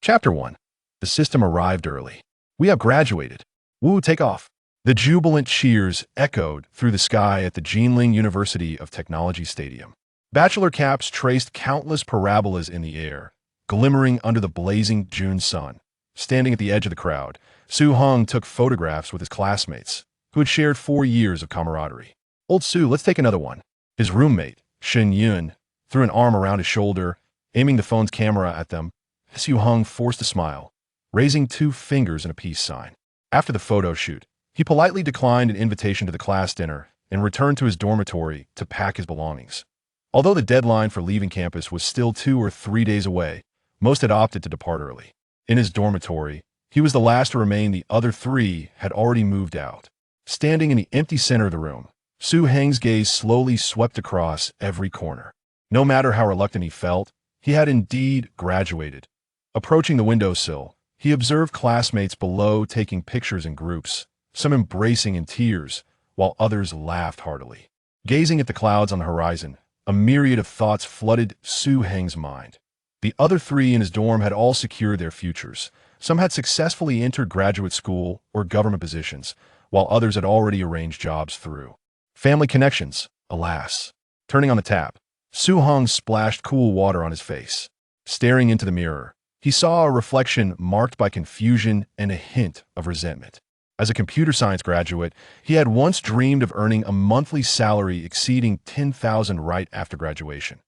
Chapter 1. The system arrived early. We have graduated. Woo, take off. The jubilant cheers echoed through the sky at the Jinling University of Technology Stadium. Bachelor caps traced countless parabolas in the air, glimmering under the blazing June sun. Standing at the edge of the crowd, Heng took photographs with his classmates, who had shared 4 years of camaraderie. Old Su, let's take another one. His roommate, Shen Yun, threw an arm around his shoulder, aiming the phone's camera at them. Heng forced a smile, raising 2 fingers in a peace sign. After the photo shoot, he politely declined an invitation to the class dinner and returned to his dormitory to pack his belongings. Although the deadline for leaving campus was still 2 or 3 days away, most had opted to depart early. In his dormitory, he was the last to remain. The other 3 had already moved out. Standing in the empty center of the room, Heng's gaze slowly swept across every corner. No matter how reluctant he felt, he had indeed graduated. Approaching the windowsill, he observed classmates below taking pictures in groups, some embracing in tears, while others laughed heartily. Gazing at the clouds on the horizon, a myriad of thoughts flooded Heng's mind. The other 3 in his dorm had all secured their futures. Some had successfully entered graduate school or government positions, while others had already arranged jobs through family connections. Alas. Turning on the tap, Heng splashed cool water on his face. Staring into the mirror, he saw a reflection marked by confusion and a hint of resentment. As a computer science graduate, he had once dreamed of earning a monthly salary exceeding 10,000 right after graduation.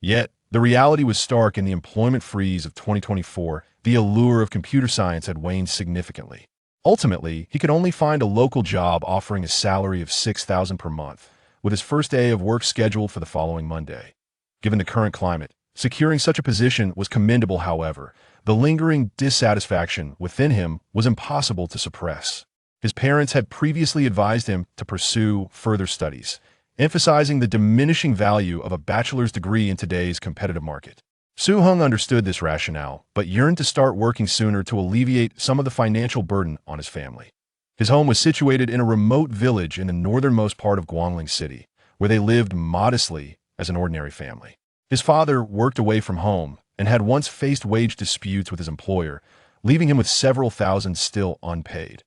Yet, the reality was stark. In the employment freeze of 2024, the allure of computer science had waned significantly. Ultimately, he could only find a local job offering a salary of 6,000 per month, with his first day of work scheduled for the following Monday. Given the current climate, securing such a position was commendable. However, the lingering dissatisfaction within him was impossible to suppress. His parents had previously advised him to pursue further studies, emphasizing the diminishing value of a bachelor's degree in today's competitive market. Heng understood this rationale, but yearned to start working sooner to alleviate some of the financial burden on his family. His home was situated in a remote village in the northernmost part of Guangling City, where they lived modestly as an ordinary family. His father worked away from home and had once faced wage disputes with his employer, leaving him with several thousand still unpaid.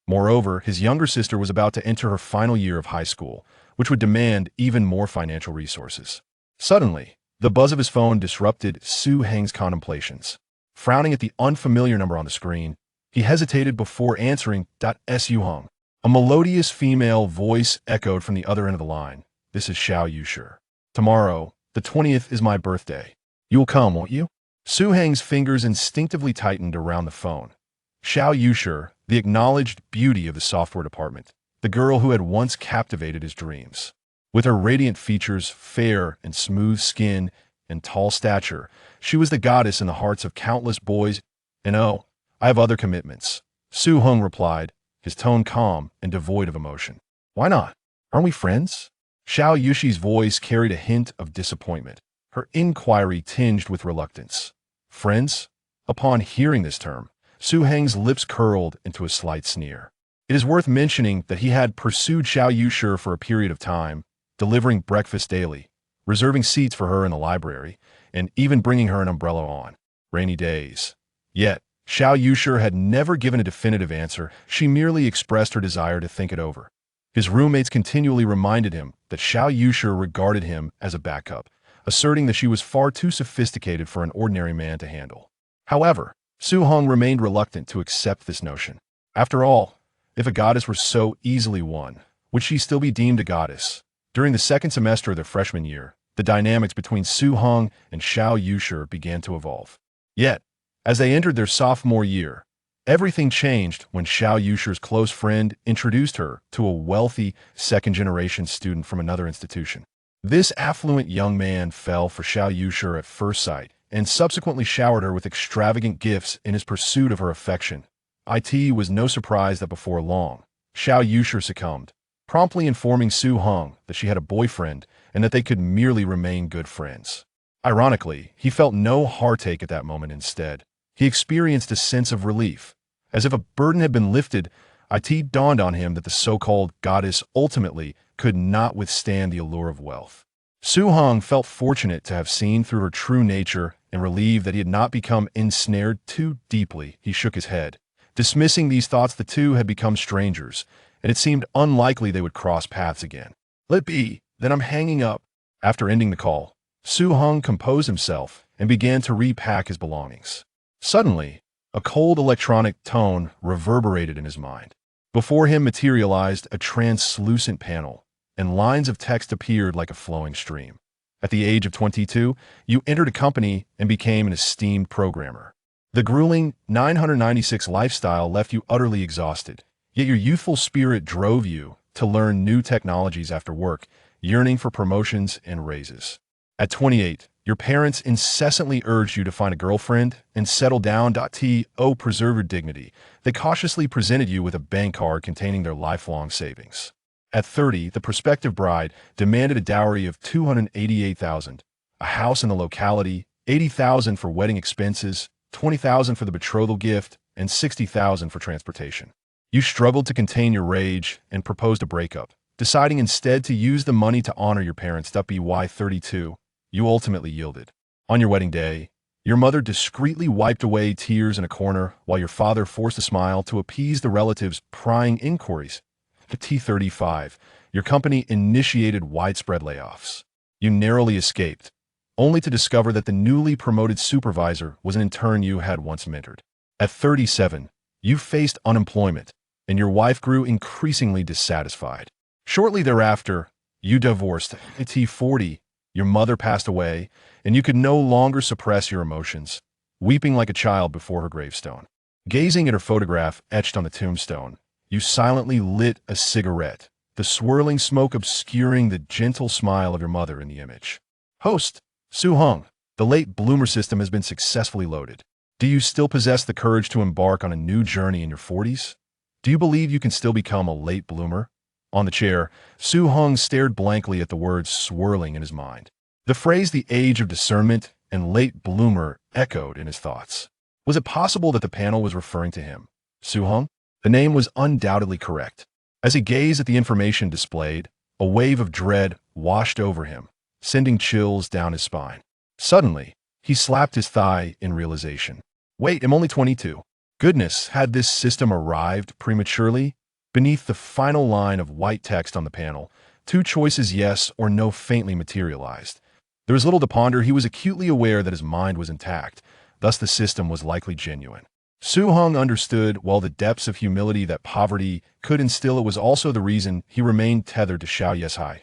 Moreover, his younger sister was about to enter her final year of high school, which would demand even more financial resources. Suddenly, the buzz of his phone disrupted Heng's contemplations. Frowning at the unfamiliar number on the screen, he hesitated before answering. Heng. A melodious female voice echoed from the other end of the line. This is Xiao Yushi. Tomorrow, the 20th, is my birthday. You'll come, won't you? Heng's fingers instinctively tightened around the phone. Xiao Yushi, the acknowledged beauty of the software department, the girl who had once captivated his dreams. With her radiant features, fair and smooth skin, and tall stature, she was the goddess in the hearts of countless boys. And oh, I have other commitments. Heng replied, his tone calm and devoid of emotion. Why not? Aren't we friends? Xiao Yushi's voice carried a hint of disappointment, her inquiry tinged with reluctance. Friends? Upon hearing this term, Heng's lips curled into a slight sneer. It is worth mentioning that he had pursued Xiao Yushi for a period of time, delivering breakfast daily, reserving seats for her in the library, and even bringing her an umbrella on rainy days. Yet, Xiao Yushi had never given a definitive answer. She merely expressed her desire to think it over. His roommates continually reminded him that Xiao Yushi regarded him as a backup, asserting that she was far too sophisticated for an ordinary man to handle. However, Heng remained reluctant to accept this notion. After all, if a goddess were so easily won, would she still be deemed a goddess? During the second semester of their freshman year, the dynamics between Heng and Xiao Yushi began to evolve. Yet, as they entered their sophomore year, everything changed when Xiao Yushi's close friend introduced her to a wealthy second-generation student from another institution. This affluent young man fell for Xiao Yushi at first sight and subsequently showered her with extravagant gifts in his pursuit of her affection. It was no surprise that before long, Xiao Yushi succumbed, promptly informing Heng that she had a boyfriend and that they could merely remain good friends. Ironically, he felt no heartache at that moment. Instead, he experienced a sense of relief. As if a burden had been lifted, it dawned on him that the so-called goddess ultimately could not withstand the allure of wealth. Heng felt fortunate to have seen through her true nature and relieved that he had not become ensnared too deeply, he shook his head. Dismissing these thoughts, the two had become strangers, and it seemed unlikely they would cross paths again. Let be, then I'm hanging up. After ending the call, Heng composed himself and began to repack his belongings. Suddenly, a cold electronic tone reverberated in his mind. Before him materialized a translucent panel, and lines of text appeared like a flowing stream. At the age of 22, you entered a company and became an esteemed programmer. The grueling 996 lifestyle left you utterly exhausted, yet your youthful spirit drove you to learn new technologies after work, yearning for promotions and raises. At 28, your parents incessantly urged you to find a girlfriend and settle down. To preserve your dignity, they cautiously presented you with a bank card containing their lifelong savings. At 30, the prospective bride demanded a dowry of $288,000, a house in the locality, $80,000 for wedding expenses, $20,000 for the betrothal gift, and $60,000 for transportation. You struggled to contain your rage and proposed a breakup, deciding instead to use the money to honor your parents. By 32, you ultimately yielded. On your wedding day, your mother discreetly wiped away tears in a corner while your father forced a smile to appease the relatives' prying inquiries. At T35, your company initiated widespread layoffs. You narrowly escaped, only to discover that the newly promoted supervisor was an intern you had once mentored. At 37, you faced unemployment, and your wife grew increasingly dissatisfied. Shortly thereafter, you divorced. At T40, your mother passed away, and you could no longer suppress your emotions, weeping like a child before her gravestone. Gazing at her photograph etched on the tombstone, you silently lit a cigarette, the swirling smoke obscuring the gentle smile of your mother in the image. Host, Heng, the late bloomer system has been successfully loaded. Do you still possess the courage to embark on a new journey in your 40s? Do you believe you can still become a late bloomer? On the chair, Heng stared blankly at the words swirling in his mind. The phrase "the age of discernment" and "late bloomer" echoed in his thoughts. Was it possible that the panel was referring to him? Heng? The name was undoubtedly correct. As he gazed at the information displayed, a wave of dread washed over him, sending chills down his spine. Suddenly, he slapped his thigh in realization. Wait, I'm only 22. Goodness, had this system arrived prematurely? Beneath the final line of white text on the panel, two choices, yes or no, faintly materialized. There was little to ponder. He was acutely aware that his mind was intact, thus the system was likely genuine. Heng understood, while the depths of humility that poverty could instill, it was also the reason he remained tethered to Xiao Yeshai.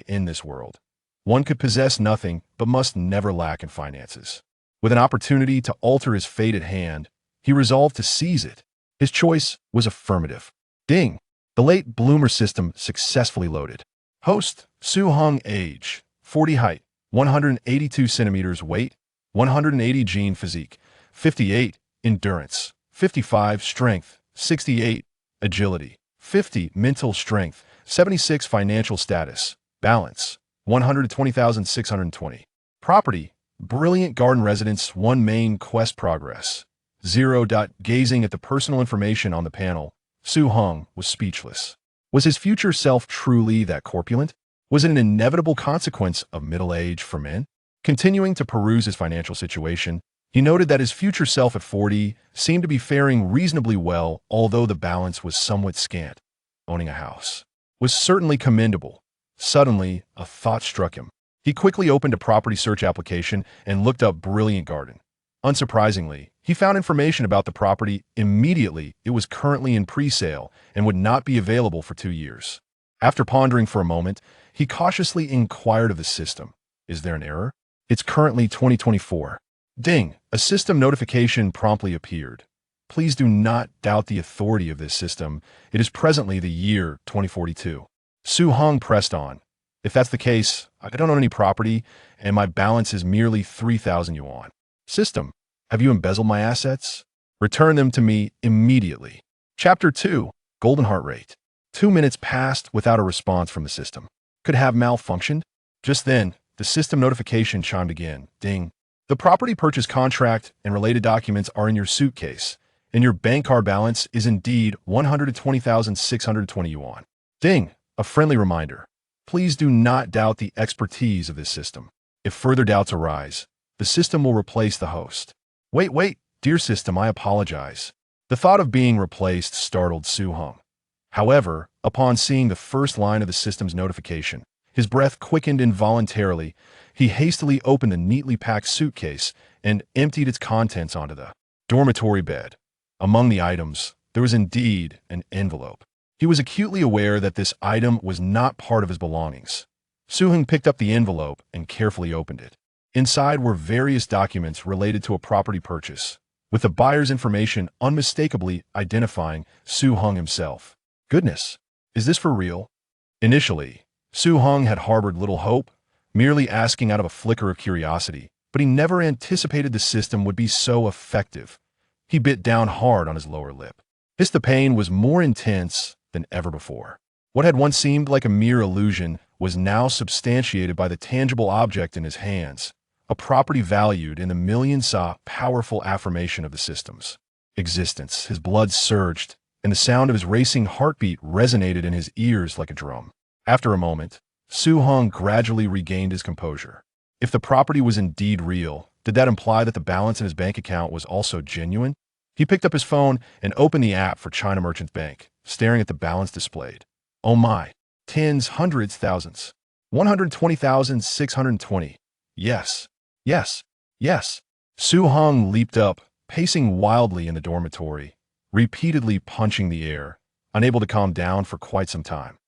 In this world, one could possess nothing but must never lack in finances. With an opportunity to alter his fate at hand, he resolved to seize it. His choice was affirmative. Ding! The late bloomer system successfully loaded. Host, Heng, age, 40, height, 182 centimeters, weight, 180 gene physique, 58, endurance, 55, strength, 68, agility, 50, mental strength, 76, financial status, balance, 120,620. Property, brilliant garden residence, 1 main quest, progress, 0. Gazing at the personal information on the panel, Heng was speechless. Was his future self truly that corpulent? Was it an inevitable consequence of middle age for men? Continuing to peruse his financial situation, he noted that his future self at 40 seemed to be faring reasonably well, although the balance was somewhat scant. Owning a house was certainly commendable. Suddenly, a thought struck him. He quickly opened a property search application and looked up Brilliant Garden. Unsurprisingly, he found information about the property immediately. It was currently in pre-sale and would not be available for 2 years. After pondering for a moment, he cautiously inquired of the system. Is there an error? It's currently 2024. Ding! A system notification promptly appeared. Please do not doubt the authority of this system. It is presently the year 2042. Heng pressed on. If that's the case, I don't own any property, and my balance is merely 3,000 yuan. System, have you embezzled my assets? Return them to me immediately. Chapter 2, Golden Heart Rate. 2 minutes passed without a response from the system. Could have malfunctioned? Just then, the system notification chimed again. Ding. The property purchase contract and related documents are in your suitcase, and your bank card balance is indeed 120,620 yuan. Ding. A friendly reminder. Please do not doubt the expertise of this system. If further doubts arise, The system will replace the host. Wait, dear system, I apologize. The thought of being replaced startled Heng. However, upon seeing the first line of the system's notification, his breath quickened involuntarily. He hastily opened the neatly packed suitcase and emptied its contents onto the dormitory bed. Among the items, there was indeed an envelope. He was acutely aware that this item was not part of his belongings. Heng picked up the envelope and carefully opened it. Inside were various documents related to a property purchase, with the buyer's information unmistakably identifying Heng himself. Goodness, is this for real? Initially, Heng had harbored little hope, merely asking out of a flicker of curiosity, but he never anticipated the system would be so effective. He bit down hard on his lower lip. The pain was more intense than ever before. What had once seemed like a mere illusion was now substantiated by the tangible object in his hands, a property valued in the millions. Saw powerful affirmation of the system's existence. His blood surged, and the sound of his racing heartbeat resonated in his ears like a drum. After a moment, Heng gradually regained his composure. If the property was indeed real, did that imply that the balance in his bank account was also genuine? He picked up his phone and opened the app for China Merchants Bank, staring at the balance displayed. Oh my. Tens, hundreds, thousands. 120,620. Yes. Heng leaped up, pacing wildly in the dormitory, repeatedly punching the air, unable to calm down for quite some time.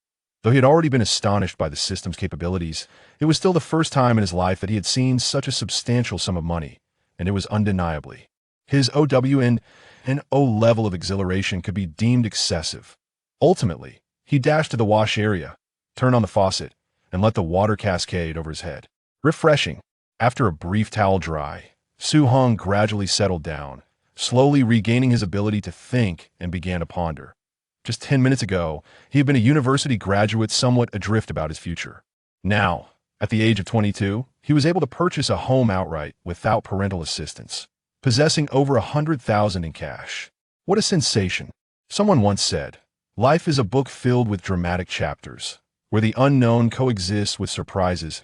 Though he had already been astonished by the system's capabilities, it was still the first time in his life that he had seen such a substantial sum of money, and it was undeniably. His OWN and O level of exhilaration could be deemed excessive. Ultimately, he dashed to the wash area, turned on the faucet, and let the water cascade over his head. Refreshing. After a brief towel dry, Heng gradually settled down, slowly regaining his ability to think, and began to ponder. Just 10 minutes ago, he had been a university graduate somewhat adrift about his future. Now, at the age of 22, he was able to purchase a home outright without parental assistance, possessing over 100,000 in cash. What a sensation. Someone once said, life is a book filled with dramatic chapters, where the unknown coexists with surprises.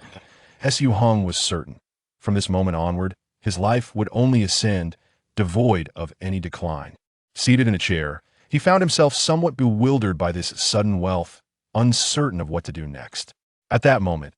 Heng was certain. From this moment onward, his life would only ascend, devoid of any decline. Seated in a chair, he found himself somewhat bewildered by this sudden wealth, uncertain of what to do next. At that moment,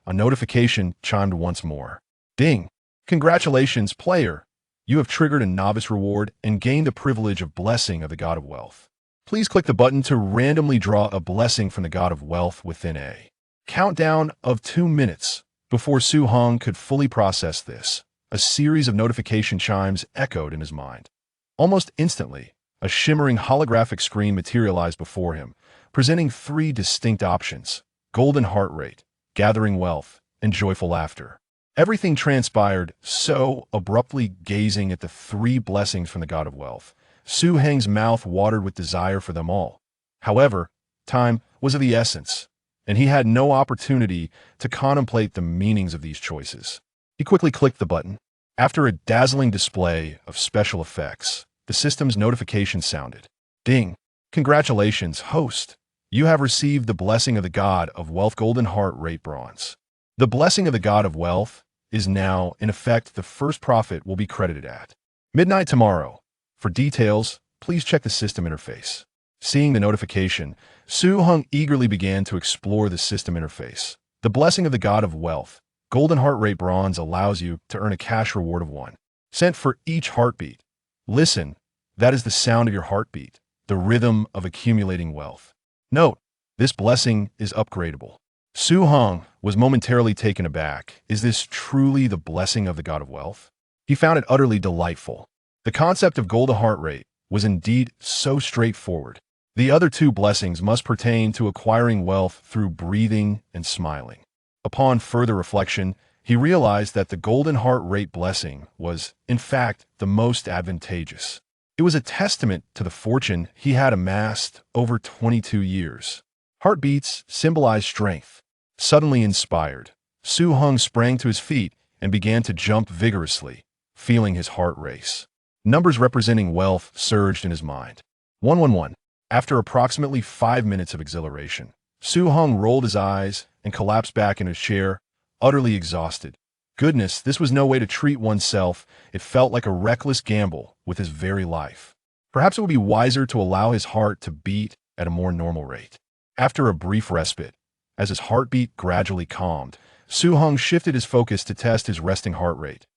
a notification chimed once more. Ding! Congratulations, player! You have triggered a novice reward and gained the privilege of blessing of the God of wealth. Please click the button to randomly draw a blessing from the God of wealth within a countdown of 2 minutes. Before Heng could fully process this, a series of notification chimes echoed in his mind. Almost instantly, a shimmering holographic screen materialized before him, presenting 3 distinct options: golden heart rate, gathering wealth, and joyful laughter. Everything transpired so abruptly. Gazing at the 3 blessings from the God of wealth, Heng's mouth watered with desire for them all. However, time was of the essence, and he had no opportunity to contemplate the meanings of these choices. He quickly clicked the button. After a dazzling display of special effects, the system's notification sounded. Ding! Congratulations, host! You have received the blessing of the God of wealth, golden heart rate bronze. The blessing of the God of wealth is now in effect. The first profit will be credited at midnight tomorrow. For details, please check the system interface. Seeing the notification, Heng eagerly began to explore the system interface. The blessing of the God of wealth, golden heart rate bronze, allows you to earn a cash reward of 1 cent for each heartbeat. Listen, that is the sound of your heartbeat, the rhythm of accumulating wealth. Note, this blessing is upgradable. Heng was momentarily taken aback. Is this truly the blessing of the God of wealth? He found it utterly delightful. The concept of golden heart rate was indeed so straightforward. The other 2 blessings must pertain to acquiring wealth through breathing and smiling. Upon further reflection, he realized that the golden heart rate blessing was, in fact, the most advantageous. It was a testament to the fortune he had amassed over 22 years. Heartbeats symbolized strength. Suddenly inspired, Heng sprang to his feet and began to jump vigorously, feeling his heart race. Numbers representing wealth surged in his mind. 111. After approximately 5 minutes of exhilaration, Heng rolled his eyes and collapsed back in his chair, utterly exhausted. Goodness, this was no way to treat oneself. It felt like a reckless gamble with his very life. Perhaps it would be wiser to allow his heart to beat at a more normal rate. After a brief respite, as his heartbeat gradually calmed, Heng shifted his focus to test his resting heart rate.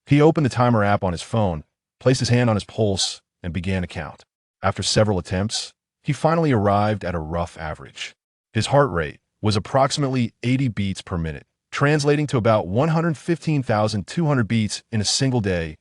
He opened the timer app on his phone, placed his hand on his pulse, and began to count. After several attempts, he finally arrived at a rough average. His heart rate was approximately 80 beats per minute, translating to about 115,200 beats in a single day,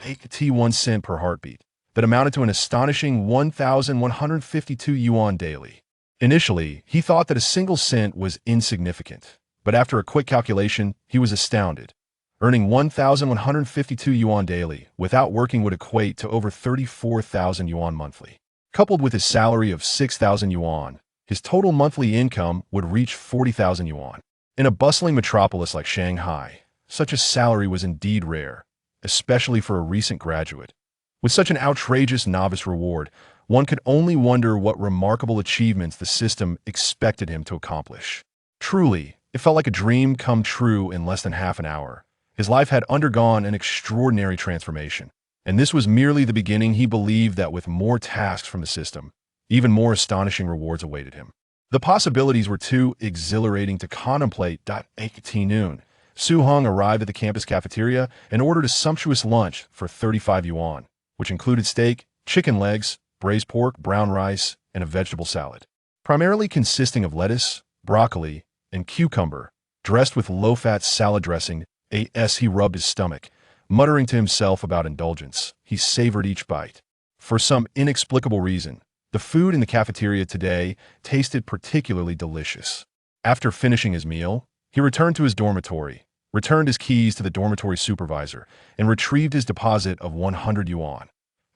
1 cent per heartbeat. That amounted to an astonishing 1,152 yuan daily. Initially, he thought that a single cent was insignificant, but after a quick calculation, he was astounded. Earning 1,152 yuan daily without working would equate to over 34,000 yuan monthly. Coupled with his salary of 6,000 yuan, his total monthly income would reach 40,000 yuan. In a bustling metropolis like Shanghai, such a salary was indeed rare, especially for a recent graduate. With such an outrageous novice reward, one could only wonder what remarkable achievements the system expected him to accomplish. Truly, it felt like a dream come true in less than half an hour. His life had undergone an extraordinary transformation, and this was merely the beginning. He believed that with more tasks from the system, even more astonishing rewards awaited him. The possibilities were too exhilarating to contemplate. At noon, Heng arrived at the campus cafeteria and ordered a sumptuous lunch for 35 yuan, which included steak, chicken legs, braised pork, brown rice, and a vegetable salad. Primarily consisting of lettuce, broccoli, and cucumber, dressed with low-fat salad dressing. He rubbed his stomach, muttering to himself about indulgence. He savored each bite. For some inexplicable reason, the food in the cafeteria today tasted particularly delicious. After finishing his meal, he returned to his dormitory, returned his keys to the dormitory supervisor, and retrieved his deposit of 100 yuan.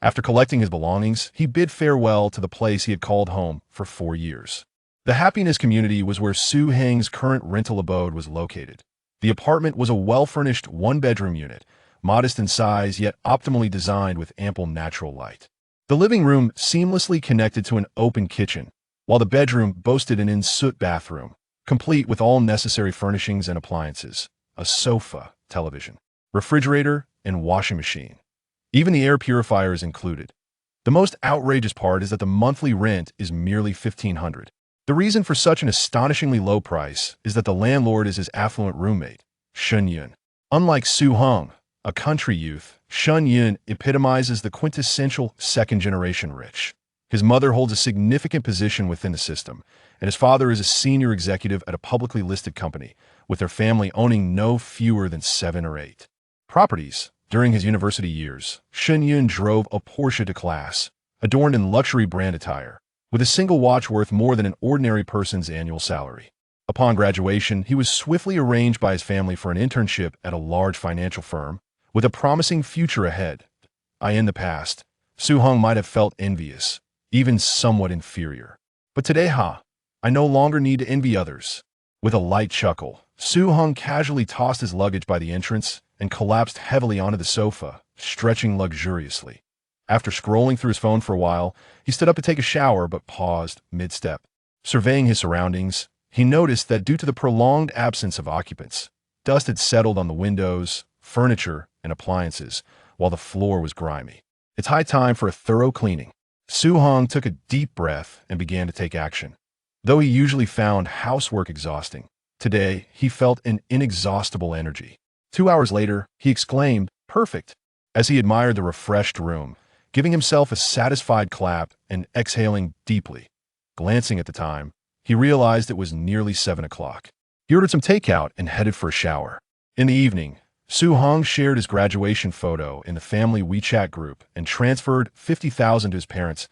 After collecting his belongings, he bid farewell to the place he had called home for 4 years. The Happiness Community was where Heng's current rental abode was located. The apartment was a well-furnished one-bedroom unit, modest in size yet optimally designed with ample natural light. The living room seamlessly connected to an open kitchen, while the bedroom boasted an en-suite bathroom, complete with all necessary furnishings and appliances, a sofa, television, refrigerator, and washing machine. Even the air purifier is included. The most outrageous part is that the monthly rent is merely 1,500. The reason for such an astonishingly low price is that the landlord is his affluent roommate, Shen Yun. Unlike Heng, a country youth, Shen Yun epitomizes the quintessential second-generation rich. His mother holds a significant position within the system, and his father is a senior executive at a publicly listed company, with their family owning no fewer than 7 or 8 properties. During his university years, Shen Yun drove a Porsche de classe, adorned in luxury brand attire, with a single watch worth more than an ordinary person's annual salary. Upon graduation, he was swiftly arranged by his family for an internship at a large financial firm, with a promising future ahead. In the past, Heng might have felt envious, even somewhat inferior. But today, I no longer need to envy others. With a light chuckle, Heng casually tossed his luggage by the entrance and collapsed heavily onto the sofa, stretching luxuriously. After scrolling through his phone for a while, he stood up to take a shower but paused mid-step. Surveying his surroundings, he noticed that due to the prolonged absence of occupants, dust had settled on the windows, furniture, and appliances, while the floor was grimy. It's high time for a thorough cleaning. Heng took a deep breath and began to take action. Though he usually found housework exhausting, today he felt an inexhaustible energy. 2 hours later, he exclaimed, "Perfect!" as he admired the refreshed room, giving himself a satisfied clap and exhaling deeply. Glancing at the time, he realized it was nearly 7 o'clock. He ordered some takeout and headed for a shower. In the evening, Heng shared his graduation photo in the family WeChat group and transferred 50,000 to his parents,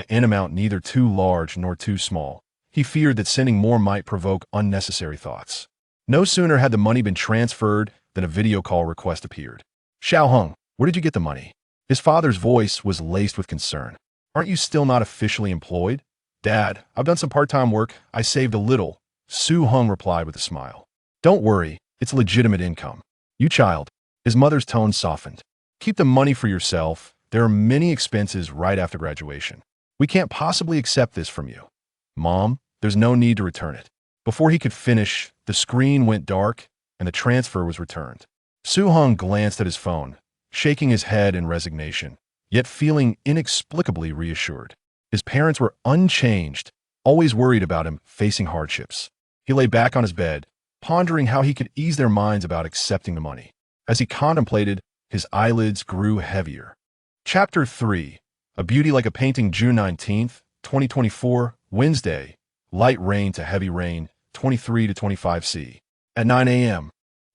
an amount neither too large nor too small. He feared that sending more might provoke unnecessary thoughts. No sooner had the money been transferred than a video call request appeared. "Heng, where did you get the money?" His father's voice was laced with concern. "Aren't you still not officially employed?" "Dad, I've done some part-time work. I saved a little," Heng replied with a smile. "Don't worry, it's legitimate income." "You child." His mother's tone softened. "Keep the money for yourself. There are many expenses right after graduation. We can't possibly accept this from you." "Mom, there's no need to return it." Before he could finish, the screen went dark and the transfer was returned. Heng glanced at his phone, shaking his head in resignation, yet feeling inexplicably reassured. His parents were unchanged, always worried about him facing hardships. He lay back on his bed, pondering how he could ease their minds about accepting the money. As he contemplated, his eyelids grew heavier. Chapter 3. A Beauty Like a Painting, June 19th, 2024, Wednesday. Light rain to heavy rain, 23 to 25 C. At 9 a.m.,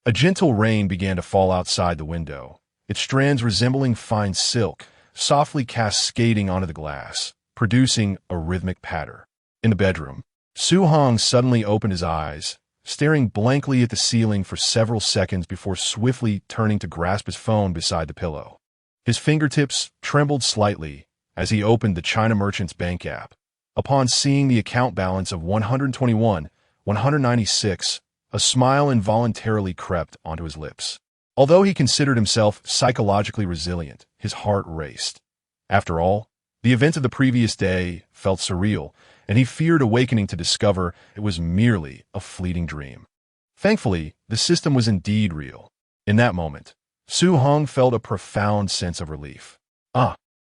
a gentle rain began to fall outside the window, its strands resembling fine silk, softly cascading onto the glass, producing a rhythmic patter. In the bedroom, Heng suddenly opened his eyes, staring blankly at the ceiling for several seconds before swiftly turning to grasp his phone beside the pillow. His fingertips trembled slightly as he opened the China Merchants Bank app. Upon seeing the account balance of 196, a smile involuntarily crept onto his lips. Although he considered himself psychologically resilient, his heart raced. After all, the events of the previous day felt surreal, and he feared awakening to discover it was merely a fleeting dream. Thankfully, the system was indeed real. In that moment, Heng felt a profound sense of relief.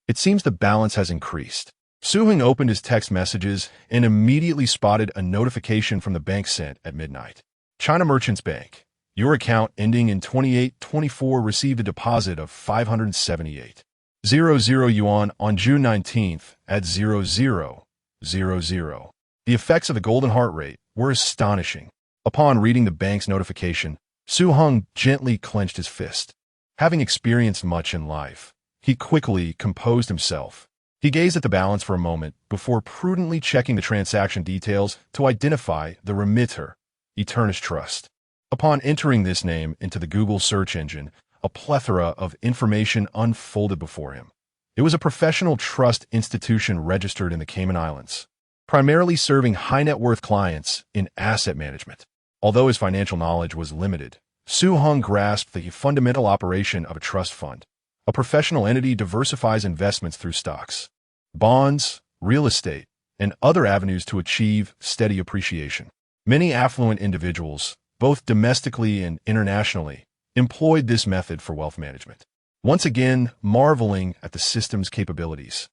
It seems the balance has increased. Heng opened his text messages and immediately spotted a notification from the bank sent at midnight. China Merchants Bank. Your account ending in 2824 received a deposit of 578.00 yuan on June 19th at 0000. The effects of the golden heart rate were astonishing. Upon reading the bank's notification, Heng gently clenched his fist. Having experienced much in life, he quickly composed himself. He gazed at the balance for a moment before prudently checking the transaction details to identify the remitter, Eternus Trust. Upon entering this name into the Google search engine, a plethora of information unfolded before him. It was a professional trust institution registered in the Cayman Islands, primarily serving high-net-worth clients in asset management. Although his financial knowledge was limited, Heng grasped the fundamental operation of a trust fund. A professional entity diversifies investments through stocks, bonds, real estate, and other avenues to achieve steady appreciation. Many affluent individuals, both domestically and internationally, employed this method for wealth management. Once again, marveling at the system's capabilities,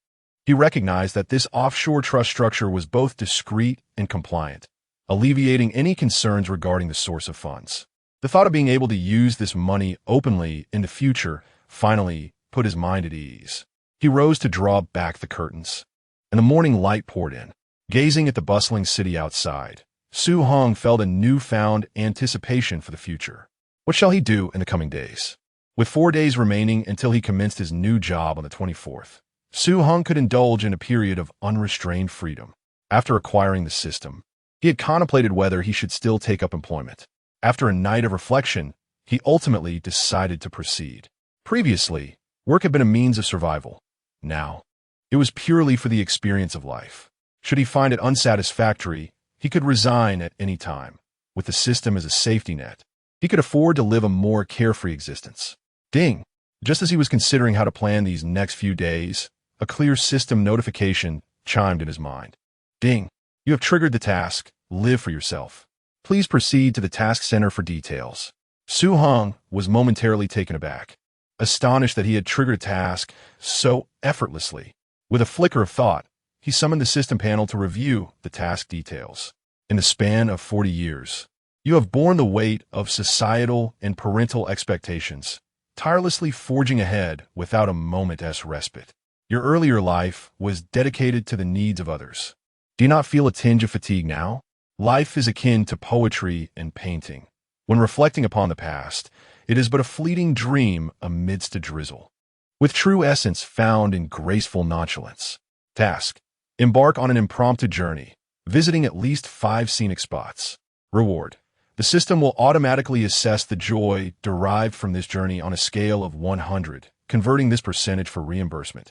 he recognized that this offshore trust structure was both discreet and compliant, alleviating any concerns regarding the source of funds. The thought of being able to use this money openly in the future finally put his mind at ease. He rose to draw back the curtains, and the morning light poured in. Gazing at the bustling city outside, Heng felt a newfound anticipation for the future. What shall he do in the coming days? With 4 days remaining until he commenced his new job on the 24th, Heng could indulge in a period of unrestrained freedom. After acquiring the system, he had contemplated whether he should still take up employment. After a night of reflection, he ultimately decided to proceed. Previously, work had been a means of survival. Now, it was purely for the experience of life. Should he find it unsatisfactory, he could resign at any time. With the system as a safety net, he could afford to live a more carefree existence. Ding! Just as he was considering how to plan these next few days, a clear system notification chimed in his mind. Ding! You have triggered the task, Live for Yourself. Please proceed to the task center for details. Heng was momentarily taken aback, astonished that he had triggered a task so effortlessly. With a flicker of thought, he summoned the system panel to review the task details. In the span of 40 years, you have borne the weight of societal and parental expectations, tirelessly forging ahead without a moment's respite. Your earlier life was dedicated to the needs of others. Do you not feel a tinge of fatigue now? Life is akin to poetry and painting. When reflecting upon the past, it is but a fleeting dream amidst a drizzle, with true essence found in graceful nonchalance. Task: embark on an impromptu journey, visiting at least 5 scenic spots. Reward: the system will automatically assess the joy derived from this journey on a scale of 100, converting this percentage for reimbursement.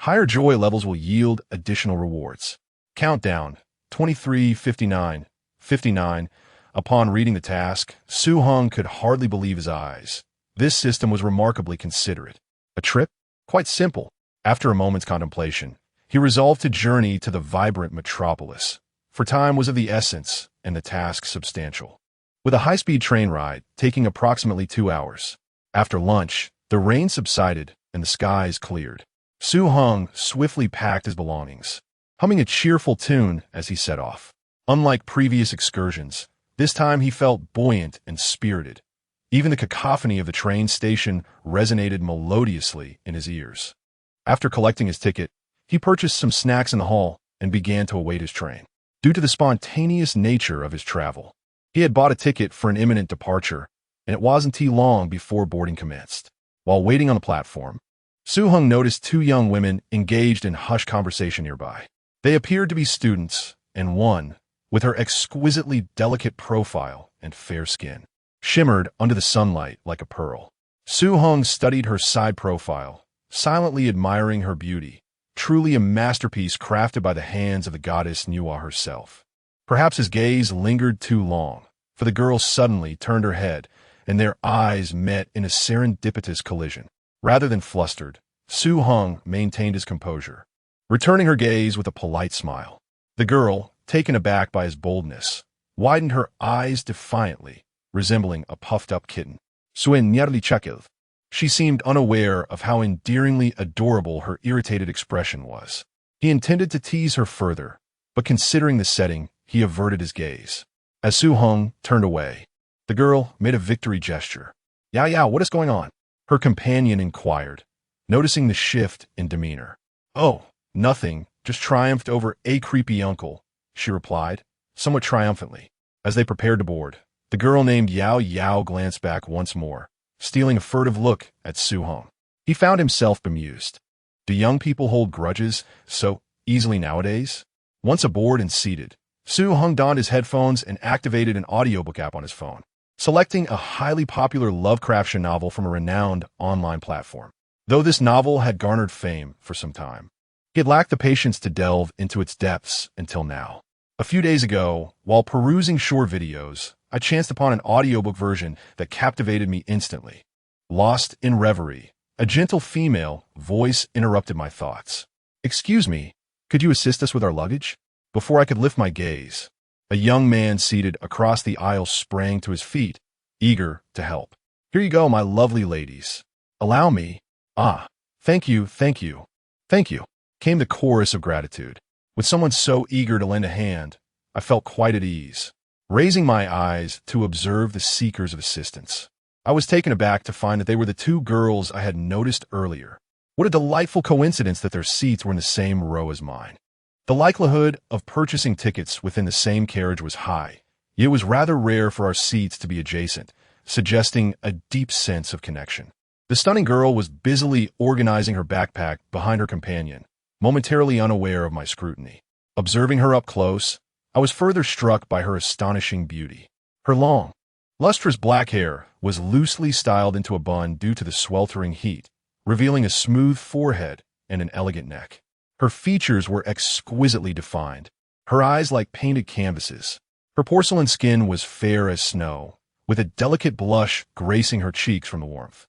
Higher joy levels will yield additional rewards. Countdown: 23:59. Upon reading the task, Heng could hardly believe his eyes. This system was remarkably considerate. A trip? Quite simple. After a moment's contemplation, he resolved to journey to the vibrant metropolis, for time was of the essence and the task substantial. With a high-speed train ride taking approximately 2 hours, After lunch, the rain subsided and the skies cleared. Heng swiftly packed his belongings, humming a cheerful tune as he set off. Unlike previous excursions, this time he felt buoyant and spirited. Even the cacophony of the train station resonated melodiously in his ears. After collecting his ticket, he purchased some snacks in the hall and began to await his train. Due to the spontaneous nature of his travel, he had bought a ticket for an imminent departure, and it wasn't too long before boarding commenced. While waiting on the platform, Heng noticed two young women engaged in hushed conversation nearby. They appeared to be students, and one, with her exquisitely delicate profile and fair skin, shimmered under the sunlight like a pearl. Heng studied her side profile, silently admiring her beauty, truly a masterpiece crafted by the hands of the goddess Nuwa herself. Perhaps his gaze lingered too long, for the girl suddenly turned her head, and their eyes met in a serendipitous collision. Rather than flustered, Heng maintained his composure, returning her gaze with a polite smile. The girl, taken aback by his boldness, widened her eyes defiantly, resembling a puffed-up kitten. She seemed unaware of how endearingly adorable her irritated expression was. He intended to tease her further, but considering the setting, he averted his gaze. As Heng turned away, the girl made a victory gesture. Yeah, what is going on? Her companion inquired, noticing the shift in demeanor. Oh, nothing, just triumphed over a creepy uncle, she replied, somewhat triumphantly. As they prepared to board, the girl named Yao glanced back once more, stealing a furtive look at Heng. He found himself bemused. Do young people hold grudges so easily nowadays? Once aboard and seated, Heng donned his headphones and activated an audiobook app on his phone, selecting a highly popular Lovecraft novel from a renowned online platform. Though this novel had garnered fame for some time, he had lacked the patience to delve into its depths until now. A few days ago, while perusing short videos, I chanced upon an audiobook version that captivated me instantly. Lost in reverie, a gentle female voice interrupted my thoughts. Excuse me, could you assist us with our luggage? Before I could lift my gaze, a young man seated across the aisle sprang to his feet, eager to help. Here you go, my lovely ladies. Allow me. Ah, thank you, came the chorus of gratitude. With someone so eager to lend a hand, I felt quite at ease, raising my eyes to observe the seekers of assistance. I was taken aback to find that they were the two girls I had noticed earlier. What a delightful coincidence that their seats were in the same row as mine. The likelihood of purchasing tickets within the same carriage was high, yet it was rather rare for our seats to be adjacent, suggesting a deep sense of connection. The stunning girl was busily organizing her backpack behind her companion, momentarily unaware of my scrutiny. Observing her up close, I was further struck by her astonishing beauty. Her long, lustrous black hair was loosely styled into a bun due to the sweltering heat, revealing a smooth forehead and an elegant neck. Her features were exquisitely defined, her eyes like painted canvases. Her porcelain skin was fair as snow, with a delicate blush gracing her cheeks from the warmth,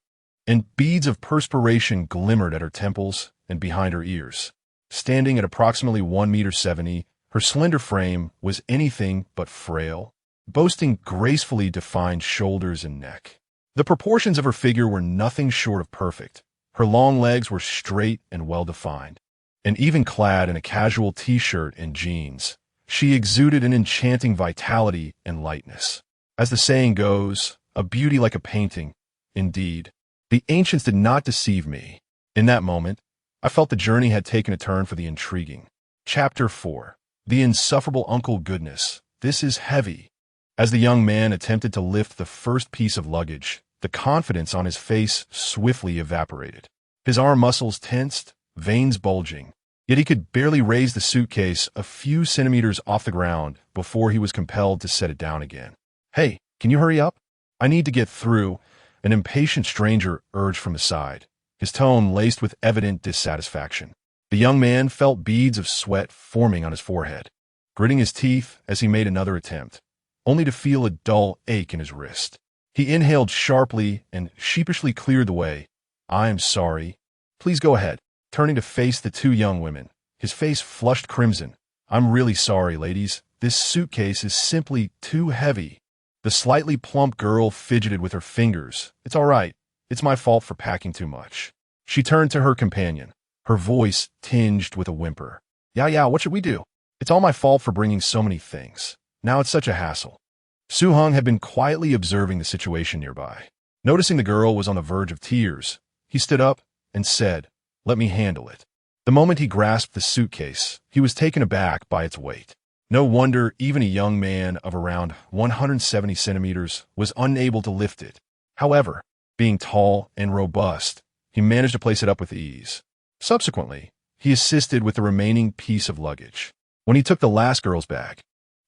and beads of perspiration glimmered at her temples and behind her ears. Standing at approximately 1.70 meters, her slender frame was anything but frail, boasting gracefully defined shoulders and neck. The proportions of her figure were nothing short of perfect. Her long legs were straight and well-defined, and even clad in a casual t-shirt and jeans, she exuded an enchanting vitality and lightness. As the saying goes, a beauty like a painting. Indeed, the ancients did not deceive me. In that moment, I felt the journey had taken a turn for the intriguing. Chapter 4. The Insufferable Uncle Goodness. This is heavy. As the young man attempted to lift the first piece of luggage, the confidence on his face swiftly evaporated. His arm muscles tensed, veins bulging, yet he could barely raise the suitcase a few centimeters off the ground before he was compelled to set it down again. Hey, can you hurry up? I need to get through, an impatient stranger urged from the side, his tone laced with evident dissatisfaction. The young man felt beads of sweat forming on his forehead, gritting his teeth as he made another attempt, only to feel a dull ache in his wrist. He inhaled sharply and sheepishly cleared the way. I am sorry. Please go ahead. Turning to face the two young women, his face flushed crimson. I'm really sorry, ladies. This suitcase is simply too heavy. The slightly plump girl fidgeted with her fingers. It's all right. It's my fault for packing too much. She turned to her companion, her voice tinged with a whimper. Yeah, what should we do? It's all my fault for bringing so many things. Now it's such a hassle. Heng had been quietly observing the situation nearby. Noticing the girl was on the verge of tears, he stood up and said, "Let me handle it." The moment he grasped the suitcase, he was taken aback by its weight. No wonder even a young man of around 170 centimeters was unable to lift it. However, being tall and robust, he managed to place it up with ease. Subsequently, he assisted with the remaining piece of luggage. When he took the last girl's bag,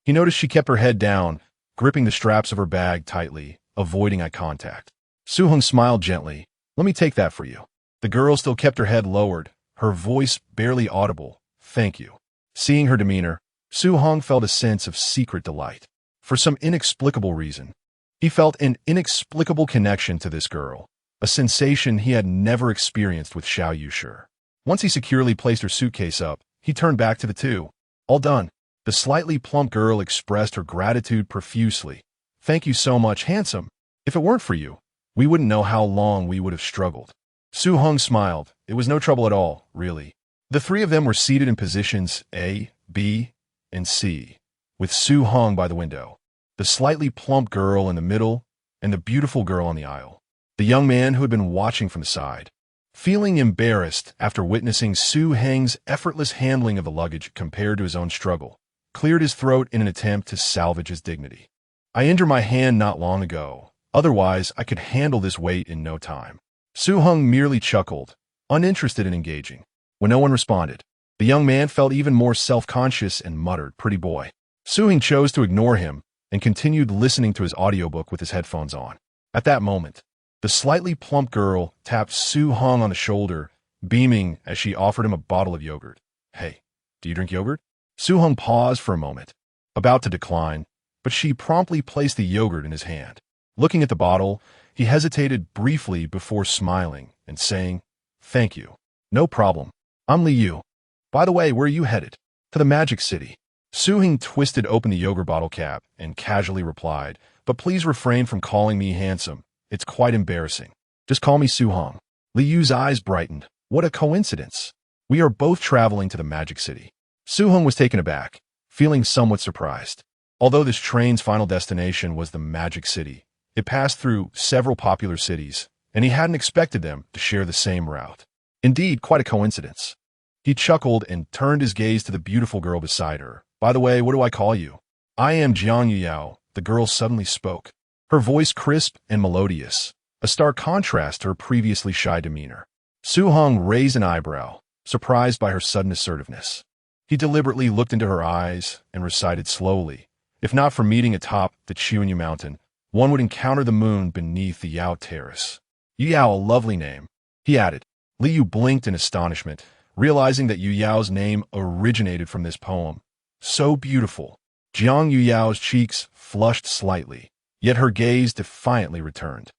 he noticed she kept her head down, gripping the straps of her bag tightly, avoiding eye contact. Heng smiled gently. "Let me take that for you." The girl still kept her head lowered, her voice barely audible. "Thank you." Seeing her demeanor, Heng felt a sense of secret delight. For some inexplicable reason, he felt an inexplicable connection to this girl, a sensation he had never experienced with Xiao Yushi. Once he securely placed her suitcase up, he turned back to the two. "All done." The slightly plump girl expressed her gratitude profusely. "Thank you so much, handsome. If it weren't for you, we wouldn't know how long we would have struggled." Heng smiled. It was no trouble at all, really. The three of them were seated in positions A, B, and C, with Heng by the window, the slightly plump girl in the middle, and the beautiful girl on the aisle. The young man who had been watching from the side, feeling embarrassed after witnessing Heng's effortless handling of the luggage compared to his own struggle, cleared his throat in an attempt to salvage his dignity. "I injured my hand not long ago. Otherwise, I could handle this weight in no time." Heng merely chuckled, uninterested in engaging. When no one responded, the young man felt even more self-conscious and muttered, "Pretty boy." Heng chose to ignore him and continued listening to his audiobook with his headphones on. At that moment, the slightly plump girl tapped Heng on the shoulder, beaming as she offered him a bottle of yogurt. "Hey, do you drink yogurt?" Heng paused for a moment, about to decline, but she promptly placed the yogurt in his hand. Looking at the bottle, he hesitated briefly before smiling and saying, "Thank you. No problem. I'm Liu. By the way, where are you headed?" "To the Magic City." Heng twisted open the yogurt bottle cap and casually replied, "But please refrain from calling me handsome. It's quite embarrassing. Just call me Heng." Liu's eyes brightened. "What a coincidence. We are both traveling to the Magic City." Heng was taken aback, feeling somewhat surprised. Although this train's final destination was the Magic City, it passed through several popular cities, and he hadn't expected them to share the same route. Indeed, quite a coincidence. He chuckled and turned his gaze to the beautiful girl beside her. "By the way, what do I call you?" "I am Jiang Yuyao," the girl suddenly spoke, her voice crisp and melodious, a stark contrast to her previously shy demeanor. Heng raised an eyebrow, surprised by her sudden assertiveness. He deliberately looked into her eyes and recited slowly, "If not for meeting atop the Chuanyu Mountain, one would encounter the moon beneath the Yao Terrace." "Yuyao, a lovely name," he added. Liu blinked in astonishment, realizing that Yuyao's name originated from this poem. So beautiful. Jiang Yuyao's cheeks flushed slightly, yet her gaze defiantly returned.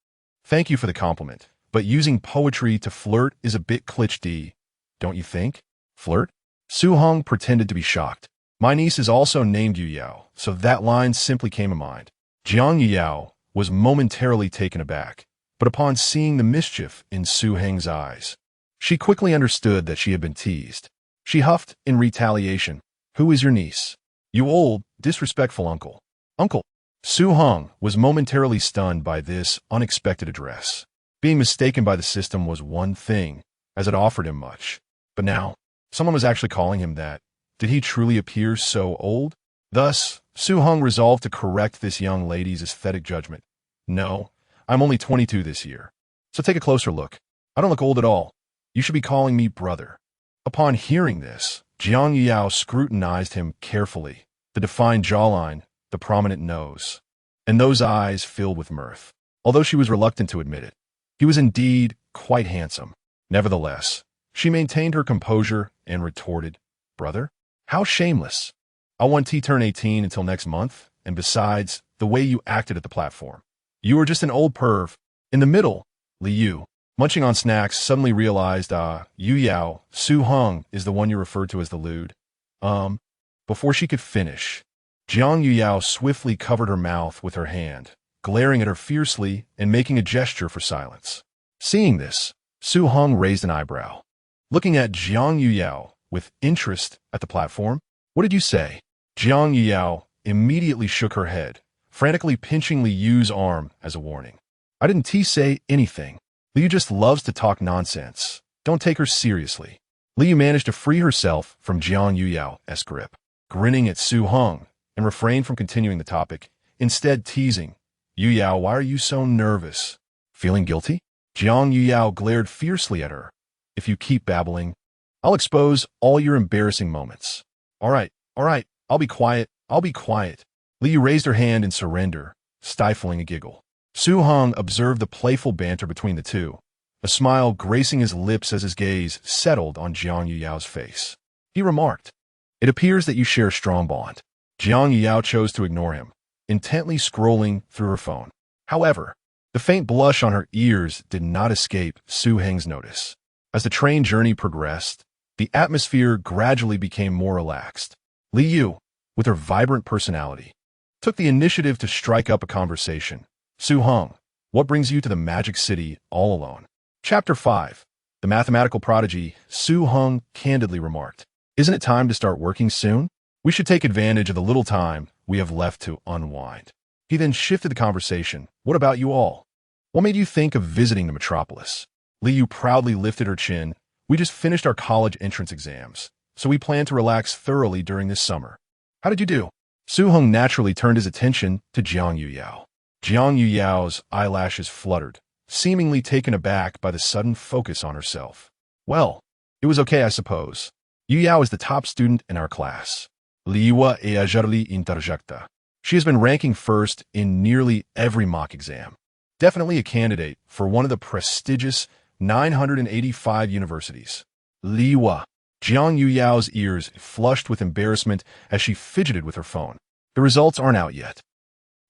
"Thank you for the compliment, but using poetry to flirt is a bit cliché, don't you think?" "Flirt?" Heng pretended to be shocked. "My niece is also named Yuyao, so that line simply came to mind." Jiang Yuyao was momentarily taken aback, but upon seeing the mischief in Heng's eyes, she quickly understood that she had been teased. She huffed in retaliation, "Who is your niece?" "You old, disrespectful uncle." "Uncle?" Heng was momentarily stunned by this unexpected address. Being mistaken by the system was one thing, as it offered him much. But now, someone was actually calling him that. Did he truly appear so old? Thus, Heng resolved to correct this young lady's aesthetic judgment. "No, I'm only 22 this year. So take a closer look. I don't look old at all. You should be calling me brother." Upon hearing this, Jiang Yuyao scrutinized him carefully, the defined jawline, the prominent nose, and those eyes filled with mirth. Although she was reluctant to admit it, he was indeed quite handsome. Nevertheless, she maintained her composure and retorted, "Brother? How shameless. I want to turn 18 until next month, and besides, the way you acted at the platform. You were just an old perv." In the middle, Liu, munching on snacks, suddenly realized, Yuyao, Heng is the one you referred to as the lewd. Before she could finish, Jiang Yuyao swiftly covered her mouth with her hand, glaring at her fiercely and making a gesture for silence. Seeing this, Su Heng raised an eyebrow. Looking at Jiang Yuyao with interest at the platform, "What did you say?" Jiang Yuyao immediately shook her head, frantically pinching Li Yu's arm as a warning. "I didn't say anything. Li Yu just loves to talk nonsense. Don't take her seriously." Li Yu managed to free herself from Jiang Yuyao's grip, grinning at Su Heng, and refrained from continuing the topic, instead teasing, "Yuyao, why are you so nervous? Feeling guilty?" Jiang Yuyao glared fiercely at her. "If you keep babbling, I'll expose all your embarrassing moments." All right, I'll be quiet. Li Yu raised her hand in surrender, stifling a giggle. Su Heng observed the playful banter between the two, a smile gracing his lips as his gaze settled on Jiang Yuyao's face. He remarked, "It appears that you share a strong bond." Jiang Yuyao chose to ignore him, intently scrolling through her phone. However, the faint blush on her ears did not escape Su Heng's notice. As the train journey progressed, the atmosphere gradually became more relaxed. Li Yu, with her vibrant personality, took the initiative to strike up a conversation. "Su Heng, what brings you to the Magic City all alone?" Chapter 5. The mathematical prodigy, Su Heng candidly remarked, "Isn't it time to start working soon? We should take advantage of the little time we have left to unwind." He then shifted the conversation. "What about you all? What made you think of visiting the metropolis?" Li Yu proudly lifted her chin. "We just finished our college entrance exams, so we plan to relax thoroughly during this summer." "How did you do?" Su Heng naturally turned his attention to Jiang Yuyao. Jiang Yuyao's eyelashes fluttered, seemingly taken aback by the sudden focus on herself. "Well, it was okay, I suppose. Yuyao is the top student in our class. Liwa Eajarli interjecta. She has been ranking first in nearly every mock exam. Definitely a candidate for one of the prestigious 985 universities." Liwa. Jiang Yuyao's ears flushed with embarrassment as she fidgeted with her phone. "The results aren't out yet.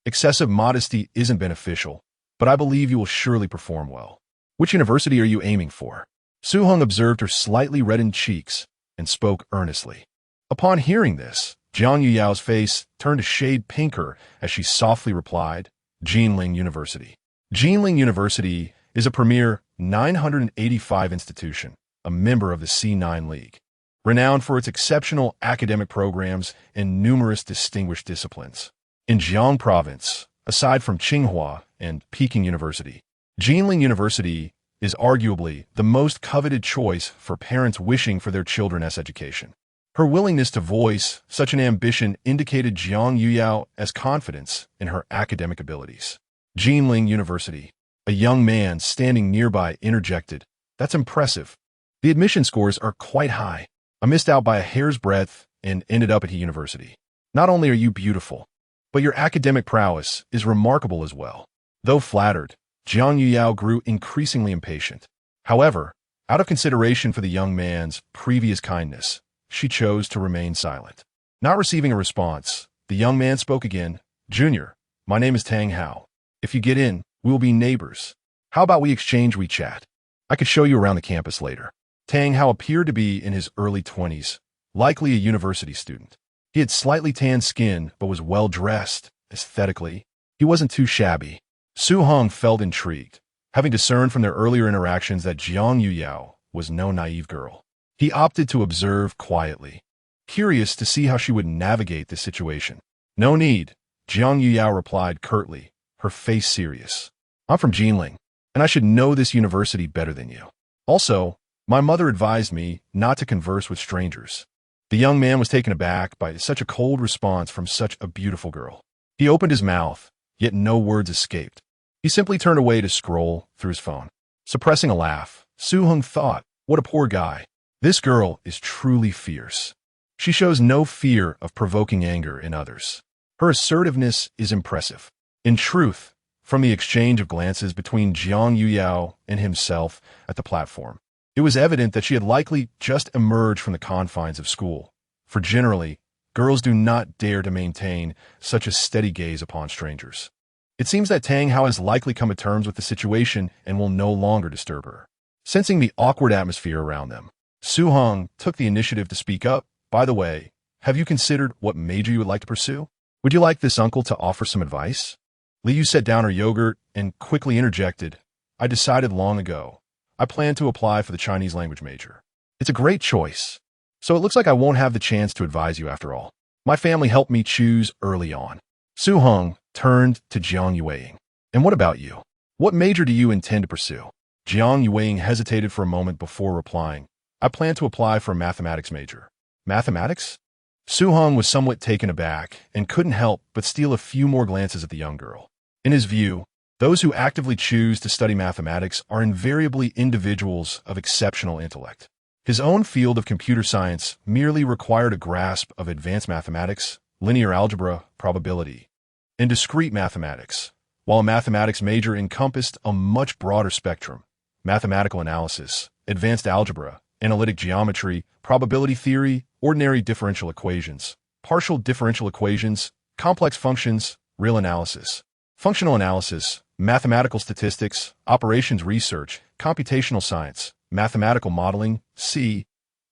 Excessive modesty isn't beneficial, but I believe you will surely perform well. Which university are you aiming for?" Su Heng observed her slightly reddened cheeks and spoke earnestly. Upon hearing this, Jiang Yuyao's face turned a shade pinker as she softly replied, "Jinling University." Jinling University is a premier 985 institution, a member of the C9 League, renowned for its exceptional academic programs and numerous distinguished disciplines. In Jiang Province, aside from Tsinghua and Peking University, Jinling University is arguably the most coveted choice for parents wishing for their children's education. Her willingness to voice such an ambition indicated Jiang Yuyao as confidence in her academic abilities. Jinling University. A young man standing nearby interjected, "That's impressive. The admission scores are quite high. I missed out by a hair's breadth and ended up at a university. Not only are you beautiful, but your academic prowess is remarkable as well." Though flattered, Jiang Yuyao grew increasingly impatient. However, out of consideration for the young man's previous kindness, she chose to remain silent. Not receiving a response, the young man spoke again. "Junior, my name is Tang Hao. If you get in, we will be neighbors. How about we exchange WeChat? I could show you around the campus later." Tang Hao appeared to be in his early 20s, likely a university student. He had slightly tanned skin but was well-dressed. Aesthetically, he wasn't too shabby. Su Heng felt intrigued, having discerned from their earlier interactions that Jiang Yuyao was no naive girl. He opted to observe quietly, curious to see how she would navigate this situation. "No need," Jiang Yuyao replied curtly, her face serious. "I'm from Jinling, and I should know this university better than you. Also, my mother advised me not to converse with strangers." The young man was taken aback by such a cold response from such a beautiful girl. He opened his mouth, yet no words escaped. He simply turned away to scroll through his phone. Suppressing a laugh, Su Heng thought, "What a poor guy. This girl is truly fierce. She shows no fear of provoking anger in others. Her assertiveness is impressive." In truth, from the exchange of glances between Jiang Yuyao and himself at the platform, it was evident that she had likely just emerged from the confines of school, for generally, girls do not dare to maintain such a steady gaze upon strangers. It seems that Tang Hao has likely come to terms with the situation and will no longer disturb her. Sensing the awkward atmosphere around them, Su Heng took the initiative to speak up. "By the way, have you considered what major you would like to pursue? Would you like this uncle to offer some advice?" Li Yu set down her yogurt and quickly interjected, I decided long ago. I plan to apply for the Chinese language major. It's a great choice. So it looks like I won't have the chance to advise you after all. My family helped me choose early on. Su Heng turned to Jiang Yueying. And what about you? What major do you intend to pursue? Jiang Yueying hesitated for a moment before replying. I plan to apply for a mathematics major. Mathematics? Su Heng was somewhat taken aback and couldn't help but steal a few more glances at the young girl. In his view, those who actively choose to study mathematics are invariably individuals of exceptional intellect. His own field of computer science merely required a grasp of advanced mathematics, linear algebra, probability, and discrete mathematics, while a mathematics major encompassed a much broader spectrum: mathematical analysis, advanced algebra, analytic geometry, probability theory, ordinary differential equations, partial differential equations, complex functions, real analysis, functional analysis, mathematical statistics, operations research, computational science, mathematical modeling,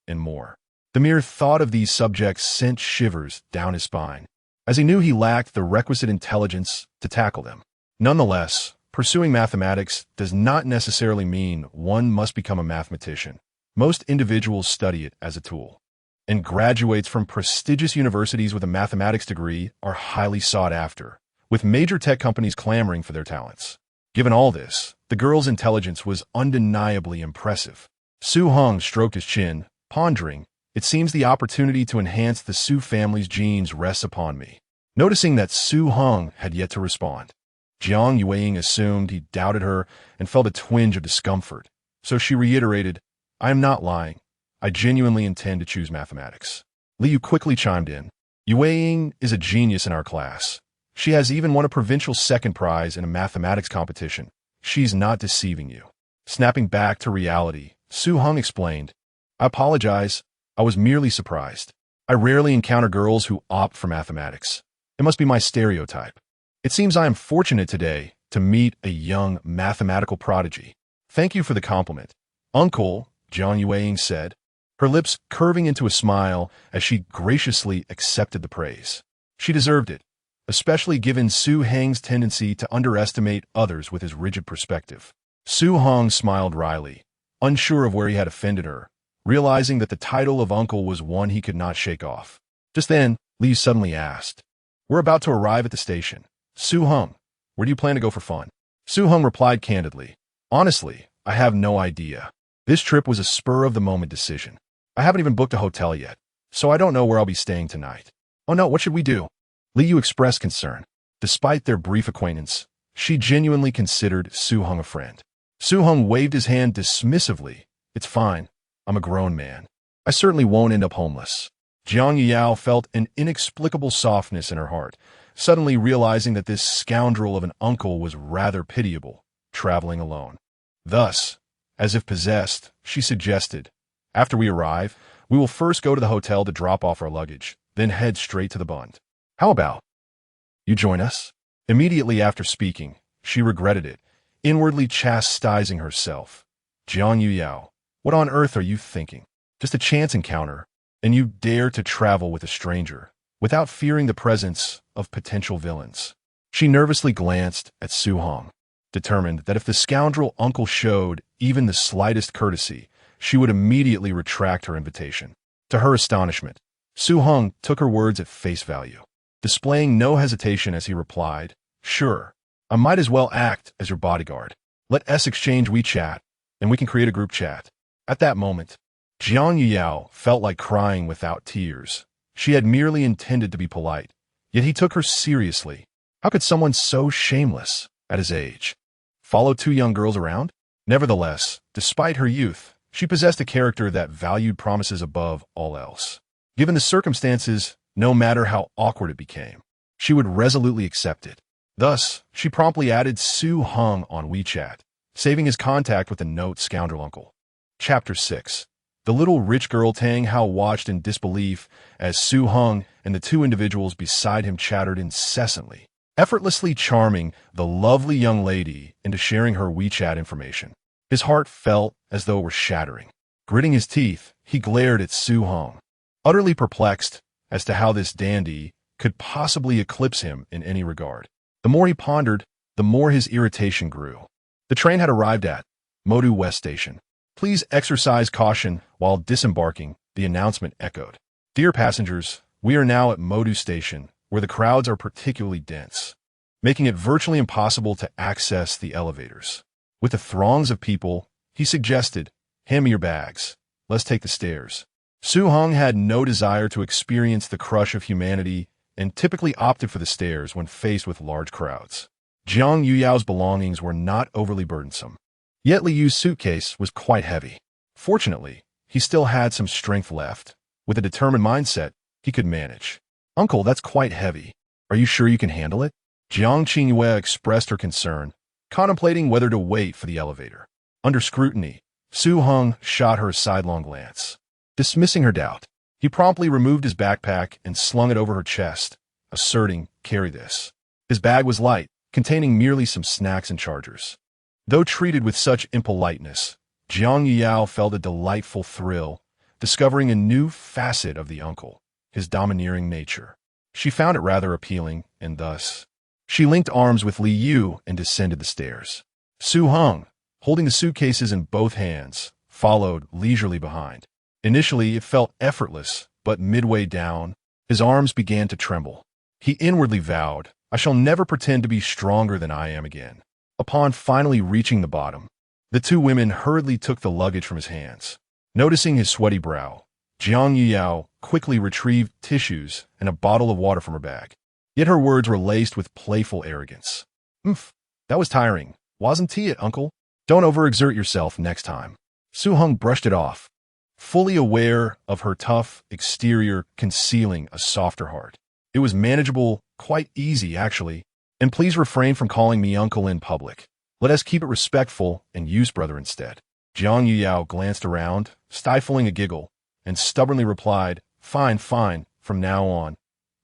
and more. The mere thought of these subjects sent shivers down his spine, as he knew he lacked the requisite intelligence to tackle them. Nonetheless, pursuing mathematics does not necessarily mean one must become a mathematician. Most individuals study it as a tool, and graduates from prestigious universities with a mathematics degree are highly sought after, with major tech companies clamoring for their talents. Given all this, the girl's intelligence was undeniably impressive. Su Heng stroked his chin, pondering. It seems the opportunity to enhance the Su family's genes rests upon me. Noticing that Su Heng had yet to respond, Jiang Yueying assumed he doubted her and felt a twinge of discomfort, so she reiterated, I am not lying. I genuinely intend to choose mathematics. Liu quickly chimed in. Yueying is a genius in our class. She has even won a provincial second prize in a mathematics competition. She's not deceiving you. Snapping back to reality, Su Heng explained, I apologize. I was merely surprised. I rarely encounter girls who opt for mathematics. It must be my stereotype. It seems I am fortunate today to meet a young mathematical prodigy. Thank you for the compliment, Uncle, Jiang Yueying said, her lips curving into a smile as she graciously accepted the praise. She deserved it, especially given Su Heng's tendency to underestimate others with his rigid perspective. Su Heng smiled wryly, unsure of where he had offended her, realizing that the title of uncle was one he could not shake off. Just then, Li suddenly asked, We're about to arrive at the station. Su Heng, where do you plan to go for fun? Su Heng replied candidly, Honestly, I have no idea. This trip was a spur-of-the-moment decision. I haven't even booked a hotel yet, so I don't know where I'll be staying tonight. Oh no, what should we do? Liu expressed concern. Despite their brief acquaintance, she genuinely considered Su Heng a friend. Su Heng waved his hand dismissively. It's fine. I'm a grown man. I certainly won't end up homeless. Jiang Yao felt an inexplicable softness in her heart, suddenly realizing that this scoundrel of an uncle was rather pitiable, traveling alone. Thus, as if possessed, she suggested, After we arrive, we will first go to the hotel to drop off our luggage, then head straight to the Bund. How about you join us? Immediately after speaking, she regretted it, inwardly chastising herself. Jiang Yao, what on earth are you thinking? Just a chance encounter, and you dare to travel with a stranger, without fearing the presence of potential villains. She nervously glanced at Su Heng, determined that if the scoundrel uncle showed even the slightest courtesy, she would immediately retract her invitation. To her astonishment, Su Heng took her words at face value, displaying no hesitation as he replied, Sure, I might as well act as your bodyguard. Let us exchange WeChat, and we can create a group chat. At that moment, Jiang Yao felt like crying without tears. She had merely intended to be polite, yet he took her seriously. How could someone so shameless, at his age, follow two young girls around? Nevertheless, despite her youth, she possessed a character that valued promises above all else. Given the circumstances, no matter how awkward it became, she would resolutely accept it. Thus, she promptly added Su Heng on WeChat, saving his contact with the note scoundrel uncle. Chapter 6. The little rich girl Tang Hao watched in disbelief as Su Heng and the two individuals beside him chattered incessantly, effortlessly charming the lovely young lady into sharing her WeChat information. His heart felt as though it were shattering. Gritting his teeth, he glared at Su Heng, utterly perplexed as to how this dandy could possibly eclipse him in any regard. The more he pondered, the more his irritation grew. The train had arrived at Modu West Station. Please exercise caution while disembarking, the announcement echoed. Dear passengers, we are now at Modu Station, where the crowds are particularly dense, making it virtually impossible to access the elevators. With the throngs of people, he suggested, hand me your bags. Let's take the stairs. Heng had no desire to experience the crush of humanity and typically opted for the stairs when faced with large crowds. Jiang Yuyao's belongings were not overly burdensome. Yet Li Yu's suitcase was quite heavy. Fortunately, he still had some strength left. With a determined mindset, he could manage. Uncle, that's quite heavy. Are you sure you can handle it? Jiang Qingyue expressed her concern, contemplating whether to wait for the elevator. Under scrutiny, Heng shot her a sidelong glance. Dismissing her doubt, he promptly removed his backpack and slung it over her chest, asserting, carry this. His bag was light, containing merely some snacks and chargers. Though treated with such impoliteness, Jiang Yuyao felt a delightful thrill, discovering a new facet of the uncle, his domineering nature. She found it rather appealing, and thus, she linked arms with Li Yu and descended the stairs. Heng, holding the suitcases in both hands, followed leisurely behind. Initially, it felt effortless, but midway down, his arms began to tremble. He inwardly vowed, I shall never pretend to be stronger than I am again. Upon finally reaching the bottom, the two women hurriedly took the luggage from his hands. Noticing his sweaty brow, Jiang Yuyao quickly retrieved tissues and a bottle of water from her bag. Yet her words were laced with playful arrogance. That was tiring. Wasn't it, uncle? Don't overexert yourself next time. Heng brushed it off, fully aware of her tough exterior concealing a softer heart. It was manageable, quite easy, actually. And please refrain from calling me uncle in public. Let us keep it respectful and use brother instead. Jiang Yuyao glanced around, stifling a giggle, and stubbornly replied, Fine, from now on.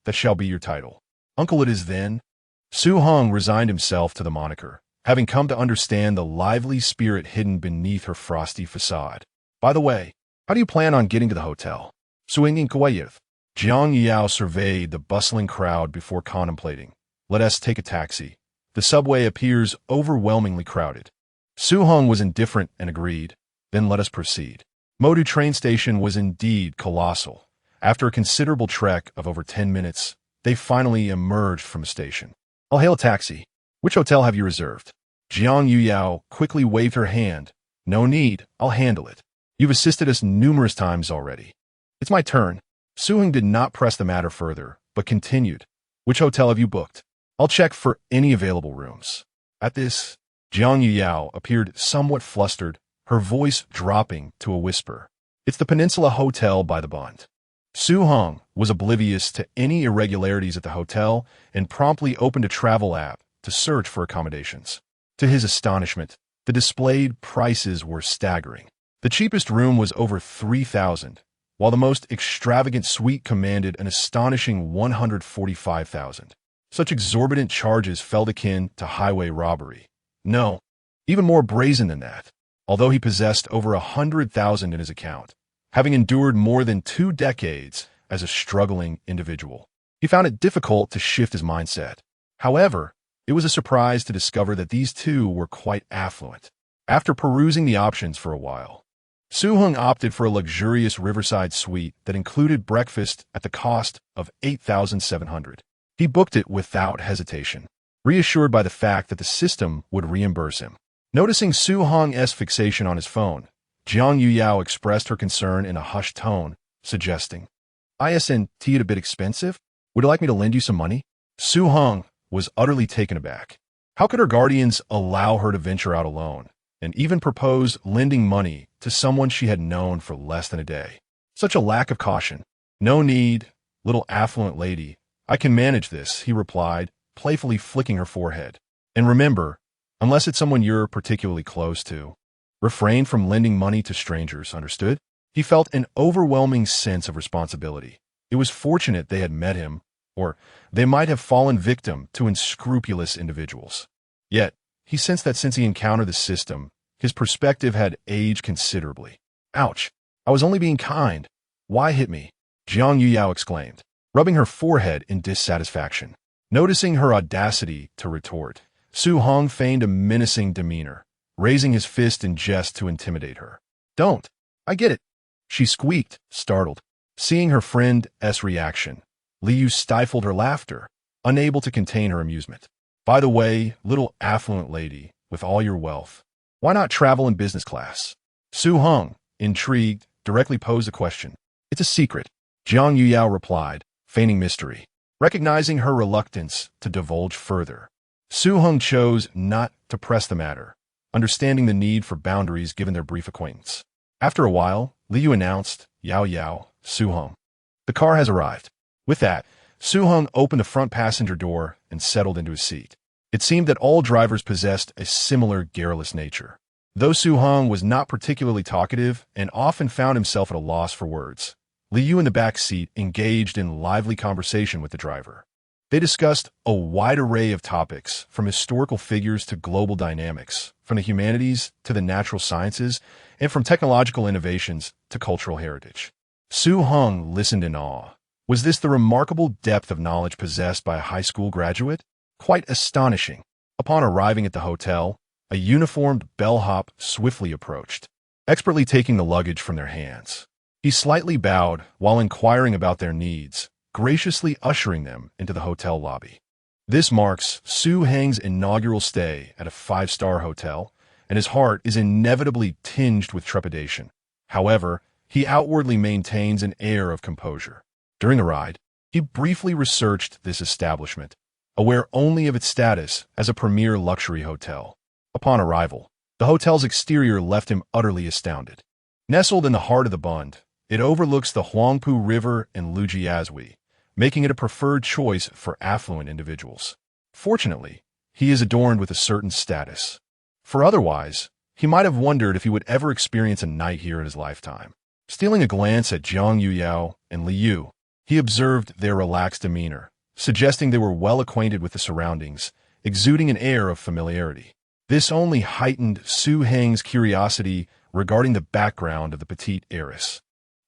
That shall be your title. Uncle it is then. Heng resigned himself to the moniker, having come to understand the lively spirit hidden beneath her frosty facade. By the way, how do you plan on getting to the hotel? Jiang Yuyao surveyed the bustling crowd before contemplating. Let us take a taxi. The subway appears overwhelmingly crowded. Heng was indifferent and agreed. Then let us proceed. Modu train station was indeed colossal. After a considerable trek of over 10 minutes, they finally emerged from the station. I'll hail a taxi. Which hotel have you reserved? Jiang Yuyao quickly waved her hand. No need, I'll handle it. You've assisted us numerous times already. It's my turn. Heng did not press the matter further, but continued. Which hotel have you booked? I'll check for any available rooms. At this, Jiang Yuyao appeared somewhat flustered, her voice dropping to a whisper. It's the Peninsula Hotel by the Bund. Heng was oblivious to any irregularities at the hotel and promptly opened a travel app to search for accommodations. To his astonishment, the displayed prices were staggering. The cheapest room was over 3,000, while the most extravagant suite commanded an astonishing 145,000. Such exorbitant charges felt akin to highway robbery. No, even more brazen than that, although he possessed over 100,000 in his account, having endured more than 2 decades as a struggling individual. He found it difficult to shift his mindset. However, it was a surprise to discover that these two were quite affluent. After perusing the options for a while, Heng opted for a luxurious riverside suite that included breakfast at the cost of 8,700. He booked it without hesitation, reassured by the fact that the system would reimburse him. Noticing Heng's fixation on his phone, Jiang Yuyao expressed her concern in a hushed tone, suggesting, Isn't it a bit expensive? Would you like me to lend you some money? Heng was utterly taken aback. How could her guardians allow her to venture out alone, and even propose lending money to someone she had known for less than a day? Such a lack of caution. No need, little affluent lady. I can manage this, he replied, playfully flicking her forehead. And remember, unless it's someone you're particularly close to, refrain from lending money to strangers, understood? He felt an overwhelming sense of responsibility. It was fortunate they had met him, or they might have fallen victim to unscrupulous individuals. Yet, he sensed that since he encountered the system, his perspective had aged considerably. Ouch, I was only being kind. Why hit me? Jiang Yuyao exclaimed, rubbing her forehead in dissatisfaction. Noticing her audacity to retort, Heng feigned a menacing demeanor. raising his fist in jest to intimidate her. Don't. I get it. She squeaked, startled. Seeing her friend's reaction, Liu stifled her laughter, unable to contain her amusement. By the way, little affluent lady, with all your wealth, why not travel in business class? Su Heng, intrigued, directly posed a question. It's a secret, Jiang Yuyao replied, feigning mystery. Recognizing her reluctance to divulge further, Su Heng chose not to press the matter, understanding the need for boundaries given their brief acquaintance. After a while, Liu announced, Yao Yao, Su Heng. The car has arrived. With that, Su Heng opened the front passenger door and settled into his seat. It seemed that all drivers possessed a similar garrulous nature. Though Su Heng was not particularly talkative and often found himself at a loss for words, Liu in the back seat engaged in lively conversation with the driver. They discussed a wide array of topics, from historical figures to global dynamics, from the humanities to the natural sciences, and from technological innovations to cultural heritage. Su Heng listened in awe. Was this the remarkable depth of knowledge possessed by a high school graduate? Quite astonishing. Upon arriving at the hotel, a uniformed bellhop swiftly approached, expertly taking the luggage from their hands. He slightly bowed while inquiring about their needs, graciously ushering them into the hotel lobby. This marks Su Heng's inaugural stay at a five-star hotel, and his heart is inevitably tinged with trepidation. However, he outwardly maintains an air of composure. During the ride, he briefly researched this establishment, aware only of its status as a premier luxury hotel. Upon arrival, the hotel's exterior left him utterly astounded. Nestled in the heart of the Bund, it overlooks the Huangpu River and Lujiazui, making it a preferred choice for affluent individuals. Fortunately, he is adorned with a certain status. For otherwise, he might have wondered if he would ever experience a night here in his lifetime. Stealing a glance at Jiang Yuyao and Liu, he observed their relaxed demeanor, suggesting they were well acquainted with the surroundings, exuding an air of familiarity. This only heightened Su Heng's curiosity regarding the background of the petite heiress.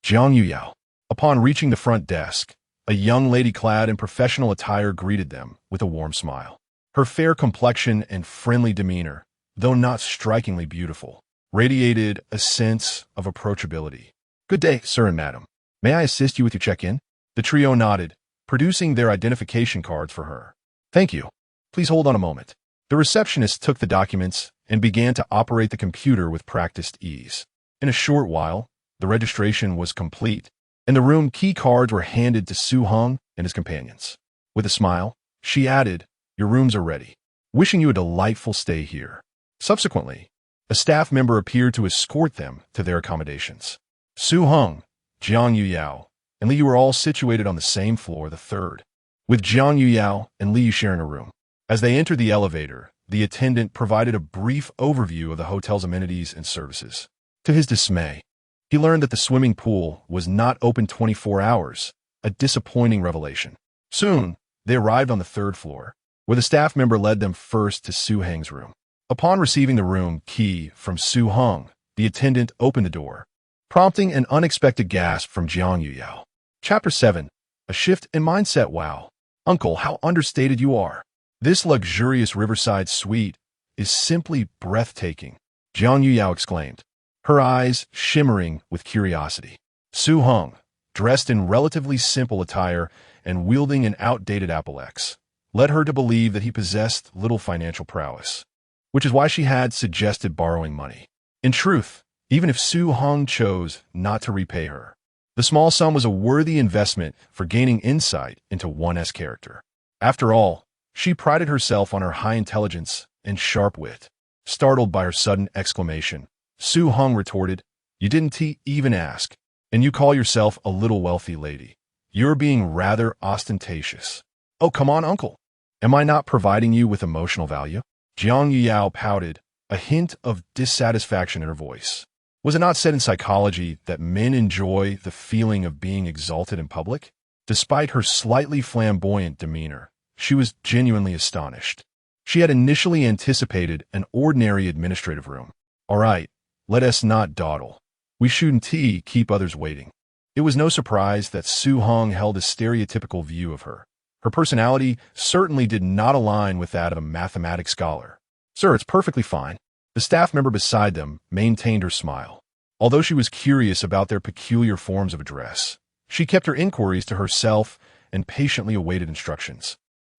Jiang Yuyao. Upon reaching the front desk, a young lady clad in professional attire greeted them with a warm smile. Her fair complexion and friendly demeanor, though not strikingly beautiful, radiated a sense of approachability. Good day, sir and madam. May I assist you with your check-in? The trio nodded, producing their identification cards for her. Thank you. Please hold on a moment. The receptionist took the documents and began to operate the computer with practiced ease. In a short while, the registration was complete, and the room key cards were handed to Su Heng and his companions. With a smile, she added, Your rooms are ready. Wishing you a delightful stay here. Subsequently, a staff member appeared to escort them to their accommodations. Su Heng, Jiang Yuyao, and Liu were all situated on the same floor, the third, with Jiang Yuyao and Liu sharing a room. As they entered the elevator, the attendant provided a brief overview of the hotel's amenities and services. To his dismay, he learned that the swimming pool was not open 24 hours, a disappointing revelation. Soon, they arrived on the third floor, where the staff member led them first to Su Heng's room. Upon receiving the room key from Su Heng, the attendant opened the door, prompting an unexpected gasp from Jiang Yuyao. Chapter 7. A Shift in Mindset. Wow. Uncle, how understated you are. This luxurious riverside suite is simply breathtaking, Jiang Yuyao exclaimed, her eyes shimmering with curiosity. Su Heng, dressed in relatively simple attire and wielding an outdated Apple-X, led her to believe that he possessed little financial prowess, which is why she had suggested borrowing money. In truth, even if Su Heng chose not to repay her, the small sum was a worthy investment for gaining insight into one's character. After all, she prided herself on her high intelligence and sharp wit. Startled by her sudden exclamation, Su Heng retorted, You didn't even ask, and you call yourself a little wealthy lady. You're being rather ostentatious. Oh, come on, uncle. Am I not providing you with emotional value? Jiang Yuyao pouted, a hint of dissatisfaction in her voice. Was it not said in psychology that men enjoy the feeling of being exalted in public? Despite her slightly flamboyant demeanor, she was genuinely astonished. She had initially anticipated an ordinary administrative room. All right, let us not dawdle. We shouldn't keep others waiting. It was no surprise that Su Heng held a stereotypical view of her. Her personality certainly did not align with that of a mathematics scholar. Sir, it's perfectly fine. The staff member beside them maintained her smile. Although she was curious about their peculiar forms of address, she kept her inquiries to herself and patiently awaited instructions.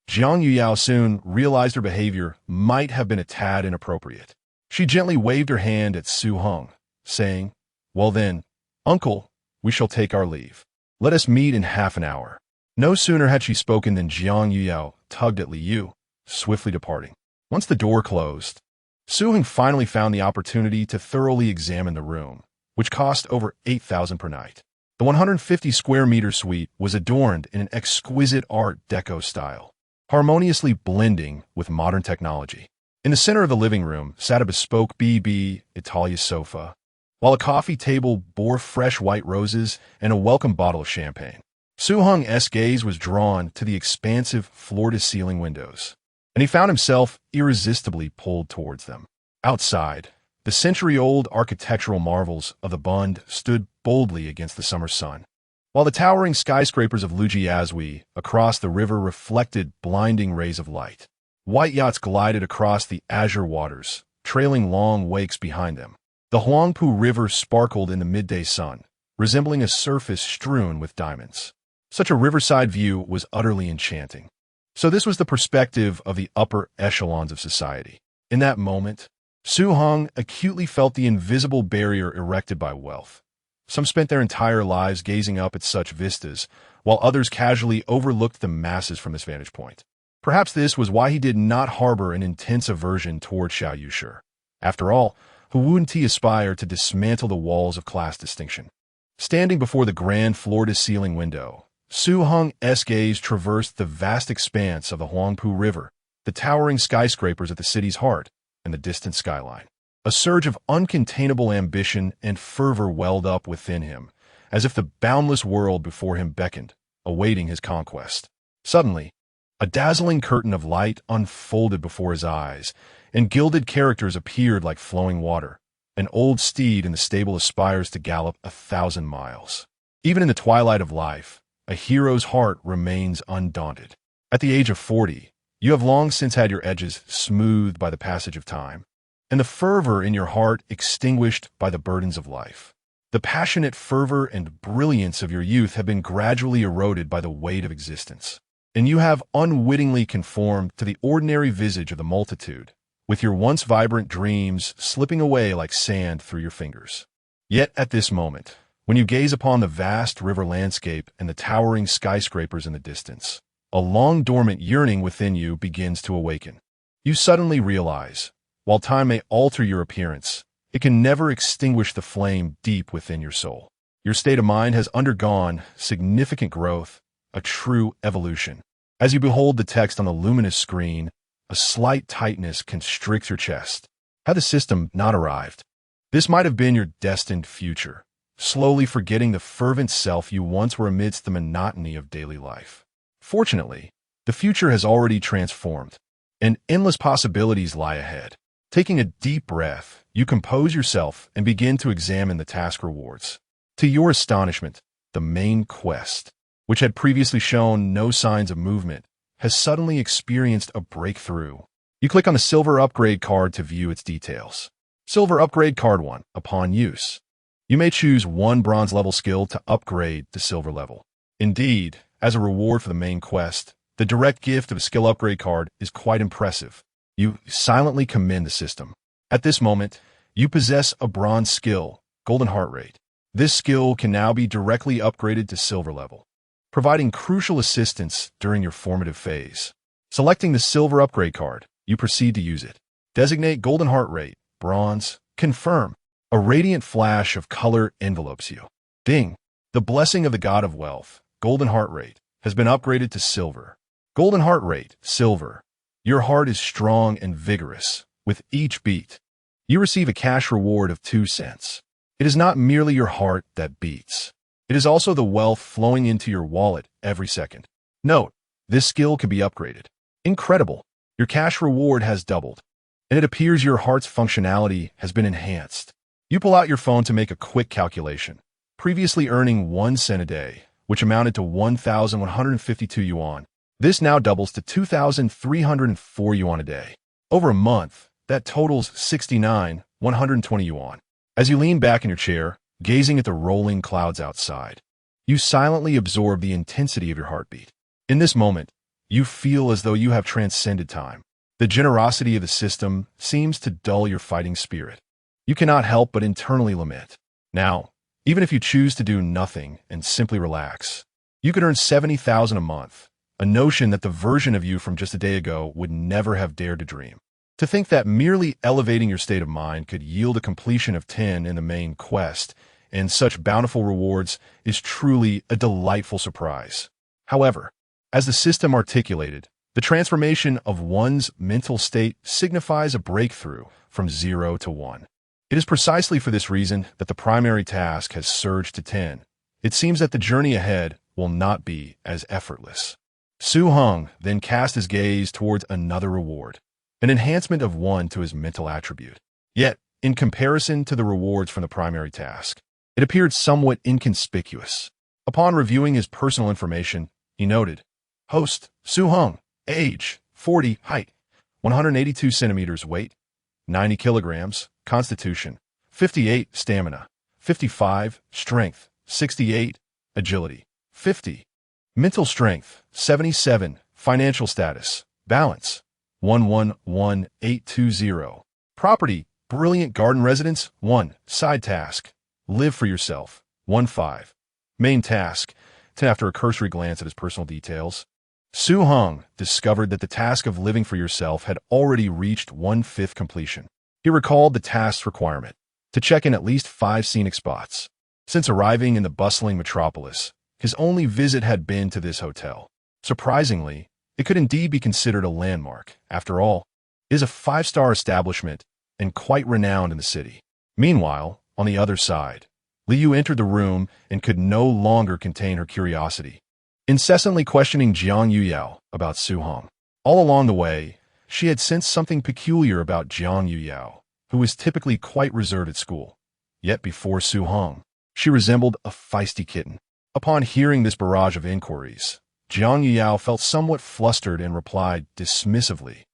Jiang Yuyao soon realized her behavior might have been a tad inappropriate. She gently waved her hand at Su Heng, saying, "Well then, uncle, we shall take our leave. Let us meet in half an hour." No sooner had she spoken than Jiang Yuyao tugged at Li Yu, swiftly departing. Once the door closed, Su Heng finally found the opportunity to thoroughly examine the room, which cost over 8,000 per night. The 150-square-meter suite was adorned in an exquisite Art Deco style, harmoniously blending with modern technology. In the center of the living room sat a bespoke BB Italia sofa, while a coffee table bore fresh white roses and a welcome bottle of champagne. Su Heng's gaze was drawn to the expansive floor-to-ceiling windows, and he found himself irresistibly pulled towards them. Outside, the century-old architectural marvels of the Bund stood boldly against the summer sun, while the towering skyscrapers of Lujiazui across the river reflected blinding rays of light. White yachts glided across the azure waters, trailing long wakes behind them. The Huangpu River sparkled in the midday sun, resembling a surface strewn with diamonds. Such a riverside view was utterly enchanting. So this was the perspective of the upper echelons of society. In that moment, Su Heng acutely felt the invisible barrier erected by wealth. Some spent their entire lives gazing up at such vistas, while others casually overlooked the masses from this vantage point. Perhaps this was why he did not harbor an intense aversion toward Xiao Yushi. After all, who wouldn't he aspire to dismantle the walls of class distinction? Standing before the grand floor-to-ceiling window, Su Heng's gaze traversed the vast expanse of the Huangpu River, the towering skyscrapers at the city's heart, and the distant skyline. A surge of uncontainable ambition and fervor welled up within him, as if the boundless world before him beckoned, awaiting his conquest. Suddenly, a dazzling curtain of light unfolded before his eyes, and gilded characters appeared like flowing water. An old steed in the stable aspires to gallop 1,000 miles. Even in the twilight of life, a hero's heart remains undaunted. At the age of 40, you have long since had your edges smoothed by the passage of time, and the fervor in your heart extinguished by the burdens of life. The passionate fervor and brilliance of your youth have been gradually eroded by the weight of existence, and you have unwittingly conformed to the ordinary visage of the multitude, with your once vibrant dreams slipping away like sand through your fingers. Yet at this moment, when you gaze upon the vast river landscape and the towering skyscrapers in the distance, a long-dormant yearning within you begins to awaken. You suddenly realize, while time may alter your appearance, it can never extinguish the flame deep within your soul. Your state of mind has undergone significant growth, a true evolution. As you behold the text on the luminous screen, a slight tightness constricts your chest. Had the system not arrived, this might have been your destined future, slowly forgetting the fervent self you once were amidst the monotony of daily life. Fortunately, the future has already transformed, and endless possibilities lie ahead. Taking a deep breath, you compose yourself and begin to examine the task rewards. To your astonishment, the main quest, which had previously shown no signs of movement, has suddenly experienced a breakthrough. You click on the Silver Upgrade card to view its details. Silver Upgrade Card 1. Upon use, you may choose one bronze level skill to upgrade to silver level. Indeed, as a reward for the main quest, the direct gift of a skill upgrade card is quite impressive. You silently commend the system. At this moment, you possess a bronze skill, Golden Heart Rate. This skill can now be directly upgraded to silver level, providing crucial assistance during your formative phase. Selecting the Silver Upgrade card, you proceed to use it. Designate Golden Heart Rate, Bronze, Confirm. A radiant flash of color envelopes you. Ding! The blessing of the God of Wealth, Golden Heart Rate, has been upgraded to Silver. Golden Heart Rate, Silver. Your heart is strong and vigorous. With each beat, you receive a cash reward of 2 cents. It is not merely your heart that beats. It is also the wealth flowing into your wallet every second. Note, this skill can be upgraded. Incredible! Your cash reward has doubled, and it appears your heart's functionality has been enhanced. You pull out your phone to make a quick calculation. Previously earning 1 cent a day, which amounted to 1,152 yuan. This now doubles to 2,304 yuan a day. Over a month, That totals 69, 120 yuan. As you lean back in your chair, gazing at the rolling clouds outside, you silently absorb the intensity of your heartbeat. In this moment, you feel as though you have transcended time. The generosity of the system seems to dull your fighting spirit. You cannot help but internally lament. Now, even if you choose to do nothing and simply relax, you could earn 70,000 a month, a notion that the version of you from just a day ago would never have dared to dream. To think that merely elevating your state of mind could yield a completion of 10 in the main quest and such bountiful rewards is truly a delightful surprise. However, as the system articulated, the transformation of one's mental state signifies a breakthrough from 0 to 1. It is precisely for this reason that the primary task has surged to 10. It seems that the journey ahead will not be as effortless. Heng then cast his gaze towards another reward, an enhancement of 1 to his mental attribute. Yet, in comparison to the rewards from the primary task, it appeared somewhat inconspicuous. Upon reviewing his personal information, he noted, Host, Heng, age, 40, height, 182 centimeters, weight, 90 kilograms, constitution, 58, stamina, 55, strength, 68, agility, 50, mental strength, 77, financial status, balance, 111820, property, brilliant garden residence, 1, side task, live for yourself, 15, main task, 10. After a cursory glance at his personal details, Heng discovered that the task of living for yourself had already reached 1/5 completion. He recalled the task's requirement to check in at least 5 scenic spots. Since arriving in the bustling metropolis, his only visit had been to this hotel. Surprisingly, it could indeed be considered a landmark. After all, it is a 5-star establishment and quite renowned in the city. Meanwhile, on the other side, Liu entered the room and could no longer contain her curiosity, incessantly questioning Jiang Yuyao about Heng. All along the way, she had sensed something peculiar about Jiang Yuyao, who was typically quite reserved at school. Yet before Heng, she resembled a feisty kitten. Upon hearing this barrage of inquiries, Jiang Yuyao felt somewhat flustered and replied dismissively,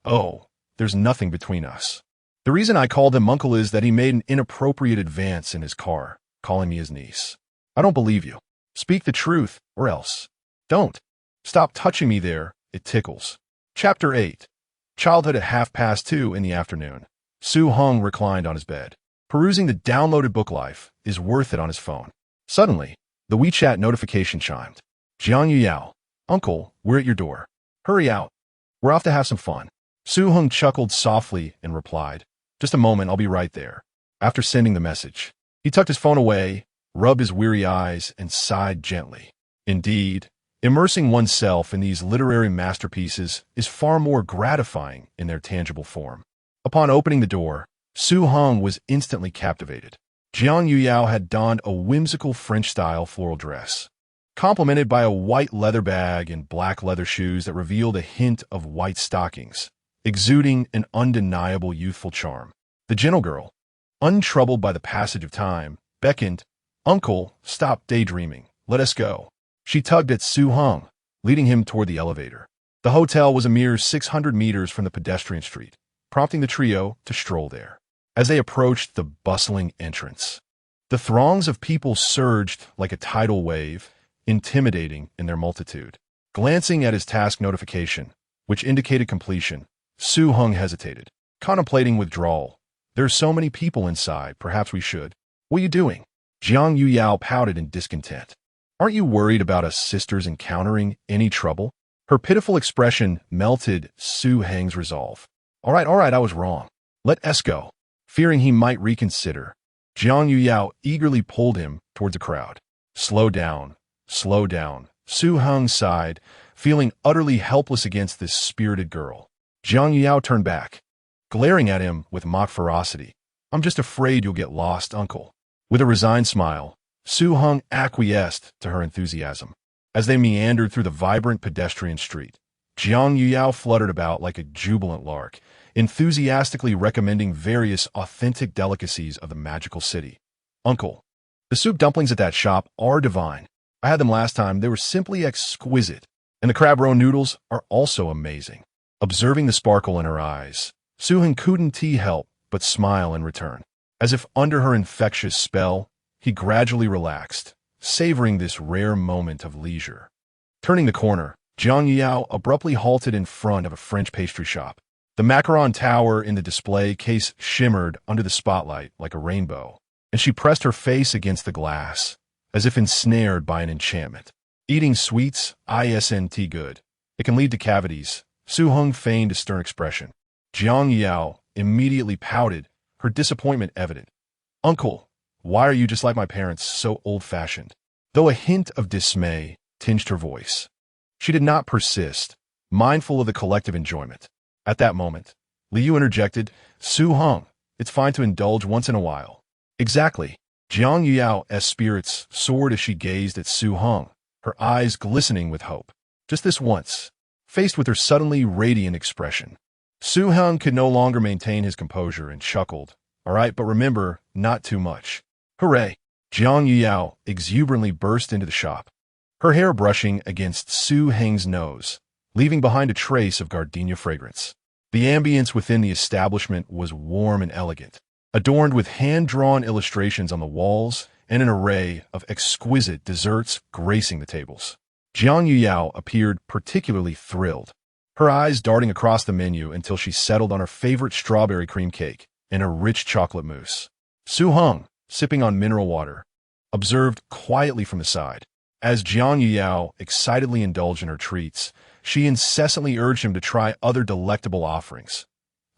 Oh, there's nothing between us. The reason I called him uncle is that he made an inappropriate advance in his car, calling me his niece. I don't believe you. Speak the truth, or else. Don't. Stop touching me there, it tickles. Chapter 8. Childhood at 2:30 in the afternoon. Heng reclined on his bed. Perusing the downloaded book Life is Worth It on his phone. Suddenly, the WeChat notification chimed. Jiang Yuyao, Uncle, we're at your door. Hurry out. We're off to have some fun. Heng chuckled softly and replied, Just a moment, I'll be right there. After sending the message, he tucked his phone away, rubbed his weary eyes, and sighed gently. Indeed, immersing oneself in these literary masterpieces is far more gratifying in their tangible form. Upon opening the door, Heng was instantly captivated. Jiang Yuyao had donned a whimsical French-style floral dress, complemented by a white leather bag and black leather shoes that revealed a hint of white stockings, exuding an undeniable youthful charm. The gentle girl, untroubled by the passage of time, beckoned, Uncle, stop daydreaming. Let us go. She tugged at Heng, leading him toward the elevator. The hotel was a mere 600 meters from the pedestrian street, prompting the trio to stroll there. As they approached the bustling entrance, the throngs of people surged like a tidal wave, intimidating in their multitude. Glancing at his task notification, which indicated completion, Heng hesitated, contemplating withdrawal. There are so many people inside, perhaps we should. What are you doing? Jiang Yuyao pouted in discontent. Aren't you worried about us sisters encountering any trouble? Her pitiful expression melted Heng's resolve. All right, I was wrong. Let us go. Fearing he might reconsider, Jiang Yuyao eagerly pulled him towards the crowd. Slow down. Heng sighed, feeling utterly helpless against this spirited girl. Jiang Yuyao turned back, glaring at him with mock ferocity. I'm just afraid you'll get lost, uncle. With a resigned smile, Heng acquiesced to her enthusiasm. As they meandered through the vibrant pedestrian street, Jiang Yuyao fluttered about like a jubilant lark, enthusiastically recommending various authentic delicacies of the magical city. Uncle, the soup dumplings at that shop are divine. I had them last time. They were simply exquisite. And the crab roe noodles are also amazing. Observing the sparkle in her eyes, Heng couldn't help but smile in return. As if under her infectious spell, he gradually relaxed, savoring this rare moment of leisure. Turning the corner, Jiang Yao abruptly halted in front of a French pastry shop. The macaron tower in the display case shimmered under the spotlight like a rainbow, and she pressed her face against the glass, as if ensnared by an enchantment. Eating sweets, isn't good. It can lead to cavities. Heng feigned a stern expression. Jiang Yao immediately pouted, her disappointment evident. Uncle, why are you just like my parents, so old-fashioned? Though a hint of dismay tinged her voice. She did not persist, mindful of the collective enjoyment. At that moment, Liu interjected, Heng, it's fine to indulge once in a while. Exactly. Jiang Yao's spirits soared as she gazed at Heng, her eyes glistening with hope. Just this once, faced with her suddenly radiant expression. Heng could no longer maintain his composure and chuckled. All right, but remember, not too much. Hooray! Jiang Yao exuberantly burst into the shop, her hair brushing against Heng's nose, leaving behind a trace of gardenia fragrance. The ambience within the establishment was warm and elegant, adorned with hand-drawn illustrations on the walls and an array of exquisite desserts gracing the tables. Jiang Yao appeared particularly thrilled, her eyes darting across the menu until she settled on her favorite strawberry cream cake and a rich chocolate mousse. Heng, sipping on mineral water, observed quietly from the side. As Jiang Yao excitedly indulged in her treats, she incessantly urged him to try other delectable offerings.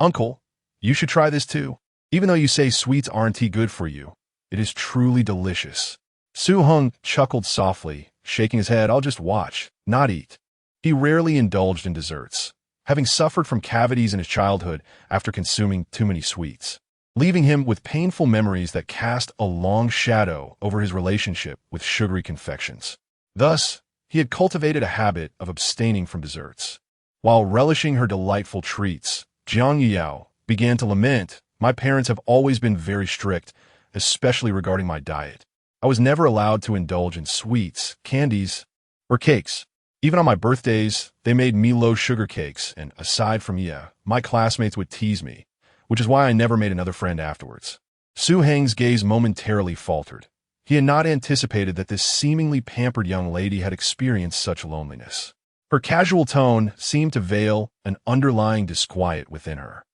Uncle, you should try this too. Even though you say sweets aren't good for you, it is truly delicious. Heng chuckled softly, shaking his head. I'll just watch, not eat. He rarely indulged in desserts, having suffered from cavities in his childhood after consuming too many sweets, leaving him with painful memories that cast a long shadow over his relationship with sugary confections. Thus, he had cultivated a habit of abstaining from desserts. While relishing her delightful treats, Jiang Yao began to lament, my parents have always been very strict, especially regarding my diet. I was never allowed to indulge in sweets, candies, or cakes. Even on my birthdays, they made me low sugar cakes, and aside from my classmates would tease me, which is why I never made another friend afterwards. Heng's gaze momentarily faltered. He had not anticipated that this seemingly pampered young lady had experienced such loneliness. Her casual tone seemed to veil an underlying disquiet within her.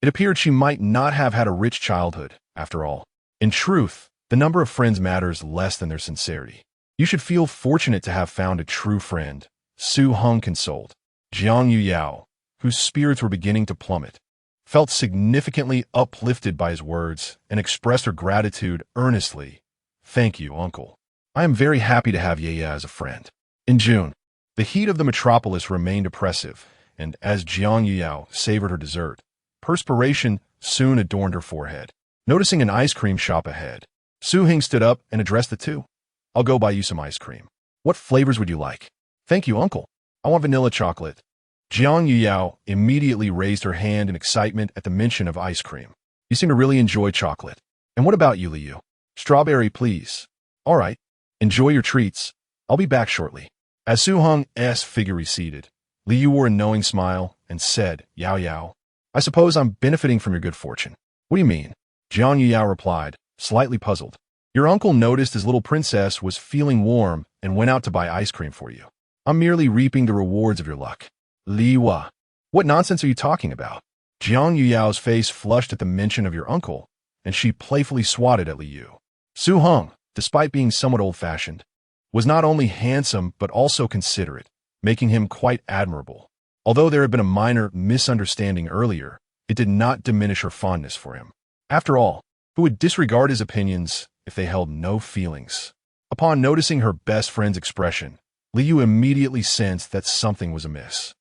It appeared she might not have had a rich childhood, after all. In truth, the number of friends matters less than their sincerity. You should feel fortunate to have found a true friend, Heng consoled. Jiang Yao, whose spirits were beginning to plummet, felt significantly uplifted by his words and expressed her gratitude earnestly. Thank you, uncle. I am very happy to have Ye as a friend. In June, the heat of the metropolis remained oppressive, and as Jiang Yao savored her dessert, perspiration soon adorned her forehead. Noticing an ice cream shop ahead, Heng stood up and addressed the two. I'll go buy you some ice cream. What flavors would you like? Thank you, uncle. I want vanilla chocolate. Jiang Yao immediately raised her hand in excitement at the mention of ice cream. You seem to really enjoy chocolate. And what about you, Liu? Strawberry, please. All right. Enjoy your treats. I'll be back shortly. As Heng's figure receded, Liu wore a knowing smile and said, Yao Yao, I suppose I'm benefiting from your good fortune. What do you mean? Jiang Yao replied, slightly puzzled. Your uncle noticed his little princess was feeling warm and went out to buy ice cream for you. I'm merely reaping the rewards of your luck. Liwa, what nonsense are you talking about? Jiang Yao's face flushed at the mention of your uncle, and she playfully swatted at Liu. Heng, despite being somewhat old-fashioned, was not only handsome but also considerate, making him quite admirable. Although there had been a minor misunderstanding earlier, it did not diminish her fondness for him. After all, who would disregard his opinions if they held no feelings? Upon noticing her best friend's expression, Liu immediately sensed that something was amiss.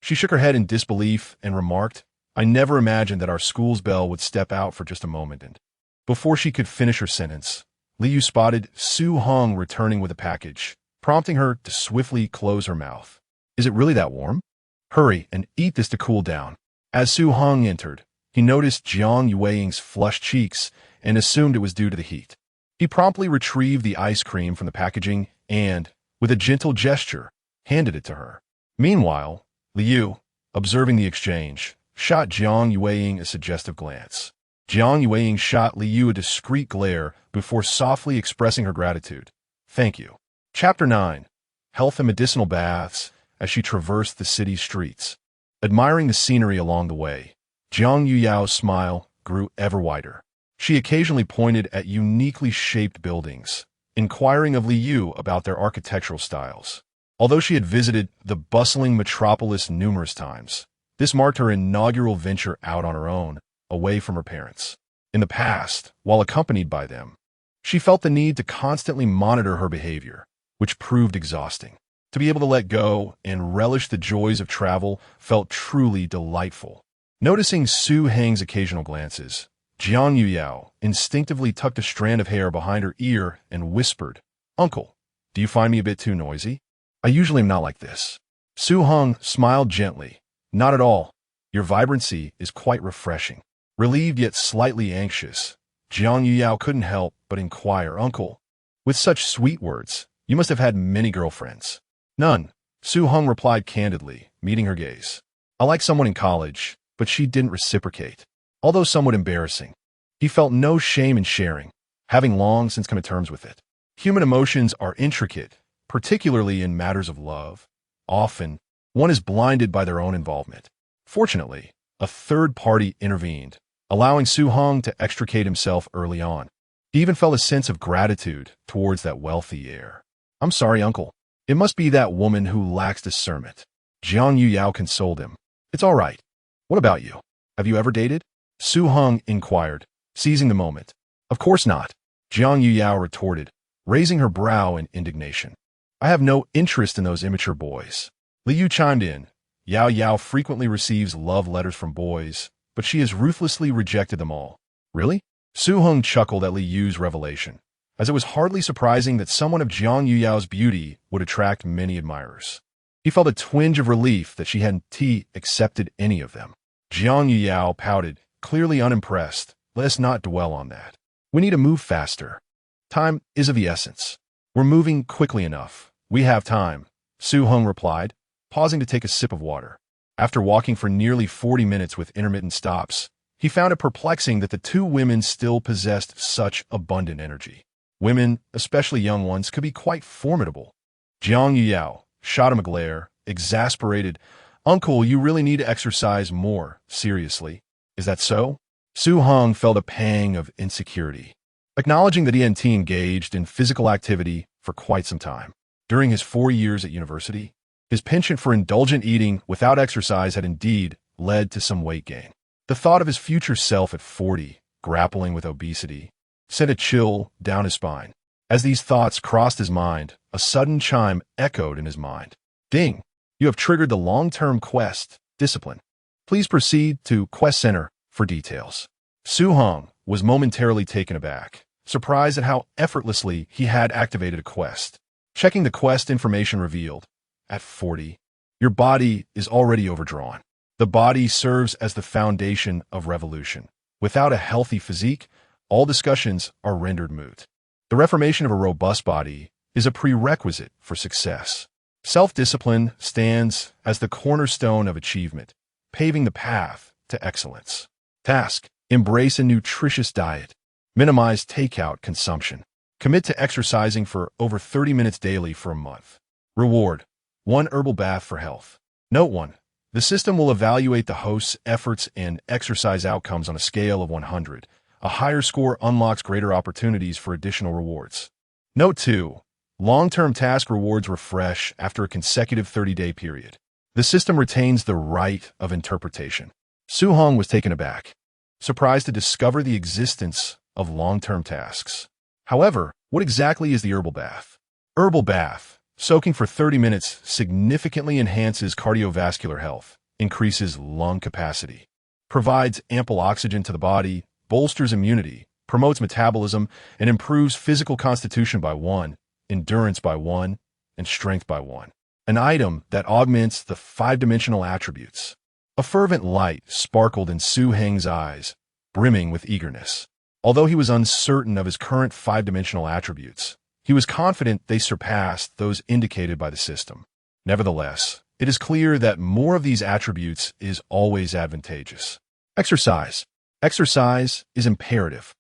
She shook her head in disbelief and remarked, I never imagined that our school's bell would step out for just a moment. And before she could finish her sentence, Liu spotted Heng returning with a package, prompting her to swiftly close her mouth. Is it really that warm? Hurry and eat this to cool down. As Heng entered, he noticed Jiang Yueying's flushed cheeks and assumed it was due to the heat. He promptly retrieved the ice cream from the packaging and, with a gentle gesture, handed it to her. Meanwhile, Liu, observing the exchange, shot Jiang Yueying a suggestive glance. Jiang Yueying shot Li Yu a discreet glare before softly expressing her gratitude. Thank you. Chapter 9. Health and Medicinal Baths. As she traversed the city's streets, admiring the scenery along the way, Jiang Yuyao's smile grew ever wider. She occasionally pointed at uniquely shaped buildings, inquiring of Li Yu about their architectural styles. Although she had visited the bustling metropolis numerous times, this marked her inaugural venture out on her own, away from her parents. In the past, while accompanied by them, she felt the need to constantly monitor her behavior, which proved exhausting. To be able to let go and relish the joys of travel felt truly delightful. Noticing Su Heng's occasional glances, Jiang Yuyao instinctively tucked a strand of hair behind her ear and whispered, "Uncle, do you find me a bit too noisy? I usually am not like this." Su Heng smiled gently. "Not at all. Your vibrancy is quite refreshing." Relieved yet slightly anxious, Jiang Yuyao couldn't help but inquire, "Uncle, with such sweet words, you must have had many girlfriends." "None," Su Heng replied candidly, meeting her gaze. "I liked someone in college, but she didn't reciprocate. Although somewhat embarrassing, he felt no shame in sharing, having long since come to terms with it. Human emotions are intricate, particularly in matters of love. Often, one is blinded by their own involvement. Fortunately, a third party intervened, allowing Su Heng to extricate himself early on. He even felt a sense of gratitude towards that wealthy heir. "I'm sorry, uncle. It must be that woman who lacks discernment." Jiang Yuyao consoled him. "It's all right. What about you? Have you ever dated?" Su Heng inquired, seizing the moment. "Of course not," Jiang Yuyao retorted, raising her brow in indignation. "I have no interest in those immature boys." Li Yu chimed in. Yao Yao frequently receives love letters from boys, but she has ruthlessly rejected them all. "Really?" Su Heng chuckled at Li Yu's revelation, as it was hardly surprising that someone of Jiang Yuyao's beauty would attract many admirers. He felt a twinge of relief that she hadn't accepted any of them. Jiang Yuyao pouted, clearly unimpressed. "Let's not dwell on that. We need to move faster. Time is of the essence. We're moving quickly enough. We have time," Su Heng replied, pausing to take a sip of water. After walking for nearly 40 minutes with intermittent stops, he found it perplexing that the two women still possessed such abundant energy. Women, especially young ones, could be quite formidable. Jiang Yuyao shot him a glare, exasperated. "Uncle, you really need to exercise more, seriously. Is that so?" Su Heng felt a pang of insecurity, acknowledging that he hadn't engaged in physical activity for quite some time. During his 4 years at university, his penchant for indulgent eating without exercise had indeed led to some weight gain. The thought of his future self at 40, grappling with obesity, sent a chill down his spine. As these thoughts crossed his mind, a sudden chime echoed in his mind. "Ding! You have triggered the long-term quest discipline. Please proceed to Quest Center for details." Su Heng was momentarily taken aback, surprised at how effortlessly he had activated a quest. Checking the quest information revealed, at 40, your body is already overdrawn. The body serves as the foundation of revolution. Without a healthy physique, all discussions are rendered moot. The reformation of a robust body is a prerequisite for success. Self-discipline stands as the cornerstone of achievement, paving the path to excellence. Task: embrace a nutritious diet. Minimize takeout consumption. Commit to exercising for over 30 minutes daily for a month. Reward: 1 herbal bath for health. Note 1. The system will evaluate the host's efforts and exercise outcomes on a scale of 100. A higher score unlocks greater opportunities for additional rewards. Note 2. Long-term task rewards refresh after a consecutive 30-day period. The system retains the right of interpretation. Su Heng was taken aback, surprised to discover the existence of long-term tasks. However, what exactly is the herbal bath? Herbal bath. Soaking for 30 minutes significantly enhances cardiovascular health, increases lung capacity, provides ample oxygen to the body, bolsters immunity, promotes metabolism, and improves physical constitution by 1, endurance by 1, and strength by 1. An item that augments the 5-dimensional attributes. A fervent light sparkled in Su Heng's eyes, brimming with eagerness. Although he was uncertain of his current 5-dimensional attributes, he was confident they surpassed those indicated by the system. Nevertheless, it is clear that more of these attributes is always advantageous. Exercise. Exercise is imperative.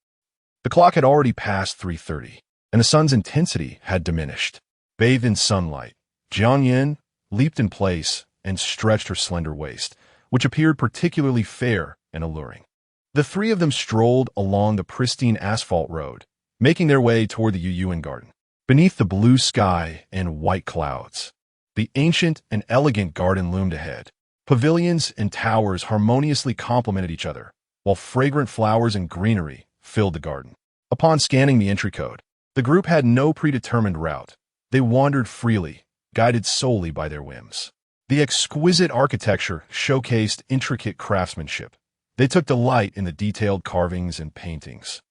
The clock had already passed 3:30, and the sun's intensity had diminished. Bathed in sunlight, Jiang Yin leaped in place and stretched her slender waist, which appeared particularly fair and alluring. The three of them strolled along the pristine asphalt road, making their way toward the Yuyuan garden. Beneath the blue sky and white clouds, the ancient and elegant garden loomed ahead. Pavilions and towers harmoniously complemented each other, while fragrant flowers and greenery filled the garden. Upon scanning the entry code, the group had no predetermined route. They wandered freely, guided solely by their whims. The exquisite architecture showcased intricate craftsmanship. They took delight in the detailed carvings and paintings,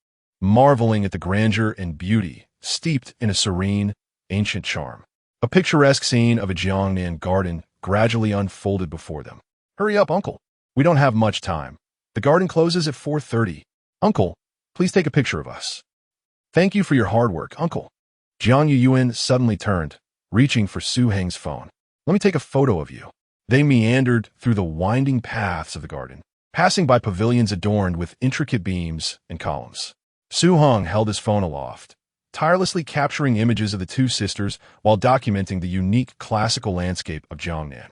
marveling at the grandeur and beauty steeped in a serene, ancient charm. A picturesque scene of a Jiangnan garden gradually unfolded before them. "Hurry up, uncle. We don't have much time. The garden closes at 4:30. Uncle, please take a picture of us." "Thank you for your hard work, uncle." Jiang Yuyuan suddenly turned, reaching for Su Heng's phone. "Let me take a photo of you." They meandered through the winding paths of the garden, passing by pavilions adorned with intricate beams and columns. Su Heng held his phone aloft, tirelessly capturing images of the two sisters while documenting the unique classical landscape of Jiangnan.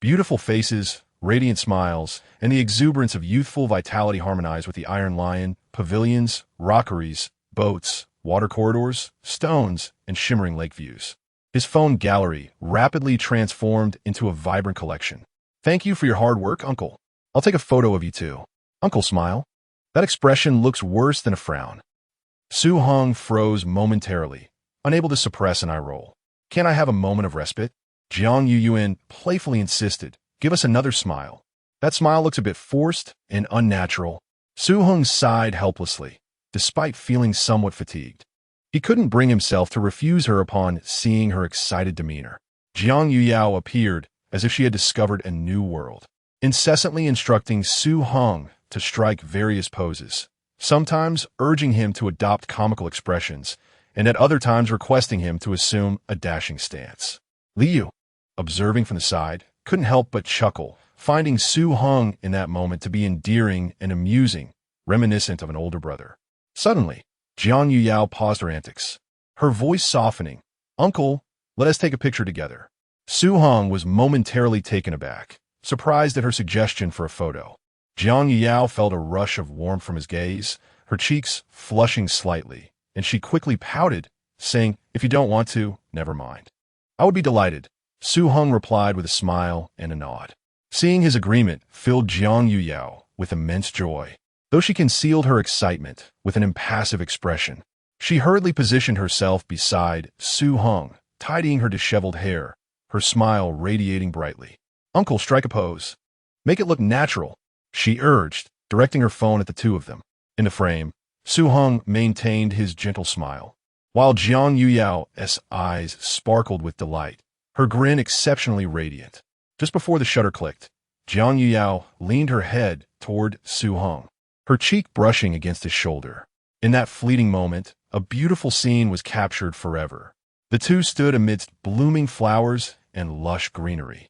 Beautiful faces, radiant smiles, and the exuberance of youthful vitality harmonized with the iron lion, pavilions, rockeries, boats, water corridors, stones, and shimmering lake views. His phone gallery rapidly transformed into a vibrant collection. "Thank you for your hard work, uncle. I'll take a photo of you too." Uncle smile. "That expression looks worse than a frown." Su Heng froze momentarily, unable to suppress an eye roll. "Can't I have a moment of respite?" Jiang Yuyuan playfully insisted. "Give us another smile. That smile looks a bit forced and unnatural." Su Heng sighed helplessly, despite feeling somewhat fatigued. He couldn't bring himself to refuse her upon seeing her excited demeanor. Jiang Yuyao appeared as if she had discovered a new world, incessantly instructing Su Heng to strike various poses, sometimes urging him to adopt comical expressions, and at other times requesting him to assume a dashing stance. Liu, observing from the side, couldn't help but chuckle, finding Su Heng in that moment to be endearing and amusing, reminiscent of an older brother. Suddenly, Jiang Yuyao paused her antics, her voice softening. "Uncle, let us take a picture together." Su Heng was momentarily taken aback, surprised at her suggestion for a photo. Jiang Yuyao felt a rush of warmth from his gaze, her cheeks flushing slightly, and she quickly pouted, saying, "If you don't want to, never mind." "I would be delighted," Su Heng replied with a smile and a nod. Seeing his agreement filled Jiang Yuyao with immense joy. Though she concealed her excitement with an impassive expression, she hurriedly positioned herself beside Su Heng, tidying her disheveled hair, her smile radiating brightly. "Uncle, strike a pose. Make it look natural," she urged, directing her phone at the two of them. In the frame, Su Heng maintained his gentle smile, while Jiang Yuyao's eyes sparkled with delight, her grin exceptionally radiant. Just before the shutter clicked, Jiang Yuyao leaned her head toward Su Heng, her cheek brushing against his shoulder. In that fleeting moment, a beautiful scene was captured forever. The two stood amidst blooming flowers and lush greenery,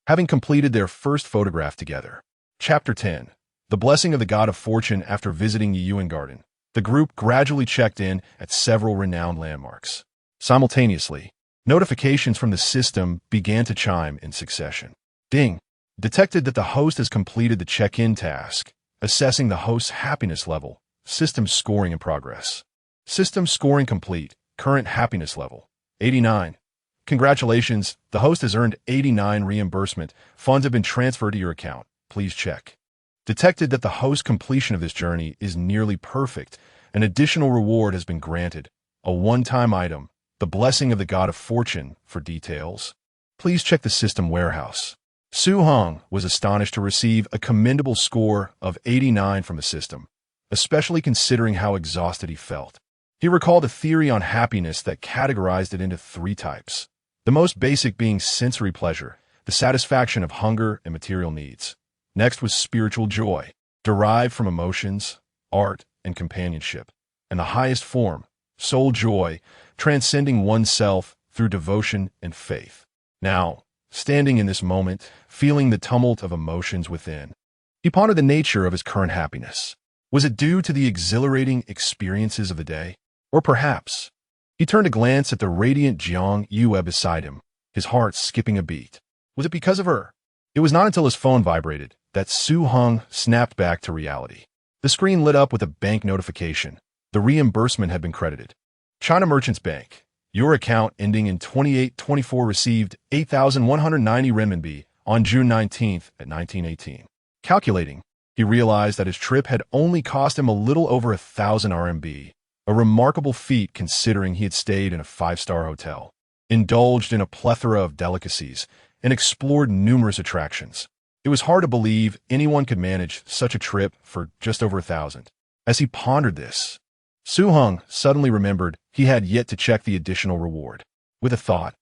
having completed their first photograph together. Chapter 10. The Blessing of the God of Fortune. After visiting Yuyuan Garden, the group gradually checked in at several renowned landmarks. Simultaneously, notifications from the system began to chime in succession. Ding! Detected that the host has completed the check-in task. Assessing the host's happiness level. System scoring in progress. System scoring complete. Current happiness level, 89. Congratulations, the host has earned 89 reimbursement. Funds have been transferred to your account. Please check. Detected that the host's completion of this journey is nearly perfect. An additional reward has been granted. A one-time item. The Blessing of the God of Fortune. For details, please check the system warehouse. Su Heng was astonished to receive a commendable score of 89 from the system, especially considering how exhausted he felt. He recalled a theory on happiness that categorized it into 3 types, the most basic being sensory pleasure, the satisfaction of hunger and material needs. Next was spiritual joy, derived from emotions, art, and companionship, and the highest form, soul joy, transcending oneself through devotion and faith. Now, standing in this moment, feeling the tumult of emotions within. He pondered the nature of his current happiness. Was it due to the exhilarating experiences of the day? Or perhaps, he turned a glance at the radiant Jiang Yue beside him, his heart skipping a beat. Was it because of her? It was not until his phone vibrated that Su Heng snapped back to reality. The screen lit up with a bank notification. The reimbursement had been credited. China Merchants Bank. Your account ending in 2824 received 8,190 renminbi on June 19th at 1918. Calculating, he realized that his trip had only cost him a little over 1,000 RMB, a remarkable feat considering he had stayed in a five-star hotel, indulged in a plethora of delicacies, and explored numerous attractions. It was hard to believe anyone could manage such a trip for just over 1,000. As he pondered this, Su Heng suddenly remembered he had yet to check the additional reward. With a thought,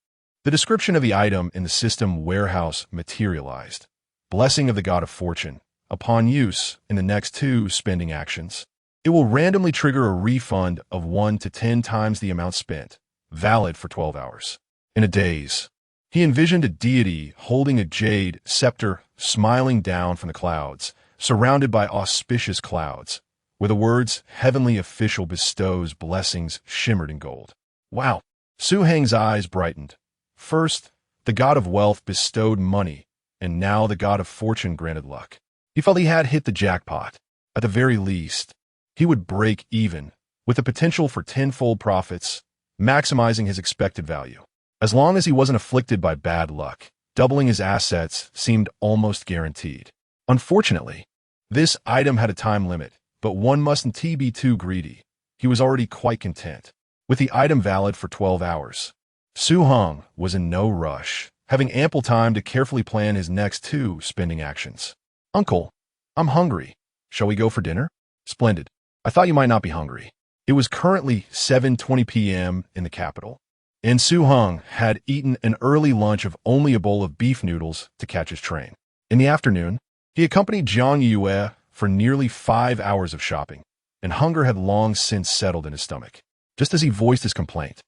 the description of the item in the system warehouse materialized. Blessing of the God of Fortune. Upon use in the next 2 spending actions, it will randomly trigger a refund of 1 to 10 times the amount spent, valid for 12 hours. In a daze, he envisioned a deity holding a jade scepter, smiling down from the clouds, surrounded by auspicious clouds, where the words "Heavenly Official bestows blessings" shimmered in gold. Wow! Su Heng's eyes brightened. First, the God of Wealth bestowed money, and now the God of Fortune granted luck. He felt he had hit the jackpot. At the very least, he would break even, with the potential for tenfold profits, maximizing his expected value. As long as he wasn't afflicted by bad luck, doubling his assets seemed almost guaranteed. Unfortunately, this item had a time limit, but one mustn't be too greedy. He was already quite content with the item valid for 12 hours. Su Heng was in no rush, having ample time to carefully plan his next 2 spending actions. Uncle, I'm hungry. Shall we go for dinner? Splendid. I thought you might not be hungry. It was currently 7:20 p.m. in the capital, and Su Heng had eaten an early lunch of only a bowl of beef noodles to catch his train. In the afternoon, he accompanied Jiang Yue for nearly 5 hours of shopping, and hunger had long since settled in his stomach. Just as he voiced his complaint,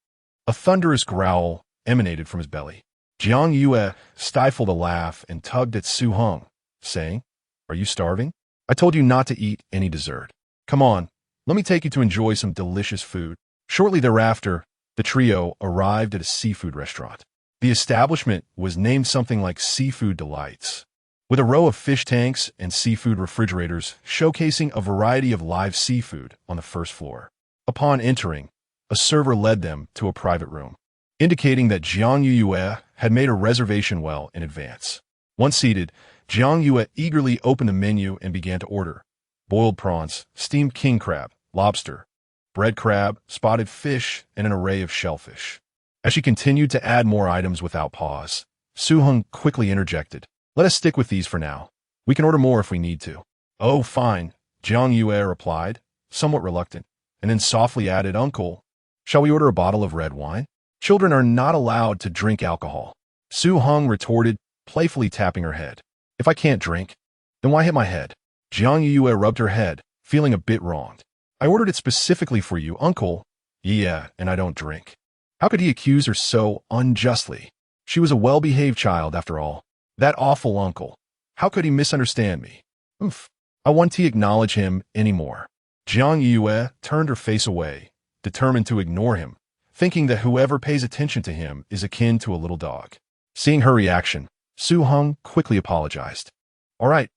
a thunderous growl emanated from his belly. Jiang Yue stifled a laugh and tugged at Su Heng, saying, "Are you starving? I told you not to eat any dessert. Come on, let me take you to enjoy some delicious food." Shortly thereafter, the trio arrived at a seafood restaurant. The establishment was named something like Seafood Delights, with a row of fish tanks and seafood refrigerators showcasing a variety of live seafood on the first floor. Upon entering, a server led them to a private room, indicating that Jiang Yue had made a reservation well in advance. Once seated, Jiang Yue eagerly opened the menu and began to order. Boiled prawns, steamed king crab, lobster, bread crab, spotted fish, and an array of shellfish. As she continued to add more items without pause, Su Heng quickly interjected, "Let us stick with these for now. We can order more if we need to." "Oh, fine," Jiang Yue replied, somewhat reluctant, and then softly added, "Uncle, shall we order a bottle of red wine? Children are not allowed to drink alcohol." Su Heng retorted, playfully tapping her head. "If I can't drink, then why hit my head?" Jiang Yue rubbed her head, feeling a bit wronged. "I ordered it specifically for you, Uncle." "Yeah, and I don't drink." How could he accuse her so unjustly? She was a well-behaved child, after all. That awful uncle. How could he misunderstand me? Oof. I won't acknowledge him anymore. Jiang Yue turned her face away, determined to ignore him, thinking that whoever pays attention to him is akin to a little dog. Seeing her reaction, Su Heng quickly apologized. All right,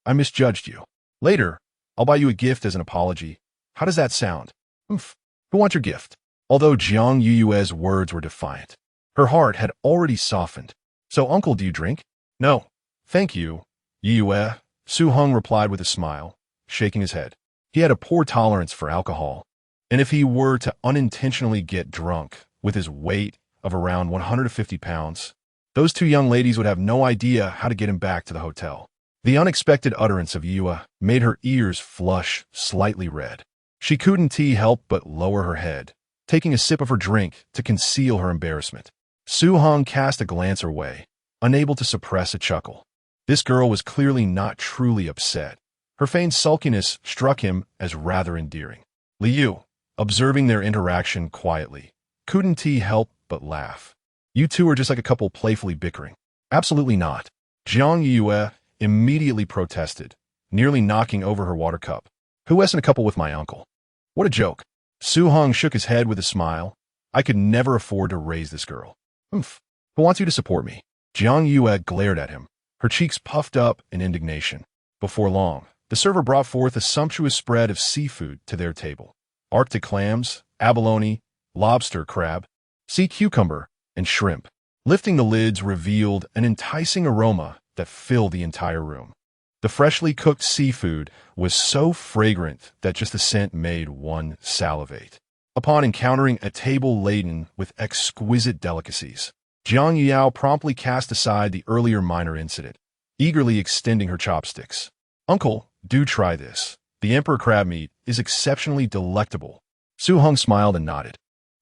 I misjudged you. Later, I'll buy you a gift as an apology. How does that sound?" "Oof. Who wants your gift?" Although Jiang Yue's words were defiant, her heart had already softened. "So, uncle, do you drink?" "No, thank you, Yue," Su Heng replied with a smile, shaking his head. He had a poor tolerance for alcohol, and if he were to unintentionally get drunk with his weight of around 150 pounds, those 2 young ladies would have no idea how to get him back to the hotel. The unexpected utterance of Yue made her ears flush slightly red. She couldn't help but lower her head, taking a sip of her drink to conceal her embarrassment. Su Heng cast a glance her way, unable to suppress a chuckle. This girl was clearly not truly upset. Her feigned sulkiness struck him as rather endearing. Liu, observing their interaction quietly, couldn't help but laugh. "You two are just like a couple playfully bickering." Absolutely not. Jiang Yue immediately protested, nearly knocking over her water cup. Who isn't a couple with my uncle? What a joke. Su Heng shook his head with a smile. I could never afford to raise this girl. Oomph. Who wants you to support me? Jiang Yue glared at him, her cheeks puffed up in indignation. Before long, the server brought forth a sumptuous spread of seafood to their table. Arctic clams, abalone, lobster, crab, sea cucumber, and shrimp. Lifting the lids revealed an enticing aroma that filled the entire room. The freshly cooked seafood was so fragrant that just the scent made one salivate. Upon encountering a table laden with exquisite delicacies, Jiang Yao promptly cast aside the earlier minor incident, eagerly extending her chopsticks. Uncle, do try this. The emperor crab meat is exceptionally delectable. Su Heng smiled and nodded,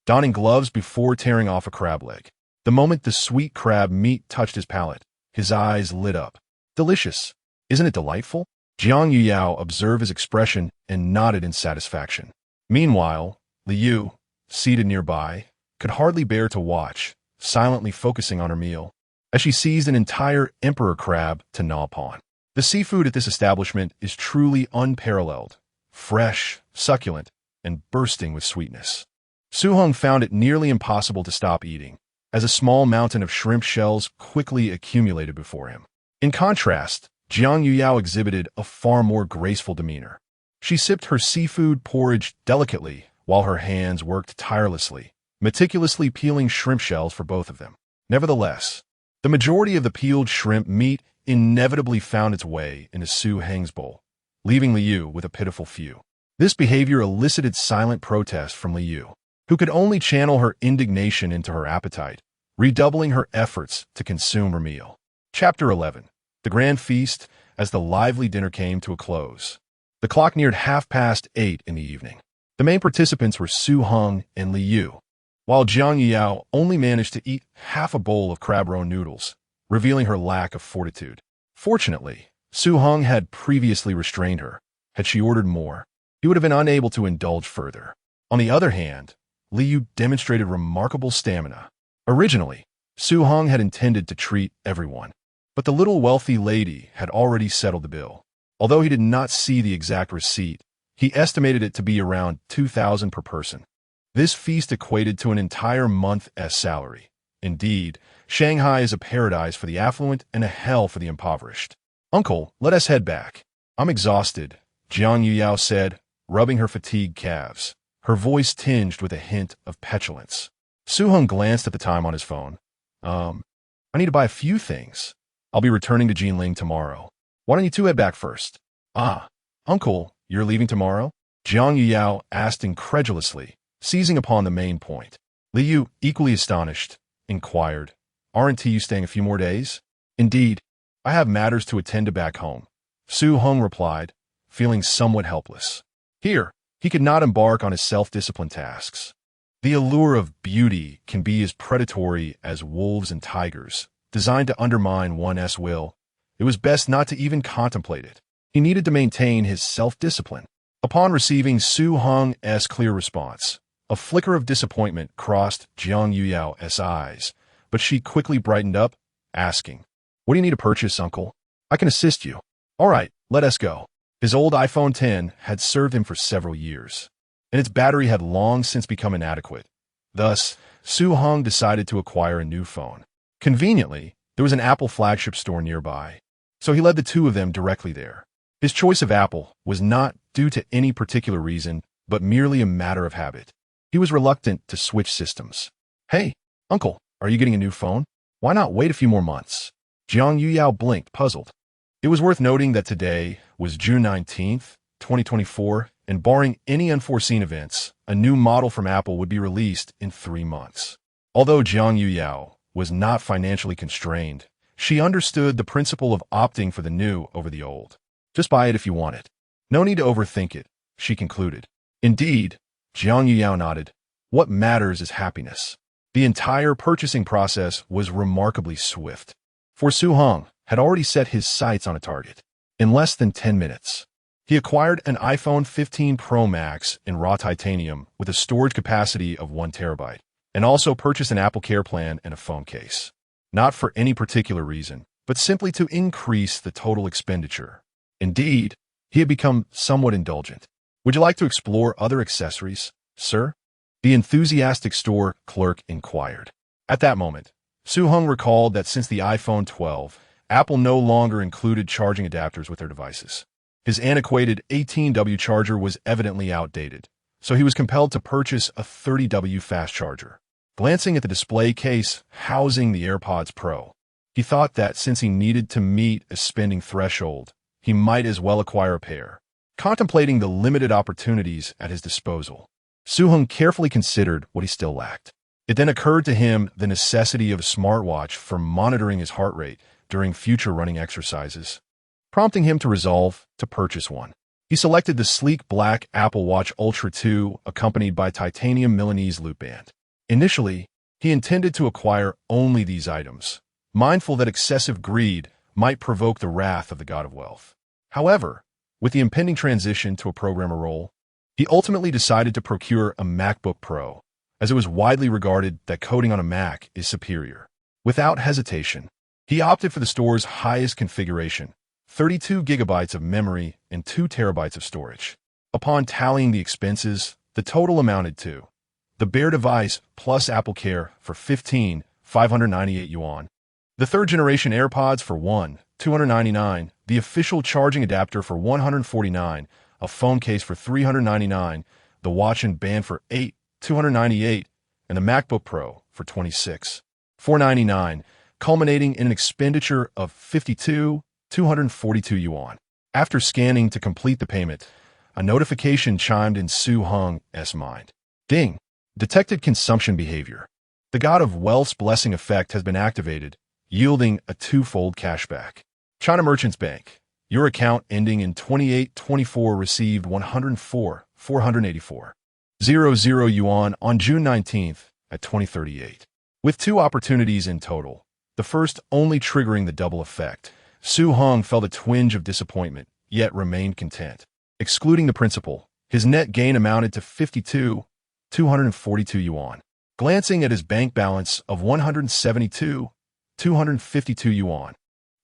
donning gloves before tearing off a crab leg. The moment the sweet crab meat touched his palate, his eyes lit up. Delicious. Isn't it delightful? Jiang Yuyao observed his expression and nodded in satisfaction. Meanwhile, Liu, seated nearby, could hardly bear to watch, silently focusing on her meal, as she seized an entire emperor crab to gnaw upon. The seafood at this establishment is truly unparalleled, fresh, succulent, and bursting with sweetness. Su Heng found it nearly impossible to stop eating, as a small mountain of shrimp shells quickly accumulated before him. In contrast, Jiang Yuyao exhibited a far more graceful demeanor. She sipped her seafood porridge delicately while her hands worked tirelessly, meticulously peeling shrimp shells for both of them. Nevertheless, the majority of the peeled shrimp meat inevitably found its way into Su Heng's bowl, leaving Liu with a pitiful few. This behavior elicited silent protest from Liu, who could only channel her indignation into her appetite, redoubling her efforts to consume her meal. Chapter 11. The Grand Feast. As the lively dinner came to a close, the clock neared 8:30 in the evening. The main participants were Su Heng and Liu, while Jiang Yuyao only managed to eat half a bowl of crab roe noodles, revealing her lack of fortitude. Fortunately, Su Heng had previously restrained her. Had she ordered more, he would have been unable to indulge further. On the other hand, Liu demonstrated remarkable stamina. Originally, Su Heng had intended to treat everyone, but the little wealthy lady had already settled the bill. Although he did not see the exact receipt, he estimated it to be around 2,000 per person. This feast equated to an entire month's salary. Indeed, Shanghai is a paradise for the affluent and a hell for the impoverished. Uncle, let us head back. I'm exhausted, Jiang Yuyao said, rubbing her fatigued calves, her voice tinged with a hint of petulance. Su Heng glanced at the time on his phone. I need to buy a few things. I'll be returning to Jinling tomorrow. Why don't you two head back first? Uncle, you're leaving tomorrow? Jiang Yuyao asked incredulously, seizing upon the main point. Liu, equally astonished, inquired, Aren't you staying a few more days? Indeed, I have matters to attend to back home, Su Heng replied, feeling somewhat helpless. Here, he could not embark on his self-discipline tasks. The allure of beauty can be as predatory as wolves and tigers, designed to undermine one's will. It was best not to even contemplate it. He needed to maintain his self-discipline. Upon receiving Su Heng's clear response, a flicker of disappointment crossed Jiang Yuyao's eyes, but she quickly brightened up, asking, What do you need to purchase, Uncle? I can assist you. All right, let us go. His old iPhone X had served him for several years, and its battery had long since become inadequate. Thus, Su Heng decided to acquire a new phone. Conveniently, there was an Apple flagship store nearby, so he led the two of them directly there. His choice of Apple was not due to any particular reason, but merely a matter of habit. He was reluctant to switch systems. Hey, Uncle, are you getting a new phone? Why not wait a few more months? Jiang Yuyao blinked, puzzled. It was worth noting that today was June 19th, 2024, and barring any unforeseen events, a new model from Apple would be released in 3 months. Although Jiang Yuyao was not financially constrained, she understood the principle of opting for the new over the old. Just buy it if you want it. No need to overthink it, she concluded. Indeed, Jiang Yuyao nodded. What matters is happiness. The entire purchasing process was remarkably swift, for Su Heng had already set his sights on a target. In less than 10 minutes, he acquired an iPhone 15 Pro Max in raw titanium with a storage capacity of 1 terabyte, and also purchased an Apple Care plan and a phone case. not for any particular reason, but simply to increase the total expenditure. Indeed, he had become somewhat indulgent. "Would you like to explore other accessories, sir?" the enthusiastic store clerk inquired. At that moment, Su-hung recalled that since the iPhone 12, Apple no longer included charging adapters with their devices. His antiquated 18W charger was evidently outdated, so he was compelled to purchase a 30W fast charger. Glancing at the display case housing the AirPods Pro, he thought that since he needed to meet a spending threshold, he might as well acquire a pair. Contemplating the limited opportunities at his disposal, Su-hung carefully considered what he still lacked. It then occurred to him the necessity of a smartwatch for monitoring his heart rate during future running exercises, prompting him to resolve to purchase one. He selected the sleek black Apple Watch Ultra 2 accompanied by titanium Milanese loop band. Initially, he intended to acquire only these items, mindful that excessive greed might provoke the wrath of the god of wealth. However, with the impending transition to a programmer role, he ultimately decided to procure a MacBook Pro, as it was widely regarded that coding on a Mac is superior. Without hesitation, he opted for the store's highest configuration, 32 gigabytes of memory and 2 terabytes of storage. Upon tallying the expenses, the total amounted to the bare device plus Apple Care for 15,598 yuan, the third-generation AirPods for 1,299, the official charging adapter for 149, a phone case for 399, the watch and band for 8,298, and the MacBook Pro for 26,499, culminating in an expenditure of 52,242 yuan. After scanning to complete the payment, a notification chimed in Su-hung's mind. Ding! Detected consumption behavior. The God of Wealth's blessing effect has been activated, yielding a twofold cashback. China Merchants Bank. Your account ending in 2824 received 104,484.00 yuan on June 19th at 2038. With 2 opportunities in total, the first only triggering the double effect, Su-hung felt a twinge of disappointment, yet remained content. Excluding the principal, his net gain amounted to 52,242 yuan. Glancing at his bank balance of 172,252 yuan,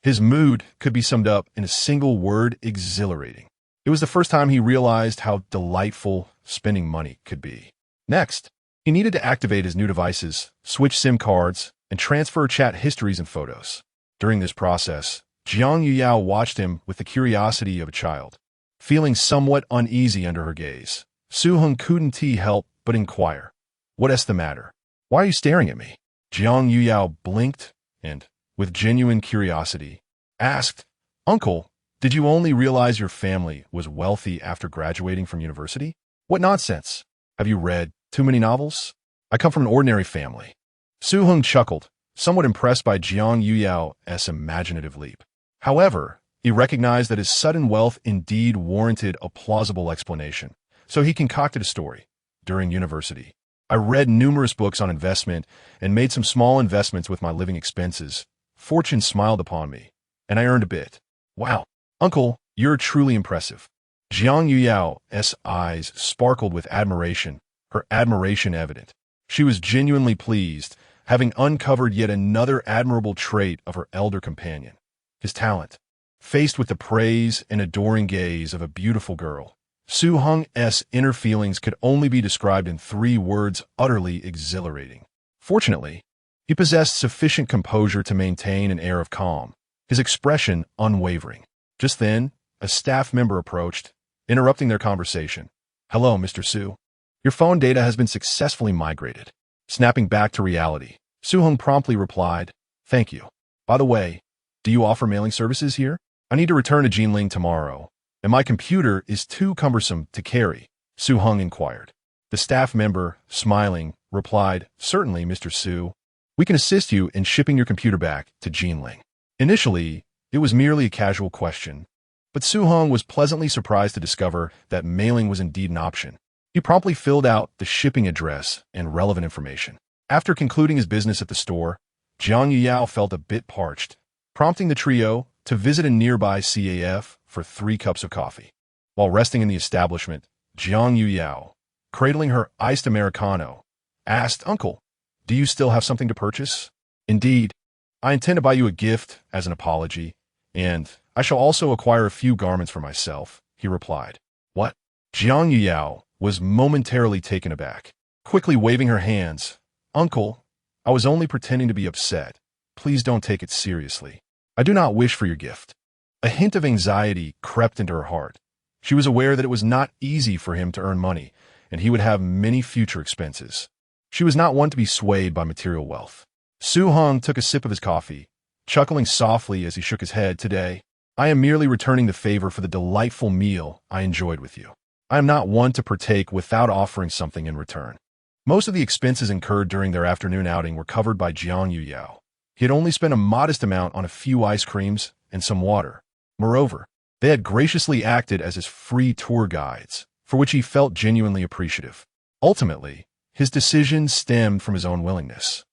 his mood could be summed up in a single word: exhilarating. It was the first time he realized how delightful spending money could be. Next, he needed to activate his new devices, switch SIM cards, and transfer chat histories and photos. During this process, Jiang Yuyao watched him with the curiosity of a child. Feeling somewhat uneasy under her gaze, Su-hung couldn't help but inquire, "What's the matter? Why are you staring at me?" Jiang Yuyao blinked and, with genuine curiosity, asked, "Uncle, did you only realize your family was wealthy after graduating from university? What nonsense! Have you read too many novels? I come from an ordinary family." Su-hung chuckled, somewhat impressed by Jiang Yuyao's imaginative leap. However, he recognized that his sudden wealth indeed warranted a plausible explanation, so he concocted a story. "During university, I read numerous books on investment and made some small investments with my living expenses. Fortune smiled upon me, and I earned a bit." "Wow, Uncle, you're truly impressive." Jiang Yuyao's eyes sparkled with admiration, her admiration evident. She was genuinely pleased, having uncovered yet another admirable trait of her elder companion: his talent. Faced with the praise and adoring gaze of a beautiful girl, Su-hung's inner feelings could only be described in 3 words: utterly exhilarating. Fortunately, he possessed sufficient composure to maintain an air of calm, his expression unwavering. Just then, a staff member approached, interrupting their conversation. "Hello, Mr. Su. Your phone data has been successfully migrated." Snapping back to reality, Su-hung promptly replied, "Thank you. By the way, do you offer mailing services here? I need to return to Jinling tomorrow, and my computer is too cumbersome to carry," Su-hung inquired. The staff member, smiling, replied, "Certainly, Mr. Su. We can assist you in shipping your computer back to Jinling." Initially, it was merely a casual question, but Su-hung was pleasantly surprised to discover that mailing was indeed an option. He promptly filled out the shipping address and relevant information. After concluding his business at the store, Jiang Yuyao felt a bit parched, prompting the trio to visit a nearby CAF for 3 cups of coffee. While resting in the establishment, Jiang Yuyao, cradling her iced Americano, asked, "Uncle, do you still have something to purchase?" "Indeed, I intend to buy you a gift as an apology, and I shall also acquire a few garments for myself, he replied. What? Jiang Yuyao was momentarily taken aback, quickly waving her hands. Uncle, I was only pretending to be upset. Please don't take it seriously. I do not wish for your gift. A hint of anxiety crept into her heart. She was aware that it was not easy for him to earn money, and he would have many future expenses. She was not one to be swayed by material wealth. Su Heng took a sip of his coffee, chuckling softly as he shook his head. Today, I am merely returning the favor for the delightful meal I enjoyed with you. I am not one to partake without offering something in return. Most of the expenses incurred during their afternoon outing were covered by Jiang Yuyao. He had only spent a modest amount on a few ice creams and some water. Moreover, they had graciously acted as his free tour guides, for which he felt genuinely appreciative. Ultimately, his decision stemmed from his own willingness.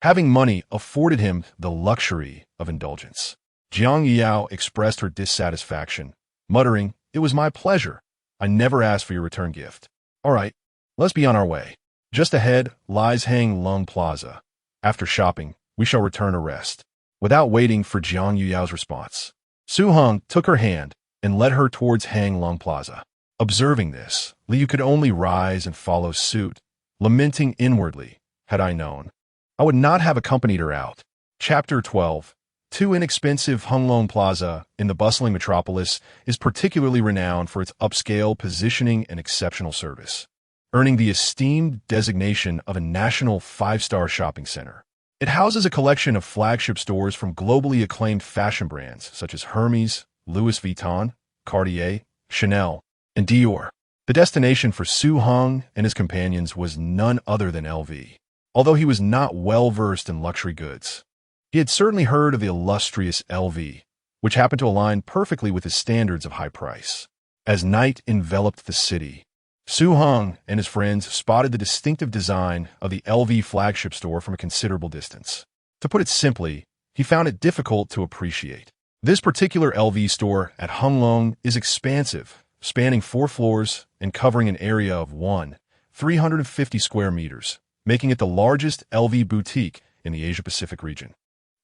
Having money afforded him the luxury of indulgence. Jiang Yuyao expressed her dissatisfaction, muttering, "It was my pleasure. I never asked for your return gift. All right, let's be on our way. Just ahead lies Heng Lung Plaza. After shopping, we shall return to rest." Without waiting for Jiang Yuyao's response, Su Heng took her hand and led her towards Heng Lung Plaza. Observing this, Liu could only rise and follow suit, lamenting inwardly, "Had I known, I would not have accompanied her out." Chapter 12. Too inexpensive Heng Lung Plaza in the bustling metropolis is particularly renowned for its upscale positioning and exceptional service, earning the esteemed designation of a national five-star shopping center. It houses a collection of flagship stores from globally acclaimed fashion brands such as Hermes, Louis Vuitton, Cartier, Chanel, and Dior. The destination for Su Heng and his companions was none other than LV. Although he was not well-versed in luxury goods, he had certainly heard of the illustrious LV, which happened to align perfectly with his standards of high price. As night enveloped the city, Su Heng and his friends spotted the distinctive design of the LV flagship store from a considerable distance. To put it simply, he found it difficult to appreciate. This particular LV store at Heng Lung is expansive, spanning 4 floors and covering an area of 350 square meters, making it the largest LV boutique in the Asia-Pacific region.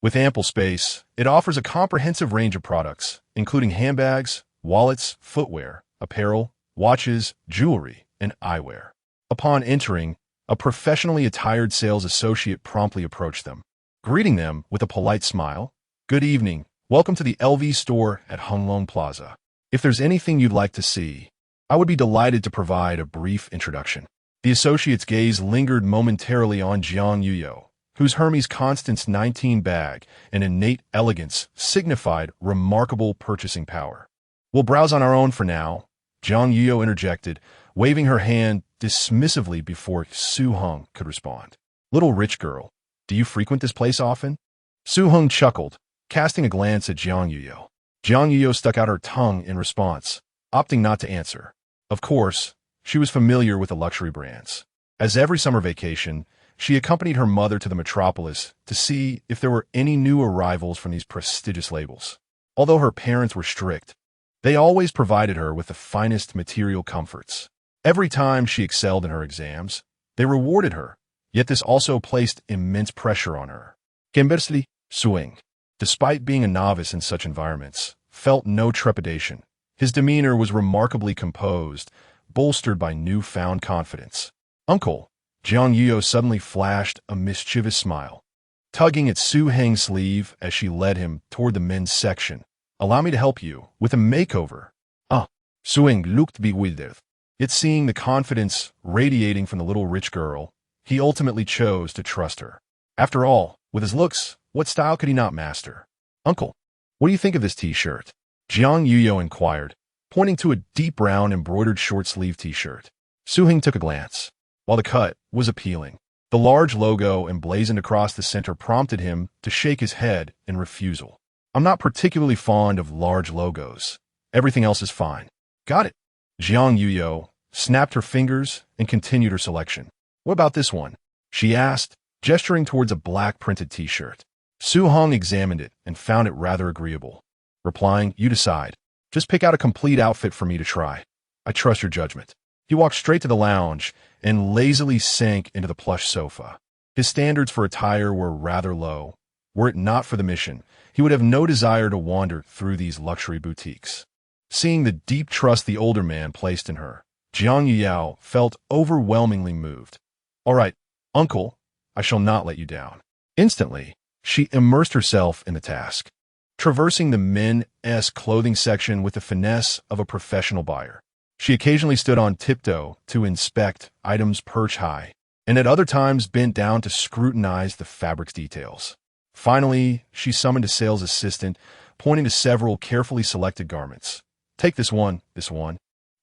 With ample space, it offers a comprehensive range of products, including handbags, wallets, footwear, apparel, watches, jewelry, and eyewear. Upon entering, a professionally attired sales associate promptly approached them, greeting them with a polite smile. "Good evening. Welcome to the LV store at Heng Lung Plaza. If there's anything you'd like to see, I would be delighted to provide a brief introduction." The associate's gaze lingered momentarily on Jiang Yuyao, whose Hermes Constance 19 bag and innate elegance signified remarkable purchasing power. "We'll browse on our own for now," Jiang Yuyao interjected, waving her hand dismissively before Su Heng could respond. "Little rich girl, do you frequent this place often?" Su Heng chuckled, casting a glance at Jiang Yuyao. Jiang Yuyao stuck out her tongue in response, opting not to answer. Of course, she was familiar with the luxury brands. As every summer vacation, she accompanied her mother to the metropolis to see if there were any new arrivals from these prestigious labels. Although her parents were strict, they always provided her with the finest material comforts. Every time she excelled in her exams, they rewarded her, yet this also placed immense pressure on her. Conversely, Suing, despite being a novice in such environments, felt no trepidation. His demeanor was remarkably composed, bolstered by newfound confidence. "Uncle," Jiang Yuyao suddenly flashed a mischievous smile, tugging at Su Heng's sleeve as she led him toward the men's section. "Allow me to help you with a makeover." Su Heng looked bewildered. Yet seeing the confidence radiating from the little rich girl, he ultimately chose to trust her. After all, with his looks, what style could he not master? "Uncle, what do you think of this t-shirt?" Jiang Yuyao inquired, pointing to a deep brown embroidered short-sleeve t-shirt. Su Heng took a glance. While the cut was appealing, the large logo emblazoned across the center prompted him to shake his head in refusal. "I'm not particularly fond of large logos. Everything else is fine." "Got it." Jiang Yuyao snapped her fingers and continued her selection. "What about this one?" she asked, gesturing towards a black printed t-shirt. Su Heng examined it and found it rather agreeable, replying, "You decide. Just pick out a complete outfit for me to try. I trust your judgment." He walked straight to the lounge and lazily sank into the plush sofa. His standards for attire were rather low, Were it not for the mission, he would have no desire to wander through these luxury boutiques. Seeing the deep trust the older man placed in her, Jiang Yuyao felt overwhelmingly moved. "All right, uncle, I shall not let you down." Instantly, she immersed herself in the task, traversing the men's clothing section with the finesse of a professional buyer. She occasionally stood on tiptoe to inspect items perched high, and at other times bent down to scrutinize the fabric's details. Finally, she summoned a sales assistant, pointing to several carefully selected garments. "Take this one,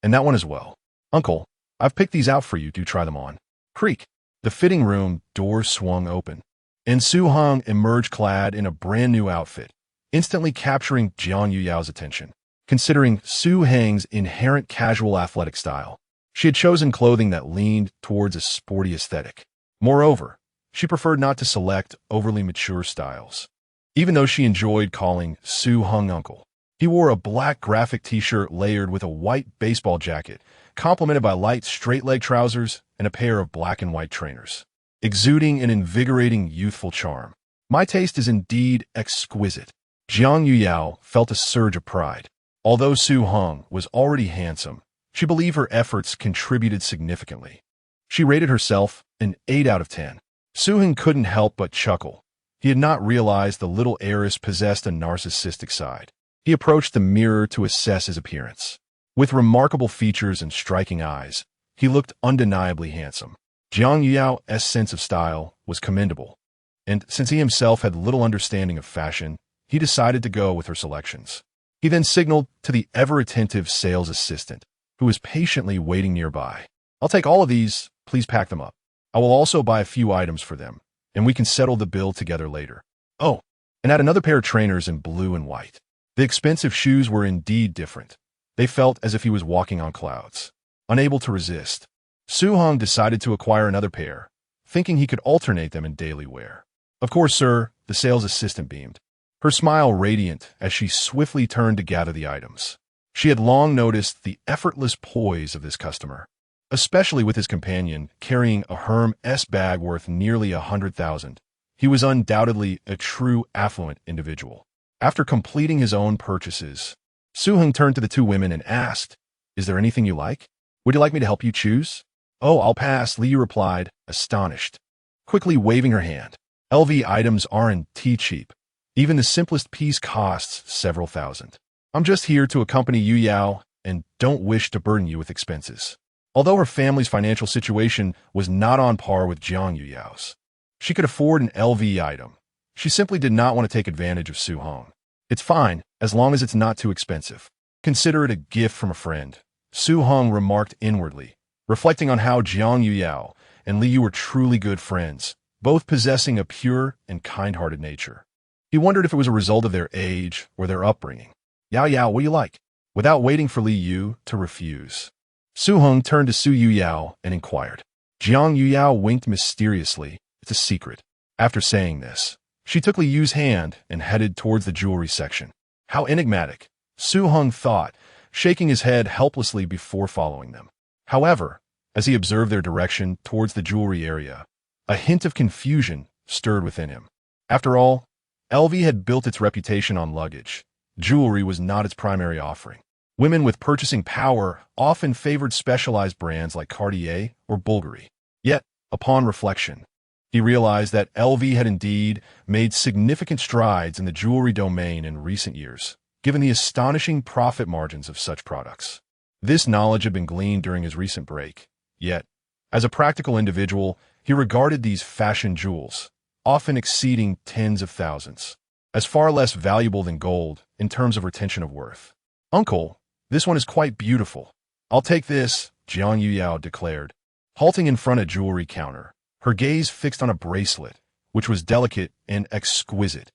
and that one as well. Uncle, I've picked these out for you. Do try them on." Creak. The fitting room door swung open, and Su Heng emerged clad in a brand new outfit, instantly capturing Jiang Yuyao's attention. Considering Su Heng's inherent casual athletic style, she had chosen clothing that leaned towards a sporty aesthetic. Moreover, she preferred not to select overly mature styles. Even though she enjoyed calling Su Heng uncle, he wore a black graphic t-shirt layered with a white baseball jacket, complemented by light straight-leg trousers and a pair of black and white trainers, exuding an invigorating youthful charm. "My taste is indeed exquisite." Jiang Yuyao felt a surge of pride. Although Su Heng was already handsome, she believed her efforts contributed significantly. She rated herself an 8 out of 10. Su Heng couldn't help but chuckle. He had not realized the little heiress possessed a narcissistic side. He approached the mirror to assess his appearance. With remarkable features and striking eyes, he looked undeniably handsome. Jiang Yuyao's sense of style was commendable, and since he himself had little understanding of fashion, he decided to go with her selections. He then signaled to the ever-attentive sales assistant, who was patiently waiting nearby. "I'll take all of these, please pack them up. I will also buy a few items for them, and we can settle the bill together later. Oh, and add another pair of trainers in blue and white." The expensive shoes were indeed different. They felt as if he was walking on clouds. Unable to resist, Su Heng decided to acquire another pair, thinking he could alternate them in daily wear. "Of course, sir," the sales assistant beamed, her smile radiant as she swiftly turned to gather the items. She had long noticed the effortless poise of this customer, especially with his companion carrying a Hermes bag worth nearly 100,000. He was undoubtedly a true affluent individual. After completing his own purchases, Su Heng turned to the two women and asked, "Is there anything you like? Would you like me to help you choose?" "Oh, I'll pass," Liu replied, astonished, quickly waving her hand. "LV items aren't cheap. Even the simplest piece costs several thousand. I'm just here to accompany Yu Yao and don't wish to burden you with expenses." Although her family's financial situation was not on par with Jiang Yuyao's, she could afford an LV item. She simply did not want to take advantage of Su Heng. "It's fine, as long as it's not too expensive. Consider it a gift from a friend," Su Heng remarked inwardly, reflecting on how Jiang Yuyao and Liu were truly good friends, both possessing a pure and kind-hearted nature. He wondered if it was a result of their age or their upbringing. "Yao, what do you like?" Without waiting for Liu to refuse, Su Heng turned to Su Yuyao and inquired. Jiang Yuyao winked mysteriously. "It's a secret." After saying this, she took Liu's hand and headed towards the jewelry section. How enigmatic, Su Heng thought, shaking his head helplessly before following them. However, as he observed their direction towards the jewelry area, a hint of confusion stirred within him. After all, LV had built its reputation on luggage. Jewelry was not its primary offering. Women with purchasing power often favored specialized brands like Cartier or Bulgari. Yet, upon reflection, he realized that LV had indeed made significant strides in the jewelry domain in recent years, given the astonishing profit margins of such products. This knowledge had been gleaned during his recent break. Yet, as a practical individual, he regarded these fashion jewels, often exceeding tens of thousands, as far less valuable than gold in terms of retention of worth. "Uncle, this one is quite beautiful. I'll take this," Jiang Yuyao declared, halting in front of a jewelry counter, her gaze fixed on a bracelet, which was delicate and exquisite,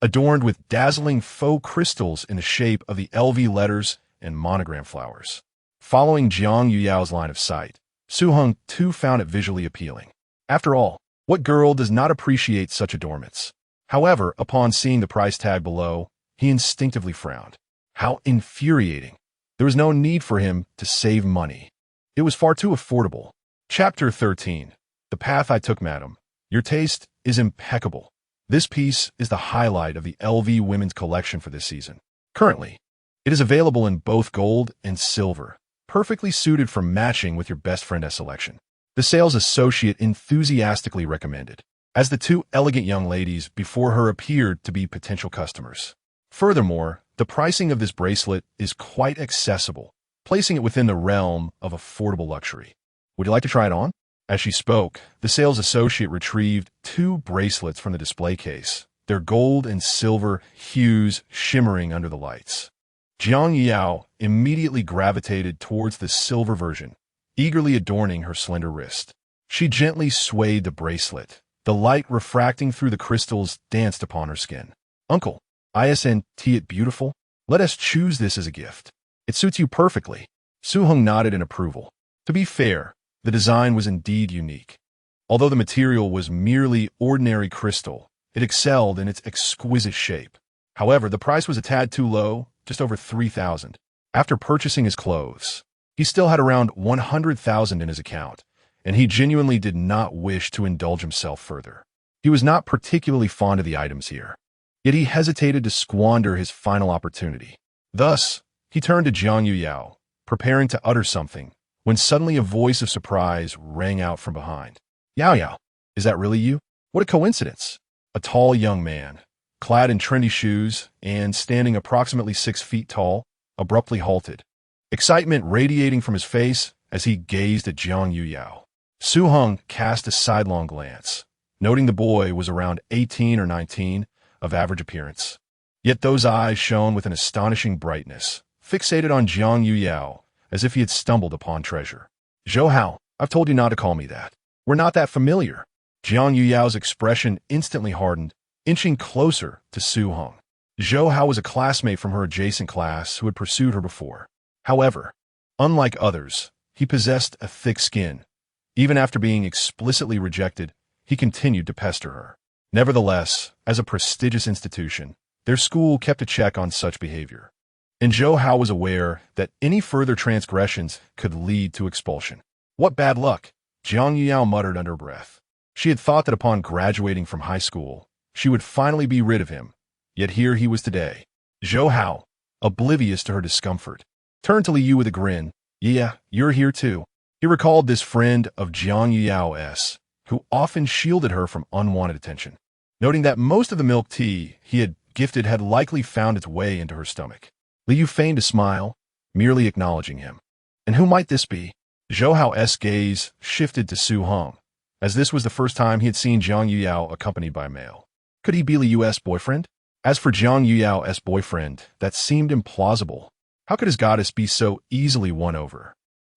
adorned with dazzling faux crystals in the shape of the LV letters and monogram flowers. Following Jiang Yuyao's line of sight, Su Heng too found it visually appealing. After all, what girl does not appreciate such adornments? However, upon seeing the price tag below, he instinctively frowned. How infuriating. There was no need for him to save money. It was far too affordable. Chapter 13. The path I took, madam. Your taste is impeccable. This piece is the highlight of the LV women's collection for this season. Currently, it is available in both gold and silver, perfectly suited for matching with your best friend selection. The sales associate enthusiastically recommended, as the two elegant young ladies before her appeared to be potential customers. Furthermore, the pricing of this bracelet is quite accessible, placing it within the realm of affordable luxury. Would you like to try it on? As she spoke, the sales associate retrieved 2 bracelets from the display case, their gold and silver hues shimmering under the lights. Jiang Yao immediately gravitated towards the silver version, eagerly adorning her slender wrist. She gently swayed the bracelet. The light refracting through the crystals danced upon her skin. Uncle, isn't it beautiful? Let us choose this as a gift. It suits you perfectly. Su Heng nodded in approval. To be fair, the design was indeed unique. Although the material was merely ordinary crystal, it excelled in its exquisite shape. However, the price was a tad too low, just over 3,000. After purchasing his clothes, he still had around 100,000 in his account, and he genuinely did not wish to indulge himself further. He was not particularly fond of the items here, yet he hesitated to squander his final opportunity. Thus, he turned to Jiang Yao, preparing to utter something, when suddenly a voice of surprise rang out from behind. Yao Yao, is that really you? What a coincidence! A tall young man, clad in trendy shoes and standing approximately 6 feet tall, abruptly halted, excitement radiating from his face as he gazed at Jiang Yao. Su Heng cast a sidelong glance, noting the boy was around 18 or 19, of average appearance. Yet those eyes shone with an astonishing brightness, fixated on Jiang Yao, as if he had stumbled upon treasure. Zhou Hao, I've told you not to call me that. We're not that familiar. Jiang Yao's expression instantly hardened, inching closer to Su Heng. Zhou Hao was a classmate from her adjacent class who had pursued her before. However, unlike others, he possessed a thick skin. Even after being explicitly rejected, he continued to pester her. Nevertheless, as a prestigious institution, their school kept a check on such behavior. And Zhou Hao was aware that any further transgressions could lead to expulsion. What bad luck, Jiang Yao muttered under her breath. She had thought that upon graduating from high school, she would finally be rid of him, yet here he was today. Zhou Hao, oblivious to her discomfort, turned to Liu with a grin. Yeah, you're here too. He recalled this friend of Jiang Yao's, who often shielded her from unwanted attention, noting that most of the milk tea he had gifted had likely found its way into her stomach. Liu feigned a smile, merely acknowledging him. And who might this be? Zhou Hao's gaze shifted to Su Heng, as this was the first time he had seen Jiang Yao accompanied by a male. Could he be Liu's boyfriend? As for Jiang Yao's boyfriend, that seemed implausible. How could his goddess be so easily won over?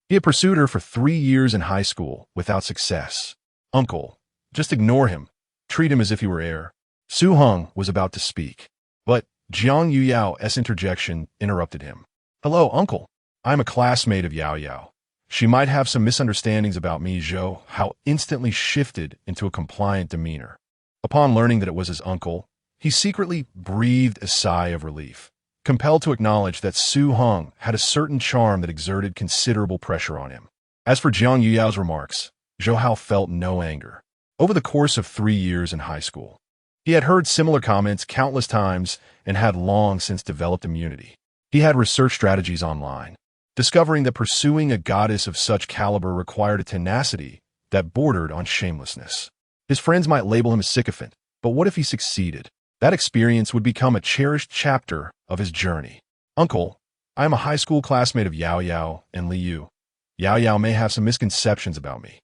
He had pursued her for 3 years in high school without success. Uncle, just ignore him. Treat him as if he were air. Su Heng was about to speak, but Jiang Yao's interjection interrupted him. Hello, uncle. I'm a classmate of Yao Yao. She might have some misunderstandings about me. Zhou Hao instantly shifted into a compliant demeanor. Upon learning that it was his uncle, he secretly breathed a sigh of relief, compelled to acknowledge that Su Heng had a certain charm that exerted considerable pressure on him. As for Jiang Yao's remarks, Zhou Hao felt no anger. Over the course of 3 years in high school, he had heard similar comments countless times and had long since developed immunity. He had researched strategies online, discovering that pursuing a goddess of such caliber required a tenacity that bordered on shamelessness. His friends might label him a sycophant, but what if he succeeded? That experience would become a cherished chapter of his journey. Uncle, I am a high school classmate of Yao Yao and Liu. Yao Yao may have some misconceptions about me.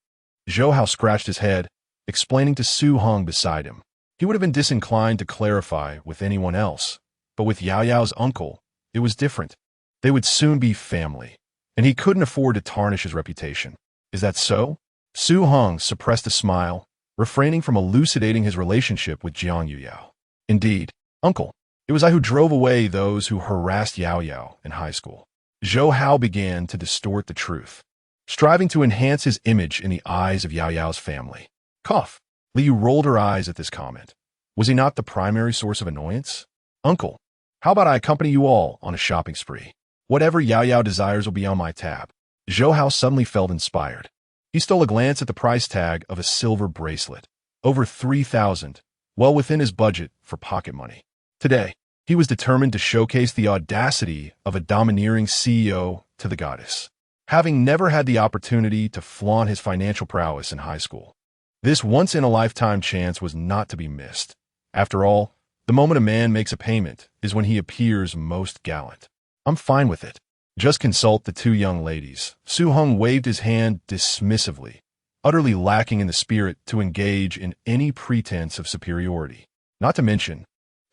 Zhou Hao scratched his head, explaining to Su Heng beside him. He would have been disinclined to clarify with anyone else, but with Yao Yao's uncle, it was different. They would soon be family, and he couldn't afford to tarnish his reputation. Is that so? Su Heng suppressed a smile, refraining from elucidating his relationship with Jiang Yao. Indeed, uncle, it was I who drove away those who harassed Yao Yao in high school. Zhou Hao began to distort the truth, striving to enhance his image in the eyes of Yao Yao's family. Cough. Liu rolled her eyes at this comment. Was he not the primary source of annoyance? Uncle, how about I accompany you all on a shopping spree? Whatever Yao Yao desires will be on my tab. Zhou Hao suddenly felt inspired. He stole a glance at the price tag of a silver bracelet. Over 3,000, well within his budget for pocket money. Today, he was determined to showcase the audacity of a domineering CEO to the goddess, having never had the opportunity to flaunt his financial prowess in high school. This once-in-a-lifetime chance was not to be missed. After all, the moment a man makes a payment is when he appears most gallant. I'm fine with it. Just consult the two young ladies. Heng waved his hand dismissively, utterly lacking in the spirit to engage in any pretense of superiority. Not to mention,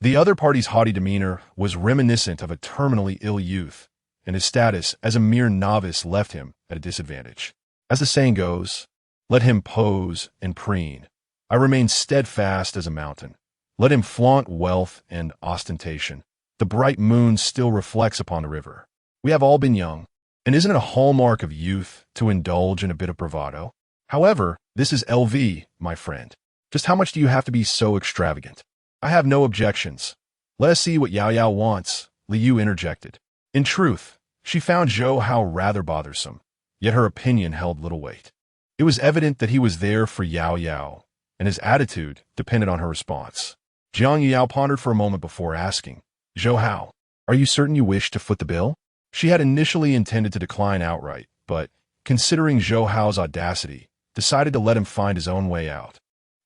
the other party's haughty demeanor was reminiscent of a terminally ill youth, and his status as a mere novice left him at a disadvantage. As the saying goes, let him pose and preen. I remain steadfast as a mountain. Let him flaunt wealth and ostentation. The bright moon still reflects upon the river. We have all been young, and isn't it a hallmark of youth to indulge in a bit of bravado? However, this is LV, my friend. Just how much do you have to be so extravagant? I have no objections. Let us see what Yao Yao wants, Liu interjected. In truth, she found Zhou Hao rather bothersome, yet her opinion held little weight. It was evident that he was there for Yao Yao, and his attitude depended on her response. Jiang Yao pondered for a moment before asking, Zhou Hao, are you certain you wish to foot the bill? She had initially intended to decline outright, but, considering Zhou Hao's audacity, decided to let him find his own way out.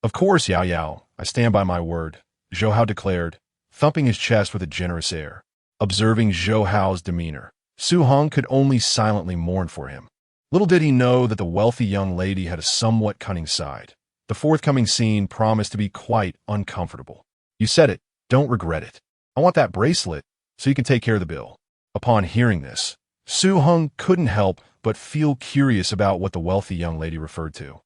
Of course, Yao Yao, I stand by my word, Zhou Hao declared, thumping his chest with a generous air. Observing Zhou Hao's demeanor, Heng could only silently mourn for him. Little did he know that the wealthy young lady had a somewhat cunning side. The forthcoming scene promised to be quite uncomfortable. You said it, don't regret it. I want that bracelet so you can take care of the bill. Upon hearing this, Heng couldn't help but feel curious about what the wealthy young lady referred to.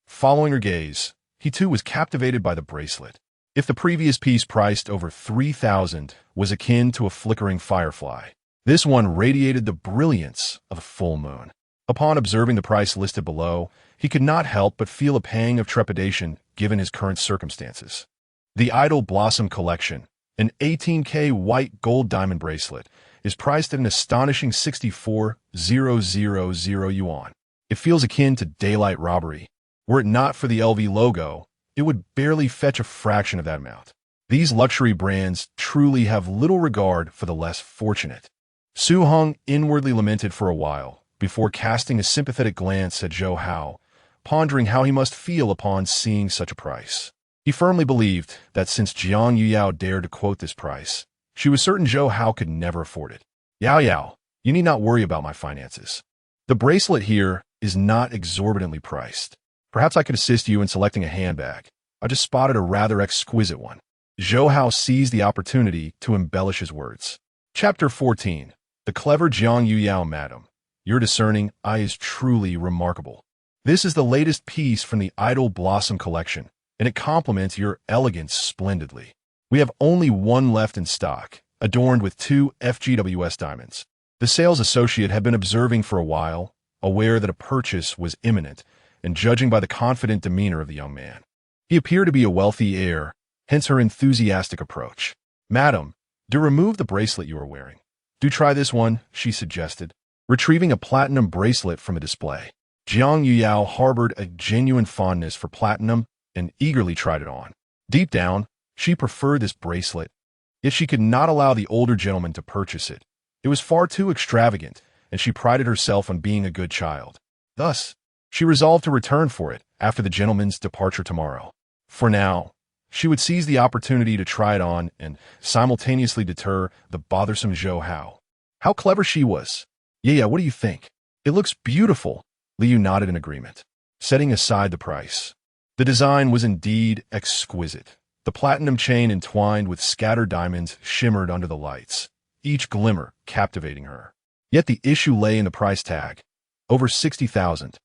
Following her gaze, he too was captivated by the bracelet. If the previous piece priced over 3,000 was akin to a flickering firefly, this one radiated the brilliance of a full moon. Upon observing the price listed below, he could not help but feel a pang of trepidation given his current circumstances. The Idol Blossom Collection, an 18K white gold diamond bracelet, is priced at an astonishing 64,000 yuan. It feels akin to daylight robbery. Were it not for the LV logo, it would barely fetch a fraction of that amount. These luxury brands truly have little regard for the less fortunate. Heng inwardly lamented for a while, before casting a sympathetic glance at Zhou Hao, pondering how he must feel upon seeing such a price. He firmly believed that since Jiang Yuyao dared to quote this price, she was certain Zhou Hao could never afford it. Yao Yao, you need not worry about my finances. The bracelet here is not exorbitantly priced. Perhaps I could assist you in selecting a handbag. I just spotted a rather exquisite one. Zhou Hao seized the opportunity to embellish his words. Chapter 14. The clever Jiang Yuyao, madam. Your discerning eye is truly remarkable. This is the latest piece from the Idol Blossom collection, and it complements your elegance splendidly. We have only one left in stock, adorned with 2 FGWS diamonds. The sales associate had been observing for a while, aware that a purchase was imminent, and judging by the confident demeanor of the young man. He appeared to be a wealthy heir, hence her enthusiastic approach. Madam, do remove the bracelet you are wearing. Do try this one, she suggested, retrieving a platinum bracelet from a display. Jiang Yuyao harbored a genuine fondness for platinum and eagerly tried it on. Deep down, she preferred this bracelet, yet she could not allow the older gentleman to purchase it. It was far too extravagant, and she prided herself on being a good child. Thus, she resolved to return for it after the gentleman's departure tomorrow. For now, she would seize the opportunity to try it on and simultaneously deter the bothersome Zhou Hao. How clever she was! Yeah, what do you think? It looks beautiful. Liu nodded in agreement, setting aside the price. The design was indeed exquisite. The platinum chain entwined with scattered diamonds shimmered under the lights, each glimmer captivating her. Yet the issue lay in the price tag, over 60,000.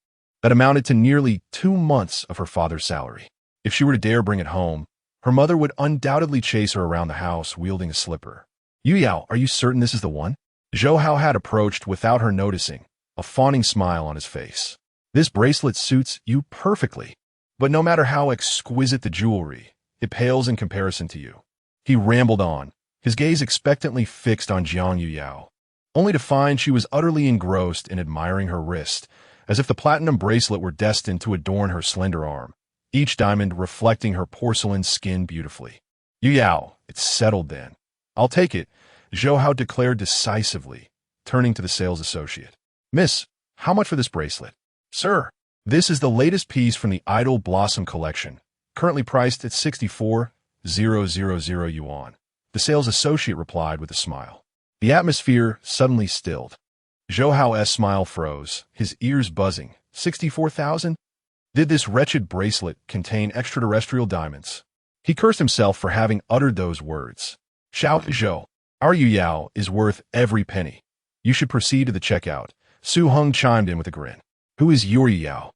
That amounted to nearly 2 months of her father's salary. If she were to dare bring it home, her mother would undoubtedly chase her around the house wielding a slipper. Yuyao, are you certain this is the one? Zhou Hao had approached without her noticing, a fawning smile on his face. This bracelet suits you perfectly, but no matter how exquisite the jewelry, it pales in comparison to you. He rambled on, his gaze expectantly fixed on Jiang Yuyao, only to find she was utterly engrossed in admiring her wrist, as if the platinum bracelet were destined to adorn her slender arm. each diamond reflecting her porcelain skin beautifully. Yu Yao, it's settled then. I'll take it, Zhou Hao declared decisively, turning to the sales associate. Miss, how much for this bracelet? Sir, this is the latest piece from the Idol Blossom collection, currently priced at 64,000 yuan. The sales associate replied with a smile. The atmosphere suddenly stilled. Zhou Hao's smile froze, his ears buzzing. 64,000? Did this wretched bracelet contain extraterrestrial diamonds? He cursed himself for having uttered those words. Xiao Zhou, our Yu Yao is worth every penny. You should proceed to the checkout. Su Heng chimed in with a grin. Who is your Yu Yao?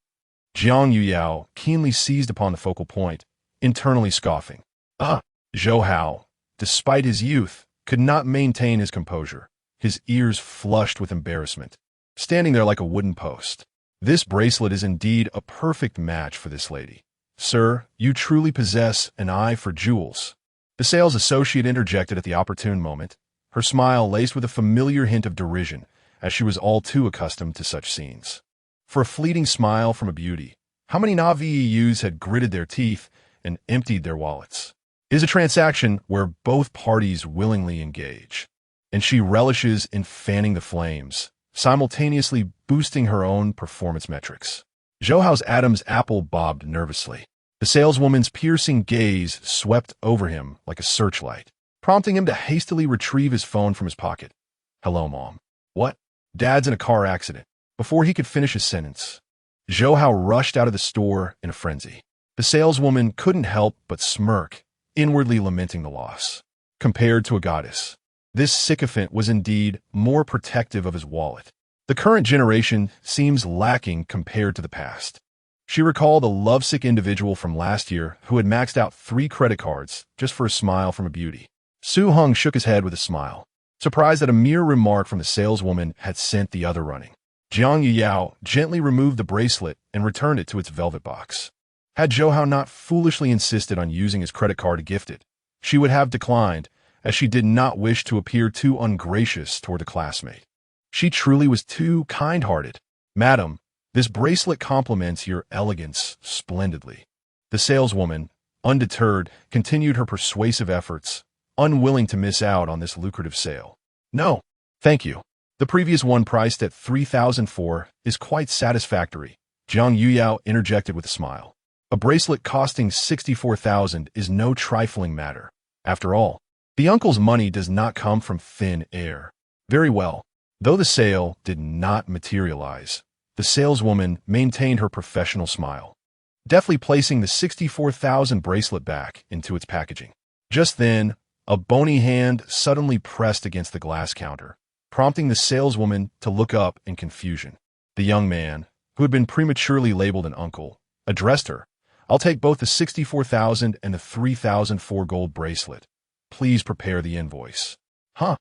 Jiang Yu Yao keenly seized upon the focal point, internally scoffing. Zhou Hao, despite his youth, could not maintain his composure, his ears flushed with embarrassment, standing there like a wooden post. This bracelet is indeed a perfect match for this lady. Sir, you truly possess an eye for jewels. The sales associate interjected at the opportune moment, her smile laced with a familiar hint of derision, as she was all too accustomed to such scenes. For a fleeting smile from a beauty, how many Naviyus had gritted their teeth and emptied their wallets? It is a transaction where both parties willingly engage, and she relishes in fanning the flames, simultaneously boosting her own performance metrics. Zhou Hao's Adam's apple bobbed nervously. The saleswoman's piercing gaze swept over him like a searchlight, prompting him to hastily retrieve his phone from his pocket. Hello, Mom. What? Dad's in a car accident. Before he could finish his sentence, Zhou Hao rushed out of the store in a frenzy. The saleswoman couldn't help but smirk, inwardly lamenting the loss. Compared to a goddess, this sycophant was indeed more protective of his wallet. The current generation seems lacking compared to the past. She recalled a lovesick individual from last year who had maxed out 3 credit cards just for a smile from a beauty. Su Heng shook his head with a smile, surprised that a mere remark from the saleswoman had sent the other running. Jiang Yuyao gently removed the bracelet and returned it to its velvet box. Had Zhou Hao not foolishly insisted on using his credit card to gift it, she would have declined, as she did not wish to appear too ungracious toward a classmate. She truly was too kind-hearted. Madam, this bracelet complements your elegance splendidly. The saleswoman, undeterred, continued her persuasive efforts, unwilling to miss out on this lucrative sale. No, thank you. The previous one priced at 3,004 is quite satisfactory, Jiang Yuyao interjected with a smile. A bracelet costing 64,000 is no trifling matter. After all, the uncle's money does not come from thin air. Very well. Though the sale did not materialize, the saleswoman maintained her professional smile, deftly placing the 64,000 bracelet back into its packaging. Just then, a bony hand suddenly pressed against the glass counter, prompting the saleswoman to look up in confusion. The young man, who had been prematurely labeled an uncle, addressed her. I'll take both the 64,000 and the 3,004 gold bracelet. Please prepare the invoice. Huh?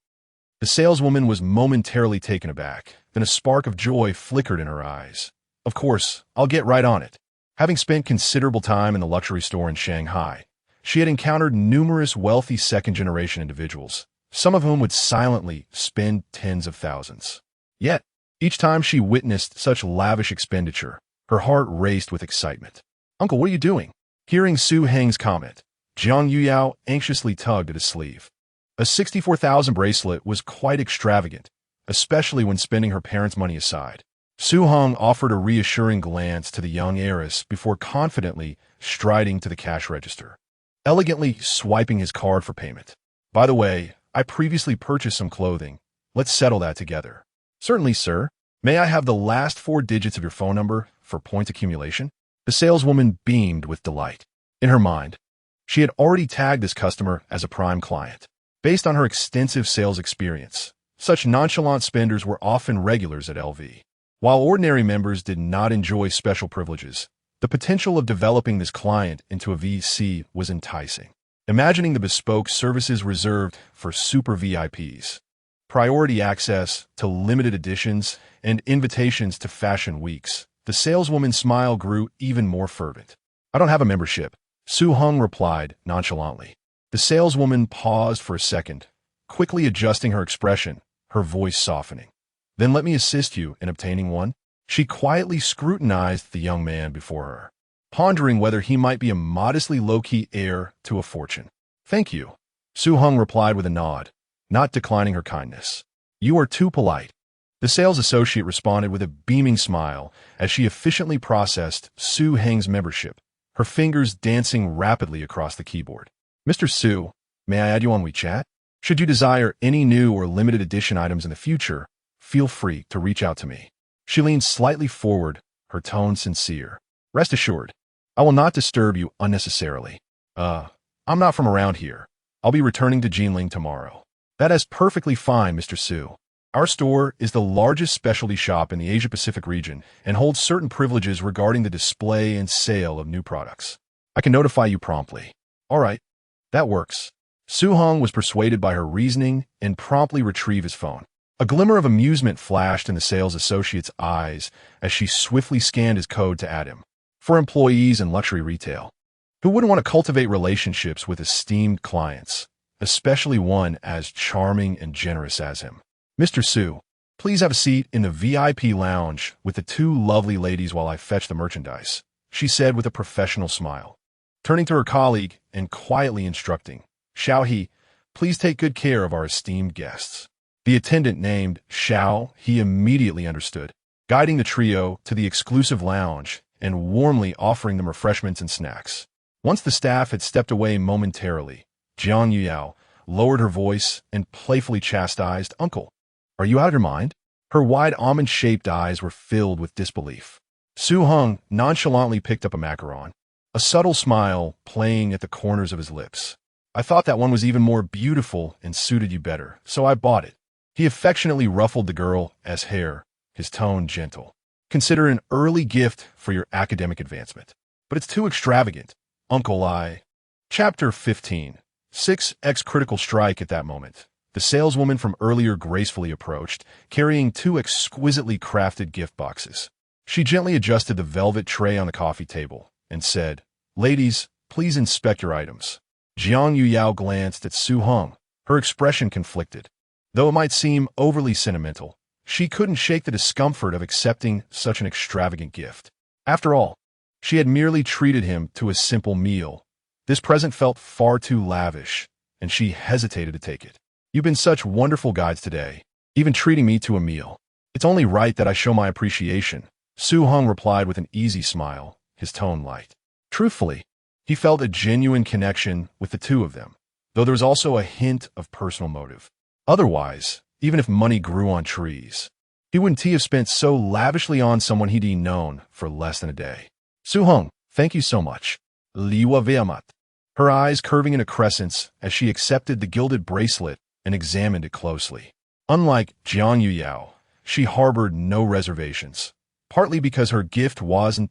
The saleswoman was momentarily taken aback, then a spark of joy flickered in her eyes. Of course, I'll get right on it. Having spent considerable time in the luxury store in Shanghai, she had encountered numerous wealthy second-generation individuals, some of whom would silently spend tens of thousands. Yet, each time she witnessed such lavish expenditure, her heart raced with excitement. Uncle, what are you doing? Hearing Su Heng's comment, Jiang Yuyao anxiously tugged at his sleeve. A 64,000 bracelet was quite extravagant, especially when spending her parents' money aside. Su Heng offered a reassuring glance to the young heiress before confidently striding to the cash register, elegantly swiping his card for payment. By the way, I previously purchased some clothing. Let's settle that together. Certainly, sir. May I have the last 4 digits of your phone number for point accumulation? The saleswoman beamed with delight. In her mind, she had already tagged this customer as a prime client. Based on her extensive sales experience, such nonchalant spenders were often regulars at LV. While ordinary members did not enjoy special privileges, the potential of developing this client into a VC was enticing. Imagining the bespoke services reserved for super VIPs, priority access to limited editions, and invitations to fashion weeks, the saleswoman's smile grew even more fervent. I don't have a membership, Su Heng replied nonchalantly. The saleswoman paused for a second, quickly adjusting her expression, her voice softening. Then let me assist you in obtaining one. She quietly scrutinized the young man before her. pondering whether he might be a modestly low-key heir to a fortune. "Thank you," Su Heng replied with a nod, not declining her kindness. "You are too polite." The sales associate responded with a beaming smile as she efficiently processed Su Heng's membership, her fingers dancing rapidly across the keyboard. "Mr. Su, may I add you on WeChat? Should you desire any new or limited edition items in the future, feel free to reach out to me." She leaned slightly forward, her tone sincere. "Rest assured, I will not disturb you unnecessarily. I'm not from around here. I'll be returning to Jinling tomorrow." "That is perfectly fine, Mr. Su. Our store is the largest specialty shop in the Asia-Pacific region and holds certain privileges regarding the display and sale of new products. I can notify you promptly." "All right, that works." Su Heng was persuaded by her reasoning and promptly retrieved his phone. A glimmer of amusement flashed in the sales associate's eyes as she swiftly scanned his code to add him. For employees in luxury retail, who wouldn't want to cultivate relationships with esteemed clients, especially one as charming and generous as him? "Mr. Su, please have a seat in the VIP lounge with the two lovely ladies while I fetch the merchandise," she said with a professional smile. Turning to her colleague and quietly instructing, "Xiao He, please take good care of our esteemed guests." The attendant named Xiao He immediately understood, guiding the trio to the exclusive lounge and warmly offering them refreshments and snacks. Once the staff had stepped away momentarily, Jiang Yuyao lowered her voice and playfully chastised, "Uncle, are you out of your mind?" Her wide almond-shaped eyes were filled with disbelief. Su Heng nonchalantly picked up a macaron, a subtle smile playing at the corners of his lips. "I thought that one was even more beautiful and suited you better, so I bought it." He affectionately ruffled the girl's hair, his tone gentle. "Consider an early gift for your academic advancement. But it's too extravagant, Uncle. Chapter 15. 6x critical strike. At that moment, the saleswoman from earlier gracefully approached, carrying two exquisitely crafted gift boxes. She gently adjusted the velvet tray on the coffee table and said, "Ladies, please inspect your items." Jiang Yuyao glanced at Su Heng, her expression conflicted. Though it might seem overly sentimental, she couldn't shake the discomfort of accepting such an extravagant gift. After all, she had merely treated him to a simple meal. This present felt far too lavish, and she hesitated to take it. "You've been such wonderful guides today, even treating me to a meal. It's only right that I show my appreciation," Su Heng replied with an easy smile, his tone light. Truthfully, he felt a genuine connection with the two of them, though there was also a hint of personal motive. Otherwise, even if money grew on trees, he wouldn't have spent so lavishly on someone he'd known for less than a day. "Su Heng, thank you so much." Liwa Veamat, her eyes curving into crescents as she accepted the gilded bracelet and examined it closely. Unlike Jiang Yuyao, she harbored no reservations, partly because her gift wasn't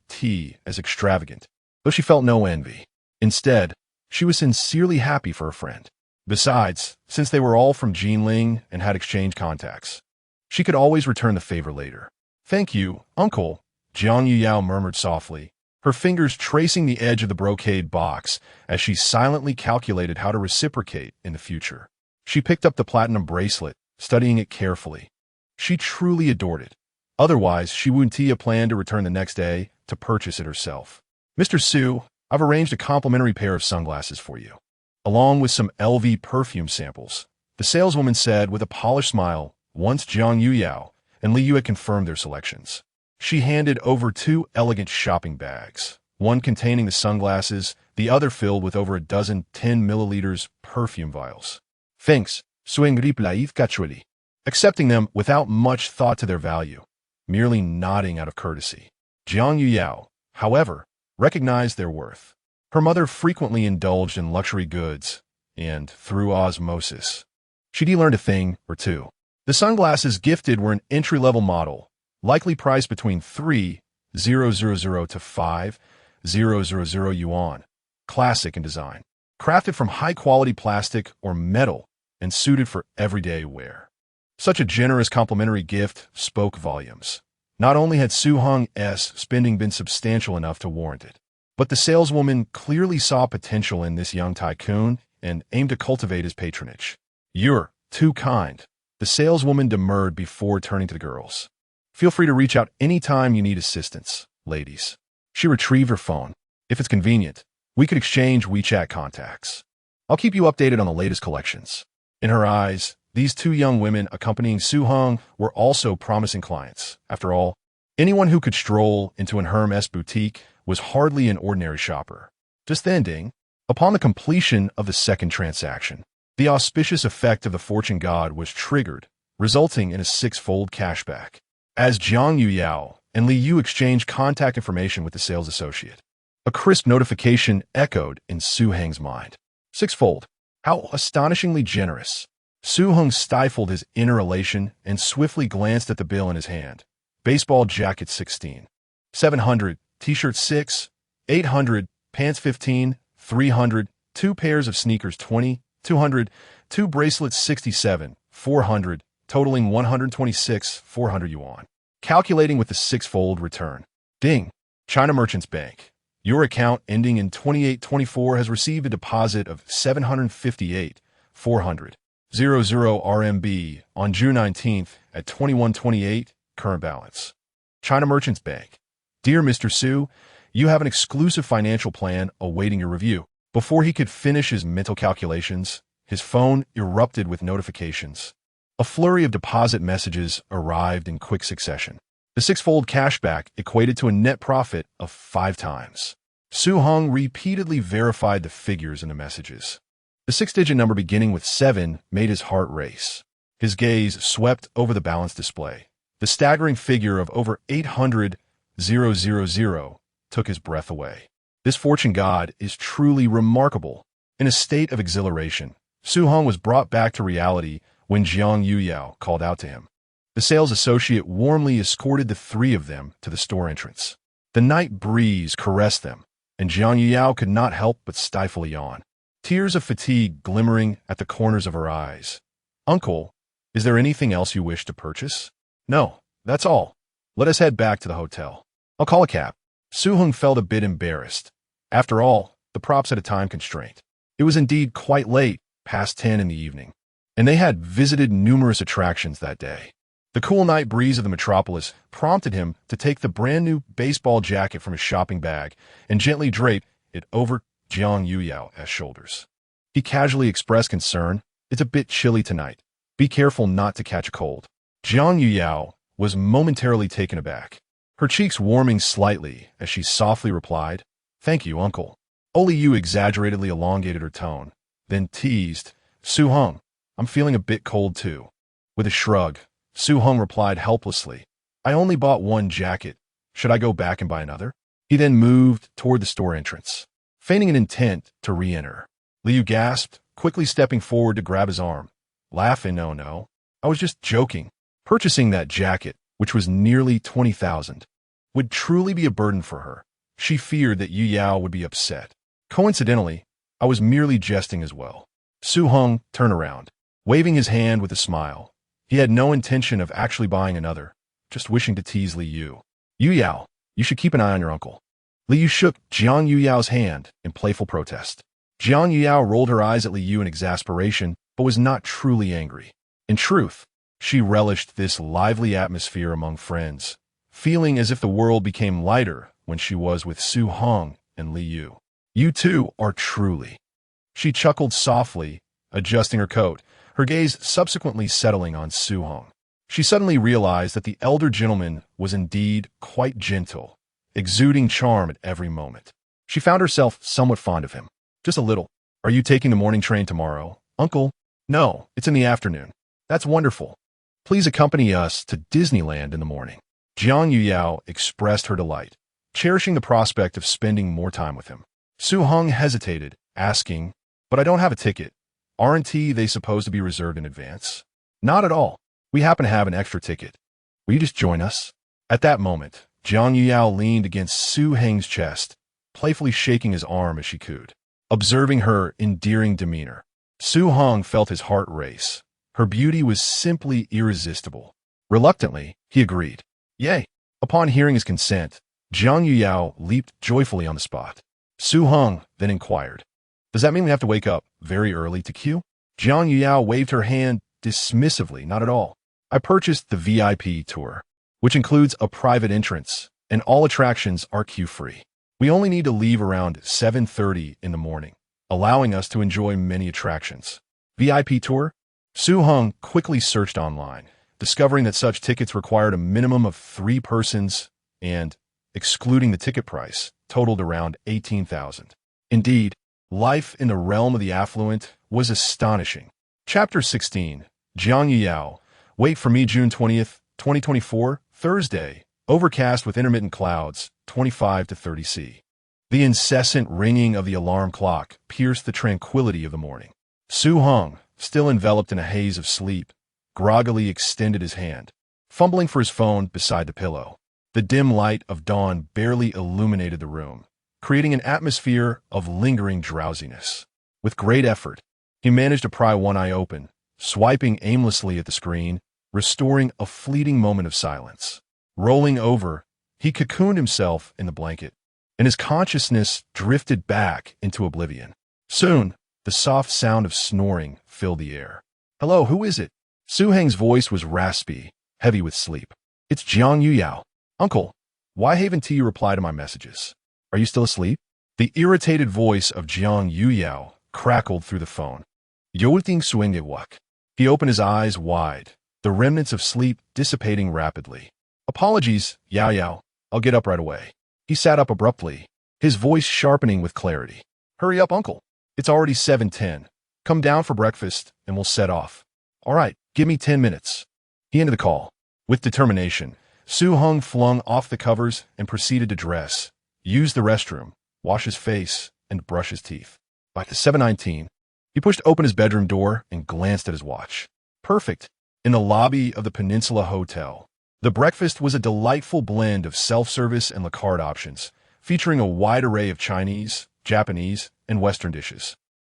as extravagant, though she felt no envy. Instead, she was sincerely happy for her friend. Besides, since they were all from Jinling and had exchanged contacts, she could always return the favor later. "Thank you, Uncle," Jiang Yuyao murmured softly, her fingers tracing the edge of the brocade box as she silently calculated how to reciprocate in the future. She picked up the platinum bracelet, studying it carefully. She truly adored it. Otherwise, she wouldn't have planned to return the next day to purchase it herself. "Mr. Su, I've arranged a complimentary pair of sunglasses for you, along with some LV perfume samples," the saleswoman said with a polished smile once Jiang Yuyao and Li Yu had confirmed their selections. She handed over two elegant shopping bags, one containing the sunglasses, the other filled with over a dozen 10 milliliters perfume vials. "Thanks, Suengrip, accepting them without much thought to their value, merely nodding out of courtesy. Jiang Yuyao, however, recognized their worth. Her mother frequently indulged in luxury goods, and, through osmosis, she'd learned a thing or two. The sunglasses gifted were an entry-level model, likely priced between 3,000 to 5,000 yuan, classic in design, crafted from high-quality plastic or metal and suited for everyday wear. Such a generous complimentary gift spoke volumes. Not only had Su Heng's spending been substantial enough to warrant it, but the saleswoman clearly saw potential in this young tycoon and aimed to cultivate his patronage. "You're too kind," the saleswoman demurred before turning to the girls. "Feel free to reach out anytime you need assistance, ladies." She retrieved her phone, If it's convenient, we could exchange WeChat contacts. I'll keep you updated on the latest collections. In her eyes, these two young women accompanying Su Heng were also promising clients. After all, anyone who could stroll into an Hermes boutique was hardly an ordinary shopper. Just then, ding, upon the completion of the second transaction, the auspicious effect of the fortune god was triggered, resulting in a six-fold cashback. As Jiang Yuyao and Li Yu exchanged contact information with the sales associate, a crisp notification echoed in Su Heng's mind. Sixfold. How astonishingly generous. Su Heng stifled his inner elation and swiftly glanced at the bill in his hand. Baseball jacket 16. 700, t-shirt 6, 800, pants 15, 300, 2 pairs of sneakers 20, 200, 2 bracelets 67, 400, totaling 126, 400 yuan. Calculating with the six-fold return. Ding. China Merchants Bank. Your account ending in 2824 has received a deposit of 758, 400, 00 RMB on June 19th at 2128, current balance. China Merchants Bank. Dear Mr. Su, you have an exclusive financial plan awaiting your review. Before he could finish his mental calculations, his phone erupted with notifications. A flurry of deposit messages arrived in quick succession. The six-fold cashback equated to a net profit of 5 times. Su Heng repeatedly verified the figures in the messages. The six-digit number beginning with 7 made his heart race. His gaze swept over the balance display. The staggering figure of over 800,000 took his breath away. This fortune god is truly remarkable. In a state of exhilaration, Su Heng was brought back to reality when Jiang Yuyao called out to him. The sales associate warmly escorted the three of them to the store entrance. The night breeze caressed them, and Jiang Yuyao could not help but stifle a yawn. Tears of fatigue glimmering at the corners of her eyes. Uncle, is there anything else you wish to purchase? No, that's all. Let us head back to the hotel. I'll call a cab. Su Heng felt a bit embarrassed. After all, the props had a time constraint. It was indeed quite late, past 10 in the evening, and they had visited numerous attractions that day. The cool night breeze of the metropolis prompted him to take the brand-new baseball jacket from his shopping bag and gently drape it over Jiang Yuyao's shoulders. He casually expressed concern. It's a bit chilly tonight. Be careful not to catch a cold. Jiang Yuyao was momentarily taken aback, her cheeks warming slightly as she softly replied, Thank you, uncle. Li Yu exaggeratedly elongated her tone, then teased, Su Heng, I'm feeling a bit cold too. With a shrug, Su Heng replied helplessly, I only bought one jacket. Should I go back and buy another? He then moved toward the store entrance, feigning an intent to re-enter. Li Yu gasped, quickly stepping forward to grab his arm, laughing, no, I was just joking. Purchasing that jacket, which was nearly 20,000, would truly be a burden for her. She feared that Yu Yao would be upset. Coincidentally, I was merely jesting as well. Su Heng turned around, waving his hand with a smile. He had no intention of actually buying another, just wishing to tease Li Yu. Yu Yao, you should keep an eye on your uncle. Li Yu shook Jiang Yuyao's hand in playful protest. Jiang Yuyao rolled her eyes at Li Yu in exasperation, but was not truly angry. In truth, she relished this lively atmosphere among friends, feeling as if the world became lighter when she was with Su Heng and Li Yu. You two are truly. She chuckled softly, adjusting her coat, her gaze subsequently settling on Su Heng. She suddenly realized that the elder gentleman was indeed quite gentle, exuding charm at every moment. She found herself somewhat fond of him. Just a little. Are you taking the morning train tomorrow, uncle? No, it's in the afternoon. That's wonderful. Please accompany us to Disneyland in the morning. Jiang Yuyao expressed her delight, cherishing the prospect of spending more time with him. Su Heng hesitated, asking, But I don't have a ticket. Aren't they supposed to be reserved in advance? Not at all. We happen to have an extra ticket. Will you just join us? At that moment, Jiang Yuyao leaned against Su Heng's chest, playfully shaking his arm as she cooed. Observing her endearing demeanor, Su Heng felt his heart race. Her beauty was simply irresistible. Reluctantly, he agreed. Yay! Upon hearing his consent, Jiang Yuyao leaped joyfully on the spot. Su Heng then inquired, Does that mean we have to wake up very early to queue? Jiang Yuyao waved her hand dismissively. Not at all. I purchased the VIP tour, which includes a private entrance, and all attractions are queue-free. We only need to leave around 7:30 in the morning, allowing us to enjoy many attractions. VIP tour? Heng quickly searched online, discovering that such tickets required a minimum of 3 persons and, excluding the ticket price, totaled around 18,000. Indeed, life in the realm of the affluent was astonishing. Chapter 16. Jiang Yuyao. Wait for me, June 20th, 2024, Thursday. Overcast with intermittent clouds, 25 to 30 C. The incessant ringing of the alarm clock pierced the tranquility of the morning. Heng, still enveloped in a haze of sleep, groggily extended his hand, fumbling for his phone beside the pillow. The dim light of dawn barely illuminated the room, creating an atmosphere of lingering drowsiness. With great effort, he managed to pry one eye open, swiping aimlessly at the screen, restoring a fleeting moment of silence. Rolling over, he cocooned himself in the blanket, and his consciousness drifted back into oblivion. Soon, the soft sound of snoring filled the air. "Hello, who is it?" Heng's voice was raspy, heavy with sleep. "It's Jiang Yuyao. Uncle, why haven't you replied to my messages? Are you still asleep?" The irritated voice of Jiang Yuyao crackled through the phone. "Youting swingewak." He opened his eyes wide, the remnants of sleep dissipating rapidly. "Apologies, Yao Yao. I'll get up right away." He sat up abruptly, his voice sharpening with clarity. "Hurry up, uncle. It's already 7:10. Come down for breakfast, and we'll set off." "All right, give me 10 minutes." He ended the call. With determination, Heng flung off the covers and proceeded to dress, use the restroom, wash his face, and brush his teeth. By 7:19, he pushed open his bedroom door and glanced at his watch. Perfect. In the lobby of the Peninsula Hotel, the breakfast was a delightful blend of self-service and la carte options, featuring a wide array of Chinese, Japanese, and Western dishes.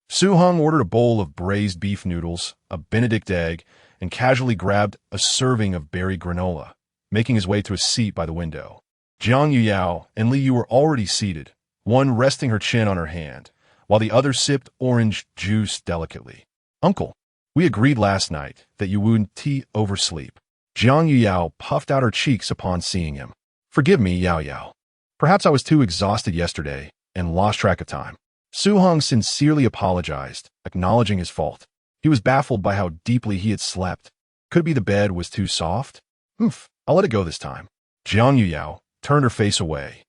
Heng ordered a bowl of braised beef noodles, a Benedict egg, and casually grabbed a serving of berry granola, making his way to a seat by the window. Jiang Yuyao and Li Yu were already seated, one resting her chin on her hand, while the other sipped orange juice delicately. "Uncle, we agreed last night that you wouldn't oversleep." Jiang Yuyao puffed out her cheeks upon seeing him. "Forgive me, Yao Yao. Perhaps I was too exhausted yesterday and lost track of time." Heng sincerely apologized, acknowledging his fault. He was baffled by how deeply he had slept. Could it be the bed was too soft? I'll let it go this time. Jiang Yuyao turned her face away,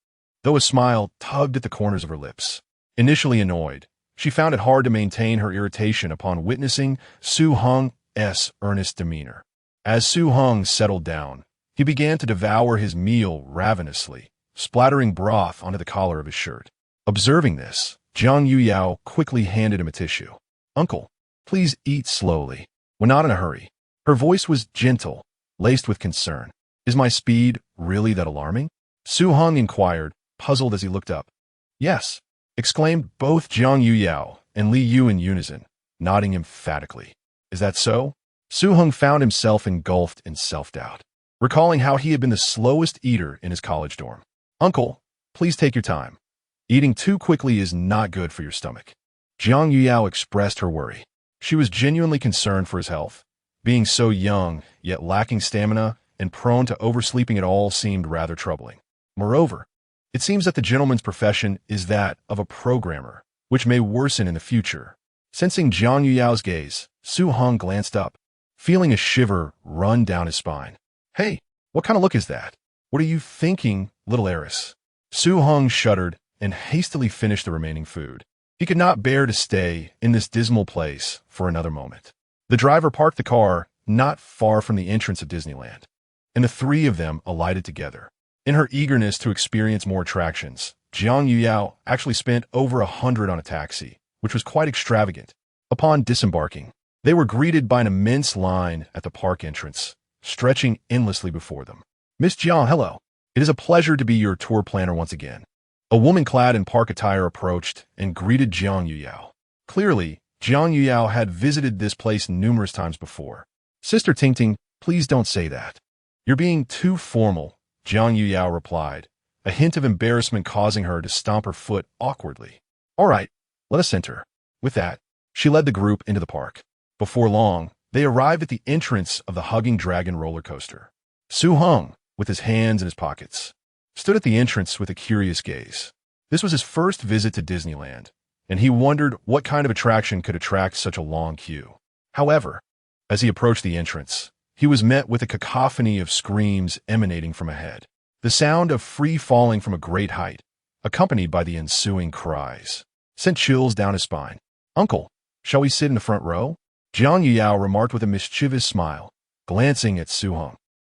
though a smile tugged at the corners of her lips. Initially annoyed, she found it hard to maintain her irritation upon witnessing Heng's earnest demeanor. As Heng settled down, he began to devour his meal ravenously, splattering broth onto the collar of his shirt. Observing this, Jiang Yuyao quickly handed him a tissue. "Uncle, please eat slowly. We're not in a hurry." Her voice was gentle, laced with concern. "Is my speed really that alarming?" Heng inquired, puzzled as he looked up. "Yes," exclaimed both Jiang Yuyao and Li Yu in unison, nodding emphatically. "Is that so?" Heng found himself engulfed in self-doubt, recalling how he had been the slowest eater in his college dorm. "Uncle, please take your time. Eating too quickly is not good for your stomach." Jiang Yuyao expressed her worry. She was genuinely concerned for his health. Being so young, yet lacking stamina, and prone to oversleeping at all seemed rather troubling. Moreover, it seems that the gentleman's profession is that of a programmer, which may worsen in the future. Sensing Jiang Yuyao's gaze, Heng glanced up, feeling a shiver run down his spine. "Hey, what kind of look is that? What are you thinking, little heiress?" Heng shuddered and hastily finished the remaining food. He could not bear to stay in this dismal place for another moment. The driver parked the car not far from the entrance of Disneyland, and the three of them alighted together. In her eagerness to experience more attractions, Jiang Yuyao actually spent over 100 on a taxi, which was quite extravagant. Upon disembarking, they were greeted by an immense line at the park entrance, stretching endlessly before them. "Miss Jiang, hello. It is a pleasure to be your tour planner once again." A woman clad in park attire approached and greeted Jiang Yuyao. Clearly, Jiang Yuyao had visited this place numerous times before. "Sister Tingting, please don't say that. You're being too formal," Jiang Yuyao replied, a hint of embarrassment causing her to stomp her foot awkwardly. "All right, let us enter." With that, she led the group into the park. Before long, they arrived at the entrance of the Hugging Dragon roller coaster. Heng, with his hands in his pockets, stood at the entrance with a curious gaze. This was his first visit to Disneyland, and he wondered what kind of attraction could attract such a long queue. However, as he approached the entrance, he was met with a cacophony of screams emanating from ahead. The sound of free falling from a great height, accompanied by the ensuing cries, sent chills down his spine. "Uncle, shall we sit in the front row?" Jiang Yuyao remarked with a mischievous smile, glancing at Su Heng.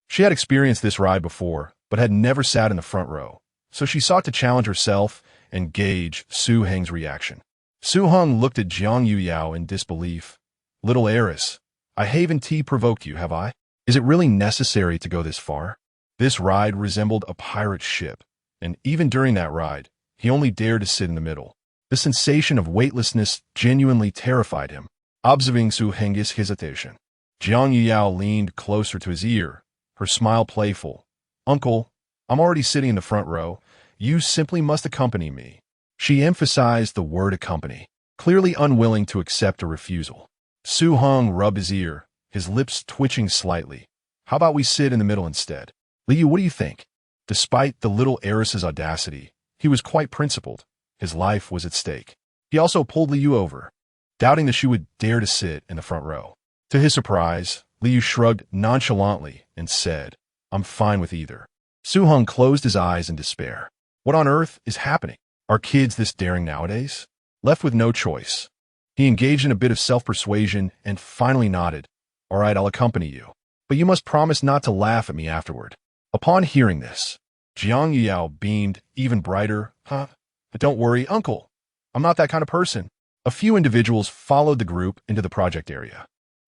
She had experienced this ride before, but had never sat in the front row, so she sought to challenge herself and gauge Su Heng's reaction. Su Heng looked at Jiang Yuyao in disbelief. "Little heiress, I haven't provoked you, have I? Is it really necessary to go this far?" This ride resembled a pirate ship, and even during that ride, he only dared to sit in the middle. The sensation of weightlessness genuinely terrified him. Observing Su Heng's hesitation, Jiang Yuyao leaned closer to his ear, her smile playful. "Uncle, I'm already sitting in the front row. You simply must accompany me." She emphasized the word accompany, clearly unwilling to accept a refusal. Su Heng rubbed his ear, his lips twitching slightly. "How about we sit in the middle instead? Liu, what do you think?" Despite the little heiress's audacity, he was quite principled. His life was at stake. He also pulled Liu over, doubting that she would dare to sit in the front row. To his surprise, Liu shrugged nonchalantly and said, "I'm fine with either." Su Heng closed his eyes in despair. What on earth is happening? Are kids this daring nowadays? Left with no choice, he engaged in a bit of self-persuasion and finally nodded. "All right, I'll accompany you. But you must promise not to laugh at me afterward." Upon hearing this, Jiang Yuyao beamed even brighter. "Huh? But don't worry, uncle. I'm not that kind of person." A few individuals followed the group into the project area.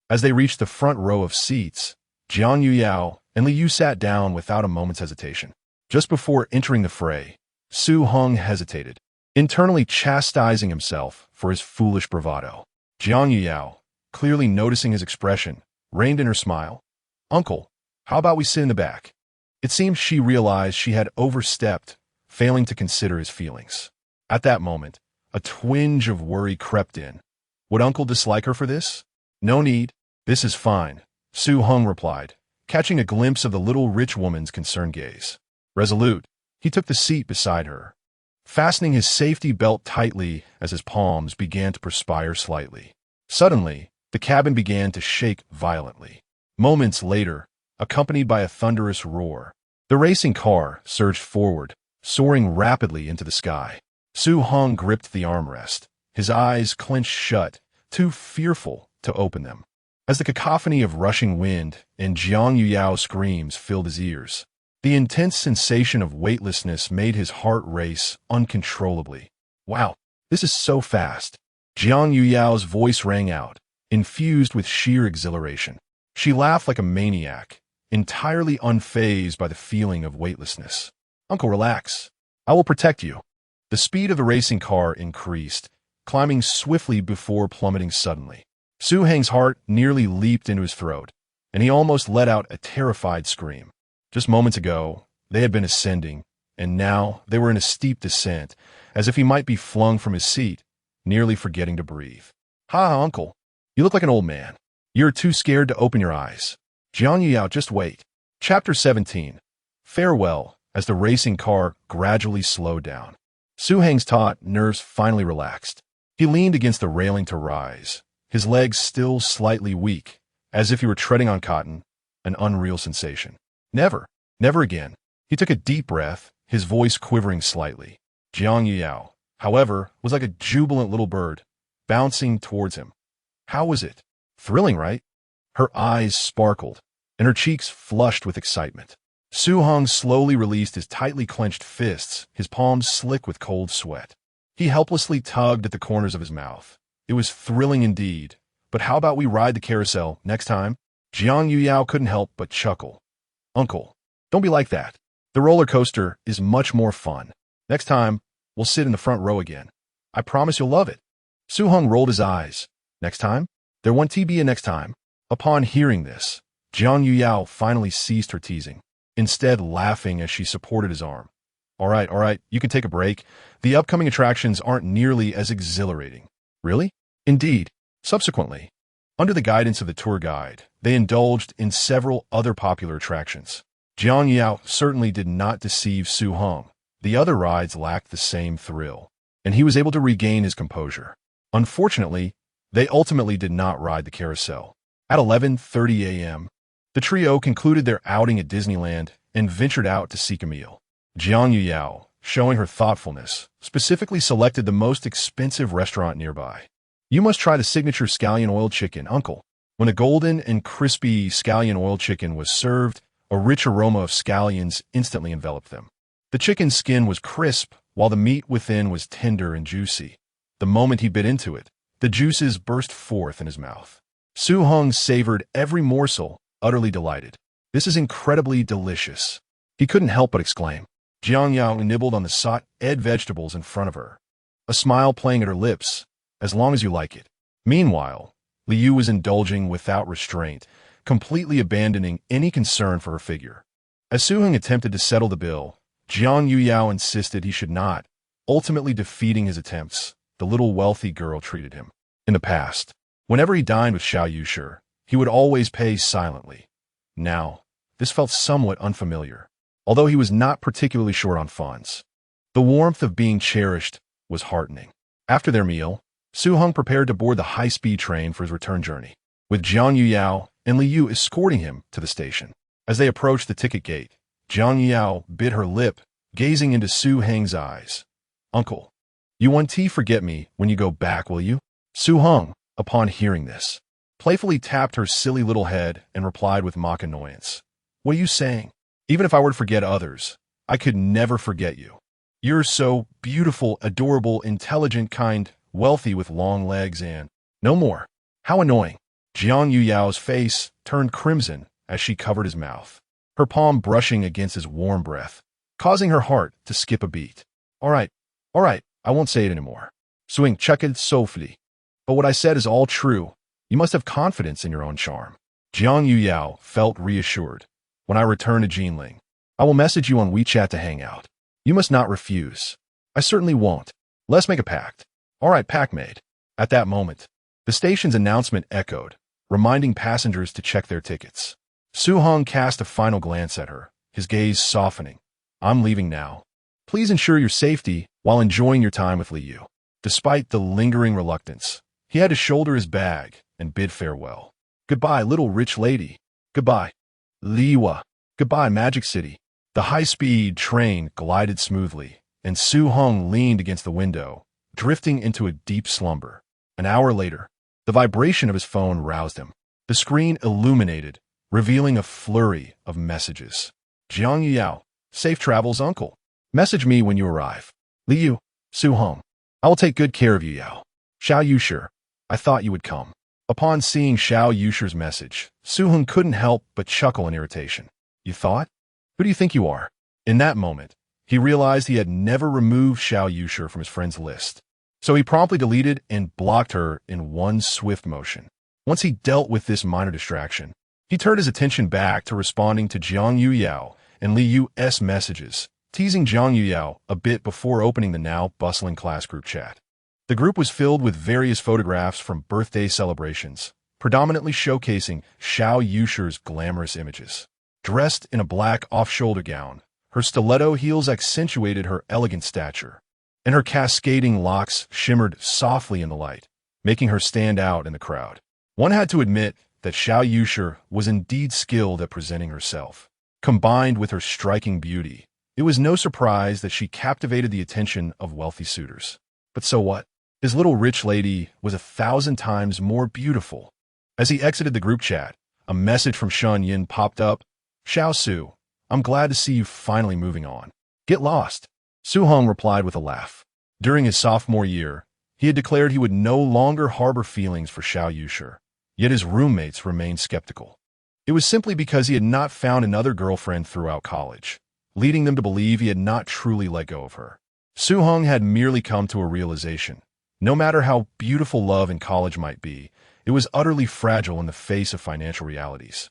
As they reached the front row of seats, Jiang Yuyao and Liu sat down without a moment's hesitation. Just before entering the fray, Su Heng hesitated, internally chastising himself for his foolish bravado. Jiang Yuyao, clearly noticing his expression, reined in her smile. "Uncle, how about we sit in the back?" It seemed she realized she had overstepped, failing to consider his feelings. At that moment, a twinge of worry crept in. Would Uncle dislike her for this? "No need. This is fine," Su Heng replied, catching a glimpse of the little rich woman's concerned gaze. Resolute, he took the seat beside her, fastening his safety belt tightly as his palms began to perspire slightly. Suddenly, the cabin began to shake violently. Moments later, accompanied by a thunderous roar, the racing car surged forward, soaring rapidly into the sky. Su Heng gripped the armrest, his eyes clenched shut, too fearful to open them. As the cacophony of rushing wind and Jiang Yuyao's screams filled his ears, the intense sensation of weightlessness made his heart race uncontrollably. "Wow, this is so fast." Jiang Yuyao's voice rang out, infused with sheer exhilaration. She laughed like a maniac, entirely unfazed by the feeling of weightlessness. "Uncle, relax. I will protect you." The speed of the racing car increased, climbing swiftly before plummeting suddenly. Su Heng's heart nearly leaped into his throat, and he almost let out a terrified scream. Just moments ago, they had been ascending, and now they were in a steep descent, as if he might be flung from his seat, nearly forgetting to breathe. "Ha, Uncle. You look like an old man. You're too scared to open your eyes." Jiang Yuyao, just wait. Chapter 17. Farewell, as the racing car gradually slowed down. Su Heng's taut nerves finally relaxed. He leaned against the railing to rise, his legs still slightly weak, as if he were treading on cotton, an unreal sensation. Never again. He took a deep breath, his voice quivering slightly. Jiang Yuyao, however, was like a jubilant little bird, bouncing towards him. How was it? Thrilling, right? Her eyes sparkled, and her cheeks flushed with excitement. Su Heng slowly released his tightly clenched fists, his palms slick with cold sweat. He helplessly tugged at the corners of his mouth. It was thrilling indeed, but how about we ride the carousel next time? Jiang Yuyao couldn't help but chuckle. "Uncle, don't be like that. The roller coaster is much more fun. Next time, we'll sit in the front row again. I promise you'll love it." Su Heng rolled his eyes. Next time? There won't be a next time. Upon hearing this, Jiang Yuyao finally ceased her teasing, instead laughing as she supported his arm. All right, you can take a break. The upcoming attractions aren't nearly as exhilarating." "Really?" "Indeed." Subsequently, under the guidance of the tour guide, they indulged in several other popular attractions. Jiang Yao certainly did not deceive Su Heng, The other rides lacked the same thrill, and he was able to regain his composure. Unfortunately, they ultimately did not ride the carousel. At 11:30 a.m., the trio concluded their outing at Disneyland and ventured out to seek a meal. Jiang Yuyao, showing her thoughtfulness, specifically selected the most expensive restaurant nearby. "You must try the signature scallion oil chicken, uncle." When a golden and crispy scallion oil chicken was served, a rich aroma of scallions instantly enveloped them. The chicken's skin was crisp, while the meat within was tender and juicy. The moment he bit into it, the juices burst forth in his mouth. Su Heng savored every morsel, utterly delighted. "This is incredibly delicious," he couldn't help but exclaim. Jiang Yao nibbled on the sauteed vegetables in front of her, a smile playing at her lips. "As long as you like it." Meanwhile, Liu was indulging without restraint, completely abandoning any concern for her figure. As Su Heng attempted to settle the bill, Jiang Yuyao insisted he should not, ultimately defeating his attempts. The little wealthy girl treated him. In the past, whenever he dined with Xiao Yushi, he would always pay silently. Now, this felt somewhat unfamiliar, although he was not particularly short on funds. The warmth of being cherished was heartening. After their meal, Su Heng prepared to board the high-speed train for his return journey, with Jiang Yuyao and Liu escorting him to the station. As they approached the ticket gate, Jiang Yuyao bit her lip, gazing into Su Heng's eyes. "Uncle, you won't forget me when you go back, will you?" Su Heng, upon hearing this, playfully tapped her silly little head and replied with mock annoyance. "What are you saying? Even if I were to forget others, I could never forget you. You're so beautiful, adorable, intelligent, kind, wealthy with long legs and—" "No more." How annoying. Jiang Yuyao's face turned crimson as she covered his mouth, her palm brushing against his warm breath, causing her heart to skip a beat. All right, I won't say it anymore." Swing chuckled softly. "But what I said is all true. You must have confidence in your own charm." Jiang Yuyao felt reassured. "When I return to Jinling, I will message you on WeChat to hang out. You must not refuse." "I certainly won't. Let's make a pact." "All right, pact made." At that moment, the station's announcement echoed, reminding passengers to check their tickets. Su Heng cast a final glance at her, his gaze softening. "I'm leaving now. Please ensure your safety while enjoying your time with Liu." Despite the lingering reluctance, he had to shoulder his bag and bid farewell. "Goodbye, little rich lady. Goodbye, Liwa. Goodbye, Magic City." The high-speed train glided smoothly, and Su Heng leaned against the window, drifting into a deep slumber. An hour later, the vibration of his phone roused him. The screen illuminated, revealing a flurry of messages. "Jiang Yuyao, safe travels, uncle. Message me when you arrive. Liu, Su Heng. I will take good care of you, Yao. Xiao Yushi, I thought you would come." Upon seeing Xiao Yushi's message, Su Heng couldn't help but chuckle in irritation. "You thought? Who do you think you are?" In that moment, he realized he had never removed Xiao Yushi from his friend's list. So he promptly deleted and blocked her in one swift motion. Once he dealt with this minor distraction, he turned his attention back to responding to Jiang Yuyao and Liu's messages, teasing Jiang Yuyao a bit before opening the now bustling class group chat. The group was filled with various photographs from birthday celebrations, predominantly showcasing Xiao Yushi's glamorous images. Dressed in a black off-shoulder gown, her stiletto heels accentuated her elegant stature, and her cascading locks shimmered softly in the light, making her stand out in the crowd. One had to admit that Xiao Yushi was indeed skilled at presenting herself. Combined with her striking beauty, it was no surprise that she captivated the attention of wealthy suitors. But so what? His little rich lady was 1,000 times more beautiful. As he exited the group chat, a message from Shun Yin popped up. "Xiao Su, I'm glad to see you finally moving on. Get lost." Su Heng replied with a laugh. During his sophomore year, he had declared he would no longer harbor feelings for Xiao Yushi, yet his roommates remained skeptical. It was simply because he had not found another girlfriend throughout college, leading them to believe he had not truly let go of her. Su Heng had merely come to a realization. No matter how beautiful love in college might be, it was utterly fragile in the face of financial realities.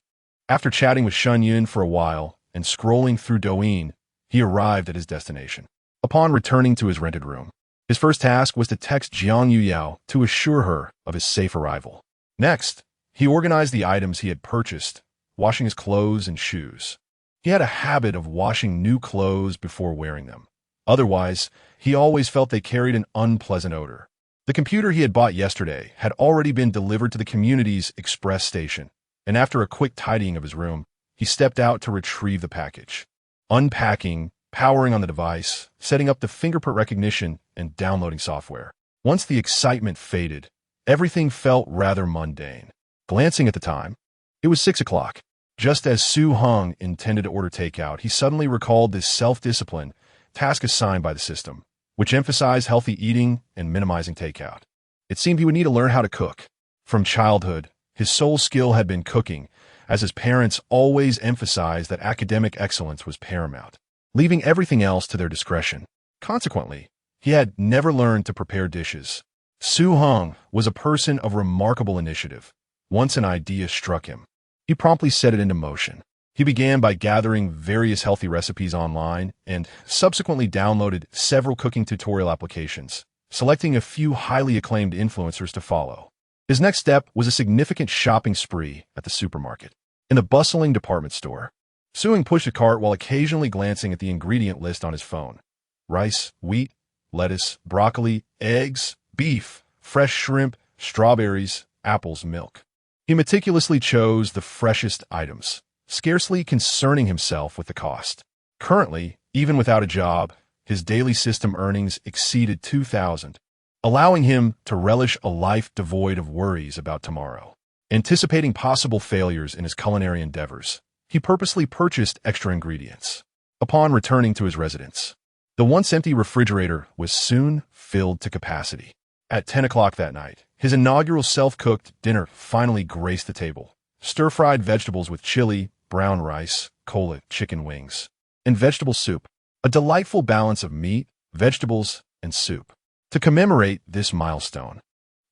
After chatting with Shun Yun for a while and scrolling through Douyin, he arrived at his destination. Upon returning to his rented room, his first task was to text Jiang Yuyao to assure her of his safe arrival. Next, he organized the items he had purchased, washing his clothes and shoes. He had a habit of washing new clothes before wearing them, Otherwise, he always felt they carried an unpleasant odor. The computer he had bought yesterday had already been delivered to the community's express station, and after a quick tidying of his room, he stepped out to retrieve the package. Unpacking, powering on the device, setting up the fingerprint recognition, and downloading software. Once the excitement faded, everything felt rather mundane. Glancing at the time, it was 6 o'clock. Just as Heng intended to order takeout, he suddenly recalled this self-discipline task assigned by the system, which emphasized healthy eating and minimizing takeout. It seemed he would need to learn how to cook. From childhood, his sole skill had been cooking, as his parents always emphasized that academic excellence was paramount, leaving everything else to their discretion. Consequently, he had never learned to prepare dishes. Heng was a person of remarkable initiative. Once an idea struck him, he promptly set it into motion. He began by gathering various healthy recipes online and subsequently downloaded several cooking tutorial applications, selecting a few highly acclaimed influencers to follow. His next step was a significant shopping spree at the supermarket. In the bustling department store, Heng pushed a cart while occasionally glancing at the ingredient list on his phone. Rice, wheat, lettuce, broccoli, eggs, beef, fresh shrimp, strawberries, apples, milk. He meticulously chose the freshest items, scarcely concerning himself with the cost. Currently, even without a job, his daily system earnings exceeded 2,000, allowing him to relish a life devoid of worries about tomorrow. Anticipating possible failures in his culinary endeavors, he purposely purchased extra ingredients. Upon returning to his residence, the once empty refrigerator was soon filled to capacity. At 10 o'clock that night, his inaugural self-cooked dinner finally graced the table. Stir-fried vegetables with chili, brown rice, cola, chicken wings, and vegetable soup. A delightful balance of meat, vegetables, and soup. To commemorate this milestone,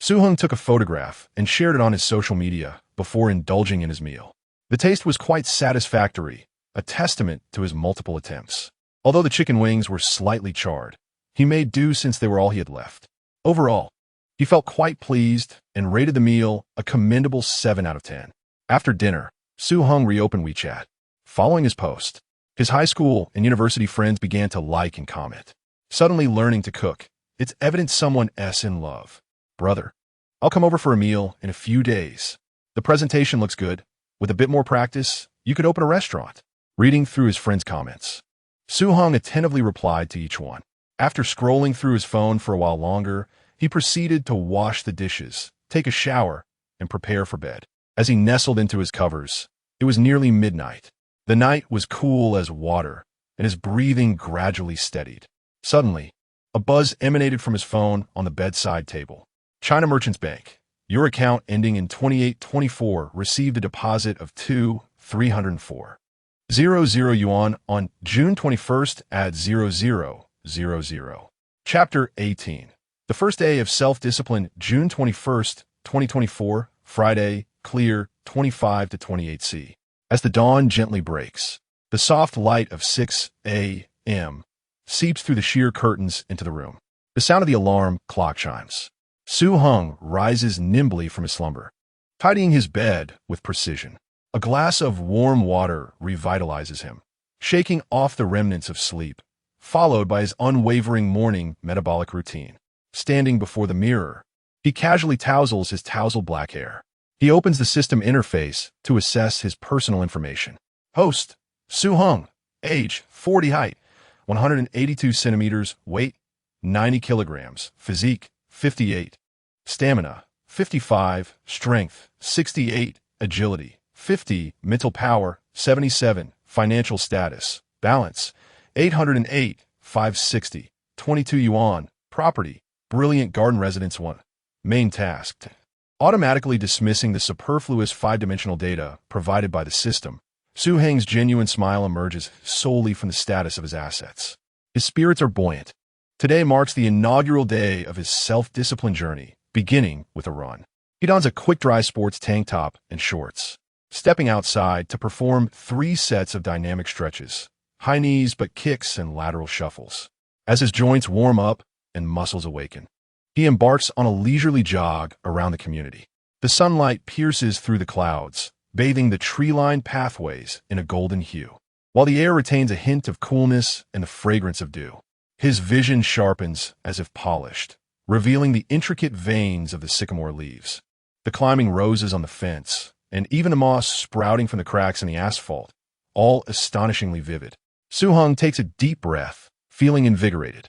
Heng took a photograph and shared it on his social media before indulging in his meal. The taste was quite satisfactory, a testament to his multiple attempts. Although the chicken wings were slightly charred, he made do since they were all he had left. Overall, he felt quite pleased and rated the meal a commendable 7 out of 10. After dinner, Heng reopened WeChat. Following his post, his high school and university friends began to like and comment. Suddenly learning to cook, it's evident someone's in love. Brother, I'll come over for a meal in a few days. The presentation looks good. With a bit more practice, you could open a restaurant. Reading through his friends' comments, Heng attentively replied to each one. After scrolling through his phone for a while longer, he proceeded to wash the dishes, take a shower, and prepare for bed. As he nestled into his covers, it was nearly midnight. The night was cool as water, and his breathing gradually steadied. Suddenly, a buzz emanated from his phone on the bedside table. China Merchants Bank. Your account ending in 2824 received a deposit of 304.00 yuan on June 21st at 0000. Chapter 18. The first day of self-discipline, June 21st, 2024, Friday, clear, 25 to 28 C. As the dawn gently breaks, the soft light of 6 a.m. seeps through the sheer curtains into the room. The sound of the alarm clock chimes. Heng rises nimbly from his slumber, tidying his bed with precision. A glass of warm water revitalizes him, shaking off the remnants of sleep, followed by his unwavering morning metabolic routine. Standing before the mirror, he casually tousles his tousled black hair. He opens the system interface to assess his personal information. Host, Heng, age, 40, height, 182 centimeters, weight, 90 kilograms, physique, 58, stamina, 55, strength, 68, agility, 50, mental power, 77, financial status, balance, 808, 560, 22 yuan, property, brilliant garden residence 1. Main task, automatically dismissing the superfluous 5-dimensional data provided by the system. Heng's genuine smile emerges solely from the status of his assets. His spirits are buoyant. Today marks the inaugural day of his self-discipline journey, beginning with a run. He dons a quick-dry sports tank top and shorts, stepping outside to perform 3 sets of dynamic stretches, high knees but kicks and lateral shuffles. As his joints warm up and muscles awaken, he embarks on a leisurely jog around the community. The sunlight pierces through the clouds, bathing the tree-lined pathways in a golden hue, while the air retains a hint of coolness and the fragrance of dew. His vision sharpens as if polished, revealing the intricate veins of the sycamore leaves, the climbing roses on the fence, and even the moss sprouting from the cracks in the asphalt, all astonishingly vivid. Heng takes a deep breath, feeling invigorated.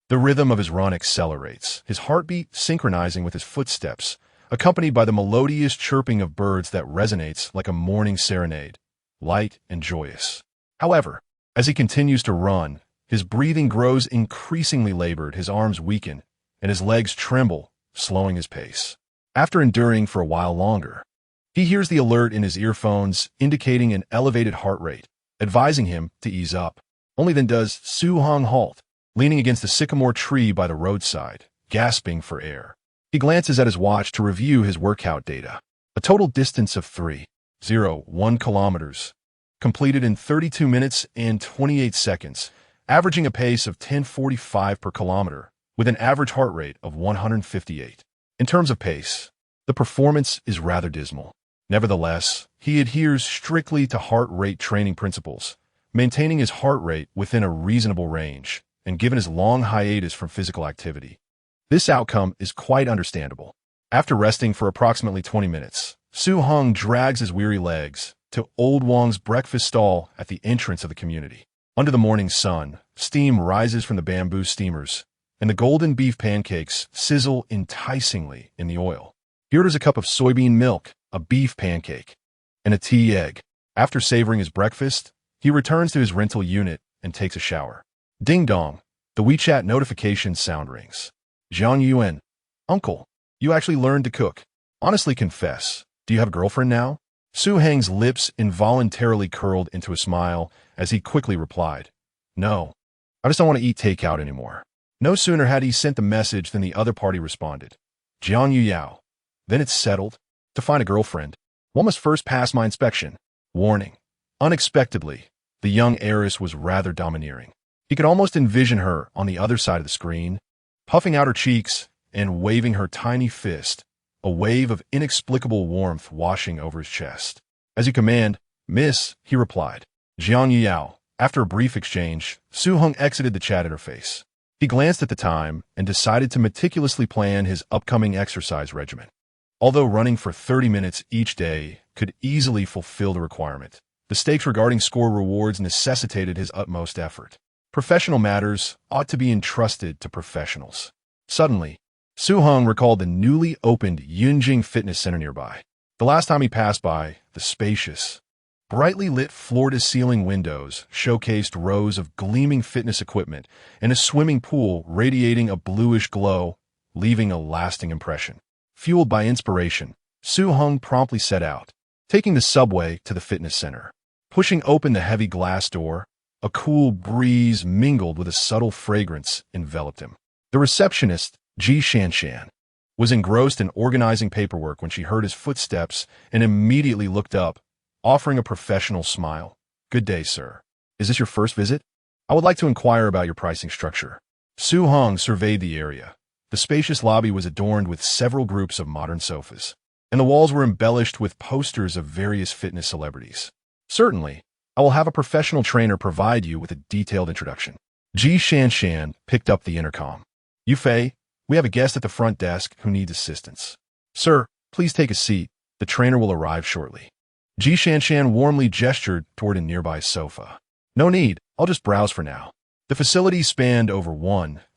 The rhythm of his run accelerates, his heartbeat synchronizing with his footsteps, accompanied by the melodious chirping of birds that resonates like a morning serenade, light and joyous. However, as he continues to run, his breathing grows increasingly labored, his arms weaken, and his legs tremble, slowing his pace. After enduring for a while longer, he hears the alert in his earphones indicating an elevated heart rate, advising him to ease up. Only then does Heng halt, leaning against the sycamore tree by the roadside, gasping for air. He glances at his watch to review his workout data. A total distance of 3.01 kilometers, completed in 32 minutes and 28 seconds, averaging a pace of 10:45 per kilometer, with an average heart rate of 158. In terms of pace, the performance is rather dismal. Nevertheless, he adheres strictly to heart rate training principles, maintaining his heart rate within a reasonable range, and given his long hiatus from physical activity. This outcome is quite understandable. After resting for approximately 20 minutes, Heng drags his weary legs to Old Wang's breakfast stall at the entrance of the community. Under the morning sun, steam rises from the bamboo steamers, and the golden beef pancakes sizzle enticingly in the oil. He orders a cup of soybean milk, a beef pancake, and a tea egg. After savoring his breakfast, he returns to his rental unit and takes a shower. Ding dong, the WeChat notification sound rings. Jiang Yuan, uncle, you actually learned to cook. Honestly confess, do you have a girlfriend now? Heng's lips involuntarily curled into a smile as he quickly replied, No, I just don't want to eat takeout anymore. No sooner had he sent the message than the other party responded. Jiang Yuyao, then it's settled. To find a girlfriend, one must first pass my inspection. Warning. Unexpectedly, the young heiress was rather domineering. He could almost envision her on the other side of the screen, puffing out her cheeks and waving her tiny fist, a wave of inexplicable warmth washing over his chest. As you command, Miss, he replied. Jiang Yuyao. After a brief exchange, Heng exited the chat interface. He glanced at the time and decided to meticulously plan his upcoming exercise regimen. Although running for 30 minutes each day could easily fulfill the requirement, the stakes regarding score rewards necessitated his utmost effort. Professional matters ought to be entrusted to professionals. Suddenly, Heng recalled the newly opened Yunjing Fitness Center nearby. The last time he passed by, the spacious, brightly lit floor-to-ceiling windows showcased rows of gleaming fitness equipment and a swimming pool radiating a bluish glow, leaving a lasting impression. Fueled by inspiration, Heng promptly set out, taking the subway to the fitness center. Pushing open the heavy glass door, a cool breeze mingled with a subtle fragrance enveloped him. The receptionist, Ji Shanshan, was engrossed in organizing paperwork when she heard his footsteps and immediately looked up, offering a professional smile. Good day, sir. Is this your first visit? I would like to inquire about your pricing structure. Heng surveyed the area. The spacious lobby was adorned with several groups of modern sofas, and the walls were embellished with posters of various fitness celebrities. Certainly, I will have a professional trainer provide you with a detailed introduction. Ji Shanshan picked up the intercom. Yufei, we have a guest at the front desk who needs assistance. Sir, please take a seat. The trainer will arrive shortly. Ji Shanshan warmly gestured toward a nearby sofa. No need, I'll just browse for now. The facility spanned over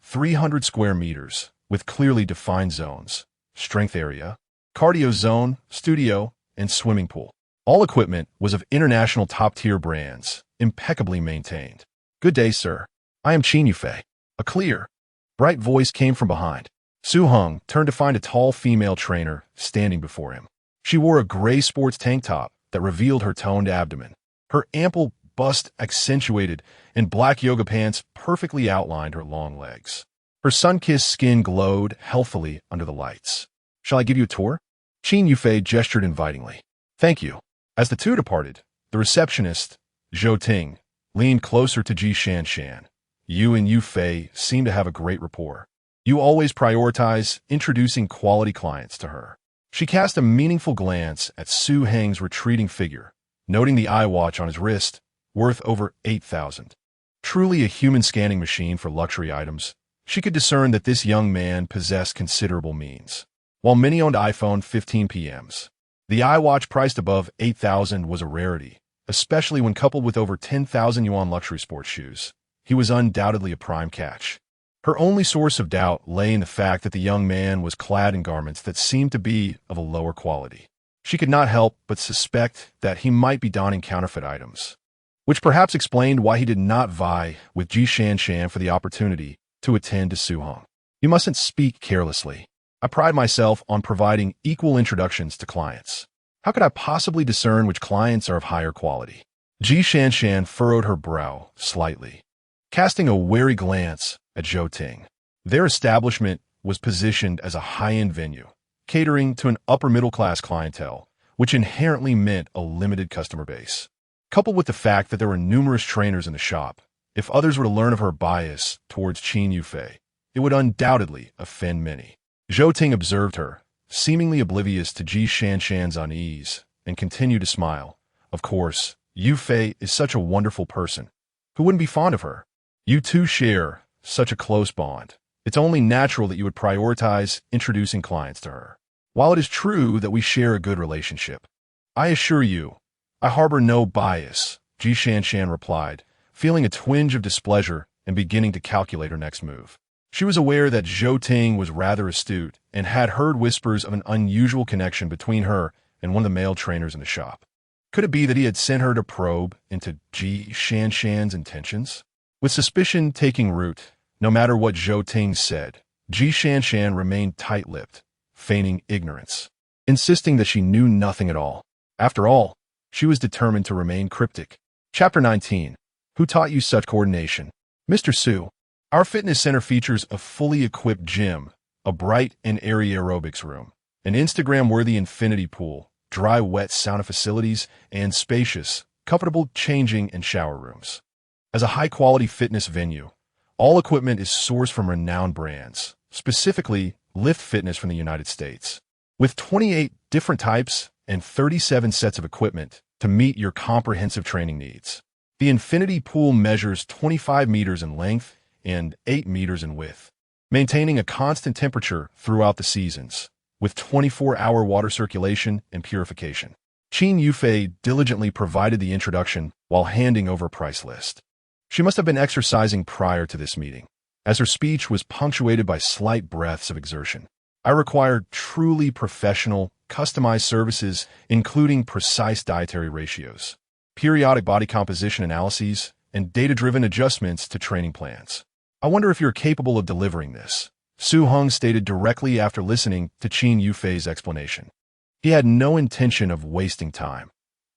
300 square meters, with clearly defined zones, strength area, cardio zone, studio, and swimming pool. All equipment was of international top-tier brands, impeccably maintained. Good day, sir. I am Qin Yufei. A clear, bright voice came from behind. Heng turned to find a tall female trainer standing before him. She wore a gray sports tank top that revealed her toned abdomen. Her ample bust accentuated, and black yoga pants perfectly outlined her long legs. Her sun-kissed skin glowed healthily under the lights. Shall I give you a tour? Qin Yufei gestured invitingly. Thank you. As the two departed, the receptionist, Zhou Ting, leaned closer to Ji Shanshan. You and Yufei seem to have a great rapport. You always prioritize introducing quality clients to her. She cast a meaningful glance at Heng's retreating figure, noting the eye watch on his wrist, worth over 8,000. Truly a human scanning machine for luxury items, she could discern that this young man possessed considerable means. While many owned iPhone 15 PMs, the iWatch priced above 8,000 was a rarity, especially when coupled with over 10,000 yuan luxury sports shoes. He was undoubtedly a prime catch. Her only source of doubt lay in the fact that the young man was clad in garments that seemed to be of a lower quality. She could not help but suspect that he might be donning counterfeit items, which perhaps explained why he did not vie with Ji Shanshan for the opportunity to attend to Su Heng. You mustn't speak carelessly. I pride myself on providing equal introductions to clients. How could I possibly discern which clients are of higher quality? Ji Shanshan furrowed her brow slightly, casting a wary glance at Zhou Ting. Their establishment was positioned as a high-end venue, catering to an upper-middle-class clientele, which inherently meant a limited customer base. Coupled with the fact that there were numerous trainers in the shop, if others were to learn of her bias towards Qin Yufei, it would undoubtedly offend many. Zhou Ting observed her, seemingly oblivious to Ji Shanshan's unease, and continued to smile. Of course, Yufei is such a wonderful person. Who wouldn't be fond of her? You two share such a close bond. It's only natural that you would prioritize introducing clients to her. While it is true that we share a good relationship, I assure you, I harbor no bias, Ji Shanshan replied, feeling a twinge of displeasure and beginning to calculate her next move. She was aware that Zhou Ting was rather astute and had heard whispers of an unusual connection between her and one of the male trainers in the shop. Could it be that he had sent her to probe into Ji Shanshan's intentions? With suspicion taking root, no matter what Zhou Ting said, Ji Shanshan remained tight-lipped, feigning ignorance, insisting that she knew nothing at all. After all, she was determined to remain cryptic. Chapter 19. Who taught you such coordination? Mr. Su. Our fitness center features a fully equipped gym, a bright and airy aerobics room, an Instagram-worthy infinity pool, dry-wet sauna facilities, and spacious, comfortable changing and shower rooms. As a high-quality fitness venue, all equipment is sourced from renowned brands, specifically Lift Fitness from the United States. With 28 different types and 37 sets of equipment to meet your comprehensive training needs. The infinity pool measures 25 meters in length and 8 meters in width, maintaining a constant temperature throughout the seasons, with 24-hour water circulation and purification. Qin Yufei diligently provided the introduction while handing over a price list. She must have been exercising prior to this meeting, as her speech was punctuated by slight breaths of exertion. I required truly professional, customized services, including precise dietary ratios, periodic body composition analyses, and data-driven adjustments to training plans. I wonder if you're capable of delivering this, Su Heng stated directly after listening to Qin Yufei's explanation. He had no intention of wasting time.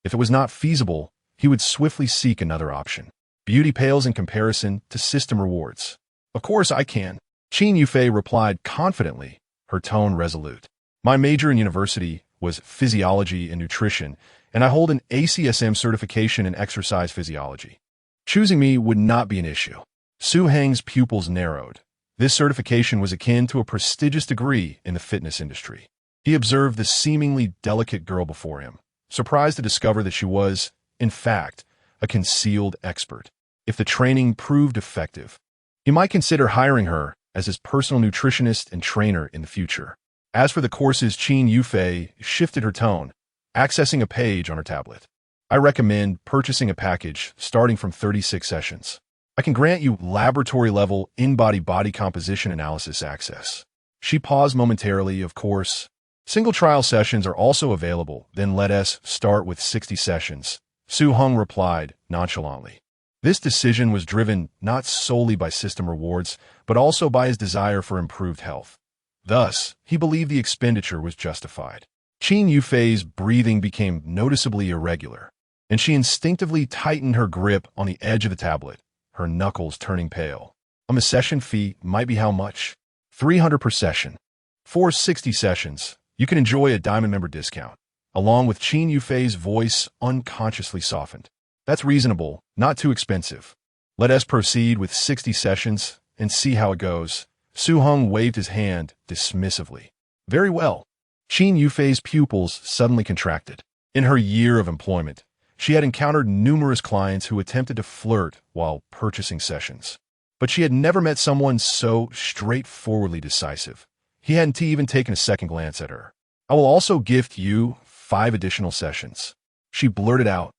If it was not feasible, he would swiftly seek another option. Beauty pales in comparison to system rewards. Of course I can, Qin Yufei replied confidently, her tone resolute. My major in university was physiology and nutrition, and I hold an ACSM certification in exercise physiology. Choosing me would not be an issue. Su Heng's pupils narrowed. This certification was akin to a prestigious degree in the fitness industry. He observed the seemingly delicate girl before him, surprised to discover that she was, in fact, a concealed expert. If the training proved effective, he might consider hiring her as his personal nutritionist and trainer in the future. As for the courses, Qin Yufei shifted her tone, accessing a page on her tablet. I recommend purchasing a package starting from 36 sessions. I can grant you laboratory-level in-body body composition analysis access. She paused momentarily, of course. Single trial sessions are also available, then let us start with 60 sessions. Su Heng replied nonchalantly. This decision was driven not solely by system rewards, but also by his desire for improved health. Thus, he believed the expenditure was justified. Qin Yufei's breathing became noticeably irregular, and she instinctively tightened her grip on the edge of the tablet, her knuckles turning pale. A session fee might be how much? 300 per session. For 60 sessions, you can enjoy a Diamond member discount, along with Qin Yufei's voice unconsciously softened. That's reasonable, not too expensive. Let us proceed with 60 sessions and see how it goes. Su Heng waved his hand dismissively. Very well. Qin Yufei's pupils suddenly contracted. In her year of employment, She had encountered numerous clients who attempted to flirt while purchasing sessions. But she had never met someone so straightforwardly decisive. He hadn't even taken a second glance at her. "I will also gift you 5 additional sessions," she blurted out,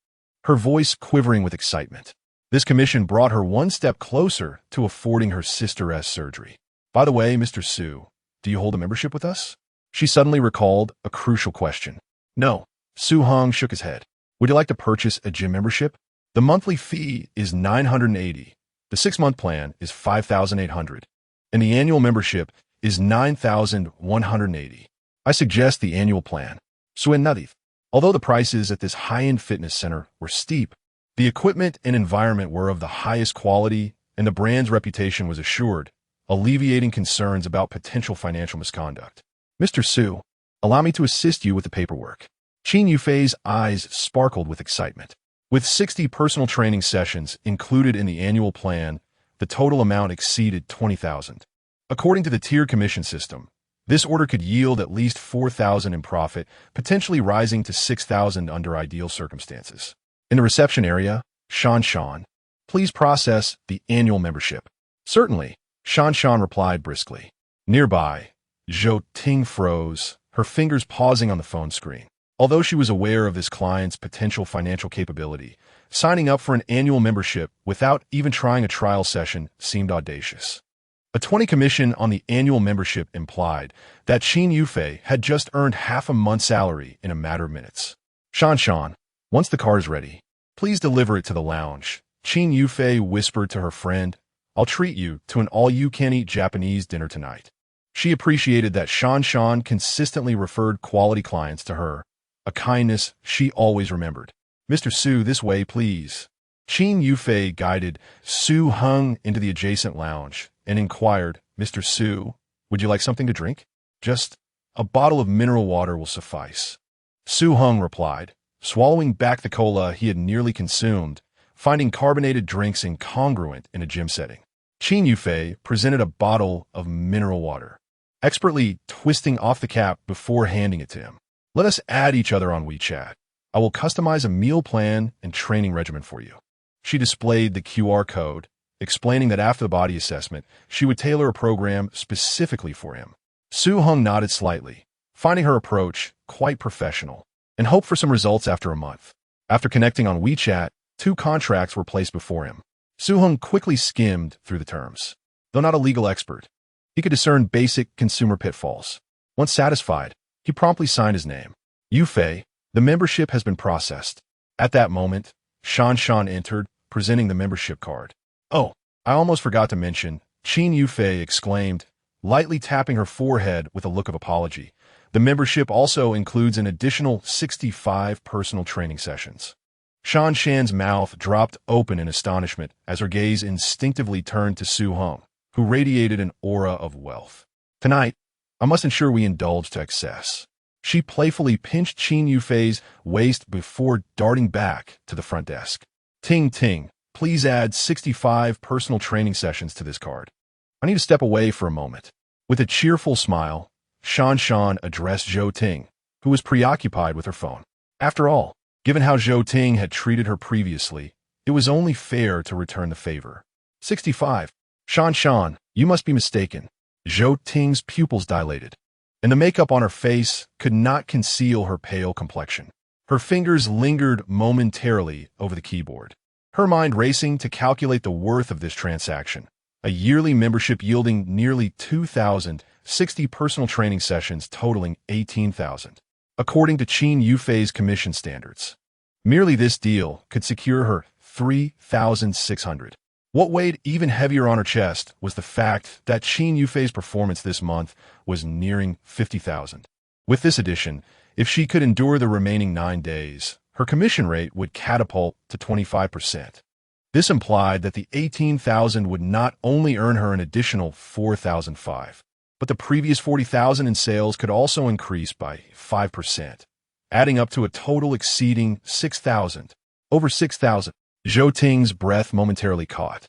her voice quivering with excitement. This commission brought her one step closer to affording her sister-esque surgery. "By the way, Mr. Su, do you hold a membership with us?" She suddenly recalled a crucial question. "No." Su Heng shook his head. "Would you like to purchase a gym membership? The monthly fee is $980. The 6-month plan is $5,800. And the annual membership is $9,180. I suggest the annual plan." Suen nodded. Although the prices at this high-end fitness center were steep, the equipment and environment were of the highest quality, and the brand's reputation was assured, alleviating concerns about potential financial misconduct. "Mr. Su, allow me to assist you with the paperwork." Qin Yufei's eyes sparkled with excitement. With 60 personal training sessions included in the annual plan, the total amount exceeded 20,000. According to the tiered commission system, this order could yield at least 4,000 in profit, potentially rising to 6,000 under ideal circumstances. In the reception area, Shan, "Please process the annual membership." "Certainly," Shan replied briskly. Nearby, Zhou Ting froze, her fingers pausing on the phone screen. Although she was aware of this client's potential financial capability, signing up for an annual membership without even trying a trial session seemed audacious. A 20 commission on the annual membership implied that Qin Yufei had just earned half a month's salary in a matter of minutes. Shan, once the car is ready, please deliver it to the lounge." Qin Yufei whispered to her friend, "I'll treat you to an all-you-can-eat Japanese dinner tonight." She appreciated that Shan consistently referred quality clients to her, a kindness she always remembered. "Mr. Su, this way, please." Qin Yufei guided Su Heng into the adjacent lounge and inquired, "Mr. Su, would you like something to drink?" "Just a bottle of mineral water will suffice." Su Heng replied, swallowing back the cola he had nearly consumed, finding carbonated drinks incongruent in a gym setting. Qin Yufei presented a bottle of mineral water, expertly twisting off the cap before handing it to him. "Let us add each other on WeChat. I will customize a meal plan and training regimen for you." She displayed the QR code, explaining that after the body assessment, she would tailor a program specifically for him. Su Heng nodded slightly, finding her approach quite professional, and hoped for some results after a month. After connecting on WeChat, 2 contracts were placed before him. Su Heng quickly skimmed through the terms. Though not a legal expert, he could discern basic consumer pitfalls. Once satisfied, he promptly signed his name. "Yufei, the membership has been processed." At that moment, Shan entered, presenting the membership card. "Oh, I almost forgot to mention," Qin Yufei exclaimed, lightly tapping her forehead with a look of apology. "The membership also includes an additional 65 personal training sessions." Shan's mouth dropped open in astonishment as her gaze instinctively turned to Su Heng, who radiated an aura of wealth. "Tonight, I must ensure we indulge to excess." She playfully pinched Qin Yufei's waist before darting back to the front desk. Ting, please add 65 personal training sessions to this card. I need to step away for a moment." With a cheerful smile, Shan addressed Zhou Ting, who was preoccupied with her phone. After all, given how Zhou Ting had treated her previously, it was only fair to return the favor. 65. Shan, you must be mistaken. Zhou Ting's pupils dilated, and the makeup on her face could not conceal her pale complexion. Her fingers lingered momentarily over the keyboard, her mind racing to calculate the worth of this transaction, a yearly membership yielding nearly 2,000, 60 personal training sessions totaling 18,000. According to Qin Yufei's commission standards, merely this deal could secure her 3,600. What weighed even heavier on her chest was the fact that Qin Yufei's performance this month was nearing 50,000. With this addition, if she could endure the remaining 9 days, her commission rate would catapult to 25%. This implied that the 18,000 would not only earn her an additional 4,005, but the previous 40,000 in sales could also increase by 5%, adding up to a total exceeding 6,000. Over 6,000. Zhou Ting's breath momentarily caught,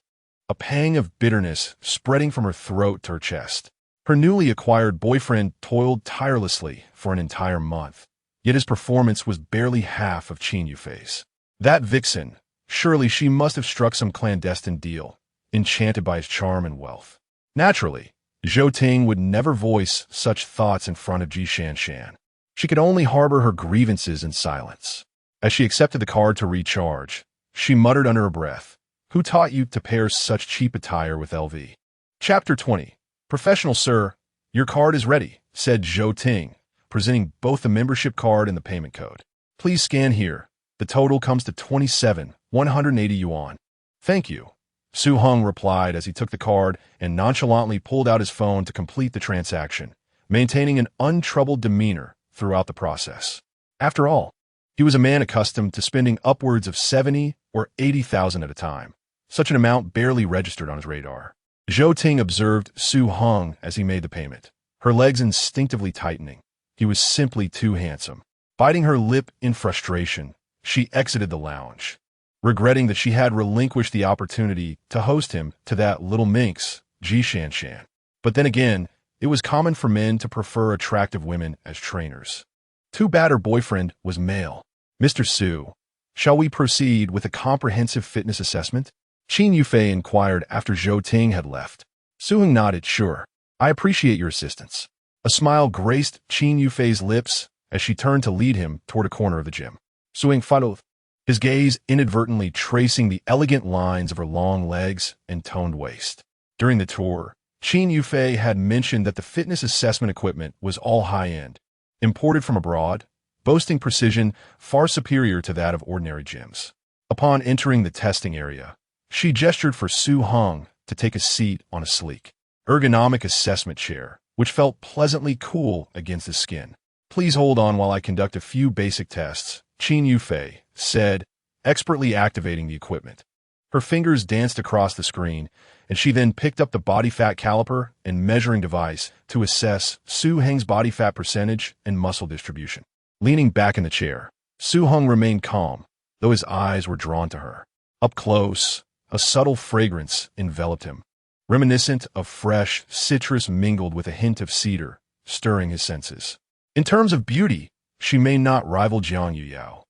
a pang of bitterness spreading from her throat to her chest. Her newly acquired boyfriend toiled tirelessly for an entire month, yet his performance was barely half of Qin Yufei's. That vixen, surely she must have struck some clandestine deal, enchanted by his charm and wealth. Naturally, Zhou Ting would never voice such thoughts in front of Ji Shanshan. She could only harbor her grievances in silence. As she accepted the card to recharge, she muttered under her breath, "Who taught you to pair such cheap attire with LV?" Chapter 20. Professional Sir, your card is ready, said Zhou Ting, presenting both the membership card and the payment code. Please scan here. The total comes to 27,180 yuan. Thank you, Su Heng replied as he took the card and nonchalantly pulled out his phone to complete the transaction, maintaining an untroubled demeanor throughout the process. After all, he was a man accustomed to spending upwards of 70 or 80,000 at a time. Such an amount barely registered on his radar. Zhou Ting observed Su Heng as he made the payment, her legs instinctively tightening. He was simply too handsome. Biting her lip in frustration, she exited the lounge, regretting that she had relinquished the opportunity to host him to that little minx, Ji Shanshan. But then again, it was common for men to prefer attractive women as trainers. Too bad her boyfriend was male. Mr. Su, shall we proceed with a comprehensive fitness assessment? Qin Yufei inquired after Zhou Ting had left. Su Heng nodded, sure. I appreciate your assistance. A smile graced Qin Yufei's lips as she turned to lead him toward a corner of the gym. Su Heng followed, his gaze inadvertently tracing the elegant lines of her long legs and toned waist. During the tour, Qin Yufei had mentioned that the fitness assessment equipment was all high-end, imported from abroad, boasting precision far superior to that of ordinary gyms. Upon entering the testing area, she gestured for Su Heng to take a seat on a sleek, ergonomic assessment chair, which felt pleasantly cool against his skin. Please hold on while I conduct a few basic tests, Qin Yufei said, expertly activating the equipment. Her fingers danced across the screen, and she then picked up the body fat caliper and measuring device to assess Su Heng's body fat percentage and muscle distribution. Leaning back in the chair, Su Heng remained calm, though his eyes were drawn to her. Up close, a subtle fragrance enveloped him, reminiscent of fresh citrus mingled with a hint of cedar, stirring his senses. In terms of beauty, she may not rival Jiang Yuyao,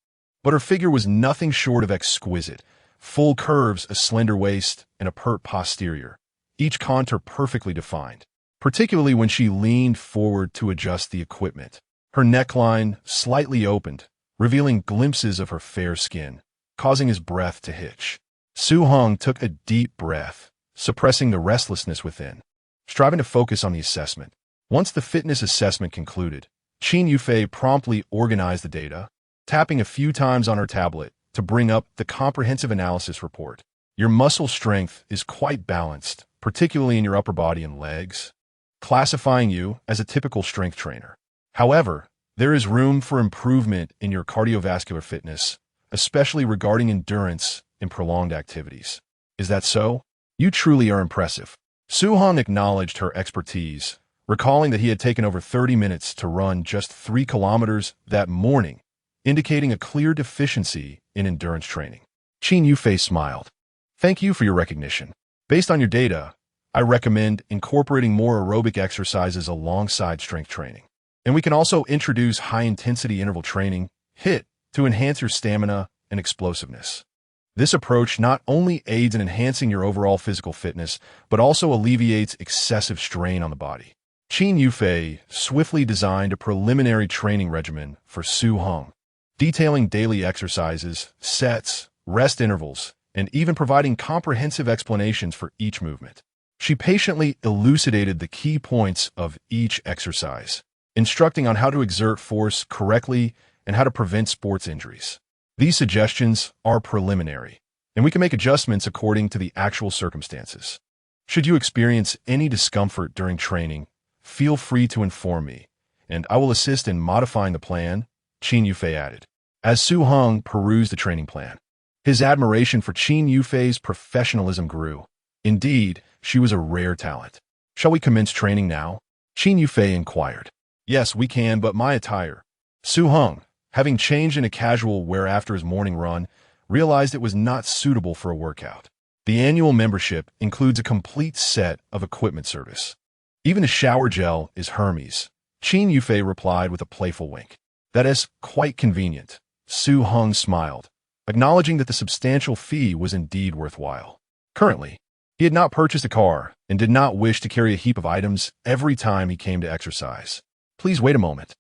but her figure was nothing short of exquisite. Full curves, a slender waist, and a pert posterior, each contour perfectly defined, particularly when she leaned forward to adjust the equipment. Her neckline slightly opened, revealing glimpses of her fair skin, causing his breath to hitch. Su Heng took a deep breath, suppressing the restlessness within, striving to focus on the assessment. Once the fitness assessment concluded, Qin Yufei promptly organized the data, tapping a few times on her tablet to bring up the comprehensive analysis report. Your muscle strength is quite balanced, particularly in your upper body and legs, classifying you as a typical strength trainer. However, there is room for improvement in your cardiovascular fitness, especially regarding endurance in prolonged activities. Is that so? You truly are impressive. Su Heng acknowledged her expertise, recalling that he had taken over 30 minutes to run just 3 kilometers that morning, indicating a clear deficiency in endurance training. Qin Yufei smiled. Thank you for your recognition. Based on your data, I recommend incorporating more aerobic exercises alongside strength training. And we can also introduce high-intensity interval training, HIIT, to enhance your stamina and explosiveness. This approach not only aids in enhancing your overall physical fitness, but also alleviates excessive strain on the body. Qin Yufei swiftly designed a preliminary training regimen for Su Heng, detailing daily exercises, sets, rest intervals, and even providing comprehensive explanations for each movement. She patiently elucidated the key points of each exercise, instructing on how to exert force correctly and how to prevent sports injuries. These suggestions are preliminary, and we can make adjustments according to the actual circumstances. Should you experience any discomfort during training, feel free to inform me, and I will assist in modifying the plan, Qin Yufei added. As Su Heng perused the training plan, his admiration for Qin Yufei's professionalism grew. Indeed, she was a rare talent. Shall we commence training now? Qin Yufei inquired. Yes, we can, but my attire. Su Heng, having changed into casual wear after his morning run, realized it was not suitable for a workout. The annual membership includes a complete set of equipment service. Even a shower gel is Hermes. Qin Yufei replied with a playful wink. That is quite convenient. Su Heng smiled, acknowledging that the substantial fee was indeed worthwhile. Currently, he had not purchased a car and did not wish to carry a heap of items every time he came to exercise. Please wait a moment.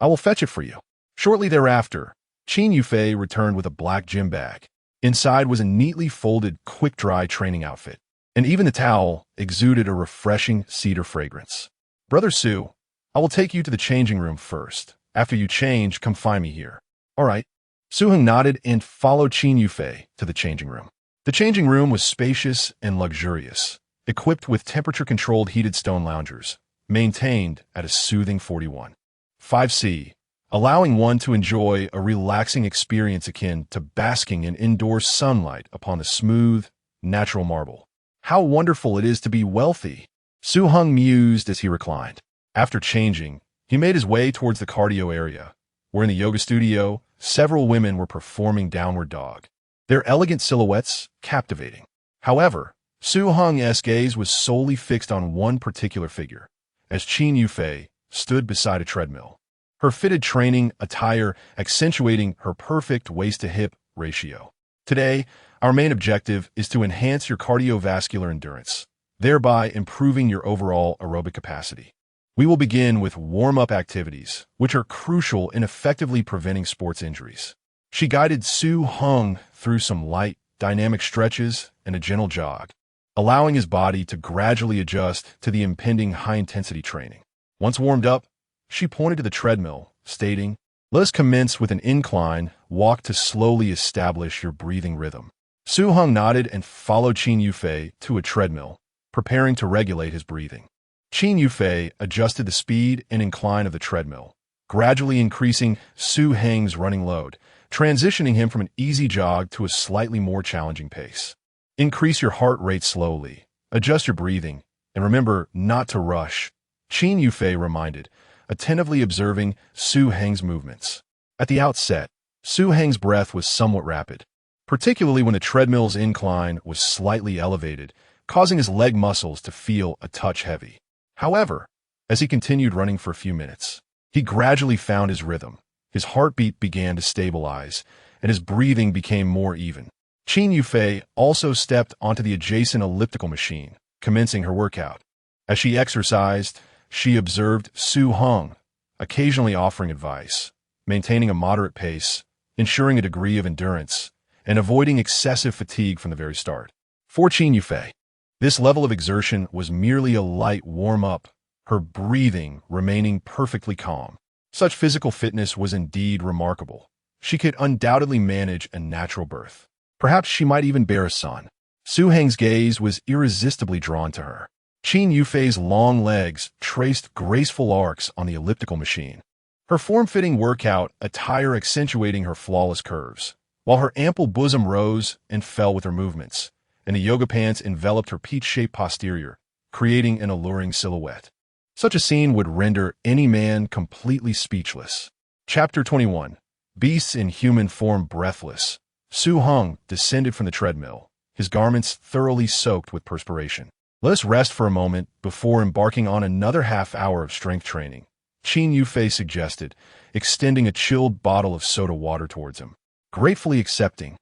I will fetch it for you. Shortly thereafter, Qin Yufei returned with a black gym bag. Inside was a neatly folded, quick-dry training outfit, and even the towel exuded a refreshing cedar fragrance. Brother Su, I will take you to the changing room first. After you change, come find me here. All right. Su Heng nodded and followed Qin Yufei to the changing room. The changing room was spacious and luxurious, equipped with temperature-controlled heated stone loungers, maintained at a soothing 41.5°C, allowing one to enjoy a relaxing experience akin to basking in indoor sunlight upon the smooth, natural marble. How wonderful it is to be wealthy, Su Heng mused as he reclined. After changing, he made his way towards the cardio area, where in the yoga studio, several women were performing downward dog, their elegant silhouettes captivating. However, Su Heng's gaze was solely fixed on one particular figure, as Qin Yufei stood beside a treadmill, her fitted training attire accentuating her perfect waist-to-hip ratio. Today, our main objective is to enhance your cardiovascular endurance, thereby improving your overall aerobic capacity. We will begin with warm-up activities, which are crucial in effectively preventing sports injuries. She guided Su Heng through some light, dynamic stretches and a gentle jog, allowing his body to gradually adjust to the impending high-intensity training. Once warmed up, she pointed to the treadmill, stating, "Let us commence with an incline walk to slowly establish your breathing rhythm." Su Heng nodded and followed Qin Yufei to a treadmill, preparing to regulate his breathing. Qin Yufei adjusted the speed and incline of the treadmill, gradually increasing Su Heng's running load, transitioning him from an easy jog to a slightly more challenging pace. Increase your heart rate slowly, adjust your breathing, and remember not to rush, Qin Yufei reminded, attentively observing Su Heng's movements. At the outset, Su Heng's breath was somewhat rapid, particularly when the treadmill's incline was slightly elevated, causing his leg muscles to feel a touch heavy. However, as he continued running for a few minutes, he gradually found his rhythm. His heartbeat began to stabilize, and his breathing became more even. Qin Yufei also stepped onto the adjacent elliptical machine, commencing her workout. As she exercised, she observed Su Heng, occasionally offering advice, maintaining a moderate pace, ensuring a degree of endurance, and avoiding excessive fatigue from the very start. For Qin Yufei, this level of exertion was merely a light warm-up, her breathing remaining perfectly calm. Such physical fitness was indeed remarkable. She could undoubtedly manage a natural birth. Perhaps she might even bear a son. Su Heng's gaze was irresistibly drawn to her. Qin Yufei's long legs traced graceful arcs on the elliptical machine, her form-fitting workout attire accentuating her flawless curves, while her ample bosom rose and fell with her movements, and the yoga pants enveloped her peach-shaped posterior, creating an alluring silhouette. Such a scene would render any man completely speechless. Chapter 21. Beasts in Human Form Breathless. Su Heng descended from the treadmill, his garments thoroughly soaked with perspiration. Let us rest for a moment before embarking on another half-hour of strength training, Qin Yufei suggested, extending a chilled bottle of soda water towards him. Gratefully accepting,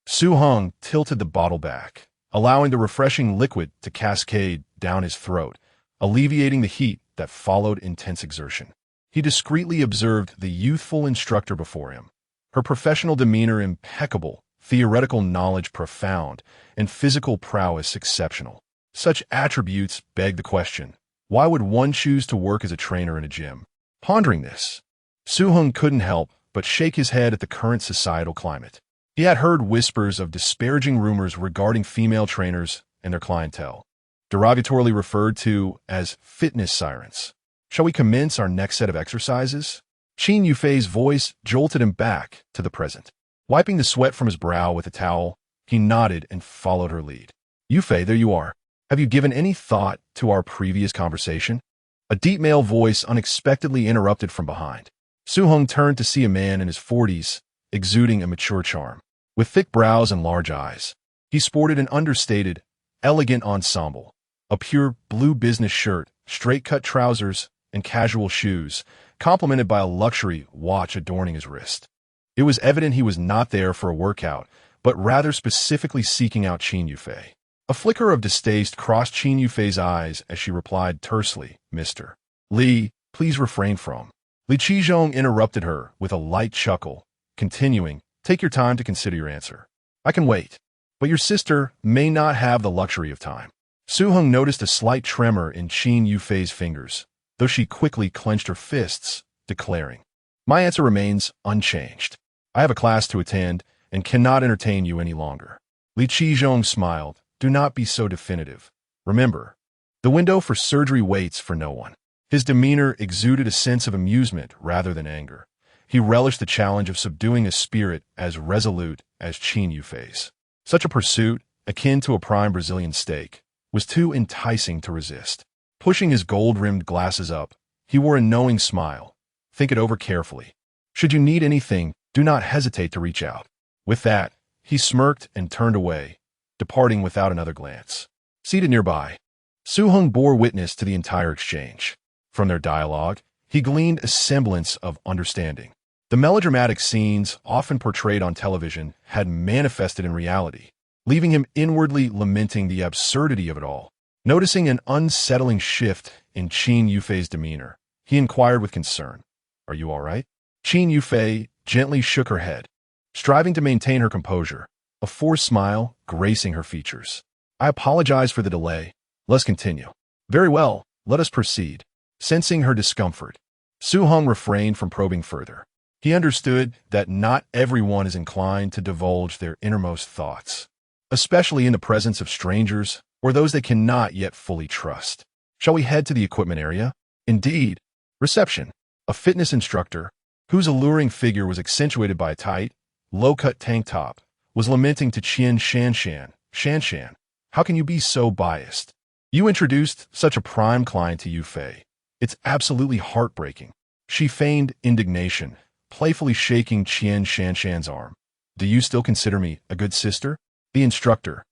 Su Heng tilted the bottle back, allowing the refreshing liquid to cascade down his throat, alleviating the heat that followed intense exertion. He discreetly observed the youthful instructor before him, her professional demeanor impeccable, theoretical knowledge profound, and physical prowess exceptional. Such attributes beg the question, why would one choose to work as a trainer in a gym? Pondering this, Su Heng couldn't help but shake his head at the current societal climate. He had heard whispers of disparaging rumors regarding female trainers and their clientele, derogatorily referred to as fitness sirens. Shall we commence our next set of exercises? Qin Yufei's voice jolted him back to the present. Wiping the sweat from his brow with a towel, he nodded and followed her lead. Yufei, there you are. Have you given any thought to our previous conversation? A deep male voice unexpectedly interrupted from behind. Su Heng turned to see a man in his 40s, exuding a mature charm. With thick brows and large eyes, he sported an understated, elegant ensemble, a pure blue business shirt, straight-cut trousers, and casual shoes, complemented by a luxury watch adorning his wrist. It was evident he was not there for a workout, but rather specifically seeking out Qin Yufei. A flicker of distaste crossed Qin Yufei's eyes as she replied tersely, "Mr. Li, please refrain from." Li Qizhong interrupted her with a light chuckle, continuing, "Take your time to consider your answer. I can wait. But your sister may not have the luxury of time." Su Heng noticed a slight tremor in Qin Yufei's fingers, though she quickly clenched her fists, declaring, "My answer remains unchanged. I have a class to attend and cannot entertain you any longer." Li Qizhong smiled. "Do not be so definitive. Remember, the window for surgery waits for no one." His demeanor exuded a sense of amusement rather than anger. He relished the challenge of subduing a spirit as resolute as Qin Yufei's. Such a pursuit, akin to a prime Brazilian steak, was too enticing to resist. Pushing his gold-rimmed glasses up, he wore a knowing smile. "Think it over carefully. Should you need anything, do not hesitate to reach out." With that, he smirked and turned away, departing without another glance. Seated nearby, Su Heng bore witness to the entire exchange. From their dialogue, he gleaned a semblance of understanding. The melodramatic scenes often portrayed on television had manifested in reality, leaving him inwardly lamenting the absurdity of it all. Noticing an unsettling shift in Qin Yufei's demeanor, he inquired with concern, "Are you all right?" Qin Yufei gently shook her head, striving to maintain her composure, a forced smile gracing her features. "I apologize for the delay. Let's continue." "Very well, let us proceed." Sensing her discomfort, Su Heng refrained from probing further. He understood that not everyone is inclined to divulge their innermost thoughts, especially in the presence of strangers or those they cannot yet fully trust. "Shall we head to the equipment area?" Indeed. Reception. A fitness instructor, whose alluring figure was accentuated by a tight, low-cut tank top, was lamenting to Qian Shanshan, "Shanshan, how can you be so biased? You introduced such a prime client to Yufei. It's absolutely heartbreaking." She feigned indignation, playfully shaking Qian Shanshan's arm. "Do you still consider me a good sister?" The instructor,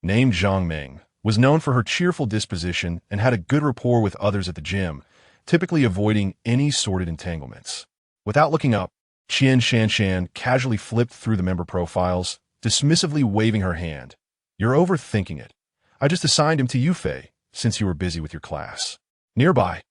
named Zhang Meng, was known for her cheerful disposition and had a good rapport with others at the gym, typically avoiding any sordid entanglements. Without looking up, Qian Shanshan casually flipped through the member profiles, dismissively waving her hand. "You're overthinking it. I just assigned him to Yufei, since you were busy with your class." Nearby,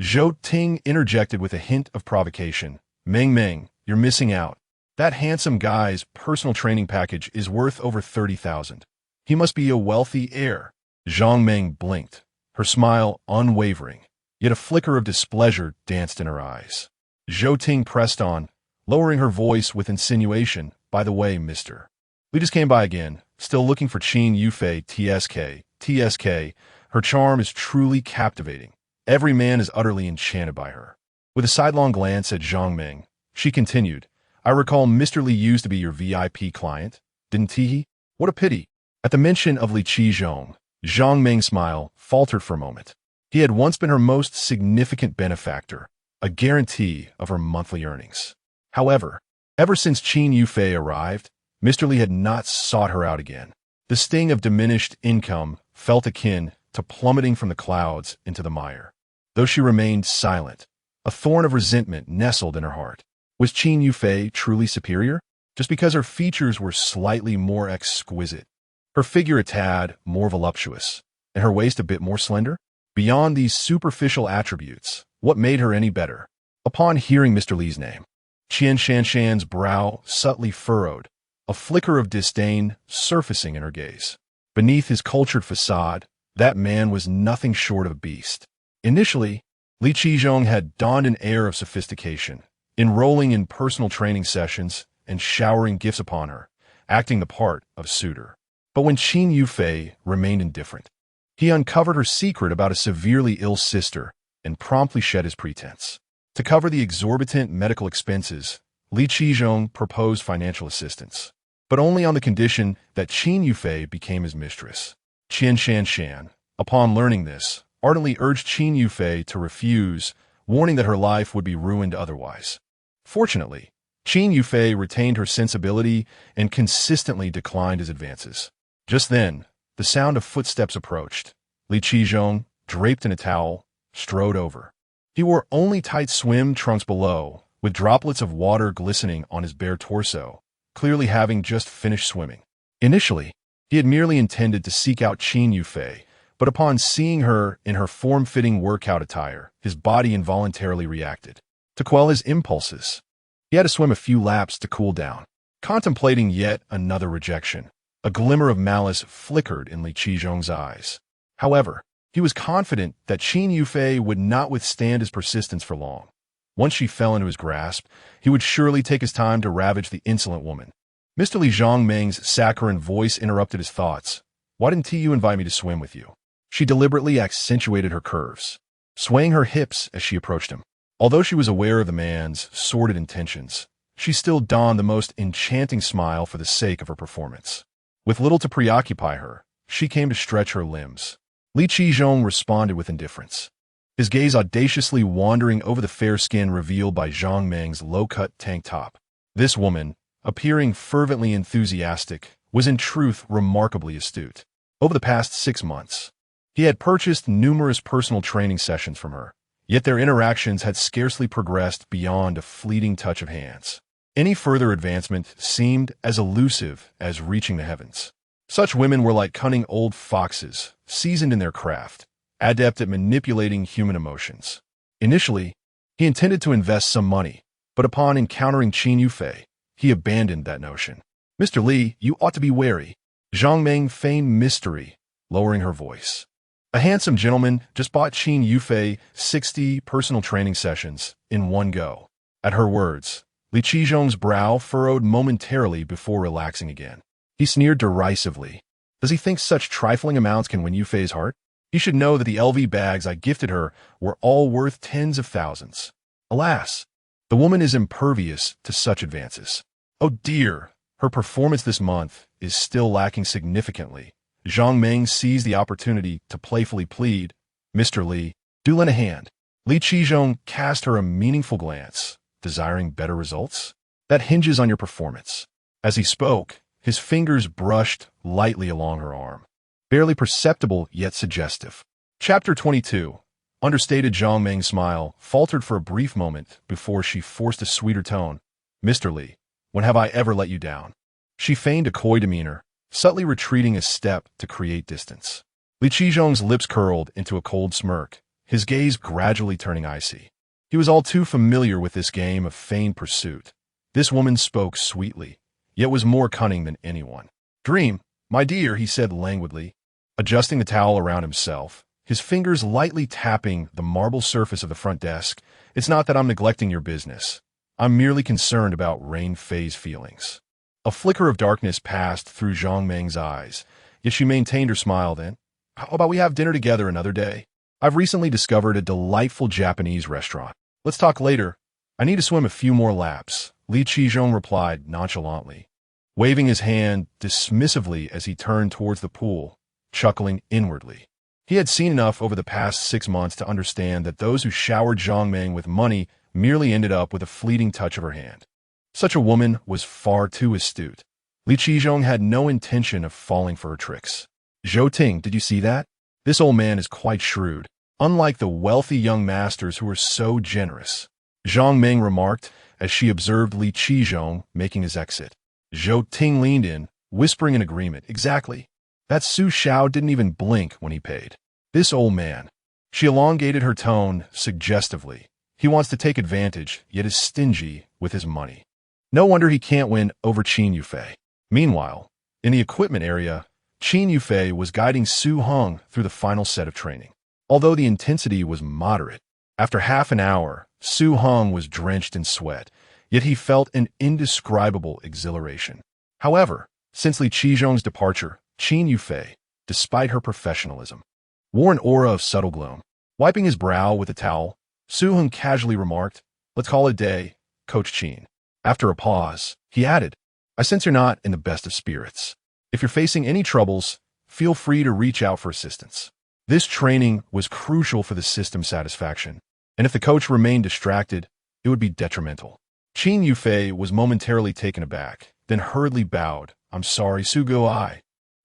Zhou Ting interjected with a hint of provocation. Meng, you're missing out. That handsome guy's personal training package is worth over 30,000. He must be a wealthy heir." Zhang Meng blinked, her smile unwavering, yet a flicker of displeasure danced in her eyes. Zhou Ting pressed on, lowering her voice with insinuation. "By the way, mister, we just came by again, still looking for Qin Yufei TSK. Her charm is truly captivating. Every man is utterly enchanted by her." With a sidelong glance at Zhang Meng, she continued, "I recall Mr. Li used to be your VIP client, didn't he? What a pity." At the mention of Li Qizhong, Zhang Meng's smile faltered for a moment. He had once been her most significant benefactor, a guarantee of her monthly earnings. However, ever since Qin Yufei arrived, Mr. Li had not sought her out again. The sting of diminished income felt akin to plummeting from the clouds into the mire. Though she remained silent, a thorn of resentment nestled in her heart. Was Qin Yufei truly superior? Just because her features were slightly more exquisite, her figure a tad more voluptuous, and her waist a bit more slender? Beyond these superficial attributes, what made her any better? Upon hearing Mr. Li's name, Qian Shanshan's brow subtly furrowed, a flicker of disdain surfacing in her gaze. Beneath his cultured facade, that man was nothing short of a beast. Initially, Li Qizhong had donned an air of sophistication, enrolling in personal training sessions and showering gifts upon her, acting the part of a suitor. But when Qin Yufei remained indifferent, he uncovered her secret about a severely ill sister and promptly shed his pretense. To cover the exorbitant medical expenses, Li Qizhong proposed financial assistance, but only on the condition that Qin Yufei became his mistress. Qian Shanshan, upon learning this, ardently urged Qin Yufei to refuse, warning that her life would be ruined otherwise. Fortunately, Qin Yufei retained her sensibility and consistently declined his advances. Just then, the sound of footsteps approached. Li Qizhong, draped in a towel, strode over. He wore only tight swim trunks below, with droplets of water glistening on his bare torso, clearly having just finished swimming. Initially, he had merely intended to seek out Qin Yufei, but upon seeing her in her form-fitting workout attire, his body involuntarily reacted. To quell his impulses, he had to swim a few laps to cool down. Contemplating yet another rejection, a glimmer of malice flickered in Li Qizhong's eyes. However, he was confident that Qin Yufei would not withstand his persistence for long. Once she fell into his grasp, he would surely take his time to ravage the insolent woman. Mr. Li Zhongmeng's saccharine voice interrupted his thoughts. "Why didn't you invite me to swim with you?" She deliberately accentuated her curves, swaying her hips as she approached him. Although she was aware of the man's sordid intentions, she still donned the most enchanting smile for the sake of her performance. With little to preoccupy her, she came to stretch her limbs. Li Qizhong responded with indifference, his gaze audaciously wandering over the fair skin revealed by Zhang Meng's low-cut tank top. This woman, appearing fervently enthusiastic, was in truth remarkably astute. Over the past 6 months, he had purchased numerous personal training sessions from her, yet their interactions had scarcely progressed beyond a fleeting touch of hands. Any further advancement seemed as elusive as reaching the heavens. Such women were like cunning old foxes, seasoned in their craft, adept at manipulating human emotions. Initially, he intended to invest some money, but upon encountering Qin Yufei, he abandoned that notion. "Mr. Li, you ought to be wary." Zhang Meng feigned mystery, lowering her voice. A handsome gentleman just bought Qin Yufei 60 personal training sessions in one go. At her words, Li Qizhong's brow furrowed momentarily before relaxing again. He sneered derisively. Does he think such trifling amounts can win Yufei's heart? He should know that the LV bags I gifted her were all worth tens of thousands. Alas, the woman is impervious to such advances. Oh dear, her performance this month is still lacking significantly. Zhang Meng seized the opportunity to playfully plead, "Mr. Li, do lend a hand." Li Qizhong cast her a meaningful glance, desiring better results. "That hinges on your performance." As he spoke, his fingers brushed lightly along her arm, barely perceptible yet suggestive. Chapter 22. Understated Zhang Meng's smile faltered for a brief moment before she forced a sweeter tone. "Mr. Li, when have I ever let you down?" She feigned a coy demeanor, subtly retreating a step to create distance. Li Qizhong's lips curled into a cold smirk, his gaze gradually turning icy. He was all too familiar with this game of feigned pursuit. This woman spoke sweetly, yet was more cunning than anyone. "Dream, my dear," he said languidly, adjusting the towel around himself, his fingers lightly tapping the marble surface of the front desk. "It's not that I'm neglecting your business. I'm merely concerned about Rain Fei's feelings." A flicker of darkness passed through Zhang Meng's eyes, yet she maintained her smile then. "How about we have dinner together another day? I've recently discovered a delightful Japanese restaurant. Let's talk later. I need to swim a few more laps," Li Qizhong replied nonchalantly, waving his hand dismissively as he turned towards the pool, chuckling inwardly. He had seen enough over the past 6 months to understand that those who showered Zhang Meng with money merely ended up with a fleeting touch of her hand. Such a woman was far too astute. Li Qizhong had no intention of falling for her tricks. "Zhou Ting, did you see that? This old man is quite shrewd, unlike the wealthy young masters who are so generous," Zhang Meng remarked as she observed Li Qizhong making his exit. Zhou Ting leaned in, whispering in agreement. "Exactly. That Su Xiao didn't even blink when he paid. This old man." She elongated her tone suggestively. "He wants to take advantage, yet is stingy with his money. No wonder he can't win over Qin Yufei." Meanwhile, in the equipment area, Qin Yufei was guiding Su Heng through the final set of training. Although the intensity was moderate, after half an hour, Su Heng was drenched in sweat, yet he felt an indescribable exhilaration. However, since Li Qizhong's departure, Qin Yufei, despite her professionalism, wore an aura of subtle gloom. Wiping his brow with a towel, Su Heng casually remarked, "Let's call it a day, Coach Qin." After a pause, he added, "I sense you're not in the best of spirits. If you're facing any troubles, feel free to reach out for assistance." This training was crucial for the system's satisfaction, and if the coach remained distracted, it would be detrimental. Qin Yufei was momentarily taken aback, then hurriedly bowed. "I'm sorry, Su Guai."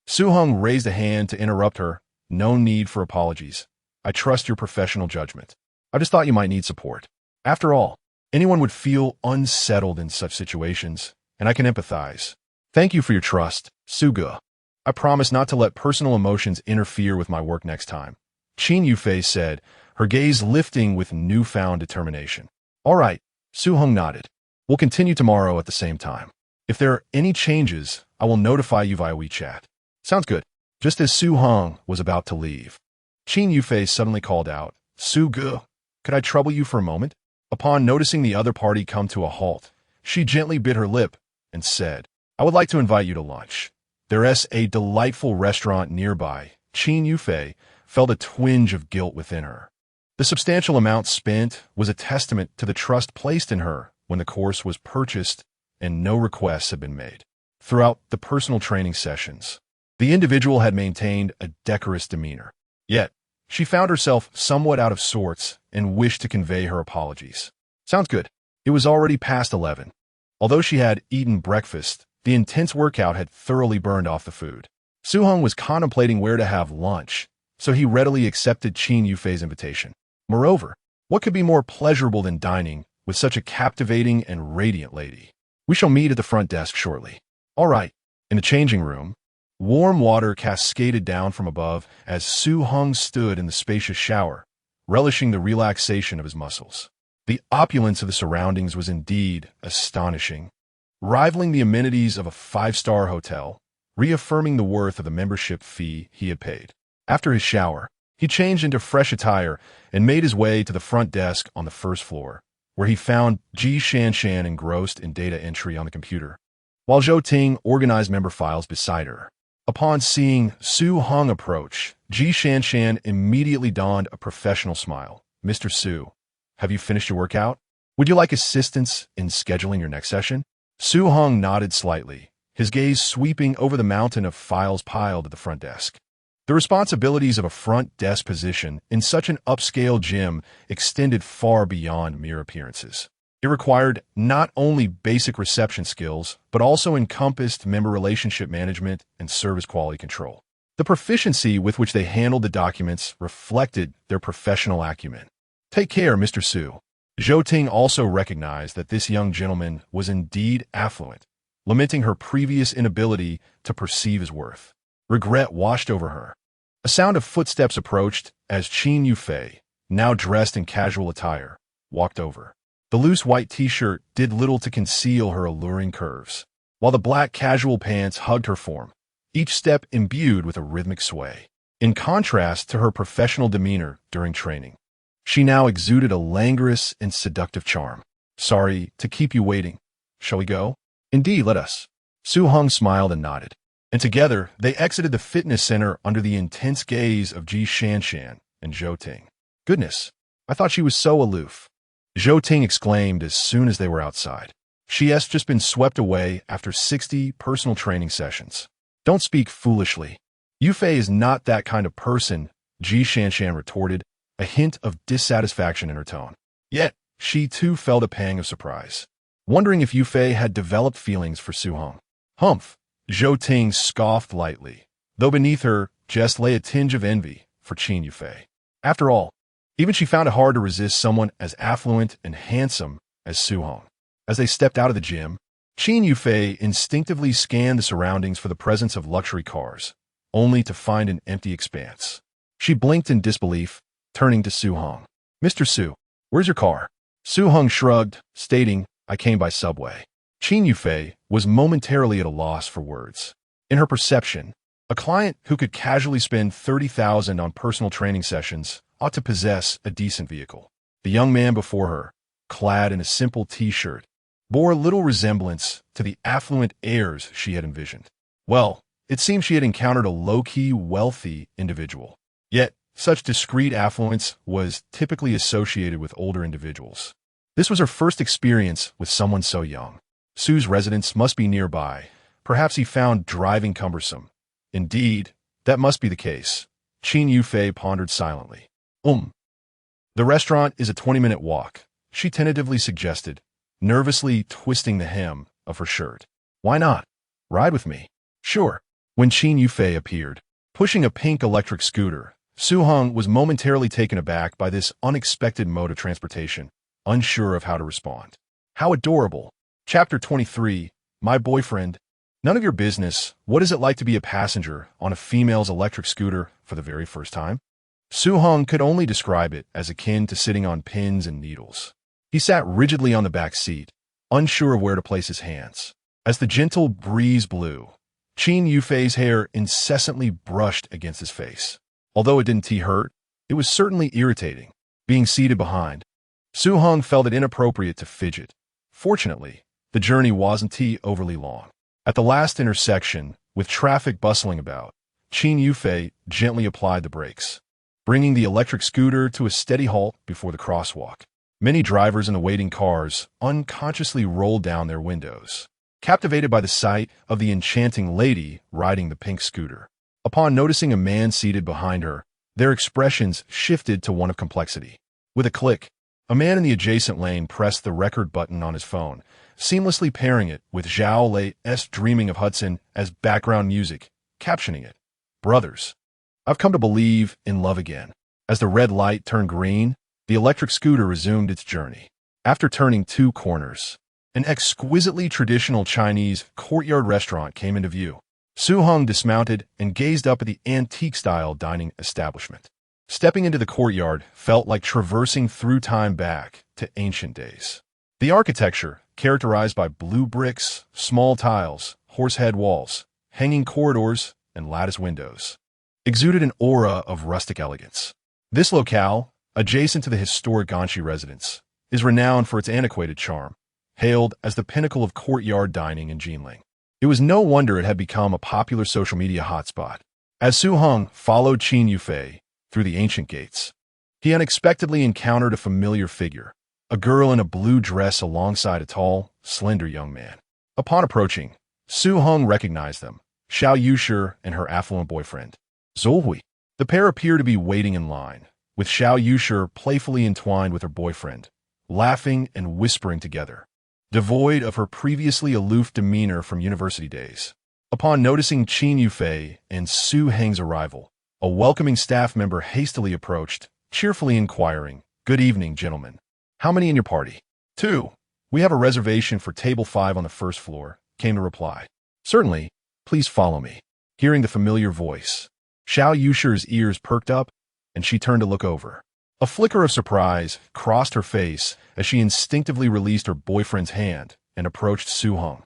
Su Heng raised a hand to interrupt her. "No need for apologies. I trust your professional judgment. I just thought you might need support. After all, Anyone would feel unsettled in such situations, and I can empathize. Thank you for your trust, Suga. I promise not to let personal emotions interfere with my work next time, Qin Yufei said, her gaze lifting with newfound determination. All right, Su Heng nodded. We'll continue tomorrow at the same time. If there are any changes, I will notify you via WeChat. Sounds good. Just as Su Heng was about to leave, Qin Yufei suddenly called out, Su Ge, could I trouble you for a moment? Upon noticing the other party come to a halt, she gently bit her lip and said, I would like to invite you to lunch. There's a delightful restaurant nearby. Qin Yufei felt a twinge of guilt within her. The substantial amount spent was a testament to the trust placed in her when the course was purchased and no requests had been made. Throughout the personal training sessions, the individual had maintained a decorous demeanor. Yet, she found herself somewhat out of sorts and wished to convey her apologies. Sounds good. It was already past 11. Although she had eaten breakfast, the intense workout had thoroughly burned off the food. Su Heng was contemplating where to have lunch, so he readily accepted Qin Yufei's invitation. Moreover, what could be more pleasurable than dining with such a captivating and radiant lady? We shall meet at the front desk shortly. All right. In the changing room, warm water cascaded down from above as Su Heng stood in the spacious shower, relishing the relaxation of his muscles. The opulence of the surroundings was indeed astonishing, rivaling the amenities of a five-star hotel, reaffirming the worth of the membership fee he had paid. After his shower, he changed into fresh attire and made his way to the front desk on the first floor, where he found Ji Shanshan engrossed in data entry on the computer, while Zhou Ting organized member files beside her. Upon seeing Su Heng approach, Ji Shanshan immediately donned a professional smile. Mr. Su, have you finished your workout? Would you like assistance in scheduling your next session? Su Heng nodded slightly, his gaze sweeping over the mountain of files piled at the front desk. The responsibilities of a front desk position in such an upscale gym extended far beyond mere appearances. It required not only basic reception skills, but also encompassed member relationship management and service quality control. The proficiency with which they handled the documents reflected their professional acumen. Take care, Mr. Su. Zhou Ting also recognized that this young gentleman was indeed affluent, lamenting her previous inability to perceive his worth. Regret washed over her. A sound of footsteps approached as Qin Yufei, now dressed in casual attire, walked over. The loose white t-shirt did little to conceal her alluring curves, while the black casual pants hugged her form, each step imbued with a rhythmic sway. In contrast to her professional demeanor during training, she now exuded a languorous and seductive charm. Sorry to keep you waiting. Shall we go? Indeed, let us. Su Heng smiled and nodded, and together they exited the fitness center under the intense gaze of Ji Shanshan and Zhou Ting. Goodness, I thought she was so aloof. Zhou Ting exclaimed as soon as they were outside. She has just been swept away after 60 personal training sessions. Don't speak foolishly. Yufei is not that kind of person, Ji Shanshan retorted, a hint of dissatisfaction in her tone. Yet, she too felt a pang of surprise, wondering if Yufei had developed feelings for Su Heng. Humph, Zhou Ting scoffed lightly, though beneath her just lay a tinge of envy for Qin Yufei. After all, even she found it hard to resist someone as affluent and handsome as Su Heng. As they stepped out of the gym, Qin Yufei instinctively scanned the surroundings for the presence of luxury cars, only to find an empty expanse. She blinked in disbelief, turning to Su Heng. Mr. Su, where's your car? Su Heng shrugged, stating, I came by subway. Qin Yufei was momentarily at a loss for words. In her perception, a client who could casually spend 30,000 on personal training sessions ought to possess a decent vehicle. The young man before her, clad in a simple t-shirt, bore little resemblance to the affluent heirs she had envisioned. Well, it seemed she had encountered a low-key, wealthy individual. Yet, such discreet affluence was typically associated with older individuals. This was her first experience with someone so young. Su's residence must be nearby. Perhaps he found driving cumbersome. Indeed, that must be the case. Qin Yufei pondered silently. The restaurant is a 20-minute walk, she tentatively suggested, nervously twisting the hem of her shirt. Why not? Ride with me. Sure. When Qin Yufei appeared, pushing a pink electric scooter, Su Heng was momentarily taken aback by this unexpected mode of transportation, unsure of how to respond. How adorable. Chapter 23, My Boyfriend. None of your business. What is it like to be a passenger on a female's electric scooter for the very first time? Heng could only describe it as akin to sitting on pins and needles. He sat rigidly on the back seat, unsure of where to place his hands. As the gentle breeze blew, Qin Yufei's hair incessantly brushed against his face. Although it didn't hurt, it was certainly irritating. Being seated behind, Heng felt it inappropriate to fidget. Fortunately, the journey wasn't overly long. At the last intersection, with traffic bustling about, Qin Yufei gently applied the brakes, bringing the electric scooter to a steady halt before the crosswalk. Many drivers in the waiting cars unconsciously rolled down their windows, captivated by the sight of the enchanting lady riding the pink scooter. Upon noticing a man seated behind her, their expressions shifted to one of complexity. With a click, a man in the adjacent lane pressed the record button on his phone, seamlessly pairing it with Zhao Lei's Dreaming of Hudson as background music, captioning it, "Brothers, I've come to believe in love again." As the red light turned green, the electric scooter resumed its journey. After turning 2 corners, an exquisitely traditional Chinese courtyard restaurant came into view. Heng dismounted and gazed up at the antique-style dining establishment. Stepping into the courtyard felt like traversing through time back to ancient days. The architecture, characterized by blue bricks, small tiles, horsehead walls, hanging corridors, and lattice windows, exuded an aura of rustic elegance. This locale, adjacent to the historic Ganshi residence, is renowned for its antiquated charm, hailed as the pinnacle of courtyard dining in Jinling. It was no wonder it had become a popular social media hotspot. As Heng followed Qin Yufei through the ancient gates, he unexpectedly encountered a familiar figure, a girl in a blue dress alongside a tall, slender young man. Upon approaching, Heng recognized them, Xiao Yushi and her affluent boyfriend, Zolhui. The pair appear to be waiting in line, with Xiao Yushi playfully entwined with her boyfriend, laughing and whispering together, devoid of her previously aloof demeanor from university days. Upon noticing Qin Yufei and Heng's arrival, a welcoming staff member hastily approached, cheerfully inquiring, "Good evening, gentlemen. How many in your party?" "2. We have a reservation for table 5 on the first floor," came the reply. "Certainly. Please follow me." Hearing the familiar voice, Xiao Yushi's ears perked up, and she turned to look over. A flicker of surprise crossed her face as she instinctively released her boyfriend's hand and approached Heng.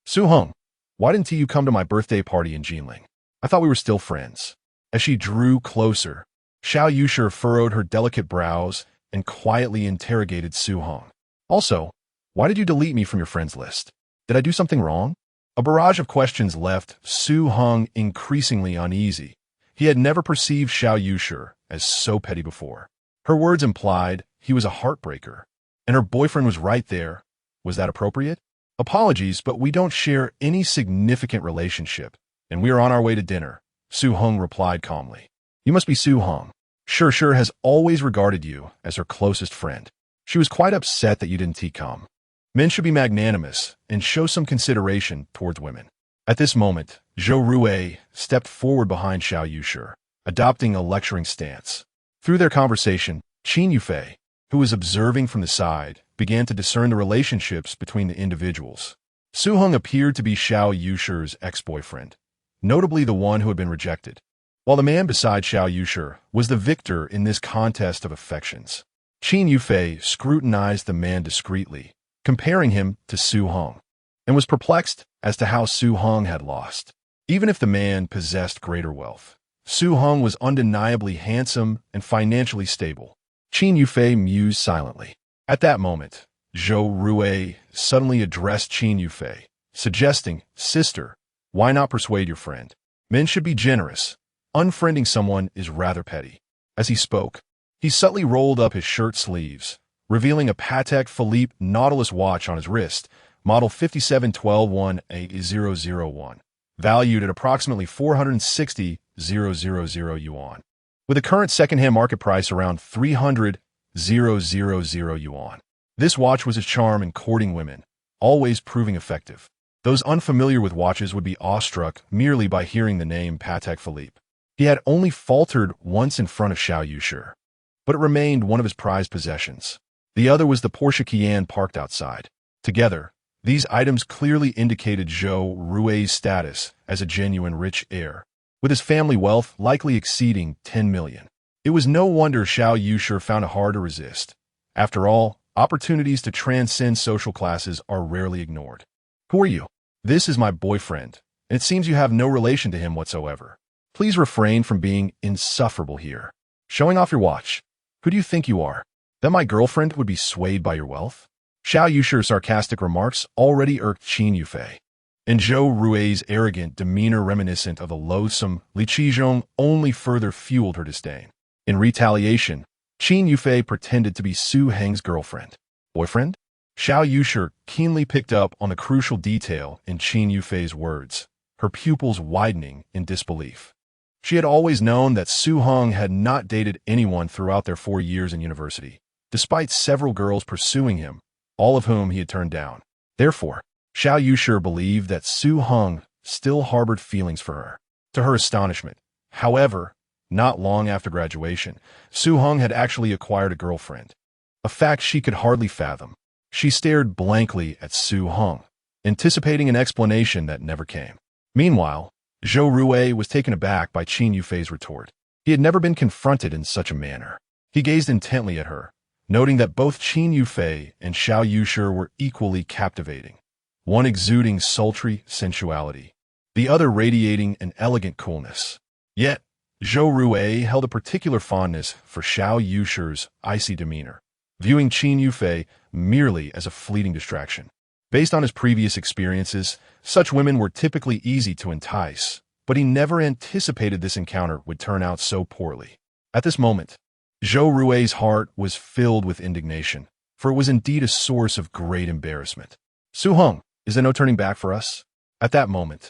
"Heng, why didn't you come to my birthday party in Jinling? I thought we were still friends." As she drew closer, Xiao Yushi furrowed her delicate brows and quietly interrogated Heng. "Also, why did you delete me from your friends list? Did I do something wrong?" A barrage of questions left Heng increasingly uneasy. He had never perceived Xiao Yushi as so petty before. Her words implied he was a heartbreaker, and her boyfriend was right there. Was that appropriate? "Apologies, but we don't share any significant relationship, and we are on our way to dinner," Heng replied calmly. "You must be Heng. Sure has always regarded you as her closest friend. She was quite upset that you didn't come. Men should be magnanimous and show some consideration towards women." At this moment, Zhou Rui stepped forward behind Xiao Yushi, adopting a lecturing stance. Through their conversation, Qin Yufei, who was observing from the side, began to discern the relationships between the individuals. Heng appeared to be Xiao Yushi's ex-boyfriend, notably the one who had been rejected, while the man beside Xiao Yushi was the victor in this contest of affections. Qin Yufei scrutinized the man discreetly, comparing him to Heng, and was perplexed as to how Heng had lost. Even if the man possessed greater wealth, Heng was undeniably handsome and financially stable. Qin Yufei mused silently. At that moment, Zhou Rui suddenly addressed Qin Yufei, suggesting, "Sister, why not persuade your friend? Men should be generous. Unfriending someone is rather petty." As he spoke, he subtly rolled up his shirt sleeves, revealing a Patek Philippe Nautilus watch on his wrist, model 5712-18001, valued at approximately 460,000 yuan, with a current second-hand market price around 300,000 yuan. This watch was his charm in courting women, always proving effective. Those unfamiliar with watches would be awestruck merely by hearing the name Patek Philippe. He had only faltered once in front of Xiao Yushi, but it remained one of his prized possessions. The other was the Porsche Cayenne parked outside. Together, these items clearly indicated Zhou Rui's status as a genuine rich heir, with his family wealth likely exceeding 10 million. It was no wonder Xiao Yushi found it hard to resist. After all, opportunities to transcend social classes are rarely ignored. Who are you? This is my boyfriend, and it seems you have no relation to him whatsoever. Please refrain from being insufferable here. Showing off your watch. Who do you think you are? That my girlfriend would be swayed by your wealth? Xiao Yushi's sarcastic remarks already irked Qin Yufei, and Zhou Rui's arrogant demeanor reminiscent of the loathsome Li Qizhong only further fueled her disdain. In retaliation, Qin Yufei pretended to be Su Heng's girlfriend. Boyfriend? Xiao Yushi keenly picked up on the crucial detail in Qin Yufei's words, her pupils widening in disbelief. She had always known that Su Heng had not dated anyone throughout their 4 years in university, despite several girls pursuing him, all of whom he had turned down. Therefore, Xiao Yushi believed that Su Heng still harbored feelings for her. To her astonishment, however, not long after graduation, Su Heng had actually acquired a girlfriend, a fact she could hardly fathom. She stared blankly at Su Heng, anticipating an explanation that never came. Meanwhile, Zhou Rui was taken aback by Qin Yufei's retort. He had never been confronted in such a manner. He gazed intently at her, noting that both Qin Yufei and Xiao Yushi were equally captivating, one exuding sultry sensuality, the other radiating an elegant coolness. Yet, Zhou Rui held a particular fondness for Xiao Yushi's icy demeanor, viewing Qin Yufei merely as a fleeting distraction. Based on his previous experiences, such women were typically easy to entice, but he never anticipated this encounter would turn out so poorly. At this moment, Zhou Rui's heart was filled with indignation, for it was indeed a source of great embarrassment. Su Heng, is there no turning back for us? At that moment,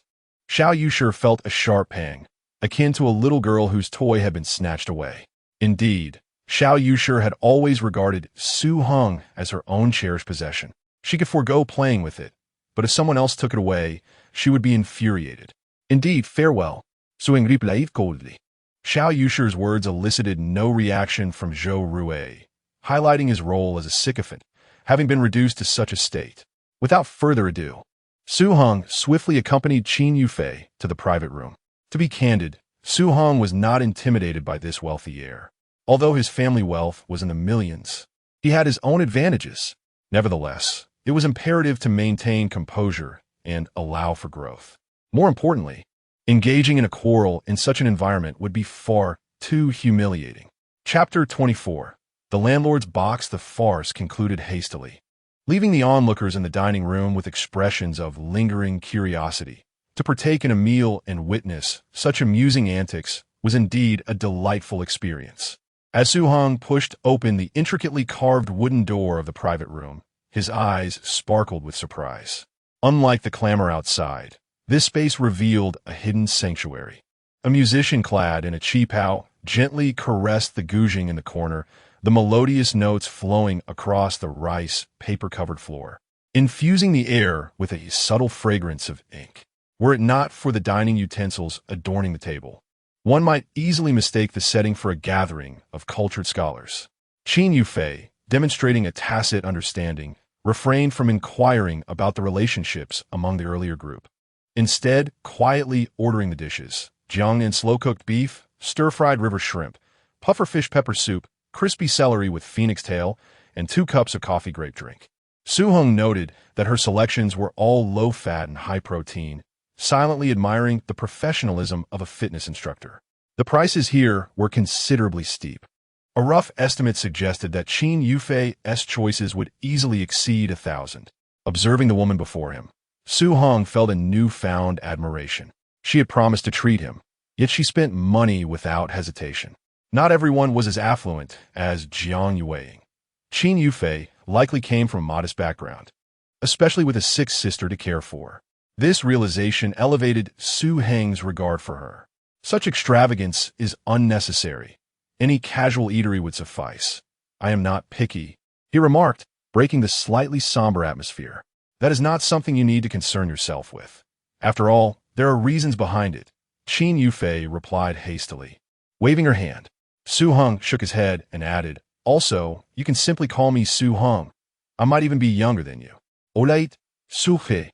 Xiao Yushi felt a sharp pang, akin to a little girl whose toy had been snatched away. Indeed, Xiao Yushi had always regarded Su Heng as her own cherished possession. She could forego playing with it, but if someone else took it away, she would be infuriated. Indeed, farewell. Suing replied coldly. Xiao Yushi's words elicited no reaction from Zhou Rui, highlighting his role as a sycophant, having been reduced to such a state. Without further ado, Su Heng swiftly accompanied Qin Yufei to the private room. To be candid, Su Heng was not intimidated by this wealthy heir. Although his family wealth was in the millions, he had his own advantages. Nevertheless, it was imperative to maintain composure and allow for growth. More importantly, engaging in a quarrel in such an environment would be far too humiliating. Chapter 24. The landlord's box. The farce concluded hastily, leaving the onlookers in the dining room with expressions of lingering curiosity. To partake in a meal and witness such amusing antics was indeed a delightful experience. As Su Heng pushed open the intricately carved wooden door of the private room, his eyes sparkled with surprise. Unlike the clamor outside, this space revealed a hidden sanctuary. A musician clad in a qipao gently caressed the guzheng in the corner, the melodious notes flowing across the rice paper-covered floor, infusing the air with a subtle fragrance of ink. Were it not for the dining utensils adorning the table, one might easily mistake the setting for a gathering of cultured scholars. Qin Yufei, demonstrating a tacit understanding, refrained from inquiring about the relationships among the earlier group, instead quietly ordering the dishes: jiang and slow-cooked beef, stir-fried river shrimp, pufferfish pepper soup, crispy celery with phoenix tail, and 2 cups of coffee grape drink. Su Heng noted that her selections were all low-fat and high-protein, silently admiring the professionalism of a fitness instructor. The prices here were considerably steep. A rough estimate suggested that Qin Yufei's choices would easily exceed 1,000. Observing the woman before him, Su Heng felt a newfound admiration. She had promised to treat him, yet she spent money without hesitation. Not everyone was as affluent as Jiang Yueying. Qin Yufei likely came from a modest background, especially with a 6th sister to care for. This realization elevated Su Heng's regard for her. Such extravagance is unnecessary. Any casual eatery would suffice. I am not picky, he remarked, breaking the slightly somber atmosphere. That is not something you need to concern yourself with. After all, there are reasons behind it, Qin Yufei replied hastily. Waving her hand, Su Heng shook his head and added, Also, you can simply call me Su Heng. I might even be younger than you. Olait, Su He.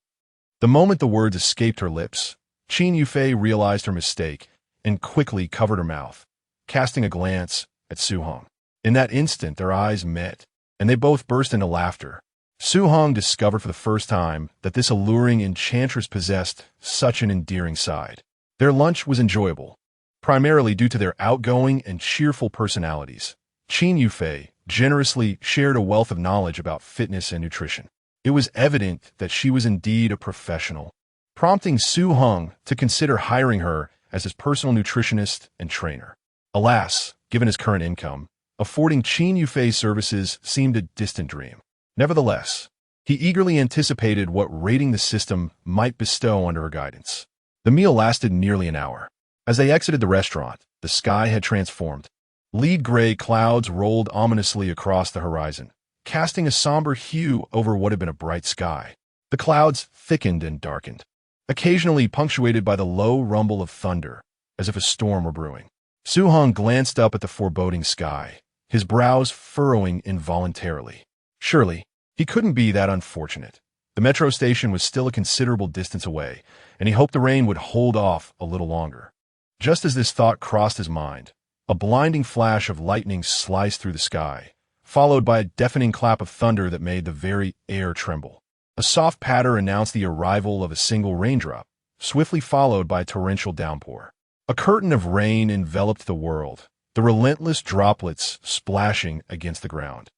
The moment the words escaped her lips, Qin Yufei realized her mistake and quickly covered her mouth, casting a glance at Su Heng. In that instant, their eyes met, and they both burst into laughter. Su Heng discovered for the first time that this alluring enchantress possessed such an endearing side. Their lunch was enjoyable, primarily due to their outgoing and cheerful personalities. Qin Yufei generously shared a wealth of knowledge about fitness and nutrition. It was evident that she was indeed a professional, prompting Su Heng to consider hiring her as his personal nutritionist and trainer. Alas, given his current income, affording Qin Yufei's services seemed a distant dream. Nevertheless, he eagerly anticipated what rating the system might bestow under her guidance. The meal lasted nearly an hour. As they exited the restaurant, the sky had transformed. Lead gray clouds rolled ominously across the horizon, casting a somber hue over what had been a bright sky. The clouds thickened and darkened, occasionally punctuated by the low rumble of thunder, as if a storm were brewing. Su Heng glanced up at the foreboding sky, his brows furrowing involuntarily. Surely, he couldn't be that unfortunate. The metro station was still a considerable distance away, and he hoped the rain would hold off a little longer. Just as this thought crossed his mind, a blinding flash of lightning sliced through the sky, followed by a deafening clap of thunder that made the very air tremble. A soft patter announced the arrival of a single raindrop, swiftly followed by a torrential downpour. A curtain of rain enveloped the world, the relentless droplets splashing against the ground,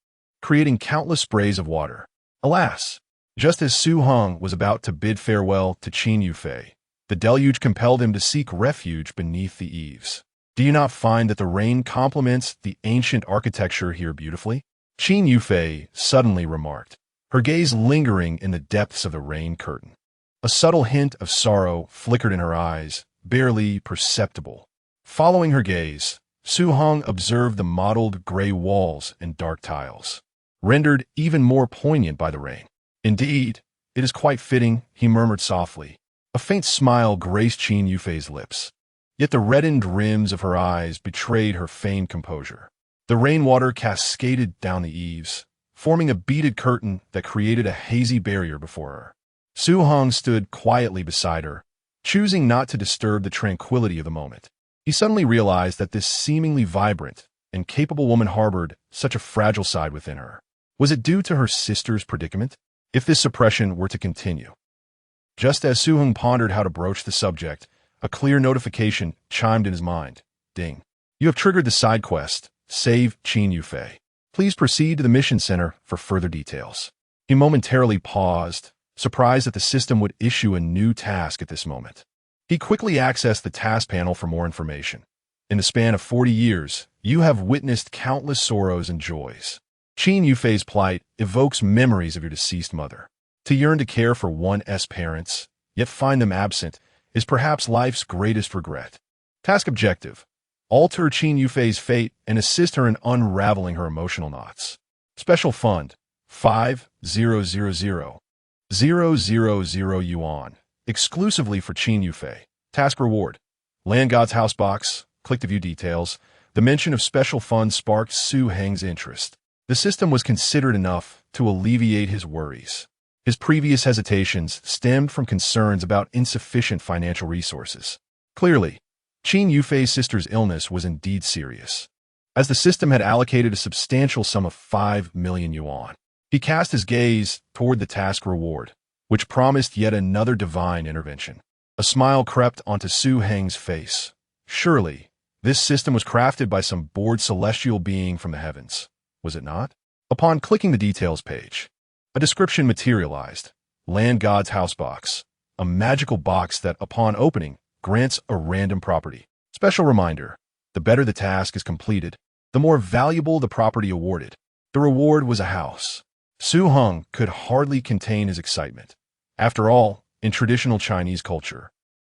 creating countless sprays of water. Alas, just as Su Heng was about to bid farewell to Qin Yufei, the deluge compelled him to seek refuge beneath the eaves. Do you not find that the rain complements the ancient architecture here beautifully? Qin Yufei suddenly remarked, her gaze lingering in the depths of the rain curtain. A subtle hint of sorrow flickered in her eyes, barely perceptible. Following her gaze, Su Heng observed the mottled gray walls and dark tiles, rendered even more poignant by the rain. Indeed, it is quite fitting, he murmured softly. A faint smile graced Qin Yufei's lips, yet the reddened rims of her eyes betrayed her feigned composure. The rainwater cascaded down the eaves, forming a beaded curtain that created a hazy barrier before her. Su Heng stood quietly beside her, choosing not to disturb the tranquility of the moment. He suddenly realized that this seemingly vibrant and capable woman harbored such a fragile side within her. Was it due to her sister's predicament? If this suppression were to continue? Just as Su Heng pondered how to broach the subject, a clear notification chimed in his mind. Ding. You have triggered the side quest, Save Qin Yufei. Please proceed to the mission center for further details. He momentarily paused, surprised that the system would issue a new task at this moment. He quickly accessed the task panel for more information. In the span of 40 years, you have witnessed countless sorrows and joys. Qin Yufei's plight evokes memories of your deceased mother. To yearn to care for one's parents, yet find them absent, is perhaps life's greatest regret. Task objective: alter Qin Yufei's fate and assist her in unraveling her emotional knots. Special fund: 5,000,000 yuan, exclusively for Qin Yufei. Task reward: Land God's House box. Click to view details. The mention of special funds sparked Su Heng's interest. The system was considered enough to alleviate his worries. His previous hesitations stemmed from concerns about insufficient financial resources. Clearly, Qin Yufei's sister's illness was indeed serious, as the system had allocated a substantial sum of 5 million yuan. He cast his gaze toward the task reward, which promised yet another divine intervention. A smile crept onto Su Heng's face. Surely, this system was crafted by some bored celestial being from the heavens, was it not? Upon clicking the details page, a description materialized. Land God's House box, a magical box that, upon opening, grants a random property. Special reminder: the better the task is completed, the more valuable the property awarded. The reward was a house. Su Heng could hardly contain his excitement. After all, in traditional Chinese culture,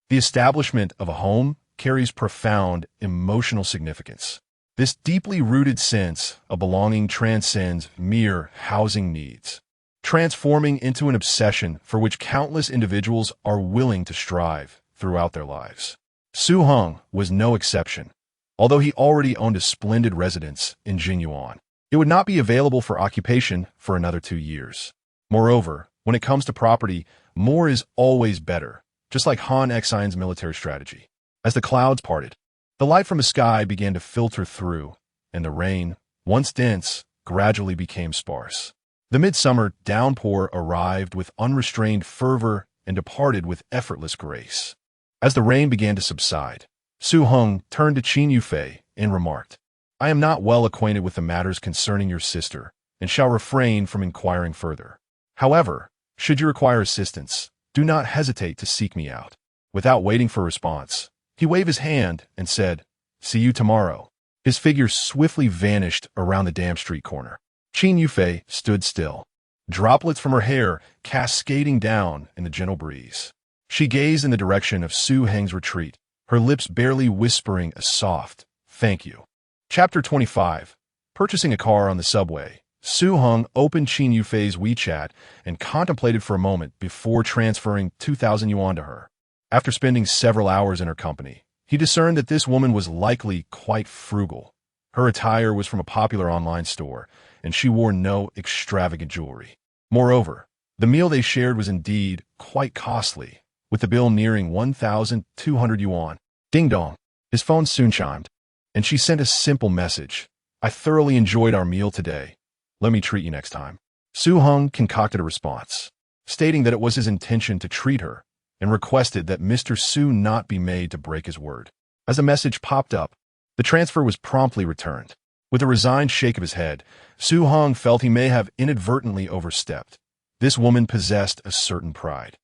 the establishment of a home carries profound emotional significance. This deeply rooted sense of belonging transcends mere housing needs, transforming into an obsession for which countless individuals are willing to strive throughout their lives. Su Heng was no exception. Although he already owned a splendid residence in Jinyuan, It would not be available for occupation for another 2 years. Moreover, when it comes to property, more is always better, just like Han Xian's military strategy. As the clouds parted, the light from the sky began to filter through, and the rain, once dense, gradually became sparse. The midsummer downpour arrived with unrestrained fervor and departed with effortless grace. As the rain began to subside, Heng turned to Qin Yufei and remarked, "I am not well acquainted with the matters concerning your sister, and shall refrain from inquiring further. However, should you require assistance, do not hesitate to seek me out." Without waiting for a response, he waved his hand and said, "See you tomorrow." His figure swiftly vanished around the damp street corner. Qin Yufei stood still, droplets from her hair cascading down in the gentle breeze. She gazed in the direction of Heng's retreat, her lips barely whispering a soft, "Thank you." Chapter 25. Purchasing a car on the subway, Heng opened Qin Yufei's WeChat and contemplated for a moment before transferring 2,000 yuan to her. After spending several hours in her company, he discerned that this woman was likely quite frugal. Her attire was from a popular online store, and she wore no extravagant jewelry. Moreover, the meal they shared was indeed quite costly, with the bill nearing 1,200 yuan. Ding dong. His phone soon chimed, and she sent a simple message. "I thoroughly enjoyed our meal today. Let me treat you next time." Heng concocted a response, stating that it was his intention to treat her, and requested that Mr. Su not be made to break his word. As the message popped up, the transfer was promptly returned. With a resigned shake of his head, Heng felt he may have inadvertently overstepped. This woman possessed a certain pride.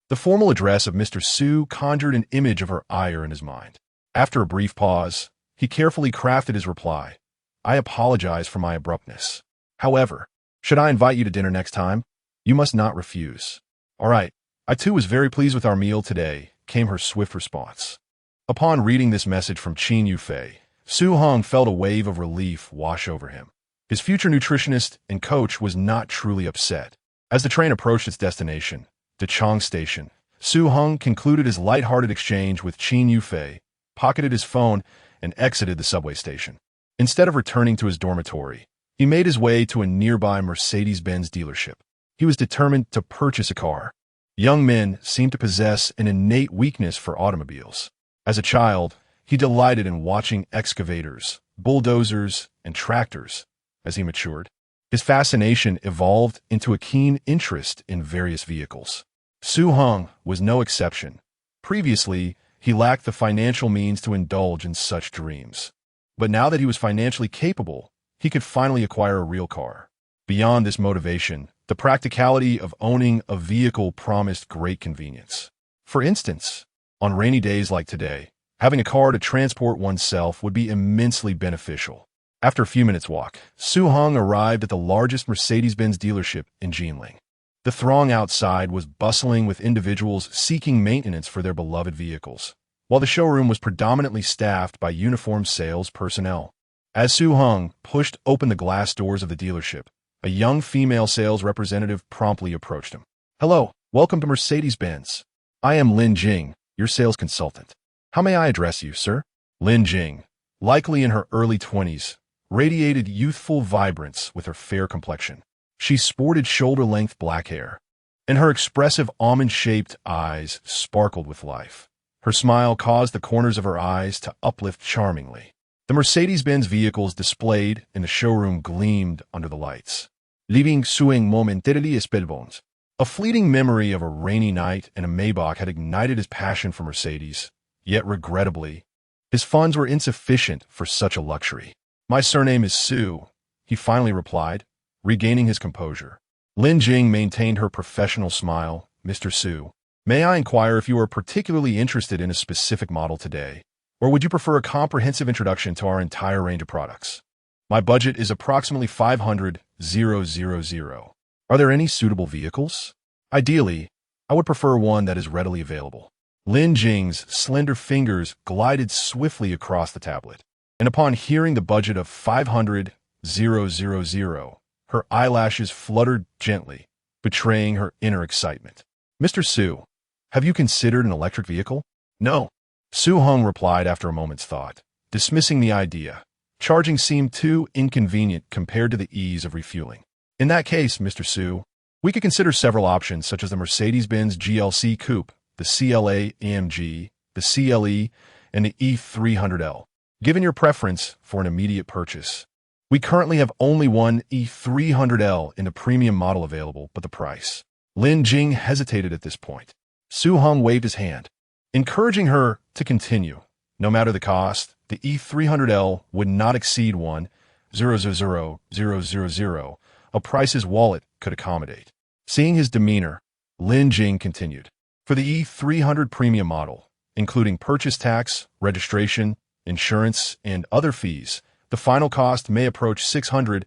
The formal address of Mr. Su conjured an image of her ire in his mind. After a brief pause, he carefully crafted his reply. "I apologize for my abruptness. However, should I invite you to dinner next time, you must not refuse." "All right. I too was very pleased with our meal today," came her swift response. Upon reading this message from Qin Yufei, Heng felt a wave of relief wash over him. His future nutritionist and coach was not truly upset. As the train approached its destination, Dachang Station, Heng concluded his light-hearted exchange with Qin Yufei, pocketed his phone, and exited the subway station. Instead of returning to his dormitory, he made his way to a nearby Mercedes-Benz dealership. He was determined to purchase a car. Young men seemed to possess an innate weakness for automobiles. As a child, he delighted in watching excavators, bulldozers, and tractors. As he matured, his fascination evolved into a keen interest in various vehicles. Heng was no exception. Previously, he lacked the financial means to indulge in such dreams. But now that he was financially capable, he could finally acquire a real car. Beyond this motivation, the practicality of owning a vehicle promised great convenience. For instance, on rainy days like today, having a car to transport oneself would be immensely beneficial. After a few minutes' walk, Heng arrived at the largest Mercedes-Benz dealership in Jinling. The throng outside was bustling with individuals seeking maintenance for their beloved vehicles, while the showroom was predominantly staffed by uniformed sales personnel. As Heng pushed open the glass doors of the dealership, a young female sales representative promptly approached him. "Hello, welcome to Mercedes-Benz. I am Lin Jing, your sales consultant. How may I address you, sir?" Lin Jing, likely in her early 20s, radiated youthful vibrance with her fair complexion. She sported shoulder-length black hair, and her expressive almond-shaped eyes sparkled with life. Her smile caused the corners of her eyes to uplift charmingly. The Mercedes-Benz vehicles displayed in the showroom gleamed under the lights, leaving Heng momentarily spellbound. A fleeting memory of a rainy night in a Maybach had ignited his passion for Mercedes, yet regrettably, his funds were insufficient for such a luxury. "My surname is Su," he finally replied, regaining his composure. Lin Jing maintained her professional smile. "Mr. Su, may I inquire if you are particularly interested in a specific model today, or would you prefer a comprehensive introduction to our entire range of products? My budget is approximately 500,000. Are there any suitable vehicles? Ideally, I would prefer one that is readily available." Lin Jing's slender fingers glided swiftly across the tablet, and upon hearing the budget of 500,000, her eyelashes fluttered gently, betraying her inner excitement. "Mr. Su, have you considered an electric vehicle?" "No," Heng replied after a moment's thought, dismissing the idea. Charging seemed too inconvenient compared to the ease of refueling. In that case, Mr. Su, we could consider several options such as the Mercedes-Benz GLC Coupe, the CLA AMG, the CLE, and the E300L. Given your preference for an immediate purchase, we currently have only one E300L in the premium model available, but the price. Lin Jing hesitated at this point. Su Heng waved his hand, encouraging her to continue. No matter the cost, the E300L would not exceed 1,000,000, a price his wallet could accommodate. Seeing his demeanor, Lin Jing continued. For the E300 premium model, including purchase tax, registration, insurance, and other fees, the final cost may approach 600,000.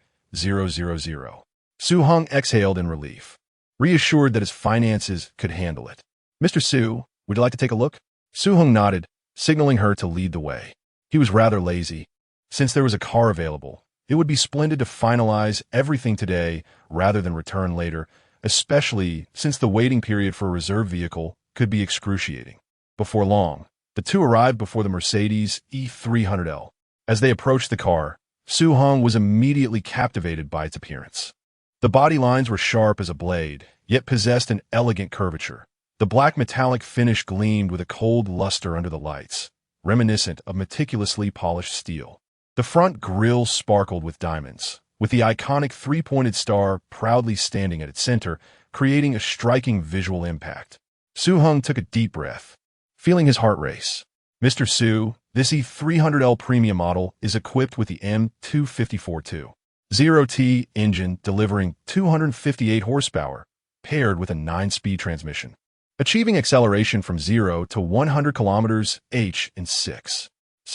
Su Heng exhaled in relief, reassured that his finances could handle it. Mr. Su, would you like to take a look? Su Heng nodded, signaling her to lead the way. He was rather lazy. Since there was a car available, it would be splendid to finalize everything today rather than return later, especially since the waiting period for a reserve vehicle could be excruciating. Before long, the two arrived before the Mercedes E300L. As they approached the car, Su Heng was immediately captivated by its appearance. The body lines were sharp as a blade, yet possessed an elegant curvature. The black metallic finish gleamed with a cold luster under the lights, reminiscent of meticulously polished steel. The front grille sparkled with diamonds, with the iconic three-pointed star proudly standing at its center, creating a striking visual impact. Su Heng took a deep breath, feeling his heart race. Mr. Su, this E300L premium model is equipped with the M254-2.0T engine delivering 258 horsepower, paired with a 9-speed transmission, achieving acceleration from 0 to 100 km/h in 6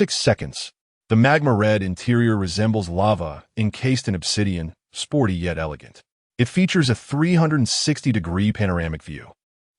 seconds. The magma red interior resembles lava encased in obsidian, sporty yet elegant. It features a 360-degree panoramic view,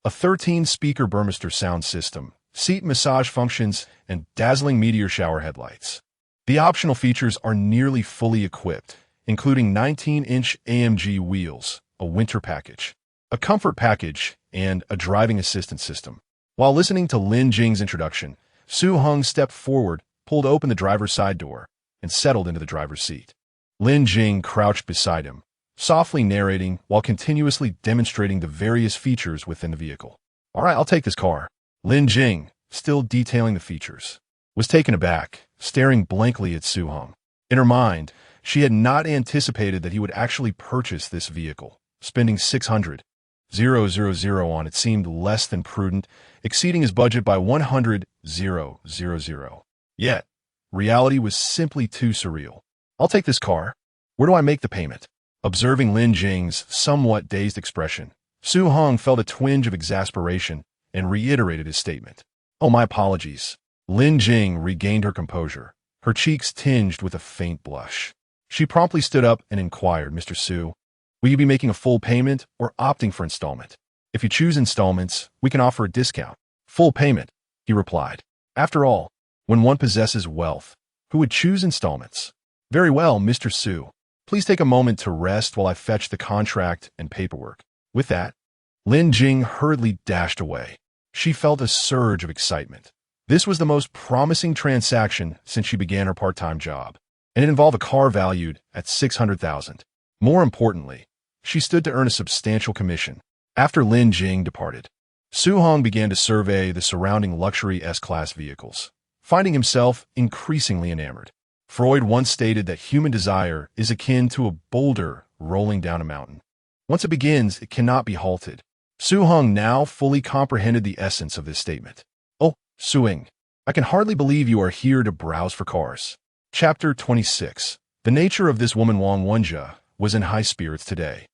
a 13-speaker Burmester sound system, seat massage functions, and dazzling meteor shower headlights. The optional features are nearly fully equipped, including 19-inch AMG wheels, a winter package, a comfort package, and a driving assistance system. While listening to Lin Jing's introduction, Su Heng stepped forward, pulled open the driver's side door, and settled into the driver's seat. Lin Jing crouched beside him, softly narrating while continuously demonstrating the various features within the vehicle. "All right, I'll take this car." Lin Jing, still detailing the features, was taken aback, staring blankly at Su Heng. In her mind, she had not anticipated that he would actually purchase this vehicle. Spending 600,000 on it seemed less than prudent, exceeding his budget by 100,000. Yet, reality was simply too surreal. "I'll take this car. Where do I make the payment?" Observing Lin Jing's somewhat dazed expression, Su Heng felt a twinge of exasperation and reiterated his statement. "Oh, my apologies." Lin Jing regained her composure, her cheeks tinged with a faint blush. She promptly stood up and inquired, "Mr. Su, will you be making a full payment or opting for installment? If you choose installments, we can offer a discount." "Full payment," he replied. After all, when one possesses wealth, who would choose installments? "Very well, Mr. Su. Please take a moment to rest while I fetch the contract and paperwork." With that, Lin Jing hurriedly dashed away. She felt a surge of excitement. This was the most promising transaction since she began her part-time job, and it involved a car valued at 600,000. More importantly, she stood to earn a substantial commission. After Lin Jing departed, Su Heng began to survey the surrounding luxury S-Class vehicles, finding himself increasingly enamored. Freud once stated that human desire is akin to a boulder rolling down a mountain. Once it begins, it cannot be halted. Su Heng now fully comprehended the essence of this statement. "Oh, Su Heng, I can hardly believe you are here to browse for cars." Chapter 26. The nature of this woman Wang Wenjie was in high spirits today.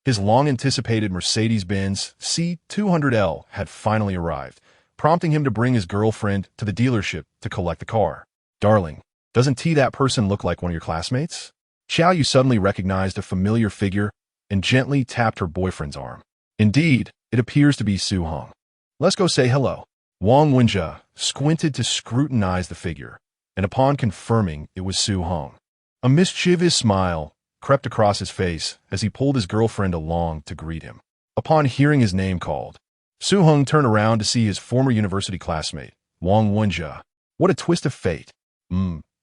His long-anticipated Mercedes-Benz C200L had finally arrived, prompting him to bring his girlfriend to the dealership to collect the car. "Darling, doesn't that person look like one of your classmates?" Xiao Yu suddenly recognized a familiar figure and gently tapped her boyfriend's arm. Indeed, it appears to be Su Heng. "Let's go say hello." Wang Wenjie squinted to scrutinize the figure, and upon confirming it was Su Heng, a mischievous smile crept across his face as he pulled his girlfriend along to greet him. Upon hearing his name called, Su Heng turned around to see his former university classmate, Wang Wenjie. What a twist of fate.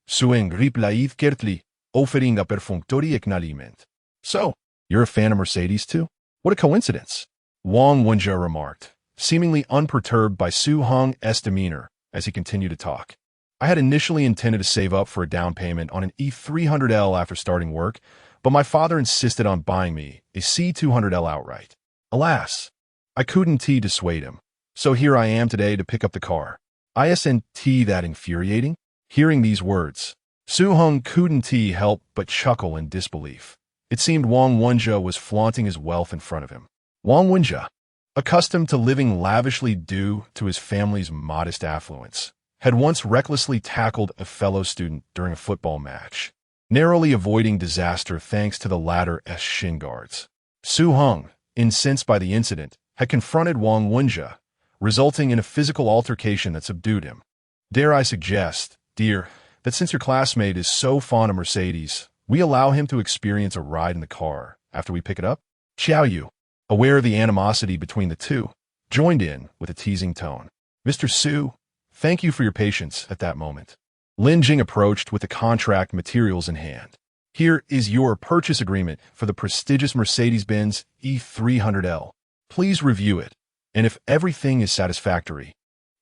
Su Heng replied curtly, offering a perfunctory acknowledgement. So, you're a fan of Mercedes too? What a coincidence. Wang Wenjie remarked, seemingly unperturbed by Su Heng's demeanor as he continued to talk. I had initially intended to save up for a down payment on an E300L after starting work, but my father insisted on buying me a C200L outright. Alas, I couldn't dissuade him. So here I am today to pick up the car. Isn't that infuriating? Hearing these words, Su Heng couldn't help but chuckle in disbelief. It seemed Wang Wenjie was flaunting his wealth in front of him. Wang Wenjie, accustomed to living lavishly due to his family's modest affluence, had once recklessly tackled a fellow student during a football match, narrowly avoiding disaster thanks to the latter's shin guards. Su Heng, incensed by the incident, had confronted Wang Wenjie, resulting in a physical altercation that subdued him. Dare I suggest, dear, that since your classmate is so fond of Mercedes, we allow him to experience a ride in the car after we pick it up? Xiao Yu, aware of the animosity between the two, joined in with a teasing tone. Mr. Su, thank you for your patience at that moment. Lin Jing approached with the contract materials in hand. Here is your purchase agreement for the prestigious Mercedes-Benz E300L. Please review it, and if everything is satisfactory,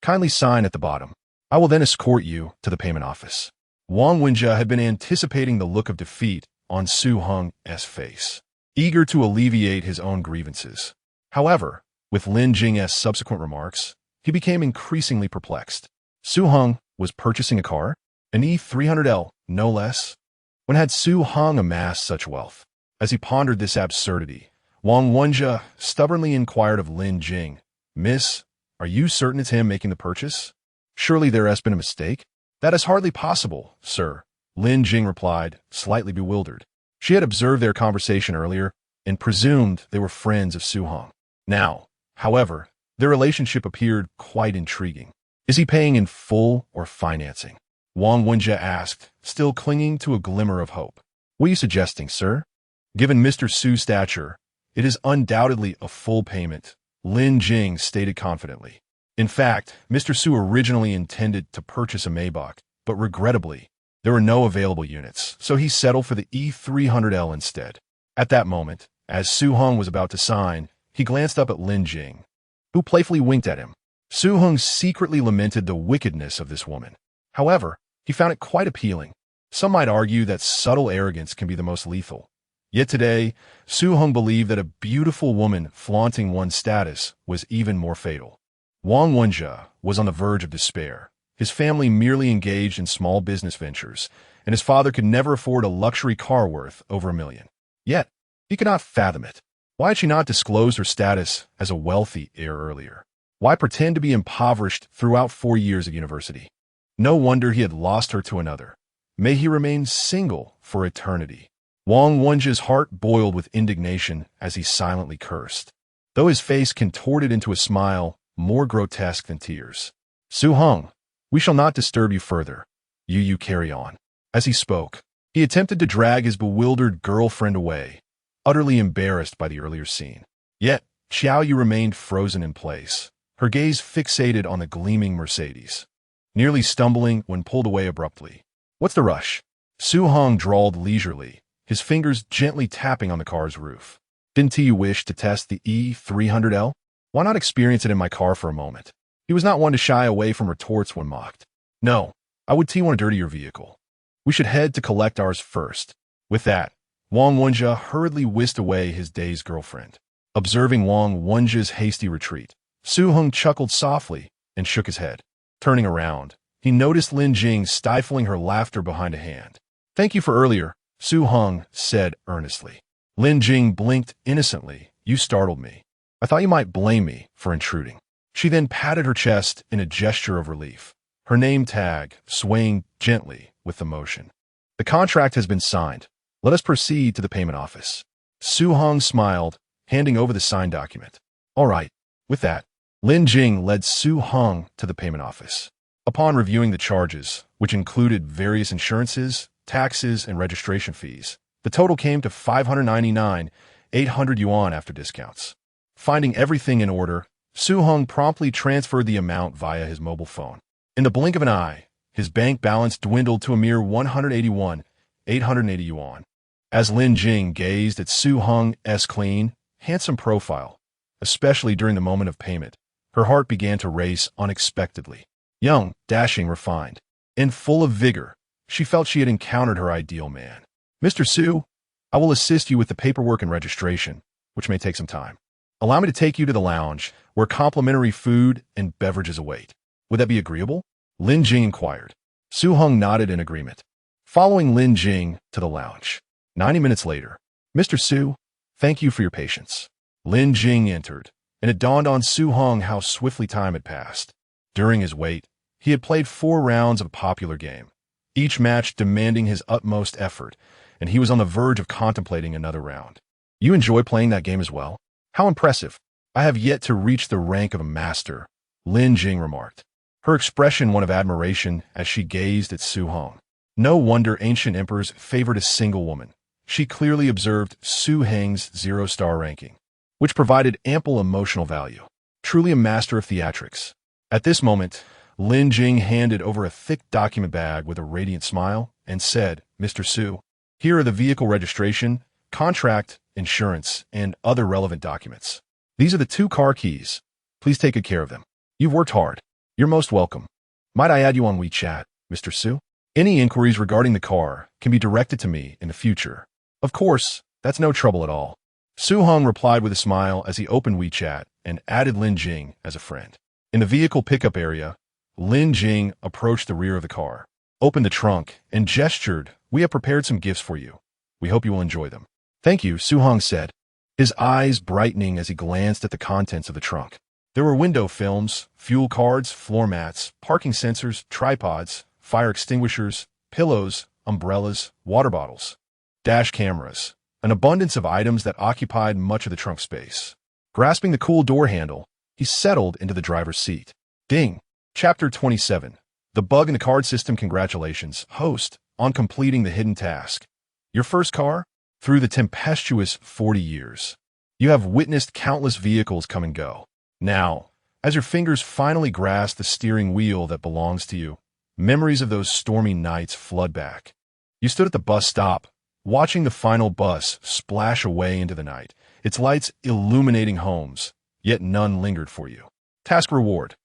kindly sign at the bottom. I will then escort you to the payment office. Wang Wenjie had been anticipating the look of defeat on Su Heng's face, eager to alleviate his own grievances. However, with Lin Jing's subsequent remarks, he became increasingly perplexed. Su Heng was purchasing a car? An E300L, no less? When had Su Heng amassed such wealth? As he pondered this absurdity, Wang Wenjie stubbornly inquired of Lin Jing, Miss, are you certain it's him making the purchase? Surely there has been a mistake? That is hardly possible, sir, Lin Jing replied, slightly bewildered. She had observed their conversation earlier and presumed they were friends of Su Heng. Now, however, their relationship appeared quite intriguing. Is he paying in full or financing? Wang Wenjie asked, still clinging to a glimmer of hope. What are you suggesting, sir? Given Mr. Su's stature, it is undoubtedly a full payment, Lin Jing stated confidently. In fact, Mr. Su originally intended to purchase a Maybach, but regrettably, there were no available units, so he settled for the E300L instead. At that moment, as Su Heng was about to sign, he glanced up at Lin Jing, who playfully winked at him. Su Heng secretly lamented the wickedness of this woman. However, he found it quite appealing. Some might argue that subtle arrogance can be the most lethal. Yet today, Su Heng believed that a beautiful woman flaunting one's status was even more fatal. Wang Wenjie was on the verge of despair. His family merely engaged in small business ventures, and his father could never afford a luxury car worth over $1 million. Yet, he could not fathom it. Why had she not disclosed her status as a wealthy heir earlier? Why pretend to be impoverished throughout 4 years of university? No wonder he had lost her to another. May he remain single for eternity. Wang Wenjie's heart boiled with indignation as he silently cursed, though his face contorted into a smile more grotesque than tears. Su Heng, we shall not disturb you further. You carry on. As he spoke, he attempted to drag his bewildered girlfriend away, utterly embarrassed by the earlier scene. Yet, Xiao Yu remained frozen in place, her gaze fixated on the gleaming Mercedes, nearly stumbling when pulled away abruptly. What's the rush? Su Heng drawled leisurely, his fingers gently tapping on the car's roof. Didn't you wish to test the E300L? Why not experience it in my car for a moment? He was not one to shy away from retorts when mocked. No, I would want to dirty your vehicle. We should head to collect ours first. With that, Wang Wenjie hurriedly whisked away his dazed girlfriend. Observing Wang Wenjie's hasty retreat, Su Heng chuckled softly and shook his head. Turning around, he noticed Lin Jing stifling her laughter behind a hand. Thank you for earlier, Su Heng said earnestly. Lin Jing blinked innocently. You startled me. I thought you might blame me for intruding. She then patted her chest in a gesture of relief, her name tag swaying gently with the motion. The contract has been signed. Let us proceed to the payment office. Su Heng smiled, handing over the signed document. All right. With that, Lin Jing led Su Heng to the payment office. Upon reviewing the charges, which included various insurances, taxes, and registration fees, the total came to 599,800 yuan after discounts. Finding everything in order, Su Heng promptly transferred the amount via his mobile phone. In the blink of an eye, his bank balance dwindled to a mere 880 yuan. As Lin Jing gazed at Su Heng's clean, handsome profile, especially during the moment of payment, her heart began to race unexpectedly. Young, dashing, refined, and full of vigor, she felt she had encountered her ideal man. "Mr. Su, I will assist you with the paperwork and registration, which may take some time. Allow me to take you to the lounge, where complimentary food and beverages await. Would that be agreeable?" Lin Jing inquired. Su Heng nodded in agreement, following Lin Jing to the lounge. 90 minutes later, "Mr. Su, thank you for your patience." Lin Jing entered, and it dawned on Su Heng how swiftly time had passed. During his wait, he had played 4 rounds of a popular game, each match demanding his utmost effort, and he was on the verge of contemplating another round. "You enjoy playing that game as well? How impressive. I have yet to reach the rank of a master," Lin Jing remarked, her expression one of admiration as she gazed at Su Heng. No wonder ancient emperors favored a single woman. She clearly observed Su Heng's 0-star ranking, which provided ample emotional value. Truly a master of theatrics. At this moment, Lin Jing handed over a thick document bag with a radiant smile and said, "Mr. Su, here are the vehicle registration, contract, insurance, and other relevant documents. These are the 2 car keys. Please take good care of them. You've worked hard. You're most welcome. Might I add you on WeChat, Mr. Su? Any inquiries regarding the car can be directed to me in the future." "Of course, that's no trouble at all." Su Heng replied with a smile as he opened WeChat and added Lin Jing as a friend. In the vehicle pickup area, Lin Jing approached the rear of the car, opened the trunk, and gestured, "We have prepared some gifts for you. We hope you will enjoy them." "Thank you," Su Heng said, his eyes brightening as he glanced at the contents of the trunk. There were window films, fuel cards, floor mats, parking sensors, tripods, fire extinguishers, pillows, umbrellas, water bottles, dash cameras, an abundance of items that occupied much of the trunk space. Grasping the cool door handle, he settled into the driver's seat. Ding! Chapter 27. The bug in the card system. Congratulations, host, on completing the hidden task. Your first car? Through the tempestuous 40 years, you have witnessed countless vehicles come and go. Now, as your fingers finally grasp the steering wheel that belongs to you, memories of those stormy nights flood back. You stood at the bus stop, watching the final bus splash away into the night, its lights illuminating homes, yet none lingered for you. Task reward: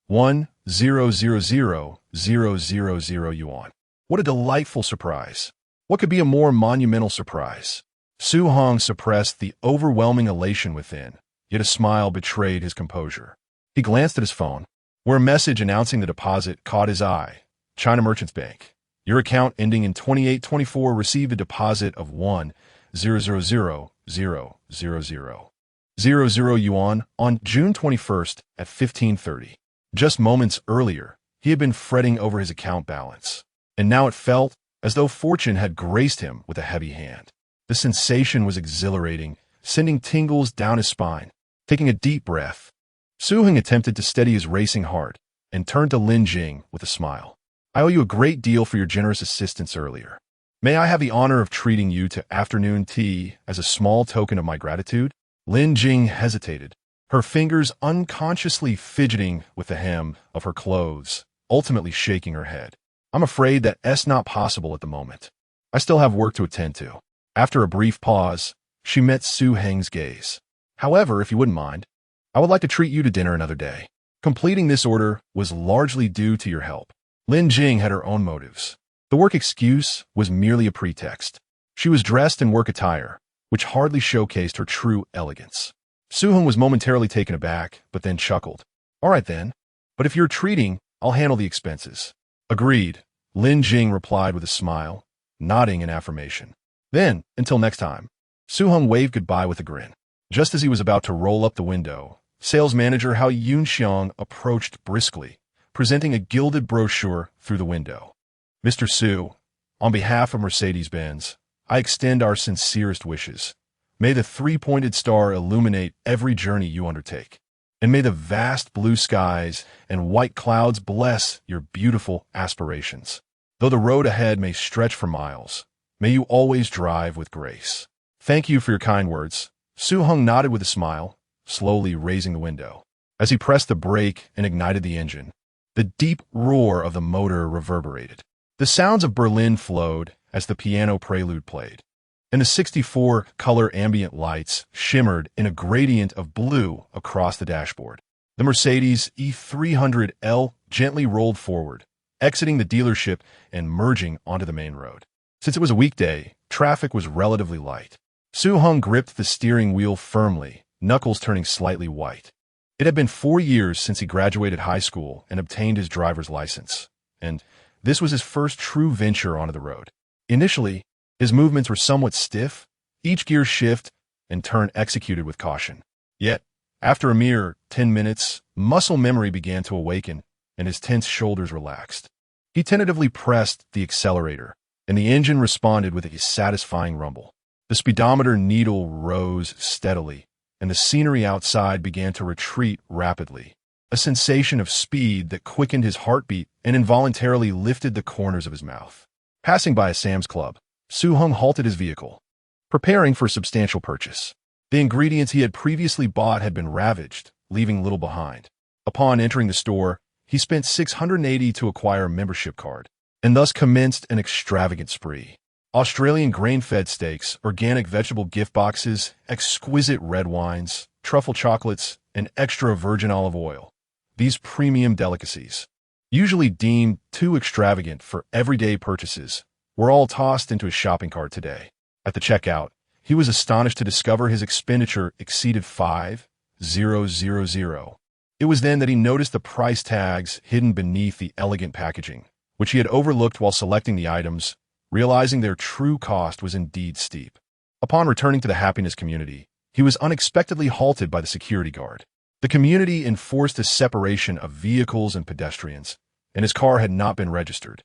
1,000,000 yuan. What a delightful surprise. What could be a more monumental surprise? Su Heng suppressed the overwhelming elation within, yet a smile betrayed his composure. He glanced at his phone, where a message announcing the deposit caught his eye. China Merchants Bank. Your account ending in 2824 received a deposit of 1,000,000 yuan on June 21st at 15:30. Just moments earlier, he had been fretting over his account balance, and now it felt as though fortune had graced him with a heavy hand. The sensation was exhilarating, sending tingles down his spine. Taking a deep breath, Su Heng attempted to steady his racing heart and turned to Lin Jing with a smile. "I owe you a great deal for your generous assistance earlier. May I have the honor of treating you to afternoon tea as a small token of my gratitude?" Lin Jing hesitated, her fingers unconsciously fidgeting with the hem of her clothes, ultimately shaking her head. "I'm afraid that's not possible at the moment. I still have work to attend to." After a brief pause, she met Su Heng's gaze. "However, if you wouldn't mind, I would like to treat you to dinner another day." Completing this order was largely due to your help. Lin Jing had her own motives. The work excuse was merely a pretext. She was dressed in work attire, which hardly showcased her true elegance. Su Heng was momentarily taken aback, but then chuckled. "All right then, but if you're treating, I'll handle the expenses." "Agreed," Lin Jing replied with a smile, nodding in affirmation. "Then, until next time." Su Heng waved goodbye with a grin. Just as he was about to roll up the window, sales manager Hao Yunxiang approached briskly, presenting a gilded brochure through the window. "Mr. Su, on behalf of Mercedes-Benz, I extend our sincerest wishes. May the 3-pointed star illuminate every journey you undertake, and may the vast blue skies and white clouds bless your beautiful aspirations. Though the road ahead may stretch for miles, may you always drive with grace." "Thank you for your kind words." Su Heng nodded with a smile, slowly raising the window. As he pressed the brake and ignited the engine, The deep roar of the motor reverberated. The sounds of Berlin flowed as the piano prelude played, and the 64-color ambient lights shimmered in a gradient of blue across the dashboard. The Mercedes E300L gently rolled forward, exiting the dealership and merging onto the main road. Since it was a weekday, traffic was relatively light. Heng gripped the steering wheel firmly, knuckles turning slightly white. It had been 4 years since he graduated high school and obtained his driver's license, and this was his first true venture onto the road. Initially, his movements were somewhat stiff, each gear shift and turn executed with caution. Yet, after a mere 10 minutes, muscle memory began to awaken and his tense shoulders relaxed. He tentatively pressed the accelerator, and the engine responded with a satisfying rumble. The speedometer needle rose steadily, and the scenery outside began to retreat rapidly, a sensation of speed that quickened his heartbeat and involuntarily lifted the corners of his mouth. Passing by a Sam's Club, Heng halted his vehicle, preparing for a substantial purchase. The ingredients he had previously bought had been ravaged, leaving little behind. Upon entering the store, he spent $680 to acquire a membership card, and thus commenced an extravagant spree. Australian grain-fed steaks, organic vegetable gift boxes, exquisite red wines, truffle chocolates, and extra virgin olive oil. These premium delicacies, usually deemed too extravagant for everyday purchases, were all tossed into his shopping cart today. At the checkout, he was astonished to discover his expenditure exceeded $5,000. It was then that he noticed the price tags hidden beneath the elegant packaging, which he had overlooked while selecting the items, realizing their true cost was indeed steep. Upon returning to the happiness community, he was unexpectedly halted by the security guard. The community enforced a separation of vehicles and pedestrians, and his car had not been registered,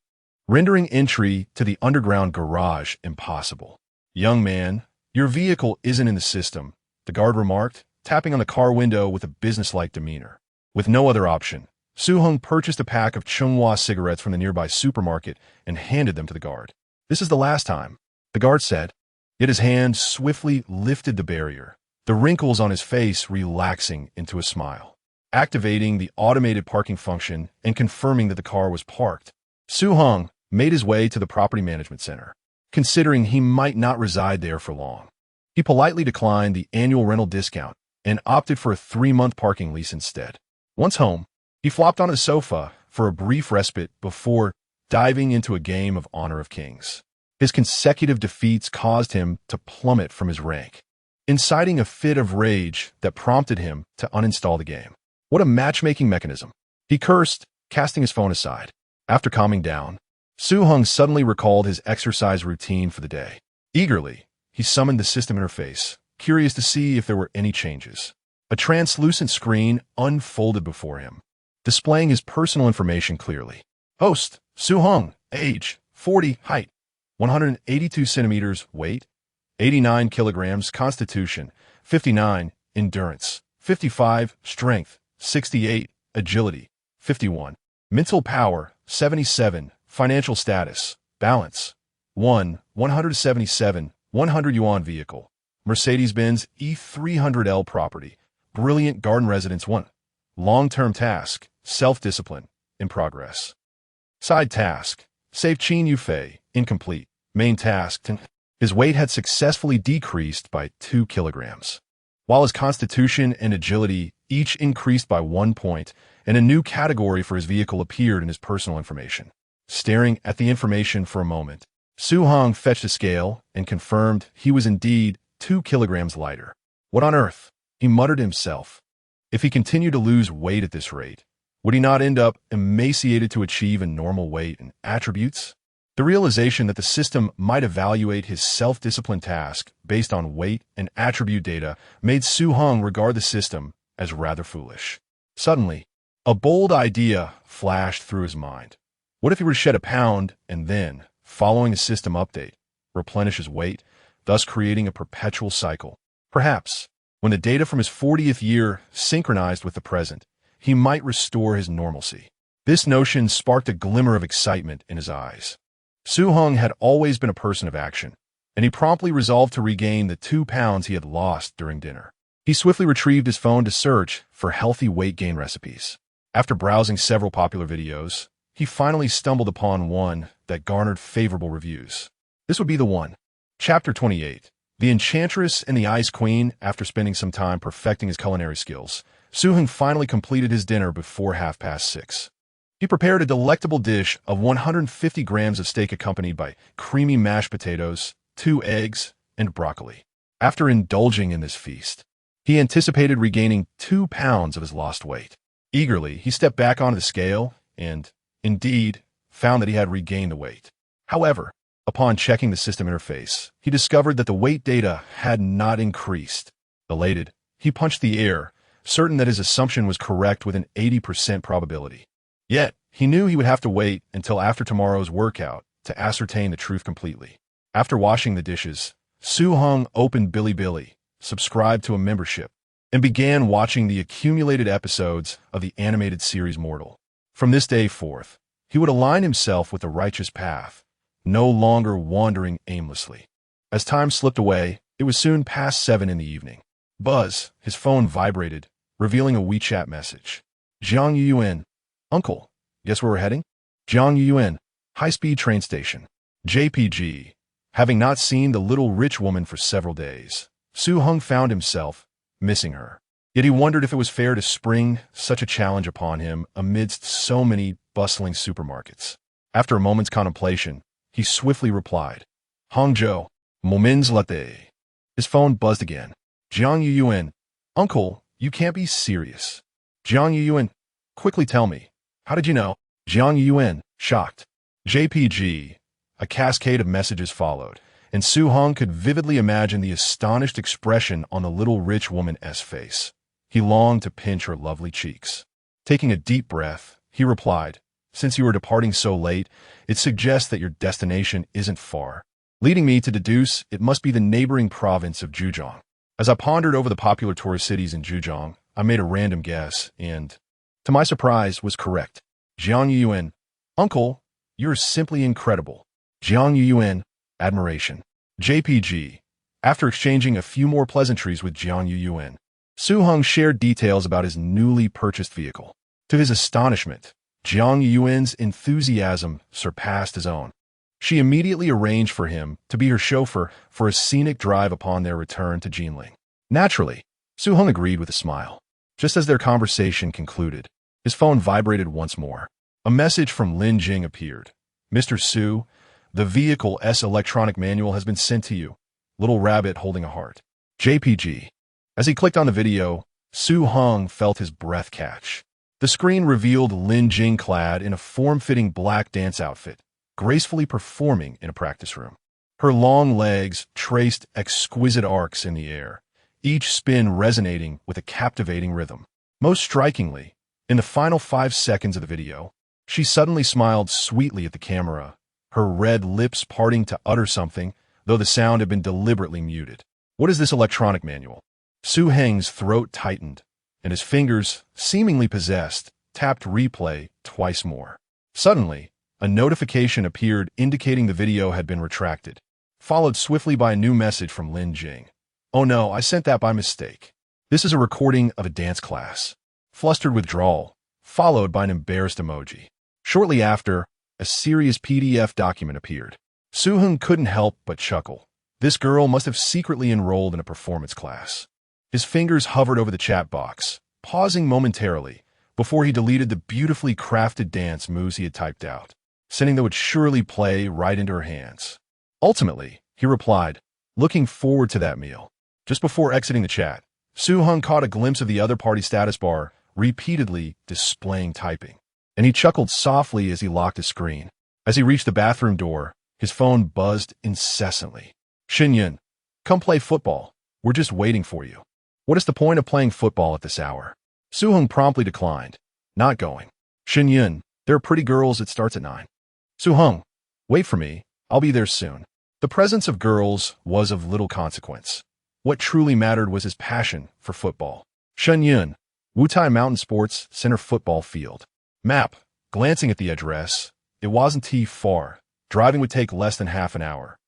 rendering entry to the underground garage impossible. "Young man, your vehicle isn't in the system," the guard remarked, tapping on the car window with a businesslike demeanor. With no other option, Heng purchased a pack of Chunghwa cigarettes from the nearby supermarket and handed them to the guard. "This is the last time," the guard said, yet his hand swiftly lifted the barrier, the wrinkles on his face relaxing into a smile. Activating the automated parking function and confirming that the car was parked, Heng made his way to the property management center, considering he might not reside there for long. He politely declined the annual rental discount and opted for a 3-month parking lease instead. Once home, he flopped on a sofa for a brief respite before diving into a game of Honor of Kings. His consecutive defeats caused him to plummet from his rank, inciting a fit of rage that prompted him to uninstall the game. What a matchmaking mechanism! He cursed, casting his phone aside. After calming down, Heng suddenly recalled his exercise routine for the day. Eagerly, he summoned the system interface, curious to see if there were any changes. A translucent screen unfolded before him, displaying his personal information clearly. Host, Heng, age, 40, height, 182 centimeters, weight, 89 kilograms, constitution, 59, endurance, 55, strength, 68, agility, 51, mental power, 77, financial status, balance, 177, 100 yuan vehicle, Mercedes-Benz E300L property, brilliant garden residence 1, long-term task, self-discipline, in progress. Side task, save Qin Yufei, incomplete, main task, his weight had successfully decreased by 2 kilograms, while his constitution and agility each increased by 1 point, and a new category for his vehicle appeared in his personal information. Staring at the information for a moment, Heng fetched a scale and confirmed he was indeed 2 kilograms lighter. What on earth? He muttered to himself. If he continued to lose weight at this rate, would he not end up emaciated to achieve a normal weight and attributes? The realization that the system might evaluate his self-discipline task based on weight and attribute data made Heng regard the system as rather foolish. Suddenly, a bold idea flashed through his mind. What if he were to shed a pound and then, following a system update, replenish his weight, thus creating a perpetual cycle? Perhaps, when the data from his 40th year synchronized with the present, he might restore his normalcy. This notion sparked a glimmer of excitement in his eyes. Heng had always been a person of action, and he promptly resolved to regain the 2 pounds he had lost during dinner. He swiftly retrieved his phone to search for healthy weight gain recipes. After browsing several popular videos, he finally stumbled upon one that garnered favorable reviews. This would be the one. Chapter 28. The Enchantress and the Ice Queen. After spending some time perfecting his culinary skills, Heng finally completed his dinner before 6:30. He prepared a delectable dish of 150 grams of steak accompanied by creamy mashed potatoes, 2 eggs, and broccoli. After indulging in this feast, he anticipated regaining 2 pounds of his lost weight. Eagerly, he stepped back onto the scale and, indeed, found that he had regained the weight. However, upon checking the system interface, he discovered that the weight data had not increased. Elated, he punched the air, certain that his assumption was correct with an 80% probability. Yet, he knew he would have to wait until after tomorrow's workout to ascertain the truth completely. After washing the dishes, Heng opened Bilibili, subscribed to a membership, and began watching the accumulated episodes of the animated series Mortal. From this day forth, he would align himself with the righteous path, no longer wandering aimlessly. As time slipped away, it was soon past 7 in the evening. Buzz, his phone vibrated, revealing a WeChat message. Jiang Yuan, Uncle, guess where we're heading? Jiang Yuan, high-speed train station. JPG. Having not seen the little rich woman for several days, Heng found himself missing her. Yet he wondered if it was fair to spring such a challenge upon him amidst so many bustling supermarkets. After a moment's contemplation, he swiftly replied, Hangzhou, Momins latte. His phone buzzed again. Jiang Yuan, Uncle, you can't be serious. Jiang Yuan, quickly tell me, how did you know? Jiang Yuan, shocked. JPG. A cascade of messages followed, and Heng could vividly imagine the astonished expression on the little rich woman's face. He longed to pinch her lovely cheeks. Taking a deep breath, he replied, Since you are departing so late, it suggests that your destination isn't far, leading me to deduce it must be the neighboring province of Zhejiang. As I pondered over the popular tourist cities in Zhejiang, I made a random guess and, to my surprise, was correct. Jiang Yuan, Uncle, you're simply incredible. Jiang Yuan, admiration. JPG. After exchanging a few more pleasantries with Jiang Yuan, Heng shared details about his newly purchased vehicle. To his astonishment, Jiang Yuan's enthusiasm surpassed his own. She immediately arranged for him to be her chauffeur for a scenic drive upon their return to Jinling. Naturally, Heng agreed with a smile. Just as their conversation concluded, his phone vibrated once more. A message from Lin Jing appeared. Mr. Su, the vehicle's electronic manual has been sent to you. Little rabbit holding a heart. JPG. As he clicked on the video, Heng felt his breath catch. The screen revealed Lin Jing clad in a form-fitting black dance outfit, gracefully performing in a practice room. Her long legs traced exquisite arcs in the air, each spin resonating with a captivating rhythm. Most strikingly, in the final 5 seconds of the video, she suddenly smiled sweetly at the camera, her red lips parting to utter something, though the sound had been deliberately muted. What is this electronic manual? Heng's throat tightened, and his fingers, seemingly possessed, tapped replay twice more. Suddenly, a notification appeared indicating the video had been retracted, followed swiftly by a new message from Lin Jing. Oh no, I sent that by mistake. This is a recording of a dance class. Flustered withdrawal, followed by an embarrassed emoji. Shortly after, a serious PDF document appeared. Heng couldn't help but chuckle. This girl must have secretly enrolled in a performance class. His fingers hovered over the chat box, pausing momentarily before he deleted the beautifully crafted dance moves he had typed out, sending that would surely play right into her hands. Ultimately, he replied, looking forward to that meal. Just before exiting the chat, Heng caught a glimpse of the other party status bar, repeatedly displaying typing, and he chuckled softly as he locked his screen. As he reached the bathroom door, his phone buzzed incessantly. Xinyun, come play football. We're just waiting for you. What is the point of playing football at this hour? Heng promptly declined. Not going. Xinyun, there are pretty girls, it starts at 9. Heng, wait for me. I'll be there soon. The presence of girls was of little consequence. What truly mattered was his passion for football. Xinyun, Wutai Mountain Sports Center football field. Map. Glancing at the address, it wasn't too far. Driving would take less than half an hour.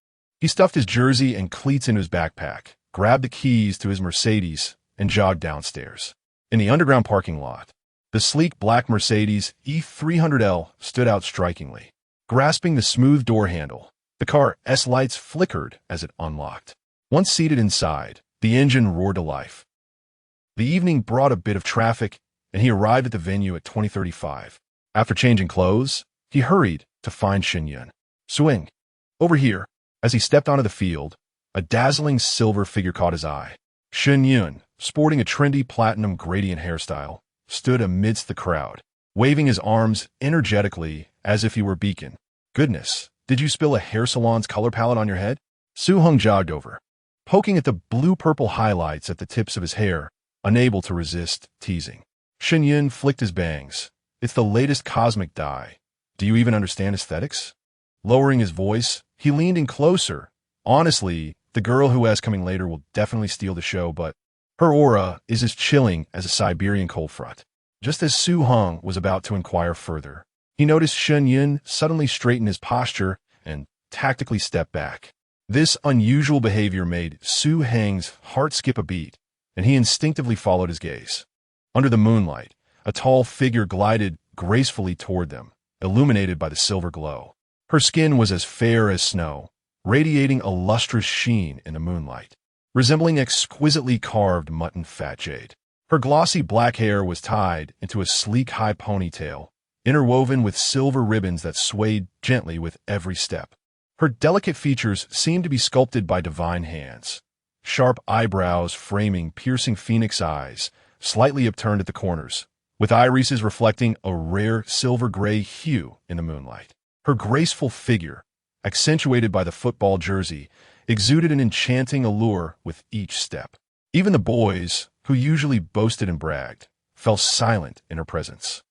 He stuffed his jersey and cleats into his backpack, grabbed the keys to his Mercedes, and jogged downstairs. In the underground parking lot, The sleek black Mercedes E300L stood out strikingly. Grasping the smooth door handle, the car's lights flickered as it unlocked. Once seated inside, the engine roared to life. The evening brought a bit of traffic, and he arrived at the venue at 20:35. After changing clothes, he hurried to find Shenyun. Swing. Over here. As he stepped onto the field, a dazzling silver figure caught his eye. Shenyun, sporting a trendy platinum gradient hairstyle, stood amidst the crowd, waving his arms energetically as if he were a beacon. Goodness, did you spill a hair salon's color palette on your head? Heng jogged over, poking at the blue-purple highlights at the tips of his hair, unable to resist teasing. Shenyun flicked his bangs. It's the latest cosmic dye. Do you even understand aesthetics? Lowering his voice, he leaned in closer. Honestly, the girl who has coming later will definitely steal the show, but her aura is as chilling as a Siberian cold front. Just as Heng was about to inquire further, he noticed Shenyun suddenly straighten his posture and tactically step back. This unusual behavior made Heng's heart skip a beat, and he instinctively followed his gaze. Under the moonlight, a tall figure glided gracefully toward them, illuminated by the silver glow. Her skin was as fair as snow, radiating a lustrous sheen in the moonlight, resembling exquisitely carved mutton fat jade. Her glossy black hair was tied into a sleek high ponytail, interwoven with silver ribbons that swayed gently with every step. Her delicate features seemed to be sculpted by divine hands, sharp eyebrows framing piercing phoenix eyes, slightly upturned at the corners, with irises reflecting a rare silver-gray hue in the moonlight. Her graceful figure, accentuated by the football jersey, exuded an enchanting allure with each step. Even the boys, who usually boasted and bragged, fell silent in her presence.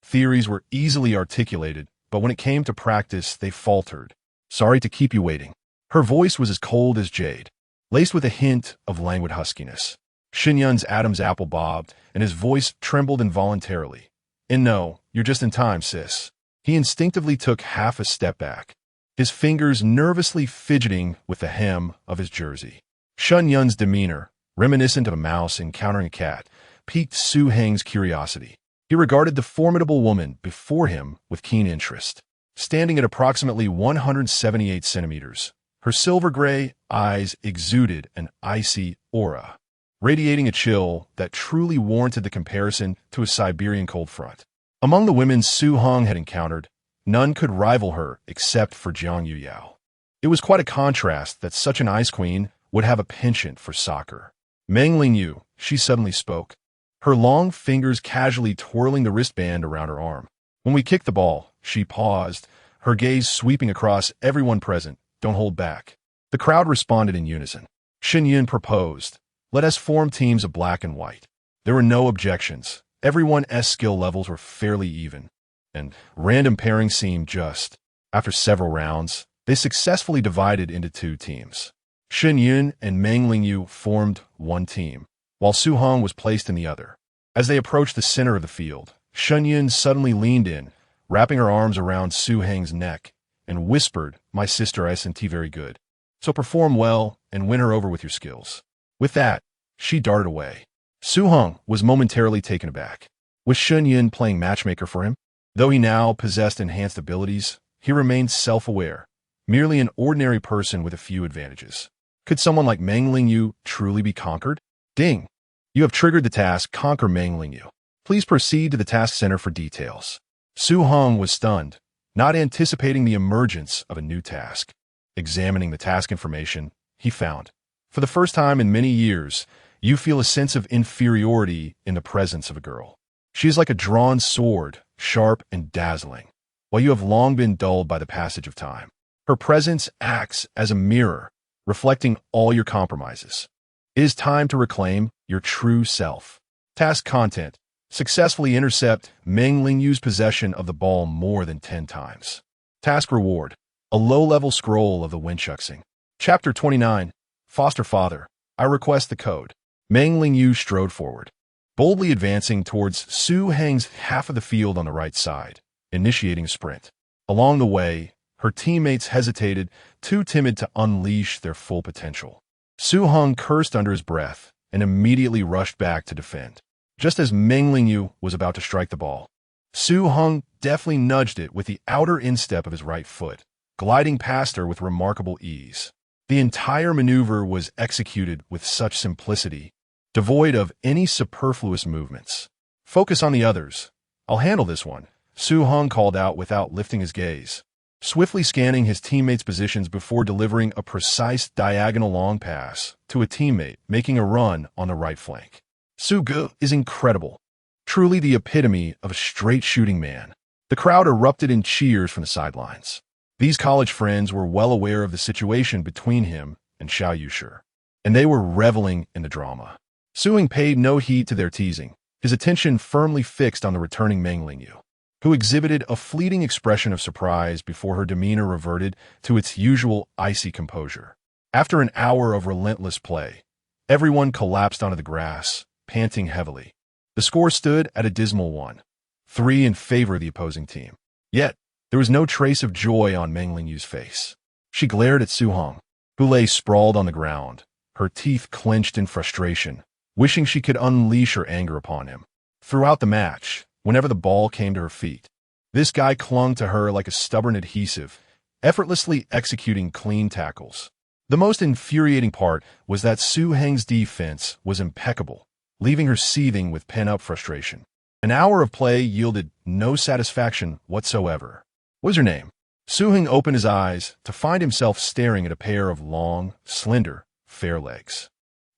Theories were easily articulated, but when it came to practice, they faltered. Sorry to keep you waiting. Her voice was as cold as jade, laced with a hint of languid huskiness. Shenyun's Adam's apple bobbed, and his voice trembled involuntarily. And no, you're just in time, sis. He instinctively took half a step back, his fingers nervously fidgeting with the hem of his jersey. Shenyun's demeanor, reminiscent of a mouse encountering a cat, piqued Heng's curiosity. He regarded the formidable woman before him with keen interest. Standing at approximately 178 centimeters, her silver-gray eyes exuded an icy aura, radiating a chill that truly warranted the comparison to a Siberian cold front. Among the women Heng had encountered, none could rival her except for Jiang Yuyao. It was quite a contrast that such an ice queen would have a penchant for soccer. Meng Lingyu, she suddenly spoke, her long fingers casually twirling the wristband around her arm. When we kicked the ball, she paused, her gaze sweeping across everyone present. Don't hold back. The crowd responded in unison. Shenyun proposed, let us form teams of black and white. There were no objections. Everyone's skill levels were fairly even, and random pairings seemed just. After several rounds, they successfully divided into two teams. Shenyun and Meng Lingyu formed one team, while Heng was placed in the other. As they approached the center of the field, Shenyun suddenly leaned in, wrapping her arms around Heng's neck, and whispered, my sister isn't very good, so perform well and win her over with your skills. With that, she darted away. Heng was momentarily taken aback. Was Shenyun playing matchmaker for him? Though he now possessed enhanced abilities, he remained self-aware, merely an ordinary person with a few advantages. Could someone like Meng Lingyu truly be conquered? Ding! You have triggered the task Conquer Meng Lingyu. Please proceed to the task center for details. Heng was stunned, not anticipating the emergence of a new task. Examining the task information, he found, for the first time in many years, you feel a sense of inferiority in the presence of a girl. She is like a drawn sword, sharp and dazzling, while you have long been dulled by the passage of time. Her presence acts as a mirror, reflecting all your compromises. It is time to reclaim your true self. Task content. Successfully intercept Meng Lingyu's possession of the ball more than 10 times. Task reward. A low-level scroll of the Winchuxing. Chapter 29. Foster Father. I request the code. Meng Lingyu strode forward, boldly advancing towards Heng's half of the field on the right side, initiating a sprint. Along the way, her teammates hesitated, too timid to unleash their full potential. Heng cursed under his breath and immediately rushed back to defend. just as Meng Lingyu was about to strike the ball. Su Heng deftly nudged it with the outer instep of his right foot, gliding past her with remarkable ease. The entire maneuver was executed with such simplicity, devoid of any superfluous movements. "Focus on the others. I'll handle this one," Su Heng called out without lifting his gaze, swiftly scanning his teammates' positions before delivering a precise diagonal long pass to a teammate making a run on the right flank. Su Ge is incredible, truly the epitome of a straight shooting man. The crowd erupted in cheers from the sidelines. These college friends were well aware of the situation between him and Xiao Yushi, and they were reveling in the drama. Su Heng paid no heed to their teasing, his attention firmly fixed on the returning Meng Lingyu, who exhibited a fleeting expression of surprise before her demeanor reverted to its usual icy composure. After an hour of relentless play, everyone collapsed onto the grass, panting heavily. The score stood at a dismal 1-3 in favor of the opposing team. Yet, there was no trace of joy on Meng Lingyu's face. She glared at Su Heng, who lay sprawled on the ground, her teeth clenched in frustration, wishing she could unleash her anger upon him. Throughout the match, whenever the ball came to her feet, this guy clung to her like a stubborn adhesive, effortlessly executing clean tackles. The most infuriating part was that Su Heng's defense was impeccable, leaving her seething with pent-up frustration. An hour of play yielded no satisfaction whatsoever. "What was your name?" Su Heng opened his eyes to find himself staring at a pair of long, slender, fair legs.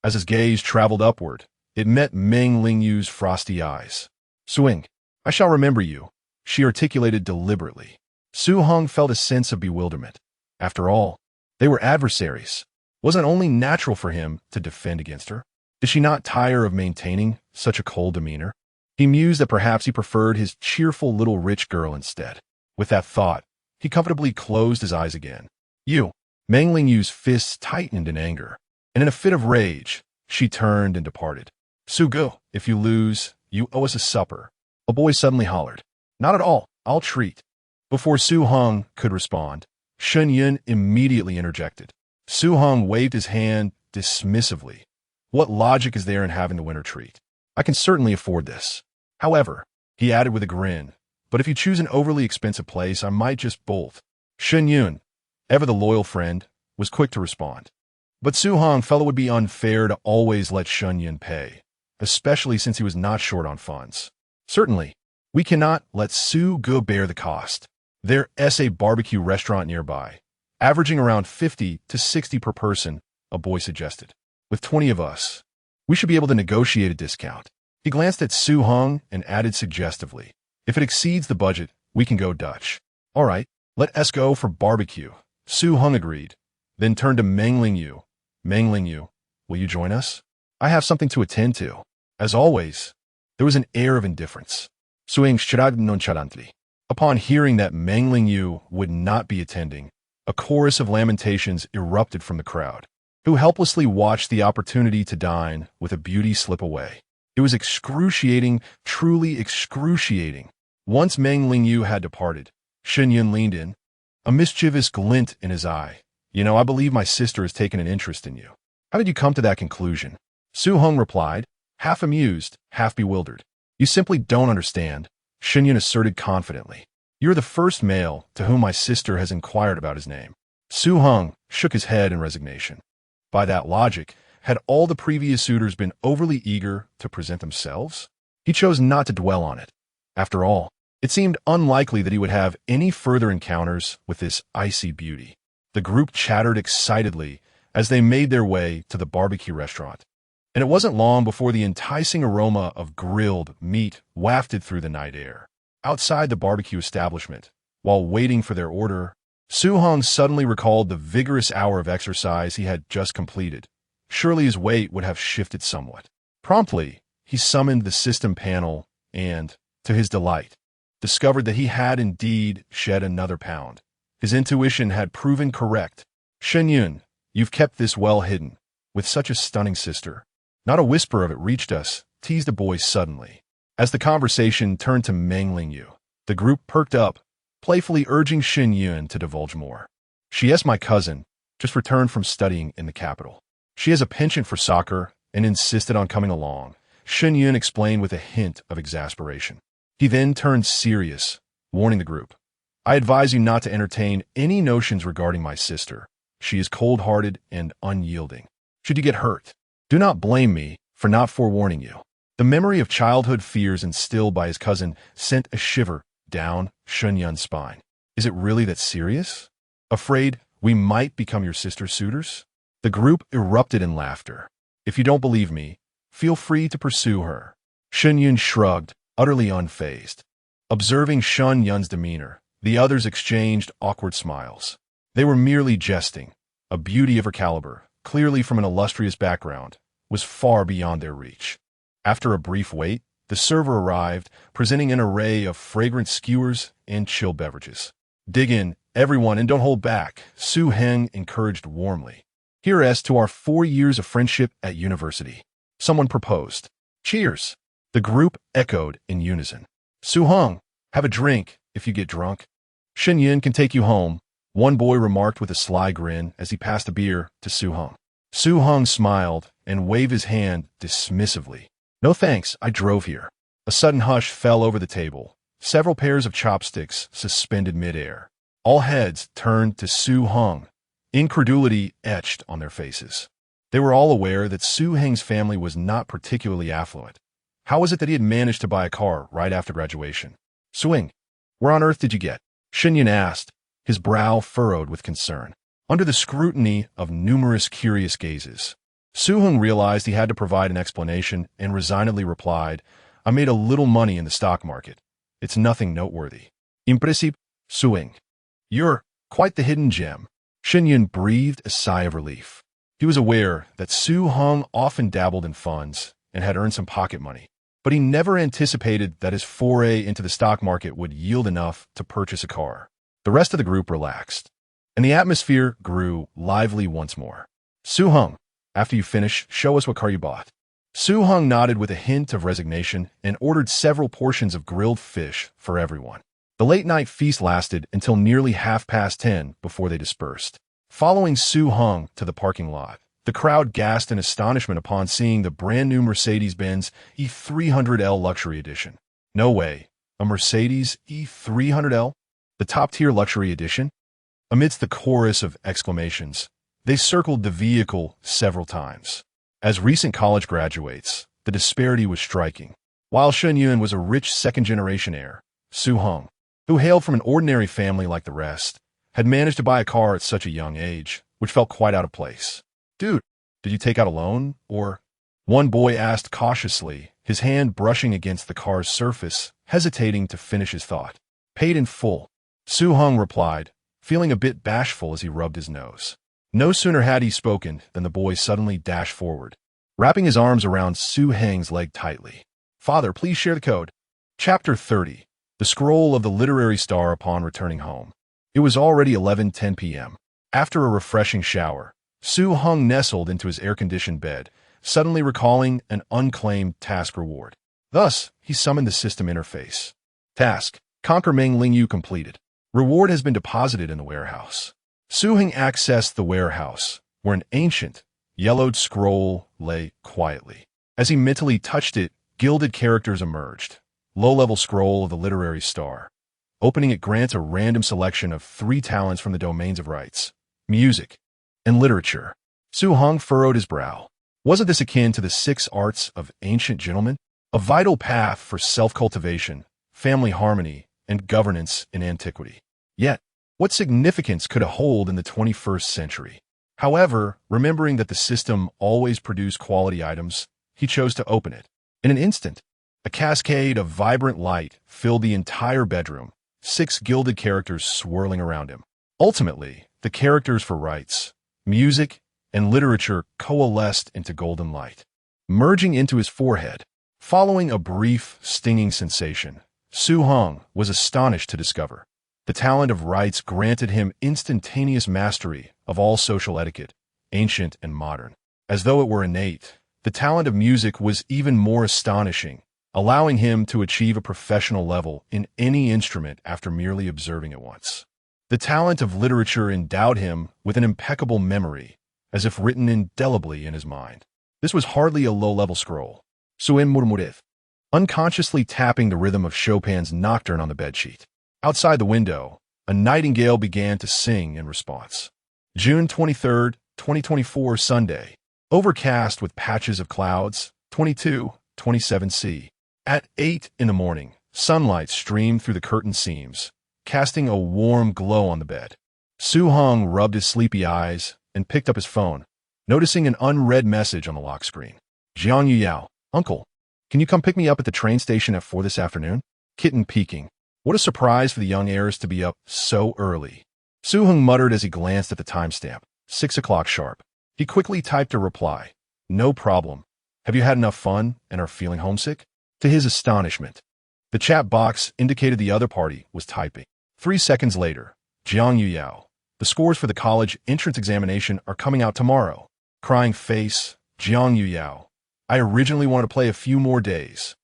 As his gaze traveled upward, it met Meng Lingyu's frosty eyes. "Su Heng, I shall remember you," she articulated deliberately. Su Heng felt a sense of bewilderment. After all, they were adversaries. Wasn't it only natural for him to defend against her? Did she not tire of maintaining such a cold demeanor? He mused that perhaps he preferred his cheerful little rich girl instead. With that thought, he comfortably closed his eyes again. "You." Meng Lingyu's fists tightened in anger, and in a fit of rage, she turned and departed. "Su Ge, if you lose, you owe us a supper," a boy suddenly hollered. "Not at all, I'll treat." Before Su Heng could respond, Shen Yun immediately interjected. Su Heng waved his hand dismissively. "What logic is there in having the winner treat? I can certainly afford this. However," he added with a grin, "but if you choose an overly expensive place, I might just bolt." Shen Yun, ever the loyal friend, was quick to respond. But Su Heng felt it would be unfair to always let Shen Yun pay, especially since he was not short on funds. "Certainly, we cannot let Su Ge bear the cost. There is a barbecue restaurant nearby, averaging around 50 to 60 per person," a boy suggested. "With 20 of us, we should be able to negotiate a discount." He glanced at Su Heng and added suggestively, "If it exceeds the budget, we can go Dutch." "All right, let us go for barbecue," Su Heng agreed, then turned to Meng Lingyu. "Meng Lingyu, will you join us? I have something to attend to." As always, there was an air of indifference. Su Heng shrugged nonchalantly. Upon hearing that Meng Lingyu would not be attending, a chorus of lamentations erupted from the crowd, who helplessly watched the opportunity to dine with a beauty slip away. It was excruciating, truly excruciating. Once Meng Lingyu had departed, Shen Yun leaned in, a mischievous glint in his eye. "You know, I believe my sister has taken an interest in you. How did you come to that conclusion?" Su Heng replied, half amused, half bewildered. "You simply don't understand," Shen Yun asserted confidently. "You're the first male to whom my sister has inquired about his name." Su Heng shook his head in resignation. By that logic, had all the previous suitors been overly eager to present themselves? He chose not to dwell on it. After all, it seemed unlikely that he would have any further encounters with this icy beauty. The group chattered excitedly as they made their way to the barbecue restaurant. And it wasn't long before the enticing aroma of grilled meat wafted through the night air. Outside the barbecue establishment, while waiting for their order, Su Heng suddenly recalled the vigorous hour of exercise he had just completed. Surely his weight would have shifted somewhat. Promptly, he summoned the system panel and, to his delight, discovered that he had indeed shed another pound. His intuition had proven correct. "Shen Yun, you've kept this well hidden, with such a stunning sister." Not a whisper of it reached us, teased the boy suddenly. As the conversation turned to Meng Lingyu, the group perked up, playfully urging Shen Yun to divulge more. "She is my cousin, just returned from studying in the capital. She has a penchant for soccer and insisted on coming along, Shen Yun explained with a hint of exasperation. He then turned serious, warning the group. I advise you not to entertain any notions regarding my sister. She is cold-hearted and unyielding. Should you get hurt, do not blame me for not forewarning you. The memory of childhood fears instilled by his cousin sent a shiver down Shen Yun's spine. Is it really that serious? Afraid we might become your sister's suitors? The group erupted in laughter. If you don't believe me, feel free to pursue her. Shen Yun shrugged, utterly unfazed. Observing Shen Yun's demeanor, the others exchanged awkward smiles. They were merely jesting. A beauty of her caliber, clearly from an illustrious background, was far beyond their reach. After a brief wait, the server arrived, presenting an array of fragrant skewers and chilled beverages. Dig in, everyone, and don't hold back, Su Heng encouraged warmly. Here's to our 4 years of friendship at university. Someone proposed. Cheers! The group echoed in unison. Su Heng, have a drink if you get drunk. Shen Yun can take you home, one boy remarked with a sly grin as he passed a beer to Su Heng. Su Heng smiled and waved his hand dismissively. No thanks, I drove here. A sudden hush fell over the table. Several pairs of chopsticks suspended midair. All heads turned to Su Heng, incredulity etched on their faces. They were all aware that Su Heng's family was not particularly affluent. How was it that he had managed to buy a car right after graduation? Swing, where on earth did you get? Shen Yun asked, his brow furrowed with concern. Under the scrutiny of numerous curious gazes, Su Heng realized he had to provide an explanation and resignedly replied, I made a little money in the stock market. It's nothing noteworthy. In principe, Su Heng. You're quite the hidden gem. Shen Yun breathed a sigh of relief. He was aware that Su Heng often dabbled in funds and had earned some pocket money, but he never anticipated that his foray into the stock market would yield enough to purchase a car. The rest of the group relaxed, and the atmosphere grew lively once more. Su Heng, after you finish, show us what car you bought. Su Heng nodded with a hint of resignation and ordered several portions of grilled fish for everyone. The late-night feast lasted until nearly 10:30 before they dispersed. Following Su Heng to the parking lot, the crowd gasped in astonishment upon seeing the brand-new Mercedes-Benz E300L Luxury Edition. No way, a Mercedes E300L? The top-tier luxury edition? Amidst the chorus of exclamations, they circled the vehicle several times. As recent college graduates, the disparity was striking. While Shen Yun was a rich second-generation heir, Su Heng, who hailed from an ordinary family like the rest, had managed to buy a car at such a young age, which felt quite out of place. Dude, did you take out a loan, or? One boy asked cautiously, his hand brushing against the car's surface, hesitating to finish his thought. Paid in full. Su Heng replied, feeling a bit bashful as he rubbed his nose. No sooner had he spoken than the boy suddenly dashed forward, wrapping his arms around Su Heng's leg tightly. Father, please share the code. Chapter 30. The Scroll of the Literary Star upon returning home. It was already 11:10 p.m. After a refreshing shower, Su Heng nestled into his air-conditioned bed, suddenly recalling an unclaimed task reward. Thus, he summoned the system interface. Task: Conquer Meng Lingyu completed. Reward has been deposited in the warehouse. Su Heng accessed the warehouse, where an ancient, yellowed scroll lay quietly. As he mentally touched it, gilded characters emerged. Low-level scroll of the literary star. Opening it grants a random selection of 3 talents from the domains of rights, music, and literature. Su Heng furrowed his brow. Wasn't this akin to the 6 arts of ancient gentlemen? A vital path for self-cultivation, family harmony, and governance in antiquity. Yet, what significance could it hold in the 21st century? However, remembering that the system always produced quality items, he chose to open it. In an instant, a cascade of vibrant light filled the entire bedroom, 6 gilded characters swirling around him. Ultimately, the characters for rights, music, and literature coalesced into golden light, merging into his forehead. Following a brief, stinging sensation, Su Heng was astonished to discover the talent of rights granted him instantaneous mastery of all social etiquette, ancient and modern. As though it were innate, the talent of music was even more astonishing, allowing him to achieve a professional level in any instrument after merely observing it once. The talent of literature endowed him with an impeccable memory, as if written indelibly in his mind. This was hardly a low-level scroll. Suin murmured, unconsciously tapping the rhythm of Chopin's Nocturne on the bedsheet. Outside the window, a nightingale began to sing in response. June 23, 2024, Sunday. Overcast with patches of clouds, 27 C. At 8 in the morning, sunlight streamed through the curtain seams, casting a warm glow on the bed. Heng rubbed his sleepy eyes and picked up his phone, noticing an unread message on the lock screen. Jiang Yao, Uncle, can you come pick me up at the train station at 4 this afternoon? Kitten peeking. What a surprise for the young heiress to be up so early. Heng muttered as he glanced at the timestamp. 6 o'clock sharp. He quickly typed a reply. No problem. Have you had enough fun and are feeling homesick? To his astonishment, the chat box indicated the other party was typing. 3 seconds later, Jiang Yao. The scores for the college entrance examination are coming out tomorrow. Crying face, Jiang Yao. I originally wanted to play a few more days.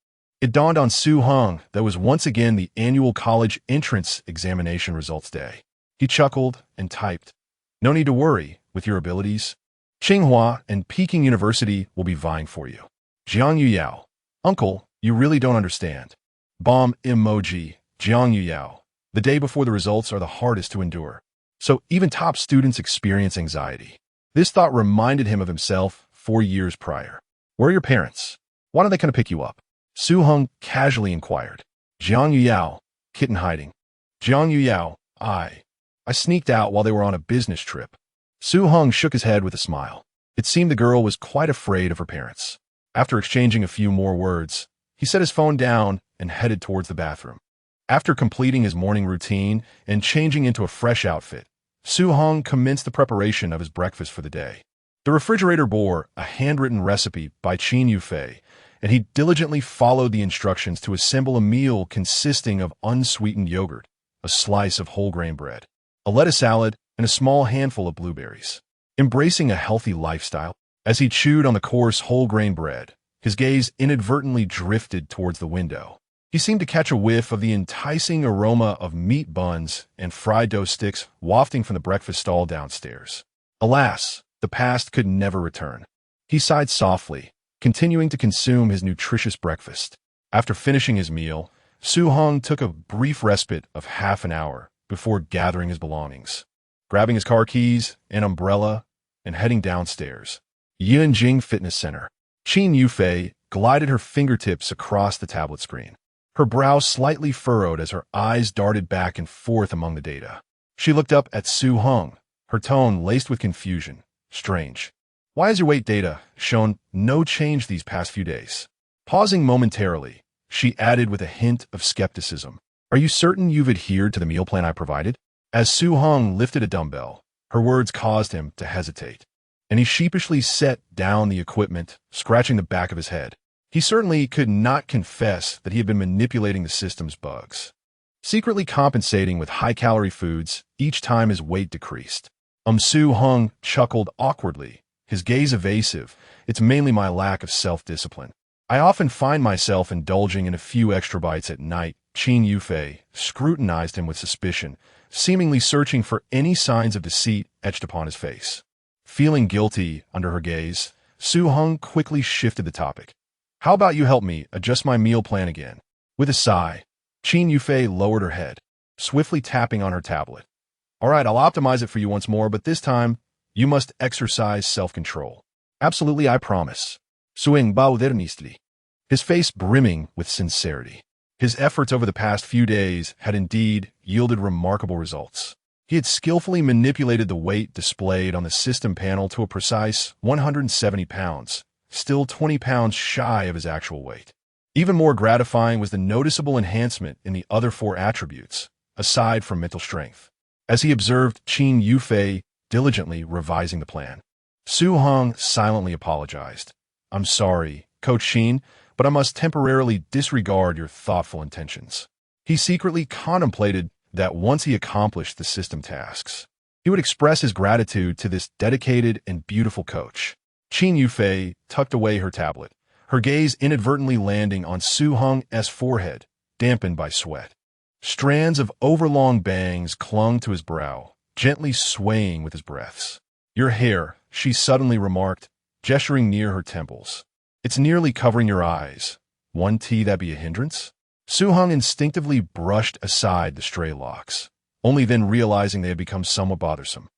It dawned on Heng that was once again the annual college entrance examination results day. He chuckled and typed, no need to worry with your abilities. Tsinghua and Peking University will be vying for you. Jiang Yao. Uncle, you really don't understand. Bomb emoji, Jiang Yao. The day before the results are the hardest to endure. So even top students experience anxiety. This thought reminded him of himself 4 years prior. Where are your parents? Why don't they come to pick you up? Heng casually inquired. Jiang Yao, kitten hiding. Jiang Yao, I sneaked out while they were on a business trip. Heng shook his head with a smile. It seemed the girl was quite afraid of her parents. After exchanging a few more words, he set his phone down and headed towards the bathroom. After completing his morning routine and changing into a fresh outfit, Heng commenced the preparation of his breakfast for the day. The refrigerator bore a handwritten recipe by Qin Yufei, and he diligently followed the instructions to assemble a meal consisting of unsweetened yogurt, a slice of whole grain bread, a lettuce salad, and a small handful of blueberries. Embracing a healthy lifestyle, as he chewed on the coarse whole grain bread, his gaze inadvertently drifted towards the window. He seemed to catch a whiff of the enticing aroma of meat buns and fried dough sticks wafting from the breakfast stall downstairs. Alas, the past could never return. He sighed softly, continuing to consume his nutritious breakfast. After finishing his meal, Heng took a brief respite of half an hour before gathering his belongings, grabbing his car keys, an umbrella, and heading downstairs. Yinjing Fitness Center. Qin Yufei glided her fingertips across the tablet screen, her brow slightly furrowed as her eyes darted back and forth among the data. She looked up at Heng, her tone laced with confusion. Strange. Why has your weight data shown no change these past few days? Pausing momentarily, she added with a hint of skepticism. Are you certain you've adhered to the meal plan I provided? As Heng lifted a dumbbell, her words caused him to hesitate, and he sheepishly set down the equipment, scratching the back of his head. He certainly could not confess that he had been manipulating the system's bugs, secretly compensating with high-calorie foods each time his weight decreased. Heng chuckled awkwardly, his gaze evasive. It's mainly my lack of self-discipline. I often find myself indulging in a few extra bites at night. Qin Yufei scrutinized him with suspicion, seemingly searching for any signs of deceit etched upon his face. Feeling guilty under her gaze, Heng quickly shifted the topic. How about you help me adjust my meal plan again? With a sigh, Qin Yufei lowered her head, swiftly tapping on her tablet. All right, I'll optimize it for you once more, but this time, you must exercise self-control. Absolutely, I promise. Suing baudernistli. His face brimming with sincerity. His efforts over the past few days had indeed yielded remarkable results. He had skillfully manipulated the weight displayed on the system panel to a precise 170 pounds, still 20 pounds shy of his actual weight. Even more gratifying was the noticeable enhancement in the other 4 attributes, aside from mental strength, as he observed Qin Yufei diligently revising the plan. Heng silently apologized. I'm sorry, Coach Qin, but I must temporarily disregard your thoughtful intentions. He secretly contemplated that once he accomplished the system tasks, he would express his gratitude to this dedicated and beautiful coach. Qin Yufei tucked away her tablet, her gaze inadvertently landing on Heng's forehead, dampened by sweat. Strands of overlong bangs clung to his brow, gently swaying with his breaths. Your hair, she suddenly remarked, gesturing near her temples. It's nearly covering your eyes. One tea that be a hindrance? Su-hung instinctively brushed aside the stray locks, only then realizing they had become somewhat bothersome.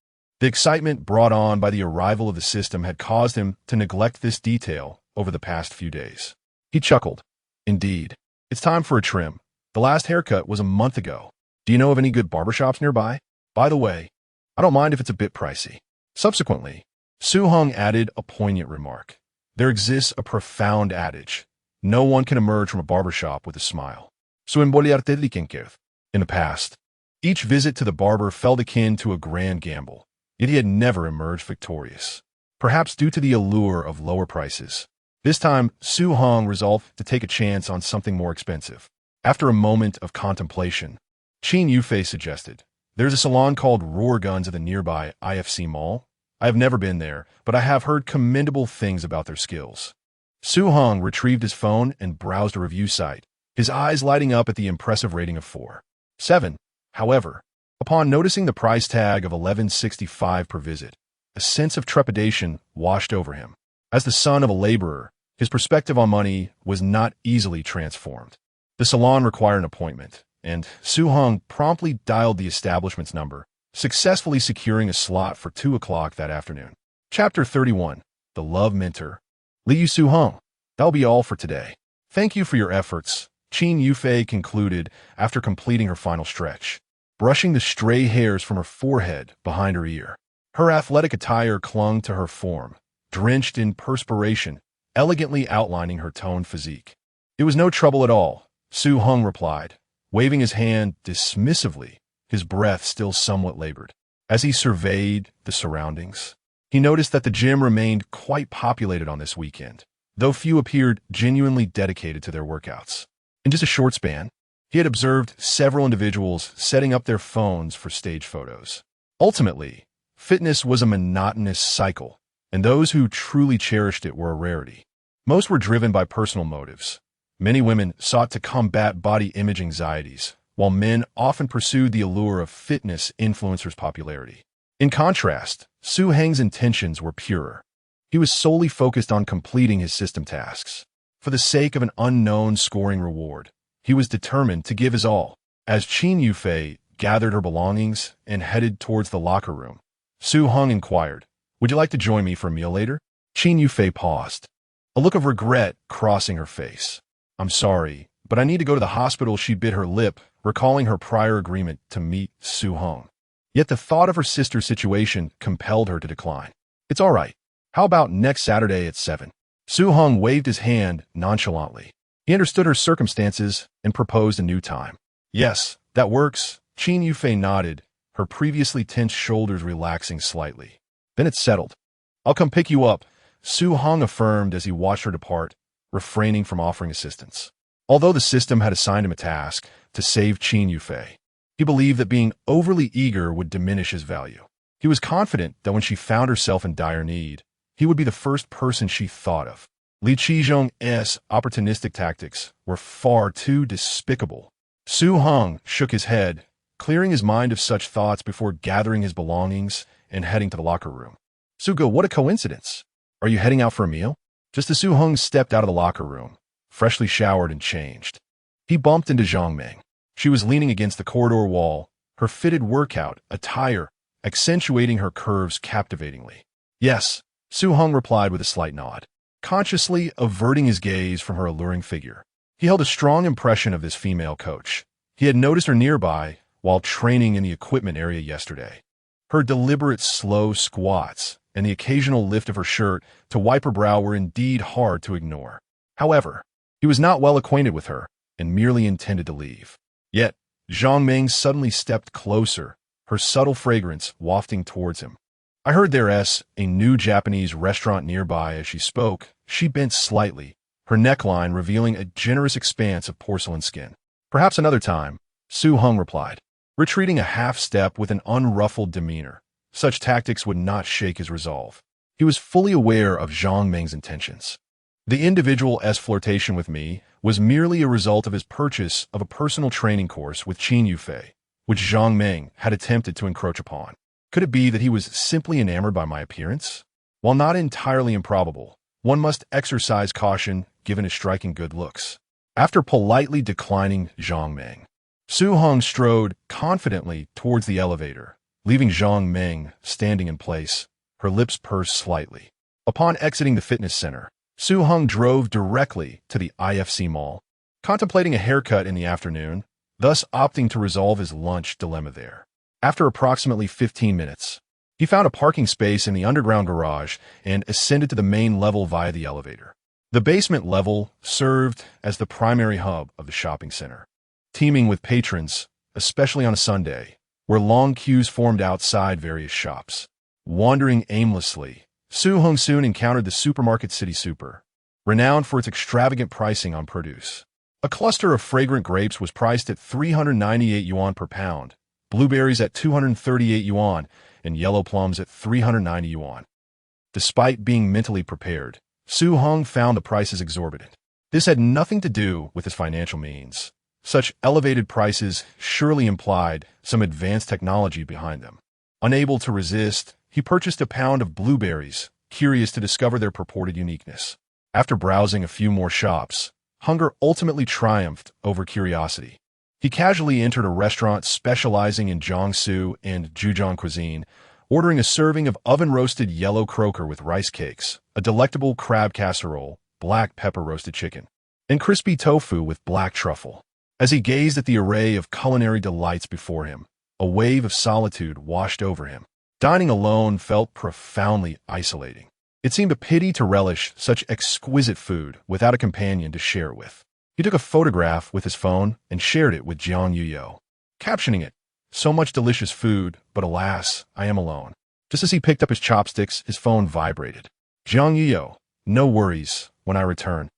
The excitement brought on by the arrival of the system had caused him to neglect this detail over the past few days. He chuckled. Indeed. It's time for a trim. The last haircut was a month ago. Do you know of any good barbershops nearby? By the way, I don't mind if it's a bit pricey. Subsequently, Su-hung added a poignant remark. There exists a profound adage. No one can emerge from a barbershop with a smile. In the past, each visit to the barber felt akin to a grand gamble, yet he had never emerged victorious. Perhaps due to the allure of lower prices. This time, Su-hung resolved to take a chance on something more expensive. After a moment of contemplation, Qin Yufei suggested, "There's a salon called Roar Guns at the nearby IFC Mall. I have never been there, but I have heard commendable things about their skills." Su-hung retrieved his phone and browsed a review site, his eyes lighting up at the impressive rating of 4.7. However, upon noticing the price tag of $11.65 per visit, a sense of trepidation washed over him. As the son of a laborer, his perspective on money was not easily transformed. The salon required an appointment, and Su-hung promptly dialed the establishment's number, successfully securing a slot for 2 o'clock that afternoon. Chapter 31. The Love Mentor. Liu Su-hung, that'll be all for today. Thank you for your efforts, Qin Yufei concluded after completing her final stretch, brushing the stray hairs from her forehead behind her ear. Her athletic attire clung to her form, drenched in perspiration, elegantly outlining her toned physique. It was no trouble at all, Su-hung replied, waving his hand dismissively, his breath still somewhat labored. As he surveyed the surroundings, he noticed that the gym remained quite populated on this weekend, though few appeared genuinely dedicated to their workouts. In just a short span, he had observed several individuals setting up their phones for stage photos. Ultimately, fitness was a monotonous cycle, and those who truly cherished it were a rarity. Most were driven by personal motives. Many women sought to combat body image anxieties, while men often pursued the allure of fitness influencers' popularity. In contrast, Su-hung's intentions were purer. He was solely focused on completing his system tasks. For the sake of an unknown scoring reward, he was determined to give his all. As Qin Yufei gathered her belongings and headed towards the locker room, Su-hung inquired, "Would you like to join me for a meal later?" Qin Yufei paused, a look of regret crossing her face. "I'm sorry, but I need to go to the hospital," she bit her lip, recalling her prior agreement to meet Su-hung. Yet the thought of her sister's situation compelled her to decline. "It's all right. How about next Saturday at 7? Su-hung waved his hand nonchalantly. He understood her circumstances and proposed a new time. "Yes, that works." Qin Yufei nodded, her previously tense shoulders relaxing slightly. "Then it's settled. I'll come pick you up," Su-hung affirmed as he watched her depart, refraining from offering assistance. Although the system had assigned him a task to save Qin Yufei, he believed that being overly eager would diminish his value. He was confident that when she found herself in dire need, he would be the first person she thought of. Li Qizhong's opportunistic tactics were far too despicable. Su-hung shook his head, clearing his mind of such thoughts before gathering his belongings and heading to the locker room. "Sugo, what a coincidence. Are you heading out for a meal?" Just as Su-hung stepped out of the locker room, freshly showered and changed, he bumped into Zhang Meng. She was leaning against the corridor wall, her fitted workout attire accentuating her curves captivatingly. "Yes," Su-hung replied with a slight nod, consciously averting his gaze from her alluring figure. He held a strong impression of this female coach. He had noticed her nearby while training in the equipment area yesterday. Her deliberate, slow squats and the occasional lift of her shirt to wipe her brow were indeed hard to ignore. However, he was not well acquainted with her and merely intended to leave. Yet, Zhang Meng suddenly stepped closer, her subtle fragrance wafting towards him. "I heard there's a new Japanese restaurant nearby." As she spoke, she bent slightly, her neckline revealing a generous expanse of porcelain skin. "Perhaps another time," Su-hung replied, retreating a half step with an unruffled demeanor. Such tactics would not shake his resolve. He was fully aware of Zhang Meng's intentions. The individual's flirtation with me was merely a result of his purchase of a personal training course with Qin Yufei, which Zhang Meng had attempted to encroach upon. Could it be that he was simply enamored by my appearance? While not entirely improbable, one must exercise caution given his striking good looks. After politely declining Zhang Meng, Su Heng strode confidently towards the elevator, leaving Zhang Meng standing in place, her lips pursed slightly. Upon exiting the fitness center, Su Heng drove directly to the IFC mall, contemplating a haircut in the afternoon, thus opting to resolve his lunch dilemma there. After approximately 15 minutes, he found a parking space in the underground garage and ascended to the main level via the elevator. The basement level served as the primary hub of the shopping center, teeming with patrons, especially on a Sunday, where long queues formed outside various shops. Wandering aimlessly, Su Heng soon encountered the supermarket City Super, renowned for its extravagant pricing on produce. A cluster of fragrant grapes was priced at 398 yuan per pound, blueberries at 238 yuan, and yellow plums at 390 yuan. Despite being mentally prepared, Su Heng found the prices exorbitant. This had nothing to do with his financial means. Such elevated prices surely implied some advanced technology behind them. Unable to resist, he purchased a pound of blueberries, curious to discover their purported uniqueness. After browsing a few more shops, hunger ultimately triumphed over curiosity. He casually entered a restaurant specializing in Jiangsu and Zhejiang cuisine, ordering a serving of oven-roasted yellow croaker with rice cakes, a delectable crab casserole, black pepper roasted chicken, and crispy tofu with black truffle. As he gazed at the array of culinary delights before him, a wave of solitude washed over him. Dining alone felt profoundly isolating. It seemed a pity to relish such exquisite food without a companion to share it with. He took a photograph with his phone and shared it with Jiang Yuyo, captioning it, "So much delicious food, but alas, I am alone." Just as he picked up his chopsticks, his phone vibrated. "Jiang Yuyo, no worries, when I return.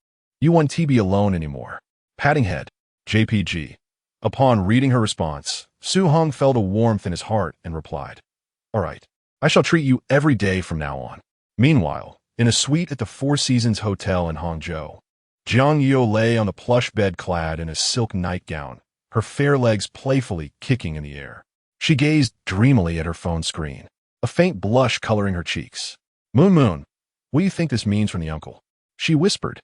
You won't be alone anymore. Patting head, JPG." Upon reading her response, Su Heng felt a warmth in his heart and replied, "All right, I shall treat you every day from now on." Meanwhile, in a suite at the Four Seasons Hotel in Hangzhou, Jiang Yuyo lay on the plush bed clad in a silk nightgown, her fair legs playfully kicking in the air. She gazed dreamily at her phone screen, a faint blush coloring her cheeks. Moon, what do you think this means from the uncle?" she whispered.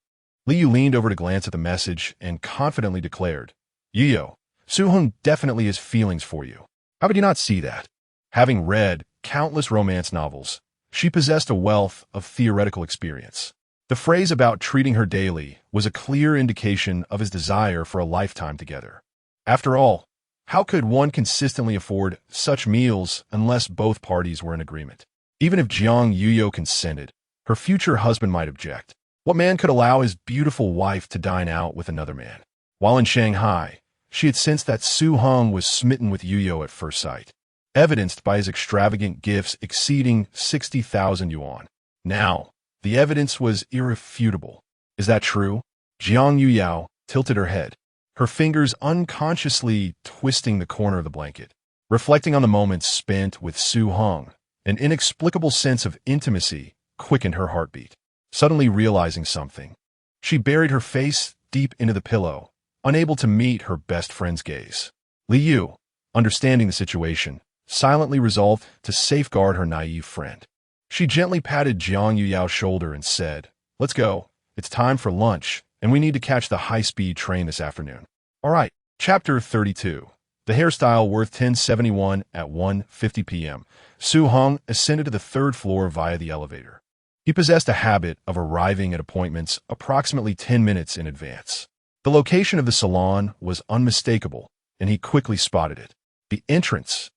Liu leaned over to glance at the message and confidently declared, "Yuyo, Su Heng definitely has feelings for you. How could you not see that?" Having read countless romance novels, she possessed a wealth of theoretical experience. The phrase about treating her daily was a clear indication of his desire for a lifetime together. After all, how could one consistently afford such meals unless both parties were in agreement? Even if Jiang Yuyo consented, her future husband might object. What man could allow his beautiful wife to dine out with another man? While in Shanghai, she had sensed that Su Heng was smitten with Yuyo at first sight, evidenced by his extravagant gifts exceeding 60,000 yuan. Now, the evidence was irrefutable. "Is that true?" Jiang Yuyo tilted her head, her fingers unconsciously twisting the corner of the blanket. Reflecting on the moments spent with Su Heng, an inexplicable sense of intimacy quickened her heartbeat. Suddenly realizing something, she buried her face deep into the pillow, unable to meet her best friend's gaze. Liu, understanding the situation, silently resolved to safeguard her naive friend. She gently patted Jiang Yuyo's shoulder and said, "Let's go. It's time for lunch, and we need to catch the high-speed train this afternoon." All right. Chapter 32. The hairstyle worth 1071 at 1:50 p.m. Su Heng ascended to the third floor via the elevator. He possessed a habit of arriving at appointments approximately 10 minutes in advance. The location of the salon was unmistakable, and he quickly spotted it. The entrance,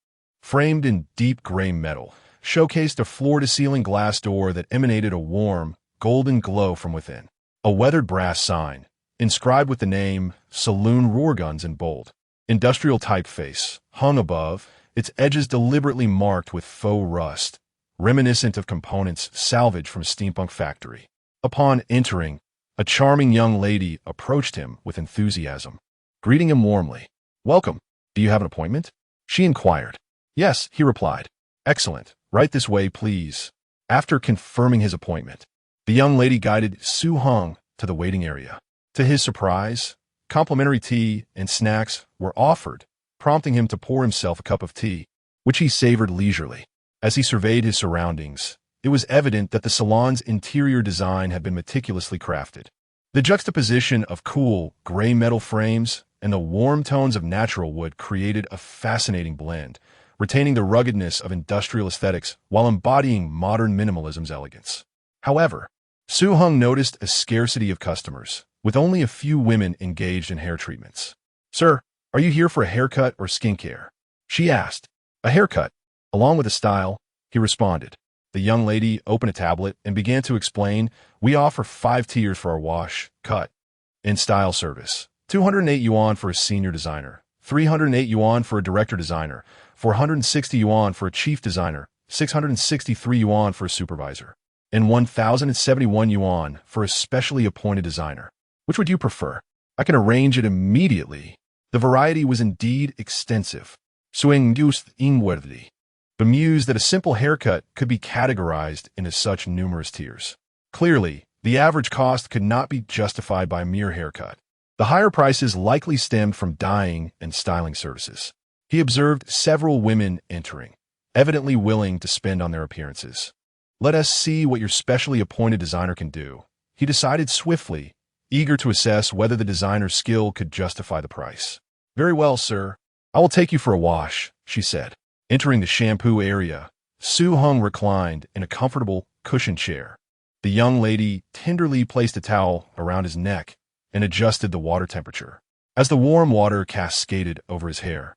framed in deep gray metal, showcased a floor-to-ceiling glass door that emanated a warm, golden glow from within. A weathered brass sign, inscribed with the name Saloon Roorguns in bold, industrial typeface, hung above, its edges deliberately marked with faux rust, reminiscent of components salvaged from a steampunk factory. Upon entering, a charming young lady approached him with enthusiasm, greeting him warmly. "Welcome. Do you have an appointment?" she inquired. "Yes," he replied. "Excellent. Right this way, please." After confirming his appointment, the young lady guided Su Heng to the waiting area. To his surprise, complimentary tea and snacks were offered, prompting him to pour himself a cup of tea, which he savored leisurely. As he surveyed his surroundings, it was evident that the salon's interior design had been meticulously crafted. The juxtaposition of cool, gray metal frames and the warm tones of natural wood created a fascinating blend, retaining the ruggedness of industrial aesthetics while embodying modern minimalism's elegance. However, Su Heng noticed a scarcity of customers, with only a few women engaged in hair treatments. "Sir, are you here for a haircut or skincare?" she asked. "A haircut, along with a style," he responded. The young lady opened a tablet and began to explain, "We offer 5 tiers for our wash, cut, and style service. 208 yuan for a senior designer, 308 yuan for a director designer, 460 yuan for a chief designer, 663 yuan for a supervisor, and 1,071 yuan for a specially appointed designer. Which would you prefer? I can arrange it immediately." The variety was indeed extensive. Suing used inwardly, bemused that a simple haircut could be categorized into such numerous tiers. Clearly, the average cost could not be justified by a mere haircut. The higher prices likely stemmed from dyeing and styling services. He observed several women entering, evidently willing to spend on their appearances. "Let us see what your specially appointed designer can do," he decided swiftly, eager to assess whether the designer's skill could justify the price. "Very well, sir. I will take you for a wash," she said. Entering the shampoo area, Su Heng reclined in a comfortable, cushioned chair. The young lady tenderly placed a towel around his neck and adjusted the water temperature. As the warm water cascaded over his hair,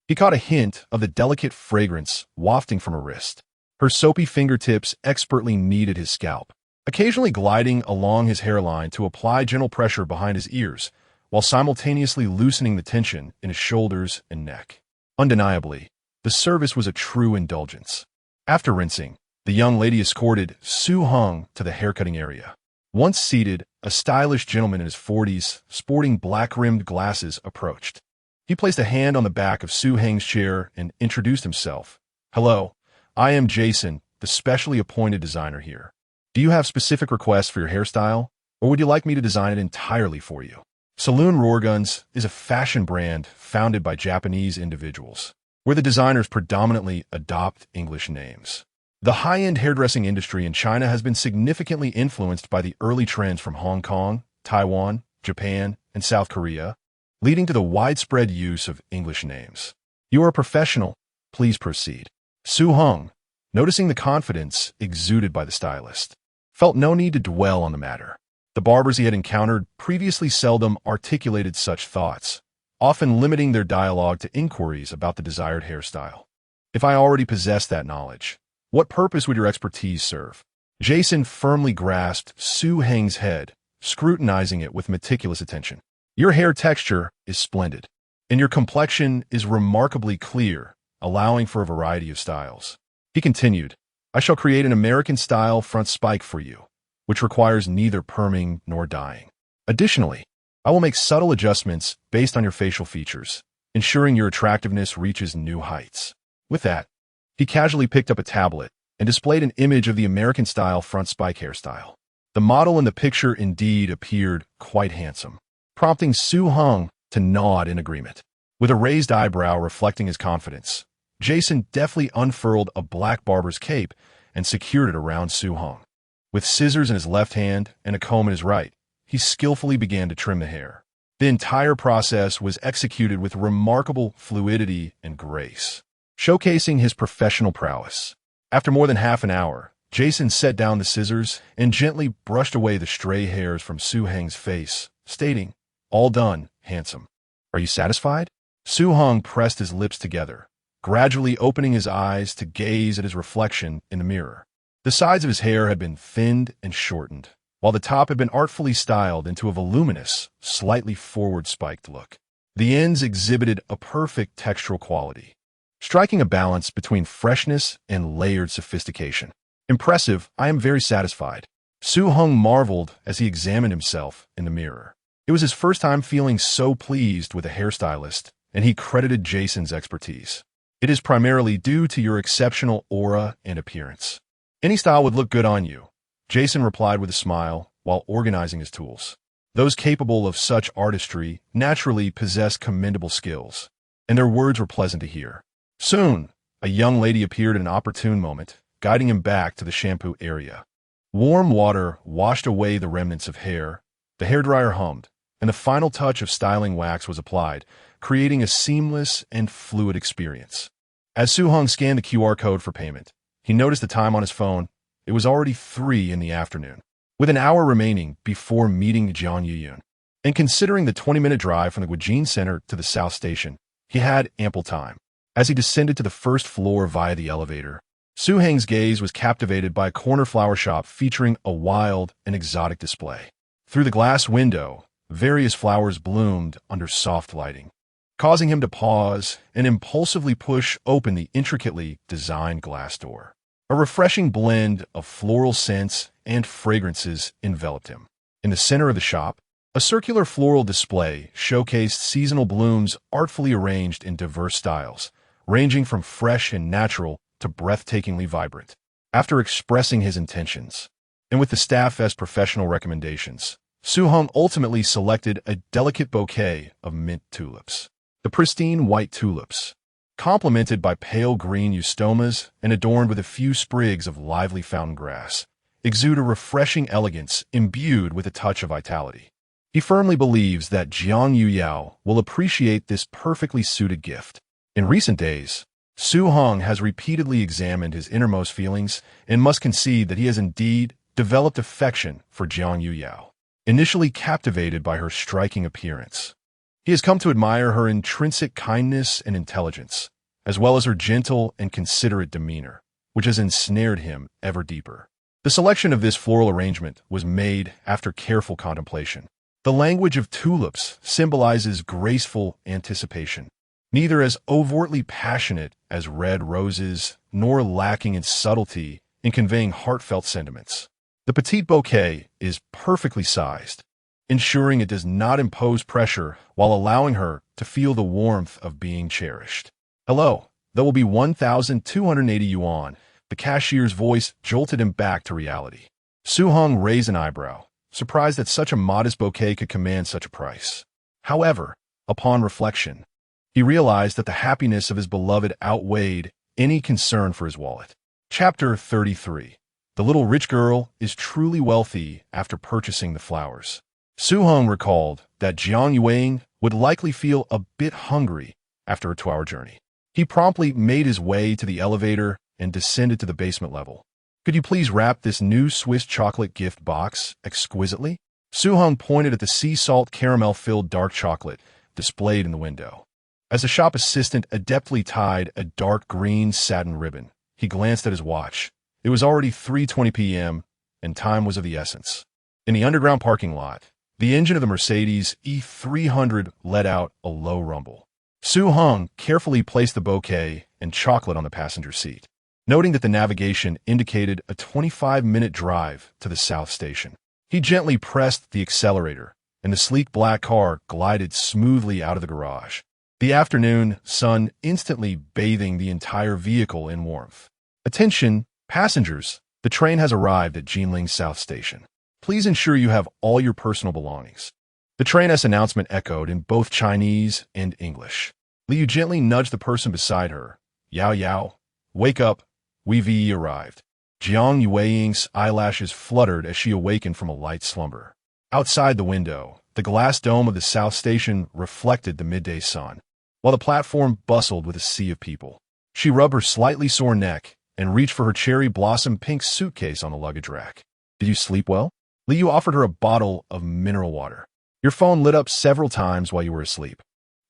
he caught a hint of the delicate fragrance wafting from her wrist. Her soapy fingertips expertly kneaded his scalp, occasionally gliding along his hairline to apply gentle pressure behind his ears, while simultaneously loosening the tension in his shoulders and neck. Undeniably, the service was a true indulgence. After rinsing, the young lady escorted Su Heng to the haircutting area. Once seated, a stylish gentleman in his 40s, sporting black-rimmed glasses, approached. He placed a hand on the back of Su Heng's chair and introduced himself. "Hello, I am Jason, the specially appointed designer here. Do you have specific requests for your hairstyle, or would you like me to design it entirely for you?" Saloon Rohrguns is a fashion brand founded by Japanese individuals, where the designers predominantly adopt English names. The high-end hairdressing industry in China has been significantly influenced by the early trends from Hong Kong, Taiwan, Japan, and South Korea, leading to the widespread use of English names. "You are a professional. Please proceed." Su Heng, noticing the confidence exuded by the stylist, felt no need to dwell on the matter. The barbers he had encountered previously seldom articulated such thoughts, often limiting their dialogue to inquiries about the desired hairstyle. "If I already possessed that knowledge, what purpose would your expertise serve?" Jason firmly grasped Su Heng's head, scrutinizing it with meticulous attention. "Your hair texture is splendid, and your complexion is remarkably clear, allowing for a variety of styles." He continued, "I shall create an American-style front spike for you, which requires neither perming nor dyeing. Additionally, I will make subtle adjustments based on your facial features, ensuring your attractiveness reaches new heights." With that, he casually picked up a tablet and displayed an image of the American-style front spike hairstyle. The model in the picture indeed appeared quite handsome, prompting Su Heng to nod in agreement. With a raised eyebrow reflecting his confidence, Jason deftly unfurled a black barber's cape and secured it around Su Heng. With scissors in his left hand and a comb in his right, he skillfully began to trim the hair. The entire process was executed with remarkable fluidity and grace, showcasing his professional prowess. After more than half an hour, Jason set down the scissors and gently brushed away the stray hairs from Su Heng's face, stating, "All done, handsome. Are you satisfied?" Su Heng pressed his lips together, gradually opening his eyes to gaze at his reflection in the mirror. The sides of his hair had been thinned and shortened, while the top had been artfully styled into a voluminous, slightly forward-spiked look. The ends exhibited a perfect textural quality, striking a balance between freshness and layered sophistication. "Impressive, I am very satisfied." Su Heng marveled as he examined himself in the mirror. It was his first time feeling so pleased with a hairstylist, and he credited Jason's expertise. "It is primarily due to your exceptional aura and appearance. Any style would look good on you," Jason replied with a smile while organizing his tools. Those capable of such artistry naturally possessed commendable skills, and their words were pleasant to hear. Soon, a young lady appeared at an opportune moment, guiding him back to the shampoo area. Warm water washed away the remnants of hair, the hairdryer hummed, and the final touch of styling wax was applied, creating a seamless and fluid experience. As Su-hung scanned the QR code for payment, he noticed the time on his phone. It was already 3 in the afternoon, with an hour remaining before meeting Jiang Yuyun. And considering the 20-minute drive from the Guijin Center to the South Station, he had ample time. As he descended to the first floor via the elevator, Su-heng's gaze was captivated by a corner flower shop featuring a wild and exotic display. Through the glass window, various flowers bloomed under soft lighting, causing him to pause and impulsively push open the intricately designed glass door. A refreshing blend of floral scents and fragrances enveloped him. In the center of the shop, a circular floral display showcased seasonal blooms artfully arranged in diverse styles, ranging from fresh and natural to breathtakingly vibrant. After expressing his intentions, and with the staff as professional recommendations, Su-hung ultimately selected a delicate bouquet of mint tulips. The pristine white tulips, complemented by pale green eustomas and adorned with a few sprigs of lively fountain grass, exude a refreshing elegance imbued with a touch of vitality. He firmly believes that Jiang Yuyao will appreciate this perfectly suited gift. In recent days, Su-hung has repeatedly examined his innermost feelings and must concede that he has indeed developed affection for Jiang Yuyao. Initially captivated by her striking appearance, he has come to admire her intrinsic kindness and intelligence, as well as her gentle and considerate demeanor, which has ensnared him ever deeper. The selection of this floral arrangement was made after careful contemplation. The language of tulips symbolizes graceful anticipation, neither as overtly passionate as red roses, nor lacking in subtlety in conveying heartfelt sentiments. The petite bouquet is perfectly sized, ensuring it does not impose pressure while allowing her to feel the warmth of being cherished. Hello, that will be 1,280 yuan. The cashier's voice jolted him back to reality. Su-hung raised an eyebrow, surprised that such a modest bouquet could command such a price. However, upon reflection, he realized that the happiness of his beloved outweighed any concern for his wallet. Chapter 33. The little rich girl is truly wealthy after purchasing the flowers. Su-hung recalled that Jiang Yuying would likely feel a bit hungry after a 2-hour journey. He promptly made his way to the elevator and descended to the basement level. Could you please wrap this new Swiss chocolate gift box exquisitely? Su-hung pointed at the sea salt caramel-filled dark chocolate displayed in the window. As the shop assistant adeptly tied a dark green satin ribbon, he glanced at his watch. It was already 3:20 p.m., and time was of the essence. In the underground parking lot, the engine of the Mercedes E300 let out a low rumble. Su-hung carefully placed the bouquet and chocolate on the passenger seat, noting that the navigation indicated a 25-minute drive to the South Station. He gently pressed the accelerator, and the sleek black car glided smoothly out of the garage, the afternoon sun instantly bathing the entire vehicle in warmth. Attention, passengers, the train has arrived at Jinling South Station. Please ensure you have all your personal belongings. The train's announcement echoed in both Chinese and English. Liu gently nudged the person beside her. Yao Yao, wake up, we've arrived. Jiang Yuying's eyelashes fluttered as she awakened from a light slumber. Outside the window, the glass dome of the South Station reflected the midday sun, while the platform bustled with a sea of people. She rubbed her slightly sore neck and reached for her cherry blossom pink suitcase on the luggage rack. Did you sleep well? Liu offered her a bottle of mineral water. Your phone lit up several times while you were asleep.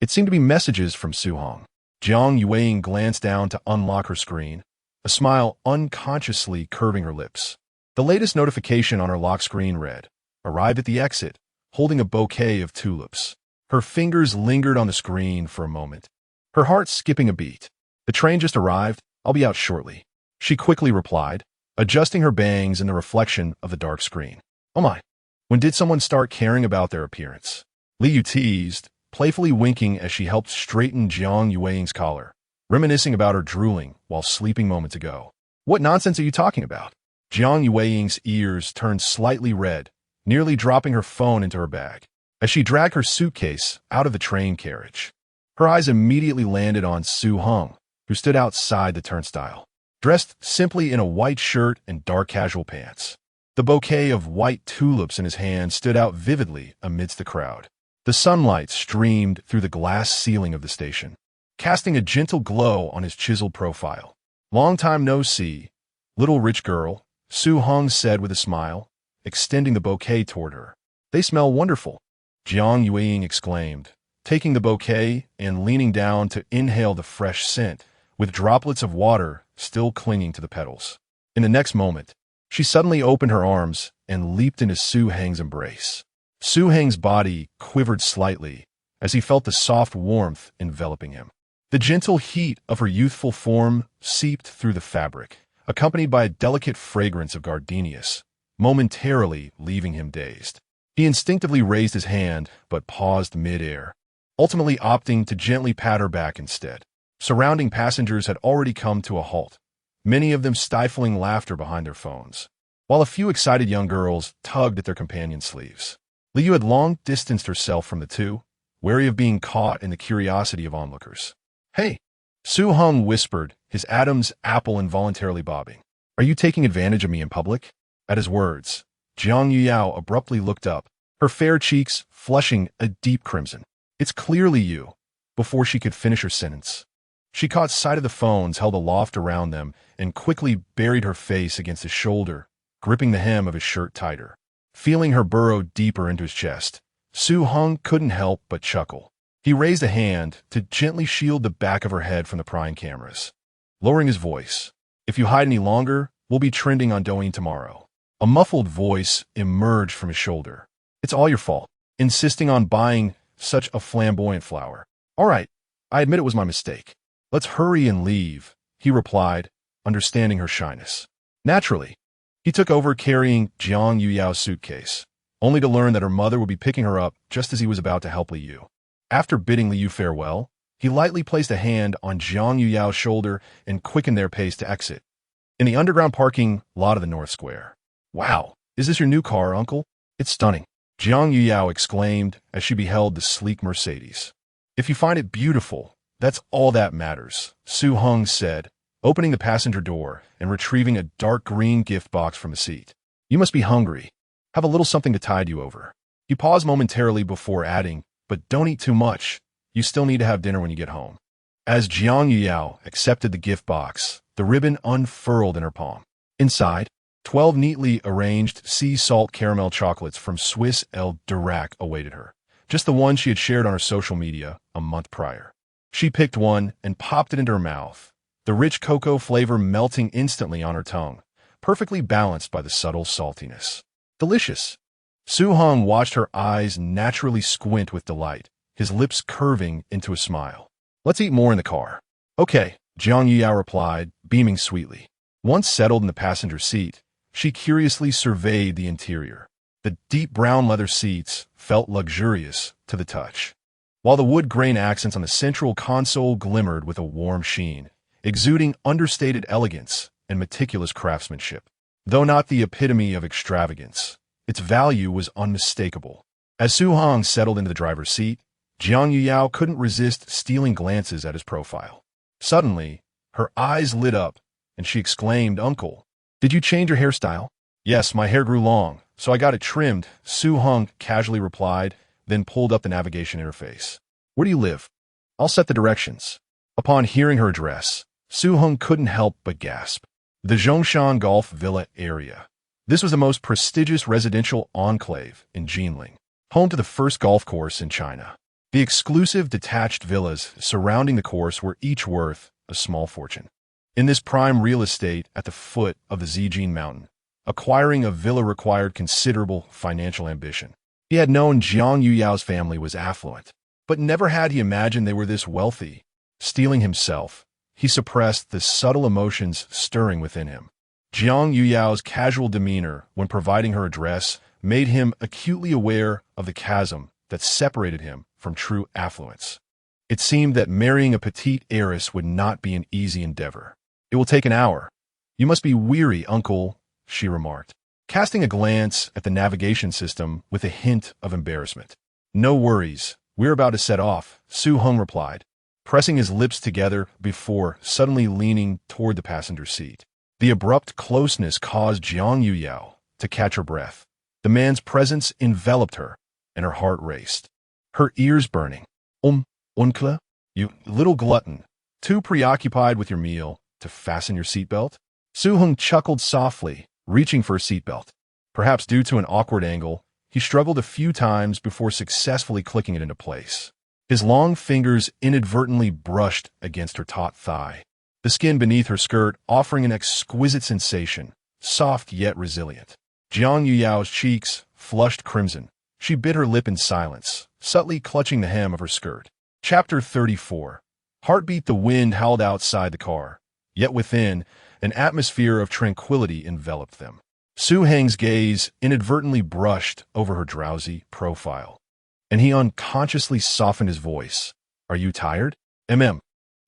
It seemed to be messages from Su-hung. Jiang Yuying glanced down to unlock her screen, a smile unconsciously curving her lips. The latest notification on her lock screen read, "Arrived at the exit, holding a bouquet of tulips." Her fingers lingered on the screen for a moment, her heart skipping a beat. The train just arrived. I'll be out shortly. She quickly replied, adjusting her bangs in the reflection of the dark screen. Oh my, when did someone start caring about their appearance? Liu teased, playfully winking as she helped straighten Jiang Yuying's collar, reminiscing about her drooling while sleeping moments ago. What nonsense are you talking about? Jiang Yuying's ears turned slightly red, nearly dropping her phone into her bag. As she dragged her suitcase out of the train carriage, her eyes immediately landed on Su-hung, who stood outside the turnstile. dressed simply in a white shirt and dark casual pants. The bouquet of white tulips in his hand stood out vividly amidst the crowd. The sunlight streamed through the glass ceiling of the station, casting a gentle glow on his chiseled profile. "Long time no see, little rich girl," Heng said with a smile, extending the bouquet toward her. "They smell wonderful," Jiang Yueying exclaimed, taking the bouquet and leaning down to inhale the fresh scent, with droplets of water still clinging to the petals. In the next moment, she suddenly opened her arms and leaped into Heng's embrace. Heng's body quivered slightly as he felt the soft warmth enveloping him. The gentle heat of her youthful form seeped through the fabric, accompanied by a delicate fragrance of gardenias, momentarily leaving him dazed. He instinctively raised his hand, but paused mid-air, ultimately opting to gently pat her back instead. Surrounding passengers had already come to a halt, many of them stifling laughter behind their phones, while a few excited young girls tugged at their companions' sleeves. Liu had long distanced herself from the two, wary of being caught in the curiosity of onlookers. "Hey," Heng whispered, his Adam's apple involuntarily bobbing. "Are you taking advantage of me in public?" At his words, Jiang Yuyao abruptly looked up, her fair cheeks flushing a deep crimson. "It's clearly you," before she could finish her sentence. She caught sight of the phones held aloft around them and quickly buried her face against his shoulder, gripping the hem of his shirt tighter. Feeling her burrow deeper into his chest, Heng couldn't help but chuckle. He raised a hand to gently shield the back of her head from the prying cameras, lowering his voice. "If you hide any longer, we'll be trending on Douyin tomorrow." A muffled voice emerged from his shoulder. "It's all your fault, insisting on buying such a flamboyant flower." "All right, I admit it was my mistake. Let's hurry and leave," he replied, understanding her shyness. Naturally, he took over carrying Jiang Yuyao's suitcase, only to learn that her mother would be picking her up just as he was about to help Liu. After bidding Liu farewell, he lightly placed a hand on Jiang Yuyao's shoulder and quickened their pace to exit. In the underground parking lot of the North Square. "Wow, is this your new car, Uncle? It's stunning," Jiang Yuyao exclaimed as she beheld the sleek Mercedes. "If you find it beautiful, that's all that matters," Heng said, opening the passenger door and retrieving a dark green gift box from the seat. "You must be hungry. Have a little something to tide you over." He paused momentarily before adding, "But don't eat too much. You still need to have dinner when you get home." As Jiang Yuyao accepted the gift box, the ribbon unfurled in her palm. Inside, 12 neatly arranged sea salt caramel chocolates from Swiss El Durac awaited her, just the one she had shared on her social media a month prior. She picked one and popped it into her mouth, the rich cocoa flavor melting instantly on her tongue, perfectly balanced by the subtle saltiness. "Delicious." Heng watched her eyes naturally squint with delight, his lips curving into a smile. "Let's eat more in the car." "Okay," Jiang Yuyao replied, beaming sweetly. Once settled in the passenger seat, she curiously surveyed the interior. The deep brown leather seats felt luxurious to the touch, while the wood grain accents on the central console glimmered with a warm sheen, exuding understated elegance and meticulous craftsmanship. Though not the epitome of extravagance, its value was unmistakable. As Heng settled into the driver's seat, Jiang Yuyao couldn't resist stealing glances at his profile. Suddenly, her eyes lit up, and she exclaimed, "Uncle, did you change your hairstyle?" "Yes, my hair grew long, so I got it trimmed," Heng casually replied, then pulled up the navigation interface. "Where do you live? I'll set the directions." Upon hearing her address, Heng couldn't help but gasp. The Zhongshan Golf Villa area. This was the most prestigious residential enclave in Jinling, home to the first golf course in China. The exclusive detached villas surrounding the course were each worth a small fortune. In this prime real estate at the foot of the Zijin Mountain, acquiring a villa required considerable financial ambition. He had known Jiang Yuyao's family was affluent, but never had he imagined they were this wealthy. Steeling himself, he suppressed the subtle emotions stirring within him. Jiang Yuyao's casual demeanor when providing her address made him acutely aware of the chasm that separated him from true affluence. It seemed that marrying a petite heiress would not be an easy endeavor. "It will take an hour. You must be weary, Uncle," she remarked, casting a glance at the navigation system with a hint of embarrassment. "No worries. We're about to set off," Heng replied, pressing his lips together before suddenly leaning toward the passenger seat. The abrupt closeness caused Jiang Yuyao to catch her breath. The man's presence enveloped her, and her heart raced. Her ears burning. Uncle, you little glutton, too preoccupied with your meal to fasten your seatbelt? Su Heng chuckled softly, reaching for a seatbelt. Perhaps due to an awkward angle, he struggled a few times before successfully clicking it into place. His long fingers inadvertently brushed against her taut thigh, the skin beneath her skirt offering an exquisite sensation, soft yet resilient. Jiang Yuyao's cheeks flushed crimson. She bit her lip in silence, subtly clutching the hem of her skirt. Chapter 34. Heartbeat. The wind howled outside the car, yet within, an atmosphere of tranquility enveloped them. Su Heng's gaze inadvertently brushed over her drowsy profile, and he unconsciously softened his voice. Are you tired? Mm.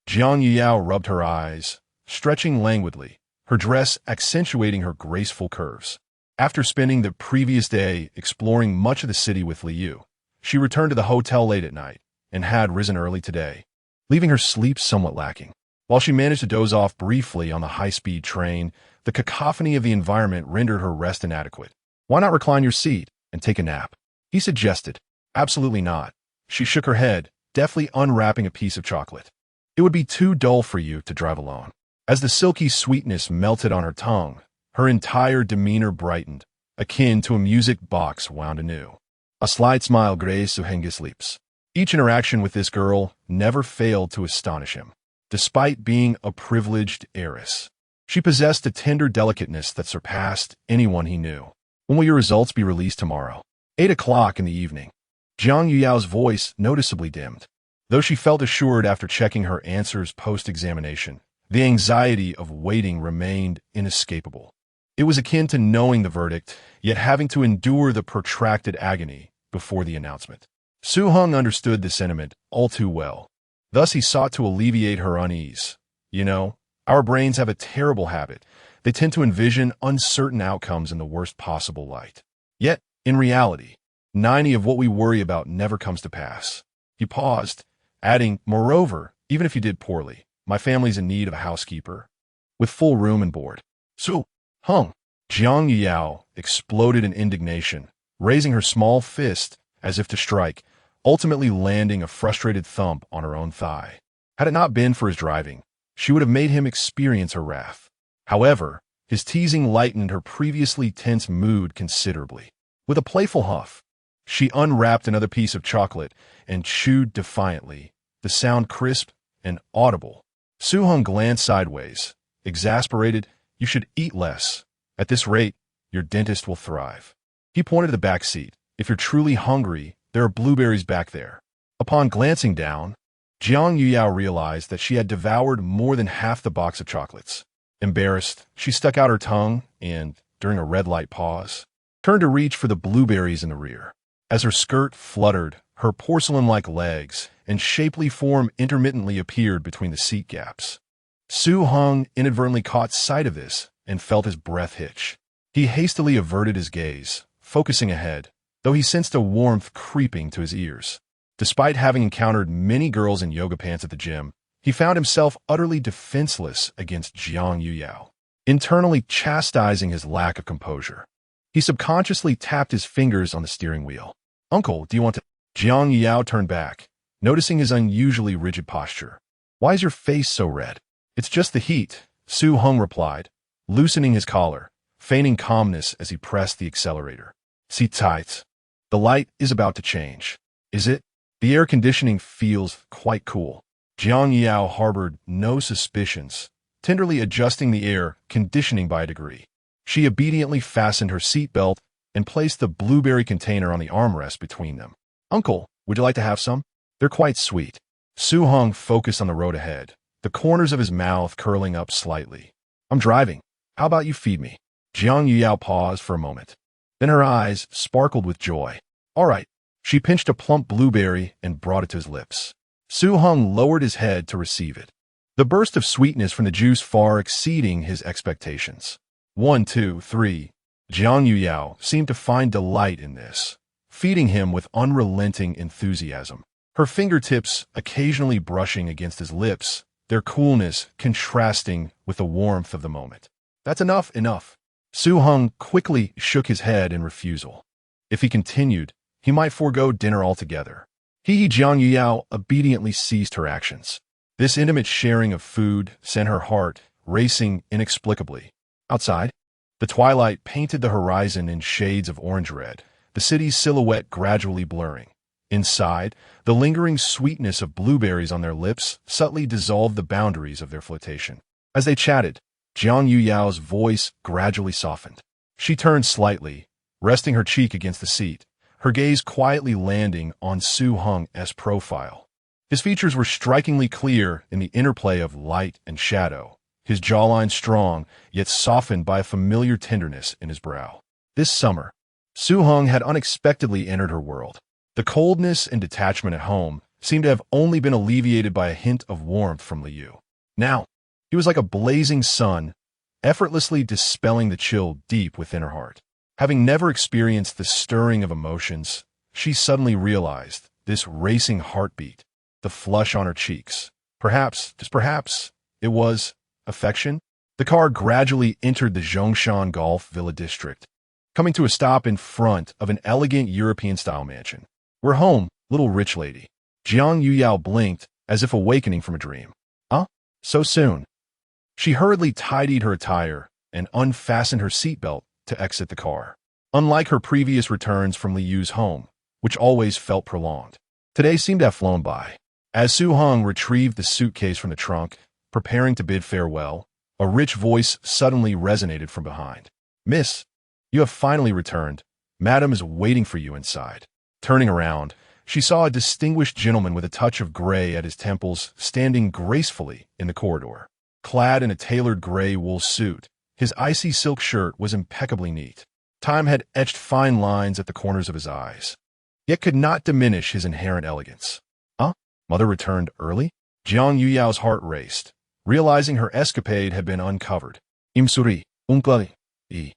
Jiang Yuyao rubbed her eyes, stretching languidly, her dress accentuating her graceful curves. After spending the previous day exploring much of the city with Liu, she returned to the hotel late at night and had risen early today, leaving her sleep somewhat lacking. While she managed to doze off briefly on the high-speed train, the cacophony of the environment rendered her rest inadequate. Why not recline your seat and take a nap? He suggested. Absolutely not. She shook her head, deftly unwrapping a piece of chocolate. It would be too dull for you to drive alone. As the silky sweetness melted on her tongue, her entire demeanor brightened, akin to a music box wound anew. A slight smile grazed Su Heng's lips. Each interaction with this girl never failed to astonish him. Despite being a privileged heiress, she possessed a tender delicateness that surpassed anyone he knew. When will your results be released tomorrow? 8 o'clock in the evening. Jiang Yuyao's voice noticeably dimmed. Though she felt assured after checking her answers post-examination, the anxiety of waiting remained inescapable. It was akin to knowing the verdict, yet having to endure the protracted agony before the announcement. Su Heng understood the sentiment all too well. Thus he sought to alleviate her unease. You know, our brains have a terrible habit. They tend to envision uncertain outcomes in the worst possible light. Yet, in reality, 90% of what we worry about never comes to pass. He paused, adding, moreover, even if you did poorly, my family's in need of a housekeeper with full room and board. Su Heng. Jiang Yuyao exploded in indignation, raising her small fist as if to strike, ultimately landing a frustrated thump on her own thigh. Had it not been for his driving, she would have made him experience her wrath. However, his teasing lightened her previously tense mood considerably. With a playful huff, she unwrapped another piece of chocolate and chewed defiantly, the sound crisp and audible. Su Heng glanced sideways, exasperated. You should eat less. At this rate, your dentist will thrive. He pointed to the back seat. If you're truly hungry, there are blueberries back there. Upon glancing down, Jiang Yuyao realized that she had devoured more than half the box of chocolates. Embarrassed, she stuck out her tongue and, during a red light pause, turned to reach for the blueberries in the rear. As her skirt fluttered, her porcelain-like legs and shapely form intermittently appeared between the seat gaps. Su Heng inadvertently caught sight of this and felt his breath hitch. He hastily averted his gaze, focusing ahead, though he sensed a warmth creeping to his ears. Despite having encountered many girls in yoga pants at the gym, he found himself utterly defenseless against Jiang Yuyao, internally chastising his lack of composure. He subconsciously tapped his fingers on the steering wheel. Uncle, do you want to? Jiang Yuyao turned back, noticing his unusually rigid posture. Why is your face so red? It's just the heat, Su Heng replied, loosening his collar, feigning calmness as he pressed the accelerator. Sit tight. The light is about to change. Is it? The air conditioning feels quite cool. Jiang Yuyao harbored no suspicions, tenderly adjusting the air conditioning by a degree. She obediently fastened her seatbelt and placed the blueberry container on the armrest between them. Uncle, would you like to have some? They're quite sweet. Su Heng focused on the road ahead, the corners of his mouth curling up slightly. I'm driving. How about you feed me? Jiang Yuyao paused for a moment. Then her eyes sparkled with joy. All right. She pinched a plump blueberry and brought it to his lips. Su Heng lowered his head to receive it, the burst of sweetness from the juice far exceeding his expectations. 1, 2, 3. Jiang Yuyao seemed to find delight in this, feeding him with unrelenting enthusiasm. her fingertips occasionally brushing against his lips, their coolness contrasting with the warmth of the moment. That's enough. Heng quickly shook his head in refusal. If he continued, he might forego dinner altogether. Jiang Yuyao obediently ceased her actions. This intimate sharing of food sent her heart racing inexplicably. Outside, the twilight painted the horizon in shades of orange-red, the city's silhouette gradually blurring. Inside, the lingering sweetness of blueberries on their lips subtly dissolved the boundaries of their flirtation. As they chatted, Jiang Yuyao's voice gradually softened. She turned slightly, resting her cheek against the seat, her gaze quietly landing on Heng's profile. His features were strikingly clear in the interplay of light and shadow, his jawline strong, yet softened by a familiar tenderness in his brow. This summer, Heng had unexpectedly entered her world. The coldness and detachment at home seemed to have only been alleviated by a hint of warmth from Liu. Now, he was like a blazing sun, effortlessly dispelling the chill deep within her heart. Having never experienced the stirring of emotions, she suddenly realized this racing heartbeat, the flush on her cheeks. Perhaps, just perhaps, it was affection. The car gradually entered the Zhongshan Golf Villa district, coming to a stop in front of an elegant European-style mansion. "We're home, little rich lady." Jiang Yuyao blinked, as if awakening from a dream. "Huh? So soon?" She hurriedly tidied her attire and unfastened her seatbelt to exit the car. Unlike her previous returns from Liu's home, which always felt prolonged, today seemed to have flown by. As Heng retrieved the suitcase from the trunk, preparing to bid farewell, a rich voice suddenly resonated from behind. "Miss, you have finally returned. Madam is waiting for you inside." Turning around, she saw a distinguished gentleman with a touch of gray at his temples standing gracefully in the corridor. Clad in a tailored gray wool suit, his icy silk shirt was impeccably neat. Time had etched fine lines at the corners of his eyes, yet could not diminish his inherent elegance. "Huh? Mother returned early?" Jiang Yuyao's heart raced, realizing her escapade had been uncovered. "Imsuri, Uncle Li."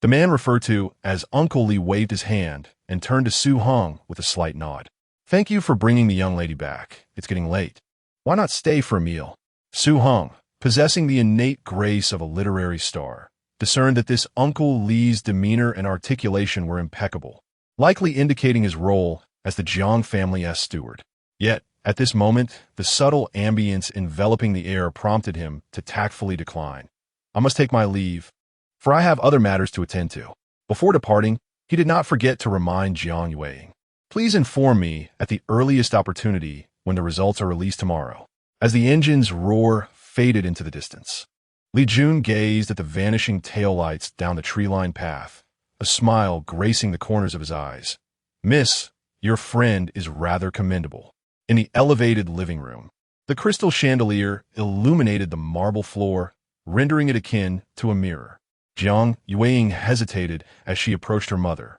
The man referred to as Uncle Li waved his hand and turned to Heng with a slight nod. "Thank you for bringing the young lady back. It's getting late. Why not stay for a meal?" Heng, possessing the innate grace of a literary star, discerned that this Uncle Li's demeanor and articulation were impeccable, likely indicating his role as the Jiang family's steward. Yet, at this moment, the subtle ambience enveloping the air prompted him to tactfully decline. "I must take my leave, for I have other matters to attend to." Before departing, he did not forget to remind Jiang Yueying, "Please inform me at the earliest opportunity when the results are released tomorrow." As the engine's roar faded into the distance, Li Jun gazed at the vanishing taillights down the tree-lined path, a smile gracing the corners of his eyes. "Miss, your friend is rather commendable." In the elevated living room, the crystal chandelier illuminated the marble floor, rendering it akin to a mirror. Jiang Yueying hesitated as she approached her mother,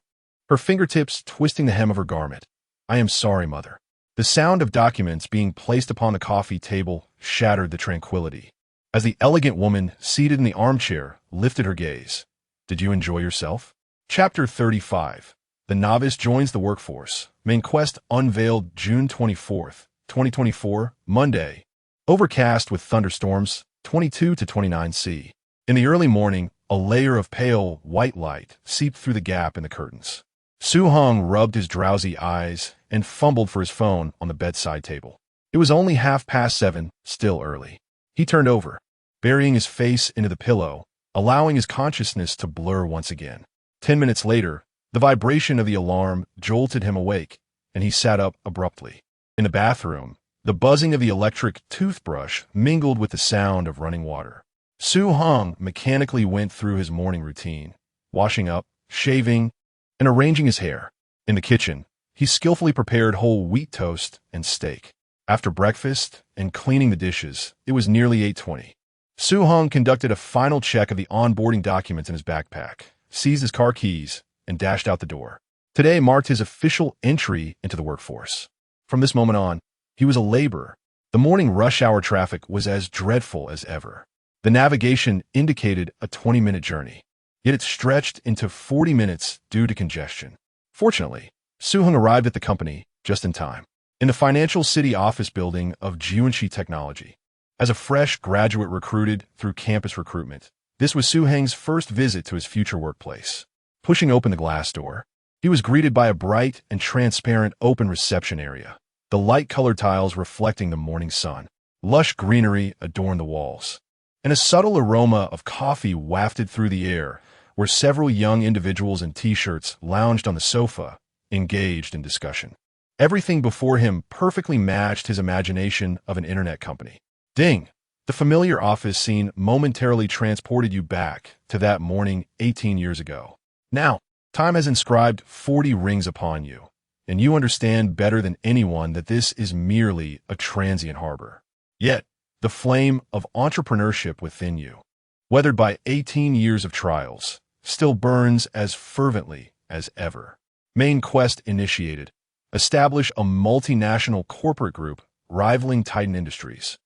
her fingertips twisting the hem of her garment. "I am sorry, mother." The sound of documents being placed upon the coffee table shattered the tranquility. As the elegant woman seated in the armchair lifted her gaze, "Did you enjoy yourself?" Chapter 35. The Novice Joins the Workforce. Main Quest unveiled June 24th, 2024, Monday. Overcast with thunderstorms, 22 to 29 C. In the early morning, a layer of pale white light seeped through the gap in the curtains. Heng rubbed his drowsy eyes and fumbled for his phone on the bedside table. It was only 7:30, still early. He turned over, burying his face into the pillow, allowing his consciousness to blur once again. 10 minutes later, the vibration of the alarm jolted him awake, and he sat up abruptly. In the bathroom, the buzzing of the electric toothbrush mingled with the sound of running water. Heng mechanically went through his morning routine, washing up, shaving, and arranging his hair. In the kitchen, he skillfully prepared whole wheat toast and steak. After breakfast and cleaning the dishes, it was nearly 8:20. Heng conducted a final check of the onboarding documents in his backpack, seized his car keys, and dashed out the door. Today marked his official entry into the workforce. From this moment on, he was a laborer. The morning rush hour traffic was as dreadful as ever. The navigation indicated a 20-minute journey, yet it stretched into 40 minutes due to congestion. Fortunately, Heng arrived at the company just in time. in the financial city office building of Jiunxi Technology. As a fresh graduate recruited through campus recruitment, this was Su Heng's first visit to his future workplace. Pushing open the glass door, he was greeted by a bright and transparent open reception area, the light-colored tiles reflecting the morning sun. Lush greenery adorned the walls, and a subtle aroma of coffee wafted through the air, where several young individuals in t-shirts lounged on the sofa, engaged in discussion. Everything before him perfectly matched his imagination of an internet company. Ding! The familiar office scene momentarily transported you back to that morning 18 years ago. Now, time has inscribed 40 rings upon you, and you understand better than anyone that this is merely a transient harbor. Yet, the flame of entrepreneurship within you, weathered by 18 years of trials, still burns as fervently as ever. Main quest initiated. Establish a multinational corporate group rivaling Titan Industries.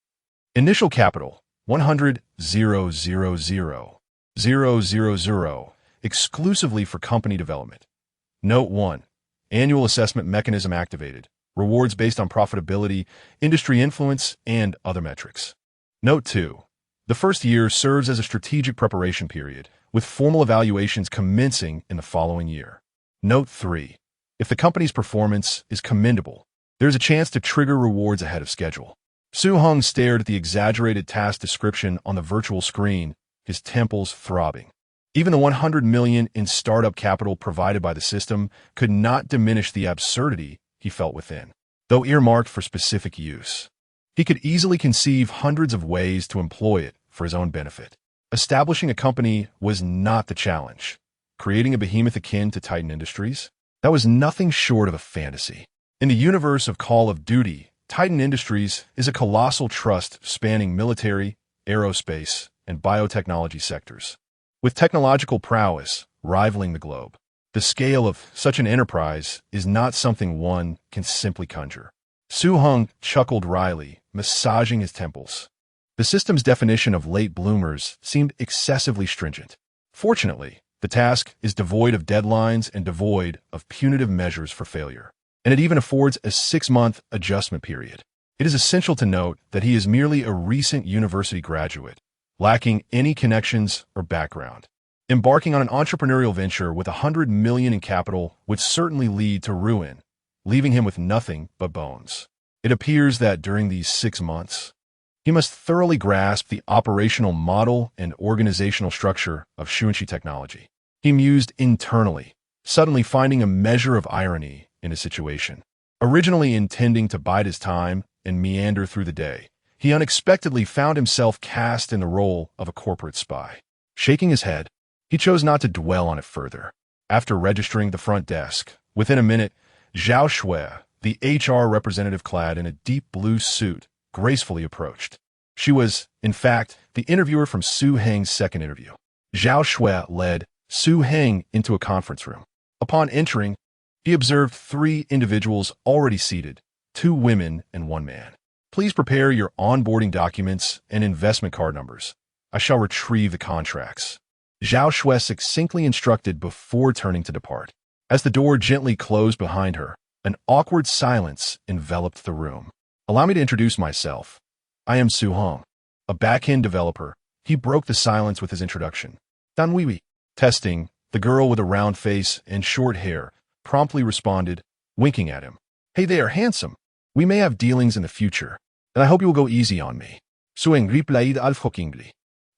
Initial capital, 100,000,000, exclusively for company development. Note 1. Annual assessment mechanism activated. Rewards based on profitability, industry influence, and other metrics. Note 2. The first year serves as a strategic preparation period, with formal evaluations commencing in the following year. Note 3. If the company's performance is commendable, there's a chance to trigger rewards ahead of schedule. Su Heng stared at the exaggerated task description on the virtual screen, his temples throbbing. Even the 100 million in startup capital provided by the system could not diminish the absurdity he felt within, though earmarked for specific use. He could easily conceive hundreds of ways to employ it for his own benefit. Establishing a company was not the challenge. Creating a behemoth akin to Titan Industries? That was nothing short of a fantasy. In the universe of Call of Duty, Titan Industries is a colossal trust spanning military, aerospace, and biotechnology sectors. With technological prowess rivaling the globe, the scale of such an enterprise is not something one can simply conjure. Su Heng chuckled wryly, massaging his temples. The system's definition of late bloomers seemed excessively stringent. Fortunately, the task is devoid of deadlines and devoid of punitive measures for failure, and it even affords a 6-month adjustment period. It is essential to note that he is merely a recent university graduate, lacking any connections or background. Embarking on an entrepreneurial venture with 100 million in capital would certainly lead to ruin, leaving him with nothing but bones. It appears that during these 6 months, he must thoroughly grasp the operational model and organizational structure of Jiunxi Technology. He mused internally, suddenly finding a measure of irony in his situation. Originally intending to bide his time and meander through the day, he unexpectedly found himself cast in the role of a corporate spy. Shaking his head, he chose not to dwell on it further. After registering the front desk, within a minute, Zhao Shui, the HR representative clad in a deep blue suit, gracefully approached. She was, in fact, the interviewer from Su Heng's second interview. Zhao Shui led Su Heng into a conference room. Upon entering, he observed 3 individuals already seated, 2 women and 1 man. Please prepare your onboarding documents and investment card numbers. I shall retrieve the contracts. Zhao Shui succinctly instructed before turning to depart. As the door gently closed behind her, an awkward silence enveloped the room. Allow me to introduce myself. I am Su Heng, a back-end developer. He broke the silence with his introduction. Dan Weiwei. Testing, the girl with a round face and short hair promptly responded, winking at him. Hey there, handsome. We may have dealings in the future, and I hope you will go easy on me. Su Heng replied alfokingly.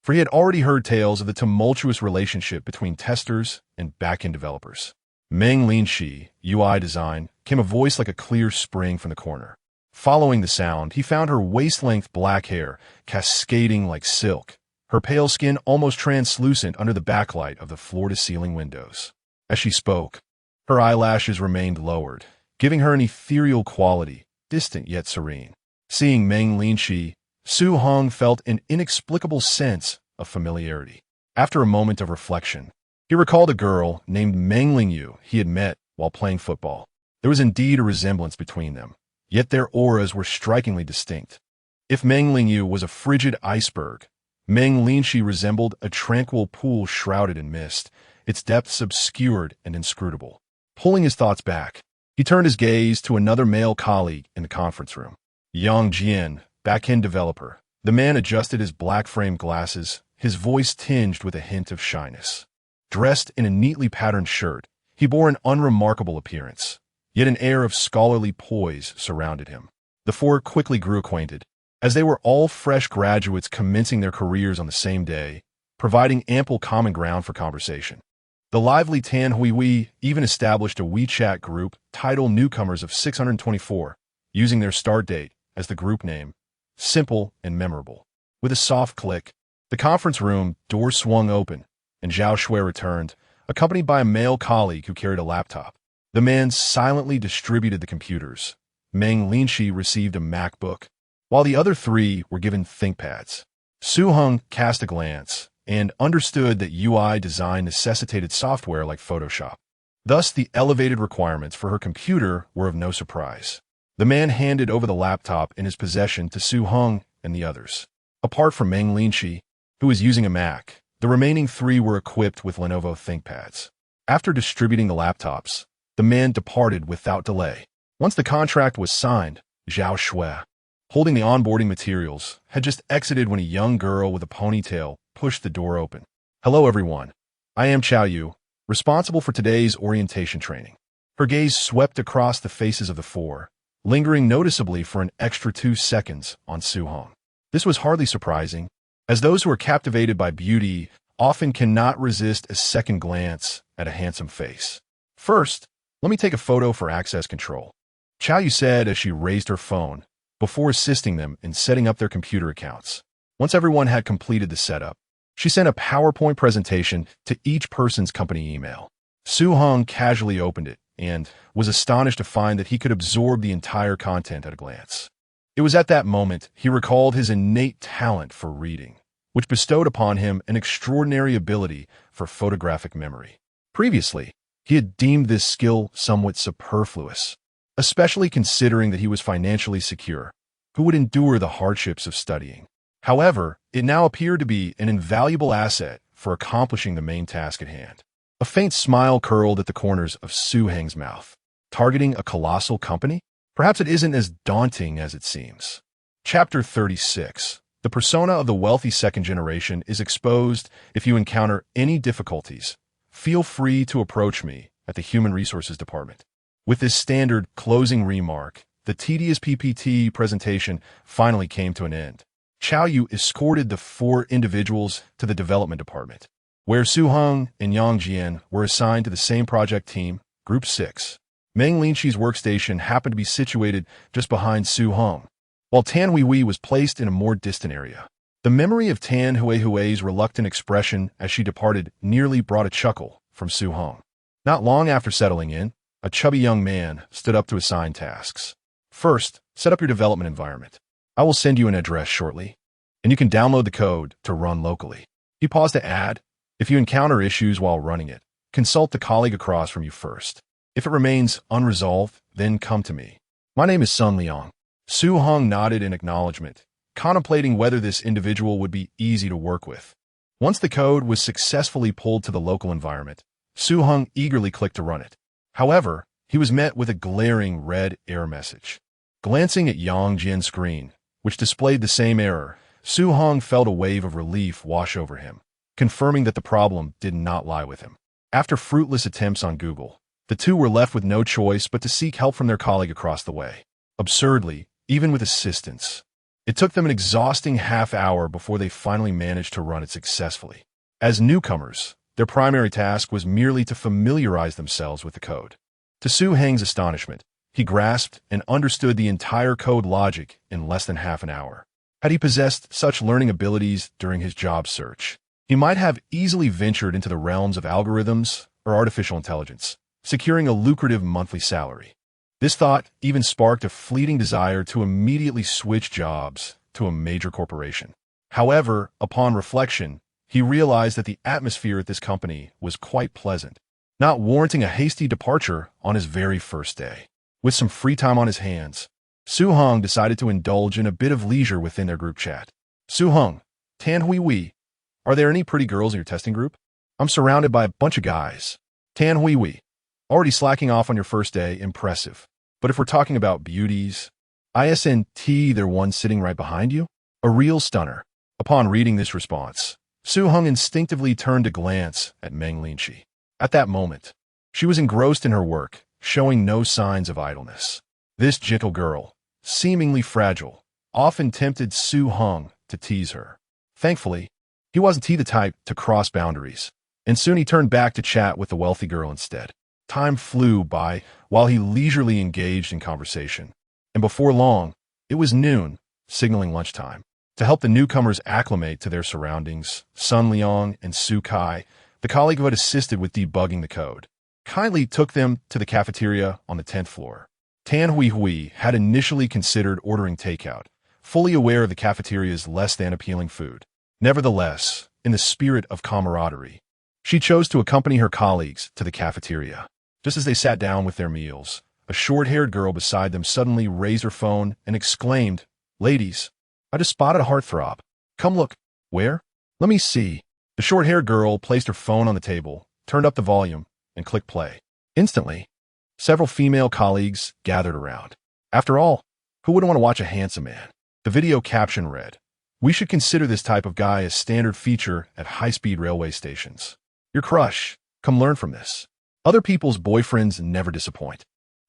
For he had already heard tales of the tumultuous relationship between testers and back-end developers. Meng Linshi, UI design, came a voice like a clear spring from the corner. Following the sound, he found her waist-length black hair cascading like silk, her pale skin almost translucent under the backlight of the floor-to-ceiling windows. As she spoke, her eyelashes remained lowered, giving her an ethereal quality, distant yet serene. Seeing Meng Linshi, Su Heng felt an inexplicable sense of familiarity. After a moment of reflection, he recalled a girl named Meng Lingyu he had met while playing football. There was indeed a resemblance between them, yet their auras were strikingly distinct. If Meng Lingyu was a frigid iceberg, Meng Linshi resembled a tranquil pool shrouded in mist, its depths obscured and inscrutable. Pulling his thoughts back, He turned his gaze to another male colleague in the conference room. Yang Jian, back-end developer. The man adjusted his black-framed glasses, his voice tinged with a hint of shyness. Dressed in a neatly patterned shirt, he bore an unremarkable appearance, yet an air of scholarly poise surrounded him. The four quickly grew acquainted, as they were all fresh graduates commencing their careers on the same day, providing ample common ground for conversation. The lively Tan Huihui even established a WeChat group titled Newcomers of 624, using their start date as the group name, simple and memorable. With a soft click, the conference room door swung open, and Zhao Shui returned, accompanied by a male colleague who carried a laptop. The man silently distributed the computers. Meng Linshi received a MacBook, while the other three were given ThinkPads. Su Heng cast a glance and understood that UI design necessitated software like Photoshop. Thus, the elevated requirements for her computer were of no surprise. The man handed over the laptop in his possession to Su Heng and the others. Apart from Meng Linshi, who was using a Mac, the remaining three were equipped with Lenovo ThinkPads. After distributing the laptops, the man departed without delay. Once the contract was signed, Zhao Shui, holding the onboarding materials, had just exited when a young girl with a ponytail pushed the door open. "Hello, everyone. I am Chao Yu, responsible for today's orientation training." Her gaze swept across the faces of the four, lingering noticeably for an extra 2 seconds on Su Heng. This was hardly surprising, as those who are captivated by beauty often cannot resist a second glance at a handsome face. "First, let me take a photo for access control," Chao Yu said as she raised her phone, before assisting them in setting up their computer accounts. Once everyone had completed the setup, she sent a PowerPoint presentation to each person's company email. Su Heng casually opened it and was astonished to find that he could absorb the entire content at a glance. It was at that moment he recalled his innate talent for reading, which bestowed upon him an extraordinary ability for photographic memory. Previously, he had deemed this skill somewhat superfluous, especially considering that he was financially secure, who would endure the hardships of studying. However, it now appeared to be an invaluable asset for accomplishing the main task at hand. A faint smile curled at the corners of Su Heng's mouth. Targeting a colossal company? Perhaps it isn't as daunting as it seems. Chapter 36. The persona of the wealthy second generation is exposed. If you encounter any difficulties, feel free to approach me at the Human Resources Department. With this standard closing remark, the tedious PPT presentation finally came to an end. Chao Yu escorted the four individuals to the development department, where Su Heng and Yang Jian were assigned to the same project team, Group 6. Meng Linshi's workstation happened to be situated just behind Su Heng, while Tan Huihui was placed in a more distant area. The memory of Tan Huihui's reluctant expression as she departed nearly brought a chuckle from Su Heng. Not long after settling in, a chubby young man stood up to assign tasks. "First, set up your development environment. I will send you an address shortly, and you can download the code to run locally." He paused to add, "If you encounter issues while running it, consult the colleague across from you first. If it remains unresolved, then come to me. My name is Sun Liang." Su Heng nodded in acknowledgement, contemplating whether this individual would be easy to work with. Once the code was successfully pulled to the local environment, Su Heng eagerly clicked to run it. However, he was met with a glaring red error message. Glancing at Yang Jian's screen, which displayed the same error, Su Heng felt a wave of relief wash over him, confirming that the problem did not lie with him. After fruitless attempts on Google, the two were left with no choice but to seek help from their colleague across the way. Absurdly, even with assistance, it took them an exhausting half-hour before they finally managed to run it successfully. As newcomers, their primary task was merely to familiarize themselves with the code. To Su Heng's astonishment, he grasped and understood the entire code logic in less than half an hour. Had he possessed such learning abilities during his job search, he might have easily ventured into the realms of algorithms or artificial intelligence, securing a lucrative monthly salary. This thought even sparked a fleeting desire to immediately switch jobs to a major corporation. However, upon reflection, he realized that the atmosphere at this company was quite pleasant, not warranting a hasty departure on his very first day. With some free time on his hands, Su Heng decided to indulge in a bit of leisure within their group chat. "Su Heng, Tan Huihui, are there any pretty girls in your testing group? I'm surrounded by a bunch of guys." Tan Huihui, Already slacking off on your first day, impressive. But if we're talking about beauties, ISNT, they're one sitting right behind you? A real stunner. Upon reading this response, Heng instinctively turned to glance at Meng Linqi. At that moment, she was engrossed in her work, showing no signs of idleness. This gentle girl, seemingly fragile, often tempted Heng to tease her. Thankfully, he wasn't the type to cross boundaries, and soon he turned back to chat with the wealthy girl instead. Time flew by while he leisurely engaged in conversation, and before long, it was noon, signaling lunchtime. To help the newcomers acclimate to their surroundings, Sun Liang and Su Kai, the colleague who had assisted with debugging the code, kindly took them to the cafeteria on the 10th floor. Tan Hui had initially considered ordering takeout, fully aware of the cafeteria's less-than-appealing food. Nevertheless, in the spirit of camaraderie, she chose to accompany her colleagues to the cafeteria. Just as they sat down with their meals, a short-haired girl beside them suddenly raised her phone and exclaimed, "Ladies, I just spotted a heartthrob. Come look." "Where?" "Let me see." The short-haired girl placed her phone on the table, turned up the volume, and clicked play. Instantly, several female colleagues gathered around. After all, who wouldn't want to watch a handsome man? The video caption read, "We should consider this type of guy a standard feature at high-speed railway stations. Your crush, come learn from this. Other people's boyfriends never disappoint."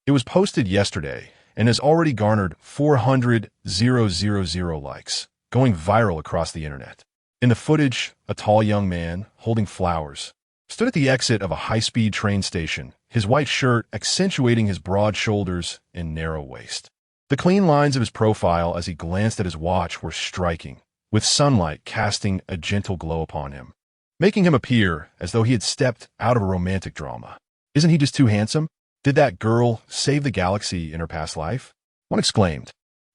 It was posted yesterday and has already garnered 400,000 likes, going viral across the internet. In the footage, a tall young man, holding flowers, stood at the exit of a high-speed train station, his white shirt accentuating his broad shoulders and narrow waist. The clean lines of his profile as he glanced at his watch were striking, with sunlight casting a gentle glow upon him, making him appear as though he had stepped out of a romantic drama. Isn't he just too handsome? Did that girl save the galaxy in her past life? One exclaimed.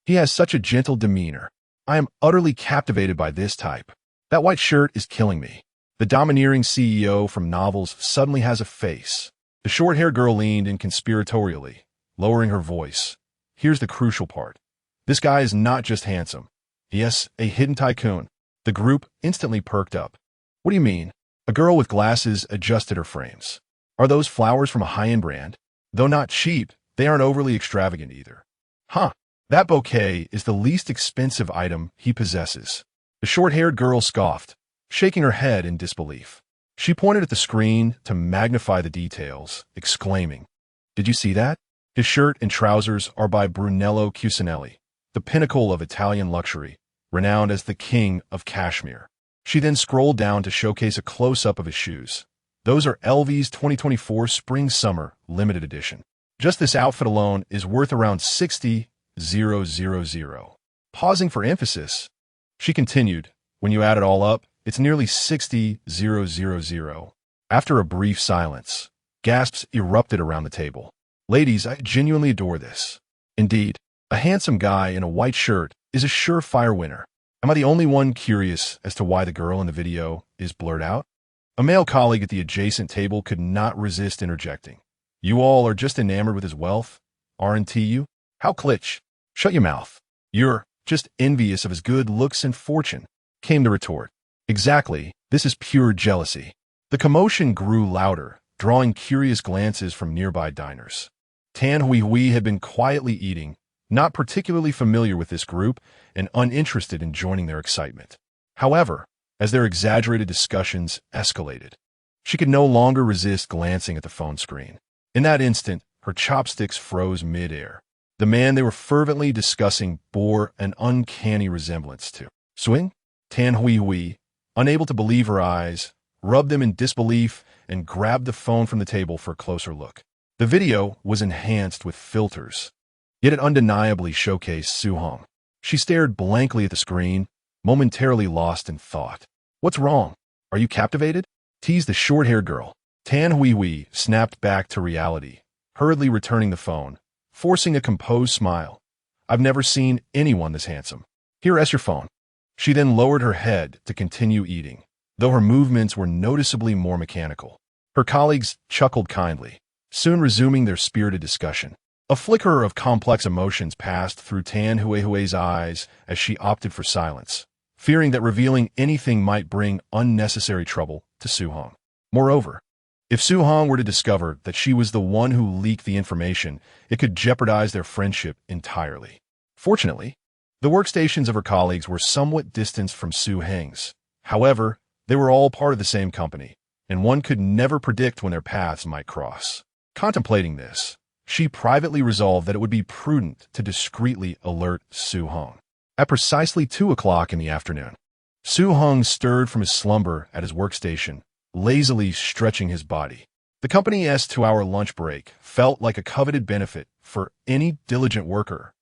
He has such a gentle demeanor. I am utterly captivated by this type. That white shirt is killing me. The domineering CEO from novels suddenly has a face. The short-haired girl leaned in conspiratorially, lowering her voice. Here's the crucial part. This guy is not just handsome. Yes, a hidden tycoon. The group instantly perked up. What do you mean? A girl with glasses adjusted her frames. Are those flowers from a high-end brand? Though not cheap, they aren't overly extravagant either. Huh, that bouquet is the least expensive item he possesses. The short-haired girl scoffed, shaking her head in disbelief. She pointed at the screen to magnify the details, exclaiming, "Did you see that? His shirt and trousers are by Brunello Cucinelli, the pinnacle of Italian luxury, renowned as the king of cashmere." She then scrolled down to showcase a close-up of his shoes. Those are LV's 2024 Spring-Summer Limited Edition. Just this outfit alone is worth around 60,000. Pausing for emphasis, she continued, when you add it all up, it's nearly 60,000. After a brief silence, gasps erupted around the table. Ladies, I genuinely adore this. Indeed, a handsome guy in a white shirt is a surefire winner. Am I the only one curious as to why the girl in the video is blurred out? A male colleague at the adjacent table could not resist interjecting. You all are just enamored with his wealth, aren't you? How klitsch. Shut your mouth. You're just envious of his good looks and fortune, came the retort. Exactly, this is pure jealousy. The commotion grew louder, drawing curious glances from nearby diners. Tan Hui had been quietly eating, not particularly familiar with this group and uninterested in joining their excitement. However, as their exaggerated discussions escalated, she could no longer resist glancing at the phone screen. In that instant, her chopsticks froze mid-air. The man they were fervently discussing bore an uncanny resemblance to Swing. Tan Hui, unable to believe her eyes, rubbed them in disbelief and grabbed the phone from the table for a closer look. The video was enhanced with filters, yet it undeniably showcased Heng. She stared blankly at the screen, momentarily lost in thought. What's wrong? Are you captivated? Teased the short-haired girl. Tan Hui snapped back to reality, hurriedly returning the phone, forcing a composed smile. I've never seen anyone this handsome. Here's your phone. She then lowered her head to continue eating, though her movements were noticeably more mechanical. Her colleagues chuckled kindly, soon resuming their spirited discussion. A flicker of complex emotions passed through Tan Hui's eyes as she opted for silence, fearing that revealing anything might bring unnecessary trouble to Heng. Moreover, If Su Hong were to discover that she was the one who leaked the information, it could jeopardize their friendship entirely. Fortunately, the workstations of her colleagues were somewhat distanced from Su Heng's. However, they were all part of the same company, and one could never predict when their paths might cross. Contemplating this, she privately resolved that it would be prudent to discreetly alert Su Hong. At precisely 2 o'clock in the afternoon, Su Hong stirred from his slumber at his workstation, lazily stretching his body. The company's 2-hour lunch break felt like a coveted benefit for any diligent worker.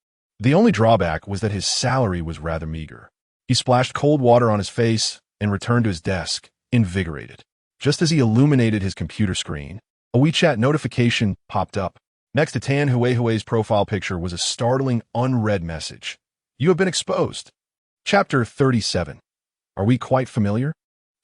The only drawback was that his salary was rather meager. He splashed cold water on his face and returned to his desk, invigorated. Just as he illuminated his computer screen, a WeChat notification popped up. Next to Tan Hui's profile picture was a startling unread message. You have been exposed. Chapter 37. Are we quite familiar?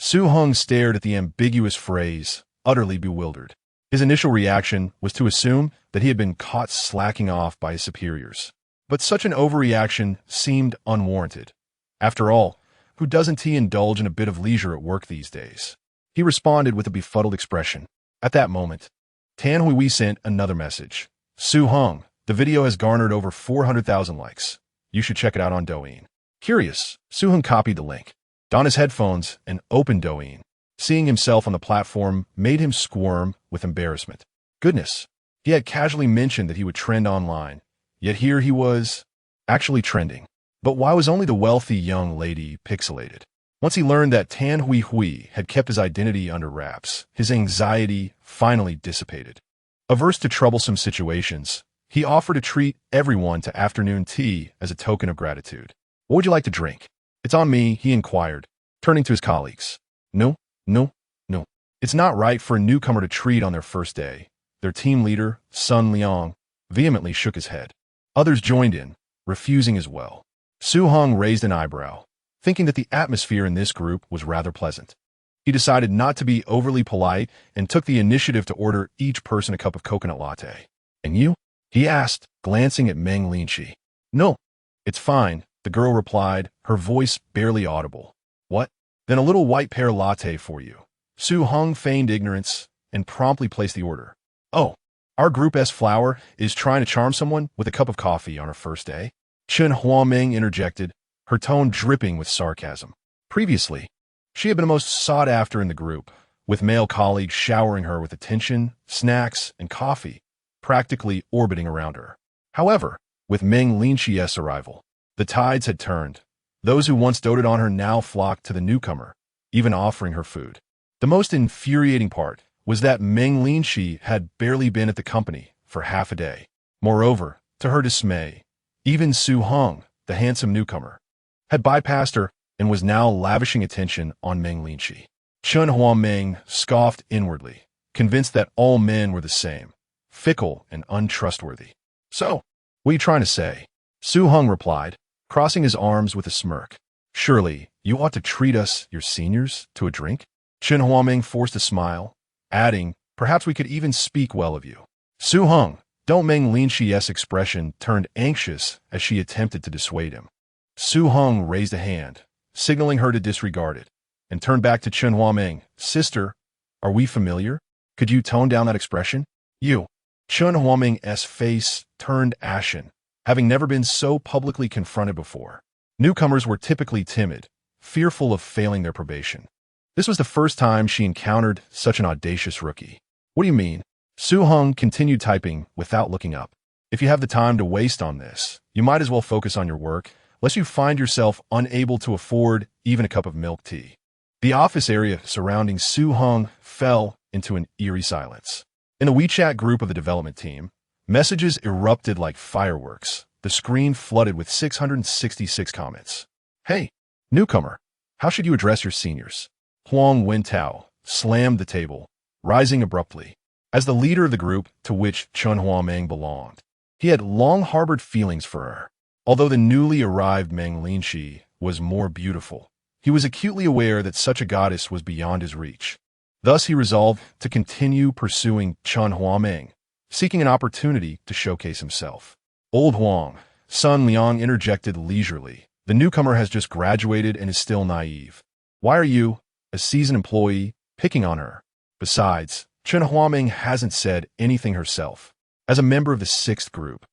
Su Hong stared at the ambiguous phrase, utterly bewildered. His initial reaction was to assume that he had been caught slacking off by his superiors. But such an overreaction seemed unwarranted. After all, who doesn't indulge in a bit of leisure at work these days? He responded with a befuddled expression. At that moment, Tan Hui sent another message. Su Hong, the video has garnered over 400,000 likes. You should check it out on Douyin. Curious, Su Hong copied the link, donned his headphones, and opened Douyin. Seeing himself on the platform made him squirm with embarrassment. Goodness, he had casually mentioned that he would trend online, yet here he was, actually trending. But why was only the wealthy young lady pixelated? Once he learned that Tan Hui had kept his identity under wraps, his anxiety finally dissipated. Averse to troublesome situations, he offered to treat everyone to afternoon tea as a token of gratitude. What would you like to drink? It's on me, he inquired, turning to his colleagues. No. It's not right for a newcomer to treat on their first day. Their team leader, Sun Liang, vehemently shook his head. Others joined in, refusing as well. Su Hong raised an eyebrow, thinking that the atmosphere in this group was rather pleasant. He decided not to be overly polite and took the initiative to order each person a cup of coconut latte. And you? He asked, glancing at Meng Linqi. No, it's fine, the girl replied, her voice barely audible. What? Then a little white pear latte for you. Su Hong feigned ignorance and promptly placed the order. Oh, our group's flower is trying to charm someone with a cup of coffee on her first day. Chen Huameng interjected, her tone dripping with sarcasm. Previously, she had been the most sought after in the group, with male colleagues showering her with attention, snacks, and coffee, practically orbiting around her. However, with Meng Linqi's arrival, the tides had turned. Those who once doted on her now flocked to the newcomer, even offering her food. The most infuriating part was that Meng Linqi had barely been at the company for half a day. Moreover, to her dismay, even Su Hong, the handsome newcomer, had bypassed her and was now lavishing attention on Meng Linqi. Chen Huameng scoffed inwardly, convinced that all men were the same, fickle and untrustworthy. So, what are you trying to say? Su Hong replied, crossing his arms with a smirk. Surely, you ought to treat us, your seniors, to a drink? Chen Huameng forced a smile, adding, perhaps we could even speak well of you. Su Hong, don't Meng Linqi's expression turned anxious as she attempted to dissuade him. Su Hong raised a hand, signaling her to disregard it, and turned back to Chen Huameng. Sister, are we familiar? Could you tone down that expression? You. Chen Huameng's face turned ashen, having never been so publicly confronted before. Newcomers were typically timid, fearful of failing their probation. This was the first time she encountered such an audacious rookie. What do you mean? Su Hong continued typing without looking up. If you have the time to waste on this, you might as well focus on your work, lest you find yourself unable to afford even a cup of milk tea. The office area surrounding Su Hong fell into an eerie silence. In the WeChat group of the development team, messages erupted like fireworks. The screen flooded with 666 comments. Hey, newcomer, how should you address your seniors? Huang Wentao slammed the table, rising abruptly. As the leader of the group to which Chen Huameng belonged, he had long harbored feelings for her. Although the newly arrived Meng Linqi was more beautiful, he was acutely aware that such a goddess was beyond his reach. Thus he resolved to continue pursuing Chen Huameng, seeking an opportunity to showcase himself. Old Huang, Sun Liang interjected leisurely. The newcomer has just graduated and is still naive. Why are you, a seasoned employee, picking on her? Besides, Chen Huaming hasn't said anything herself. As a member of the sixth group,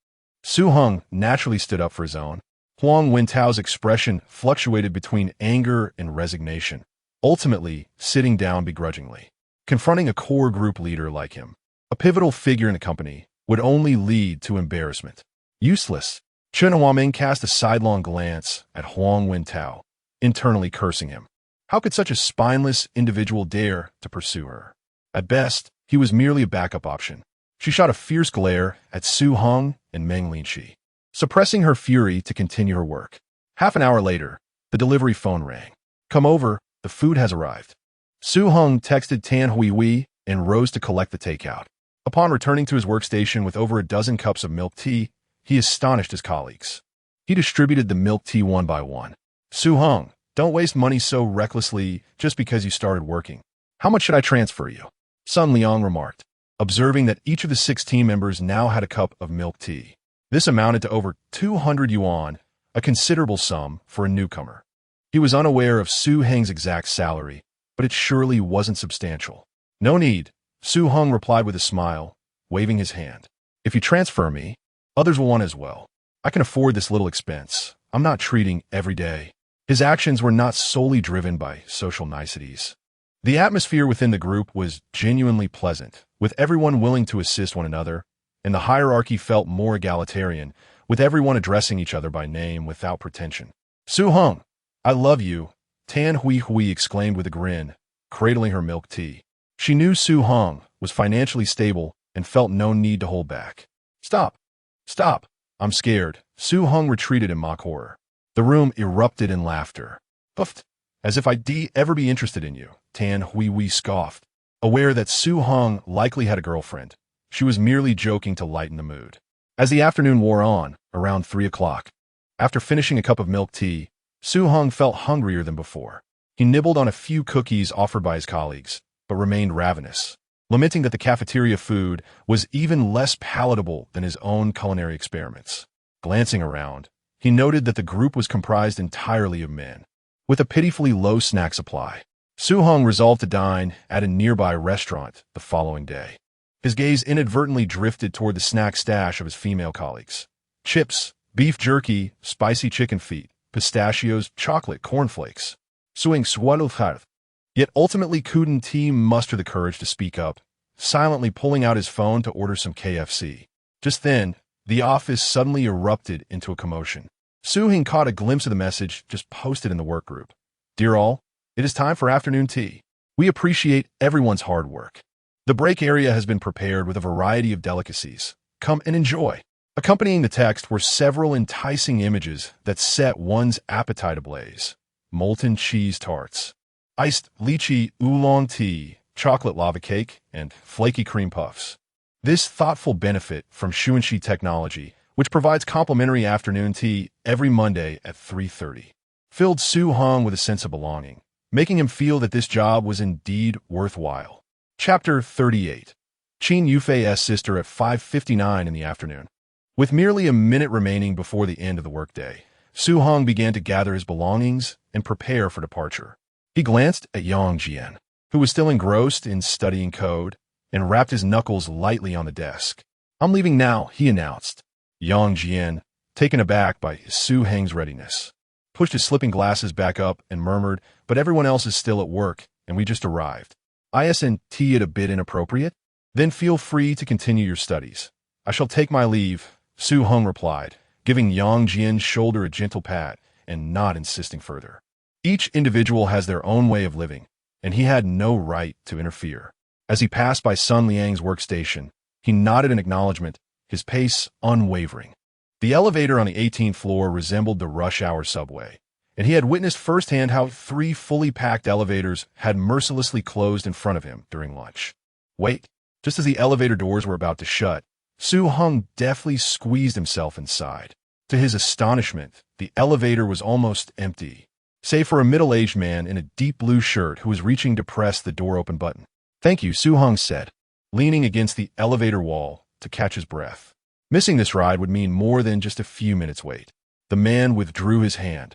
Su Heng naturally stood up for his own. Huang Wentao's expression fluctuated between anger and resignation, ultimately sitting down begrudgingly. Confronting a core group leader like him, a pivotal figure in the company, would only lead to embarrassment. Useless. Chen Huaming cast a sidelong glance at Huang Wentao, internally cursing him. How could such a spineless individual dare to pursue her? At best, he was merely a backup option. She shot a fierce glare at Su Heng and Meng Linshi, suppressing her fury to continue her work. Half an hour later, the delivery phone rang. "Come over, the food has arrived." Su Heng texted Tan Huihui and rose to collect the takeout. Upon returning to his workstation with over a dozen cups of milk tea, he astonished his colleagues. He distributed the milk tea one by one. "Su Heng, don't waste money so recklessly just because you started working. How much should I transfer you?" Sun Liang remarked, observing that each of the 6 team members now had a cup of milk tea. This amounted to over 200 yuan, a considerable sum for a newcomer. He was unaware of Su Heng's exact salary, but it surely wasn't substantial. "No need," Su Heng replied with a smile, waving his hand. "If you transfer me, others will want as well. I can afford this little expense. I'm not treating every day." His actions were not solely driven by social niceties. The atmosphere within the group was genuinely pleasant, with everyone willing to assist one another, and the hierarchy felt more egalitarian, with everyone addressing each other by name without pretension. "Su Heng, I love you," Tan Huihui exclaimed with a grin, cradling her milk tea. She knew Su Heng was financially stable and felt no need to hold back. "Stop! Stop! I'm scared." Su Heng retreated in mock horror. The room erupted in laughter. "Puffed! As if I'd ever be interested in you," Tan Huihui scoffed. Aware that Su Heng likely had a girlfriend, she was merely joking to lighten the mood. As the afternoon wore on, around 3 o'clock, after finishing a cup of milk tea, Su Heng felt hungrier than before. He nibbled on a few cookies offered by his colleagues, but remained ravenous, lamenting that the cafeteria food was even less palatable than his own culinary experiments. Glancing around, he noted that the group was comprised entirely of men, with a pitifully low snack supply. Su Heng resolved to dine at a nearby restaurant the following day. His gaze inadvertently drifted toward the snack stash of his female colleagues. Chips, beef jerky, spicy chicken feet, pistachios, chocolate, cornflakes. Suing swallowed. Yet ultimately couldn't he muster the courage to speak up, silently pulling out his phone to order some KFC. Just then, the office suddenly erupted into a commotion. Su Heng caught a glimpse of the message just posted in the work group. "Dear all, it is time for afternoon tea. We appreciate everyone's hard work. The break area has been prepared with a variety of delicacies. Come and enjoy." Accompanying the text were several enticing images that set one's appetite ablaze. Molten cheese tarts, iced lychee oolong tea, chocolate lava cake, and flaky cream puffs. This thoughtful benefit from Xuanxi Technology, which provides complimentary afternoon tea every Monday at 3:30, filled Su Heng with a sense of belonging, making him feel that this job was indeed worthwhile. Chapter 38. Qin Yufei's sister at 5:59 in the afternoon. With merely a minute remaining before the end of the workday, Su Heng began to gather his belongings and prepare for departure. He glanced at Yang Jian, who was still engrossed in studying code, and rapped his knuckles lightly on the desk. "I'm leaving now," he announced. Yang Jian, taken aback by Su Heng's readiness, pushed his slipping glasses back up and murmured, "But everyone else is still at work, and we just arrived. Isn't it a bit inappropriate? Then feel free to continue your studies. I shall take my leave," Su Heng replied, giving Yang Jian's shoulder a gentle pat and not insisting further. Each individual has their own way of living, and he had no right to interfere. As he passed by Sun Liang's workstation, he nodded in acknowledgement, his pace unwavering. The elevator on the 18th floor resembled the rush-hour subway, and he had witnessed firsthand how 3 fully packed elevators had mercilessly closed in front of him during lunch. Wait, just as the elevator doors were about to shut, Su Heng deftly squeezed himself inside. To his astonishment, the elevator was almost empty, save for a middle-aged man in a deep blue shirt who was reaching to press the door-open button. "Thank you," Su Heng said, leaning against the elevator wall to catch his breath. Missing this ride would mean more than just a few minutes' wait. The man withdrew his hand,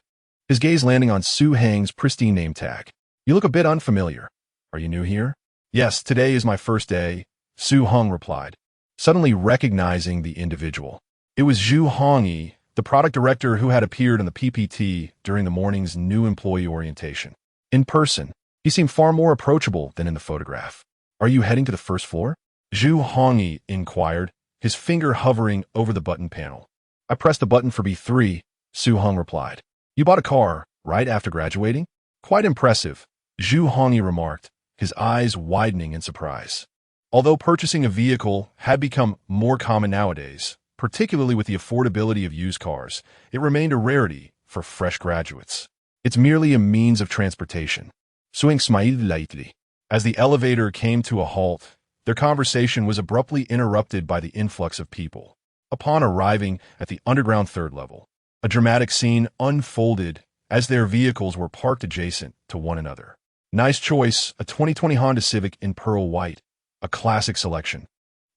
his gaze landing on Su Heng's pristine name tag. "You look a bit unfamiliar. Are you new here?" Yes, today is my first day, Su Heng replied, suddenly recognizing the individual. It was Zhu Hongyi, the product director who had appeared on the PPT during the morning's new employee orientation. In person, he seemed far more approachable than in the photograph. Are you heading to the first floor? Zhu Hongyi inquired, his finger hovering over the button panel. I pressed the button for B3, Su Heng replied. You bought a car, right after graduating? Quite impressive, Zhu Hongyi remarked, his eyes widening in surprise. Although purchasing a vehicle had become more common nowadays, particularly with the affordability of used cars, it remained a rarity for fresh graduates. It's merely a means of transportation. Suing smiled lightly. As the elevator came to a halt, their conversation was abruptly interrupted by the influx of people. Upon arriving at the underground third level, a dramatic scene unfolded as their vehicles were parked adjacent to one another. Nice choice, a 2020 Honda Civic in pearl white, a classic selection.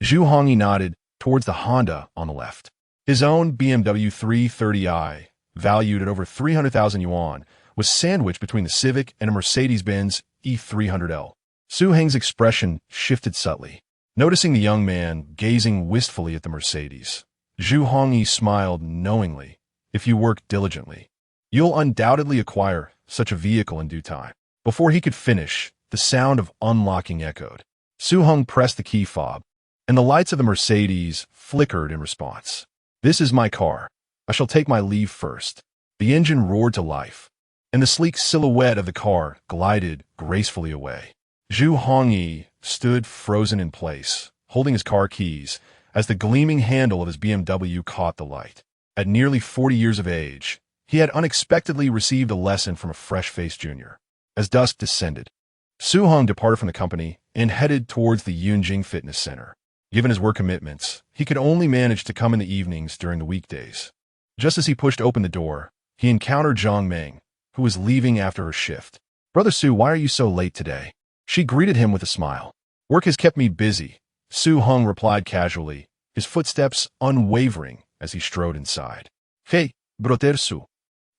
Zhu Hongyi nodded towards the Honda on the left. His own BMW 330i, valued at over 300,000 yuan, was sandwiched between the Civic and a Mercedes-Benz E300L. Su Heng's expression shifted subtly. Noticing the young man gazing wistfully at the Mercedes, Zhu Hongyi smiled knowingly. If you work diligently, you'll undoubtedly acquire such a vehicle in due time. Before he could finish, the sound of unlocking echoed. Su Heng pressed the key fob, and the lights of the Mercedes flickered in response. This is my car. I shall take my leave first. The engine roared to life, and the sleek silhouette of the car glided gracefully away. Zhu Hongyi stood frozen in place, holding his car keys, as the gleaming handle of his BMW caught the light. At nearly 40 years of age, he had unexpectedly received a lesson from a fresh-faced junior. As dusk descended, Su Heng departed from the company and headed towards the Yunjing Fitness Center. Given his work commitments, he could only manage to come in the evenings during the weekdays. Just as he pushed open the door, he encountered Zhang Meng, who was leaving after her shift. Brother Su, why are you so late today? She greeted him with a smile. Work has kept me busy, Su Heng replied casually, his footsteps unwavering as he strode inside. Hey, Brother Su.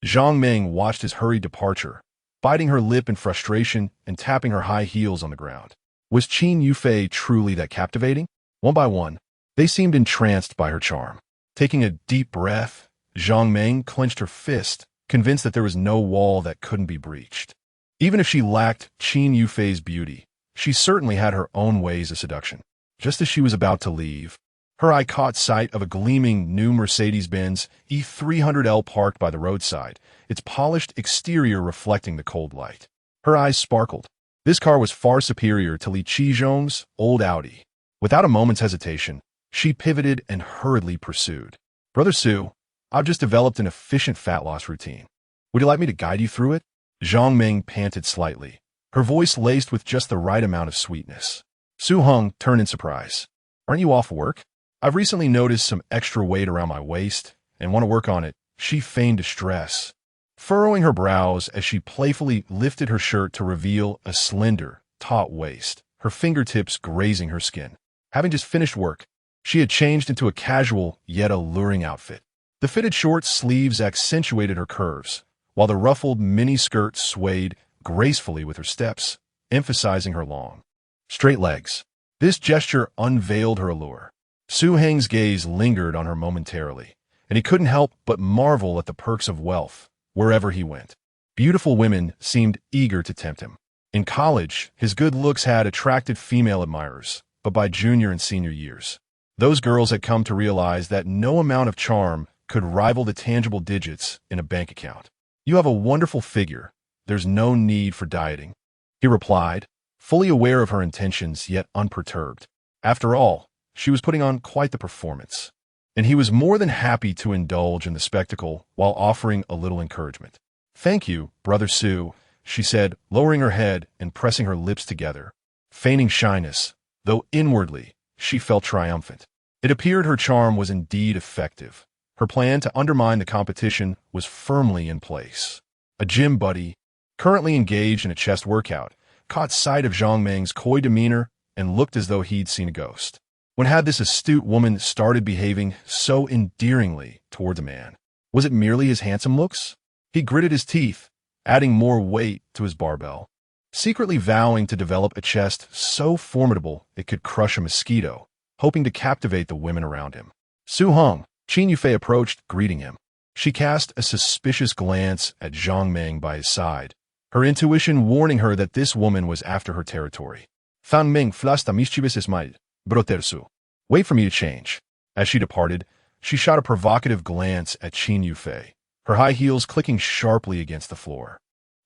Zhang Meng watched his hurried departure, biting her lip in frustration and tapping her high heels on the ground. Was Qin Yufei truly that captivating? One by one, they seemed entranced by her charm. Taking a deep breath, Zhang Meng clenched her fist, convinced that there was no wall that couldn't be breached. Even if she lacked Qin Yufei's beauty, she certainly had her own ways of seduction. Just as she was about to leave, her eye caught sight of a gleaming new Mercedes-Benz E300L parked by the roadside, its polished exterior reflecting the cold light. Her eyes sparkled. This car was far superior to Li Qizhong's old Audi. Without a moment's hesitation, she pivoted and hurriedly pursued. Brother Su, I've just developed an efficient fat loss routine. Would you like me to guide you through it? Zhang Meng panted slightly, her voice laced with just the right amount of sweetness. Su Heng turned in surprise. Aren't you off work? I've recently noticed some extra weight around my waist and want to work on it. She feigned distress, furrowing her brows as she playfully lifted her shirt to reveal a slender, taut waist, her fingertips grazing her skin. Having just finished work, she had changed into a casual yet alluring outfit. The fitted short sleeves accentuated her curves, while the ruffled mini-skirt swayed gracefully with her steps, emphasizing her long, straight legs. This gesture unveiled her allure. Su Heng's gaze lingered on her momentarily, and he couldn't help but marvel at the perks of wealth wherever he went. Beautiful women seemed eager to tempt him. In college, his good looks had attracted female admirers, but by junior and senior years, those girls had come to realize that no amount of charm could rival the tangible digits in a bank account. You have a wonderful figure. There's no need for dieting, he replied, fully aware of her intentions yet unperturbed. After all, she was putting on quite the performance, and he was more than happy to indulge in the spectacle while offering a little encouragement. Thank you, Brother Su, she said, lowering her head and pressing her lips together, feigning shyness, though inwardly she felt triumphant. It appeared her charm was indeed effective. Her plan to undermine the competition was firmly in place. A gym buddy, currently engaged in a chest workout, caught sight of Zhang Meng's coy demeanor and looked as though he'd seen a ghost. When had this astute woman started behaving so endearingly towards a man? Was it merely his handsome looks? He gritted his teeth, adding more weight to his barbell. secretly vowing to develop a chest so formidable it could crush a mosquito, hoping to captivate the women around him. Su Heng, Qin Yufei approached, greeting him. She cast a suspicious glance at Zhang Meng by his side, her intuition warning her that this woman was after her territory. Fan Ming flasta mischievous ismail, brotersu. Wait for me to change. As she departed, she shot a provocative glance at Qin Yufei, her high heels clicking sharply against the floor.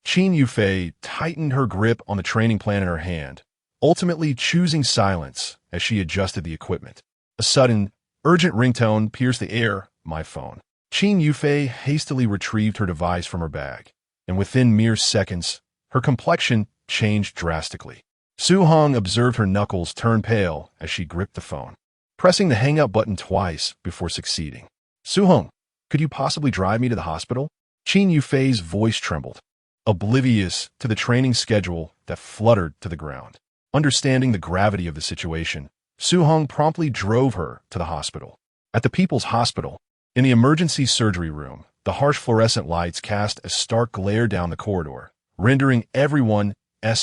Qin Yufei tightened her grip on the training plan in her hand, ultimately choosing silence as she adjusted the equipment. A sudden, urgent ringtone pierced the air. My phone. Qin Yufei hastily retrieved her device from her bag, and within mere seconds, her complexion changed drastically. Su Heng observed her knuckles turn pale as she gripped the phone, pressing the hang-up button twice before succeeding. Su Heng, could you possibly drive me to the hospital? Qin Yufei's voice trembled, oblivious to the training schedule that fluttered to the ground. Understanding the gravity of the situation, Su Heng promptly drove her to the hospital. At the People's Hospital, in the emergency surgery room, the harsh fluorescent lights cast a stark glare down the corridor, rendering everyone's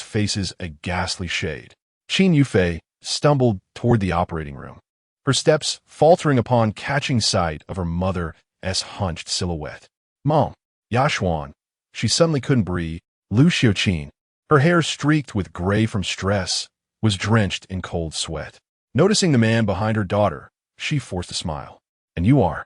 faces a ghastly shade. Qin Yufei stumbled toward the operating room, her steps faltering upon catching sight of her mother's hunched silhouette. Mom, Yashuan. She suddenly couldn't breathe. Lu Xiuqin, her hair streaked with gray from stress, was drenched in cold sweat. Noticing the man behind her daughter, she forced a smile. And you are?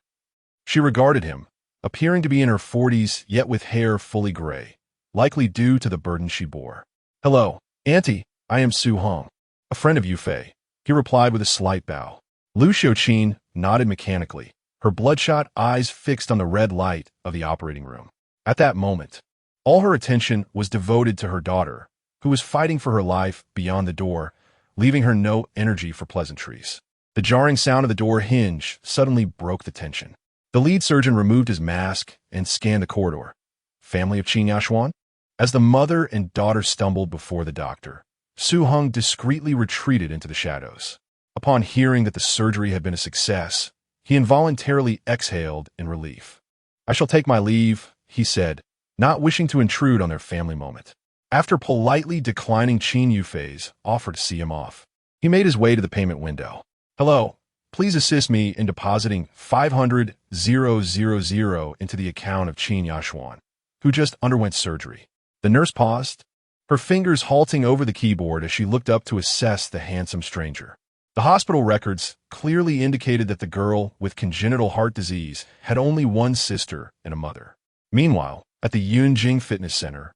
She regarded him, appearing to be in her 40s yet with hair fully gray, likely due to the burden she bore. Hello, Auntie, I am Su Heng, a friend of Yufei, he replied with a slight bow. Lu Xiuqin nodded mechanically, her bloodshot eyes fixed on the red light of the operating room. At that moment, all her attention was devoted to her daughter, who was fighting for her life beyond the door, leaving her no energy for pleasantries. The jarring sound of the door hinge suddenly broke the tension. The lead surgeon removed his mask and scanned the corridor. Family of Qin Yashuan? As the mother and daughter stumbled before the doctor, Su Heng discreetly retreated into the shadows. Upon hearing that the surgery had been a success, he involuntarily exhaled in relief. I shall take my leave, he said, not wishing to intrude on their family moment. After politely declining Qin Yufei's offer to see him off, he made his way to the payment window. Hello, please assist me in depositing 500,000 into the account of Qin Yashuan, who just underwent surgery. The nurse paused, her fingers halting over the keyboard as she looked up to assess the handsome stranger. The hospital records clearly indicated that the girl with congenital heart disease had only one sister and a mother. Meanwhile, at the Yunjing Fitness Center,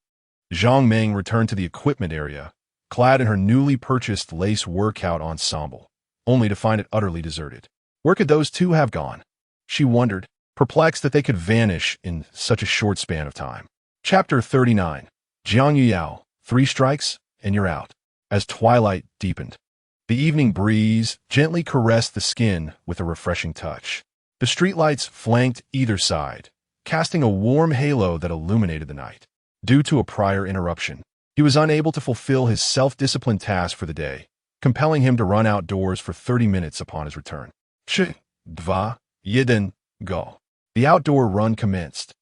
Zhang Meng returned to the equipment area, clad in her newly purchased lace workout ensemble, only to find it utterly deserted. Where could those two have gone? She wondered, perplexed that they could vanish in such a short span of time. Chapter 39. Jiang Yuyao, 3 strikes, and you're out. As twilight deepened, the evening breeze gently caressed the skin with a refreshing touch. The streetlights flanked either side, casting a warm halo that illuminated the night. Due to a prior interruption, he was unable to fulfill his self-disciplined task for the day, compelling him to run outdoors for 30 minutes upon his return. Dva, Yiden, go. The outdoor run commenced.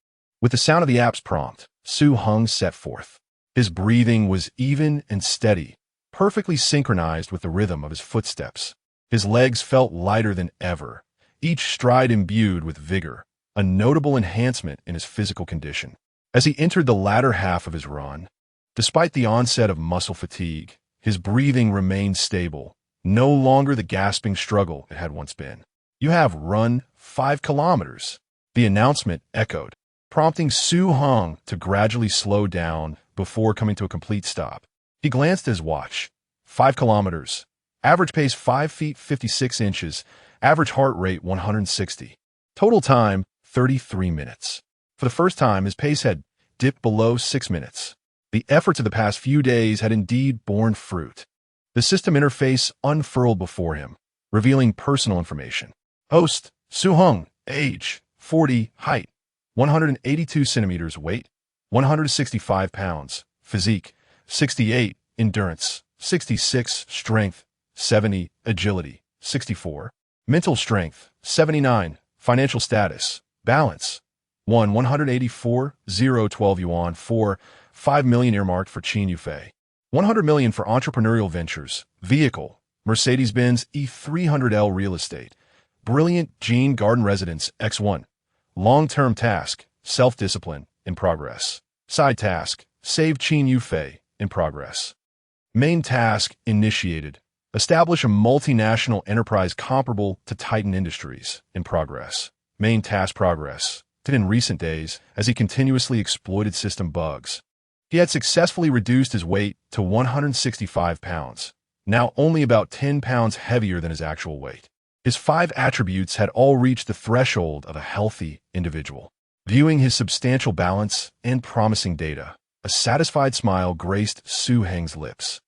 With the sound of the app's prompt, Su Heng set forth. His breathing was even and steady, perfectly synchronized with the rhythm of his footsteps. His legs felt lighter than ever, each stride imbued with vigor, a notable enhancement in his physical condition. As he entered the latter half of his run, despite the onset of muscle fatigue, his breathing remained stable, no longer the gasping struggle it had once been. You have run 5 kilometers. The announcement echoed, prompting Su Heng to gradually slow down before coming to a complete stop. He glanced at his watch. 5 kilometers. Average pace 5 feet 56 inches. Average heart rate 160. Total time 33 minutes. For the first time, his pace had dipped below 6 minutes. The efforts of the past few days had indeed borne fruit. The system interface unfurled before him, revealing personal information. Host, Su Heng, age, 40, height, 182 centimeters, weight, 165 pounds, physique, 68, endurance, 66, strength, 70, agility, 64, mental strength, 79, financial status, balance, 184, 012 yuan, 4, 5 million earmarked for Qin Yufei. $100 million for entrepreneurial ventures. Vehicle, Mercedes-Benz E300L real estate. Brilliant Gene Garden Residence X1. Long-term task, self-discipline, in progress. Side task, save Chin Yufei, in progress. Main task, initiated. Establish a multinational enterprise comparable to Titan Industries, in progress. Main task progress, did in recent days as he continuously exploited system bugs. He had successfully reduced his weight to 165 pounds, now only about 10 pounds heavier than his actual weight. His 5 attributes had all reached the threshold of a healthy individual. Viewing his substantial balance and promising data, a satisfied smile graced Su Heng's lips.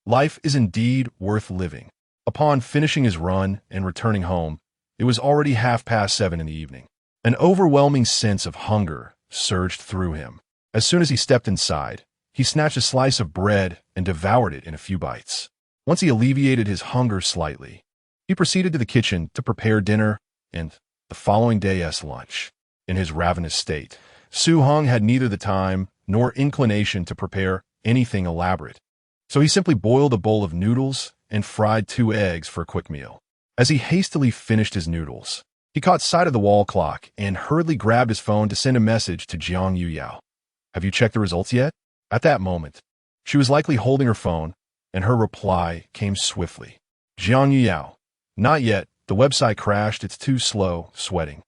Life is indeed worth living. Upon finishing his run and returning home, it was already 7:30 in the evening. An overwhelming sense of hunger surged through him. As soon as he stepped inside, he snatched a slice of bread and devoured it in a few bites. Once he alleviated his hunger slightly, he proceeded to the kitchen to prepare dinner and the following day's lunch. In his ravenous state, Su Heng had neither the time nor inclination to prepare anything elaborate. So he simply boiled a bowl of noodles and fried 2 eggs for a quick meal. As he hastily finished his noodles, he caught sight of the wall clock and hurriedly grabbed his phone to send a message to Jiang Yuyao. Have you checked the results yet? At that moment, she was likely holding her phone, and her reply came swiftly. Jiang Yuyao. Not yet. The website crashed. It's too slow. Sweating.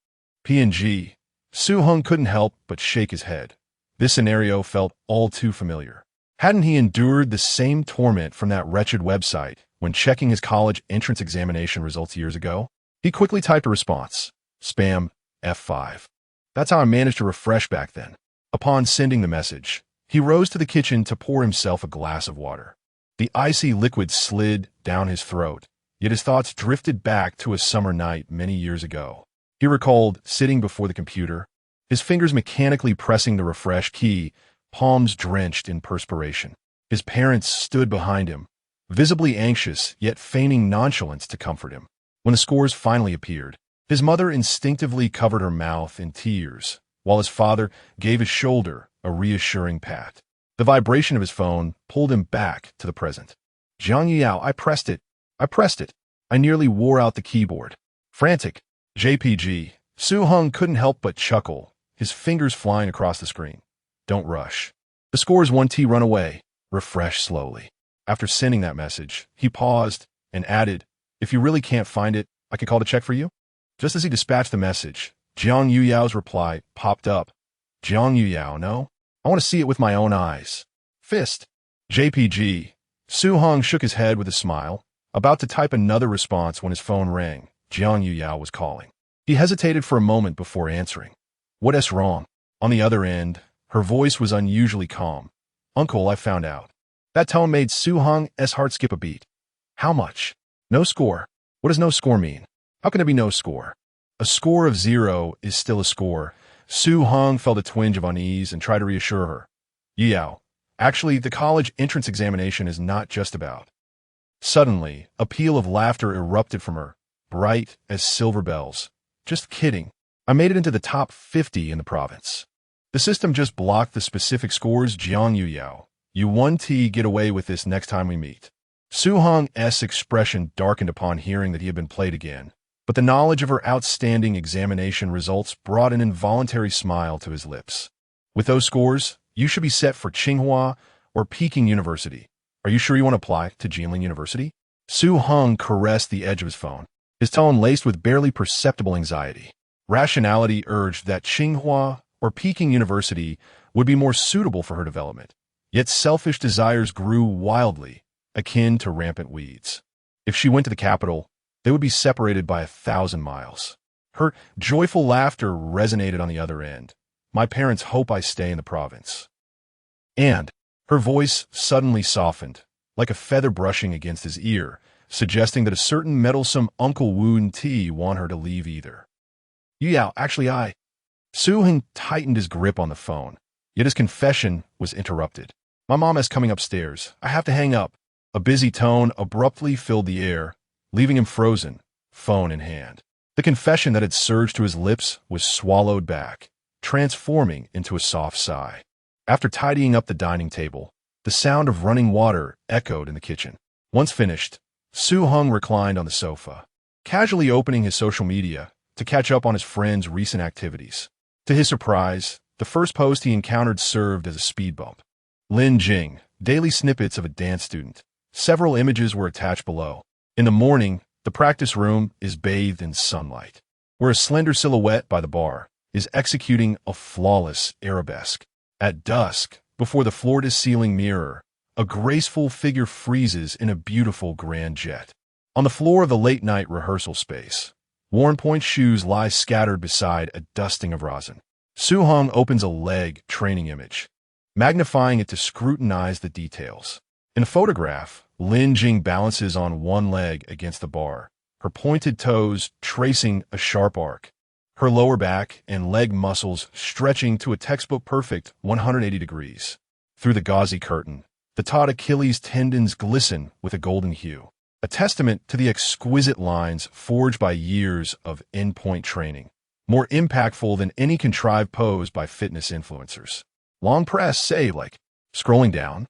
PNG. Su Heng couldn't help but shake his head. This scenario felt all too familiar. Hadn't he endured the same torment from that wretched website when checking his college entrance examination results years ago? He quickly typed a response. Spam, F5. That's how I managed to refresh back then. Upon sending the message, he rose to the kitchen to pour himself a glass of water. The icy liquid slid down his throat, yet his thoughts drifted back to a summer night many years ago. He recalled sitting before the computer, his fingers mechanically pressing the refresh key, palms drenched in perspiration. His parents stood behind him, visibly anxious yet feigning nonchalance to comfort him. When the scores finally appeared, his mother instinctively covered her mouth in tears, while his father gave his shoulder a reassuring pat. The vibration of his phone pulled him back to the present. Jiang Yuyao, I pressed it. I nearly wore out the keyboard. Frantic. JPG. Su Heng couldn't help but chuckle, his fingers flying across the screen. Don't rush. The score's 1T run away. Refresh slowly. After sending that message, he paused and added, if you really can't find it, I can call to check for you. Just as he dispatched the message, Jiang Yuyao's reply popped up. Jiang Yuyao, no? I want to see it with my own eyes. Fist. JPG. Su Heng shook his head with a smile, about to type another response when his phone rang. Jiang Yuyao was calling. He hesitated for a moment before answering. What's wrong? On the other end, her voice was unusually calm. Uncle, I found out. That tone made Su Heng's heart skip a beat. How much? No score. What does no score mean? How can there be no score? A score of 0 is still a score. Su Heng felt a twinge of unease and tried to reassure her. Yuyao, actually, the college entrance examination is not just about. Suddenly, a peal of laughter erupted from her, bright as silver bells. Just kidding. I made it into the top 50 in the province. The system just blocked the specific scores. Jiang Yuyao, you 1T get away with this next time we meet. Su Heng's expression darkened upon hearing that he had been played again, but the knowledge of her outstanding examination results brought an involuntary smile to his lips. With those scores, you should be set for Tsinghua or Peking University. Are you sure you want to apply to Jilin University? Su Heng caressed the edge of his phone, his tone laced with barely perceptible anxiety. Rationality urged that Tsinghua or Peking University would be more suitable for her development, yet selfish desires grew wildly, akin to rampant weeds. If she went to the capital, they would be separated by 1,000 miles. Her joyful laughter resonated on the other end. My parents hope I stay in the province. And her voice suddenly softened, like a feather brushing against his ear, suggesting that a certain meddlesome Uncle Woon T want her to leave either. Yuyao, actually I. Su Heng tightened his grip on the phone, yet his confession was interrupted. My mom is coming upstairs. I have to hang up. A busy tone abruptly filled the air, leaving him frozen, phone in hand. The confession that had surged to his lips was swallowed back, transforming into a soft sigh. After tidying up the dining table, The sound of running water echoed in the kitchen. Once finished, Heng reclined on the sofa, casually opening his social media to catch up on his friends' recent activities. To his surprise, the first post he encountered served as a speed bump. Lin Jing, daily snippets of a dance student. Several images were attached below. In the morning, the practice room is bathed in sunlight, where a slender silhouette by the bar is executing a flawless arabesque. At dusk, before the floor-to-ceiling mirror, a graceful figure freezes in a beautiful grand jet. On the floor of the late-night rehearsal space, worn-point shoes lie scattered beside a dusting of rosin. Heng opens a leg training image, magnifying it to scrutinize the details. In a photograph, Lin Jing balances on one leg against the bar, her pointed toes tracing a sharp arc, her lower back and leg muscles stretching to a textbook-perfect 180 degrees. Through the gauzy curtain, the taut Achilles tendons glisten with a golden hue, a testament to the exquisite lines forged by years of endpoint training, more impactful than any contrived pose by fitness influencers. Long press, say, like, scrolling down.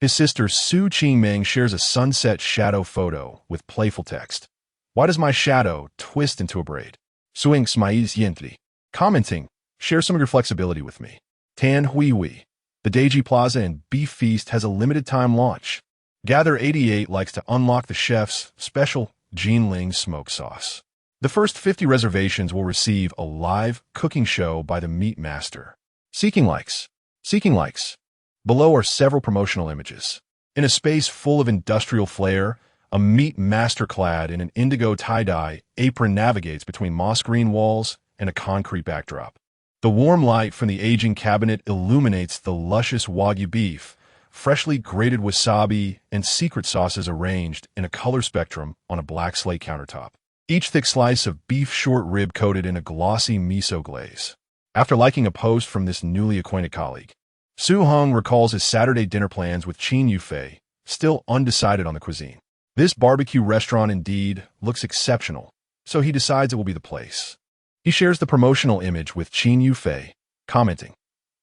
His sister Su Qingming shares a sunset shadow photo with playful text. Why does my shadow twist into a braid? Suing smaiz yentli. Commenting, share some of your flexibility with me. Tan Hui Hui. The Daiji Plaza and Beef Feast has a limited time launch. Gather 88 likes to unlock the chef's special Jinling smoke sauce. The first 50 reservations will receive a live cooking show by the meat master. Seeking likes. Seeking likes. Below are several promotional images. In a space full of industrial flair, a meat master clad in an indigo tie-dye apron navigates between moss green walls and a concrete backdrop. The warm light from the aging cabinet illuminates the luscious Wagyu beef, freshly grated wasabi, and secret sauces arranged in a color spectrum on a black slate countertop. Each thick slice of beef short rib coated in a glossy miso glaze. After liking a post from this newly acquainted colleague, Heng recalls his Saturday dinner plans with Qin Yufei, still undecided on the cuisine. This barbecue restaurant indeed looks exceptional, so he decides it will be the place. He shares the promotional image with Qin Yufei, commenting,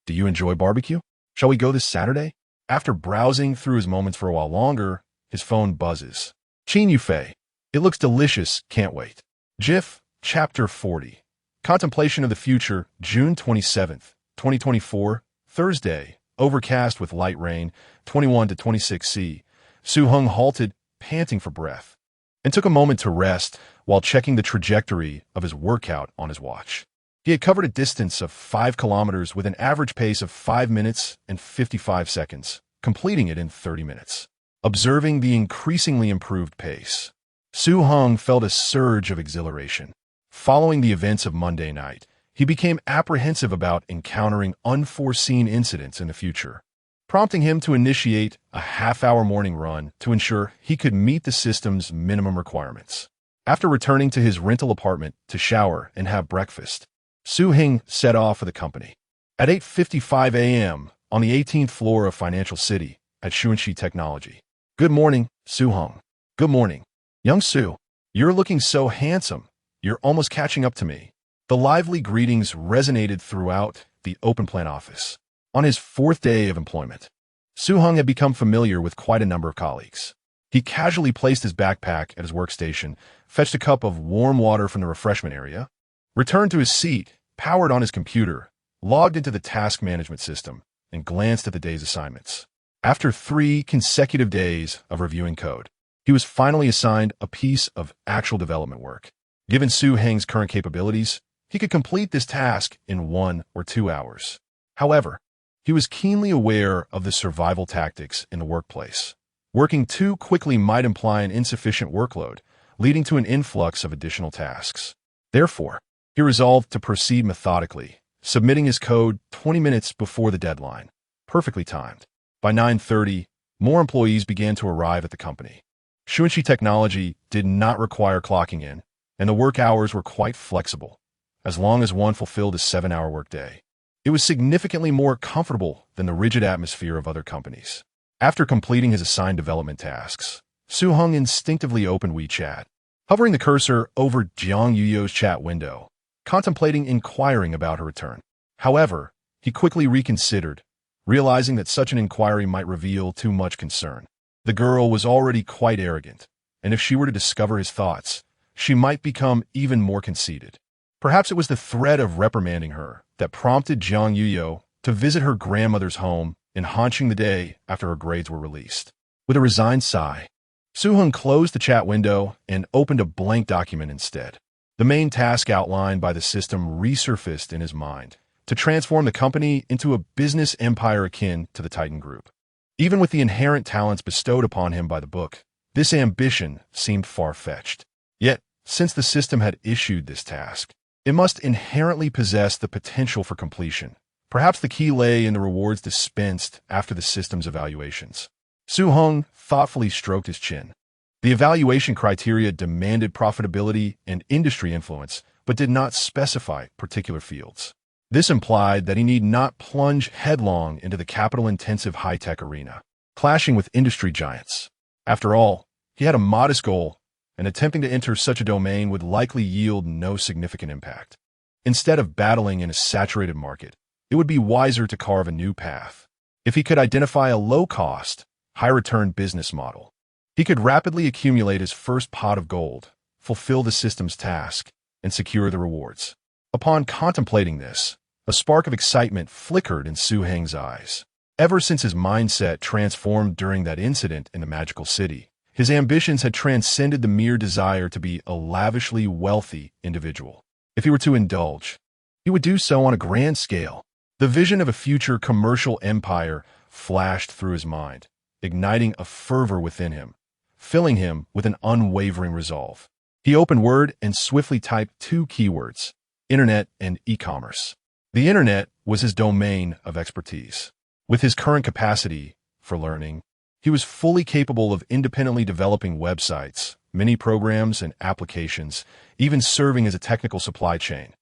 "Do you enjoy barbecue? Shall we go this Saturday?" After browsing through his moments for a while longer, his phone buzzes. Qin Yufei, it looks delicious, can't wait. GIF, Chapter 40. Contemplation of the Future, June 27th, 2024, Thursday, overcast with light rain, 21 to 26 C. Heng halted, panting for breath, and took a moment to rest while checking the trajectory of his workout on his watch. He had covered a distance of 5 kilometers with an average pace of 5 minutes and 55 seconds, completing it in 30 minutes. Observing the increasingly improved pace, Heng felt a surge of exhilaration. Following the events of Monday night, he became apprehensive about encountering unforeseen incidents in the future, prompting him to initiate a half-hour morning run to ensure he could meet the system's minimum requirements. After returning to his rental apartment to shower and have breakfast, Heng set off for the company. At 8:55 a.m., on the 18th floor of Financial City at Xuanxi Technology. "Good morning, Heng." "Good morning. Young Su, you're looking so handsome. You're almost catching up to me." The lively greetings resonated throughout the open-plan office. On his 4th day of employment, Heng had become familiar with quite a number of colleagues. He casually placed his backpack at his workstation, fetched a cup of warm water from the refreshment area, returned to his seat, powered on his computer, logged into the task management system, and glanced at the day's assignments. After 3 consecutive days of reviewing code, he was finally assigned a piece of actual development work. Given Heng's current capabilities, he could complete this task in 1 or 2 hours. However, he was keenly aware of the survival tactics in the workplace. Working too quickly might imply an insufficient workload, leading to an influx of additional tasks. Therefore, he resolved to proceed methodically, submitting his code 20 minutes before the deadline, perfectly timed. By 9:30, more employees began to arrive at the company. Xuanxi Technology did not require clocking in, and the work hours were quite flexible, as long as one fulfilled a 7-hour workday. It was significantly more comfortable than the rigid atmosphere of other companies. After completing his assigned development tasks, Heng instinctively opened WeChat, hovering the cursor over Jiang Yuyo's chat window, contemplating inquiring about her return. However, he quickly reconsidered, realizing that such an inquiry might reveal too much concern. The girl was already quite arrogant, and if she were to discover his thoughts, she might become even more conceited. Perhaps it was the threat of reprimanding her that prompted Jiang Yuyo to visit her grandmother's home in Hanqing the day after her grades were released. With a resigned sigh, Su-hung closed the chat window and opened a blank document instead. The main task outlined by the system resurfaced in his mind: to transform the company into a business empire akin to the Titan Group. Even with the inherent talents bestowed upon him by the book, this ambition seemed far-fetched. Yet, since the system had issued this task, it must inherently possess the potential for completion. Perhaps the key lay in the rewards dispensed after the system's evaluations. Su-hung thoughtfully stroked his chin. The evaluation criteria demanded profitability and industry influence, but did not specify particular fields. This implied that he need not plunge headlong into the capital-intensive high-tech arena, clashing with industry giants. After all, he had a modest goal, and attempting to enter such a domain would likely yield no significant impact. Instead of battling in a saturated market, it would be wiser to carve a new path. If he could identify a low-cost, high-return business model, he could rapidly accumulate his first pot of gold, fulfill the system's task, and secure the rewards. Upon contemplating this, a spark of excitement flickered in Su-heng's eyes. Ever since his mindset transformed during that incident in the magical city, his ambitions had transcended the mere desire to be a lavishly wealthy individual. If he were to indulge, he would do so on a grand scale. The vision of a future commercial empire flashed through his mind, igniting a fervor within him, filling him with an unwavering resolve. He opened Word and swiftly typed two keywords: Internet and e-commerce. The Internet was his domain of expertise. With his current capacity for learning, he was fully capable of independently developing websites, mini-programs, and applications, even serving as a technical supply chain.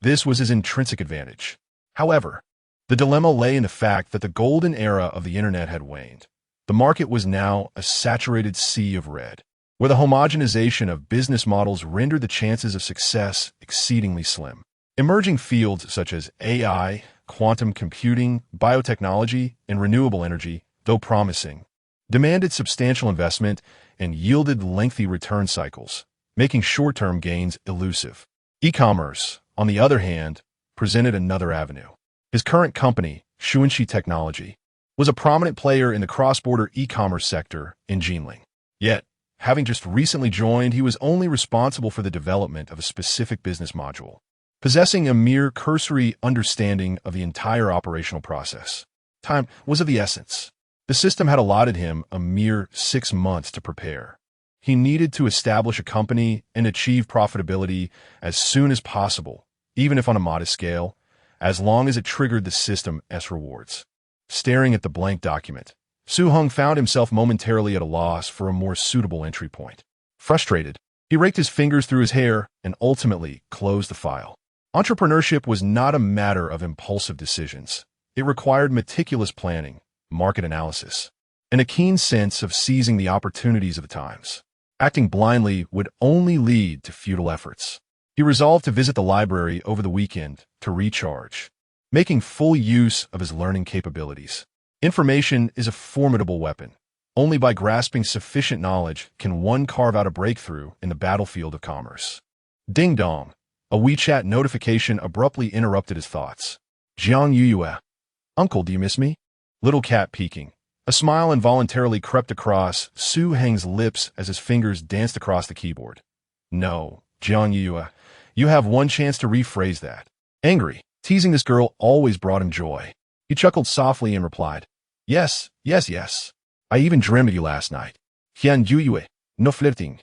This was his intrinsic advantage. However, the dilemma lay in the fact that the golden era of the Internet had waned. The market was now a saturated sea of red, where the homogenization of business models rendered the chances of success exceedingly slim. Emerging fields such as AI, quantum computing, biotechnology, and renewable energy, though promising, demanded substantial investment and yielded lengthy return cycles, making short-term gains elusive. E-commerce, on the other hand, presented another avenue. His current company, Xuanxi Technology, was a prominent player in the cross-border e-commerce sector in Jinling. Yet, having just recently joined, he was only responsible for the development of a specific business module, possessing a mere cursory understanding of the entire operational process. Time was of the essence. The system had allotted him a mere 6 months to prepare. He needed to establish a company and achieve profitability as soon as possible, even if on a modest scale, as long as it triggered the system's rewards. Staring at the blank document, Su-hung found himself momentarily at a loss for a more suitable entry point. Frustrated, he raked his fingers through his hair and ultimately closed the file. Entrepreneurship was not a matter of impulsive decisions. It required meticulous planning, market analysis, and a keen sense of seizing the opportunities of the times. Acting blindly would only lead to futile efforts. He resolved to visit the library over the weekend to recharge, making full use of his learning capabilities. Information is a formidable weapon. Only by grasping sufficient knowledge can one carve out a breakthrough in the battlefield of commerce. Ding dong! A WeChat notification abruptly interrupted his thoughts. Jiang Yuyue. Uncle, do you miss me? Little cat peeking. A smile involuntarily crept across Su-heng's lips as his fingers danced across the keyboard. No, Jiang Yuyue. You have one chance to rephrase that. Angry, teasing this girl always brought him joy. He chuckled softly and replied, Yes, yes, yes. I even dreamed of you last night. Heng Yuyue. No flirting.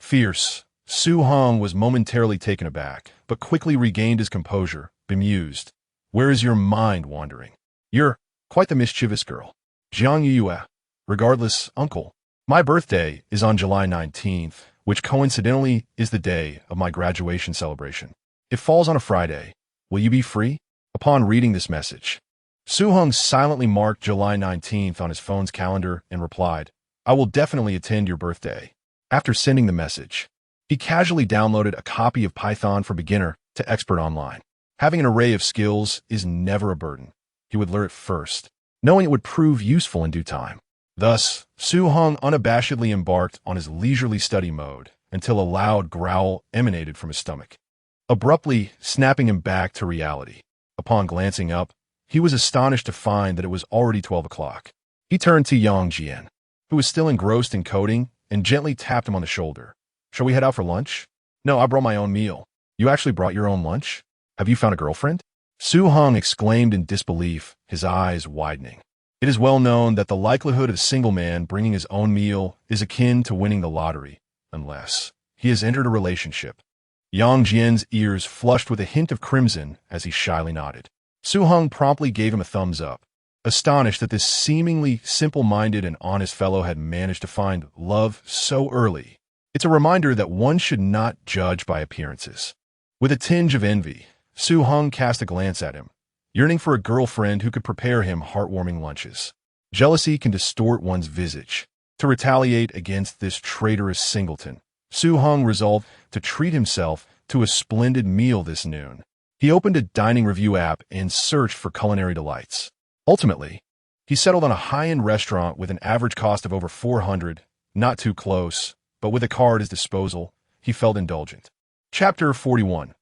Fierce. Su-hung was momentarily taken aback, but quickly regained his composure, bemused. Where is your mind wandering? You're quite the mischievous girl. Jiang Yuyue. Regardless, uncle. My birthday is on July 19th, which coincidentally is the day of my graduation celebration. It falls on a Friday. Will you be free? Upon reading this message, Su-hung silently marked July 19th on his phone's calendar and replied, I will definitely attend your birthday. After sending the message, he casually downloaded a copy of Python for Beginner to Expert Online. Having an array of skills is never a burden. He would learn it first, knowing it would prove useful in due time. Thus, Su Heng unabashedly embarked on his leisurely study mode until a loud growl emanated from his stomach, abruptly snapping him back to reality. Upon glancing up, he was astonished to find that it was already 12 o'clock. He turned to Yang Jian, who was still engrossed in coding, and gently tapped him on the shoulder. "Shall we head out for lunch?" "No, I brought my own meal." "You actually brought your own lunch? Have you found a girlfriend?" Su Heng exclaimed in disbelief, his eyes widening. It is well known that the likelihood of a single man bringing his own meal is akin to winning the lottery, unless he has entered a relationship. Yang Jian's ears flushed with a hint of crimson as he shyly nodded. Su Heng promptly gave him a thumbs up, astonished that this seemingly simple-minded and honest fellow had managed to find love so early. It's a reminder that one should not judge by appearances. With a tinge of envy, Su Heng cast a glance at him, yearning for a girlfriend who could prepare him heartwarming lunches. Jealousy can distort one's visage. To retaliate against this traitorous singleton, Su Heng resolved to treat himself to a splendid meal this noon. He opened a dining review app and searched for culinary delights. Ultimately, he settled on a high-end restaurant with an average cost of over 400, not too close, but with a card at his disposal, he felt indulgent. Chapter 41.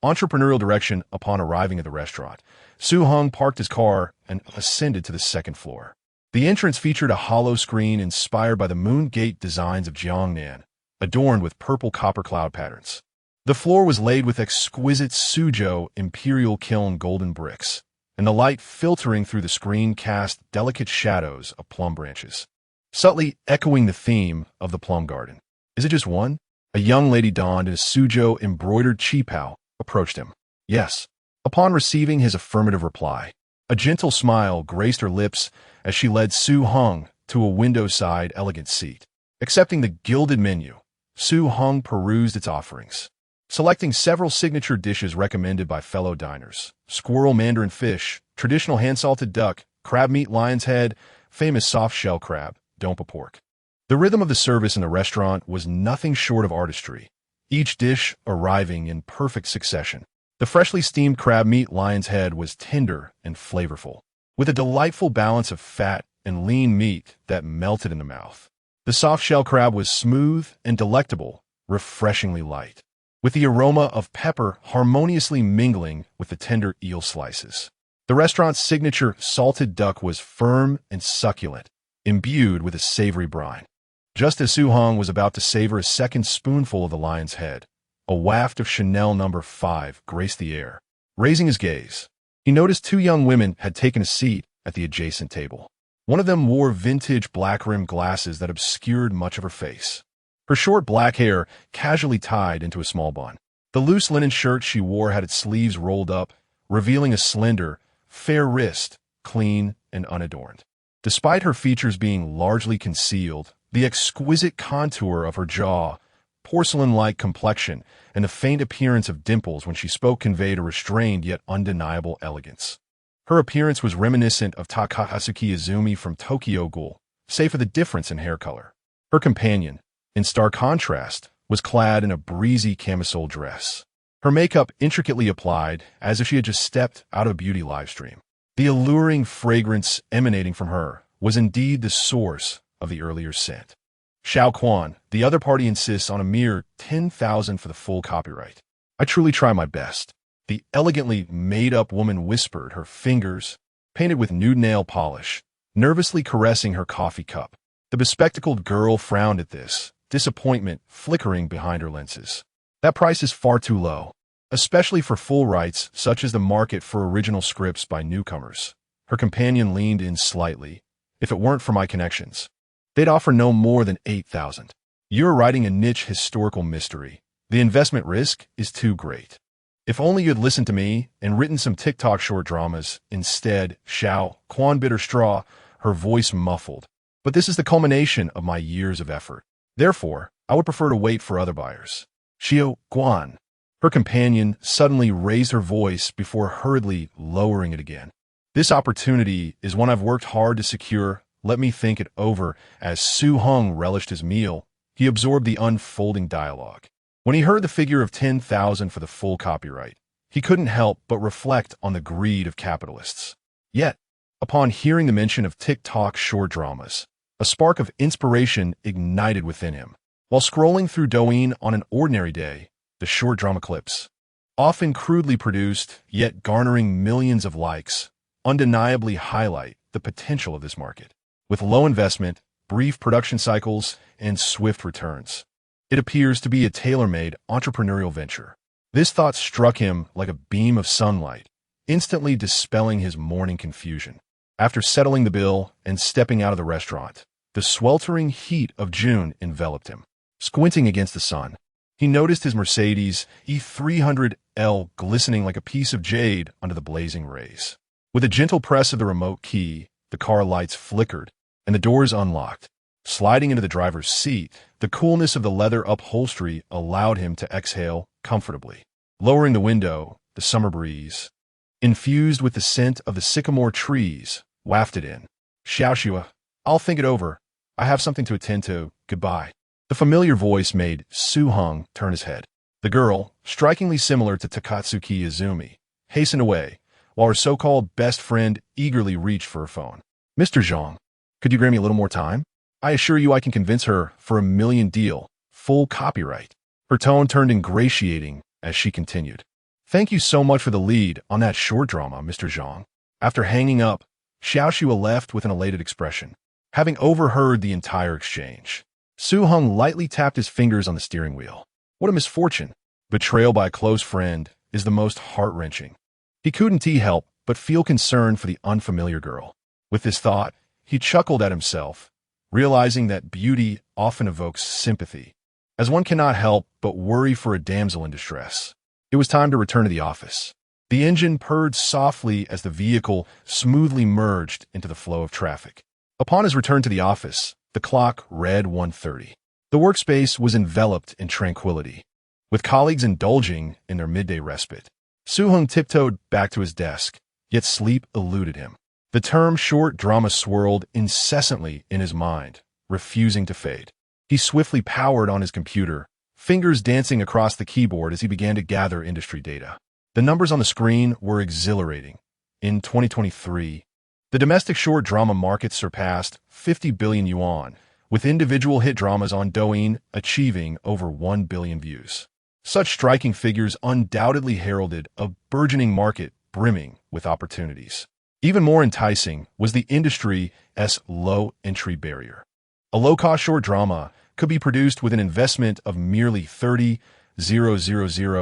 Entrepreneurial direction. Upon arriving at the restaurant, Su Heng parked his car and ascended to the second floor. The entrance featured a hollow screen inspired by the moon gate designs of Jiangnan, adorned with purple copper cloud patterns. The floor was laid with exquisite Suzhou imperial kiln golden bricks, and the light filtering through the screen cast delicate shadows of plum branches, subtly echoing the theme of the plum garden. "Is it just one?" A young lady donned in a Suzhou embroidered qipao approached him. "Yes." Upon receiving his affirmative reply, a gentle smile graced her lips as she led Su Heng to a window-side elegant seat. Accepting the gilded menu, Su Heng perused its offerings, selecting several signature dishes recommended by fellow diners: squirrel mandarin fish, traditional hand-salted duck, crab meat lion's head, famous soft-shell crab, dompa pork. The rhythm of the service in the restaurant was nothing short of artistry, each dish arriving in perfect succession. The freshly steamed crab meat lion's head was tender and flavorful, with a delightful balance of fat and lean meat that melted in the mouth. The soft-shell crab was smooth and delectable, refreshingly light, with the aroma of pepper harmoniously mingling with the tender eel slices. The restaurant's signature salted duck was firm and succulent, imbued with a savory brine. Just as Su Heng was about to savor a second spoonful of the lion's head, a waft of Chanel No. 5 graced the air. Raising his gaze, he noticed two young women had taken a seat at the adjacent table. One of them wore vintage black-rimmed glasses that obscured much of her face, her short black hair casually tied into a small bun. The loose linen shirt she wore had its sleeves rolled up, revealing a slender, fair wrist, clean and unadorned. Despite her features being largely concealed, the exquisite contour of her jaw, porcelain-like complexion, and the faint appearance of dimples when she spoke conveyed a restrained yet undeniable elegance. Her appearance was reminiscent of Takahasuki Izumi from Tokyo Ghoul, save for the difference in hair color. Her companion, in stark contrast, was clad in a breezy camisole dress, her makeup intricately applied as if she had just stepped out of a beauty livestream. The alluring fragrance emanating from her was indeed the source of the earlier scent. Xiao Quan, the other party, insists on a mere 10,000 for the full copyright. "I truly try my best," the elegantly made-up woman whispered, her fingers, painted with nude nail polish, nervously caressing her coffee cup. The bespectacled girl frowned at this, disappointment flickering behind her lenses. "That price is far too low, especially for full rights such as the market for original scripts by newcomers." Her companion leaned in slightly. "If it weren't for my connections, they'd offer no more than 8,000. You're writing a niche historical mystery. The investment risk is too great. If only you'd listened to me and written some TikTok short dramas instead." Xiao Quan bit her straw, her voice muffled. "But this is the culmination of my years of effort. Therefore, I would prefer to wait for other buyers." "Xiao Quan." Her companion suddenly raised her voice before hurriedly lowering it again. "This opportunity is one I've worked hard to secure. Let me think it over." As Su Heng relished his meal, he absorbed the unfolding dialogue. When he heard the figure of 10,000 for the full copyright, he couldn't help but reflect on the greed of capitalists. Yet, Upon hearing the mention of TikTok short dramas, a spark of inspiration ignited within him. While scrolling through Douyin on an ordinary day, the short drama clips, often crudely produced, yet garnering millions of likes, undeniably highlight the potential of this market. With low investment, brief production cycles, and swift returns, it appears to be a tailor-made entrepreneurial venture. This thought struck him like a beam of sunlight, instantly dispelling his morning confusion. After settling the bill and stepping out of the restaurant, the sweltering heat of June enveloped him. Squinting against the sun, he noticed his Mercedes E300L glistening like a piece of jade under the blazing rays. With a gentle press of the remote key, the car lights flickered and the doors unlocked. Sliding into the driver's seat, the coolness of the leather upholstery allowed him to exhale comfortably. Lowering the window, the summer breeze, infused with the scent of the sycamore trees, wafted in. Xiaoxua, I'll think it over. I have something to attend to. Goodbye. The familiar voice made Su Heng turn his head. The girl, strikingly similar to Takatsuki Izumi, hastened away, while her so-called best friend eagerly reached for her phone. Mr. Zhang, could you grant me a little more time? I assure you I can convince her for $1 million deal, full copyright. Her tone turned ingratiating as she continued. Thank you so much for the lead on that short drama, Mr. Zhang. After hanging up, Xiaoxua left with an elated expression, having overheard the entire exchange. Su Heng lightly tapped his fingers on the steering wheel. What a misfortune. Betrayal by a close friend is the most heart-wrenching. He couldn't help but feel concern for the unfamiliar girl. With this thought, he chuckled at himself, realizing that beauty often evokes sympathy, as one cannot help but worry for a damsel in distress. It was time to return to the office. The engine purred softly as the vehicle smoothly merged into the flow of traffic. Upon his return to the office, the clock read 1:30. The workspace was enveloped in tranquility, with colleagues indulging in their midday respite. Su Heng tiptoed back to his desk, yet sleep eluded him. The term short drama swirled incessantly in his mind, refusing to fade. He swiftly powered on his computer, fingers dancing across the keyboard as he began to gather industry data. The numbers on the screen were exhilarating. In 2023, the domestic short drama market surpassed 50 billion yuan, with individual hit dramas on Douyin achieving over 1 billion views. Such striking figures undoubtedly heralded a burgeoning market brimming with opportunities. Even more enticing was the industry's low entry barrier. A low-cost short drama could be produced with an investment of merely 30,000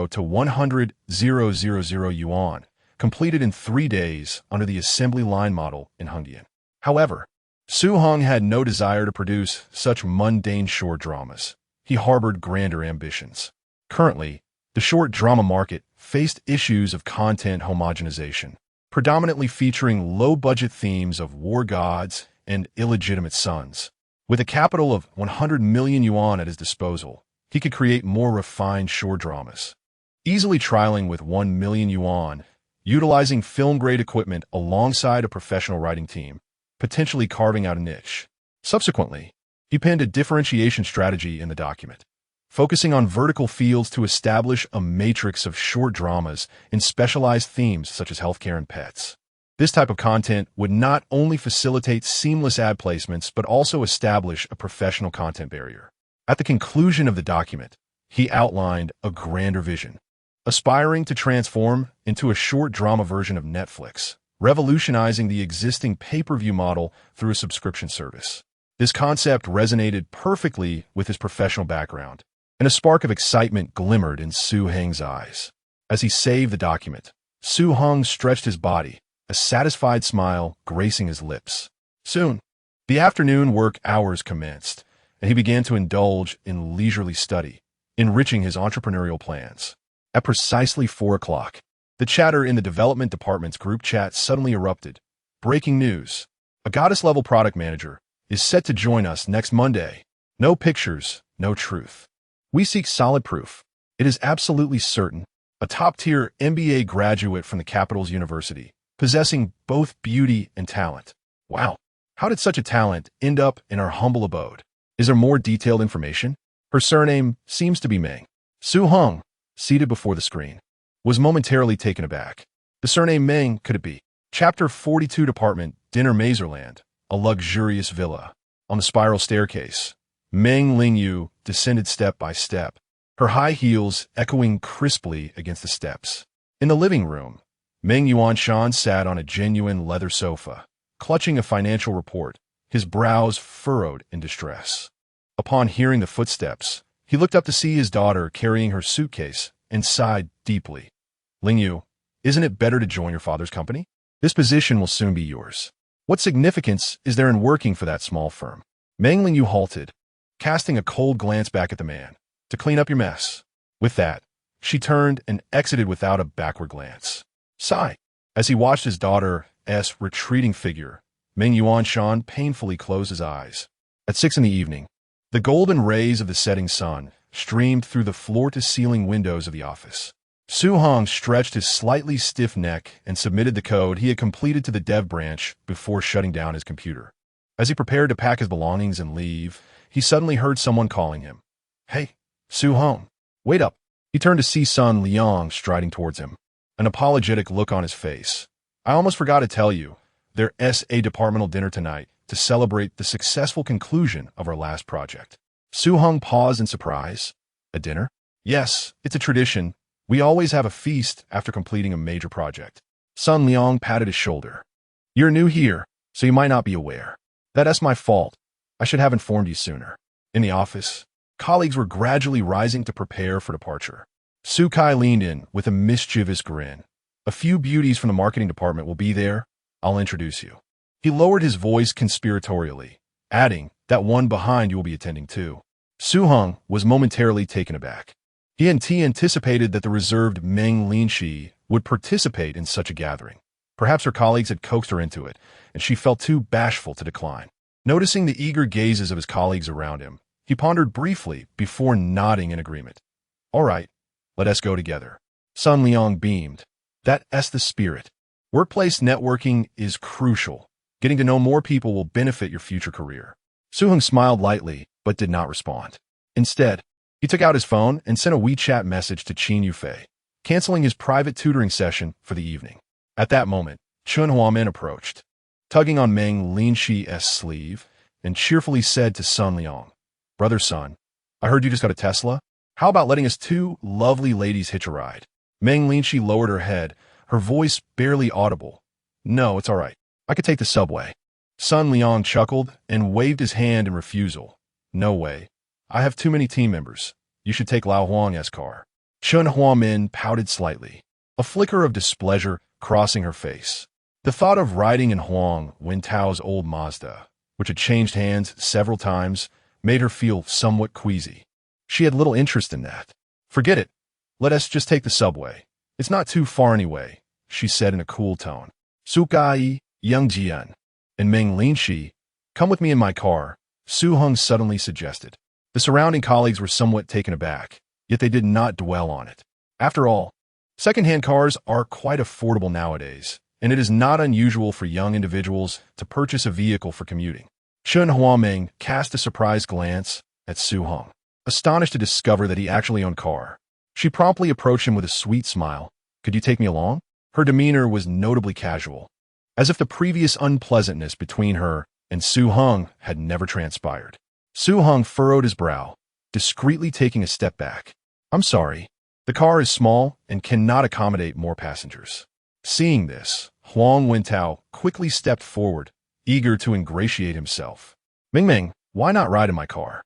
to 100,000 yuan, completed in 3 days under the assembly line model in Hengdian. However, Su Heng had no desire to produce such mundane short dramas. He harbored grander ambitions. Currently, the short drama market faced issues of content homogenization, predominantly featuring low-budget themes of war gods and illegitimate sons. With a capital of 100 million yuan at his disposal, he could create more refined short dramas, easily trialing with 1 million yuan, utilizing film-grade equipment alongside a professional writing team, potentially carving out a niche. Subsequently, he penned a differentiation strategy in the document, focusing on vertical fields to establish a matrix of short dramas in specialized themes such as healthcare and pets. This type of content would not only facilitate seamless ad placements, but also establish a professional content barrier. At the conclusion of the document, he outlined a grander vision, aspiring to transform into a short drama version of Netflix, revolutionizing the existing pay-per-view model through a subscription service. This concept resonated perfectly with his professional background, and a spark of excitement glimmered in Su Heng's eyes. As he saved the document, Su Heng stretched his body, a satisfied smile gracing his lips. Soon, the afternoon work hours commenced, and he began to indulge in leisurely study, enriching his entrepreneurial plans. At precisely 4 o'clock, the chatter in the development department's group chat suddenly erupted. Breaking news. A goddess-level product manager is set to join us next Monday. No pictures, no truth. We seek solid proof. It is absolutely certain. A top-tier MBA graduate from the capital's university, possessing both beauty and talent. Wow, how did such a talent end up in our humble abode? Is there more detailed information? Her surname seems to be Meng. Su Heng, seated before the screen, was momentarily taken aback. The surname Meng, could it be? Chapter 42 Department Dinner Mazerland, a luxurious villa. On the spiral staircase, Meng Lingyu descended step by step, her high heels echoing crisply against the steps. In the living room, Meng Yuanshan sat on a genuine leather sofa, clutching a financial report, his brows furrowed in distress. Upon hearing the footsteps, he looked up to see his daughter carrying her suitcase and sighed deeply. Lingyu, isn't it better to join your father's company? This position will soon be yours. What significance is there in working for that small firm? Meng Lingyu halted, casting a cold glance back at the man. To clean up your mess. With that, she turned and exited without a backward glance. Sigh. As he watched his daughter's retreating figure, Meng Yuanshan painfully closed his eyes. At 6 in the evening, the golden rays of the setting sun streamed through the floor-to-ceiling windows of the office. Su Heng stretched his slightly stiff neck and submitted the code he had completed to the dev branch before shutting down his computer. As he prepared to pack his belongings and leave, he suddenly heard someone calling him. Hey, Su Heng, wait up. He turned to see Sun Liang striding towards him, an apologetic look on his face. I almost forgot to tell you, there's a departmental dinner tonight to celebrate the successful conclusion of our last project. Su Heng paused in surprise. A dinner? Yes, it's a tradition. We always have a feast after completing a major project. Sun Liang patted his shoulder. You're new here, so you might not be aware. That's my fault. I should have informed you sooner. In the office, colleagues were gradually rising to prepare for departure. Su Kai leaned in with a mischievous grin. A few beauties from the marketing department will be there. I'll introduce you. He lowered his voice conspiratorially, adding that one behind you will be attending too. Su Heng was momentarily taken aback. He anticipated that the reserved Meng Linshi would participate in such a gathering. Perhaps her colleagues had coaxed her into it, and she felt too bashful to decline. Noticing the eager gazes of his colleagues around him, he pondered briefly before nodding in agreement. All right, let us go together. Sun Liang beamed. That's the spirit. Workplace networking is crucial. Getting to know more people will benefit your future career. Su Heng smiled lightly, but did not respond. Instead, he took out his phone and sent a WeChat message to Qin Yufei, canceling his private tutoring session for the evening. At that moment, Chun Huamin approached, tugging on Meng Linxi's sleeve, and cheerfully said to Sun Liang, Brother Sun, I heard you just got a Tesla. How about letting us two lovely ladies hitch a ride? Meng Linxi lowered her head, her voice barely audible. No, it's all right. I could take the subway. Sun Liang chuckled and waved his hand in refusal. No way. I have too many team members. You should take Lao Huang's car. Chun Huamin pouted slightly, a flicker of displeasure crossing her face. The thought of riding in Huang Wentao's old Mazda, which had changed hands several times, made her feel somewhat queasy. She had little interest in that. Forget it. Let us just take the subway. It's not too far anyway, she said in a cool tone. Sukai, Young Jian, and Meng Linxi, come with me in my car, Su Heng suddenly suggested. The surrounding colleagues were somewhat taken aback, yet they did not dwell on it. After all, second-hand cars are quite affordable nowadays, and it is not unusual for young individuals to purchase a vehicle for commuting. Chun Huaming cast a surprised glance at Su Heng, astonished to discover that he actually owned a car. She promptly approached him with a sweet smile. Could you take me along? Her demeanor was notably casual, as if the previous unpleasantness between her and Su Heng had never transpired. Su Heng furrowed his brow, discreetly taking a step back. I'm sorry. The car is small and cannot accommodate more passengers. Seeing this, Huang Wentao quickly stepped forward, eager to ingratiate himself. Ming, why not ride in my car?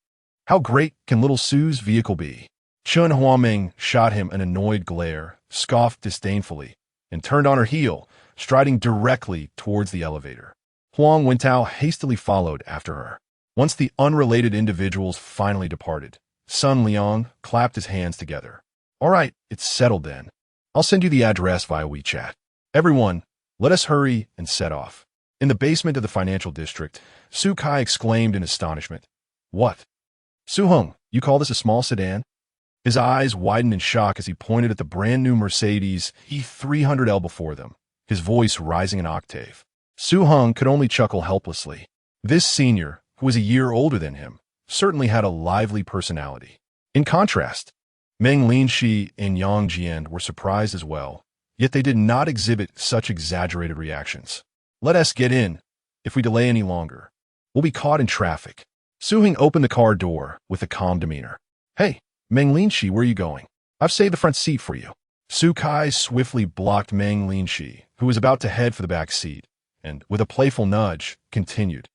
How great can little Su's vehicle be? Chun Huaming shot him an annoyed glare, scoffed disdainfully, and turned on her heel, striding directly towards the elevator. Huang Wentao hastily followed after her. Once the unrelated individuals finally departed, Sun Liang clapped his hands together. All right, it's settled then. I'll send you the address via WeChat. Everyone, let us hurry and set off. In the basement of the financial district, Su Kai exclaimed in astonishment. What? Su Heng, you call this a small sedan? His eyes widened in shock as he pointed at the brand-new Mercedes E300L before them, his voice rising an octave. Su Heng could only chuckle helplessly. This senior, who was a year older than him, certainly had a lively personality. In contrast, Meng Linxi and Yang Jian were surprised as well, yet they did not exhibit such exaggerated reactions. Let us get in, If we delay any longer, we'll be caught in traffic. Su-Heng opened the car door with a calm demeanor. Hey, Meng Linshi, where are you going? I've saved the front seat for you. Su-Kai swiftly blocked Meng Linshi, who was about to head for the back seat, and, with a playful nudge, continued.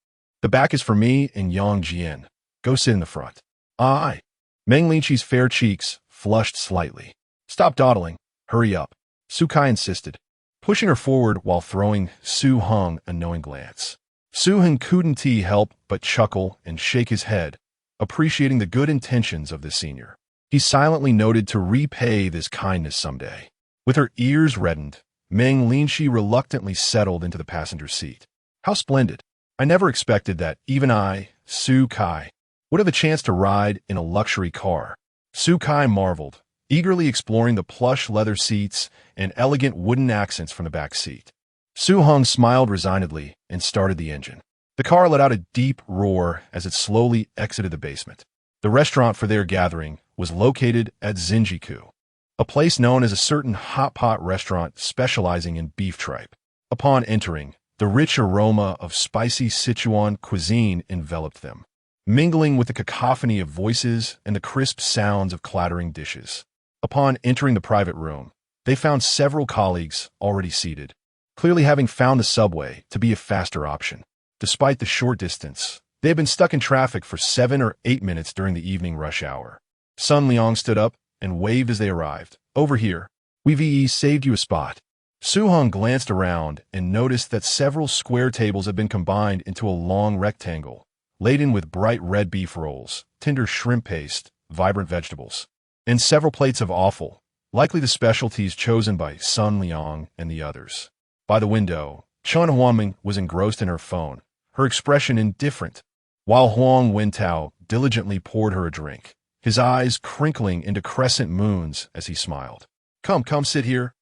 The back is for me and Yang Jian. Go sit in the front. Aye. Meng Linshi's fair cheeks flushed slightly. Stop dawdling. Hurry up. Su-Kai insisted, pushing her forward while throwing Su-Heng a knowing glance. Su-Heng couldn't help but chuckle and shake his head, appreciating the good intentions of the senior. He silently noted to repay this kindness someday. With her ears reddened, Meng Linshi reluctantly settled into the passenger seat. How splendid. I never expected that even I, Su-Kai, would have a chance to ride in a luxury car. Su-Kai marveled, eagerly exploring the plush leather seats and elegant wooden accents from the back seat. Su-Heng smiled resignedly and started the engine. The car let out a deep roar as it slowly exited the basement. The restaurant for their gathering was located at Zinjiku, a place known as a certain hot pot restaurant specializing in beef tripe. Upon entering, the rich aroma of spicy Sichuan cuisine enveloped them, mingling with the cacophony of voices and the crisp sounds of clattering dishes. Upon entering the private room, they found several colleagues already seated, clearly having found the subway to be a faster option. Despite the short distance, they had been stuck in traffic for 7 or 8 minutes during the evening rush hour. Sun Liang stood up and waved as they arrived. Over here. We've saved you a spot. Su-Heng glanced around and noticed that several square tables had been combined into a long rectangle, laden with bright red beef rolls, tender shrimp paste, vibrant vegetables, and several plates of offal, likely the specialties chosen by Sun Liang and the others. By the window, Chen Huangming was engrossed in her phone, her expression indifferent, while Huang Wentao diligently poured her a drink, his eyes crinkling into crescent moons as he smiled. Come, sit here.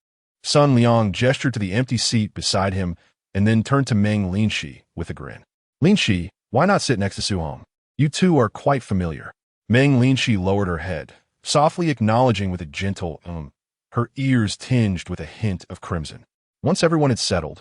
Sun Liang gestured to the empty seat beside him and then turned to Meng Linshi with a grin. Linshi, why not sit next to Su-Heng? You two are quite familiar. Meng Linshi lowered her head, softly acknowledging with a gentle her ears tinged with a hint of crimson. Once everyone had settled,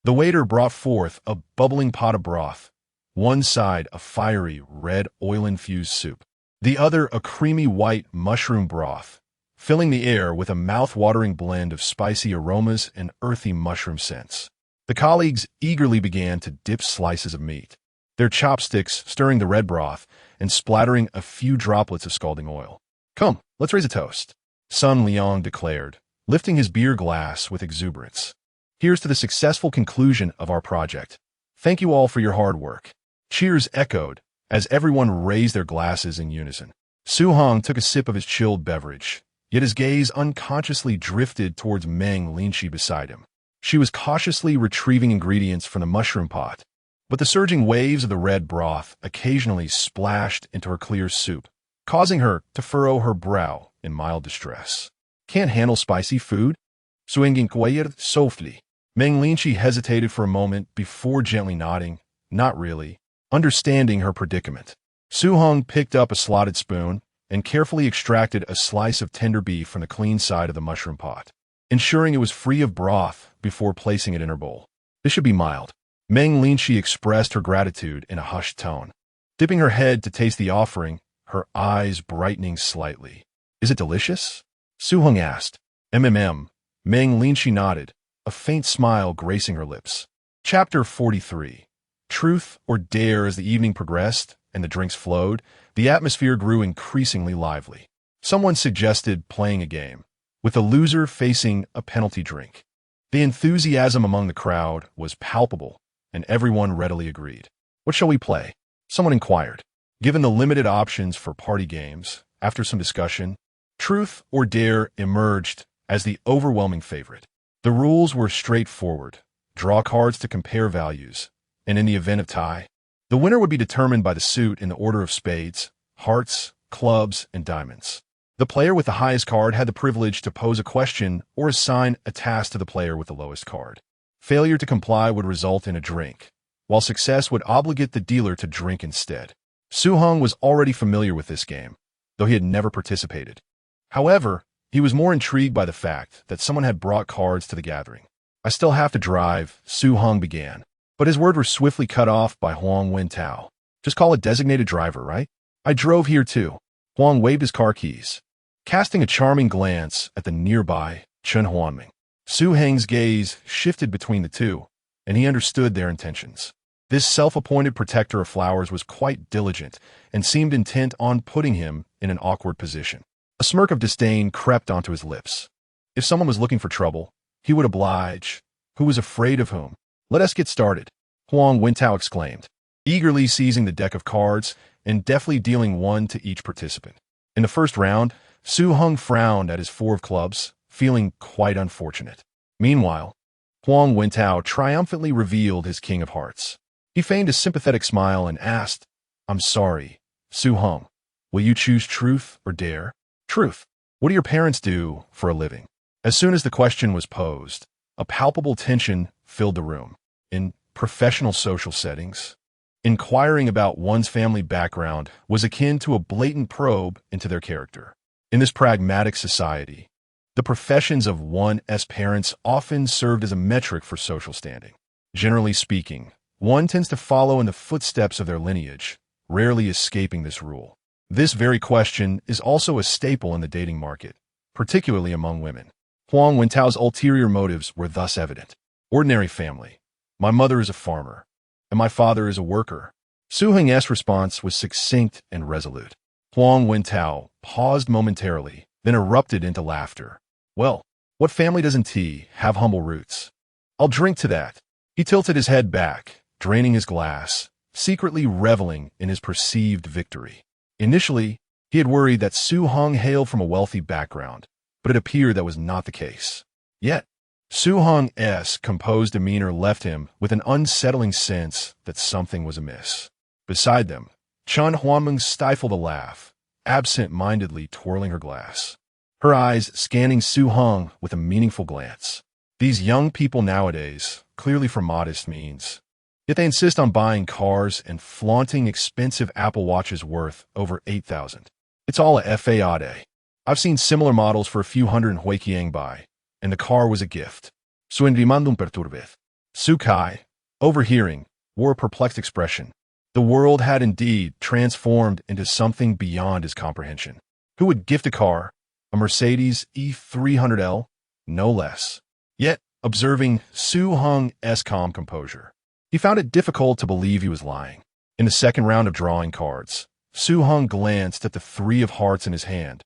the waiter brought forth a bubbling pot of broth, one side a fiery red oil-infused soup, the other a creamy white mushroom broth, filling the air with a mouth-watering blend of spicy aromas and earthy mushroom scents. The colleagues eagerly began to dip slices of meat, their chopsticks stirring the red broth and splattering a few droplets of scalding oil. Come, let's raise a toast, Sun Liang declared, lifting his beer glass with exuberance. Here's to the successful conclusion of our project. Thank you all for your hard work. Cheers echoed as everyone raised their glasses in unison. Su-Heng took a sip of his chilled beverage, yet his gaze unconsciously drifted towards Meng Linshi beside him. She was cautiously retrieving ingredients from the mushroom pot, but the surging waves of the red broth occasionally splashed into her clear soup, causing her to furrow her brow in mild distress. Can't handle spicy food? Su-Heng inquired softly. Meng Linshi hesitated for a moment before gently nodding, not really, understanding her predicament. Su-Heng picked up a slotted spoon and carefully extracted a slice of tender beef from the clean side of the mushroom pot, ensuring it was free of broth before placing it in her bowl. This should be mild. Meng Linshi expressed her gratitude in a hushed tone, dipping her head to taste the offering, her eyes brightening slightly. Is it delicious? Su-Heng asked. Mmm. Meng Linshi nodded, a faint smile gracing her lips. Chapter 43. Truth or dare. As the evening progressed and the drinks flowed, the atmosphere grew increasingly lively. Someone suggested playing a game, with the loser facing a penalty drink. The enthusiasm among the crowd was palpable, and everyone readily agreed. What shall we play? Someone inquired. Given the limited options for party games, after some discussion, Truth or Dare emerged as the overwhelming favorite. The rules were straightforward. Draw cards to compare values, and in the event of tie, the winner would be determined by the suit in the order of spades, hearts, clubs, and diamonds. The player with the highest card had the privilege to pose a question or assign a task to the player with the lowest card. Failure to comply would result in a drink, while success would obligate the dealer to drink instead. Su-Heng was already familiar with this game, though he had never participated. However, he was more intrigued by the fact that someone had brought cards to the gathering. I still have to drive, Su-Heng began, But his words were swiftly cut off by Huang Wentao. Just call a designated driver, right? I drove here too. Huang waved his car keys, casting a charming glance at the nearby Chen Huanming. Su Heng's gaze shifted between the two, and he understood their intentions. This self-appointed protector of flowers was quite diligent and seemed intent on putting him in an awkward position. A smirk of disdain crept onto his lips. If someone was looking for trouble, he would oblige. Who was afraid of whom? Let us get started, Huang Wentao exclaimed, eagerly seizing the deck of cards and deftly dealing one to each participant. In the first round, Su Heng frowned at his 4 of clubs, feeling quite unfortunate. Meanwhile, Huang Wentao triumphantly revealed his king of hearts. He feigned a sympathetic smile and asked, I'm sorry, Su Heng, will you choose truth or dare? Truth. What do your parents do for a living? As soon as the question was posed, a palpable tension filled the room. In professional social settings, inquiring about one's family background was akin to a blatant probe into their character. In this pragmatic society, the professions of one's parents often served as a metric for social standing. Generally speaking, one tends to follow in the footsteps of their lineage, rarely escaping this rule. This very question is also a staple in the dating market, particularly among women. Huang Wentao's ulterior motives were thus evident. Ordinary family. My mother is a farmer, and my father is a worker. Su Heng's response was succinct and resolute. Huang Wentao paused momentarily, then erupted into laughter. Well, what family doesn't tea have humble roots? I'll drink to that. He tilted his head back, draining his glass, secretly reveling in his perceived victory. Initially, he had worried that Su Heng hailed from a wealthy background, but it appeared that was not the case. Yet, Su Heng's composed demeanor left him with an unsettling sense that something was amiss. Beside them, Chen Huanming stifled a laugh, absent-mindedly twirling her glass, her eyes scanning Su Heng with a meaningful glance. These young people nowadays, clearly from modest means, yet they insist on buying cars and flaunting expensive Apple Watches worth over 8,000. It's all a fade. I've seen similar models for a few hundred in Huiqiang Bai, and the car was a gift. Su Enrimandum perturbeth. Su Kai, overhearing, wore a perplexed expression. The world had indeed transformed into something beyond his comprehension. Who would gift a car, a Mercedes E300L, no less? Yet, observing Su Heng's calm composure, he found it difficult to believe he was lying. In the second round of drawing cards, Su Heng glanced at the 3 of hearts in his hand,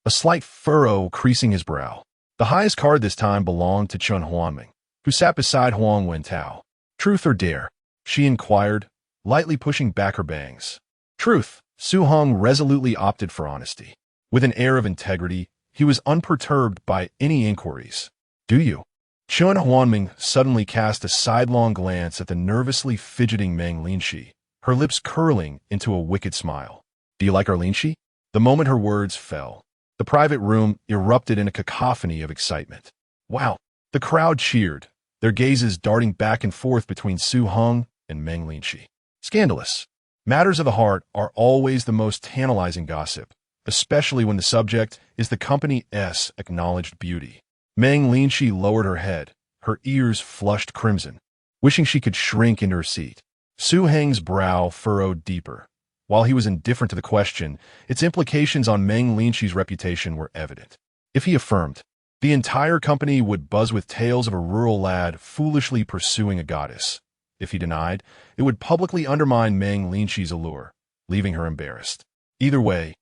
a slight furrow creasing his brow. The highest card this time belonged to Chen Huanming, who sat beside Huang Wentao. Truth or dare? She inquired, lightly pushing back her bangs. Truth. Su Heng resolutely opted for honesty. With an air of integrity, he was unperturbed by any inquiries. Do you? Chen Huanming suddenly cast a sidelong glance at the nervously fidgeting Meng Linshi, her lips curling into a wicked smile. Do you like our Linshi? The moment her words fell, the private room erupted in a cacophony of excitement. Wow! The crowd cheered, their gazes darting back and forth between Su Heng and Meng Linshi. Scandalous. Matters of the heart are always the most tantalizing gossip, especially when the subject is the company's acknowledged beauty. Meng Linshi lowered her head, her ears flushed crimson, wishing she could shrink into her seat. Su Heng's brow furrowed deeper. While he was indifferent to the question, its implications on Meng Linshi's reputation were evident. If he affirmed, the entire company would buzz with tales of a rural lad foolishly pursuing a goddess. If he denied, it would publicly undermine Meng Linshi's allure, leaving her embarrassed. Either way,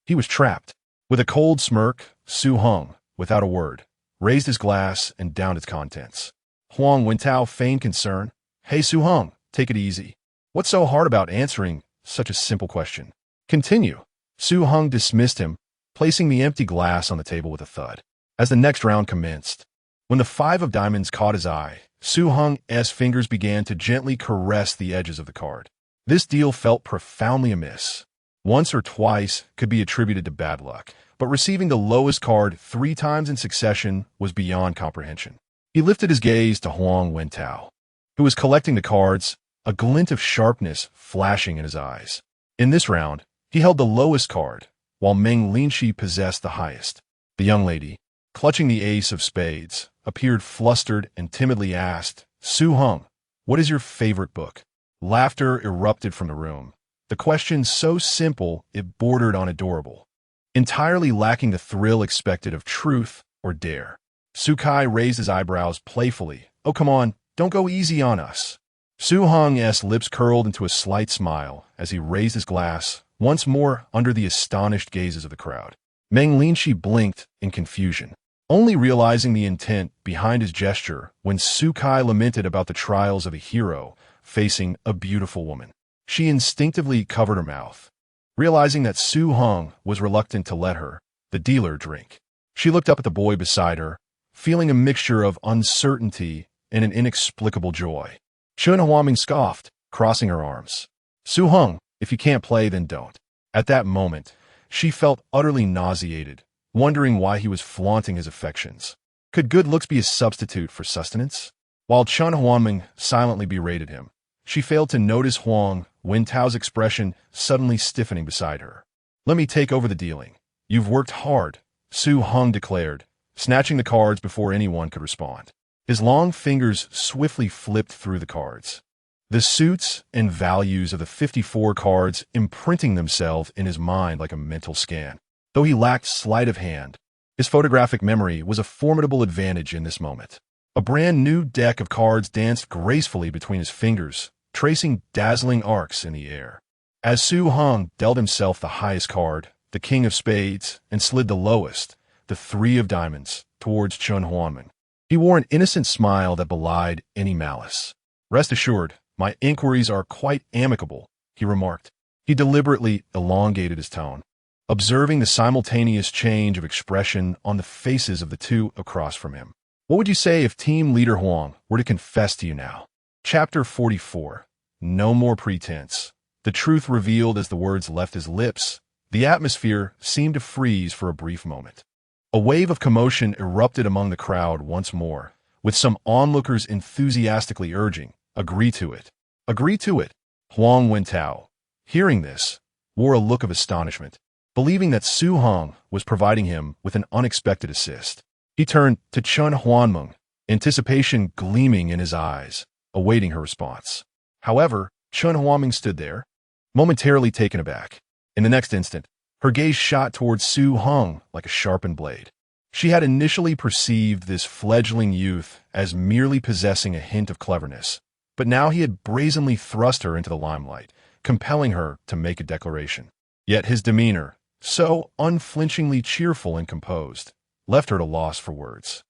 he was trapped. With a cold smirk, Su Heng, without a word, raised his glass and downed its contents. Huang Wentao feigned concern. Hey Su Heng, take it easy. What's so hard about answering such a simple question? Continue. Su Heng dismissed him, placing the empty glass on the table with a thud. As the next round commenced, when the 5 of diamonds caught his eye, Su Heng's fingers began to gently caress the edges of the card. This deal felt profoundly amiss. Once or twice could be attributed to bad luck, but receiving the lowest card 3 times in succession was beyond comprehension. He lifted his gaze to Huang Wentao, who was collecting the cards, a glint of sharpness flashing in his eyes. In this round, he held the lowest card, while Meng Linshi possessed the highest. The young lady, clutching the ace of spades, appeared flustered and timidly asked, Su Heng, What is your favorite book? Laughter erupted from the room. The question so simple it bordered on adorable, entirely lacking the thrill expected of truth or dare. Sukai raised his eyebrows playfully. Oh, come on, don't go easy on us. Su Heng's lips curled into a slight smile as he raised his glass, once more under the astonished gazes of the crowd. Meng Linshi blinked in confusion, only realizing the intent behind his gesture when Sukai lamented about the trials of a hero facing a beautiful woman. She instinctively covered her mouth, realizing that Su Heng was reluctant to let her, the dealer, drink. She looked up at the boy beside her, feeling a mixture of uncertainty and an inexplicable joy. Chun Huaming scoffed, crossing her arms. Su Heng, if you can't play, then don't. At that moment, she felt utterly nauseated, wondering why he was flaunting his affections. Could good looks be a substitute for sustenance? While Chun Huaming silently berated him, she failed to notice Huang Wentao's expression suddenly stiffening beside her. Let me take over the dealing. You've worked hard, Su Heng declared, snatching the cards before anyone could respond. His long fingers swiftly flipped through the cards, the suits and values of the 54 cards imprinting themselves in his mind like a mental scan. Though he lacked sleight of hand, his photographic memory was a formidable advantage in this moment. A brand new deck of cards danced gracefully between his fingers, tracing dazzling arcs in the air. As Su Heng dealt himself the highest card, the King of Spades, and slid the lowest, the Three of Diamonds, towards Chun Huanming, he wore an innocent smile that belied any malice. Rest assured, my inquiries are quite amicable, he remarked. He deliberately elongated his tone, observing the simultaneous change of expression on the faces of the two across from him. What would you say if Team Leader Huang were to confess to you now? Chapter 44. No more pretense. The truth revealed as the words left his lips. The atmosphere seemed to freeze for a brief moment. A wave of commotion erupted among the crowd once more, with some onlookers enthusiastically urging, "Agree to it. Agree to it." Huang Wentao, hearing this, wore a look of astonishment, believing that Su Heng was providing him with an unexpected assist. He turned to Chun Huanming, anticipation gleaming in his eyes, awaiting her response. However, Chun Huaming stood there, momentarily taken aback. In the next instant, her gaze shot towards Su Heng like a sharpened blade. She had initially perceived this fledgling youth as merely possessing a hint of cleverness, but now he had brazenly thrust her into the limelight, compelling her to make a declaration. Yet his demeanor, so unflinchingly cheerful and composed, left her at a loss for words.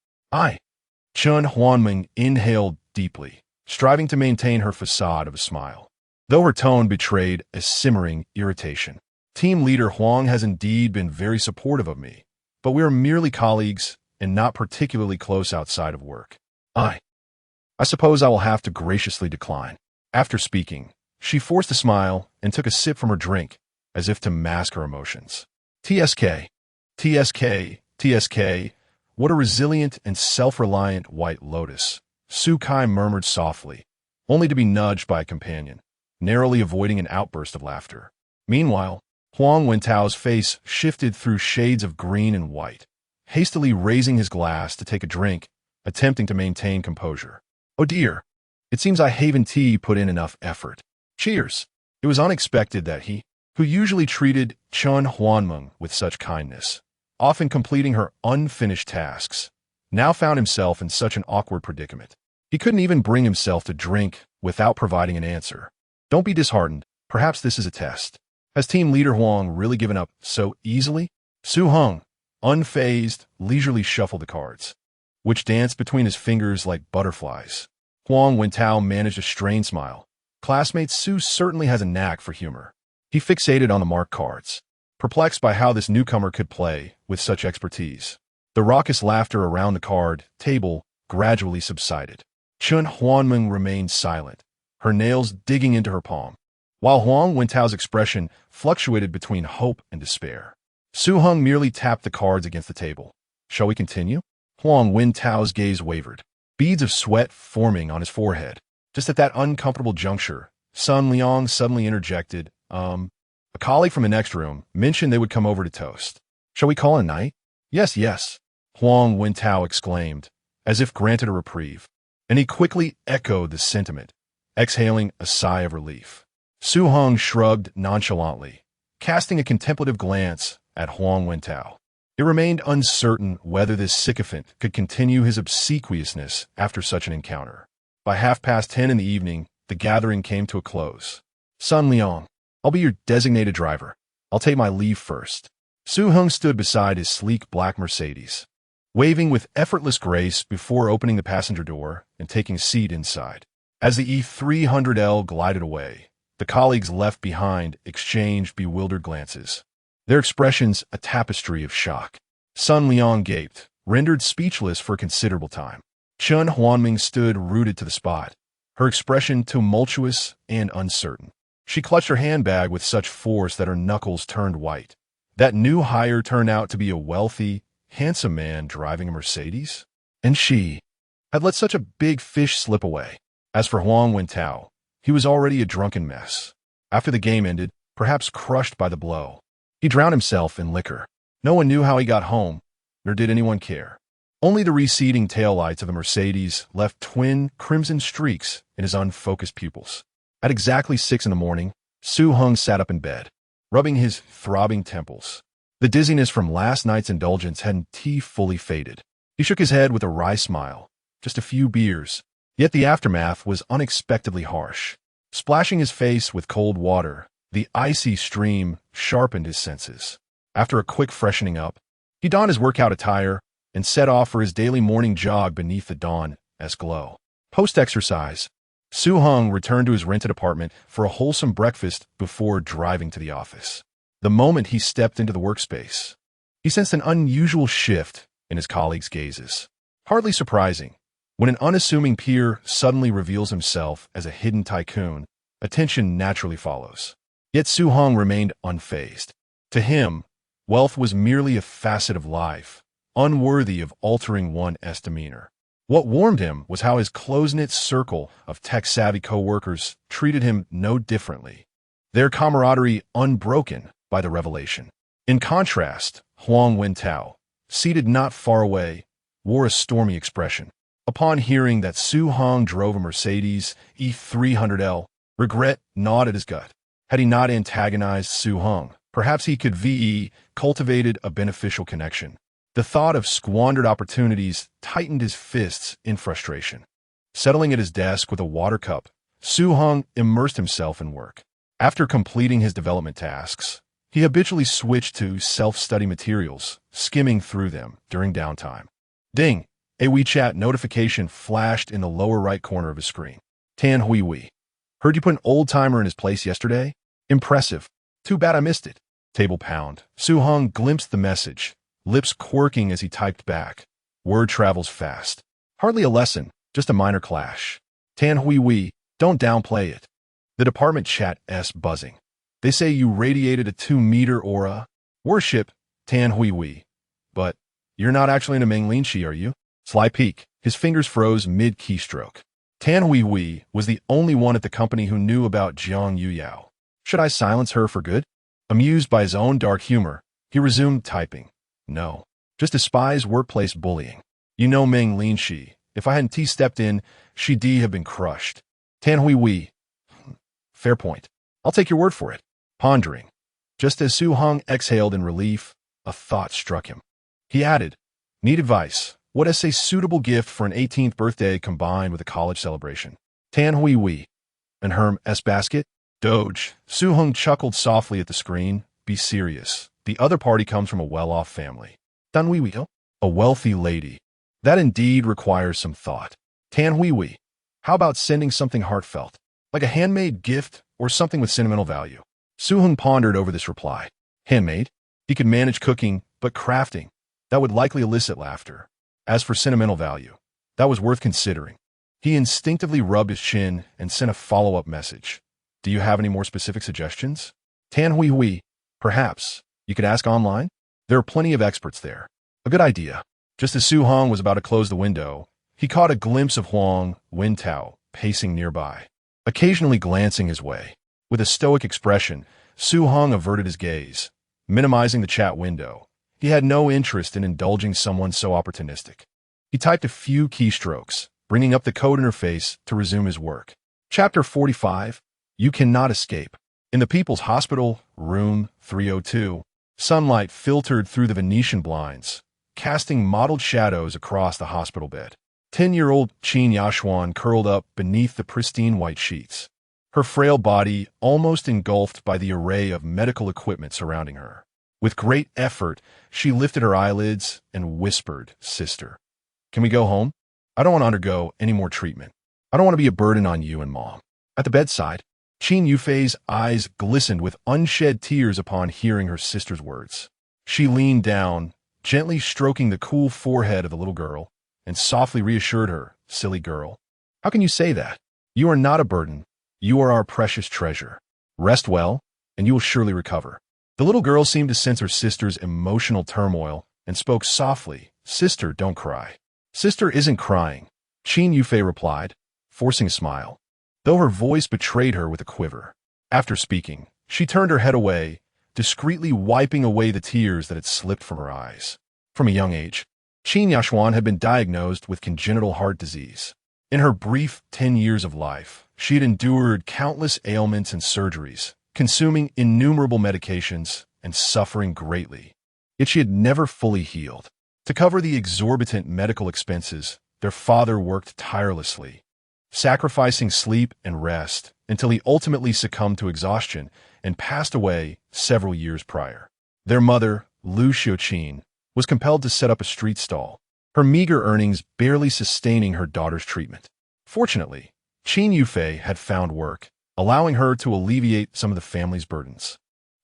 Chun Huanming inhaled deeply, striving to maintain her facade of a smile, though her tone betrayed a simmering irritation. Team Leader Huang has indeed been very supportive of me, but we are merely colleagues and not particularly close outside of work. I suppose I will have to graciously decline. After speaking, she forced a smile and took a sip from her drink, as if to mask her emotions. TSK, TSK, TSK, what a resilient and self-reliant white lotus, Sukai murmured softly, only to be nudged by a companion, narrowly avoiding an outburst of laughter. Meanwhile, Huang Wentao's face shifted through shades of green and white, hastily raising his glass to take a drink, attempting to maintain composure. Oh dear, it seems I Haven Tea put in enough effort. Cheers. It was unexpected that he, who usually treated Chun Huanming with such kindness, often completing her unfinished tasks, now found himself in such an awkward predicament. He couldn't even bring himself to drink without providing an answer. Don't be disheartened. Perhaps this is a test. Has Team Leader Huang really given up so easily? Su Heng, unfazed, leisurely shuffled the cards, which danced between his fingers like butterflies. Huang Wentao managed a strained smile. Classmate Su certainly has a knack for humor. He fixated on the marked cards, perplexed by how this newcomer could play with such expertise. The raucous laughter around the card table gradually subsided. Chun Huanming remained silent, her nails digging into her palm, while Huang Wentao's expression fluctuated between hope and despair. Su Heng merely tapped the cards against the table. Shall we continue? Huang Wentao's gaze wavered, beads of sweat forming on his forehead. Just at that uncomfortable juncture, Sun Liang suddenly interjected, A colleague from the next room mentioned they would come over to toast. Shall we call it a night? Yes, yes, Huang Wentao exclaimed, as if granted a reprieve. And he quickly echoed the sentiment, exhaling a sigh of relief. Su Heng shrugged nonchalantly, casting a contemplative glance at Huang Wentao. It remained uncertain whether this sycophant could continue his obsequiousness after such an encounter. By 10:30 in the evening, the gathering came to a close. Sun Liang, I'll be your designated driver. I'll take my leave first. Su Heng stood beside his sleek black Mercedes, waving with effortless grace before opening the passenger door and taking a seat inside. As the E300L glided away, the colleagues left behind exchanged bewildered glances, their expressions a tapestry of shock. Sun Liang gaped, rendered speechless for a considerable time. Chen Huanming stood rooted to the spot, her expression tumultuous and uncertain. She clutched her handbag with such force that her knuckles turned white. That new hire turned out to be a wealthy, handsome man driving a Mercedes? And she had let such a big fish slip away. As for Huang Wentao, he was already a drunken mess. After the game ended, perhaps crushed by the blow, he drowned himself in liquor. No one knew how he got home, nor did anyone care. Only the receding taillights of the Mercedes left twin crimson streaks in his unfocused pupils. At exactly 6 in the morning, Su Heng sat up in bed, rubbing his throbbing temples. The dizziness from last night's indulgence hadn't fully faded. He shook his head with a wry smile. Just a few beers. Yet the aftermath was unexpectedly harsh. Splashing his face with cold water, the icy stream sharpened his senses. After a quick freshening up, he donned his workout attire and set off for his daily morning jog beneath the dawn-esque glow. Post-exercise, Su Heng returned to his rented apartment for a wholesome breakfast before driving to the office. The moment he stepped into the workspace, he sensed an unusual shift in his colleagues' gazes. Hardly surprising, when an unassuming peer suddenly reveals himself as a hidden tycoon, attention naturally follows. Yet Su Heng remained unfazed. To him, wealth was merely a facet of life, unworthy of altering one's demeanor. What warmed him was how his close-knit circle of tech-savvy co-workers treated him no differently, their camaraderie unbroken by the revelation. In contrast, Huang Wentao, seated not far away, wore a stormy expression. Upon hearing that Su Heng drove a Mercedes E300L, regret gnawed at his gut. Had he not antagonized Su Heng, perhaps he could cultivated a beneficial connection. The thought of squandered opportunities tightened his fists in frustration. Settling at his desk with a water cup, Su Heng immersed himself in work. After completing his development tasks, he habitually switched to self-study materials, skimming through them during downtime. Ding! A WeChat notification flashed in the lower right corner of his screen. Tan Hui. Heard you put an old-timer in his place yesterday? Impressive. Too bad I missed it. Table pound. Su Heng glimpsed the message, lips quirking as he typed back. Word travels fast. Hardly a lesson, just a minor clash. Tan Hui, don't downplay it. The department chat's buzzing. They say you radiated a 2-meter aura. Worship, Tan Hui. But you're not actually in a Meng Linchi, are you? Sly peek. His fingers froze mid-keystroke. Tan Hui was the only one at the company who knew about Jiang Yuyao. Should I silence her for good? Amused by his own dark humor, he resumed typing. No, just despise workplace bullying. You know Meng Linchi. If I hadn't stepped in, she'd have been crushed. Tan Hui. Fair point. I'll take your word for it. Pondering. Just as Su Heng exhaled in relief, a thought struck him. He added, need advice. What is a suitable gift for an 18th birthday combined with a college celebration? Tan Hui. An Hermes basket? Doge. Su Heng chuckled softly at the screen. Be serious. The other party comes from a well-off family. Dan Hui. A wealthy lady. That indeed requires some thought. Tan Hui. How about sending something heartfelt, like a handmade gift or something with sentimental value? Su Heng pondered over this reply. Handmade? He could manage cooking, but crafting, that would likely elicit laughter. As for sentimental value, that was worth considering. He instinctively rubbed his chin and sent a follow-up message. Do you have any more specific suggestions? Tan Hui. Perhaps. You could ask online? There are plenty of experts there. A good idea. Just as Su Heng was about to close the window, he caught a glimpse of Huang Wentao pacing nearby, occasionally glancing his way. With a stoic expression, Su Heng averted his gaze, minimizing the chat window. He had no interest in indulging someone so opportunistic. He typed a few keystrokes, bringing up the code interface to resume his work. Chapter 45. You Cannot Escape. In the People's Hospital, room 302, sunlight filtered through the Venetian blinds, casting mottled shadows across the hospital bed. 10-year-old Qin Yashuan curled up beneath the pristine white sheets, her frail body almost engulfed by the array of medical equipment surrounding her. With great effort, she lifted her eyelids and whispered, "Sister, can we go home? I don't want to undergo any more treatment. I don't want to be a burden on you and Mom." At the bedside, Qin Yufei's eyes glistened with unshed tears upon hearing her sister's words. She leaned down, gently stroking the cool forehead of the little girl, and softly reassured her, "Silly girl, how can you say that? You are not a burden. You are our precious treasure. Rest well, and you will surely recover." The little girl seemed to sense her sister's emotional turmoil and spoke softly, "Sister, don't cry." "Sister isn't crying," Qin Yufei replied, forcing a smile, though her voice betrayed her with a quiver. After speaking, she turned her head away, discreetly wiping away the tears that had slipped from her eyes. From a young age, Qin Yashuan had been diagnosed with congenital heart disease. In her brief 10 years of life, she had endured countless ailments and surgeries, consuming innumerable medications and suffering greatly. Yet she had never fully healed. To cover the exorbitant medical expenses, their father worked tirelessly, sacrificing sleep and rest until he ultimately succumbed to exhaustion and passed away several years prior. Their mother, Lu Xiuqin, was compelled to set up a street stall, her meager earnings barely sustaining her daughter's treatment. Fortunately, Qin Yufei had found work, allowing her to alleviate some of the family's burdens.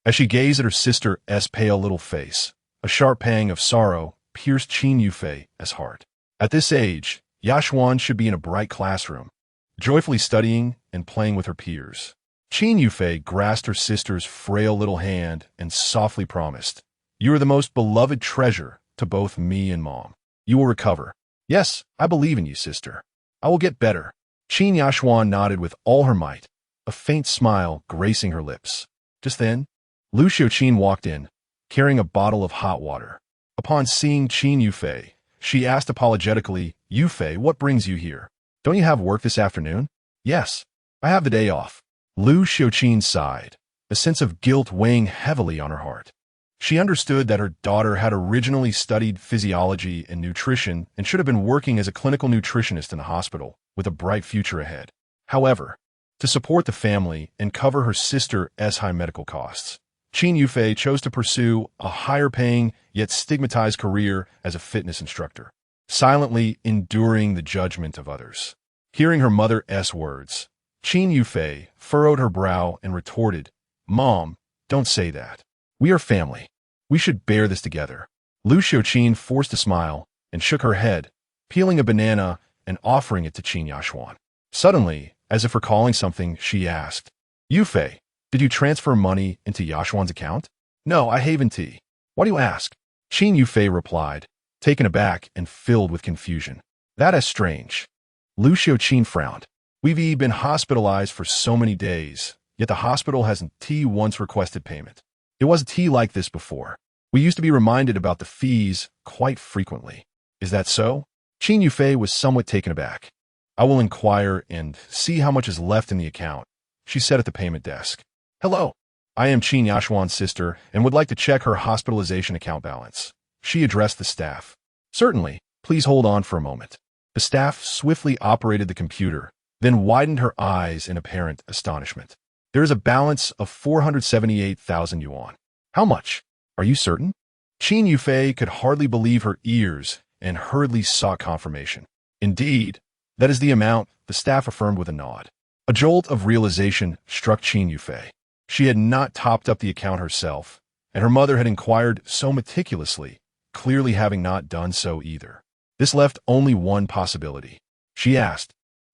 As she gazed at her sister's pale little face, a sharp pang of sorrow pierced Qin Yufei's heart. At this age, Yashuan should be in a bright classroom, joyfully studying and playing with her peers. Qin Yufei grasped her sister's frail little hand and softly promised, "You are the most beloved treasure to both me and Mom. You will recover. Yes, I believe in you, sister. I will get better." Qin Yashuan nodded with all her might, a faint smile gracing her lips. Just then, Lu Xiuqin walked in, carrying a bottle of hot water. Upon seeing Qin Yufei, she asked apologetically, "Yufei, what brings you here? Don't you have work this afternoon?" "Yes, I have the day off." Lu Xiuqin sighed, a sense of guilt weighing heavily on her heart. She understood that her daughter had originally studied physiology and nutrition and should have been working as a clinical nutritionist in the hospital, with a bright future ahead. However, to support the family and cover her sister's high medical costs, Qin Yufei chose to pursue a higher-paying yet stigmatized career as a fitness instructor, silently enduring the judgment of others. Hearing her mother's words, Qin Yufei furrowed her brow and retorted, "Mom, don't say that. We are family. We should bear this together." Lu Xiuqin forced a smile and shook her head, peeling a banana and offering it to Qin Yashuan. Suddenly, as if recalling something, she asked, "Yufei, did you transfer money into Yashuan's account?" "No, I haven't. Why do you ask?" Qin Yufei replied, taken aback and filled with confusion. "That is strange." Lu Xiuqin frowned. "We've been hospitalized for so many days, yet the hospital hasn't once requested payment. It wasn't like this before. We used to be reminded about the fees quite frequently." "Is that so?" Qin Yufei was somewhat taken aback. "I will inquire and see how much is left in the account," she said at the payment desk. "Hello, I am Qin Yashuan's sister and would like to check her hospitalization account balance." She addressed the staff. "Certainly, please hold on for a moment." The staff swiftly operated the computer, then widened her eyes in apparent astonishment. "There is a balance of 478,000 yuan. How much? Are you certain?" Qin Yufei could hardly believe her ears and hurriedly sought confirmation. "Indeed, that is the amount," the staff affirmed with a nod. A jolt of realization struck Qin Yufei. She had not topped up the account herself, and her mother had inquired so meticulously, clearly having not done so either. This left only one possibility. She asked,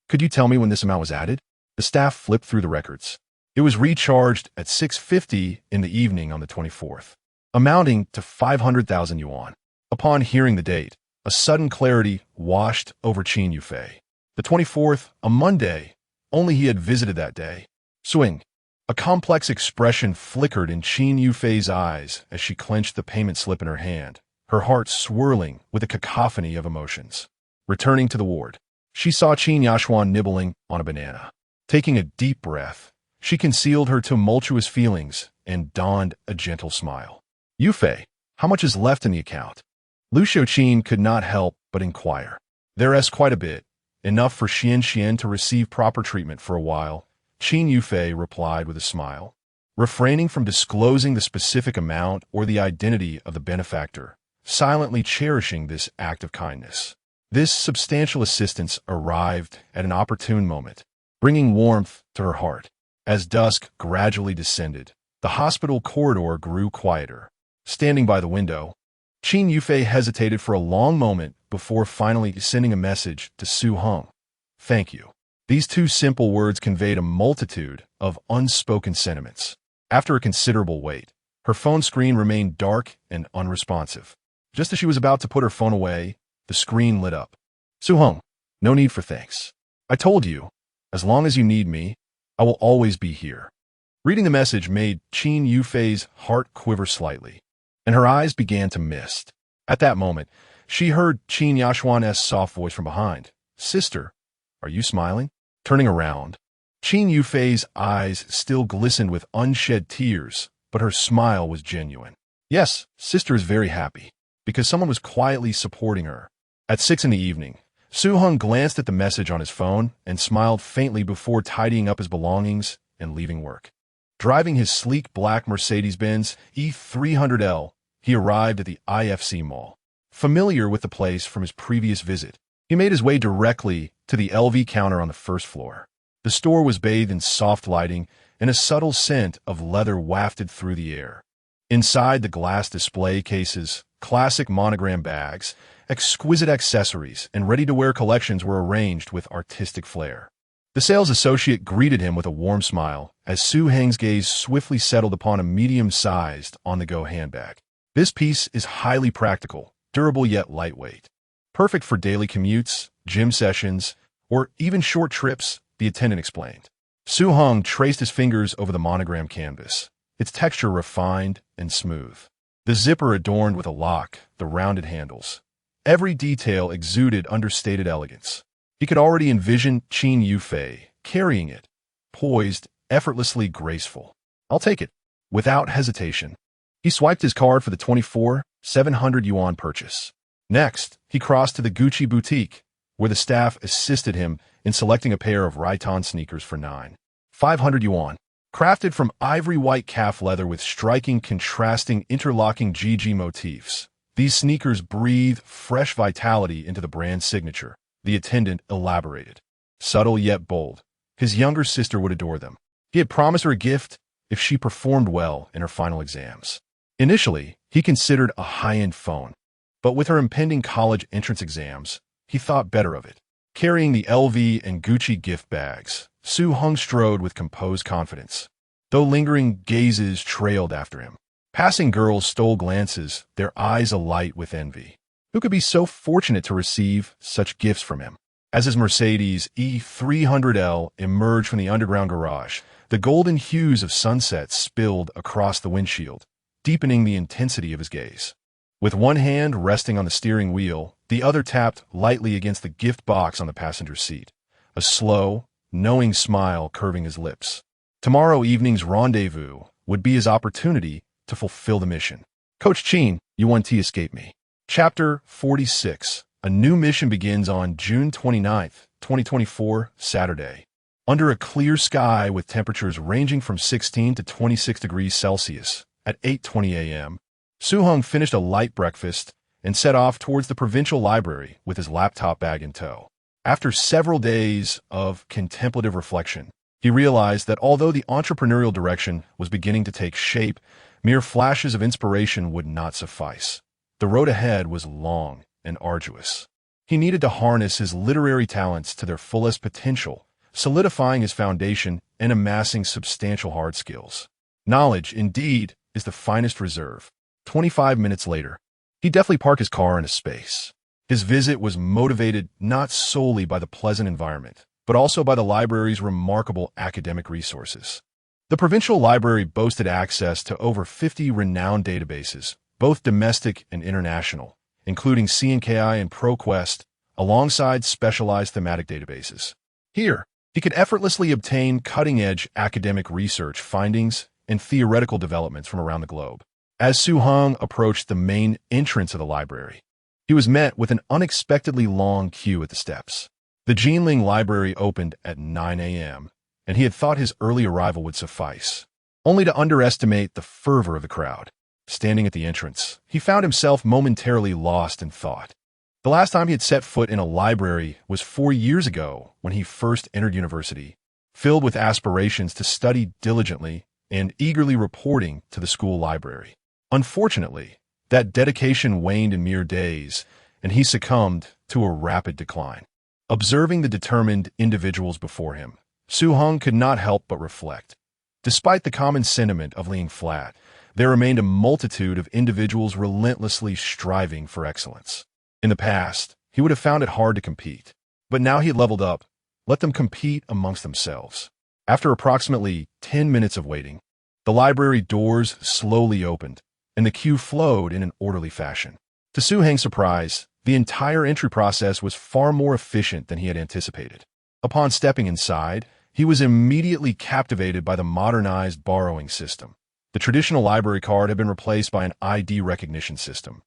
"Could you tell me when this amount was added?" The staff flipped through the records. It was recharged at 6:50 in the evening on the 24th, amounting to 500,000 yuan. Upon hearing the date, a sudden clarity washed over Qin Yufei. The 24th, a Monday, only he had visited that day. Swing. A complex expression flickered in Qin Yufei's eyes as she clenched the payment slip in her hand, her heart swirling with a cacophony of emotions. Returning to the ward, she saw Qin Yashuan nibbling on a banana. Taking a deep breath, she concealed her tumultuous feelings and donned a gentle smile. Yufei, how much is left in the account? Lu Xiaoqin could not help but inquire. There's quite a bit, enough for Xian to receive proper treatment for a while, Qin Yufei replied with a smile. Refraining from disclosing the specific amount or the identity of the benefactor, silently cherishing this act of kindness. This substantial assistance arrived at an opportune moment, bringing warmth to her heart. As dusk gradually descended, the hospital corridor grew quieter. Standing by the window, Qin Yufei hesitated for a long moment before finally sending a message to Su Heng. Thank you. These two simple words conveyed a multitude of unspoken sentiments. After a considerable wait, her phone screen remained dark and unresponsive. Just as she was about to put her phone away, the screen lit up. Su Heng, no need for thanks. I told you, as long as you need me, I will always be here. Reading the message made Qin Yufei's heart quiver slightly, and her eyes began to mist. At that moment, she heard Qin Yashuan's soft voice from behind. Sister, are you smiling? Turning around, Qin Yufei's eyes still glistened with unshed tears, but her smile was genuine. Yes, sister is very happy, because someone was quietly supporting her. At 6 p.m, Su Heng glanced at the message on his phone and smiled faintly before tidying up his belongings and leaving work. Driving his sleek black Mercedes-Benz E300L, he arrived at the IFC Mall. Familiar with the place from his previous visit, he made his way directly to the LV counter on the first floor. The store was bathed in soft lighting, and a subtle scent of leather wafted through the air. Inside the glass display cases, classic monogram bags, exquisite accessories, and ready-to-wear collections were arranged with artistic flair. The sales associate greeted him with a warm smile as Su Heng's gaze swiftly settled upon a medium-sized on-the-go handbag. This piece is highly practical, durable yet lightweight. Perfect for daily commutes, gym sessions, or even short trips, the attendant explained. Su Heng traced his fingers over the monogram canvas, its texture refined and smooth. The zipper adorned with a lock, the rounded handles. Every detail exuded understated elegance. He could already envision Qin Yufei carrying it, poised, effortlessly graceful. I'll take it. Without hesitation, he swiped his card for the 24,700 yuan purchase. Next, he crossed to the Gucci boutique, where the staff assisted him in selecting a pair of Raiton sneakers for 9,500 yuan. Crafted from ivory white calf leather with striking, contrasting, interlocking GG motifs, these sneakers breathe fresh vitality into the brand's signature, the attendant elaborated. Subtle yet bold, his younger sister would adore them. He had promised her a gift if she performed well in her final exams. Initially, he considered a high-end phone, but with her impending college entrance exams, he thought better of it. Carrying the LV and Gucci gift bags, Su Heng strode with composed confidence, though lingering gazes trailed after him. Passing girls stole glances, their eyes alight with envy. Who could be so fortunate to receive such gifts from him? As his Mercedes E300L emerged from the underground garage, the golden hues of sunset spilled across the windshield, deepening the intensity of his gaze. With one hand resting on the steering wheel, the other tapped lightly against the gift box on the passenger seat, a slow, knowing smile curving his lips. Tomorrow evening's rendezvous would be his opportunity to fulfill the mission. Coach Qin, you escaped me. Chapter 46. A new mission begins on June 29th, 2024, Saturday. Under a clear sky with temperatures ranging from 16 to 26 degrees Celsius at 8:20 a.m., Su Heng finished a light breakfast and set off towards the provincial library with his laptop bag in tow. After several days of contemplative reflection, he realized that although the entrepreneurial direction was beginning to take shape, mere flashes of inspiration would not suffice. The road ahead was long and arduous. He needed to harness his literary talents to their fullest potential, solidifying his foundation and amassing substantial hard skills. Knowledge, indeed, is the finest reserve. 25 minutes later, he deftly parked his car in a space. His visit was motivated not solely by the pleasant environment, but also by the library's remarkable academic resources. The provincial library boasted access to over 50 renowned databases, both domestic and international, including CNKI and ProQuest, alongside specialized thematic databases. Here, He could effortlessly obtain cutting-edge academic research findings and theoretical developments from around the globe. As Su Heng approached the main entrance of the library, he was met with an unexpectedly long queue at the steps. The Jinling Library opened at 9 a.m., and he had thought his early arrival would suffice, only to underestimate the fervor of the crowd. Standing at the entrance, he found himself momentarily lost in thought. The last time he had set foot in a library was 4 years ago when he first entered university, filled with aspirations to study diligently and eagerly reporting to the school library. Unfortunately, that dedication waned in mere days, and he succumbed to a rapid decline. Observing the determined individuals before him, Su Heng could not help but reflect. Despite the common sentiment of laying flat, there remained a multitude of individuals relentlessly striving for excellence. In the past, he would have found it hard to compete, but now he had leveled up. Let them compete amongst themselves. After approximately 10 minutes of waiting, the library doors slowly opened, and the queue flowed in an orderly fashion. To Su Heng's surprise, the entire entry process was far more efficient than he had anticipated. Upon stepping inside, he was immediately captivated by the modernized borrowing system. The traditional library card had been replaced by an ID recognition system,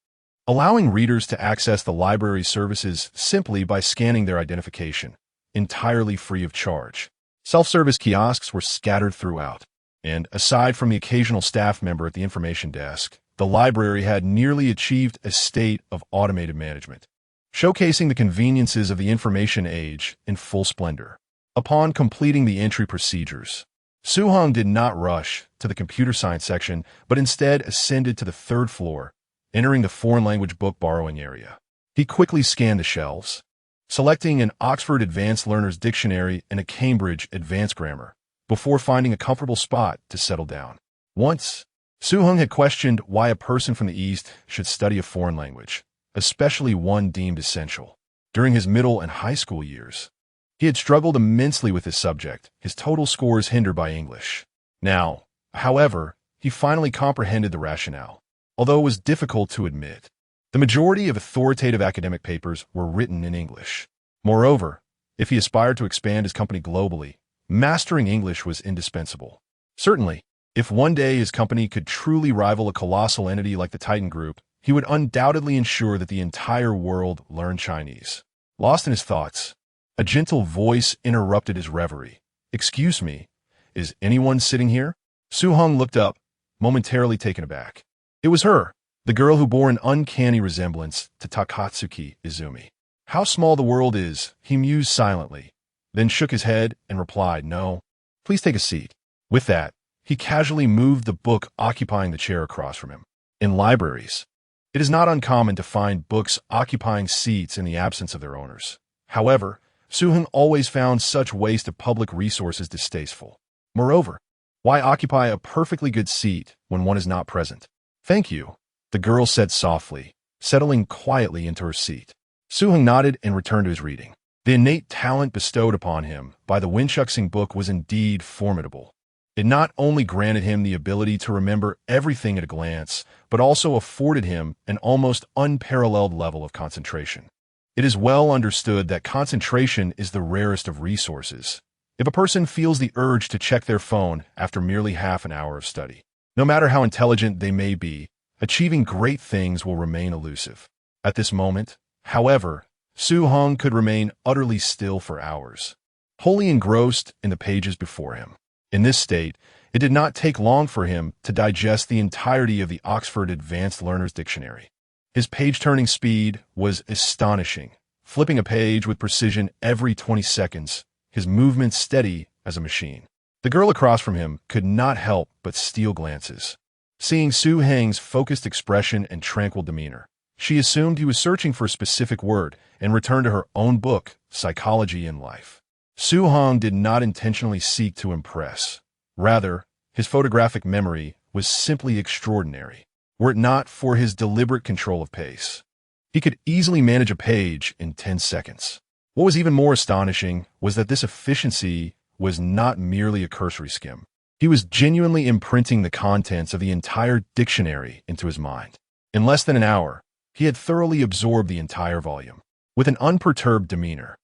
allowing readers to access the library's services simply by scanning their identification, entirely free of charge. Self-service kiosks were scattered throughout, and aside from the occasional staff member at the information desk, the library had nearly achieved a state of automated management, showcasing the conveniences of the information age in full splendor. Upon completing the entry procedures, Su Heng did not rush to the computer science section, but instead ascended to the third floor, entering the foreign language book borrowing area. He quickly scanned the shelves, selecting an Oxford Advanced Learner's Dictionary and a Cambridge Advanced Grammar, before finding a comfortable spot to settle down. Once, Su Heng had questioned why a person from the East should study a foreign language, especially one deemed essential. During his middle and high school years, he had struggled immensely with this subject, his total scores hindered by English. Now, however, he finally comprehended the rationale, although it was difficult to admit. The majority of authoritative academic papers were written in English. Moreover, if he aspired to expand his company globally, mastering English was indispensable. Certainly, if one day his company could truly rival a colossal entity like the Titan Group, he would undoubtedly ensure that the entire world learned Chinese. Lost in his thoughts, a gentle voice interrupted his reverie. "Excuse me, is anyone sitting here?" Su Heng looked up, momentarily taken aback. It was her, the girl who bore an uncanny resemblance to Takatsuki Izumi. "How small the world is," he mused silently, then shook his head and replied, "No, please take a seat." With that, he casually moved the book occupying the chair across from him. In libraries, it is not uncommon to find books occupying seats in the absence of their owners. However, Su Heng always found such waste of public resources distasteful. Moreover, why occupy a perfectly good seat when one is not present? "Thank you," the girl said softly, settling quietly into her seat. Su Heng nodded and returned to his reading. The innate talent bestowed upon him by the Winchuxing book was indeed formidable. It not only granted him the ability to remember everything at a glance, but also afforded him an almost unparalleled level of concentration. It is well understood that concentration is the rarest of resources. If a person feels the urge to check their phone after merely half an hour of study, no matter how intelligent they may be, achieving great things will remain elusive. At this moment, however, Su Heng could remain utterly still for hours, wholly engrossed in the pages before him. In this state, it did not take long for him to digest the entirety of the Oxford Advanced Learner's Dictionary. His page-turning speed was astonishing, flipping a page with precision every 20 seconds, his movements steady as a machine. The girl across from him could not help but steal glances. Seeing Su Heng's focused expression and tranquil demeanor, she assumed he was searching for a specific word and returned to her own book, Psychology in Life. Su Heng did not intentionally seek to impress. Rather, his photographic memory was simply extraordinary. Were it not for his deliberate control of pace, he could easily manage a page in 10 seconds. What was even more astonishing was that this efficiency was not merely a cursory skim. He was genuinely imprinting the contents of the entire dictionary into his mind. In less than an hour, he had thoroughly absorbed the entire volume. With an unperturbed demeanor,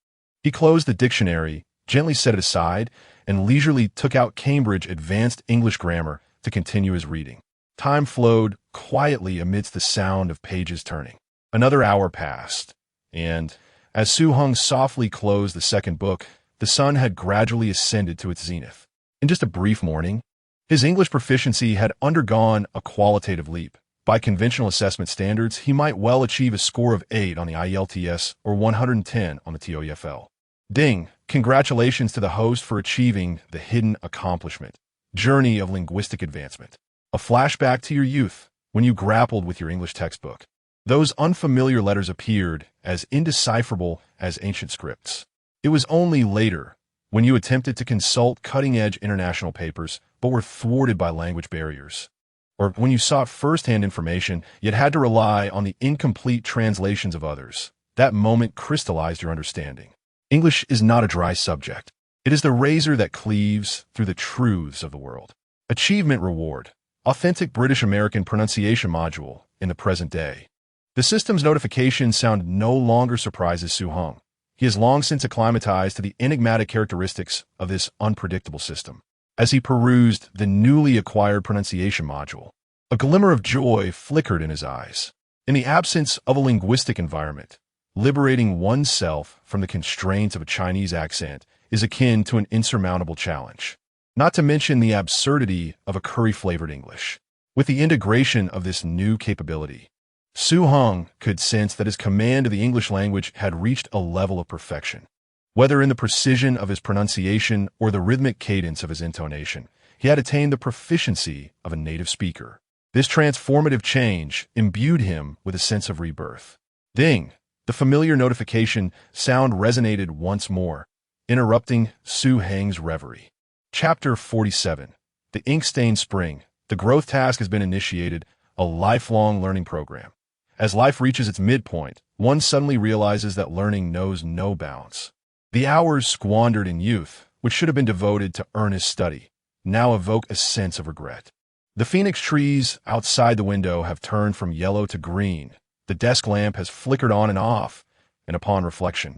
he closed the dictionary, gently set it aside, and leisurely took out Cambridge Advanced English Grammar to continue his reading. Time flowed quietly amidst the sound of pages turning. Another hour passed, and as Su Heng softly closed the second book, the sun had gradually ascended to its zenith. In just a brief morning, his English proficiency had undergone a qualitative leap. By conventional assessment standards, he might well achieve a score of 8 on the IELTS or 110 on the TOEFL. Ding! Congratulations to the host for achieving the hidden accomplishment. Journey of linguistic advancement. A flashback to your youth, when you grappled with your English textbook. Those unfamiliar letters appeared as indecipherable as ancient scripts. It was only later, when you attempted to consult cutting-edge international papers but were thwarted by language barriers, or when you sought first-hand information yet had to rely on the incomplete translations of others, that moment crystallized your understanding. English is not a dry subject. It is the razor that cleaves through the truths of the world. Achievement Reward. Authentic British-American pronunciation module in the present day. The system's notification sound no longer surprises Su Heng. He has long since acclimatized to the enigmatic characteristics of this unpredictable system. As he perused the newly acquired pronunciation module, a glimmer of joy flickered in his eyes. In the absence of a linguistic environment, liberating oneself from the constraints of a Chinese accent is akin to an insurmountable challenge. Not to mention the absurdity of a curry-flavored English. With the integration of this new capability, Su Heng could sense that his command of the English language had reached a level of perfection. Whether in the precision of his pronunciation or the rhythmic cadence of his intonation, he had attained the proficiency of a native speaker. This transformative change imbued him with a sense of rebirth. Ding! The familiar notification sound resonated once more, interrupting Su Heng's reverie. Chapter 47. The Ink-Stained Spring. The growth task has been initiated, a lifelong learning program. As life reaches its midpoint, one suddenly realizes that learning knows no bounds. The hours squandered in youth, which should have been devoted to earnest study, now evoke a sense of regret. The phoenix trees outside the window have turned from yellow to green. The desk lamp has flickered on and off, and upon reflection,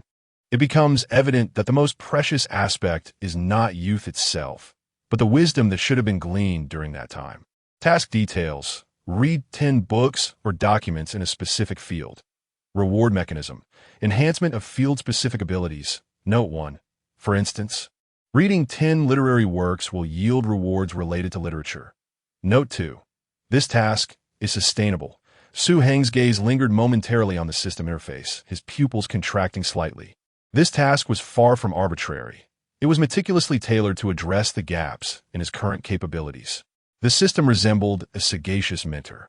it becomes evident that the most precious aspect is not youth itself, but the wisdom that should have been gleaned during that time. Task details. Read 10 books or documents in a specific field. Reward mechanism. Enhancement of field-specific abilities. Note 1. For instance, reading 10 literary works will yield rewards related to literature. Note 2. This task is sustainable. Su Heng's gaze lingered momentarily on the system interface, his pupils contracting slightly. This task was far from arbitrary. It was meticulously tailored to address the gaps in his current capabilities. The system resembled a sagacious mentor,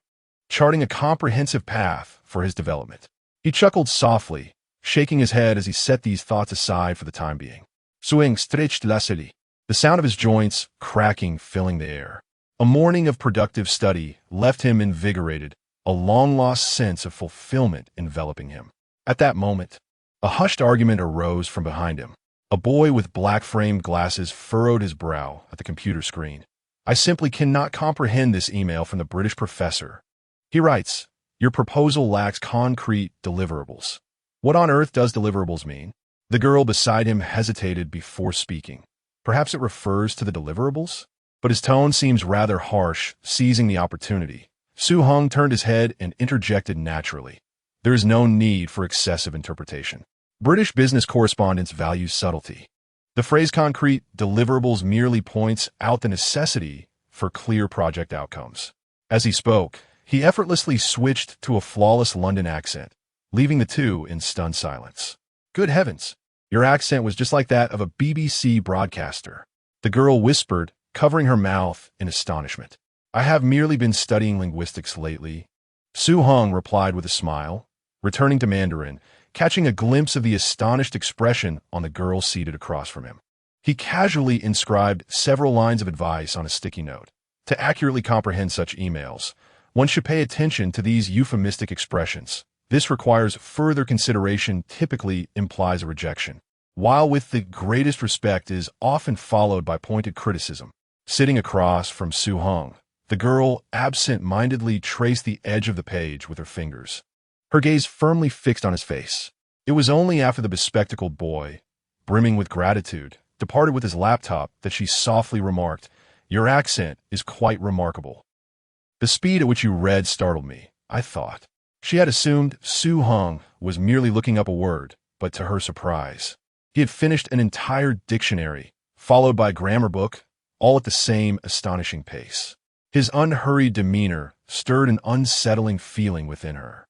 charting a comprehensive path for his development. He chuckled softly, shaking his head as he set these thoughts aside for the time being. Su Heng stretched lazily, the sound of his joints cracking filling the air. A morning of productive study left him invigorated, a long-lost sense of fulfillment enveloping him. At that moment, a hushed argument arose from behind him. A boy with black-framed glasses furrowed his brow at the computer screen. I simply cannot comprehend this email from the British professor. He writes, your proposal lacks concrete deliverables. What on earth does deliverables mean? The girl beside him hesitated before speaking. Perhaps it refers to the deliverables? But his tone seems rather harsh, seizing the opportunity. Su Heng turned his head and interjected naturally. There is no need for excessive interpretation. British business correspondence values subtlety. The phrase concrete deliverables merely points out the necessity for clear project outcomes. As he spoke, he effortlessly switched to a flawless London accent, leaving the two in stunned silence. Good heavens, your accent was just like that of a BBC broadcaster. The girl whispered, covering her mouth in astonishment. I have merely been studying linguistics lately. Su Heng replied with a smile, returning to Mandarin, catching a glimpse of the astonished expression on the girl seated across from him. He casually inscribed several lines of advice on a sticky note. To accurately comprehend such emails, one should pay attention to these euphemistic expressions. This requires further consideration, typically implies a rejection, while with the greatest respect is often followed by pointed criticism. Sitting across from Su Heng, the girl absent-mindedly traced the edge of the page with her fingers, her gaze firmly fixed on his face. It was only after the bespectacled boy, brimming with gratitude, departed with his laptop that she softly remarked, "Your accent is quite remarkable." The speed at which you read startled me, I thought. She had assumed Heng was merely looking up a word, but to her surprise, he had finished an entire dictionary, followed by a grammar book, all at the same astonishing pace. His unhurried demeanor stirred an unsettling feeling within her.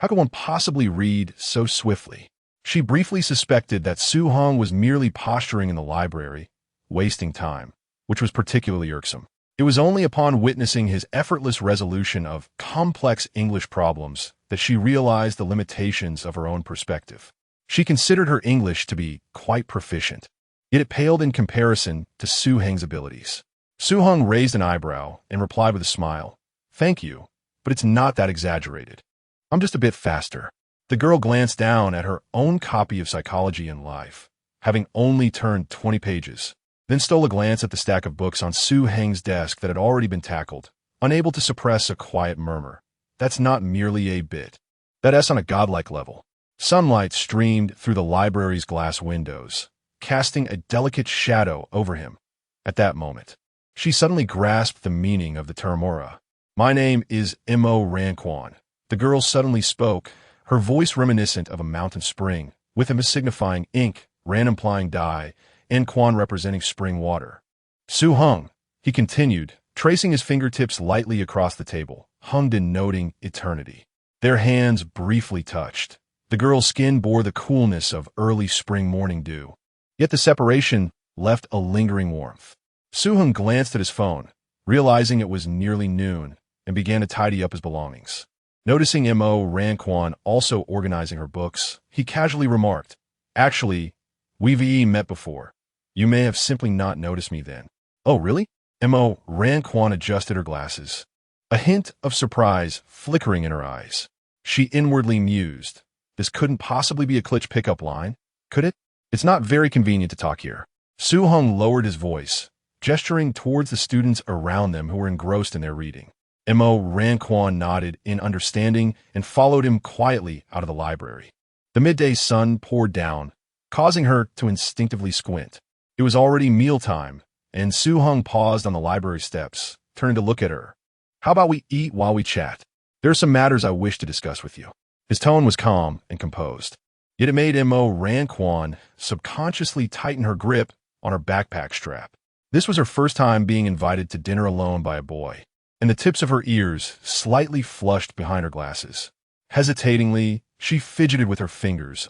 How could one possibly read so swiftly? She briefly suspected that Heng was merely posturing in the library, wasting time, which was particularly irksome. It was only upon witnessing his effortless resolution of complex English problems that she realized the limitations of her own perspective. She considered her English to be quite proficient, yet it paled in comparison to Heng's abilities. Heng raised an eyebrow and replied with a smile, "Thank you, but it's not that exaggerated. I'm just a bit faster." The girl glanced down at her own copy of Psychology and Life, having only turned 20 pages, then stole a glance at the stack of books on Heng's desk that had already been tackled, unable to suppress a quiet murmur. That's not merely a bit. That's on a godlike level. Sunlight streamed through the library's glass windows, casting a delicate shadow over him. At that moment, she suddenly grasped the meaning of the term aura. "My name is Mo Ranquan." The girl suddenly spoke, her voice reminiscent of a mountain spring, with M signifying ink, Ran implying dye, and Quan representing spring water. Heng, he continued, tracing his fingertips lightly across the table, Heng denoting eternity. Their hands briefly touched. The girl's skin bore the coolness of early spring morning dew. Yet the separation left a lingering warmth. Heng glanced at his phone, realizing it was nearly noon, and began to tidy up his belongings. Noticing Mo Ranquan also organizing her books, he casually remarked, "Actually, we've met before. You may have simply not noticed me then." "Oh, really?" Mo Ranquan adjusted her glasses, a hint of surprise flickering in her eyes. She inwardly mused, "This couldn't possibly be a Klitsch pickup line, could it? It's not very convenient to talk here." Heng lowered his voice, gesturing towards the students around them who were engrossed in their reading. Mo Ranquan nodded in understanding and followed him quietly out of the library. The midday sun poured down, causing her to instinctively squint. It was already mealtime, and Heng paused on the library steps, turning to look at her. "How about we eat while we chat? There are some matters I wish to discuss with you." His tone was calm and composed, yet it made Mo Ranquan subconsciously tighten her grip on her backpack strap. This was her first time being invited to dinner alone by a boy, and the tips of her ears slightly flushed behind her glasses. Hesitatingly, she fidgeted with her fingers,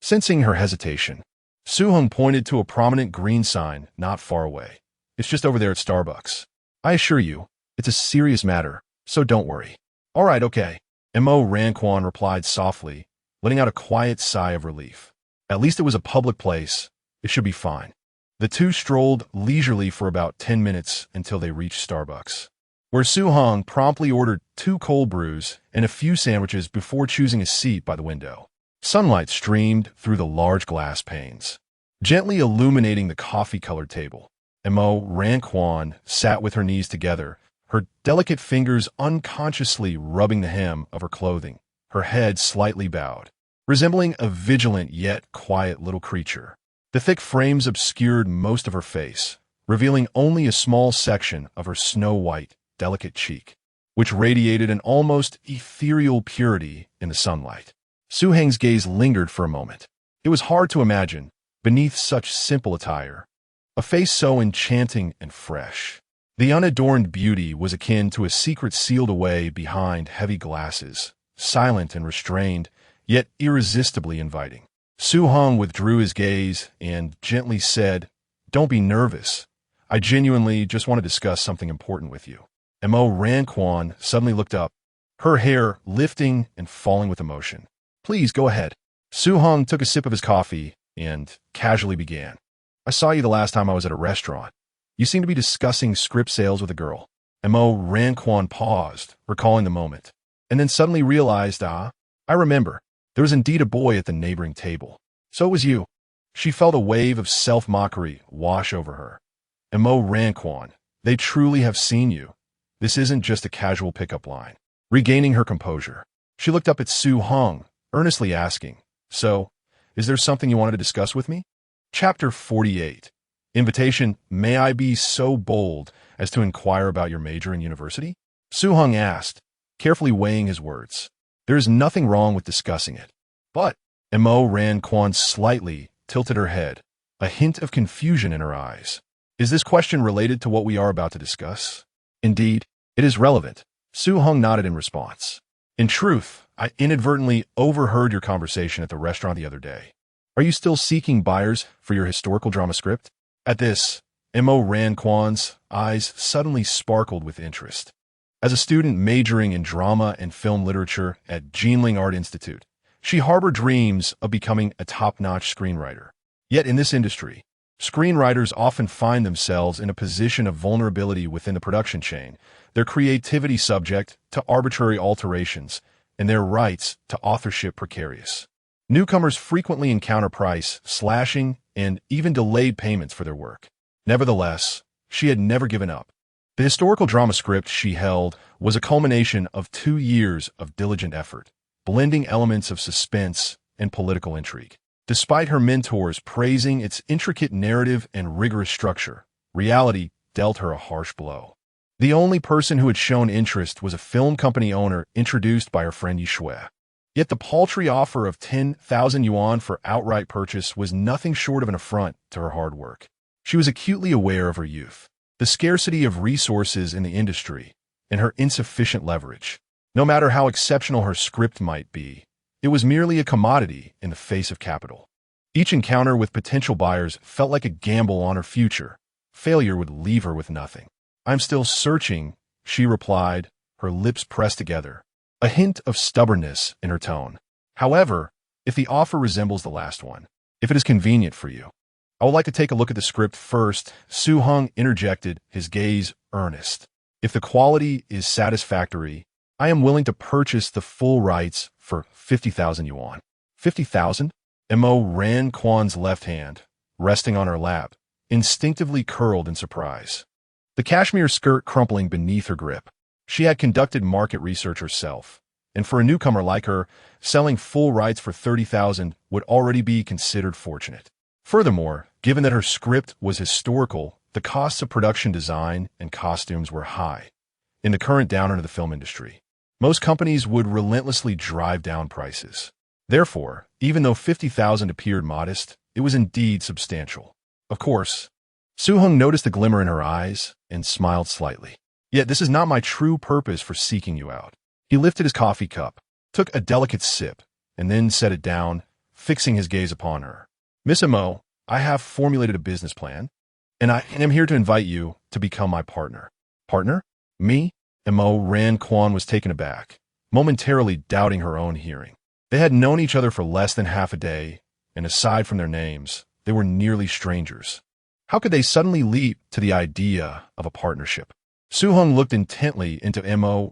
Sensing her hesitation, Heng pointed to a prominent green sign not far away. "It's just over there at Starbucks. I assure you, it's a serious matter, so don't worry." "All right, okay," Mo Ranquan replied softly, letting out a quiet sigh of relief. At least it was a public place. It should be fine. The two strolled leisurely for about 10 minutes until they reached Starbucks, where Heng promptly ordered 2 cold brews and a few sandwiches before choosing a seat by the window. Sunlight streamed through the large glass panes, gently illuminating the coffee-colored table. Mo Ranquan sat with her knees together, her delicate fingers unconsciously rubbing the hem of her clothing, her head slightly bowed, resembling a vigilant yet quiet little creature. The thick frames obscured most of her face, revealing only a small section of her snow-white, delicate cheek, which radiated an almost ethereal purity in the sunlight. Heng's gaze lingered for a moment. It was hard to imagine, beneath such simple attire, a face so enchanting and fresh. The unadorned beauty was akin to a secret sealed away behind heavy glasses, silent and restrained, yet irresistibly inviting. Heng withdrew his gaze and gently said, "Don't be nervous. I genuinely just want to discuss something important with you." Mo Ranquan suddenly looked up, her hair lifting and falling with emotion. "Please go ahead." Heng took a sip of his coffee and casually began. "I saw you the last time I was at a restaurant. You seemed to be discussing script sales with a girl." Mo Ranquan paused, recalling the moment, and then suddenly realized, I remember. There was indeed a boy at the neighboring table. "So it was you." She felt a wave of self-mockery wash over her. Mo Ranquan, they truly have seen you. This isn't just a casual pickup line. Regaining her composure, she looked up at Heng, earnestly asking, "So, is there something you wanted to discuss with me?" Chapter 48. Invitation, may I be so bold as to inquire about your major in university? Heng asked, carefully weighing his words. There is nothing wrong with discussing it. But, Ran Quan slightly tilted her head, a hint of confusion in her eyes. Is this question related to what we are about to discuss? Indeed, it is relevant. Heng nodded in response. In truth, I inadvertently overheard your conversation at the restaurant the other day. Are you still seeking buyers for your historical drama script? At this, Ran Quan's eyes suddenly sparkled with interest. As a student majoring in drama and film literature at Jinling Art Institute, she harbored dreams of becoming a top-notch screenwriter. Yet in this industry, screenwriters often find themselves in a position of vulnerability within the production chain, their creativity subject to arbitrary alterations, and their rights to authorship precarious. Newcomers frequently encounter price slashing and even delayed payments for their work. Nevertheless, she had never given up. The historical drama script she held was a culmination of 2 years of diligent effort, blending elements of suspense and political intrigue. Despite her mentors praising its intricate narrative and rigorous structure, reality dealt her a harsh blow. The only person who had shown interest was a film company owner introduced by her friend Yishui. Yet the paltry offer of 10,000 yuan for outright purchase was nothing short of an affront to her hard work. She was acutely aware of her youth, the scarcity of resources in the industry, and her insufficient leverage. No matter how exceptional her script might be, it was merely a commodity in the face of capital. Each encounter with potential buyers felt like a gamble on her future. Failure would leave her with nothing. I'm still searching, she replied, her lips pressed together, a hint of stubbornness in her tone. However, if the offer resembles the last one, if it is convenient for you, I would like to take a look at the script first. Heng interjected, his gaze earnest. If the quality is satisfactory, I am willing to purchase the full rights for 50,000 yuan. 50,000? Ran Quan's left hand, resting on her lap, instinctively curled in surprise. The cashmere skirt crumpling beneath her grip. She had conducted market research herself, and for a newcomer like her, selling full rights for 30,000 would already be considered fortunate. Furthermore, given that her script was historical, the costs of production design and costumes were high. In the current downturn of the film industry, most companies would relentlessly drive down prices. Therefore, even though 50,000 appeared modest, it was indeed substantial. Of course, Heng noticed the glimmer in her eyes and smiled slightly. Yet this is not my true purpose for seeking you out. He lifted his coffee cup, took a delicate sip, and then set it down, fixing his gaze upon her. Miss Mo, I have formulated a business plan, and I am here to invite you to become my partner. Partner? Me? Ran Quan was taken aback, momentarily doubting her own hearing. They had known each other for less than half a day, and aside from their names, they were nearly strangers. How could they suddenly leap to the idea of a partnership? Heng looked intently into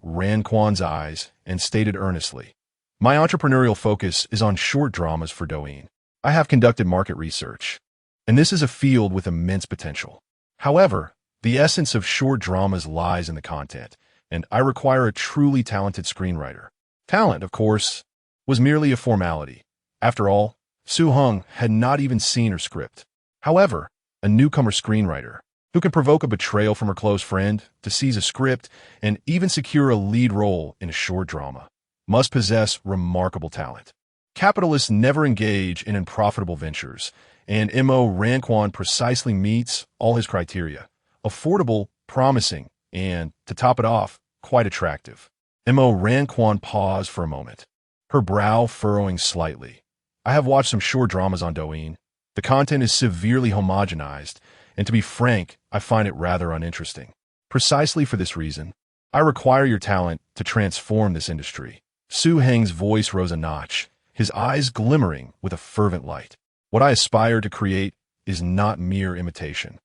Ran Quan's eyes and stated earnestly, my entrepreneurial focus is on short dramas for Douyin. I have conducted market research, and this is a field with immense potential. However, the essence of short dramas lies in the content, and I require a truly talented screenwriter. Talent, of course, was merely a formality. After all, Heng had not even seen her script. However, a newcomer screenwriter, who can provoke a betrayal from her close friend to seize a script and even secure a lead role in a short drama, must possess remarkable talent. Capitalists never engage in unprofitable ventures, and Ran Quan precisely meets all his criteria. Affordable, promising, and, to top it off, quite attractive. Ran Quan paused for a moment, her brow furrowing slightly. I have watched some short dramas on Douyin. The content is severely homogenized, and to be frank, I find it rather uninteresting. Precisely for this reason, I require your talent to transform this industry. Heng's voice rose a notch, his eyes glimmering with a fervent light. What I aspire to create is not mere imitation,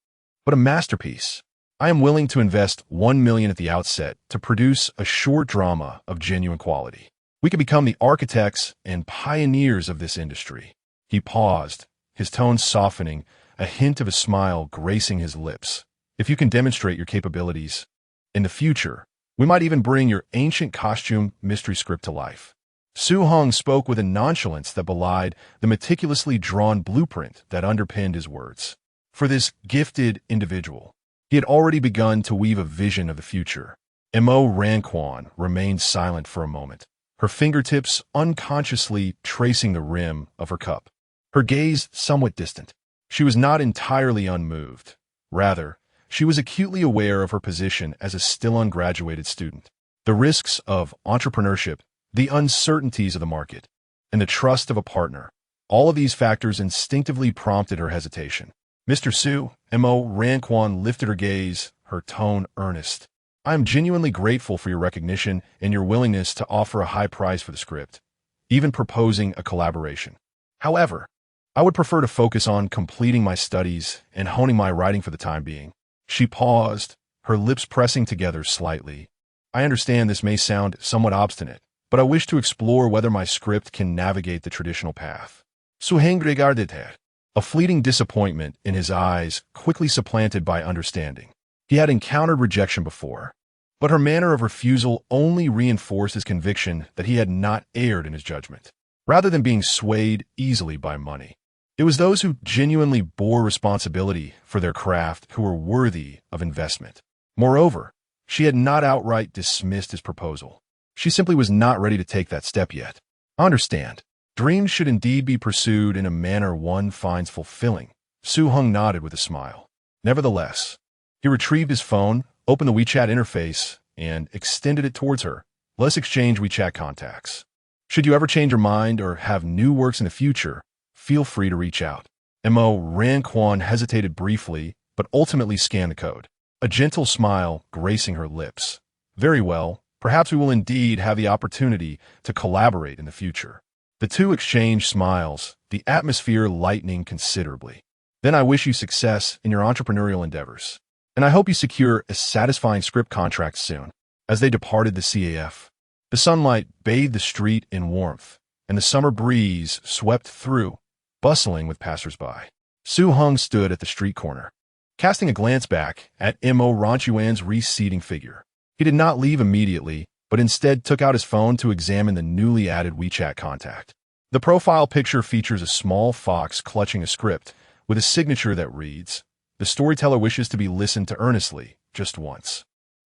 but a masterpiece. I am willing to invest 1 million at the outset to produce a short drama of genuine quality. We could become the architects and pioneers of this industry. He paused, his tone softening, a hint of a smile gracing his lips. If you can demonstrate your capabilities, in the future, we might even bring your ancient costume mystery script to life. Su Heng spoke with a nonchalance that belied the meticulously drawn blueprint that underpinned his words. For this gifted individual, he had already begun to weave a vision of the future. Mo Ranquan remained silent for a moment, her fingertips unconsciously tracing the rim of her cup, her gaze somewhat distant. She was not entirely unmoved. Rather, she was acutely aware of her position as a still ungraduated student. The risks of entrepreneurship, the uncertainties of the market, and the trust of a partner, all of these factors instinctively prompted her hesitation. Mr. Su, Mo Ranquan lifted her gaze, her tone earnest. I am genuinely grateful for your recognition and your willingness to offer a high price for the script, even proposing a collaboration. However, I would prefer to focus on completing my studies and honing my writing for the time being. She paused, her lips pressing together slightly. I understand this may sound somewhat obstinate, but I wish to explore whether my script can navigate the traditional path. Su Heng regarded her, a fleeting disappointment in his eyes quickly supplanted by understanding. He had encountered rejection before, but her manner of refusal only reinforced his conviction that he had not erred in his judgment. Rather than being swayed easily by money, it was those who genuinely bore responsibility for their craft who were worthy of investment. Moreover, she had not outright dismissed his proposal. She simply was not ready to take that step yet. I understand. Dreams should indeed be pursued in a manner one finds fulfilling. Su Heng nodded with a smile. Nevertheless, he retrieved his phone, opened the WeChat interface, and extended it towards her. Let's exchange WeChat contacts. Should you ever change your mind or have new works in the future, feel free to reach out. Mo Ranquan hesitated briefly, but ultimately scanned the code, a gentle smile gracing her lips. Very well, perhaps we will indeed have the opportunity to collaborate in the future. The two exchanged smiles, the atmosphere lightening considerably. Then I wish you success in your entrepreneurial endeavors, and I hope you secure a satisfying script contract soon. As they departed the CAF, the sunlight bathed the street in warmth, and the summer breeze swept through, bustling with passersby. Su Heng stood at the street corner, casting a glance back at Mo Ranquan's receding figure. He did not leave immediately, but instead took out his phone to examine the newly added WeChat contact. The profile picture features a small fox clutching a script with a signature that reads, "The storyteller wishes to be listened to earnestly, just once."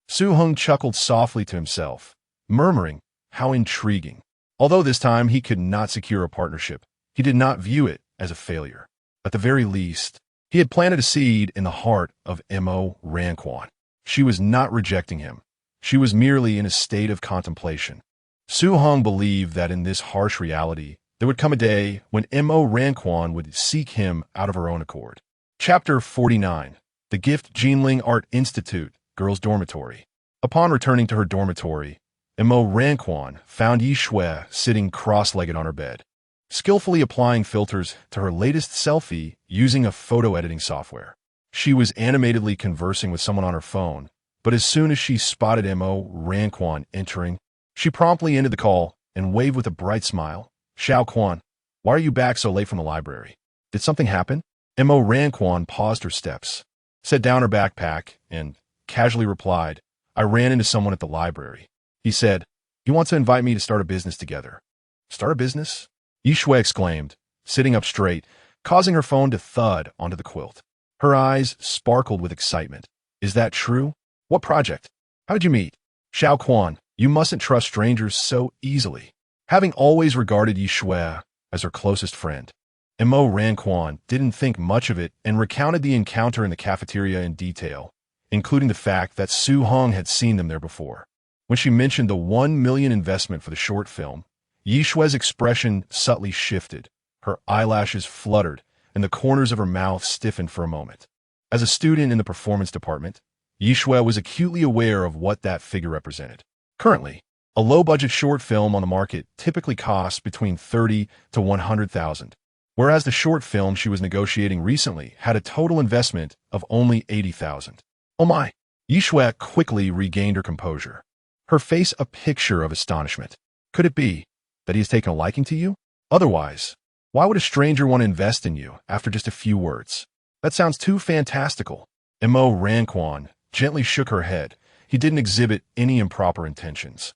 Su Heng chuckled softly to himself, murmuring, "How intriguing." Although this time he could not secure a partnership, he did not view it as a failure. At the very least, he had planted a seed in the heart of Mo Ranquan. She was not rejecting him. She was merely in a state of contemplation. Su Heng believed that in this harsh reality, there would come a day when Mo Ranquan would seek him out of her own accord. Chapter 49. The Gift Jinling Art Institute, Girls' Dormitory. Upon returning to her dormitory, Mo Ranquan found Yi Shui sitting cross-legged on her bed, skillfully applying filters to her latest selfie using a photo editing software. She was animatedly conversing with someone on her phone, but as soon as she spotted Mo Ranquan entering, she promptly ended the call and waved with a bright smile. "Xiao Quan, why are you back so late from the library? Did something happen?" Mo Ranquan paused her steps, set down her backpack, and casually replied, "I ran into someone at the library. He said, he wants to invite me to start a business together." "Start a business?" Yi Shui exclaimed, sitting up straight, causing her phone to thud onto the quilt. Her eyes sparkled with excitement. "Is that true? What project? How did you meet?" "Xiao Quan, you mustn't trust strangers so easily." Having always regarded Yi Shui as her closest friend, Mo Ranquan didn't think much of it and recounted the encounter in the cafeteria in detail, including the fact that Su Heng had seen them there before. When she mentioned the 1 million investment for the short film, Yi Shui's expression subtly shifted. Her eyelashes fluttered, and the corners of her mouth stiffened for a moment. As a student in the performance department, Yi Shui was acutely aware of what that figure represented. Currently, a low-budget short film on the market typically costs between $30,000 to $100,000, whereas the short film she was negotiating recently had a total investment of only $80,000. "Oh my!" Yi Shui quickly regained her composure, her face a picture of astonishment. "Could it be that he has taken a liking to you? Otherwise, why would a stranger want to invest in you after just a few words? That sounds too fantastical." Mo Ranquan gently shook her head. He didn't exhibit any improper intentions.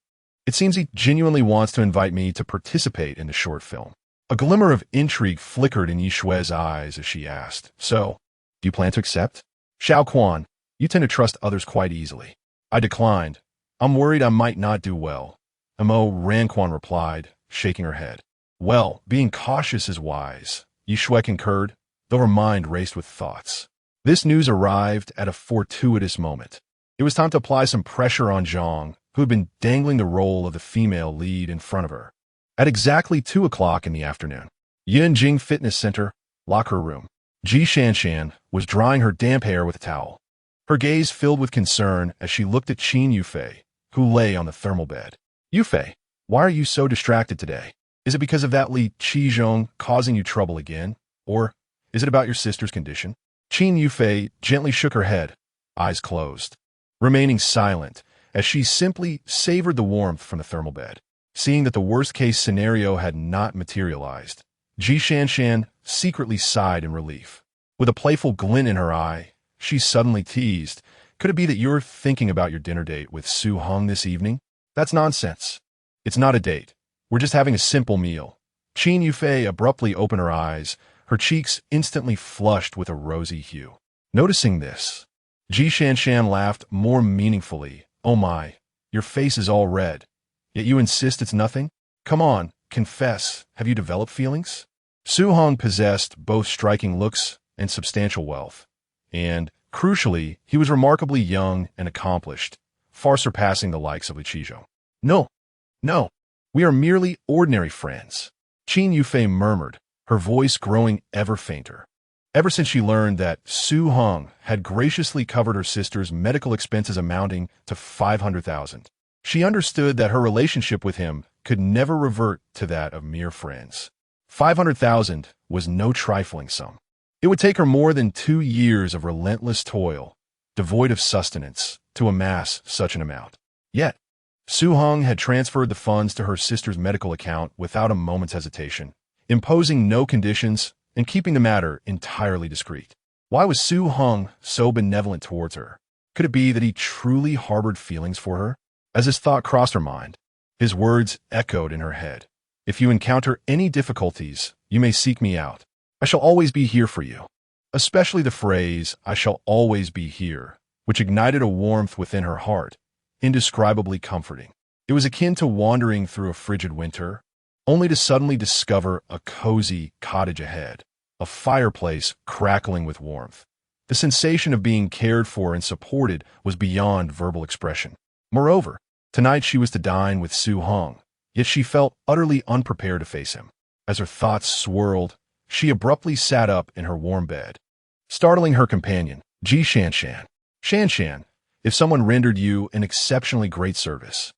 It seems he genuinely wants to invite me to participate in the short film. A glimmer of intrigue flickered in Yi Shui's eyes as she asked, "So, do you plan to accept?" "Xiao Quan, you tend to trust others quite easily." I declined. "I'm worried I might not do well." Amo Ranquan replied, shaking her head. "Well, being cautious is wise," Yi Shui concurred, though her mind raced with thoughts. This news arrived at a fortuitous moment. It was time to apply some pressure on Zhang, who had been dangling the role of the female lead in front of her. At exactly 2 o'clock in the afternoon, Yinjing Fitness Center, locker room, Ji Shanshan was drying her damp hair with a towel. Her gaze filled with concern as she looked at Qin Yufei, who lay on the thermal bed. "Yufei, why are you so distracted today? Is it because of that Li Qizhong causing you trouble again? Or is it about your sister's condition?" Qin Yufei gently shook her head, eyes closed, remaining silent as she simply savored the warmth from the thermal bed. Seeing that the worst-case scenario had not materialized, Ji Shanshan secretly sighed in relief. With a playful glint in her eye, she suddenly teased, "Could it be that you're thinking about your dinner date with Su Heng this evening?" "That's nonsense. It's not a date. We're just having a simple meal." Qin Yufei abruptly opened her eyes, her cheeks instantly flushed with a rosy hue. Noticing this, Ji Shanshan laughed more meaningfully. "Oh my, your face is all red. Yet you insist it's nothing? Come on, confess, have you developed feelings?" Su Heng possessed both striking looks and substantial wealth. And, crucially, he was remarkably young and accomplished, far surpassing the likes of Li Qizhong. No, we are merely ordinary friends," Qin Yufei murmured, her voice growing ever fainter. Ever since she learned that Su Heng had graciously covered her sister's medical expenses amounting to 500,000, she understood that her relationship with him could never revert to that of mere friends. 500,000 was no trifling sum. It would take her more than 2 years of relentless toil, devoid of sustenance, to amass such an amount. Yet, Su Heng had transferred the funds to her sister's medical account without a moment's hesitation, imposing no conditions and keeping the matter entirely discreet. Why was Su Heng so benevolent towards her? Could it be that he truly harbored feelings for her? As his thought crossed her mind, his words echoed in her head. "If you encounter any difficulties, you may seek me out. I shall always be here for you." Especially the phrase, "I shall always be here," which ignited a warmth within her heart, indescribably comforting. It was akin to wandering through a frigid winter, only to suddenly discover a cozy cottage ahead, a fireplace crackling with warmth. The sensation of being cared for and supported was beyond verbal expression. Moreover, tonight she was to dine with Su Heng, yet she felt utterly unprepared to face him. As her thoughts swirled, she abruptly sat up in her warm bed, startling her companion, Ji Shanshan. "Shanshan, if someone rendered you an exceptionally great service,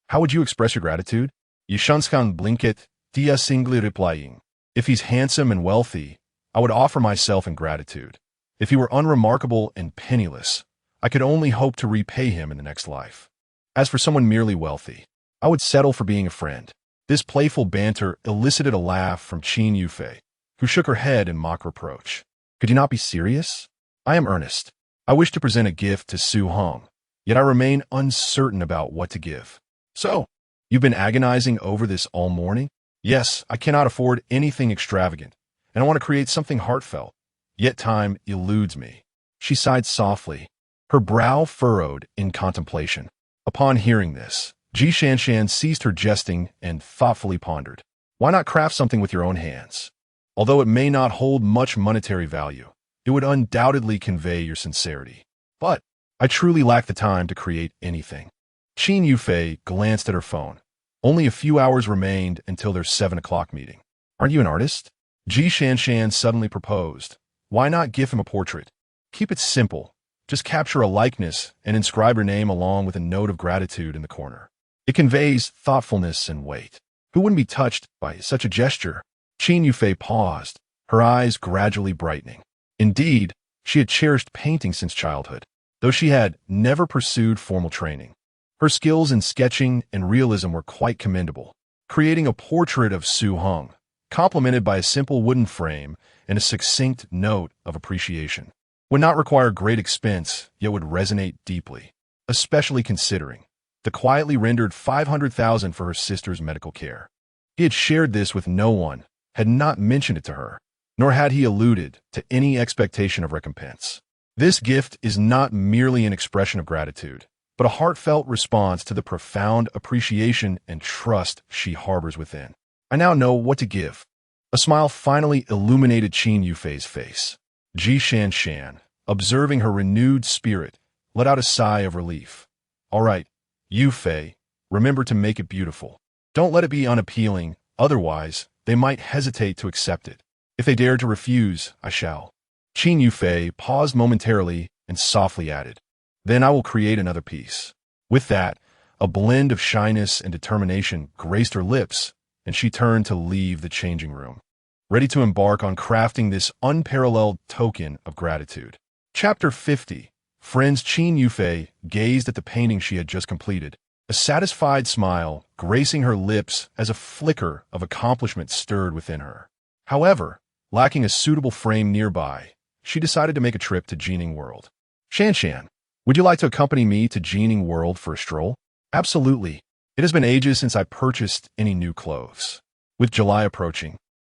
how would you express your gratitude?" Yishanskan blinket, dia singly replying. "If he's handsome and wealthy, I would offer myself in gratitude. If he were unremarkable and penniless, I could only hope to repay him in the next life. As for someone merely wealthy, I would settle for being a friend." This playful banter elicited a laugh from Qin Yufei, who shook her head in mock reproach. "Could you not be serious? I am earnest. I wish to present a gift to Su Heng, yet I remain uncertain about what to give." "So, you've been agonizing over this all morning?" "Yes, I cannot afford anything extravagant, and I want to create something heartfelt, yet time eludes me." She sighed softly, her brow furrowed in contemplation. Upon hearing this, Ji Shanshan ceased her jesting and thoughtfully pondered. "Why not craft something with your own hands? Although it may not hold much monetary value, it would undoubtedly convey your sincerity. But I truly lack the time to create anything." Qin Yufei glanced at her phone. Only a few hours remained until their 7 o'clock meeting. "Aren't you an artist?" Ji Shanshan suddenly proposed. "Why not give him a portrait? Keep it simple. Just capture a likeness and inscribe your name along with a note of gratitude in the corner. It conveys thoughtfulness and weight. Who wouldn't be touched by such a gesture?" Qin Yufei paused, her eyes gradually brightening. Indeed, she had cherished painting since childhood, though she had never pursued formal training. Her skills in sketching and realism were quite commendable. Creating a portrait of Su Heng, complemented by a simple wooden frame and a succinct note of appreciation, would not require great expense, yet would resonate deeply, especially considering the quietly rendered 500,000 for her sister's medical care. He had shared this with no one, had not mentioned it to her, nor had he alluded to any expectation of recompense. This gift is not merely an expression of gratitude, but a heartfelt response to the profound appreciation and trust she harbors within. I now know what to give. A smile finally illuminated Qin Yufei's face. Ji Shanshan, observing her renewed spirit, let out a sigh of relief. All right, Yufei, remember to make it beautiful. Don't let it be unappealing, otherwise they might hesitate to accept it. If they dare to refuse, I shall. Qin Yufei paused momentarily and softly added, then I will create another piece. With that, a blend of shyness and determination graced her lips, and she turned to leave the changing room, ready to embark on crafting this unparalleled token of gratitude. Chapter 50. Friends. Qin Yufei gazed at the painting she had just completed, a satisfied smile gracing her lips as a flicker of accomplishment stirred within her. However, lacking a suitable frame nearby, she decided to make a trip to Jining World. Shanshan, would you like to accompany me to Jining World for a stroll? Absolutely. It has been ages since I purchased any new clothes. With July approaching,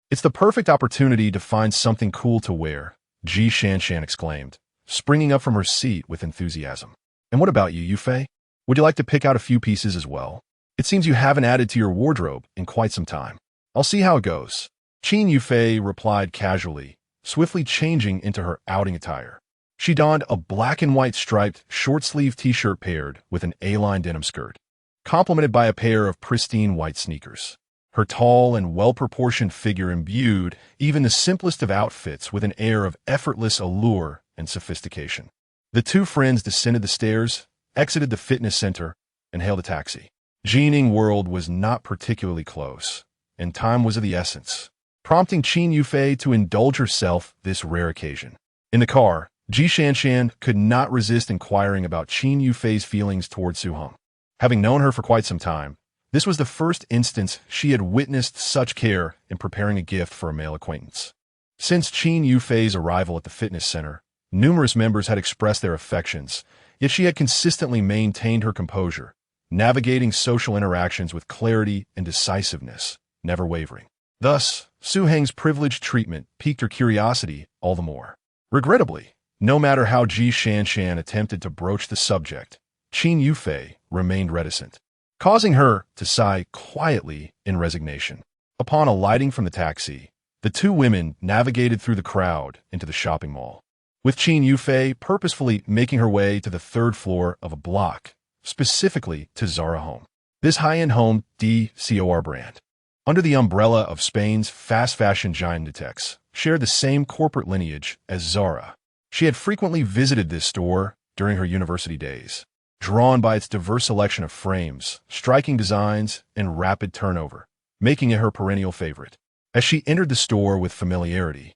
it's the perfect opportunity to find something cool to wear, Ji Shanshan exclaimed, springing up from her seat with enthusiasm. And what about you, Yufei? Would you like to pick out a few pieces as well? It seems you haven't added to your wardrobe in quite some time. I'll see how it goes. Qin Yufei replied casually, swiftly changing into her outing attire. She donned a black and white striped short-sleeve t-shirt paired with an A-line denim skirt, complemented by a pair of pristine white sneakers. Her tall and well-proportioned figure imbued even the simplest of outfits with an air of effortless allure and sophistication. The two friends descended the stairs, exited the fitness center, and hailed a taxi. Jining World was not particularly close, and time was of the essence, prompting Qin Yufei to indulge herself this rare occasion. In the car, Ji Shanshan could not resist inquiring about Qin Yufei's feelings towards Suheng. Having known her for quite some time, this was the first instance she had witnessed such care in preparing a gift for a male acquaintance. Since Qin Yufei's arrival at the fitness center, numerous members had expressed their affections, yet she had consistently maintained her composure, navigating social interactions with clarity and decisiveness, never wavering. Thus, Suheng's privileged treatment piqued her curiosity all the more. Regrettably, no matter how Ji Shanshan attempted to broach the subject, Qin Yufei remained reticent, causing her to sigh quietly in resignation. Upon alighting from the taxi, the two women navigated through the crowd into the shopping mall, with Qin Yufei purposefully making her way to the third floor of a block, specifically to Zara Home. This high-end home DCOR brand, under the umbrella of Spain's fast fashion giant Inditex, shared the same corporate lineage as Zara. She had frequently visited this store during her university days, drawn by its diverse selection of frames, striking designs, and rapid turnover, making it her perennial favorite. As she entered the store with familiarity,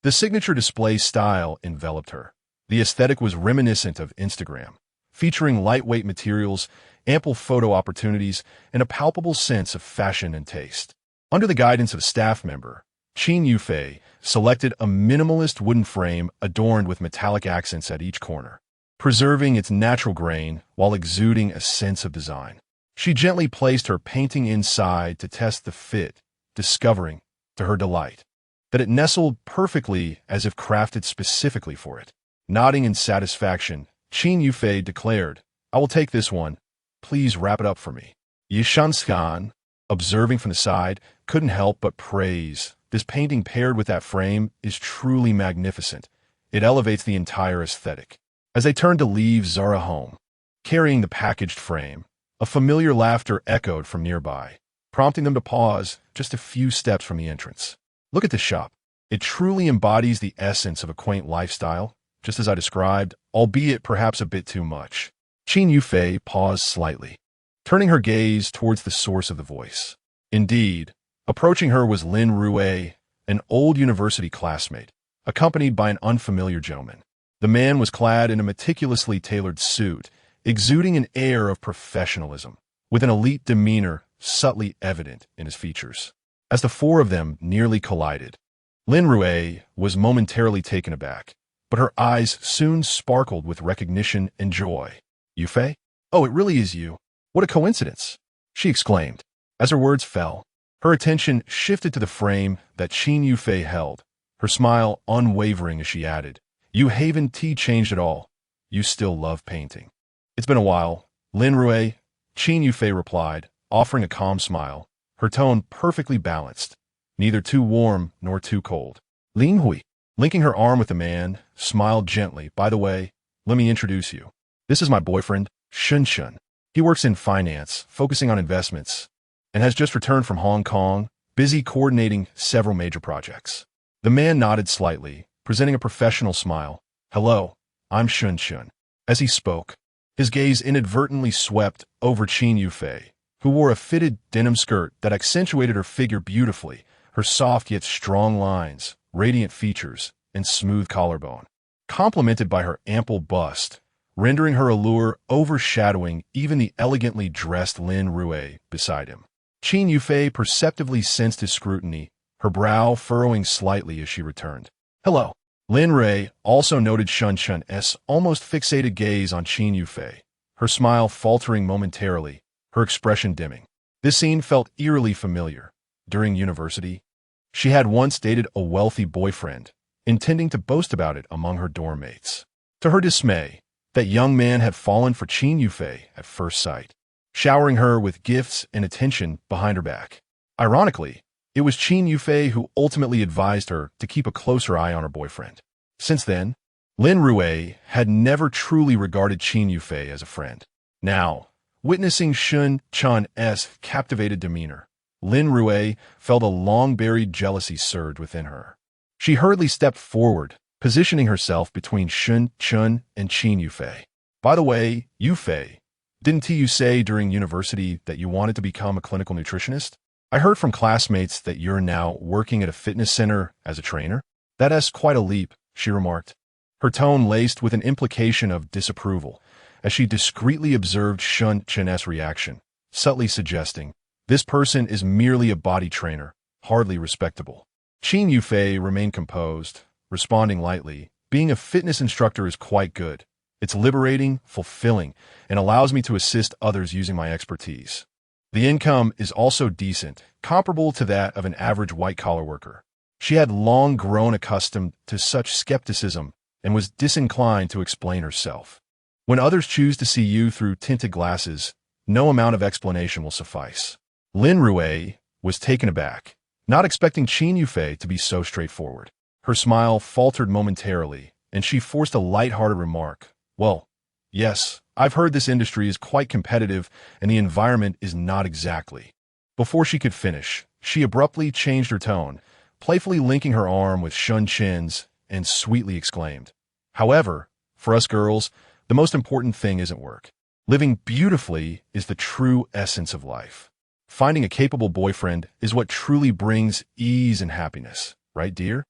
the signature display style enveloped her. The aesthetic was reminiscent of Instagram, featuring lightweight materials, ample photo opportunities, and a palpable sense of fashion and taste. Under the guidance of a staff member, Qin Yufei selected a minimalist wooden frame adorned with metallic accents at each corner, preserving its natural grain while exuding a sense of design. She gently placed her painting inside to test the fit, discovering, to her delight, that it nestled perfectly as if crafted specifically for it. Nodding in satisfaction, Qin Yufei declared, I will take this one. Please wrap it up for me. Yishanshan, observing from the side, couldn't help but praise. This painting paired with that frame is truly magnificent. It elevates the entire aesthetic. As they turned to leave Zara Home, carrying the packaged frame, a familiar laughter echoed from nearby, prompting them to pause just a few steps from the entrance. Look at this shop. It truly embodies the essence of a quaint lifestyle, just as I described, albeit perhaps a bit too much. Qin Yufei paused slightly, turning her gaze towards the source of the voice. Indeed, approaching her was Lin Rue, an old university classmate, accompanied by an unfamiliar gentleman. The man was clad in a meticulously tailored suit, exuding an air of professionalism, with an elite demeanor subtly evident in his features. As the four of them nearly collided, Lin Rue was momentarily taken aback, but her eyes soon sparkled with recognition and joy. Yufei? Oh, it really is you. What a coincidence, she exclaimed. As her words fell, her attention shifted to the frame that Qin Yufei held, her smile unwavering as she added, "You haven't changed at all. You still love painting." "It's been a while, Lin Rui," Qin Yufei replied, offering a calm smile, her tone perfectly balanced, neither too warm nor too cold. Lin Hui, linking her arm with the man, smiled gently. "By the way, let me introduce you. This is my boyfriend, Shun Shun. He works in finance, focusing on investments, and has just returned from Hong Kong, busy coordinating several major projects." The man nodded slightly, presenting a professional smile. "Hello, I'm Shun Shun." As he spoke, his gaze inadvertently swept over Qin Yufei, who wore a fitted denim skirt that accentuated her figure beautifully, her soft yet strong lines, radiant features, and smooth collarbone, complemented by her ample bust, rendering her allure overshadowing even the elegantly dressed Lin Rui beside him. Qin Yufei perceptively sensed his scrutiny, her brow furrowing slightly as she returned. "Hello." Lin Rui also noted Shun Shun's almost fixated gaze on Qin Yufei, her smile faltering momentarily, her expression dimming. This scene felt eerily familiar. During university, she had once dated a wealthy boyfriend, intending to boast about it among her dorm mates. To her dismay, that young man had fallen for Qin Yufei at first sight, showering her with gifts and attention behind her back. Ironically, it was Qin Yufei who ultimately advised her to keep a closer eye on her boyfriend. Since then, Lin Rui had never truly regarded Qin Yufei as a friend. Now, witnessing Shun Chun's captivated demeanor, Lin Rui felt a long-buried jealousy surge within her. She hurriedly stepped forward, positioning herself between Shun Chun and Qin Yufei. "By the way, Yufei, didn't you say during university that you wanted to become a clinical nutritionist? I heard from classmates that you're now working at a fitness center as a trainer." "That's quite a leap," she remarked, her tone laced with an implication of disapproval, as she discreetly observed Shun Chun's reaction, subtly suggesting, "This person is merely a body trainer, hardly respectable." Qin Yufei remained composed, responding lightly, "Being a fitness instructor is quite good. It's liberating, fulfilling, and allows me to assist others using my expertise. The income is also decent, comparable to that of an average white-collar worker." She had long grown accustomed to such skepticism and was disinclined to explain herself. When others choose to see you through tinted glasses, no amount of explanation will suffice. Lin Rui was taken aback, not expecting Qin Yufei to be so straightforward. Her smile faltered momentarily, and she forced a light-hearted remark. "Well, yes, I've heard this industry is quite competitive and the environment is not exactly." Before she could finish, she abruptly changed her tone, playfully linking her arm with Shun Chin's, and sweetly exclaimed, "However, for us girls, the most important thing isn't work. Living beautifully is the true essence of life. Finding a capable boyfriend is what truly brings ease and happiness, right, dear?"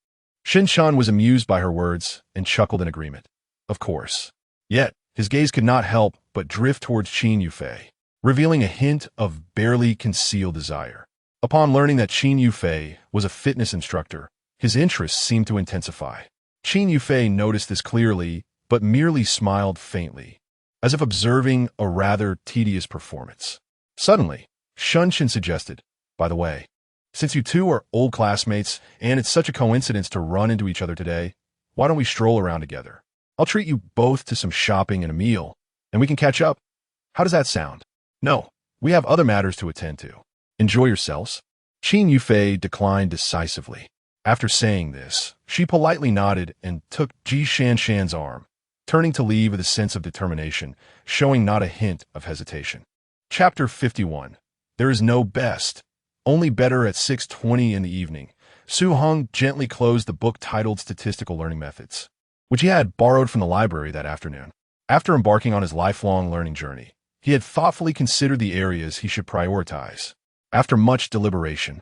Shin Shan was amused by her words and chuckled in agreement. Of course. Yet, his gaze could not help but drift towards Qin Yufei, revealing a hint of barely concealed desire. Upon learning that Qin Yufei was a fitness instructor, his interest seemed to intensify. Qin Yufei noticed this clearly, but merely smiled faintly, as if observing a rather tedious performance. Suddenly, Shun Qin suggested, "By the way, since you two are old classmates and it's such a coincidence to run into each other today, why don't we stroll around together? I'll treat you both to some shopping and a meal, and we can catch up. How does that sound?" "No, we have other matters to attend to. Enjoy yourselves." Qin Yufei declined decisively. After saying this, she politely nodded and took Ji Shanshan's arm, turning to leave with a sense of determination, showing not a hint of hesitation. Chapter 51. There is no best, only better at 6:20 in the evening. Su Heng gently closed the book titled Statistical Learning Methods, which he had borrowed from the library that afternoon. After embarking on his lifelong learning journey, he had thoughtfully considered the areas he should prioritize. After much deliberation,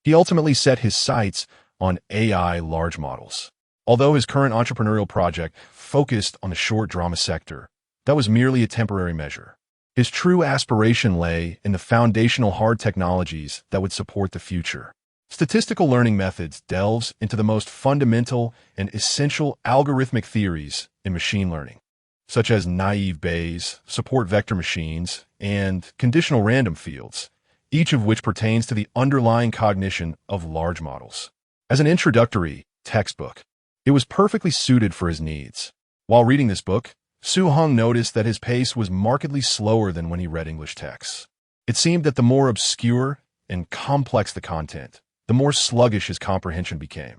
he ultimately set his sights on AI large models. Although his current entrepreneurial project focused on the short drama sector, that was merely a temporary measure. His true aspiration lay in the foundational hard technologies that would support the future. Statistical learning methods delves into the most fundamental and essential algorithmic theories in machine learning. such as naive Bayes, support vector machines, and conditional random fields, each of which pertains to the underlying cognition of large models. As an introductory textbook, it was perfectly suited for his needs. While reading this book, Heng noticed that his pace was markedly slower than when he read English texts. It seemed that the more obscure and complex the content, the more sluggish his comprehension became.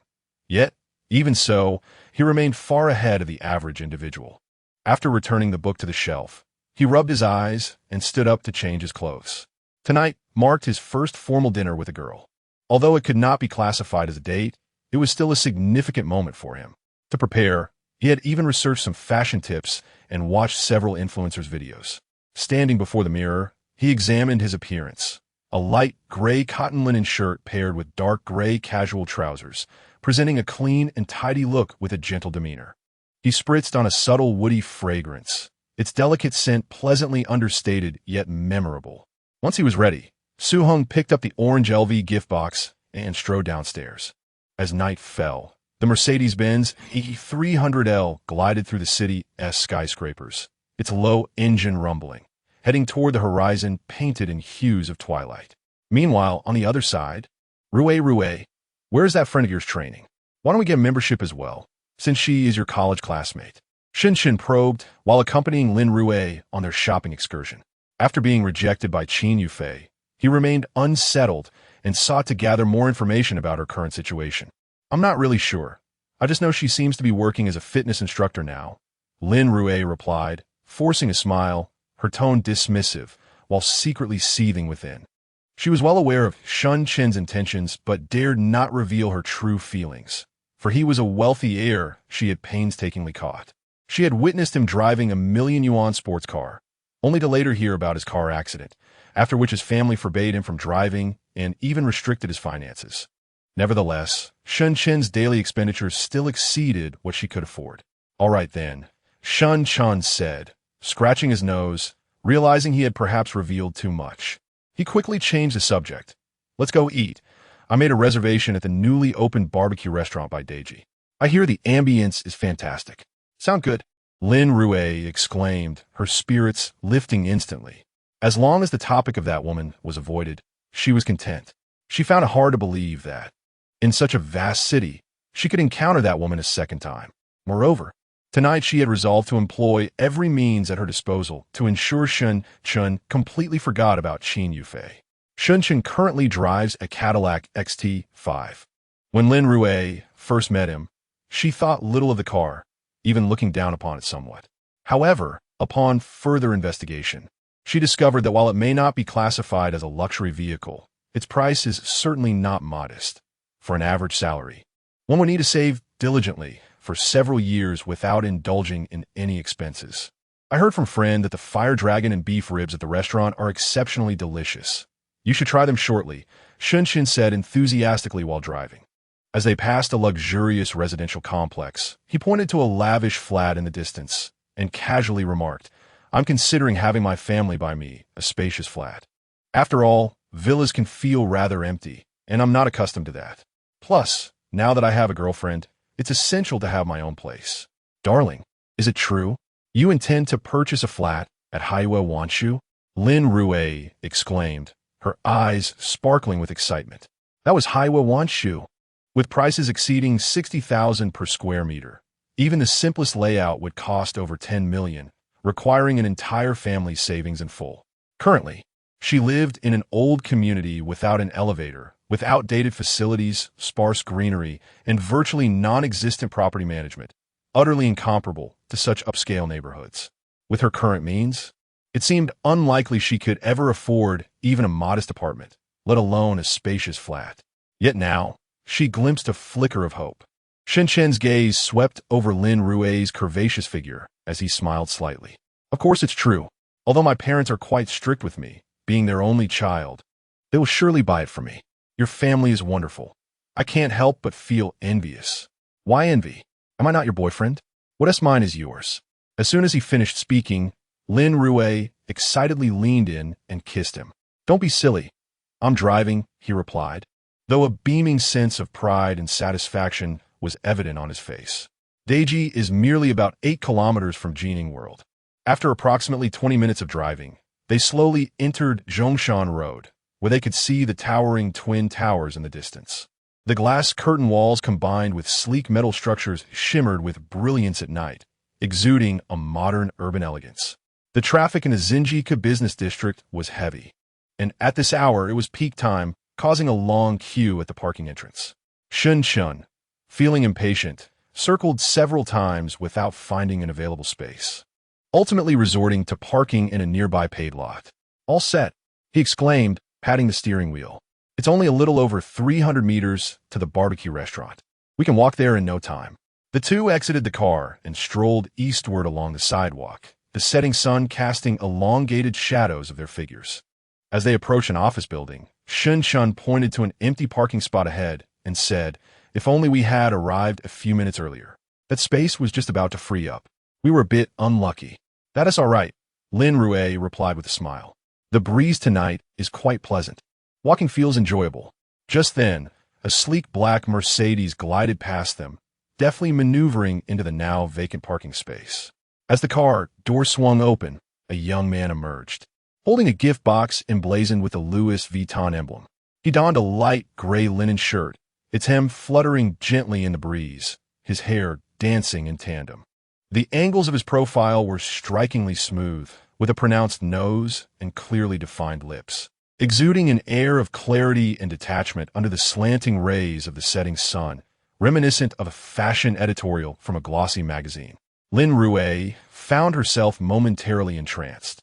Yet, even so, he remained far ahead of the average individual. After returning the book to the shelf, he rubbed his eyes and stood up to change his clothes. Tonight marked his first formal dinner with a girl. Although it could not be classified as a date, it was still a significant moment for him. To prepare, he had even researched some fashion tips and watched several influencers' videos. Standing before the mirror, he examined his appearance. A light gray cotton linen shirt paired with dark gray casual trousers, presenting a clean and tidy look with a gentle demeanor. He spritzed on a subtle woody fragrance, its delicate scent pleasantly understated yet memorable. Once he was ready, Heng picked up the orange LV gift box and strode downstairs. As night fell, the Mercedes-Benz E300L glided through the city's skyscrapers, its low engine rumbling, heading toward the horizon painted in hues of twilight. Meanwhile, on the other side, Rue, where is that friend of yours training? Why don't we get membership as well, since she is your college classmate? Shin probed while accompanying Lin Rue on their shopping excursion. After being rejected by Qin Yufei, he remained unsettled and sought to gather more information about her current situation. I'm not really sure. I just know she seems to be working as a fitness instructor now, Lin Rue replied, forcing a smile, her tone dismissive, while secretly seething within. She was well aware of Shun Chen's intentions but dared not reveal her true feelings, for he was a wealthy heir she had painstakingly caught. She had witnessed him driving a million-yuan sports car, only to later hear about his car accident, after which his family forbade him from driving and even restricted his finances. Nevertheless, Shun Chen's daily expenditures still exceeded what she could afford. All right then, Shun Chen said, scratching his nose, realizing he had perhaps revealed too much. He quickly changed the subject. Let's go eat. I made a reservation at the newly opened barbecue restaurant by Deji. I hear the ambience is fantastic. Sound good? Lin Rue exclaimed, her spirits lifting instantly. As long as the topic of that woman was avoided, she was content. She found it hard to believe that, in such a vast city, she could encounter that woman a second time. Moreover, tonight she had resolved to employ every means at her disposal to ensure Shun Chen completely forgot about Qin Yufei. Shun Chen currently drives a Cadillac XT5. When Lin Rue first met him, she thought little of the car, even looking down upon it somewhat. However, upon further investigation, she discovered that while it may not be classified as a luxury vehicle, its price is certainly not modest. For an average salary, one would need to save diligently for several years without indulging in any expenses. I heard from friend that the fire dragon and beef ribs at the restaurant are exceptionally delicious. You should try them shortly, Shun Chen said enthusiastically while driving. As they passed a luxurious residential complex, he pointed to a lavish flat in the distance and casually remarked, I'm considering having my family buy me a spacious flat. After all, villas can feel rather empty, and I'm not accustomed to that. Plus, now that I have a girlfriend, it's essential to have my own place. Darling, is it true? You intend to purchase a flat at Haiwa Wanshu? Lin Rue exclaimed, her eyes sparkling with excitement. That was Haiwa Wanshu. With prices exceeding 60,000 per square meter, even the simplest layout would cost over 10 million, requiring an entire family's savings in full. Currently, she lived in an old community without an elevator, with outdated facilities, sparse greenery, and virtually non-existent property management, utterly incomparable to such upscale neighborhoods. With her current means, it seemed unlikely she could ever afford even a modest apartment, let alone a spacious flat. Yet now, she glimpsed a flicker of hope. Shin Chen's gaze swept over Lin Rue's curvaceous figure as he smiled slightly. Of course it's true. Although my parents are quite strict with me, being their only child, they will surely buy it for me. Your family is wonderful. I can't help but feel envious. Why envy? Am I not your boyfriend? What is mine is yours. As soon as he finished speaking, Lin Rue excitedly leaned in and kissed him. Don't be silly. I'm driving, he replied, though a beaming sense of pride and satisfaction was evident on his face. Daeji is merely about 8 kilometers from Jining World. After approximately 20 minutes of driving, they slowly entered Zhongshan Road, where they could see the towering twin towers in the distance. The glass curtain walls combined with sleek metal structures shimmered with brilliance at night, exuding a modern urban elegance. The traffic in the Zinjika business district was heavy, and at this hour it was peak time, causing a long queue at the parking entrance. Shun, feeling impatient, circled several times without finding an available space, ultimately resorting to parking in a nearby paid lot. All set, he exclaimed, patting the steering wheel. It's only a little over 300 meters to the barbecue restaurant. We can walk there in no time. The two exited the car and strolled eastward along the sidewalk, the setting sun casting elongated shadows of their figures. As they approached an office building, Shun pointed to an empty parking spot ahead and said, "If only we had arrived a few minutes earlier. That space was just about to free up. We were a bit unlucky." "That is all right," Lin Rue replied with a smile. "The breeze tonight is quite pleasant. Walking feels enjoyable." Just then, a sleek black Mercedes glided past them, deftly maneuvering into the now vacant parking space. As the car door swung open, a young man emerged, holding a gift box emblazoned with the Louis Vuitton emblem. He donned a light gray linen shirt, its hem fluttering gently in the breeze, his hair dancing in tandem. The angles of his profile were strikingly smooth, with a pronounced nose and clearly defined lips, exuding an air of clarity and detachment under the slanting rays of the setting sun, reminiscent of a fashion editorial from a glossy magazine. Lin Rue found herself momentarily entranced,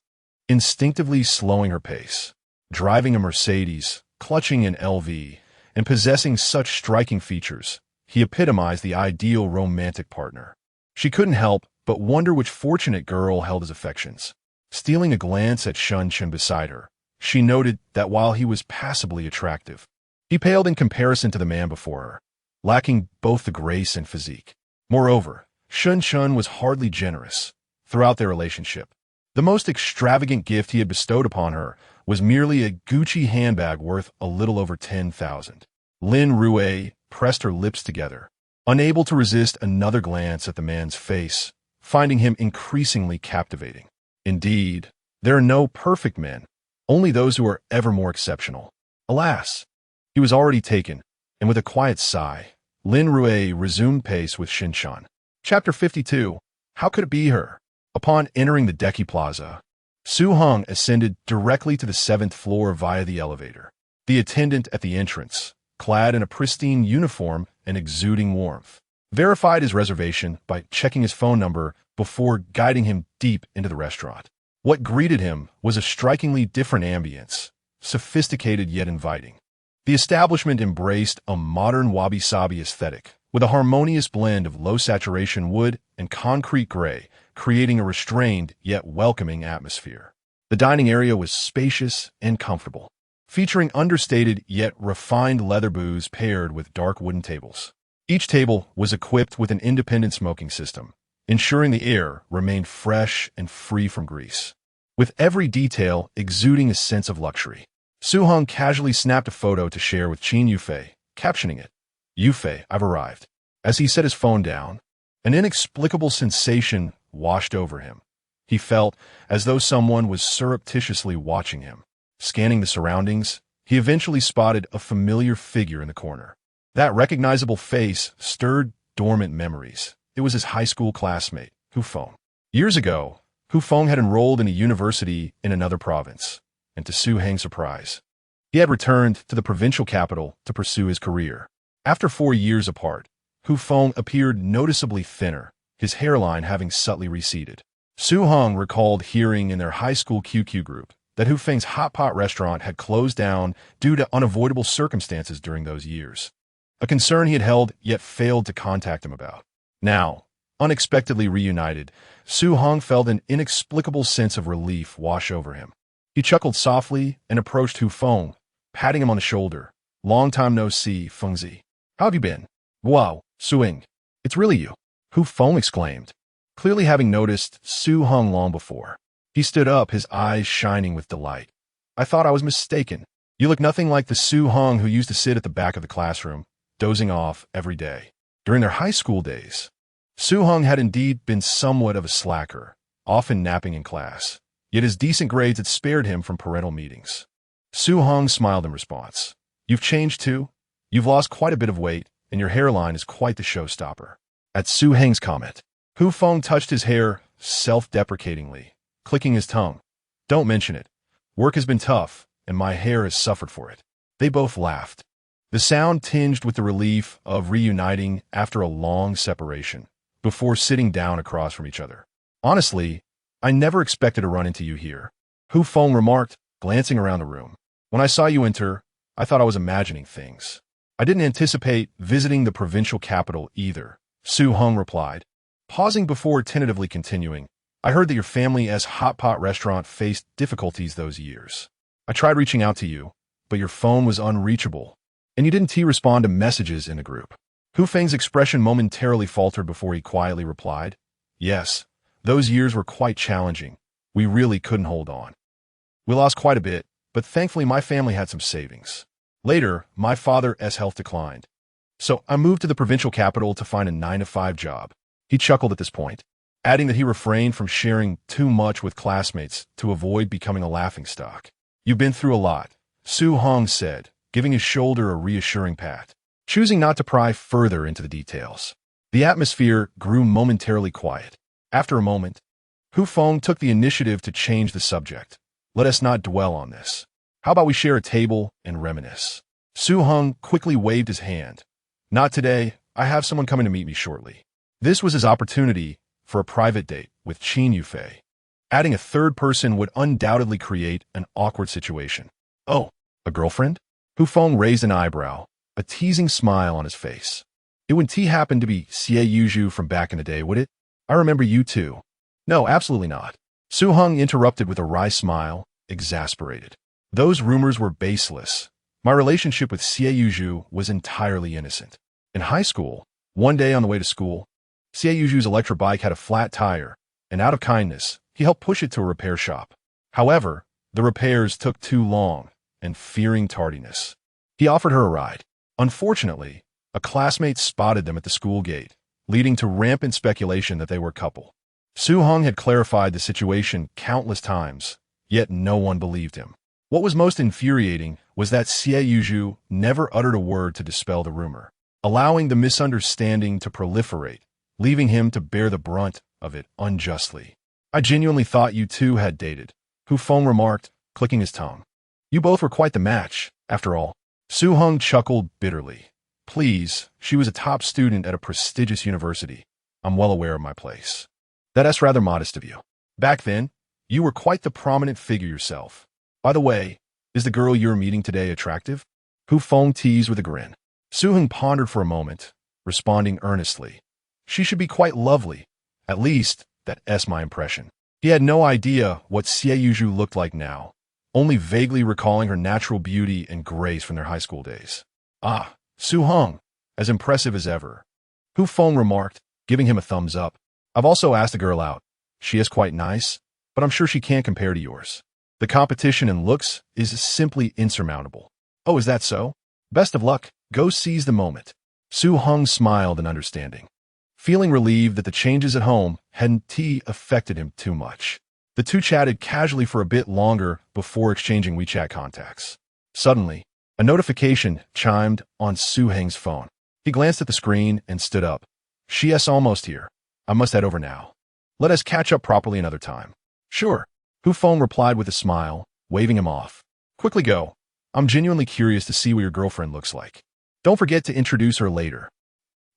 instinctively slowing her pace. Driving a Mercedes, clutching an LV, and possessing such striking features, he epitomized the ideal romantic partner. She couldn't help but wonder which fortunate girl held his affections. Stealing a glance at Shun beside her, she noted that while he was passably attractive, he paled in comparison to the man before her, lacking both the grace and physique. Moreover, Shun was hardly generous throughout their relationship. The most extravagant gift he had bestowed upon her was merely a Gucci handbag worth a little over 10,000. Lin Rue pressed her lips together, unable to resist another glance at the man's face, finding him increasingly captivating. Indeed, there are no perfect men, only those who are ever more exceptional. Alas, he was already taken, and with a quiet sigh, Lin Rue resumed pace with Shinshan. Chapter 52. How could it be her? Upon entering the Deki Plaza, Su Heng ascended directly to the 7th floor via the elevator. The attendant at the entrance, clad in a pristine uniform and exuding warmth, verified his reservation by checking his phone number before guiding him deep into the restaurant. What greeted him was a strikingly different ambience, sophisticated yet inviting. The establishment embraced a modern wabi-sabi aesthetic, with a harmonious blend of low-saturation wood and concrete gray, creating a restrained yet welcoming atmosphere. The dining area was spacious and comfortable, featuring understated yet refined leather booths paired with dark wooden tables. Each table was equipped with an independent smoking system, ensuring the air remained fresh and free from grease, with every detail exuding a sense of luxury. Su Heng casually snapped a photo to share with Qin Yufei, captioning it, "Yufei, I've arrived." As he set his phone down, an inexplicable sensation washed over him. He felt as though someone was surreptitiously watching him. Scanning the surroundings, he eventually spotted a familiar figure in the corner. That recognizable face stirred dormant memories. It was his high school classmate, Hu Feng. Years ago, Hu Feng had enrolled in a university in another province, and to Su Heng's surprise, he had returned to the provincial capital to pursue his career. After 4 years apart, Hu Feng appeared noticeably thinner, his hairline having subtly receded. Su Heng recalled hearing in their high school QQ group that Hu Feng's hot pot restaurant had closed down due to unavoidable circumstances during those years, a concern he had held yet failed to contact him about. Now, unexpectedly reunited, Su Heng felt an inexplicable sense of relief wash over him. He chuckled softly and approached Hu Feng, patting him on the shoulder. "Long time no see, Fengzi. How have you been?" "Wow, Suing. It's really you," Hu Feng exclaimed, clearly having noticed Su Heng long before. He stood up, his eyes shining with delight. "I thought I was mistaken. You look nothing like the Su Heng who used to sit at the back of the classroom, dozing off every day." During their high school days, Su Heng had indeed been somewhat of a slacker, often napping in class, yet his decent grades had spared him from parental meetings. Su Heng smiled in response. You've changed too? You've lost quite a bit of weight, and your hairline is quite the showstopper. At Su Heng's comment, Hu Feng touched his hair self-deprecatingly, clicking his tongue. Don't mention it. Work has been tough, and my hair has suffered for it. They both laughed. The sound tinged with the relief of reuniting after a long separation, before sitting down across from each other. Honestly, I never expected to run into you here, Hu Feng remarked, glancing around the room. When I saw you enter, I thought I was imagining things. I didn't anticipate visiting the provincial capital either, Su Heng replied. Pausing before tentatively continuing, I heard that your family as hot pot restaurant faced difficulties those years. I tried reaching out to you, but your phone was unreachable, and you didn't respond to messages in the group. Hu Feng's expression momentarily faltered before he quietly replied, Yes, those years were quite challenging. We really couldn't hold on. We lost quite a bit, but thankfully my family had some savings. Later, my father's health declined, so I moved to the provincial capital to find a 9-to-5 job. He chuckled at this point, adding that he refrained from sharing too much with classmates to avoid becoming a laughingstock. You've been through a lot, Su Heng said, giving his shoulder a reassuring pat, choosing not to pry further into the details. The atmosphere grew momentarily quiet. After a moment, Hu Feng took the initiative to change the subject. Let us not dwell on this. How about we share a table and reminisce? Su Heng quickly waved his hand. Not today. I have someone coming to meet me shortly. This was his opportunity for a private date with Qin Yufei. Adding a third person would undoubtedly create an awkward situation. Oh, a girlfriend? Hu Feng raised an eyebrow, a teasing smile on his face. It wouldn't happen to be Xie Yuzhu from back in the day, would it? I remember you too. No, absolutely not. Su Heng interrupted with a wry smile, exasperated. Those rumors were baseless. My relationship with Xie Yuzhu was entirely innocent. In high school, one day on the way to school, Xie Yuzhu's electric bike had a flat tire, and out of kindness, he helped push it to a repair shop. However, the repairs took too long, and fearing tardiness, he offered her a ride. Unfortunately, a classmate spotted them at the school gate, leading to rampant speculation that they were a couple. Su Heng had clarified the situation countless times, yet no one believed him. What was most infuriating was that Xie Yuzhu never uttered a word to dispel the rumor, allowing the misunderstanding to proliferate, leaving him to bear the brunt of it unjustly. I genuinely thought you two had dated, Hu Feng remarked, clicking his tongue. You both were quite the match, after all. Su Heng chuckled bitterly. Please, she was a top student at a prestigious university. I'm well aware of my place. That's rather modest of you. Back then, you were quite the prominent figure yourself. By the way, is the girl you're meeting today attractive? Hu Feng teased with a grin. Su Heng pondered for a moment, responding earnestly. She should be quite lovely. At least, that's my impression. He had no idea what Xie Yuzhu looked like now, only vaguely recalling her natural beauty and grace from their high school days. Ah, Su Heng, as impressive as ever. Hu Feng remarked, giving him a thumbs up. I've also asked the girl out. She is quite nice, but I'm sure she can't compare to yours. The competition in looks is simply insurmountable. Oh, is that so? Best of luck. Go seize the moment. Su Heng smiled in understanding, feeling relieved that the changes at home hadn't affected him too much. The two chatted casually for a bit longer before exchanging WeChat contacts. Suddenly, a notification chimed on Su Heng's phone. He glanced at the screen and stood up. She's almost here. I must head over now. Let us catch up properly another time. Sure. Hu Feng replied with a smile, waving him off. Quickly go. I'm genuinely curious to see what your girlfriend looks like. Don't forget to introduce her later.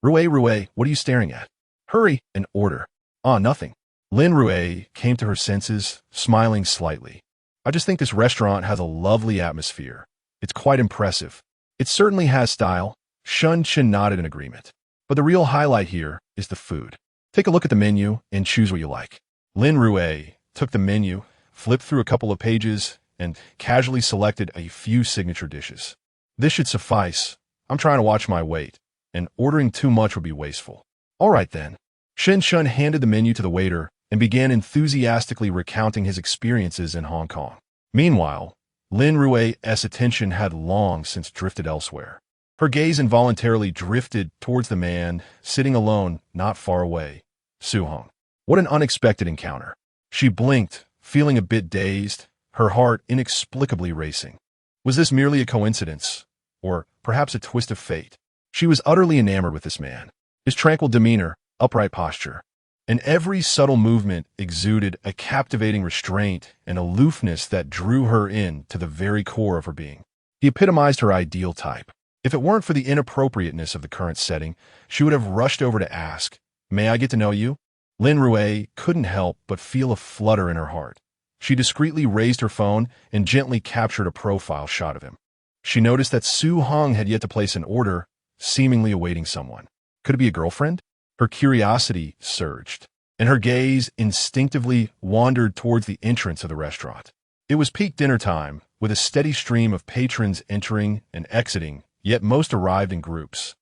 Rue, what are you staring at? Hurry and order. Ah, nothing. Lin Rue came to her senses, smiling slightly. I just think this restaurant has a lovely atmosphere. It's quite impressive. It certainly has style. Shun Chen nodded in agreement. But the real highlight here is the food. Take a look at the menu and choose what you like. Lin Rue took the menu, flipped through a couple of pages, and casually selected a few signature dishes. This should suffice. I'm trying to watch my weight, and ordering too much would be wasteful. All right then. Shen Shun handed the menu to the waiter and began enthusiastically recounting his experiences in Hong Kong. Meanwhile, Lin Rue's attention had long since drifted elsewhere. Her gaze involuntarily drifted towards the man, sitting alone not far away, Heng. What an unexpected encounter. She blinked, feeling a bit dazed, her heart inexplicably racing. Was this merely a coincidence, or perhaps a twist of fate? She was utterly enamored with this man. His tranquil demeanor, upright posture, and every subtle movement exuded a captivating restraint and aloofness that drew her in to the very core of her being. He epitomized her ideal type. If it weren't for the inappropriateness of the current setting, she would have rushed over to ask, "May I get to know you?" Lin Rui couldn't help but feel a flutter in her heart. She discreetly raised her phone and gently captured a profile shot of him. She noticed that Heng had yet to place an order, seemingly awaiting someone. Could it be a girlfriend? Her curiosity surged, and her gaze instinctively wandered towards the entrance of the restaurant. It was peak dinner time, with a steady stream of patrons entering and exiting, yet most arrived in groups.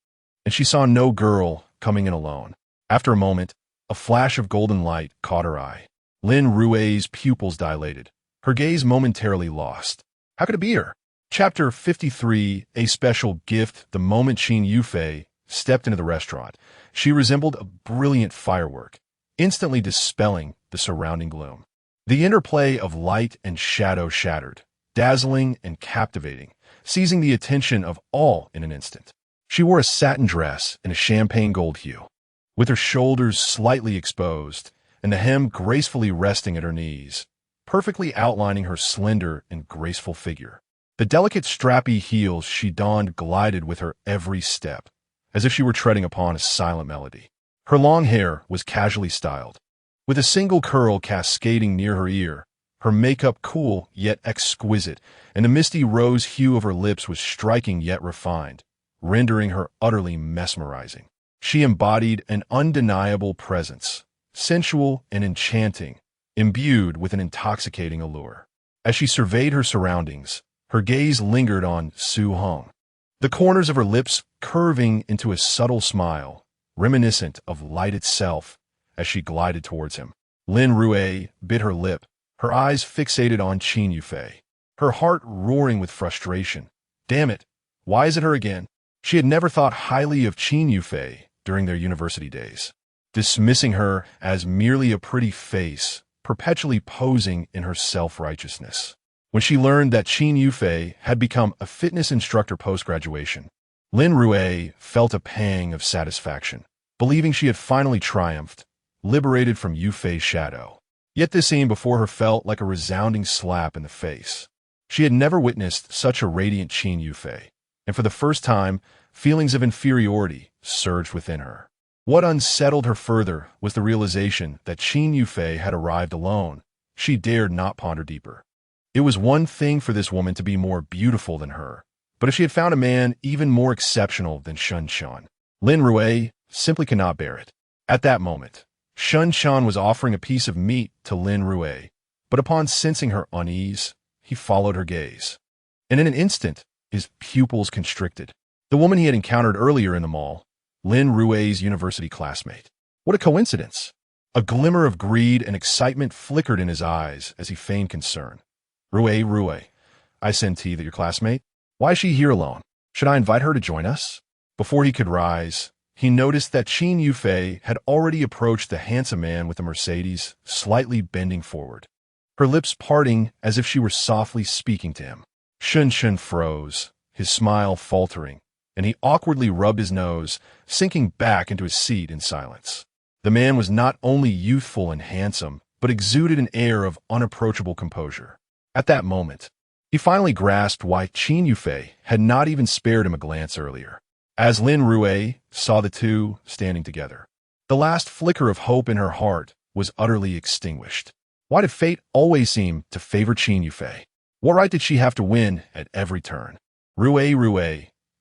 And she saw no girl coming in alone. After a moment, a flash of golden light caught her eye. Lin Rui's pupils dilated, her gaze momentarily lost. How could it be her? Chapter 53, A Special Gift. The moment Qin Yufei stepped into the restaurant, she resembled a brilliant firework, instantly dispelling the surrounding gloom. The interplay of light and shadow shattered, dazzling and captivating, seizing the attention of all in an instant. She wore a satin dress in a champagne gold hue, with her shoulders slightly exposed and the hem gracefully resting at her knees, perfectly outlining her slender and graceful figure. The delicate strappy heels she donned glided with her every step, as if she were treading upon a silent melody. Her long hair was casually styled, with a single curl cascading near her ear, her makeup cool yet exquisite, and the misty rose hue of her lips was striking yet refined, rendering her utterly mesmerizing. She embodied an undeniable presence, sensual and enchanting, imbued with an intoxicating allure. As she surveyed her surroundings, her gaze lingered on Heng, the corners of her lips curving into a subtle smile, reminiscent of light itself, as she glided towards him. Lin Rui bit her lip, her eyes fixated on Qin Yufei, her heart roaring with frustration. Damn it, why is it her again? She had never thought highly of Qin Yufei during their university days, dismissing her as merely a pretty face, perpetually posing in her self-righteousness. When she learned that Qin Yufei had become a fitness instructor post-graduation, Lin Rui felt a pang of satisfaction, believing she had finally triumphed, liberated from Yufei's shadow. Yet this scene before her felt like a resounding slap in the face. She had never witnessed such a radiant Qin Yufei, and for the first time, feelings of inferiority surged within her. What unsettled her further was the realization that Qin Yufei had arrived alone. She dared not ponder deeper. It was one thing for this woman to be more beautiful than her, but if she had found a man even more exceptional than Shun Shan, Lin Rui simply could not bear it. At that moment, Shun Shan was offering a piece of meat to Lin Rui, but upon sensing her unease, he followed her gaze. And in an instant, his pupils constricted. The woman he had encountered earlier in the mall, Lin Rui's university classmate. What a coincidence! A glimmer of greed and excitement flickered in his eyes as he feigned concern. Rui, I senti that your classmate? Why is she here alone? Should I invite her to join us? Before he could rise, he noticed that Qin Yufei had already approached the handsome man with the Mercedes, slightly bending forward, her lips parting as if she were softly speaking to him. Shun Shan froze, his smile faltering, and he awkwardly rubbed his nose, sinking back into his seat in silence. The man was not only youthful and handsome, but exuded an air of unapproachable composure. At that moment, he finally grasped why Qin Yufei had not even spared him a glance earlier. As Lin Rui saw the two standing together, the last flicker of hope in her heart was utterly extinguished. Why did fate always seem to favor Qin Yufei? What right did she have to win at every turn? Rui,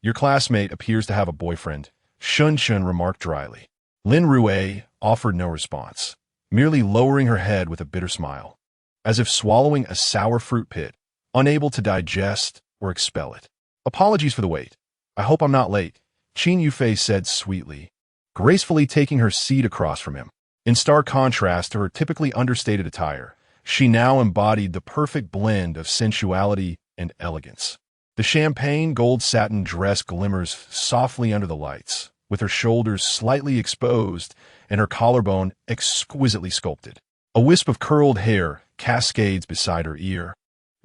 your classmate appears to have a boyfriend, Shun Shan remarked dryly. Lin Rui offered no response, merely lowering her head with a bitter smile, as if swallowing a sour fruit pit, unable to digest or expel it. Apologies for the wait. I hope I'm not late, Qin Yufei said sweetly, gracefully taking her seat across from him. In stark contrast to her typically understated attire, she now embodied the perfect blend of sensuality and elegance. The The champagne gold satin dress glimmers softly under the lights, with her shoulders slightly exposed and her collarbone exquisitely sculpted. A wisp of curled hair cascades beside her ear,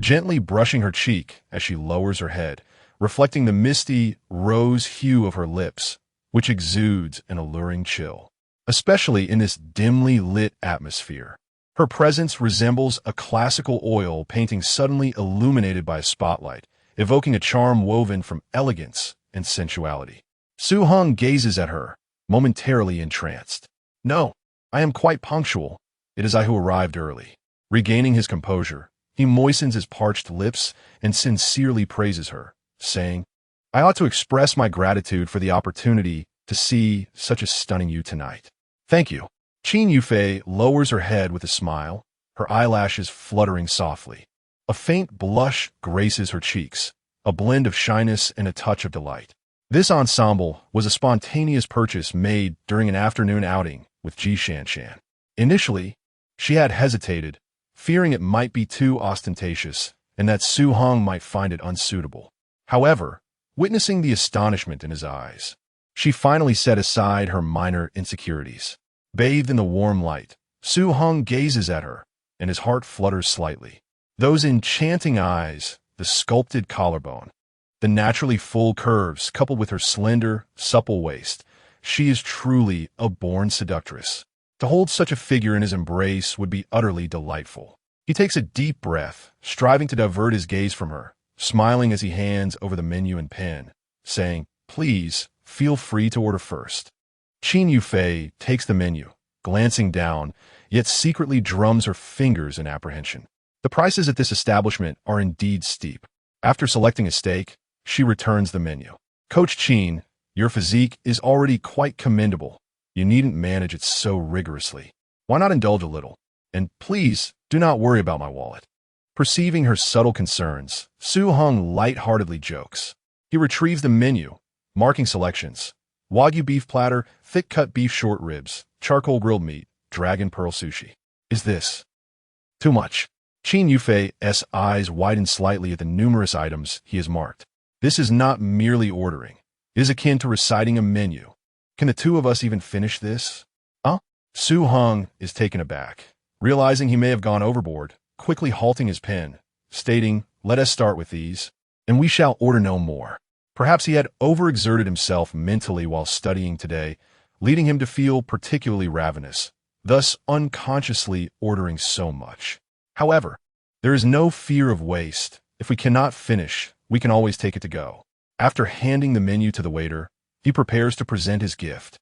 gently brushing her cheek as she lowers her head, reflecting the misty rose hue of her lips, which exudes an alluring chill, especially in this dimly lit atmosphere. Her presence resembles a classical oil painting suddenly illuminated by a spotlight, evoking a charm woven from elegance and sensuality. Heng gazes at her, momentarily entranced. "No, I am quite punctual. It is I who arrived early." Regaining his composure, he moistens his parched lips and sincerely praises her, saying, "I ought to express my gratitude for the opportunity to see such a stunning you tonight." "Thank you." Qin Yufei lowers her head with a smile, her eyelashes fluttering softly. A faint blush graces her cheeks, a blend of shyness and a touch of delight. This ensemble was a spontaneous purchase made during an afternoon outing with Ji Shanshan. Initially, she had hesitated, fearing it might be too ostentatious and that Su Heng might find it unsuitable. However, witnessing the astonishment in his eyes, she finally set aside her minor insecurities. Bathed in the warm light, Su Heng gazes at her, and his heart flutters slightly. Those enchanting eyes, the sculpted collarbone, the naturally full curves coupled with her slender, supple waist, she is truly a born seductress. To hold such a figure in his embrace would be utterly delightful. He takes a deep breath, striving to divert his gaze from her, smiling as he hands over the menu and pen, saying, "Please, feel free to order first." Qin Yufei takes the menu, glancing down, yet secretly drums her fingers in apprehension. The prices at this establishment are indeed steep. After selecting a steak, she returns the menu. "Coach Qin, your physique is already quite commendable. You needn't manage it so rigorously. Why not indulge a little? And please, do not worry about my wallet." Perceiving her subtle concerns, Su Heng lightheartedly jokes. He retrieves the menu, marking selections: Wagyu beef platter, thick-cut beef short ribs, charcoal grilled meat, dragon pearl sushi. Is this too much? Qin Yufei's eyes widen slightly at the numerous items he has marked. This is not merely ordering. It is akin to reciting a menu. Can the two of us even finish this? Huh? Su Heng is taken aback, realizing he may have gone overboard, quickly halting his pen, stating, "Let us start with these, and we shall order no more." Perhaps he had overexerted himself mentally while studying today, leading him to feel particularly ravenous, thus unconsciously ordering so much. However, there is no fear of waste. If we cannot finish, we can always take it to go. After handing the menu to the waiter, he prepares to present his gift,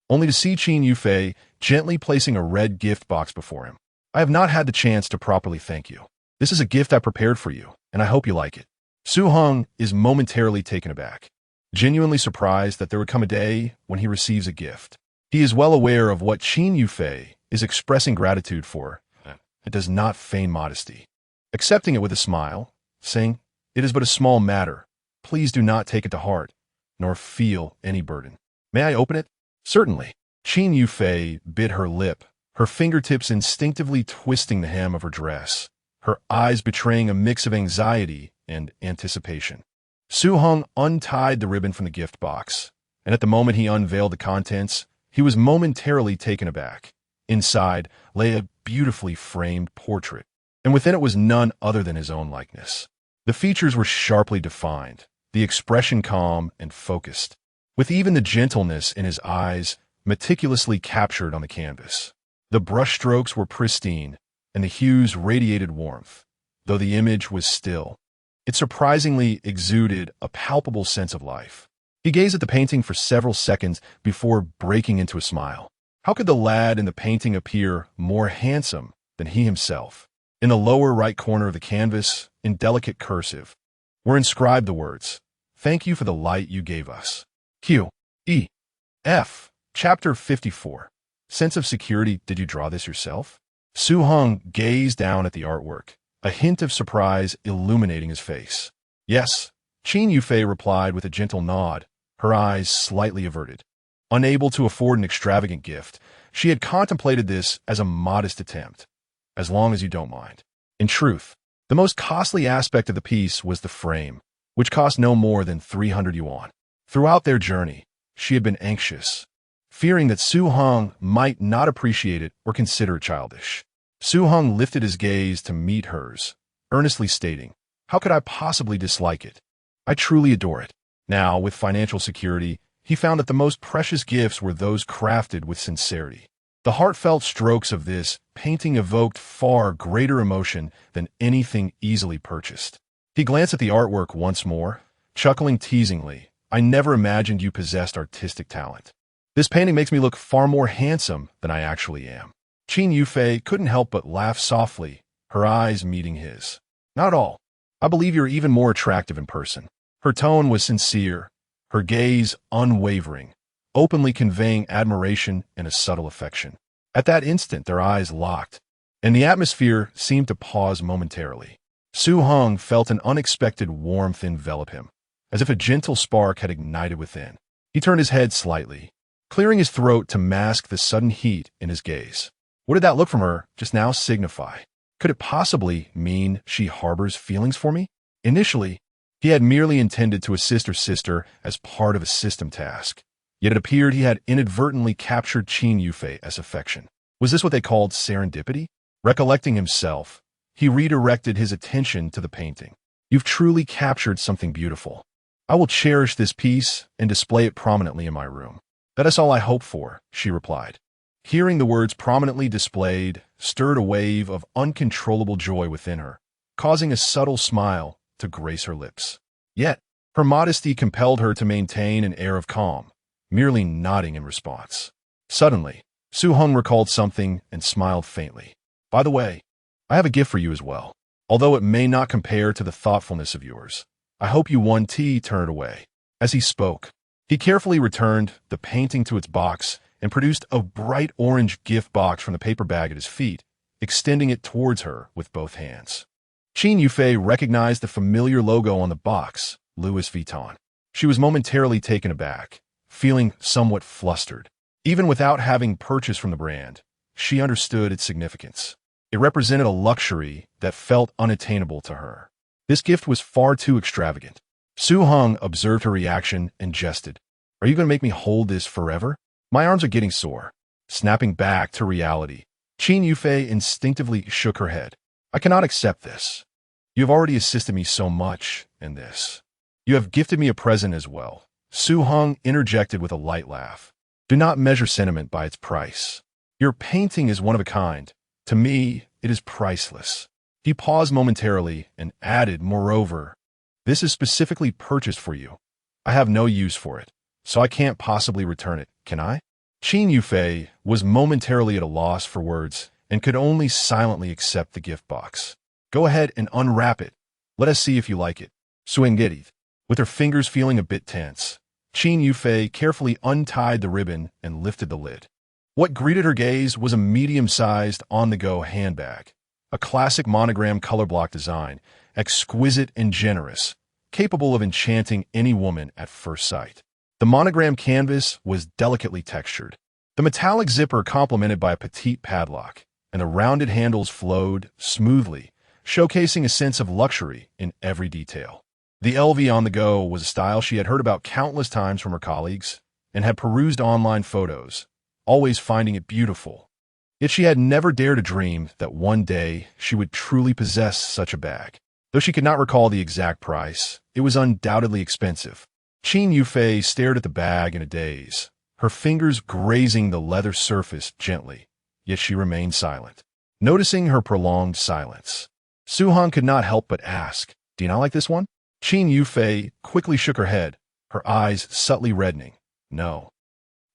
only to see Qin Yufei gently placing a red gift box before him. "I have not had the chance to properly thank you. This is a gift I prepared for you, and I hope you like it." Su Heng is momentarily taken aback, genuinely surprised that there would come a day when he receives a gift. He is well aware of what Qin Yufei is expressing gratitude for, and does not feign modesty. Accepting it with a smile, saying, "It is but a small matter. Please do not take it to heart, nor feel any burden." "May I open it?" "Certainly." Qin Yufei bit her lip, her fingertips instinctively twisting the hem of her dress, her eyes betraying a mix of anxiety and anticipation. Su Heng untied the ribbon from the gift box, and at the moment he unveiled the contents, he was momentarily taken aback. Inside lay a beautifully framed portrait, and within it was none other than his own likeness. The features were sharply defined, the expression calm and focused, with even the gentleness in his eyes meticulously captured on the canvas. The brushstrokes were pristine, and the hues radiated warmth, though the image was still. It surprisingly exuded a palpable sense of life. He gazed at the painting for several seconds before breaking into a smile. How could the lad in the painting appear more handsome than he himself? In the lower right corner of the canvas, in delicate cursive, were inscribed the words, "Thank you for the light you gave us." Q.E.F. Chapter 54. Sense of security. Did you draw this yourself? Su Heng gazed down at the artwork, a hint of surprise illuminating his face. "Yes," Qin Yufei replied with a gentle nod, her eyes slightly averted. Unable to afford an extravagant gift, she had contemplated this as a modest attempt, as long as you don't mind. In truth, the most costly aspect of the piece was the frame, which cost no more than 300 yuan. Throughout their journey, she had been anxious, fearing that Su Heng might not appreciate it or consider it childish. Su Heng lifted his gaze to meet hers, earnestly stating, "How could I possibly dislike it? I truly adore it." Now, with financial security, he found that the most precious gifts were those crafted with sincerity. The heartfelt strokes of this painting evoked far greater emotion than anything easily purchased. He glanced at the artwork once more, chuckling teasingly. "I never imagined you possessed artistic talent. This painting makes me look far more handsome than I actually am." Qin Yufei couldn't help but laugh softly, her eyes meeting his. "Not at all. I believe you're even more attractive in person." Her tone was sincere, her gaze unwavering, openly conveying admiration and a subtle affection. At that instant, their eyes locked, and the atmosphere seemed to pause momentarily. Su Heng felt an unexpected warmth envelop him, as if a gentle spark had ignited within. He turned his head slightly, clearing his throat to mask the sudden heat in his gaze. What did that look from her just now signify? Could it possibly mean she harbors feelings for me? Initially, he had merely intended to assist her sister as part of a system task. Yet it appeared he had inadvertently captured Qin Yufei as affection. Was this what they called serendipity? Recollecting himself, he redirected his attention to the painting. "You've truly captured something beautiful. I will cherish this piece and display it prominently in my room." "That is all I hope for," she replied. Hearing the words "prominently displayed" stirred a wave of uncontrollable joy within her, causing a subtle smile to grace her lips. Yet, her modesty compelled her to maintain an air of calm, merely nodding in response. Suddenly, Su Heng recalled something and smiled faintly. "By the way, I have a gift for you as well. Although it may not compare to the thoughtfulness of yours, I hope you won't turn it away." As he spoke, he carefully returned the painting to its box and produced a bright orange gift box from the paper bag at his feet, extending it towards her with both hands. Qin Yufei recognized the familiar logo on the box, Louis Vuitton. She was momentarily taken aback, feeling somewhat flustered. Even without having purchased from the brand, she understood its significance. It represented a luxury that felt unattainable to her. This gift was far too extravagant. Su Heng observed her reaction and jested. "Are you going to make me hold this forever? My arms are getting sore." Snapping back to reality, Qin Yufei instinctively shook her head. "I cannot accept this. You have already assisted me so much in this. You have gifted me a present as well." Su Heng interjected with a light laugh. "Do not measure sentiment by its price. Your painting is one of a kind. To me, it is priceless." He paused momentarily and added, "Moreover, this is specifically purchased for you. I have no use for it, so I can't possibly return it, can I?" Qin Yufei was momentarily at a loss for words and could only silently accept the gift box. "Go ahead and unwrap it. Let us see if you like it." Suengedith, with her fingers feeling a bit tense, Qin Yufei carefully untied the ribbon and lifted the lid. What greeted her gaze was a medium-sized, on-the-go handbag, a classic monogram color block design, exquisite and generous, capable of enchanting any woman at first sight. The monogram canvas was delicately textured, the metallic zipper complemented by a petite padlock, and the rounded handles flowed smoothly, showcasing a sense of luxury in every detail. The LV on the go was a style she had heard about countless times from her colleagues and had perused online photos, always finding it beautiful. Yet she had never dared to dream that one day she would truly possess such a bag. Though she could not recall the exact price, it was undoubtedly expensive. Qin Yufei stared at the bag in a daze, her fingers grazing the leather surface gently, yet she remained silent. Noticing her prolonged silence, Su Heng could not help but ask, "Do you not like this one?" Qin Yufei quickly shook her head, her eyes subtly reddening. "No.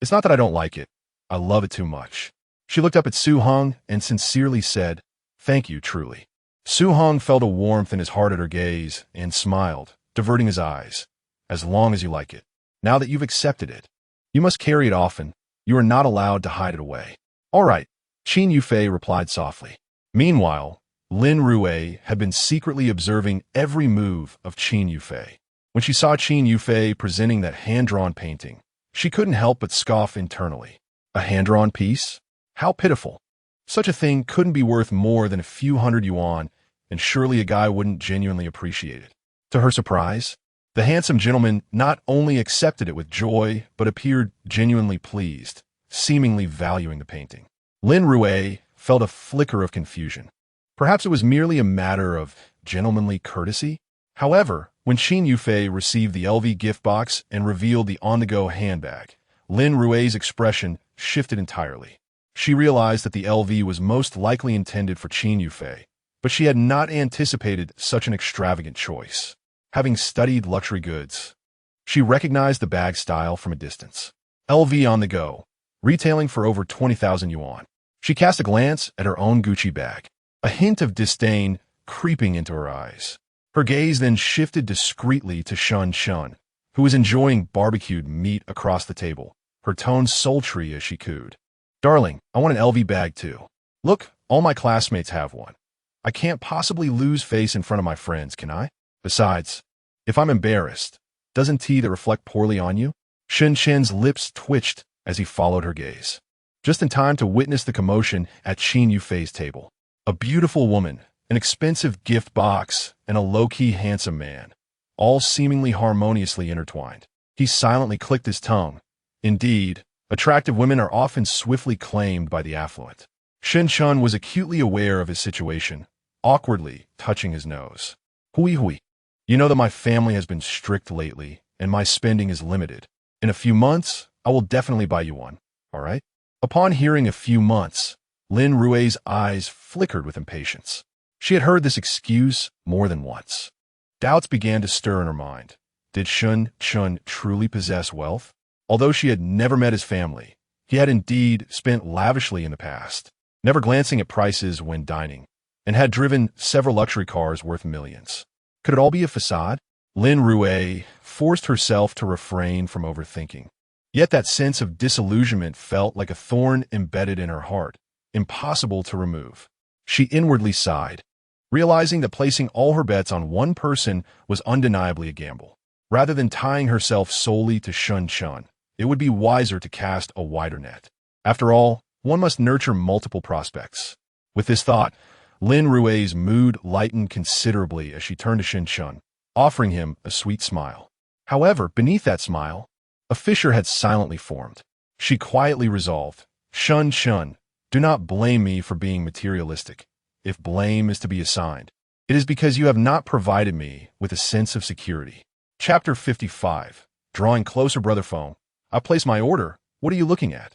It's not that I don't like it. I love it too much." She looked up at Su Heng and sincerely said, "Thank you, truly." Su Heng felt a warmth in his heart at her gaze and smiled, diverting his eyes. "As long as you like it. Now that you've accepted it, you must carry it often. You are not allowed to hide it away." "All right," Qin Yufei replied softly. Meanwhile, Lin Rue had been secretly observing every move of Qin Yufei. When she saw Qin Yufei presenting that hand-drawn painting, she couldn't help but scoff internally. A hand-drawn piece? How pitiful. Such a thing couldn't be worth more than a few hundred yuan, and surely a guy wouldn't genuinely appreciate it. To her surprise, The handsome gentleman not only accepted it with joy, but appeared genuinely pleased, seemingly valuing the painting. Lin Rue felt a flicker of confusion. Perhaps it was merely a matter of gentlemanly courtesy? However, when Qin Yufei received the LV gift box and revealed the on-the-go handbag, Lin Rue's expression shifted entirely. She realized that the LV was most likely intended for Qin Yufei, but she had not anticipated such an extravagant choice. Having studied luxury goods, she recognized the bag style from a distance. LV on the go, retailing for over 20,000 yuan. She cast a glance at her own Gucci bag, a hint of disdain creeping into her eyes. Her gaze then shifted discreetly to Shun Shun, who was enjoying barbecued meat across the table, her tone sultry as she cooed. "Darling, I want an LV bag too. Look, all my classmates have one. I can't possibly lose face in front of my friends, can I? Besides, if I'm embarrassed, doesn't tea that reflect poorly on you?" Shen Shen's lips twitched as he followed her gaze, just in time to witness the commotion at Qin Yufei's table. A beautiful woman, an expensive gift box, and a low-key handsome man, all seemingly harmoniously intertwined. He silently clicked his tongue. Indeed, attractive women are often swiftly claimed by the affluent. Shen Shun was acutely aware of his situation, awkwardly touching his nose. "Hui hui. You know that my family has been strict lately, and my spending is limited. In a few months, I will definitely buy you one, all right?" Upon hearing "a few months," Lin Rue's eyes flickered with impatience. She had heard this excuse more than once. Doubts began to stir in her mind. Did Shun Chun truly possess wealth? Although she had never met his family, he had indeed spent lavishly in the past, never glancing at prices when dining, and had driven several luxury cars worth millions. Could it all be a facade? Lin Rue forced herself to refrain from overthinking. Yet that sense of disillusionment felt like a thorn embedded in her heart, impossible to remove. She inwardly sighed, realizing that placing all her bets on one person was undeniably a gamble. Rather than tying herself solely to Shun Chun, it would be wiser to cast a wider net. After all, one must nurture multiple prospects. With this thought, Lin Rue's mood lightened considerably as she turned to Shen Chun, offering him a sweet smile. However, beneath that smile, a fissure had silently formed. She quietly resolved, "Shun Chun, do not blame me for being materialistic. If blame is to be assigned, it is because you have not provided me with a sense of security." Chapter 55. Drawing closer, Brother Feng. "I place my order. What are you looking at?"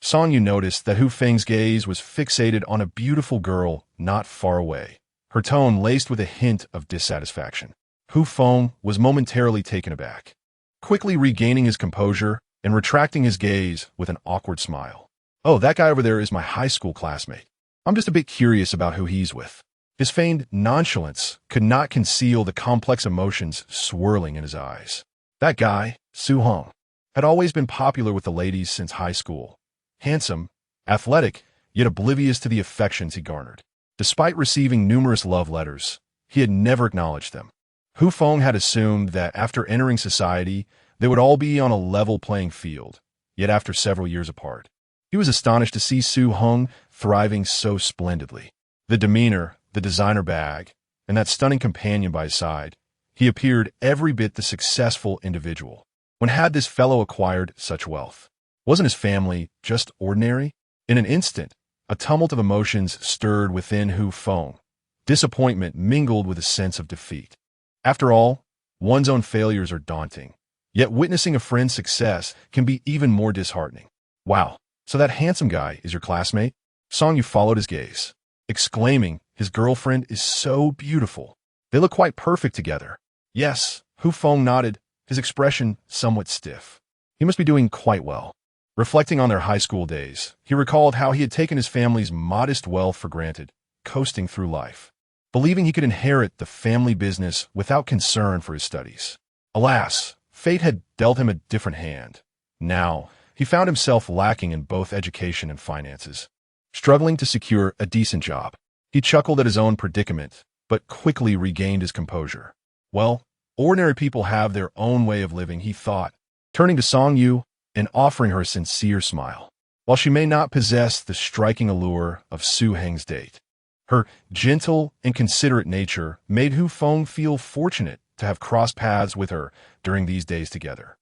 Song Yu noticed that Hu Feng's gaze was fixated on a beautiful girl not far away, her tone laced with a hint of dissatisfaction. Hu Feng was momentarily taken aback, quickly regaining his composure and retracting his gaze with an awkward smile. "Oh, that guy over there is my high school classmate. I'm just a bit curious about who he's with." His feigned nonchalance could not conceal the complex emotions swirling in his eyes. That guy, Su Heng, had always been popular with the ladies since high school. Handsome, athletic, yet oblivious to the affections he garnered. Despite receiving numerous love letters, he had never acknowledged them. Hu Feng had assumed that after entering society, they would all be on a level playing field, yet after several years apart, he was astonished to see Su Heng thriving so splendidly. The demeanor, the designer bag, and that stunning companion by his side, he appeared every bit the successful individual. When had this fellow acquired such wealth? Wasn't his family just ordinary? In an instant, a tumult of emotions stirred within Hu Feng. Disappointment mingled with a sense of defeat. After all, one's own failures are daunting, yet witnessing a friend's success can be even more disheartening. "Wow, so that handsome guy is your classmate?" Song Yu followed his gaze, exclaiming, "His girlfriend is so beautiful. They look quite perfect together." "Yes," Hu Feng nodded, his expression somewhat stiff. He must be doing quite well. Reflecting on their high school days, he recalled how he had taken his family's modest wealth for granted, coasting through life, believing he could inherit the family business without concern for his studies. Alas, fate had dealt him a different hand. Now, he found himself lacking in both education and finances, struggling to secure a decent job. He chuckled at his own predicament, but quickly regained his composure. Well, ordinary people have their own way of living, he thought, turning to Song Yu and offering her a sincere smile. While she may not possess the striking allure of Su Heng's date, her gentle and considerate nature made Hu Feng feel fortunate to have crossed paths with her during these days together.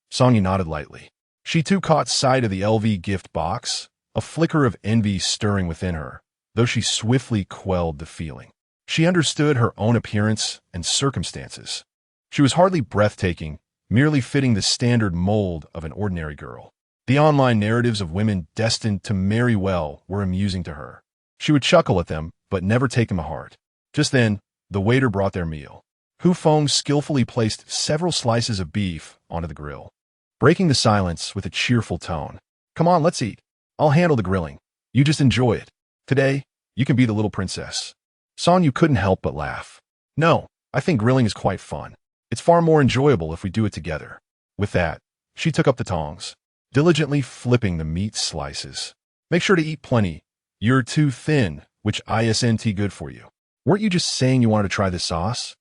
Sonya nodded lightly. She too caught sight of the LV gift box, a flicker of envy stirring within her, though she swiftly quelled the feeling. She understood her own appearance and circumstances. She was hardly breathtaking, merely fitting the standard mold of an ordinary girl. The online narratives of women destined to marry well were amusing to her. She would chuckle at them, but never take them to heart. Just then, the waiter brought their meal. Hu Feng skillfully placed several slices of beef onto the grill, breaking the silence with a cheerful tone. "Come on, let's eat. I'll handle the grilling. You just enjoy it. Today, you can be the little princess." Sonya couldn't help but laugh. "No, I think grilling is quite fun. It's far more enjoyable if we do it together." With that, she took up the tongs, diligently flipping the meat slices. "Make sure to eat plenty. You're too thin, which isn't good for you. Weren't you just saying you wanted to try this sauce?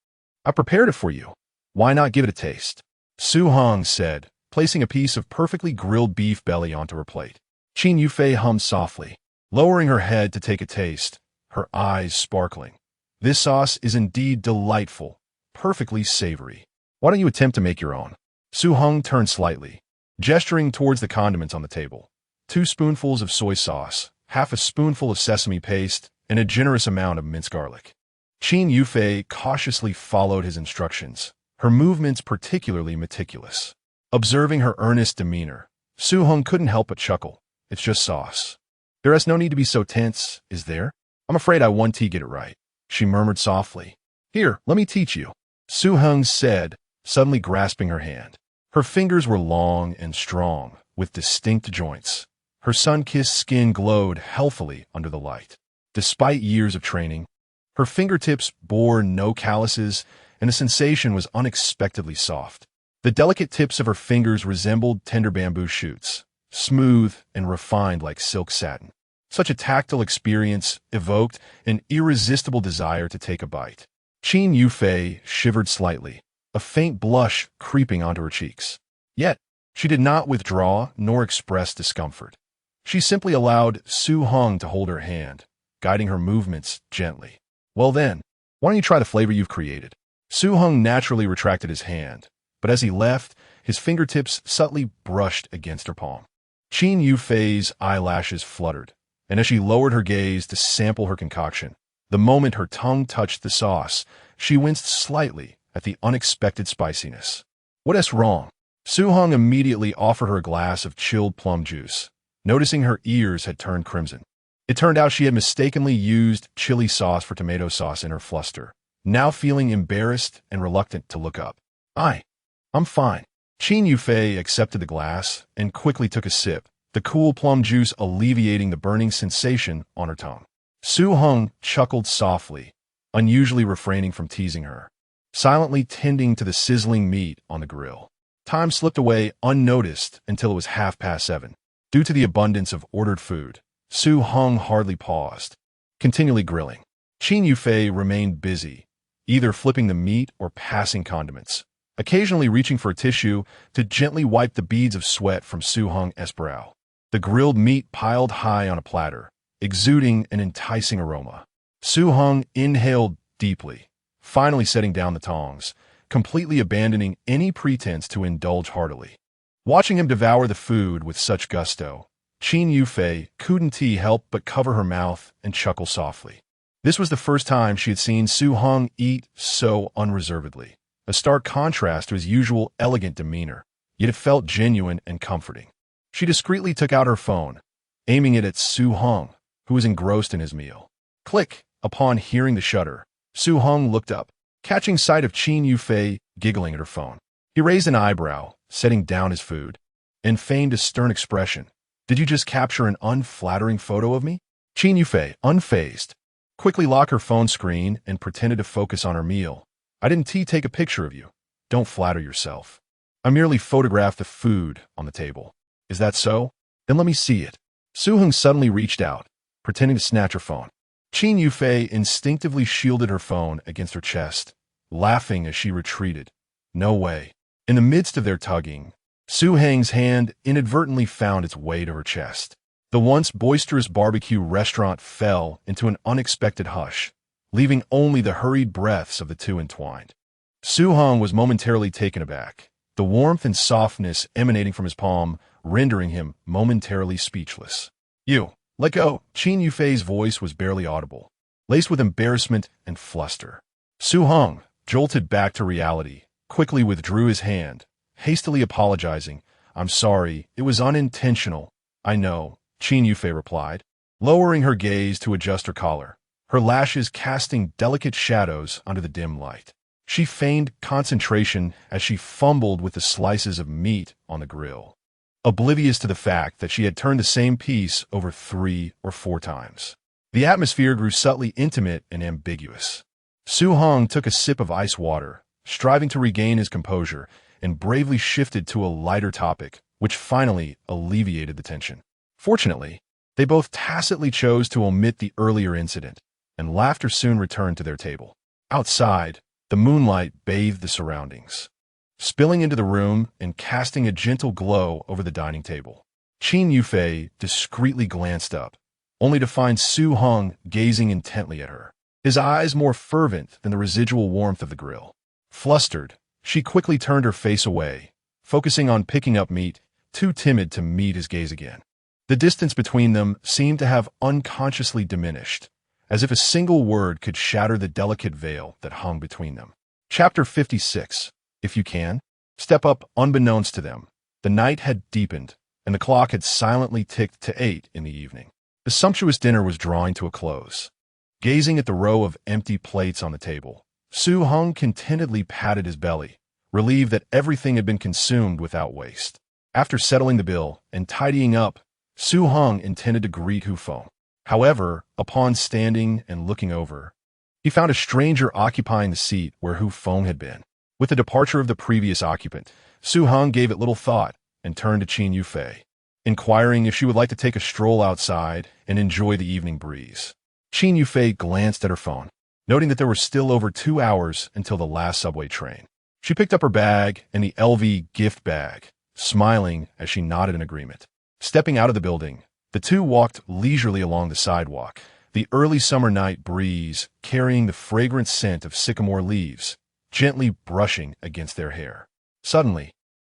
I prepared it for you. Why not give it a taste?" Su Heng said, placing a piece of perfectly grilled beef belly onto her plate. Qin Yufei hummed softly, lowering her head to take a taste, her eyes sparkling. "This sauce is indeed delightful, perfectly savory. Why don't you attempt to make your own?" Su Heng turned slightly, gesturing towards the condiments on the table. 2 spoonfuls of soy sauce, half a spoonful of sesame paste, and a generous amount of minced garlic. Qin Yufei cautiously followed his instructions, her movements particularly meticulous. Observing her earnest demeanor, Su Heng couldn't help but chuckle. "It's just sauce. There is no need to be so tense, is there? I'm afraid I won't get it right," she murmured softly. "Here, let me teach you," Su Heng said, suddenly grasping her hand. Her fingers were long and strong, with distinct joints. Her sun-kissed skin glowed healthily under the light. Despite years of training, her fingertips bore no calluses, and the sensation was unexpectedly soft. The delicate tips of her fingers resembled tender bamboo shoots, smooth and refined like silk satin. Such a tactile experience evoked an irresistible desire to take a bite. Qin Yufei shivered slightly, a faint blush creeping onto her cheeks. Yet, she did not withdraw nor express discomfort. She simply allowed Su Heng to hold her hand, guiding her movements gently. "Well then, why don't you try the flavor you've created?" Su Heng naturally retracted his hand, but as he left, his fingertips subtly brushed against her palm. Qin Yufei's eyelashes fluttered, and as she lowered her gaze to sample her concoction, the moment her tongue touched the sauce, she winced slightly at the unexpected spiciness. "What is wrong?" Su Heng immediately offered her a glass of chilled plum juice, noticing her ears had turned crimson. It turned out she had mistakenly used chili sauce for tomato sauce in her fluster, now feeling embarrassed and reluctant to look up. I'm fine." Qin Yufei accepted the glass and quickly took a sip, the cool plum juice alleviating the burning sensation on her tongue. Su Heng chuckled softly, unusually refraining from teasing her, silently tending to the sizzling meat on the grill. Time slipped away unnoticed until it was 7:30. Due to the abundance of ordered food, Su Heng hardly paused, continually grilling. Qin Yufei remained busy, either flipping the meat or passing condiments, occasionally reaching for a tissue to gently wipe the beads of sweat from Su Heng's brow. The grilled meat piled high on a platter, exuding an enticing aroma. Su Heng inhaled deeply, finally setting down the tongs, completely abandoning any pretense to indulge heartily. Watching him devour the food with such gusto, Qin Yufei couldn't help but cover her mouth and chuckle softly. This was the first time she had seen Su Heng eat so unreservedly, a stark contrast to his usual elegant demeanor, yet it felt genuine and comforting. She discreetly took out her phone, aiming it at Su Heng, who was engrossed in his meal. Click! Upon hearing the shutter, Su Heng looked up, catching sight of Qin Yufei giggling at her phone. He raised an eyebrow, setting down his food, and feigned a stern expression. "Did you just capture an unflattering photo of me?" Qin Yufei, unfazed, quickly locked her phone screen and pretended to focus on her meal. "I didn't take a picture of you. Don't flatter yourself. I merely photographed the food on the table. Is that so? Then let me see it." Su Heng suddenly reached out, pretending to snatch her phone. Qin Yufei instinctively shielded her phone against her chest, laughing as she retreated. "No way." In the midst of their tugging, Su Heng's hand inadvertently found its way to her chest. The once boisterous barbecue restaurant fell into an unexpected hush, leaving only the hurried breaths of the two entwined. Su Heng was momentarily taken aback, the warmth and softness emanating from his palm rendering him momentarily speechless. You, let go. Qin Yufei's voice was barely audible, laced with embarrassment and fluster. Su Heng, jolted back to reality, quickly withdrew his hand, hastily apologizing. I'm sorry, it was unintentional. I know, Qin Yufei replied, lowering her gaze to adjust her collar, her lashes casting delicate shadows under the dim light. She feigned concentration as she fumbled with the slices of meat on the grill, oblivious to the fact that she had turned the same piece over 3 or 4 times. The atmosphere grew subtly intimate and ambiguous. Su Heng took a sip of ice water, striving to regain his composure, and bravely shifted to a lighter topic, which finally alleviated the tension. Fortunately, they both tacitly chose to omit the earlier incident, and laughter soon returned to their table. Outside, the moonlight bathed the surroundings, spilling into the room and casting a gentle glow over the dining table. Qin Yufei discreetly glanced up, only to find Su Heng gazing intently at her, his eyes more fervent than the residual warmth of the grill. Flustered, she quickly turned her face away, focusing on picking up meat, too timid to meet his gaze again. The distance between them seemed to have unconsciously diminished, as if a single word could shatter the delicate veil that hung between them. Chapter 56. If you can. Step up unbeknownst to them. The night had deepened, and the clock had silently ticked to 8 in the evening. The sumptuous dinner was drawing to a close. Gazing at the row of empty plates on the table, Su Heng contentedly patted his belly, relieved that everything had been consumed without waste. After settling the bill and tidying up, Su Heng intended to greet Hu Feng. However, upon standing and looking over, he found a stranger occupying the seat where Hu Feng had been. With the departure of the previous occupant, Su Heng gave it little thought and turned to Qin Yufei, inquiring if she would like to take a stroll outside and enjoy the evening breeze. Qin Yufei glanced at her phone, noting that there were still over 2 hours until the last subway train. She picked up her bag and the LV gift bag, smiling as she nodded in agreement. Stepping out of the building, the two walked leisurely along the sidewalk, the early summer night breeze carrying the fragrant scent of sycamore leaves, gently brushing against their hair. Suddenly,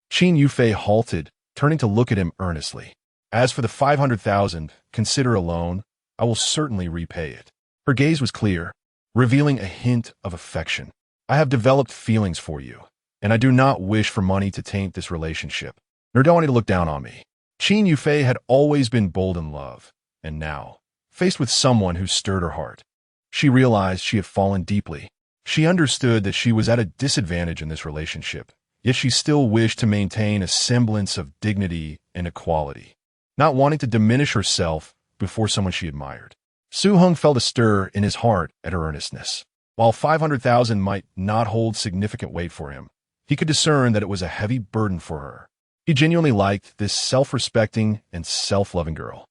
Qin Yufei halted, turning to look at him earnestly. As for the 500,000, consider a loan. I will certainly repay it. Her gaze was clear, revealing a hint of affection. I have developed feelings for you, and I do not wish for money to taint this relationship, nor do I want you to look down on me. Qin Yufei had always been bold in love, and now, faced with someone who stirred her heart, she realized she had fallen deeply. She understood that she was at a disadvantage in this relationship, yet she still wished to maintain a semblance of dignity and equality, not wanting to diminish herself before someone she admired. Su Heng felt a stir in his heart at her earnestness. While 500,000 might not hold significant weight for him, he could discern that it was a heavy burden for her. He genuinely liked this self-respecting and self-loving girl.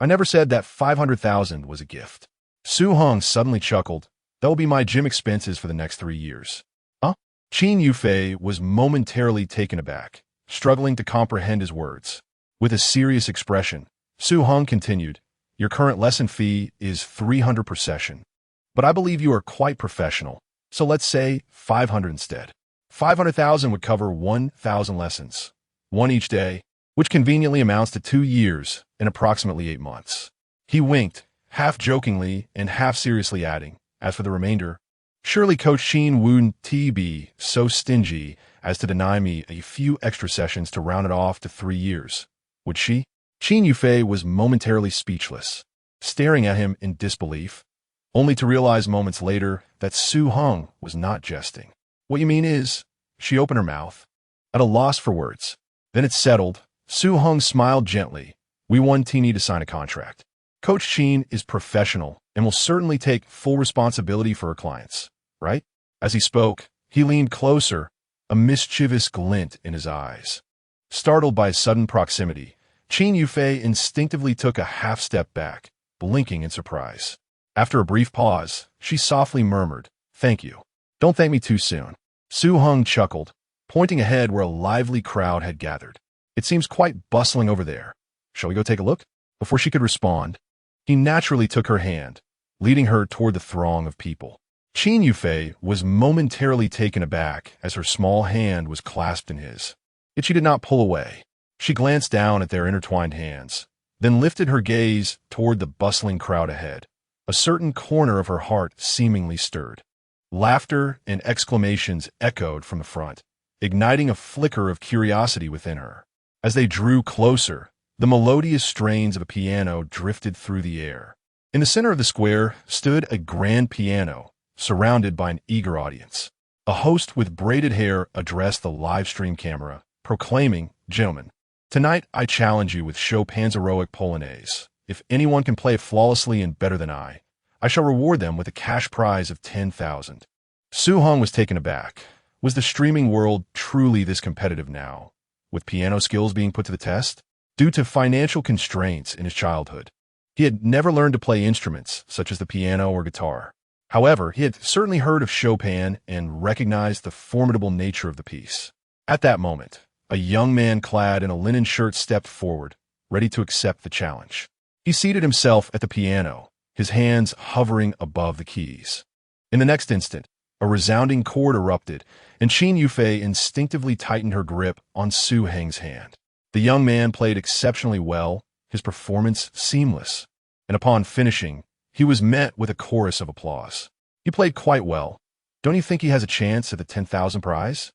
I never said that 500,000 was a gift. Su Heng suddenly chuckled. That will be my gym expenses for the next 3 years. Huh? Qin Yufei was momentarily taken aback, struggling to comprehend his words. With a serious expression, Su Heng continued, your current lesson fee is 300 per session, but I believe you are quite professional, so let's say 500 instead. 500,000 would cover 1,000 lessons, one each day, which conveniently amounts to 2 years and approximately 8 months. He winked, half jokingly and half seriously adding, as for the remainder, surely Coach Shin wouldn't be so stingy as to deny me a few extra sessions to round it off to 3 years, would she? Qin Yufei was momentarily speechless, staring at him in disbelief, only to realize moments later that Su Heng was not jesting. What you mean is, she opened her mouth, at a loss for words. Then it settled. Su Heng smiled gently. We want need to sign a contract. Coach Shin is professional and will certainly take full responsibility for her clients, right? As he spoke, he leaned closer, a mischievous glint in his eyes. Startled by his sudden proximity, Qin Yufei instinctively took a half-step back, blinking in surprise. After a brief pause, she softly murmured, thank you. Don't thank me too soon. Su Heng chuckled, pointing ahead where a lively crowd had gathered. It seems quite bustling over there. Shall we go take a look? Before she could respond, he naturally took her hand, leading her toward the throng of people. Qin Yufei was momentarily taken aback as her small hand was clasped in his. Yet she did not pull away. She glanced down at their intertwined hands, then lifted her gaze toward the bustling crowd ahead. A certain corner of her heart seemingly stirred. Laughter and exclamations echoed from the front, igniting a flicker of curiosity within her. As they drew closer, the melodious strains of a piano drifted through the air. In the center of the square stood a grand piano, surrounded by an eager audience. A host with braided hair addressed the live stream camera, proclaiming, "Gentlemen, tonight I challenge you with Chopin's heroic Polonaise. If anyone can play flawlessly and better than I shall reward them with a cash prize of 10,000. Heng was taken aback. Was the streaming world truly this competitive now, with piano skills being put to the test? Due to financial constraints in his childhood, he had never learned to play instruments such as the piano or guitar. However, he had certainly heard of Chopin and recognized the formidable nature of the piece. At that moment, a young man clad in a linen shirt stepped forward, ready to accept the challenge. He seated himself at the piano, his hands hovering above the keys. In the next instant, a resounding chord erupted, and Qin Yufei instinctively tightened her grip on Su Heng's hand. The young man played exceptionally well, his performance seamless, and upon finishing, he was met with a chorus of applause. "He played quite well. Don't you think he has a chance at the 10,000 prize?"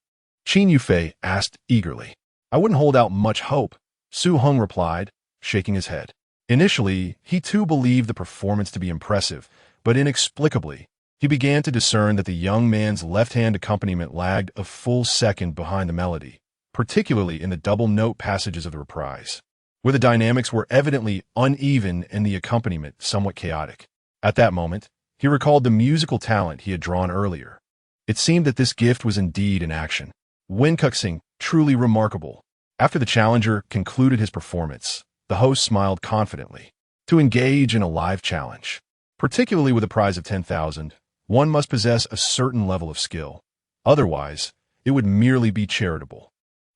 Qin Yufei asked eagerly. "I wouldn't hold out much hope," Su Heng replied, shaking his head. Initially, he too believed the performance to be impressive, but inexplicably, he began to discern that the young man's left-hand accompaniment lagged a full second behind the melody, particularly in the double-note passages of the reprise, where the dynamics were evidently uneven and the accompaniment somewhat chaotic. At that moment, he recalled the musical talent he had drawn earlier. It seemed that this gift was indeed in action. Wenkuxing, truly remarkable. After the challenger concluded his performance, the host smiled confidently. To engage in a live challenge, particularly with a prize of 10,000, one must possess a certain level of skill. Otherwise, it would merely be charitable.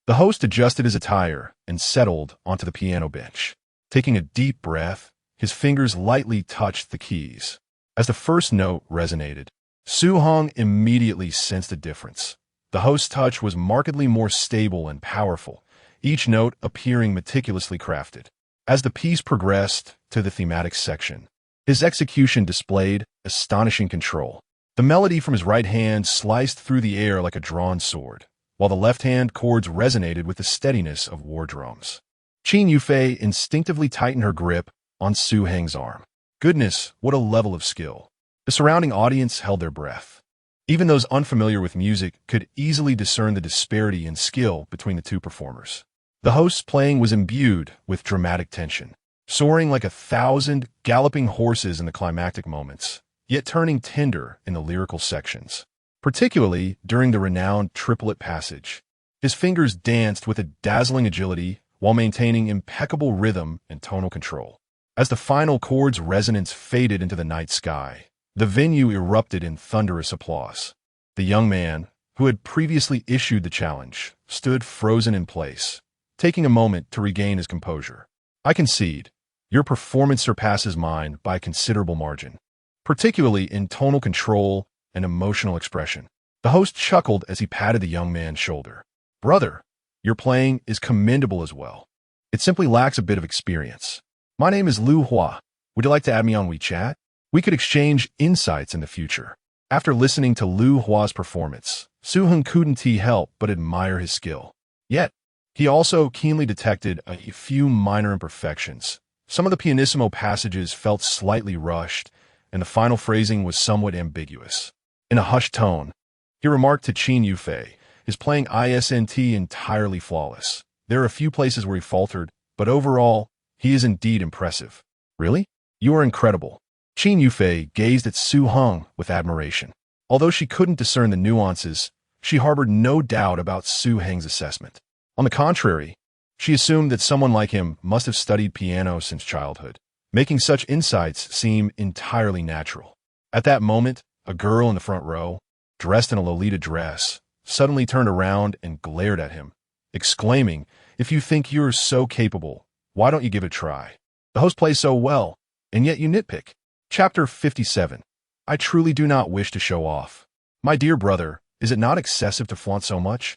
The host adjusted his attire and settled onto the piano bench. Taking a deep breath, his fingers lightly touched the keys. As the first note resonated, Su Heng immediately sensed a difference. The host's touch was markedly more stable and powerful, each note appearing meticulously crafted. As the piece progressed to the thematic section, his execution displayed astonishing control. The melody from his right hand sliced through the air like a drawn sword, while the left-hand chords resonated with the steadiness of war drums. Qin Yufei instinctively tightened her grip on Su Heng's arm. Goodness, what a level of skill. The surrounding audience held their breath. Even those unfamiliar with music could easily discern the disparity in skill between the two performers. The host's playing was imbued with dramatic tension, soaring like 1,000 galloping horses in the climactic moments, yet turning tender in the lyrical sections. Particularly during the renowned triplet passage, his fingers danced with a dazzling agility while maintaining impeccable rhythm and tonal control. As the final chord's resonance faded into the night sky, the venue erupted in thunderous applause. The young man, who had previously issued the challenge, stood frozen in place, taking a moment to regain his composure. "I concede, your performance surpasses mine by a considerable margin, particularly in tonal control and emotional expression." The host chuckled as he patted the young man's shoulder. "Brother, your playing is commendable as well. It simply lacks a bit of experience. My name is Lu Hua. Would you like to add me on WeChat? We could exchange insights in the future." After listening to Lu Hua's performance, Su Heng couldn't help but admire his skill. Yet, he also keenly detected a few minor imperfections. Some of the pianissimo passages felt slightly rushed, and the final phrasing was somewhat ambiguous. In a hushed tone, he remarked to Qin Yufei, "His playing isn't entirely flawless. There are a few places where he faltered, but overall, he is indeed impressive." "Really? You are incredible." Qin Yufei gazed at Su Heng with admiration. Although she couldn't discern the nuances, she harbored no doubt about Su Heng's assessment. On the contrary, she assumed that someone like him must have studied piano since childhood, making such insights seem entirely natural. At that moment, a girl in the front row, dressed in a Lolita dress, suddenly turned around and glared at him, exclaiming, "If you think you're so capable, why don't you give it a try? The host plays so well, and yet you nitpick." Chapter 57. I truly do not wish to show off. My dear brother, is it not excessive to flaunt so much?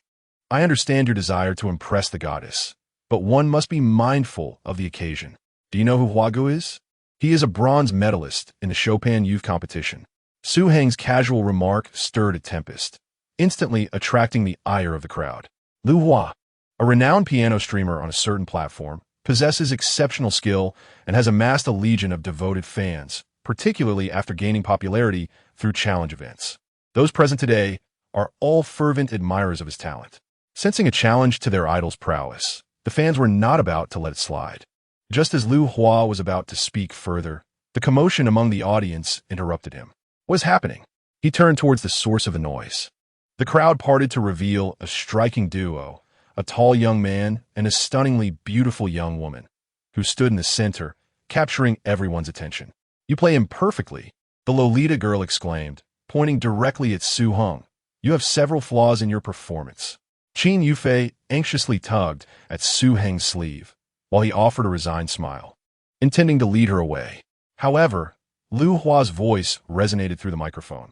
I understand your desire to impress the goddess, but one must be mindful of the occasion. Do you know who Huagu is? He is a bronze medalist in the Chopin Youth Competition. Su Heng's casual remark stirred a tempest, instantly attracting the ire of the crowd. Lu Hua, a renowned piano streamer on a certain platform, possesses exceptional skill and has amassed a legion of devoted fans, particularly after gaining popularity through challenge events. Those present today are all fervent admirers of his talent. Sensing a challenge to their idol's prowess, the fans were not about to let it slide. Just as Lu Hua was about to speak further, the commotion among the audience interrupted him. What was happening? He turned towards the source of the noise. The crowd parted to reveal a striking duo, a tall young man and a stunningly beautiful young woman, who stood in the center, capturing everyone's attention. You play him perfectly, the Lolita girl exclaimed, pointing directly at Su Heng. You have several flaws in your performance. Qin Yufei anxiously tugged at Su Heng's sleeve, while he offered a resigned smile, intending to lead her away. However, Lu Hua's voice resonated through the microphone.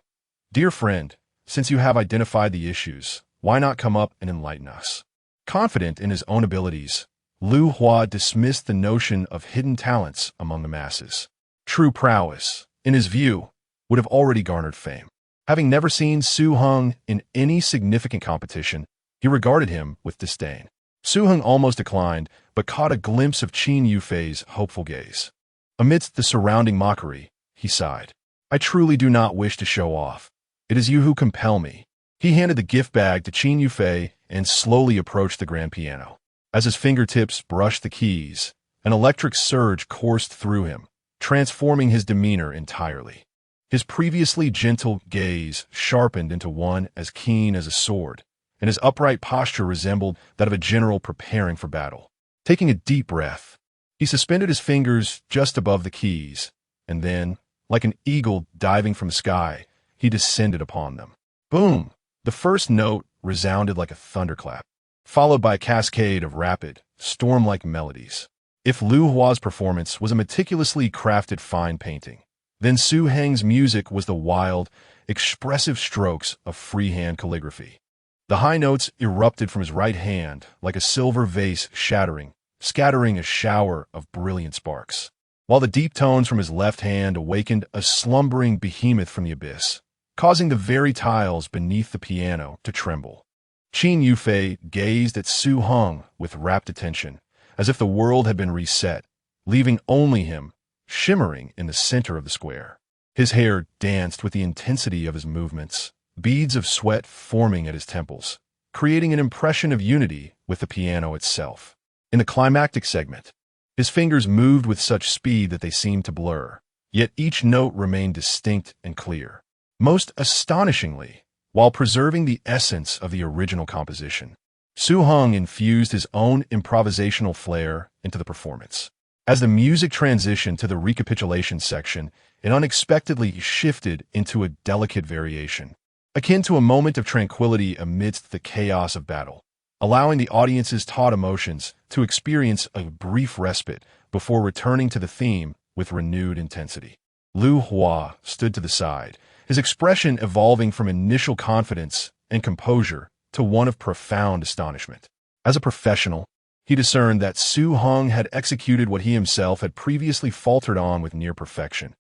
Dear friend, since you have identified the issues, why not come up and enlighten us? Confident in his own abilities, Lu Hua dismissed the notion of hidden talents among the masses. True prowess, in his view, would have already garnered fame. Having never seen Su Heng in any significant competition, he regarded him with disdain. Su Heng almost declined, but caught a glimpse of Qin Yufei's hopeful gaze. Amidst the surrounding mockery, he sighed. I truly do not wish to show off. It is you who compel me. He handed the gift bag to Qin Yufei and slowly approached the grand piano. As his fingertips brushed the keys, an electric surge coursed through him, transforming his demeanor entirely. His previously gentle gaze sharpened into one as keen as a sword, and his upright posture resembled that of a general preparing for battle. Taking a deep breath, he suspended his fingers just above the keys, and then, like an eagle diving from the sky, he descended upon them. Boom! The first note resounded like a thunderclap, followed by a cascade of rapid, storm-like melodies. If Lu Hua's performance was a meticulously crafted fine painting, then Su Heng's music was the wild, expressive strokes of freehand calligraphy. The high notes erupted from his right hand like a silver vase shattering, scattering a shower of brilliant sparks, while the deep tones from his left hand awakened a slumbering behemoth from the abyss, causing the very tiles beneath the piano to tremble. Qin Yufei gazed at Su Heng with rapt attention, as if the world had been reset, leaving only him, shimmering in the center of the square. His hair danced with the intensity of his movements, beads of sweat forming at his temples, creating an impression of unity with the piano itself. In the climactic segment, his fingers moved with such speed that they seemed to blur, yet each note remained distinct and clear. Most astonishingly, while preserving the essence of the original composition, Su Heng infused his own improvisational flair into the performance. As the music transitioned to the recapitulation section, it unexpectedly shifted into a delicate variation, akin to a moment of tranquility amidst the chaos of battle, allowing the audience's taut emotions to experience a brief respite before returning to the theme with renewed intensity. Lu Hua stood to the side, his expression evolving from initial confidence and composure to one of profound astonishment. As a professional, he discerned that Su Heng had executed what he himself had previously faltered on with near perfection.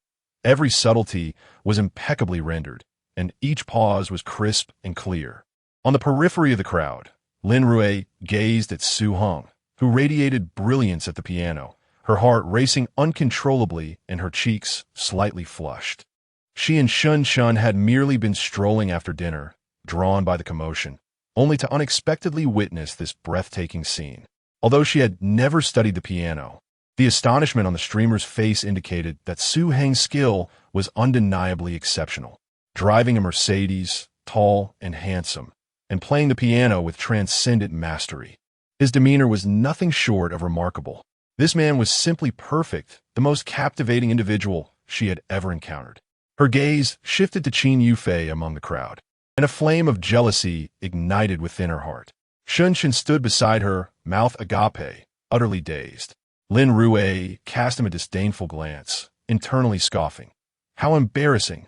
Every subtlety was impeccably rendered, and each pause was crisp and clear. On the periphery of the crowd, Lin Rui gazed at Su Heng, who radiated brilliance at the piano, her heart racing uncontrollably and her cheeks slightly flushed. She and Shun Shun had merely been strolling after dinner, drawn by the commotion, only to unexpectedly witness this breathtaking scene. Although she had never studied the piano, the astonishment on the streamer's face indicated that Su Heng's skill was undeniably exceptional. Driving a Mercedes, tall and handsome, and playing the piano with transcendent mastery. His demeanor was nothing short of remarkable. This man was simply perfect, the most captivating individual she had ever encountered. Her gaze shifted to Qin Yufei among the crowd, and a flame of jealousy ignited within her heart. Shun Shun stood beside her, mouth agape, utterly dazed. Lin Rui cast him a disdainful glance, internally scoffing. How embarrassing!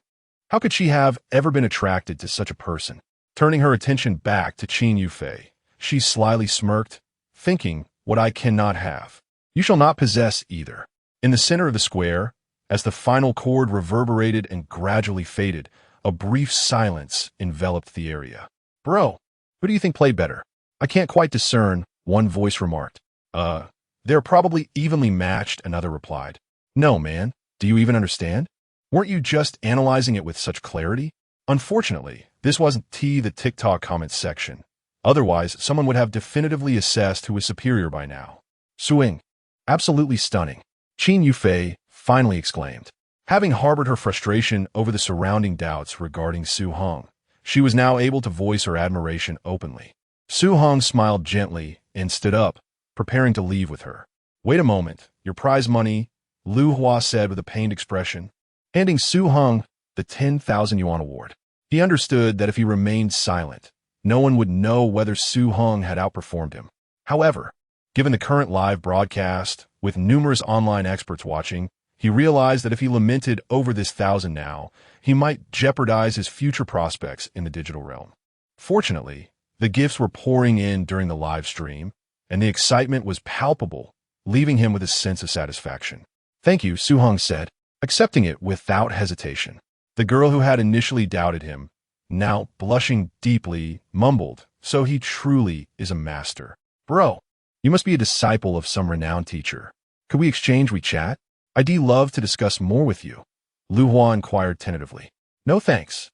How could she have ever been attracted to such a person? Turning her attention back to Qin Yufei, she slyly smirked, thinking, what I cannot have, you shall not possess either. In the center of the square, as the final chord reverberated and gradually faded, a brief silence enveloped the area. Bro, who do you think played better? I can't quite discern, one voice remarked. They're probably evenly matched, another replied. No, man, do you even understand? Weren't you just analyzing it with such clarity? Unfortunately, this wasn't the TikTok comments section. Otherwise, someone would have definitively assessed who was superior by now. Suing. Absolutely stunning. Qin Yufei finally exclaimed. Having harbored her frustration over the surrounding doubts regarding Su Heng, she was now able to voice her admiration openly. Su Heng smiled gently and stood up, preparing to leave with her. Wait a moment, your prize money, Lu Hua said with a pained expression, handing Su Heng the 10,000 yuan award. He understood that if he remained silent, no one would know whether Su Heng had outperformed him. However, given the current live broadcast, with numerous online experts watching, he realized that if he lamented over this 1,000 now, he might jeopardize his future prospects in the digital realm. Fortunately, the gifts were pouring in during the live stream, and the excitement was palpable, leaving him with a sense of satisfaction. Thank you, Su Heng said, accepting it without hesitation. The girl who had initially doubted him, now blushing deeply, mumbled, so he truly is a master. Bro, you must be a disciple of some renowned teacher. Could we exchange WeChat? I'd love to discuss more with you. Lu Hua inquired tentatively. No thanks.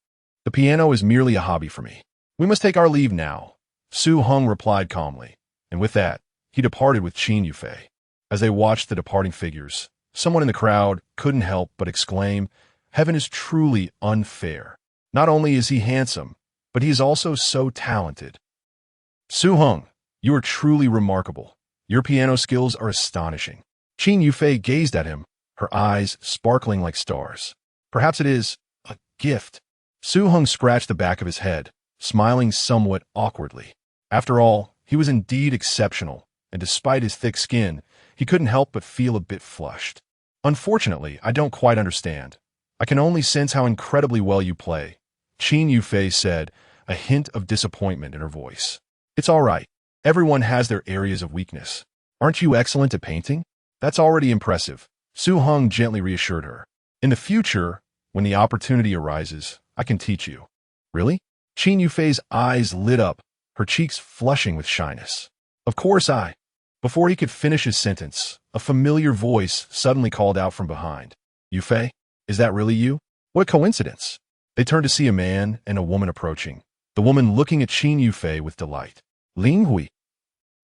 The piano is merely a hobby for me. We must take our leave now, Su Heng replied calmly, and with that, he departed with Qin Yufei. As they watched the departing figures, someone in the crowd couldn't help but exclaim, Heaven is truly unfair. Not only is he handsome, but he is also so talented. Su Heng, you are truly remarkable. Your piano skills are astonishing. Qin Yufei gazed at him, her eyes sparkling like stars. Perhaps it is a gift. Su Heng scratched the back of his head, smiling somewhat awkwardly. After all, he was indeed exceptional, and despite his thick skin, he couldn't help but feel a bit flushed. Unfortunately, I don't quite understand. I can only sense how incredibly well you play, Qin Yufei said, a hint of disappointment in her voice. It's all right. Everyone has their areas of weakness. Aren't you excellent at painting? That's already impressive, Su Heng gently reassured her. In the future, when the opportunity arises, I can teach you. Really? Qin Yufei's eyes lit up, her cheeks flushing with shyness. Of course I. Before he could finish his sentence, a familiar voice suddenly called out from behind. Yufei, is that really you? What a coincidence. They turned to see a man and a woman approaching, the woman looking at Qin Yufei with delight. Ling Hui.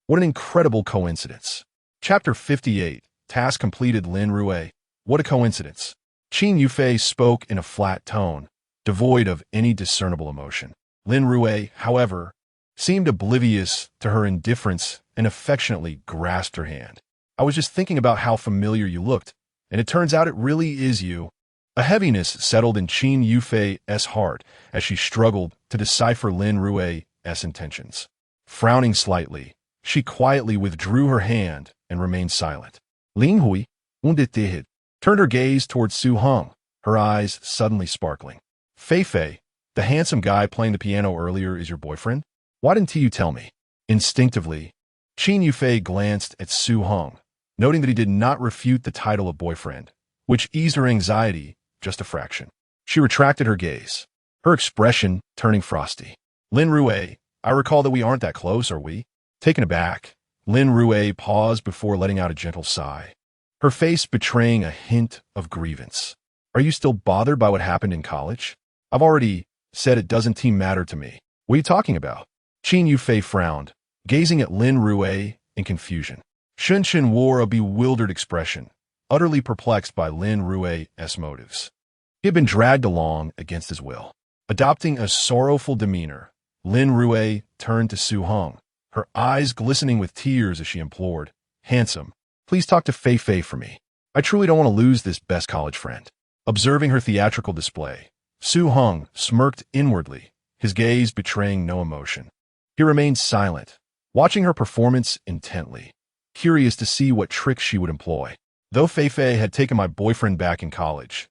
What an incredible coincidence. Chapter 58, Task completed. Lin Rue. What a coincidence. Qin Yufei spoke in a flat tone, devoid of any discernible emotion. Lin Rue, however, seemed oblivious to her indifference and affectionately grasped her hand. I was just thinking about how familiar you looked, and it turns out it really is you. A heaviness settled in Qin Yufei's heart as she struggled to decipher Lin Rue's intentions. Frowning slightly, she quietly withdrew her hand and remained silent. Ling Hui, undeterred, turned her gaze towards Su Heng, her eyes suddenly sparkling. Fei, the handsome guy playing the piano earlier is your boyfriend? Why didn't you tell me? Instinctively, Qin Yufei glanced at Su Heng, noting that he did not refute the title of boyfriend, which eased her anxiety just a fraction. She retracted her gaze, her expression turning frosty. Lin Rue, I recall that we aren't that close, are we? Taken aback, Lin Rue paused before letting out a gentle sigh, her face betraying a hint of grievance. Are you still bothered by what happened in college? I've already said it doesn't matter to me. What are you talking about? Qin Yufei frowned, gazing at Lin Rue in confusion. Shunshin wore a bewildered expression, utterly perplexed by Lin Rue's motives. He had been dragged along against his will. Adopting a sorrowful demeanor, Lin Rue turned to Su Heng, her eyes glistening with tears as she implored, Handsome, please talk to Fei for me. I truly don't want to lose this best college friend. Observing her theatrical display, Su Heng smirked inwardly, his gaze betraying no emotion. He remained silent, watching her performance intently, curious to see what tricks she would employ. Though Fei had taken my boyfriend back in college,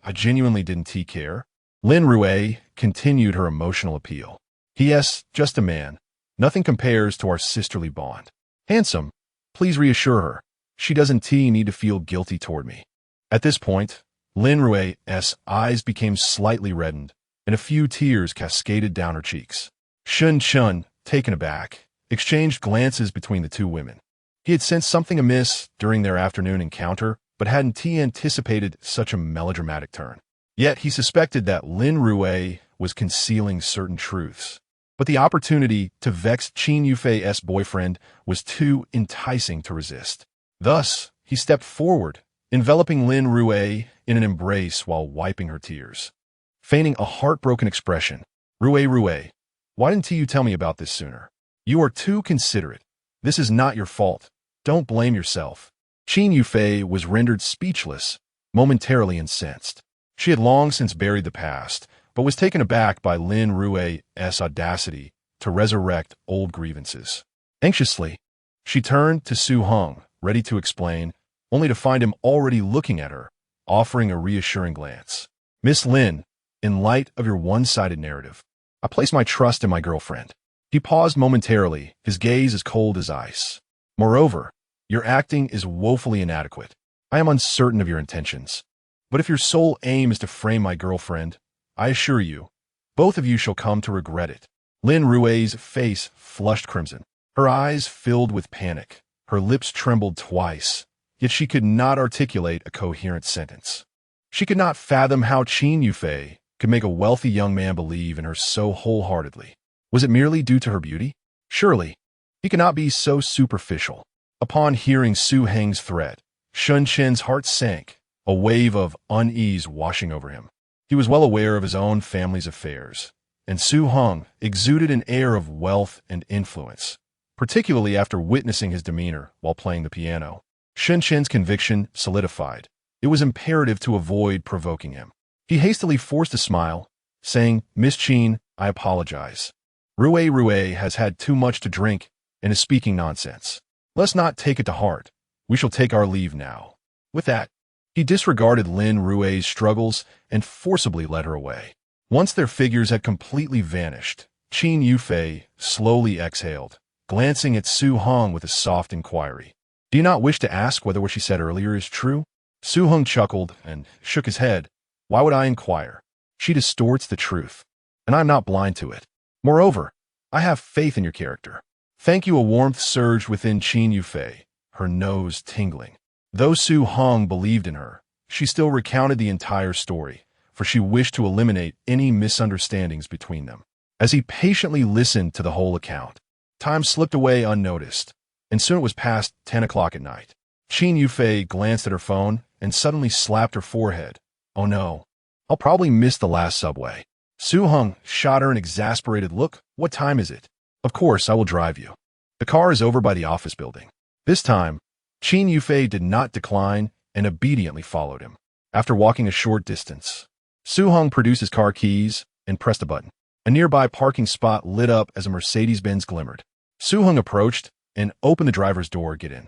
I genuinely didn't care. Lin Rue continued her emotional appeal. P.S. Just a man. Nothing compares to our sisterly bond. Handsome. Please reassure her. She doesn't need to feel guilty toward me. At this point, Lin Rue's eyes became slightly reddened, and a few tears cascaded down her cheeks. Shun Chun, taken aback, exchanged glances between the two women. He had sensed something amiss during their afternoon encounter, but hadn't anticipated such a melodramatic turn. Yet he suspected that Lin Rue was concealing certain truths. But the opportunity to vex Qin Yufei's boyfriend was too enticing to resist. Thus, he stepped forward, enveloping Lin Rue in an embrace while wiping her tears. Feigning a heartbroken expression, Rue, why didn't you tell me about this sooner? You are too considerate. This is not your fault. Don't blame yourself. Qin Yufei was rendered speechless, momentarily incensed. She had long since buried the past, but was taken aback by Lin Rue's audacity to resurrect old grievances. Anxiously, she turned to Su Heng, ready to explain, only to find him already looking at her, offering a reassuring glance. Miss Lin, in light of your one-sided narrative, I place my trust in my girlfriend. He paused momentarily, his gaze as cold as ice. Moreover, your acting is woefully inadequate. I am uncertain of your intentions. But if your sole aim is to frame my girlfriend, I assure you, both of you shall come to regret it. Lin Rue's face flushed crimson. Her eyes filled with panic. Her lips trembled twice, yet she could not articulate a coherent sentence. She could not fathom how Qin Yufei could make a wealthy young man believe in her so wholeheartedly. Was it merely due to her beauty? Surely, he could not be so superficial. Upon hearing Su Heng's threat, Shun Chen's heart sank, a wave of unease washing over him. He was well aware of his own family's affairs, and Su Heng exuded an air of wealth and influence, particularly after witnessing his demeanor while playing the piano. Shun Chen's conviction solidified. It was imperative to avoid provoking him. He hastily forced a smile, saying, Miss Qin, I apologize. Rue has had too much to drink and is speaking nonsense. Let's not take it to heart. We shall take our leave now. With that, he disregarded Lin Rue's struggles and forcibly led her away. Once their figures had completely vanished, Qin Yufei slowly exhaled, glancing at Su Heng with a soft inquiry. Do you not wish to ask whether what she said earlier is true? Su Heng chuckled and shook his head. Why would I inquire? She distorts the truth, and I'm not blind to it. Moreover, I have faith in your character. Thank you. A warmth surged within Qin Yufei, her nose tingling. Though Su Heng believed in her, she still recounted the entire story, for she wished to eliminate any misunderstandings between them. As he patiently listened to the whole account, time slipped away unnoticed, and soon it was past 10 o'clock at night. Qin Yufei glanced at her phone and suddenly slapped her forehead. Oh no, I'll probably miss the last subway. Su Heng shot her an exasperated look. What time is it? Of course, I will drive you. The car is over by the office building. This time, Qin Yufei did not decline and obediently followed him. After walking a short distance, Su Heng produced his car keys and pressed a button. A nearby parking spot lit up as a Mercedes-Benz glimmered. Su Heng approached and opened the driver's door. Get in.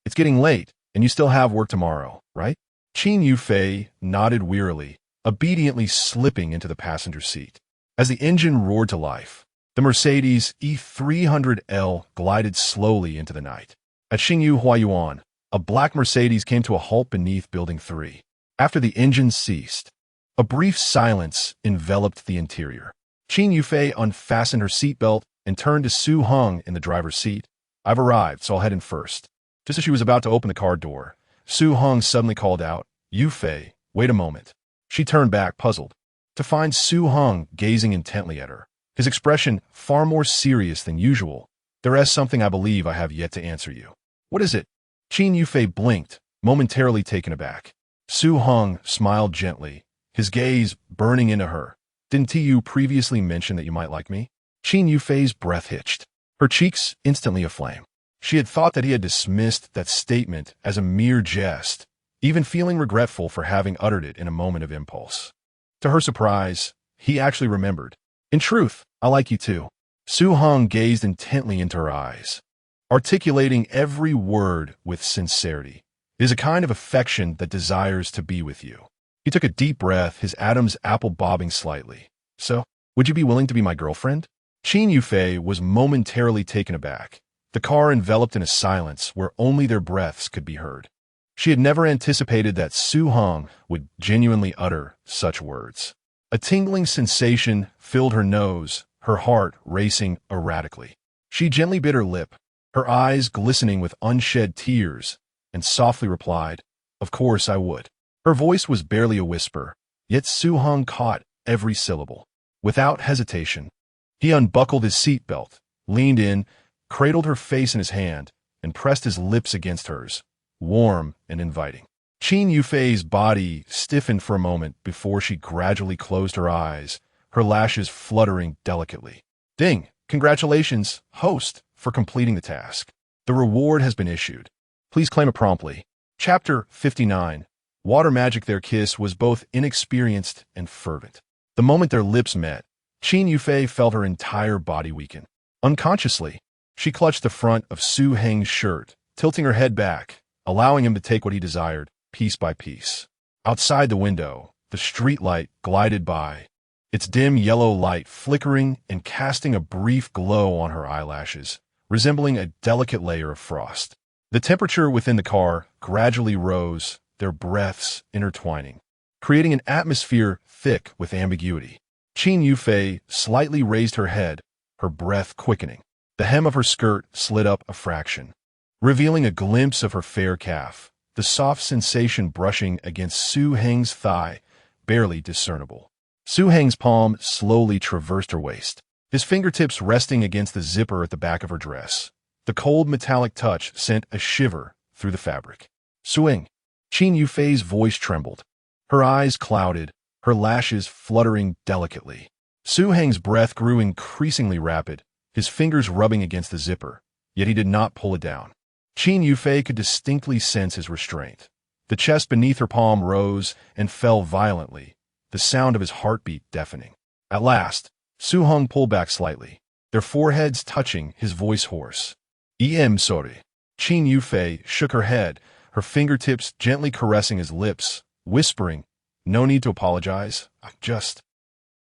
It's getting late, and you still have work tomorrow, right? Qin Yufei nodded wearily, obediently slipping into the passenger seat. As the engine roared to life, the Mercedes E300L glided slowly into the night. At Xingyu Huayuan, a black Mercedes came to a halt beneath Building 3. After the engine ceased, a brief silence enveloped the interior. Qin Yufei unfastened her seatbelt and turned to Su Heng in the driver's seat. I've arrived, so I'll head in first. Just as she was about to open the car door, Su Heng suddenly called out, Yufei, wait a moment. She turned back, puzzled, to find Su Heng gazing intently at her, his expression far more serious than usual. There is something I believe I have yet to answer you. What is it? Qin Yufei blinked, momentarily taken aback. Su Heng smiled gently, his gaze burning into her. Didn't you previously mention that you might like me? Qin Yufei's breath hitched, her cheeks instantly aflame. She had thought that he had dismissed that statement as a mere jest, even feeling regretful for having uttered it in a moment of impulse. To her surprise, he actually remembered. In truth, I like you too. Su Heng gazed intently into her eyes, articulating every word with sincerity. It is a kind of affection that desires to be with you. He took a deep breath, his Adam's apple bobbing slightly. So, would you be willing to be my girlfriend? Qin Yufei was momentarily taken aback, the car enveloped in a silence where only their breaths could be heard. She had never anticipated that Su Heng would genuinely utter such words. A tingling sensation filled her nose, her heart racing erratically. She gently bit her lip, her eyes glistening with unshed tears, and softly replied, "Of course I would." Her voice was barely a whisper, yet Su Heng caught every syllable. Without hesitation, he unbuckled his seatbelt, leaned in, cradled her face in his hand, and pressed his lips against hers, warm and inviting. Qin Yufei's body stiffened for a moment before she gradually closed her eyes, her lashes fluttering delicately. Ding! Congratulations, host, for completing the task. The reward has been issued. Please claim it promptly. Chapter 59. Water magic. Their kiss was both inexperienced and fervent. The moment their lips met, Qin Yufei felt her entire body weaken. Unconsciously, she clutched the front of Su Heng's shirt, tilting her head back, allowing him to take what he desired, piece by piece. Outside the window, the streetlight glided by, its dim yellow light flickering and casting a brief glow on her eyelashes, resembling a delicate layer of frost. The temperature within the car gradually rose, their breaths intertwining, creating an atmosphere thick with ambiguity. Qin Yufei slightly raised her head, her breath quickening. The hem of her skirt slid up a fraction, revealing a glimpse of her fair calf, the soft sensation brushing against Su Heng's thigh, barely discernible. Su Heng's palm slowly traversed her waist, his fingertips resting against the zipper at the back of her dress. The cold metallic touch sent a shiver through the fabric. Suing. Qin Yufei's voice trembled, her eyes clouded, her lashes fluttering delicately. Su Heng's breath grew increasingly rapid, his fingers rubbing against the zipper, yet he did not pull it down. Qin Yufei could distinctly sense his restraint. The chest beneath her palm rose and fell violently, the sound of his heartbeat deafening. At last, Su Heng pulled back slightly, their foreheads touching, his voice hoarse. Sorry. Qin Yufei shook her head, her fingertips gently caressing his lips, whispering, "No need to apologize, I just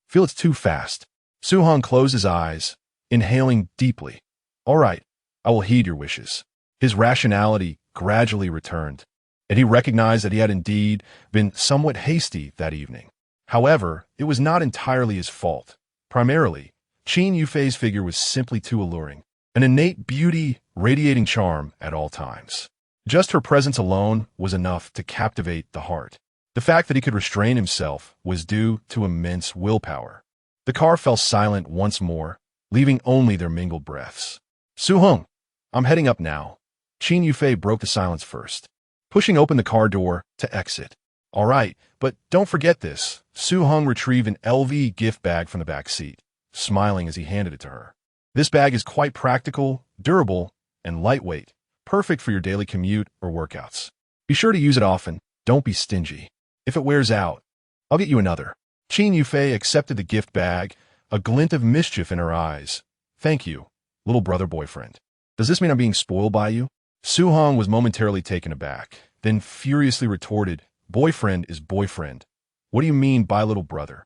feel it's too fast." Su Heng closed his eyes, inhaling deeply. "All right, I will heed your wishes." His rationality gradually returned, and he recognized that he had indeed been somewhat hasty that evening. However, it was not entirely his fault. Primarily, Qin Yufei's figure was simply too alluring, an innate beauty radiating charm at all times. Just her presence alone was enough to captivate the heart. The fact that he could restrain himself was due to immense willpower. The car fell silent once more, leaving only their mingled breaths. "Su Heng, I'm heading up now." Qin Yufei broke the silence first, pushing open the car door to exit. "All right, but don't forget this." Su Heng retrieved an LV gift bag from the back seat, smiling as he handed it to her. "This bag is quite practical, durable, and lightweight, perfect for your daily commute or workouts. Be sure to use it often, don't be stingy. If it wears out, I'll get you another." Qin Yufei accepted the gift bag, a glint of mischief in her eyes. "Thank you, little brother boyfriend. Does this mean I'm being spoiled by you?" Su Heng was momentarily taken aback, then furiously retorted, "Boyfriend is boyfriend. What do you mean by little brother?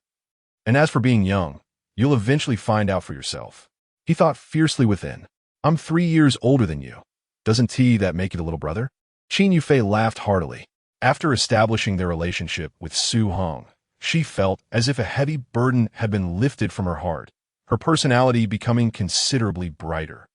And as for being young, you'll eventually find out for yourself." He thought fiercely within. "I'm 3 years older than you. Doesn't that make you the little brother?" Qin Yufei laughed heartily. After establishing their relationship with Su Heng, she felt as if a heavy burden had been lifted from her heart, her personality becoming considerably brighter.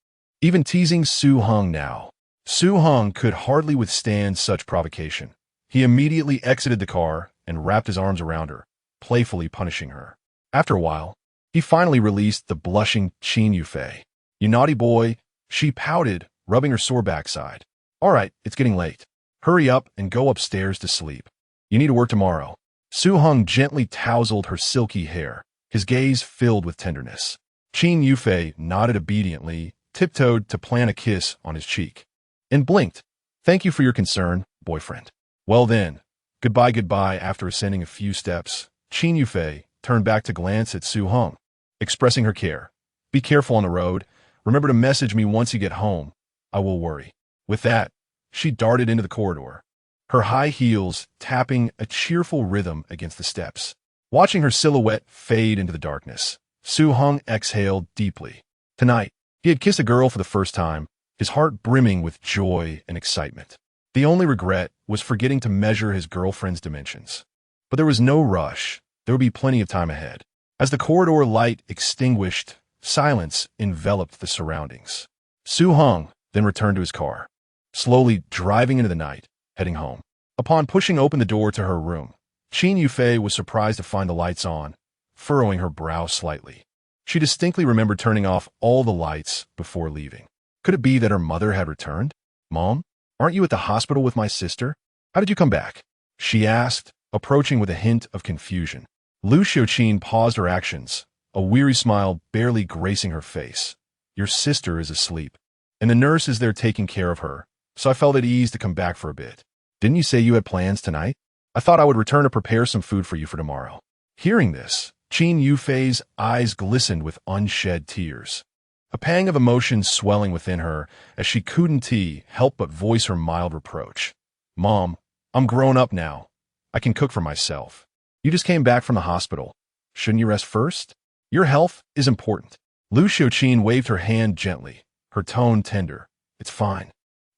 Even teasing Su Heng now, Su Heng could hardly withstand such provocation. He immediately exited the car and wrapped his arms around her, playfully punishing her. After a while, he finally released the blushing Qin Yufei. "You naughty boy," she pouted, rubbing her sore backside. "All right, it's getting late. Hurry up and go upstairs to sleep. You need to work tomorrow." Su Heng gently tousled her silky hair, his gaze filled with tenderness. Qin Yufei nodded obediently, tiptoed to plant a kiss on his cheek, and blinked. "Thank you for your concern, boyfriend." "Well then, goodbye." After ascending a few steps, Qin Yufei turned back to glance at Su Heng, expressing her care. "Be careful on the road. Remember to message me once you get home. I will worry." With that, she darted into the corridor. her high heels tapping a cheerful rhythm against the steps. Watching her silhouette fade into the darkness, Heng exhaled deeply. Tonight, he had kissed a girl for the first time, his heart brimming with joy and excitement. The only regret was forgetting to measure his girlfriend's dimensions. But there was no rush. There would be plenty of time ahead. As the corridor light extinguished, silence enveloped the surroundings. Heng then returned to his car, slowly driving into the night, heading home. Upon pushing open the door to her room, Qin Yufei was surprised to find the lights on, furrowing her brow slightly. She distinctly remembered turning off all the lights before leaving. Could it be that her mother had returned? "Mom, aren't you at the hospital with my sister? How did you come back?" she asked, approaching with a hint of confusion. Lu Xiuqin paused her actions, a weary smile barely gracing her face. "Your sister is asleep, and the nurse is there taking care of her, so I felt at ease to come back for a bit. Didn't you say you had plans tonight? I thought I would return to prepare some food for you for tomorrow." Hearing this, Qin Yufei's eyes glistened with unshed tears. A pang of emotion swelling within her as she couldn't help but voice her mild reproach. "Mom, I'm grown up now. I can cook for myself. You just came back from the hospital. Shouldn't you rest first? Your health is important." Lu Xiuqin waved her hand gently, her tone tender. "It's fine.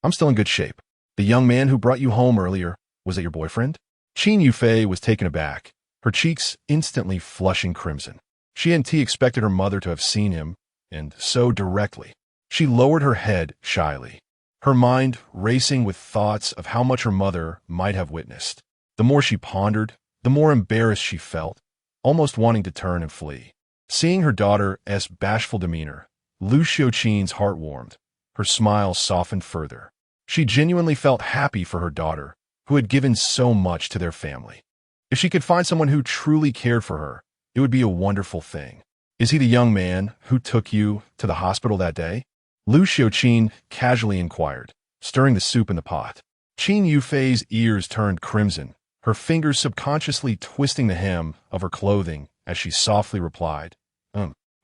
I'm still in good shape. The young man who brought you home earlier, was it your boyfriend?" Qin Yufei was taken aback, her cheeks instantly flushing crimson. She hadn't expected her mother to have seen him, and so directly. She lowered her head shyly, her mind racing with thoughts of how much her mother might have witnessed. The more she pondered, the more embarrassed she felt, almost wanting to turn and flee. Seeing her daughter's bashful demeanor, Lu Xiuqin's heart warmed, her smile softened further. She genuinely felt happy for her daughter, who had given so much to their family. If she could find someone who truly cared for her, it would be a wonderful thing. "Is he the young man who took you to the hospital that day?" Lu Xiuqin casually inquired, stirring the soup in the pot. Qin Yufei's ears turned crimson, her fingers subconsciously twisting the hem of her clothing as she softly replied,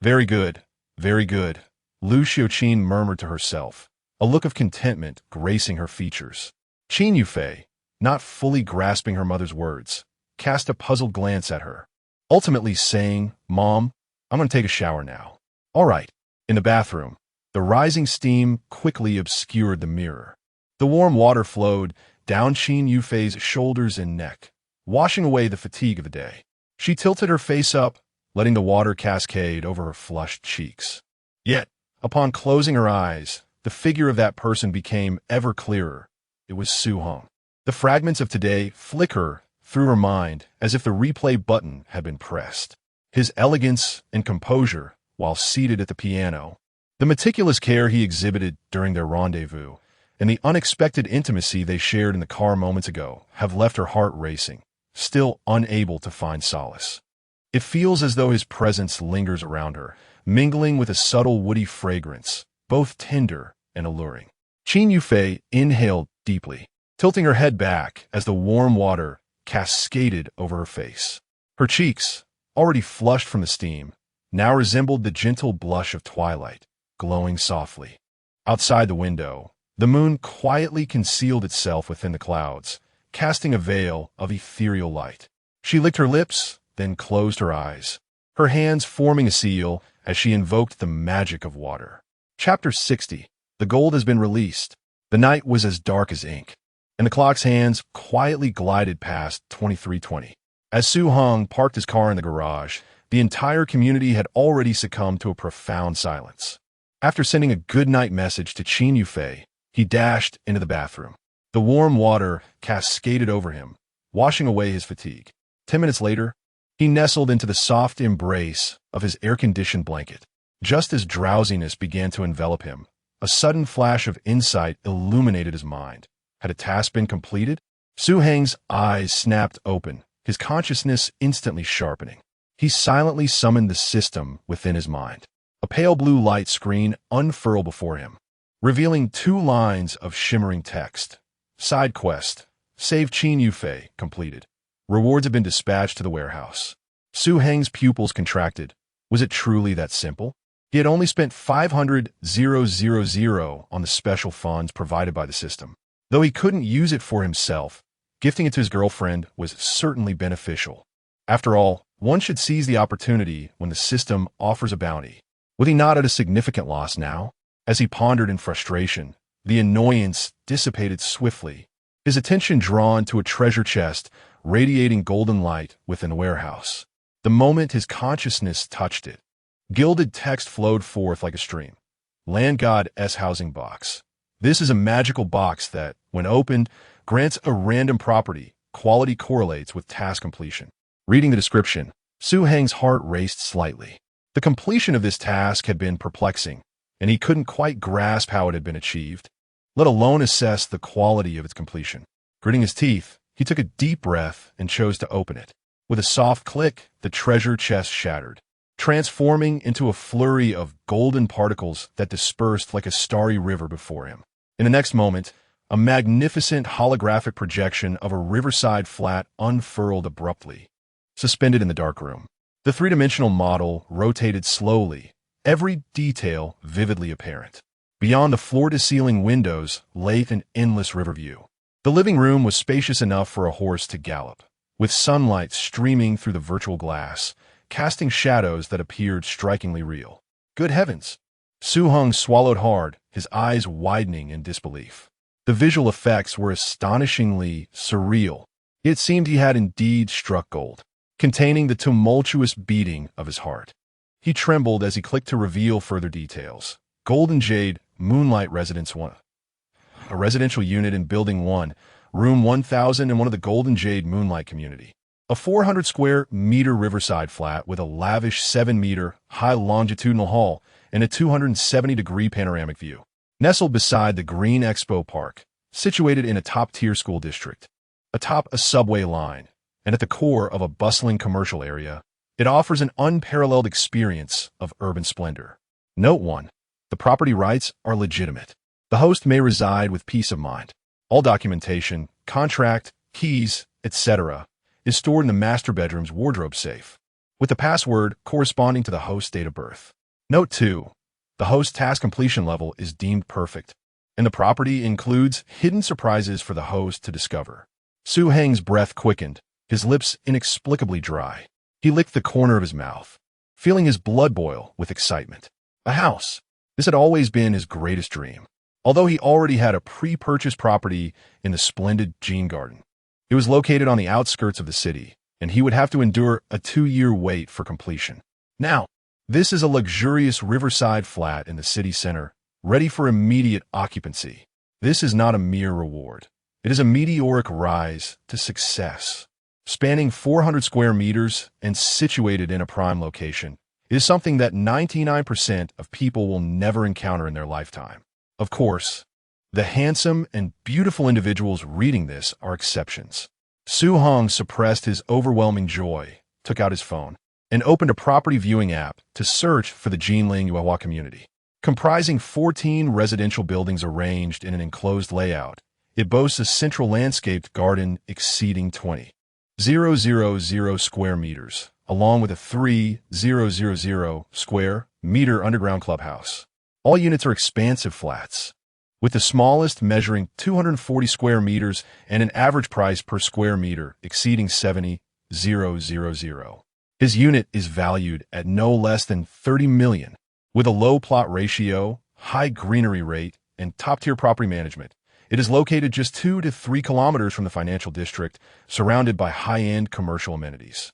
Very good, very good," Lu Xiuqin murmured to herself, a look of contentment gracing her features. Qin Yufei, not fully grasping her mother's words, cast a puzzled glance at her, ultimately saying, "Mom, I'm going to take a shower now." "All right." In the bathroom, the rising steam quickly obscured the mirror. The warm water flowed down Qin Yufei's shoulders and neck, washing away the fatigue of the day. She tilted her face up, letting the water cascade over her flushed cheeks. Yet, upon closing her eyes, the figure of that person became ever clearer. It was Heng. The fragments of today flicker through her mind as if the replay button had been pressed. His elegance and composure while seated at the piano, the meticulous care he exhibited during their rendezvous, and the unexpected intimacy they shared in the car moments ago have left her heart racing, still unable to find solace. It feels as though his presence lingers around her, mingling with a subtle woody fragrance, both tender and alluring. Qin Yufei inhaled deeply, tilting her head back as the warm water cascaded over her face. Her cheeks, already flushed from the steam, now resembled the gentle blush of twilight, glowing softly. Outside the window, the moon quietly concealed itself within the clouds, casting a veil of ethereal light. She licked her lips, then closed her eyes, her hands forming a seal as she invoked the magic of water. Chapter 60. The gold has been released. The night was as dark as ink, and the clock's hands quietly glided past 23:20. As Heng parked his car in the garage, the entire community had already succumbed to a profound silence. After sending a good-night message to Qin Yufei, he dashed into the bathroom. The warm water cascaded over him, washing away his fatigue. 10 minutes later, he nestled into the soft embrace of his air-conditioned blanket. Just as drowsiness began to envelop him, a sudden flash of insight illuminated his mind. Had a task been completed? Heng's eyes snapped open, his consciousness instantly sharpening. He silently summoned the system within his mind. A pale blue light screen unfurled before him, revealing 2 lines of shimmering text. Side quest. Save Qin Yufei. Completed. Rewards have been dispatched to the warehouse. Heng's pupils contracted. Was it truly that simple? He had only spent 500,000 on the special funds provided by the system. Though he couldn't use it for himself, Gifting it to his girlfriend was certainly beneficial. After all, one should seize the opportunity when the system offers a bounty. Would he not at a significant loss now? As he pondered in frustration, the annoyance dissipated swiftly, his attention drawn to a treasure chest radiating golden light within a warehouse. The moment his consciousness touched it, gilded text flowed forth like a stream. Land God S housing box. This is a magical box that, when opened, grants a random property. Quality correlates with task completion. Reading the description, Heng's heart raced slightly. The completion of this task had been perplexing, and he couldn't quite grasp how it had been achieved, let alone assess the quality of its completion. Gritting his teeth, he took a deep breath and chose to open it. With a soft click, the treasure chest shattered, transforming into a flurry of golden particles that dispersed like a starry river before him. In the next moment, a magnificent holographic projection of a riverside flat unfurled abruptly, suspended in the dark room. The three-dimensional model rotated slowly, every detail vividly apparent. Beyond the floor-to-ceiling windows lay an endless river view. The living room was spacious enough for a horse to gallop, with sunlight streaming through the virtual glass, casting shadows that appeared strikingly real. Good heavens! Heng swallowed hard, his eyes widening in disbelief. The visual effects were astonishingly surreal. It seemed he had indeed struck gold, containing the tumultuous beating of his heart. He trembled as he clicked to reveal further details. Golden Jade, Moonlight Residence 1. A residential unit in Building 1, Room 1000 in one of the Golden Jade Moonlight community. A 400 square meter riverside flat with a lavish 7-meter high longitudinal hall and a 270-degree panoramic view. Nestled beside the Green Expo Park, situated in a top-tier school district, atop a subway line, and at the core of a bustling commercial area, it offers an unparalleled experience of urban splendor. Note 1. The property rights are legitimate. The host may reside with peace of mind. All documentation, contract, keys, etc. is stored in the master bedroom's wardrobe safe, with the password corresponding to the host's date of birth. Note 2. The host's task completion level is deemed perfect, and the property includes hidden surprises for the host to discover. Heng's breath quickened, his lips inexplicably dry. He licked the corner of his mouth, feeling his blood boil with excitement. A house. This had always been his greatest dream. Although he already had a pre-purchased property in the splendid Jean Garden, it was located on the outskirts of the city, and he would have to endure a 2-year wait for completion. Now, this is a luxurious riverside flat in the city center, ready for immediate occupancy. This is not a mere reward. It is a meteoric rise to success. Spanning 400 square meters and situated in a prime location, it is something that 99% of people will never encounter in their lifetime. Of course, the handsome and beautiful individuals reading this are exceptions. Heng suppressed his overwhelming joy, took out his phone, and opened a property viewing app to search for the Jinling Yuehua community. Comprising 14 residential buildings arranged in an enclosed layout, it boasts a central landscaped garden exceeding 20,000 square meters, along with a 3,000 square meter underground clubhouse. All units are expansive flats, with the smallest measuring 240 square meters and an average price per square meter exceeding 70,000. His unit is valued at no less than 30 million. With a low plot ratio, high greenery rate, and top-tier property management, it is located just 2 to 3 kilometers from the financial district, surrounded by high-end commercial amenities.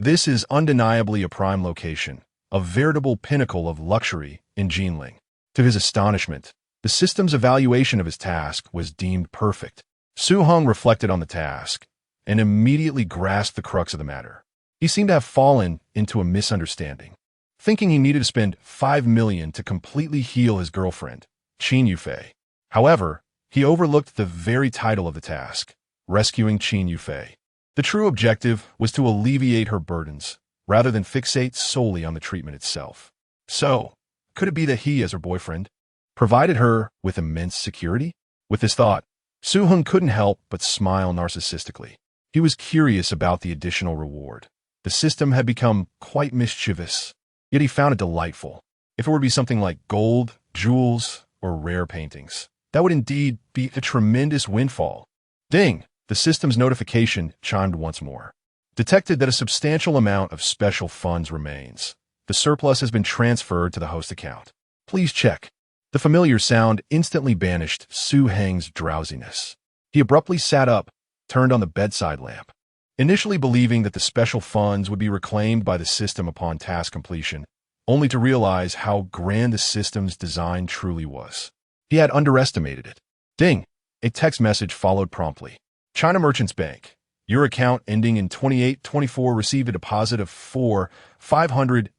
This is undeniably a prime location, a veritable pinnacle of luxury in Jinling. To his astonishment, the system's evaluation of his task was deemed perfect. Heng reflected on the task and immediately grasped the crux of the matter. He seemed to have fallen into a misunderstanding, thinking he needed to spend 5 million to completely heal his girlfriend, Qin Yufei. However, he overlooked the very title of the task, rescuing Qin Yufei. The true objective was to alleviate her burdens, rather than fixate solely on the treatment itself. So, could it be that he, as her boyfriend, provided her with immense security? With this thought, Heng couldn't help but smile narcissistically. He was curious about the additional reward. The system had become quite mischievous, yet he found it delightful. If it were to be something like gold, jewels, or rare paintings, that would indeed be a tremendous windfall. Ding! the system's notification chimed once more. Detected that a substantial amount of special funds remains. The surplus has been transferred to the host account. Please check. The familiar sound instantly banished Heng's drowsiness. He abruptly sat up, turned on the bedside lamp. Initially believing that the special funds would be reclaimed by the system upon task completion, only to realize how grand the system's design truly was. He had underestimated it. Ding! A text message followed promptly. China Merchants Bank. Your account ending in 2824 received a deposit of 500,000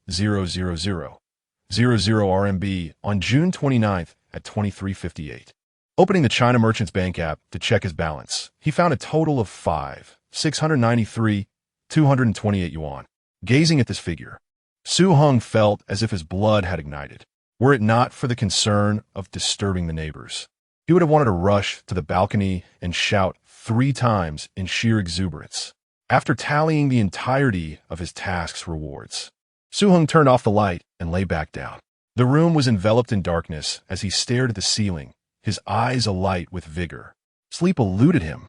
RMB on June 29th at 23:58. Opening the China Merchants Bank app to check his balance, he found a total of 693,228 yuan. Gazing at this figure, Heng felt as if his blood had ignited. Were it not for the concern of disturbing the neighbors, he would have wanted to rush to the balcony and shout 3 times in sheer exuberance. After tallying the entirety of his task's rewards, Heng turned off the light and lay back down. The room was enveloped in darkness as he stared at the ceiling, his eyes alight with vigor. Sleep eluded him,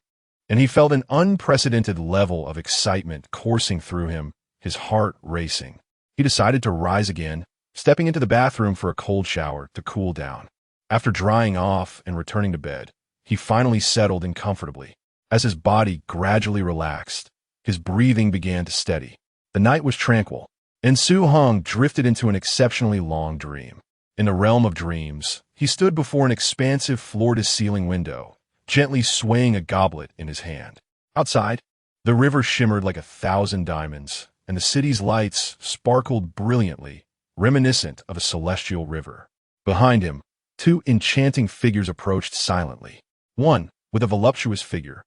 and he felt an unprecedented level of excitement coursing through him, his heart racing. He decided to rise again, stepping into the bathroom for a cold shower to cool down. After drying off and returning to bed, he finally settled in comfortably. As his body gradually relaxed, his breathing began to steady. The night was tranquil, and Heng drifted into an exceptionally long dream. In the realm of dreams, he stood before an expansive floor-to-ceiling window, gently swaying a goblet in his hand. Outside, the river shimmered like 1,000 diamonds, and the city's lights sparkled brilliantly, reminiscent of a celestial river. Behind him, 2 enchanting figures approached silently. One, with a voluptuous figure,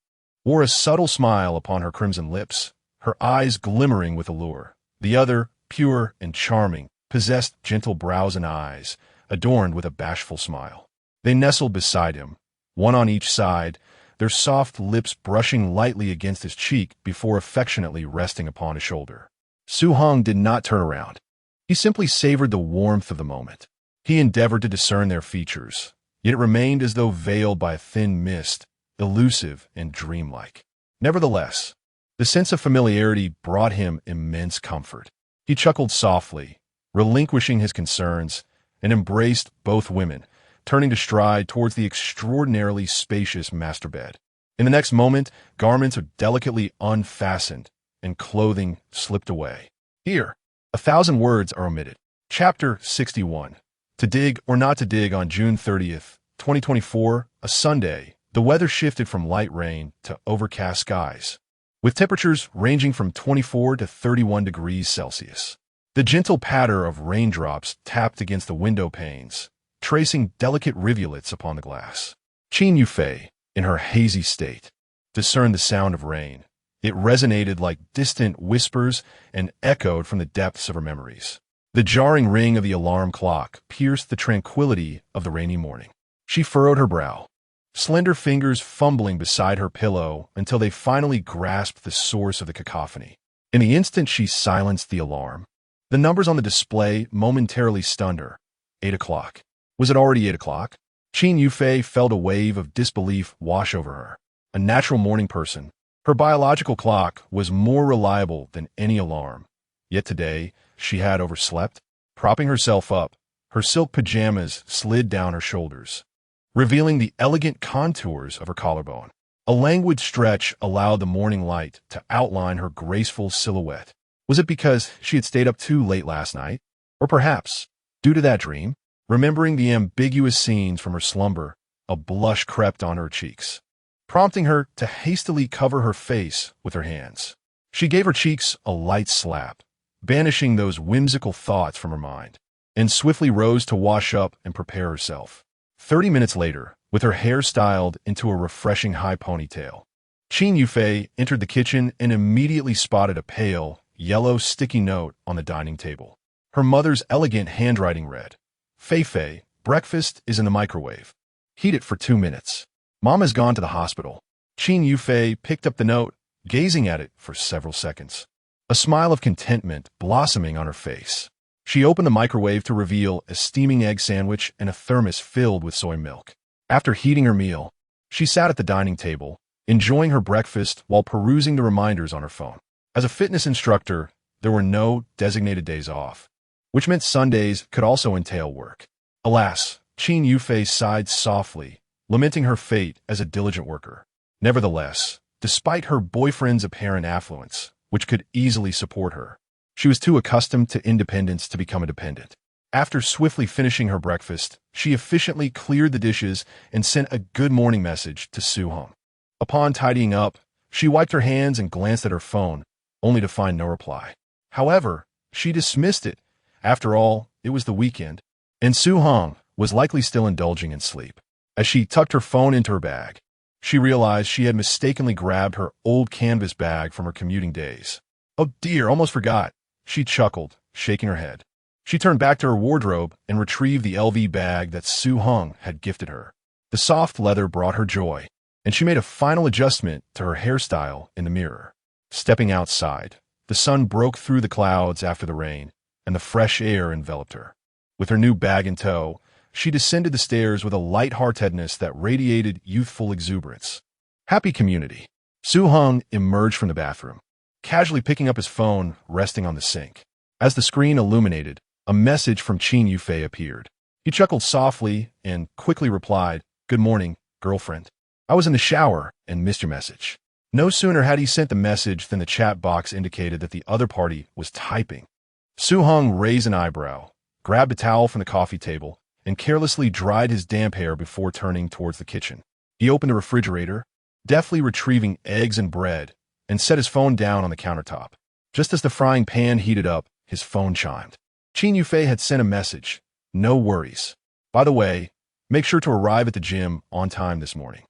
wore a subtle smile upon her crimson lips, her eyes glimmering with allure. The other, pure and charming, possessed gentle brows and eyes, adorned with a bashful smile. They nestled beside him, one on each side, their soft lips brushing lightly against his cheek before affectionately resting upon his shoulder. Heng did not turn around. He simply savored the warmth of the moment. He endeavored to discern their features, yet it remained as though veiled by a thin mist, elusive and dreamlike. Nevertheless, the sense of familiarity brought him immense comfort. He chuckled softly, relinquishing his concerns, and embraced both women, turning to stride towards the extraordinarily spacious master bed. In the next moment, garments are delicately unfastened, and clothing slipped away. Here, 1,000 words are omitted. Chapter 61. To dig or not to dig on June 30th, 2024, a Sunday, the weather shifted from light rain to overcast skies, with temperatures ranging from 24 to 31 degrees Celsius. The gentle patter of raindrops tapped against the window panes, tracing delicate rivulets upon the glass. Qin Yufei, in her hazy state, discerned the sound of rain. It resonated like distant whispers and echoed from the depths of her memories. The jarring ring of the alarm clock pierced the tranquility of the rainy morning. She furrowed her brow, slender fingers fumbling beside her pillow until they finally grasped the source of the cacophony. In the instant she silenced the alarm, the numbers on the display momentarily stunned her. 8 o'clock. Was it already 8 o'clock? Qin Yufei felt a wave of disbelief wash over her. A natural morning person, her biological clock was more reliable than any alarm. Yet today, she had overslept. Propping herself up, her silk pajamas slid down her shoulders, revealing the elegant contours of her collarbone. A languid stretch allowed the morning light to outline her graceful silhouette. Was it because she had stayed up too late last night? Or perhaps, due to that dream? Remembering the ambiguous scenes from her slumber, a blush crept on her cheeks, prompting her to hastily cover her face with her hands. She gave her cheeks a light slap, banishing those whimsical thoughts from her mind, and swiftly rose to wash up and prepare herself. 30 minutes later, with her hair styled into a refreshing high ponytail, Qin Yufei entered the kitchen and immediately spotted a pale, yellow sticky note on the dining table. Her mother's elegant handwriting read, "Fei, breakfast is in the microwave. Heat it for 2 minutes. Mom has gone to the hospital." Qin Yufei picked up the note, gazing at it for several seconds, a smile of contentment blossoming on her face. She opened the microwave to reveal a steaming egg sandwich and a thermos filled with soy milk. After heating her meal, she sat at the dining table, enjoying her breakfast while perusing the reminders on her phone. As a fitness instructor, there were no designated days off, which meant Sundays could also entail work. Alas, Qin Yufei sighed softly, lamenting her fate as a diligent worker. Nevertheless, despite her boyfriend's apparent affluence, which could easily support her, she was too accustomed to independence to become a dependent. After swiftly finishing her breakfast, she efficiently cleared the dishes and sent a good morning message to Heng. Upon tidying up, she wiped her hands and glanced at her phone, only to find no reply. However, she dismissed it. After all, it was the weekend, and Heng was likely still indulging in sleep. As she tucked her phone into her bag, she realized she had mistakenly grabbed her old canvas bag from her commuting days. "Oh dear, almost forgot," she chuckled, shaking her head. She turned back to her wardrobe and retrieved the LV bag that Heng had gifted her. The soft leather brought her joy, and she made a final adjustment to her hairstyle in the mirror. Stepping outside, the sun broke through the clouds after the rain, and the fresh air enveloped her. With her new bag in tow, she descended the stairs with a lightheartedness that radiated youthful exuberance. Happy community. Heng emerged from the bathroom, casually picking up his phone resting on the sink. As the screen illuminated, a message from Qin Yufei appeared. He chuckled softly and quickly replied, "Good morning, girlfriend. I was in the shower and missed your message." No sooner had he sent the message than the chat box indicated that the other party was typing. Heng raised an eyebrow, grabbed a towel from the coffee table, and carelessly dried his damp hair before turning towards the kitchen. He opened the refrigerator, deftly retrieving eggs and bread, and set his phone down on the countertop. Just as the frying pan heated up, his phone chimed. Qin Yufei had sent a message. "No worries. By the way, make sure to arrive at the gym on time this morning.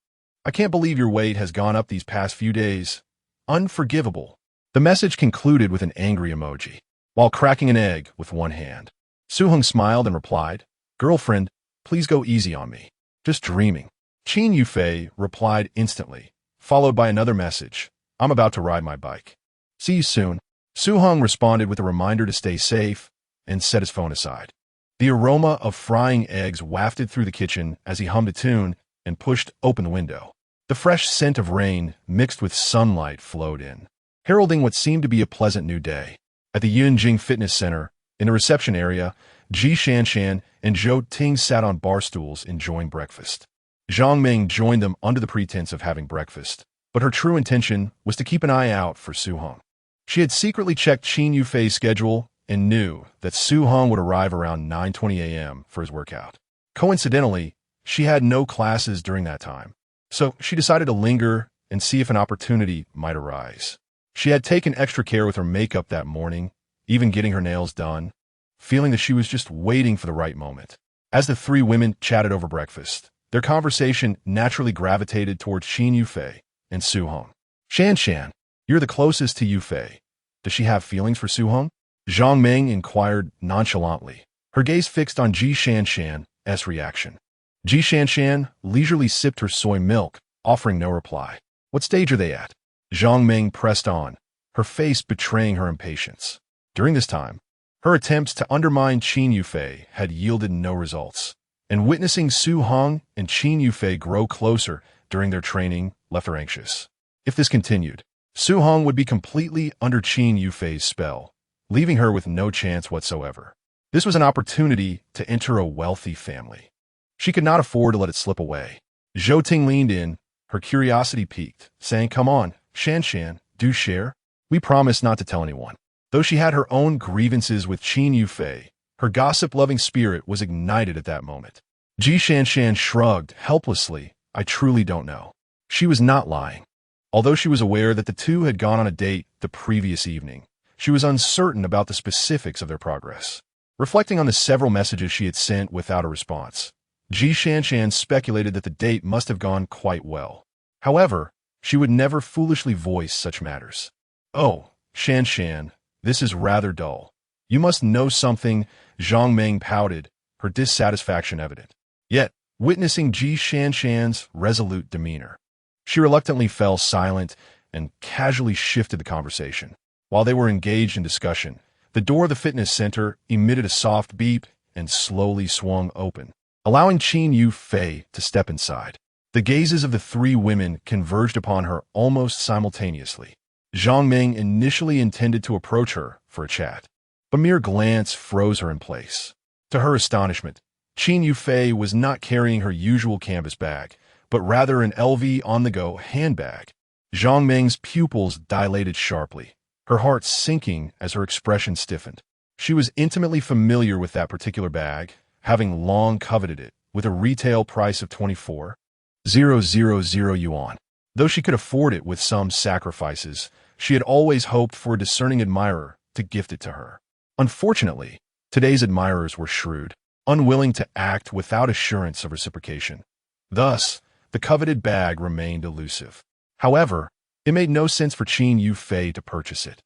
I can't believe your weight has gone up these past few days. Unforgivable." The message concluded with an angry emoji, while cracking an egg with one hand. Heng smiled and replied, "Girlfriend, please go easy on me. Just dreaming." Qin Yufei replied instantly, followed by another message, "I'm about to ride my bike. See you soon." Heng responded with a reminder to stay safe and set his phone aside. The aroma of frying eggs wafted through the kitchen as he hummed a tune and pushed open the window. The fresh scent of rain mixed with sunlight flowed in, heralding what seemed to be a pleasant new day. At the Yunjing Fitness Center, in the reception area, Ji Shanshan and Zhou Ting sat on bar stools enjoying breakfast. Zhang Ming joined them under the pretense of having breakfast, but her true intention was to keep an eye out for Heng. She had secretly checked Qin Yufei's schedule and knew that Heng would arrive around 9:20 a.m. for his workout. Coincidentally, she had no classes during that time, so she decided to linger and see if an opportunity might arise. She had taken extra care with her makeup that morning, even getting her nails done, feeling that she was just waiting for the right moment. As the three women chatted over breakfast, their conversation naturally gravitated towards Qin Yufei and Heng. "Shanshan, you're the closest to Yufei. Does she have feelings for Heng?" Zhang Ming inquired nonchalantly, her gaze fixed on Ji Shanshan's reaction. Ji Shanshan leisurely sipped her soy milk, offering no reply. "What stage are they at?" Zhang Ming pressed on, her face betraying her impatience. During this time, her attempts to undermine Qin Yufei had yielded no results, and witnessing Heng and Qin Yufei grow closer during their training left her anxious. If this continued, Heng would be completely under Qin Yufei's spell, leaving her with no chance whatsoever. This was an opportunity to enter a wealthy family. She could not afford to let it slip away. Zhou Ting leaned in, her curiosity piqued, saying, "Come on, Shanshan, do share. We promise not to tell anyone." Though she had her own grievances with Qin Yufei, her gossip-loving spirit was ignited at that moment. Ji Shanshan shrugged helplessly. "I truly don't know." She was not lying. Although she was aware that the two had gone on a date the previous evening, she was uncertain about the specifics of their progress. Reflecting on the several messages she had sent without a response, Ji Shanshan speculated that the date must have gone quite well. However, she would never foolishly voice such matters. "Oh, Shanshan, this is rather dull. You must know something," Zhang Ming pouted, her dissatisfaction evident. Yet, witnessing Ji Shanshan's resolute demeanor, she reluctantly fell silent and casually shifted the conversation. While they were engaged in discussion, the door of the fitness center emitted a soft beep and slowly swung open, allowing Qin Yufei to step inside. The gazes of the three women converged upon her almost simultaneously. Zhang Ming initially intended to approach her for a chat. A mere glance froze her in place. To her astonishment, Qin Yufei was not carrying her usual canvas bag, but rather an LV on-the-go handbag. Zhang Ming's pupils dilated sharply, her heart sinking as her expression stiffened. She was intimately familiar with that particular bag, having long coveted it, with a retail price of 24,000 yuan. Though she could afford it with some sacrifices, she had always hoped for a discerning admirer to gift it to her. Unfortunately, today's admirers were shrewd, unwilling to act without assurance of reciprocation. Thus, the coveted bag remained elusive. However, it made no sense for Qin Yufei to purchase it.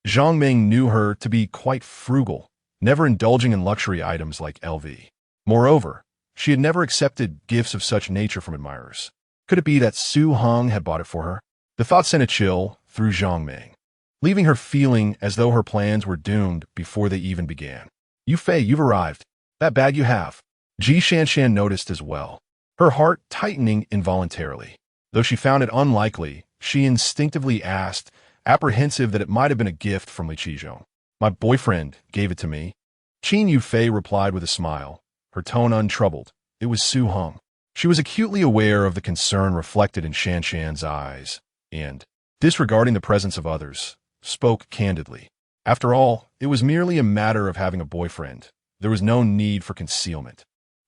Zhang Ming knew her to be quite frugal, never indulging in luxury items like LV. Moreover, she had never accepted gifts of such nature from admirers. Could it be that Su Heng had bought it for her? The thought sent a chill through Zhang Ming, leaving her feeling as though her plans were doomed before they even began. Yufei, you've arrived. That bag you have. Ji Shanshan noticed as well, her heart tightening involuntarily. Though she found it unlikely, she instinctively asked, apprehensive that it might have been a gift from Li Qizhong. My boyfriend gave it to me. Qin Yufei replied with a smile, her tone untroubled. It was Su Heng. She was acutely aware of the concern reflected in Shanshan's eyes, and, disregarding the presence of others, spoke candidly. After all, it was merely a matter of having a boyfriend. There was no need for concealment,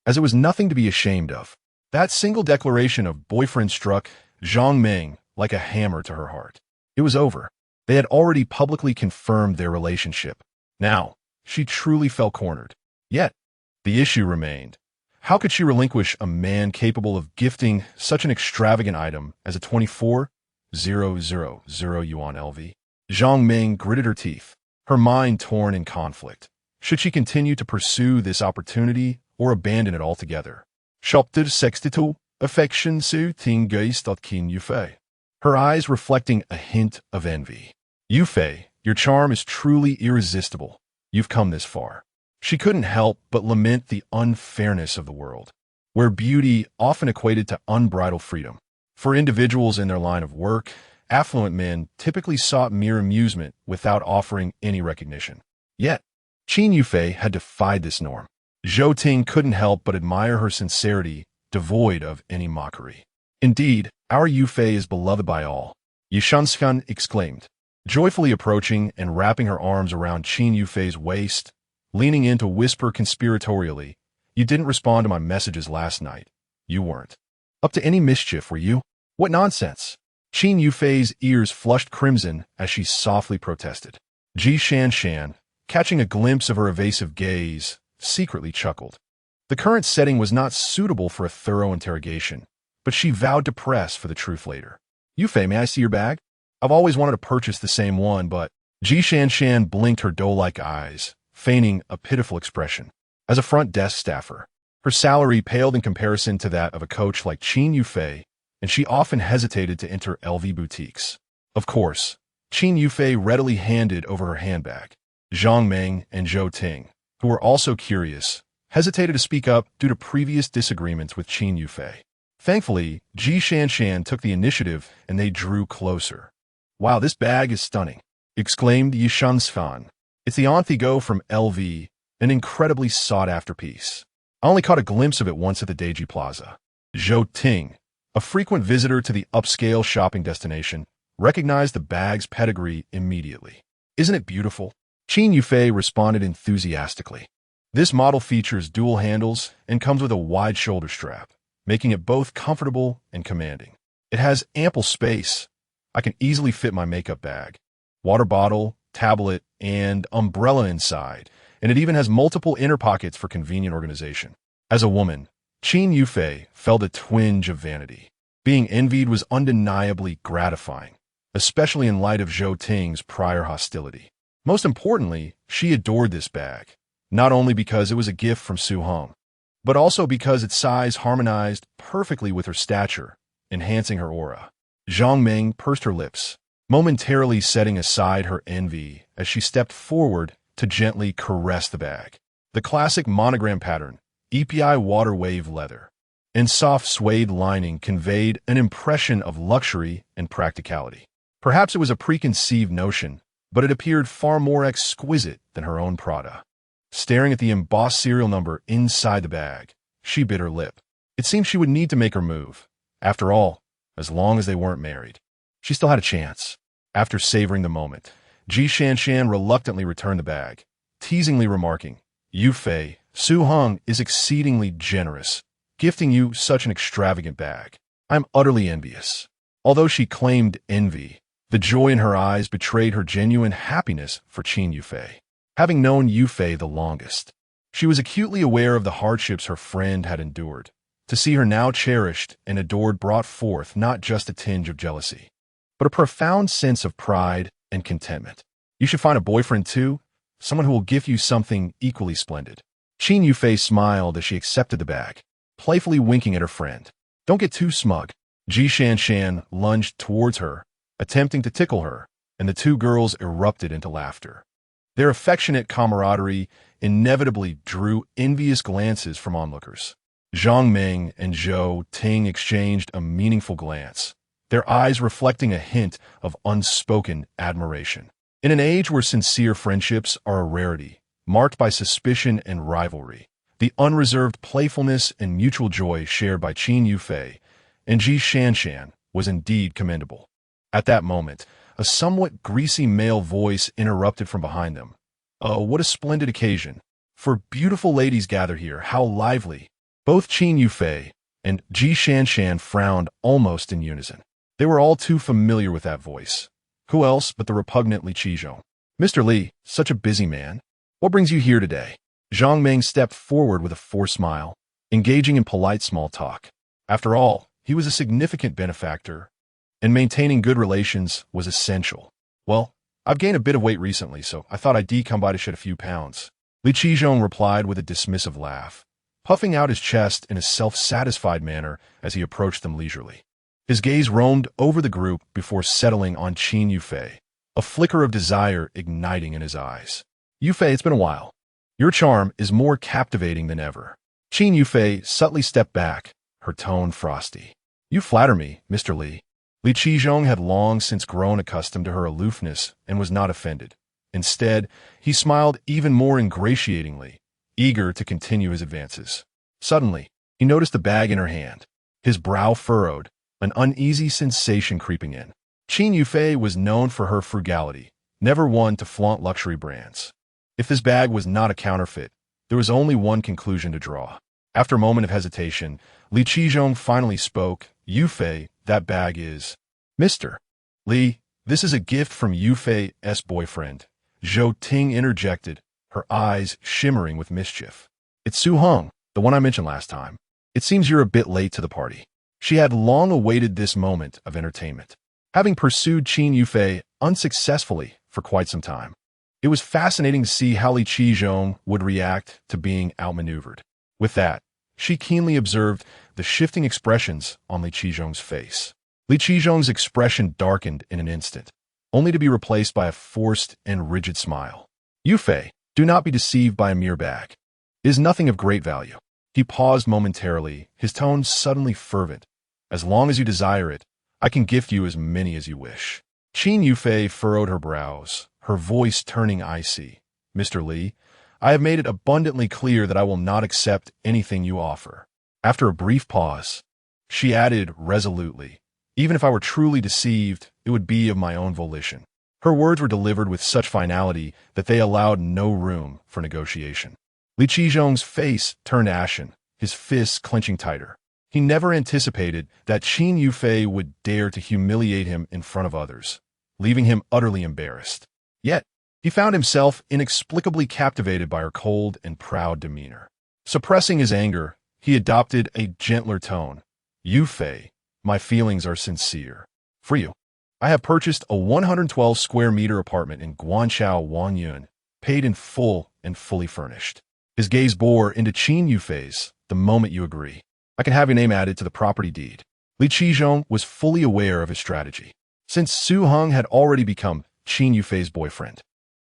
as it was nothing to be ashamed of. That single declaration of boyfriend struck Zhang Ming like a hammer to her heart. It was over. They had already publicly confirmed their relationship. Now, she truly felt cornered. Yet, the issue remained. How could she relinquish a man capable of gifting such an extravagant item as a 24,000 yuan LV? Zhang Ming gritted her teeth, her mind torn in conflict. Should she continue to pursue this opportunity or abandon it altogether? Chapter 62. Affection Su Ting Geist at Qin Yufei. Her eyes reflecting a hint of envy. Yufei, your charm is truly irresistible. You've come this far. She couldn't help but lament the unfairness of the world, where beauty often equated to unbridled freedom. For individuals in their line of work, affluent men typically sought mere amusement without offering any recognition. Yet, Qin Yufei had defied this norm. Zhou Ting couldn't help but admire her sincerity, devoid of any mockery. Indeed, our Yufei is beloved by all, Yishanshan exclaimed, joyfully approaching and wrapping her arms around Qin Yufei's waist, leaning in to whisper conspiratorially, You didn't respond to my messages last night. You weren't up to any mischief, were you? What nonsense! Qin Yufei's ears flushed crimson as she softly protested. Ji Shanshan, catching a glimpse of her evasive gaze, secretly chuckled. The current setting was not suitable for a thorough interrogation, but she vowed to press for the truth later. Yufei, may I see your bag? I've always wanted to purchase the same one, but Ji Shanshan blinked her doe-like eyes, feigning a pitiful expression. As a front desk staffer, her salary paled in comparison to that of a coach like Qin Yufei, and she often hesitated to enter LV boutiques. Of course, Qin Yufei readily handed over her handbag. Zhang Ming and Zhou Ting, who were also curious, hesitated to speak up due to previous disagreements with Qin Yufei. Thankfully, Ji Shanshan took the initiative and they drew closer. Wow, this bag is stunning, exclaimed Yishanshan. It's the Anthigo from LV, an incredibly sought-after piece. I only caught a glimpse of it once at the Deji Plaza. Zhou Ting, a frequent visitor to the upscale shopping destination, recognized the bag's pedigree immediately. Isn't it beautiful? Qin Yufei responded enthusiastically. This model features dual handles and comes with a wide shoulder strap, making it both comfortable and commanding. It has ample space. I can easily fit my makeup bag, water bottle, tablet, and umbrella inside, and it even has multiple inner pockets for convenient organization. As a woman, Qin Yufei felt a twinge of vanity. Being envied was undeniably gratifying, especially in light of Zhou Ting's prior hostility. Most importantly, she adored this bag, not only because it was a gift from Su Heng, but also because its size harmonized perfectly with her stature, enhancing her aura. Zhang Ming pursed her lips, momentarily setting aside her envy as she stepped forward to gently caress the bag. The classic monogram pattern, EPI water wave leather. and soft suede lining conveyed an impression of luxury and practicality. Perhaps it was a preconceived notion, but it appeared far more exquisite than her own Prada. Staring at the embossed serial number inside the bag, she bit her lip. It seemed she would need to make her move. After all, as long as they weren't married, she still had a chance. After savoring the moment, Ji Shanshan reluctantly returned the bag, teasingly remarking, "Yu Fei, Su Heng is exceedingly generous, gifting you such an extravagant bag. I'm utterly envious." Although she claimed envy, the joy in her eyes betrayed her genuine happiness for Qin Yufei. Having known Yufei the longest, she was acutely aware of the hardships her friend had endured. To see her now cherished and adored brought forth not just a tinge of jealousy, but a profound sense of pride and contentment. You should find a boyfriend too, someone who will give you something equally splendid. Qin Yufei smiled as she accepted the bag, playfully winking at her friend. Don't get too smug. Ji Shanshan lunged towards her, attempting to tickle her, and the two girls erupted into laughter. Their affectionate camaraderie inevitably drew envious glances from onlookers. Zhang Meng and Zhou Ting exchanged a meaningful glance, their eyes reflecting a hint of unspoken admiration. In an age where sincere friendships are a rarity, marked by suspicion and rivalry, the unreserved playfulness and mutual joy shared by Qin Yufei and Ji Shanshan was indeed commendable. At that moment, a somewhat greasy male voice interrupted from behind them. "Oh, what a splendid occasion! For beautiful ladies gather here, how lively!" Both Qin Yufei and Ji Shanshan frowned almost in unison. They were all too familiar with that voice. Who else but the repugnant Li Qizhong? "Mr. Li, such a busy man. What brings you here today?" Zhang Meng stepped forward with a forced smile, engaging in polite small talk. After all, he was a significant benefactor, and maintaining good relations was essential. "Well, I've gained a bit of weight recently, so I thought I'd come by to shed a few pounds." Li Qizhong replied with a dismissive laugh, puffing out his chest in a self-satisfied manner as he approached them leisurely. His gaze roamed over the group before settling on Qin Yufei, a flicker of desire igniting in his eyes. "Yufei, it's been a while. Your charm is more captivating than ever." Qin Yufei subtly stepped back, her tone frosty. "You flatter me, Mr. Li." Li Qizhong had long since grown accustomed to her aloofness and was not offended. Instead, he smiled even more ingratiatingly, eager to continue his advances. Suddenly, he noticed the bag in her hand. His brow furrowed, an uneasy sensation creeping in. Qin Yufei was known for her frugality, never one to flaunt luxury brands. If this bag was not a counterfeit, there was only one conclusion to draw. After a moment of hesitation, Li Qizhong finally spoke. "Yufei, that bag is..." "Mr. Li, this is a gift from Yufei's boyfriend," Zhou Ting interjected, her eyes shimmering with mischief. "It's Su Heng, the one I mentioned last time. It seems you're a bit late to the party." She had long awaited this moment of entertainment, having pursued Qin Yufei unsuccessfully for quite some time. It was fascinating to see how Li Qizhong would react to being outmaneuvered. With that, she keenly observed the shifting expressions on Li Qizhong's face. Li Qizhong's expression darkened in an instant, only to be replaced by a forced and rigid smile. "Yufei, do not be deceived by a mere bag. It is nothing of great value." He paused momentarily, his tone suddenly fervent. "As long as you desire it, I can gift you as many as you wish." Qin Yufei furrowed her brows, her voice turning icy. "Mr. Li, I have made it abundantly clear that I will not accept anything you offer." After a brief pause, she added resolutely, "Even if I were truly deceived, it would be of my own volition." Her words were delivered with such finality that they allowed no room for negotiation. Li Qizhong's face turned ashen, his fists clenching tighter. He never anticipated that Qin Yufei would dare to humiliate him in front of others, leaving him utterly embarrassed. Yet, he found himself inexplicably captivated by her cold and proud demeanor. Suppressing his anger, he adopted a gentler tone. "Yufei, my feelings are sincere. For you, I have purchased a 112 square meter apartment in Guanchao, Wanyun, paid in full and fully furnished." His gaze bore into Qin Yufei's. "The moment you agree, I can have your name added to the property deed." Li Qizhong was fully aware of his strategy. Since Su Heng had already become Qin Yufei's boyfriend,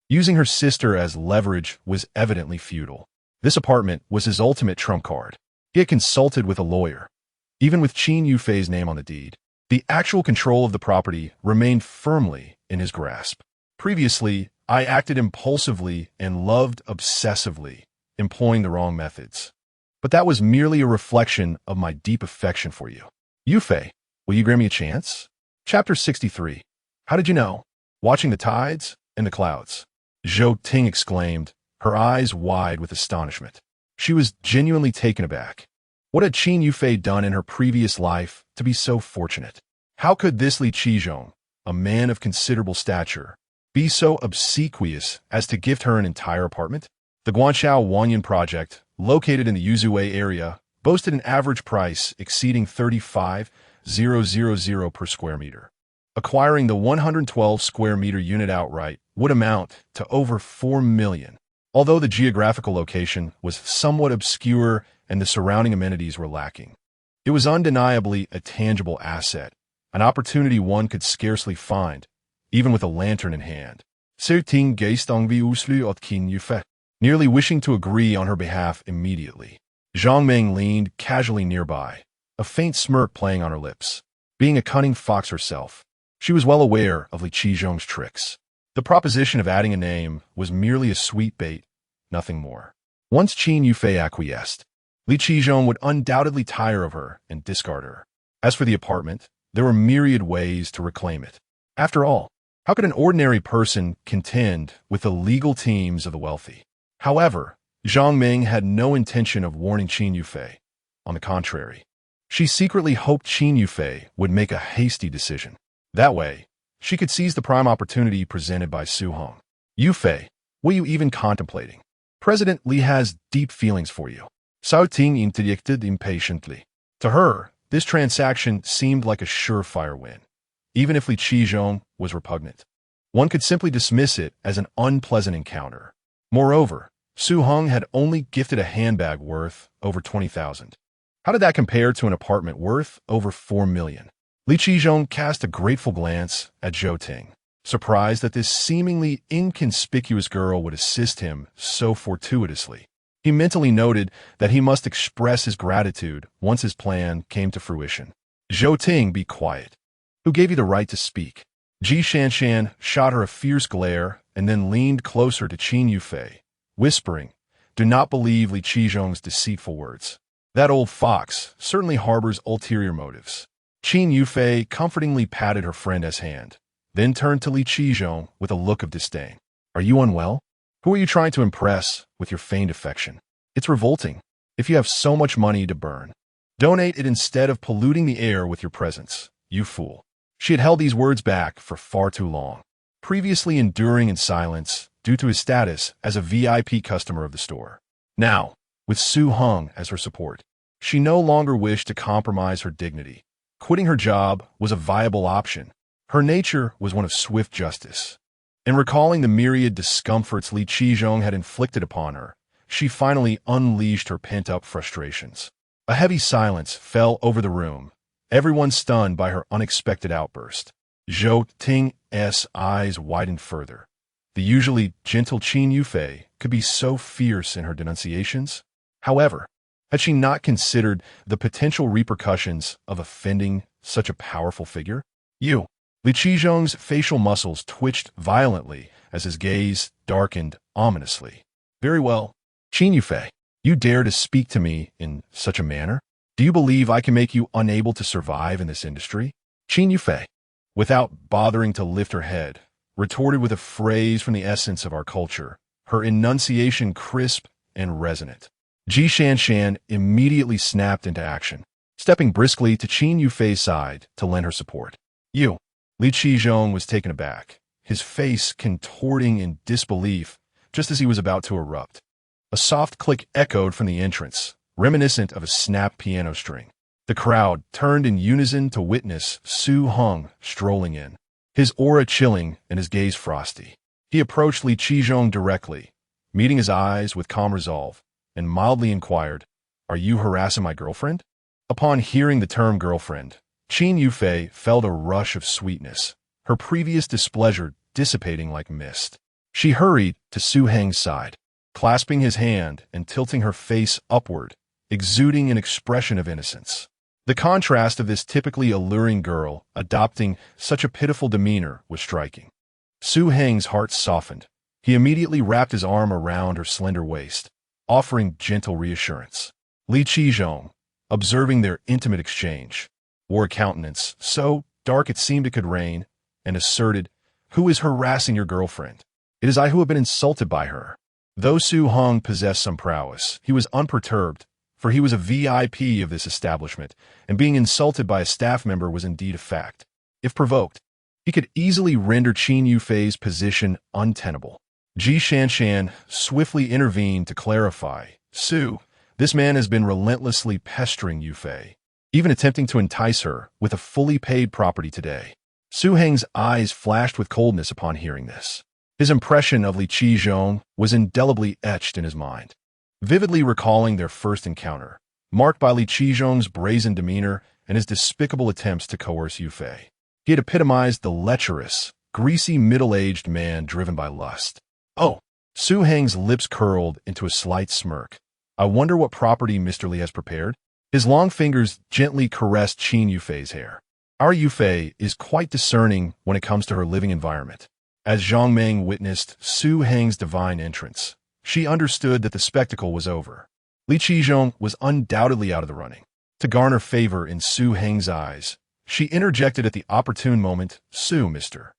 using her sister as leverage was evidently futile. This apartment was his ultimate trump card. He had consulted with a lawyer, Even with Qin Yufei's name on the deed, the actual control of the property remained firmly in his grasp. Previously, I acted impulsively and loved obsessively, employing the wrong methods. But that was merely a reflection of my deep affection for you. Yufei, will you grant me a chance? Chapter 63. How did you know? Watching the tides and the clouds. Zhou Ting exclaimed, her eyes wide with astonishment. She was genuinely taken aback. What had Qin Yufei done in her previous life to be so fortunate? How could this Li Qizhong, a man of considerable stature, be so obsequious as to gift her an entire apartment? The Guanxiao Wanyan project, located in the Yuzue area, boasted an average price exceeding 35,000 per square meter. Acquiring the 112 square meter unit outright would amount to over 4 million. Although the geographical location was somewhat obscure and the surrounding amenities were lacking, it was undeniably a tangible asset, an opportunity one could scarcely find, even with a lantern in hand. Certain geestong vi uslu ot Qin Yufei, nearly wishing to agree on her behalf immediately. Zhang Meng leaned casually nearby, a faint smirk playing on her lips. Being a cunning fox herself, she was well aware of Li Qizhong's tricks. The proposition of adding a name was merely a sweet bait, nothing more. Once Qin Yufei acquiesced, Li Qizhong would undoubtedly tire of her and discard her. As for the apartment, there were myriad ways to reclaim it. After all, how could an ordinary person contend with the legal teams of the wealthy? However, Zhang Ming had no intention of warning Qin Yufei. On the contrary, she secretly hoped Qin Yufei would make a hasty decision. That way, she could seize the prime opportunity presented by Su Heng. Yufei, what are you even contemplating? President Li has deep feelings for you. Cao Ting interjected impatiently. To her, this transaction seemed like a surefire win. Even if Li Qizhong was repugnant, one could simply dismiss it as an unpleasant encounter. Moreover, Su Heng had only gifted a handbag worth over 20,000. How did that compare to an apartment worth over 4 million? Li Qizhong cast a grateful glance at Zhou Ting, surprised that this seemingly inconspicuous girl would assist him so fortuitously. He mentally noted that he must express his gratitude once his plan came to fruition. Zhou Ting, be quiet. Who gave you the right to speak? Ji Shanshan shot her a fierce glare and then leaned closer to Qin Yufei, whispering, do not believe Li Qizhong's deceitful words. That old fox certainly harbors ulterior motives. Qin Yufei comfortingly patted her friend's hand, then turned to Li Qizhong with a look of disdain. Are you unwell? Who are you trying to impress with your feigned affection? It's revolting. If you have so much money to burn, donate it instead of polluting the air with your presence, you fool. She had held these words back for far too long, previously enduring in silence due to his status as a VIP customer of the store. Now, with Su Heng as her support, she no longer wished to compromise her dignity. Quitting her job was a viable option. Her nature was one of swift justice. In recalling the myriad discomforts Li Qizhong had inflicted upon her, she finally unleashed her pent-up frustrations. A heavy silence fell over the room, everyone stunned by her unexpected outburst. Zhou Ting's eyes widened further. The usually gentle Qin Yufei could be so fierce in her denunciations. However, had she not considered the potential repercussions of offending such a powerful figure? You. Li Qizhong's facial muscles twitched violently as his gaze darkened ominously. Very well. Qin Yufei, you dare to speak to me in such a manner? Do you believe I can make you unable to survive in this industry? Qin Yufei, without bothering to lift her head, retorted with a phrase from the essence of our culture, her enunciation crisp and resonant. Ji Shanshan immediately snapped into action, stepping briskly to Qin Yufei's side to lend her support. You. Li Qizhong was taken aback, his face contorting in disbelief just as he was about to erupt. A soft click echoed from the entrance, reminiscent of a snapped piano string. The crowd turned in unison to witness Su Heng strolling in, his aura chilling and his gaze frosty. He approached Li Qizhong directly, meeting his eyes with calm resolve, and mildly inquired, "Are you harassing my girlfriend?" Upon hearing the term girlfriend, Qin Yufei felt a rush of sweetness, her previous displeasure dissipating like mist. She hurried to Su Heng's side, clasping his hand and tilting her face upward, exuding an expression of innocence. The contrast of this typically alluring girl adopting such a pitiful demeanor was striking. Su Heng's heart softened. He immediately wrapped his arm around her slender waist, offering gentle reassurance. Li Qizhong, observing their intimate exchange, wore a countenance so dark it seemed it could rain, and asserted, "Who is harassing your girlfriend? It is I who have been insulted by her." Though Su Heng possessed some prowess, he was unperturbed, for he was a VIP of this establishment, and being insulted by a staff member was indeed a fact. If provoked, he could easily render Qin Yufei's position untenable. Ji Shanshan swiftly intervened to clarify, "Su, this man has been relentlessly pestering Yufei, even attempting to entice her with a fully paid property today." Su Heng's eyes flashed with coldness upon hearing this. His impression of Li Qizhong was indelibly etched in his mind, vividly recalling their first encounter, marked by Li Qizhong's brazen demeanor and his despicable attempts to coerce Yufei. He had epitomized the lecherous, greasy middle-aged man driven by lust. "Oh!" Su Heng's lips curled into a slight smirk. "I wonder what property Mr. Li has prepared?" His long fingers gently caressed Qin Yufei's hair. "Our Yufei is quite discerning when it comes to her living environment." As Zhang Meng witnessed Su Heng's divine entrance, she understood that the spectacle was over. Li Qizhong was undoubtedly out of the running. To garner favor in Su Heng's eyes, she interjected at the opportune moment, "Su, Mr.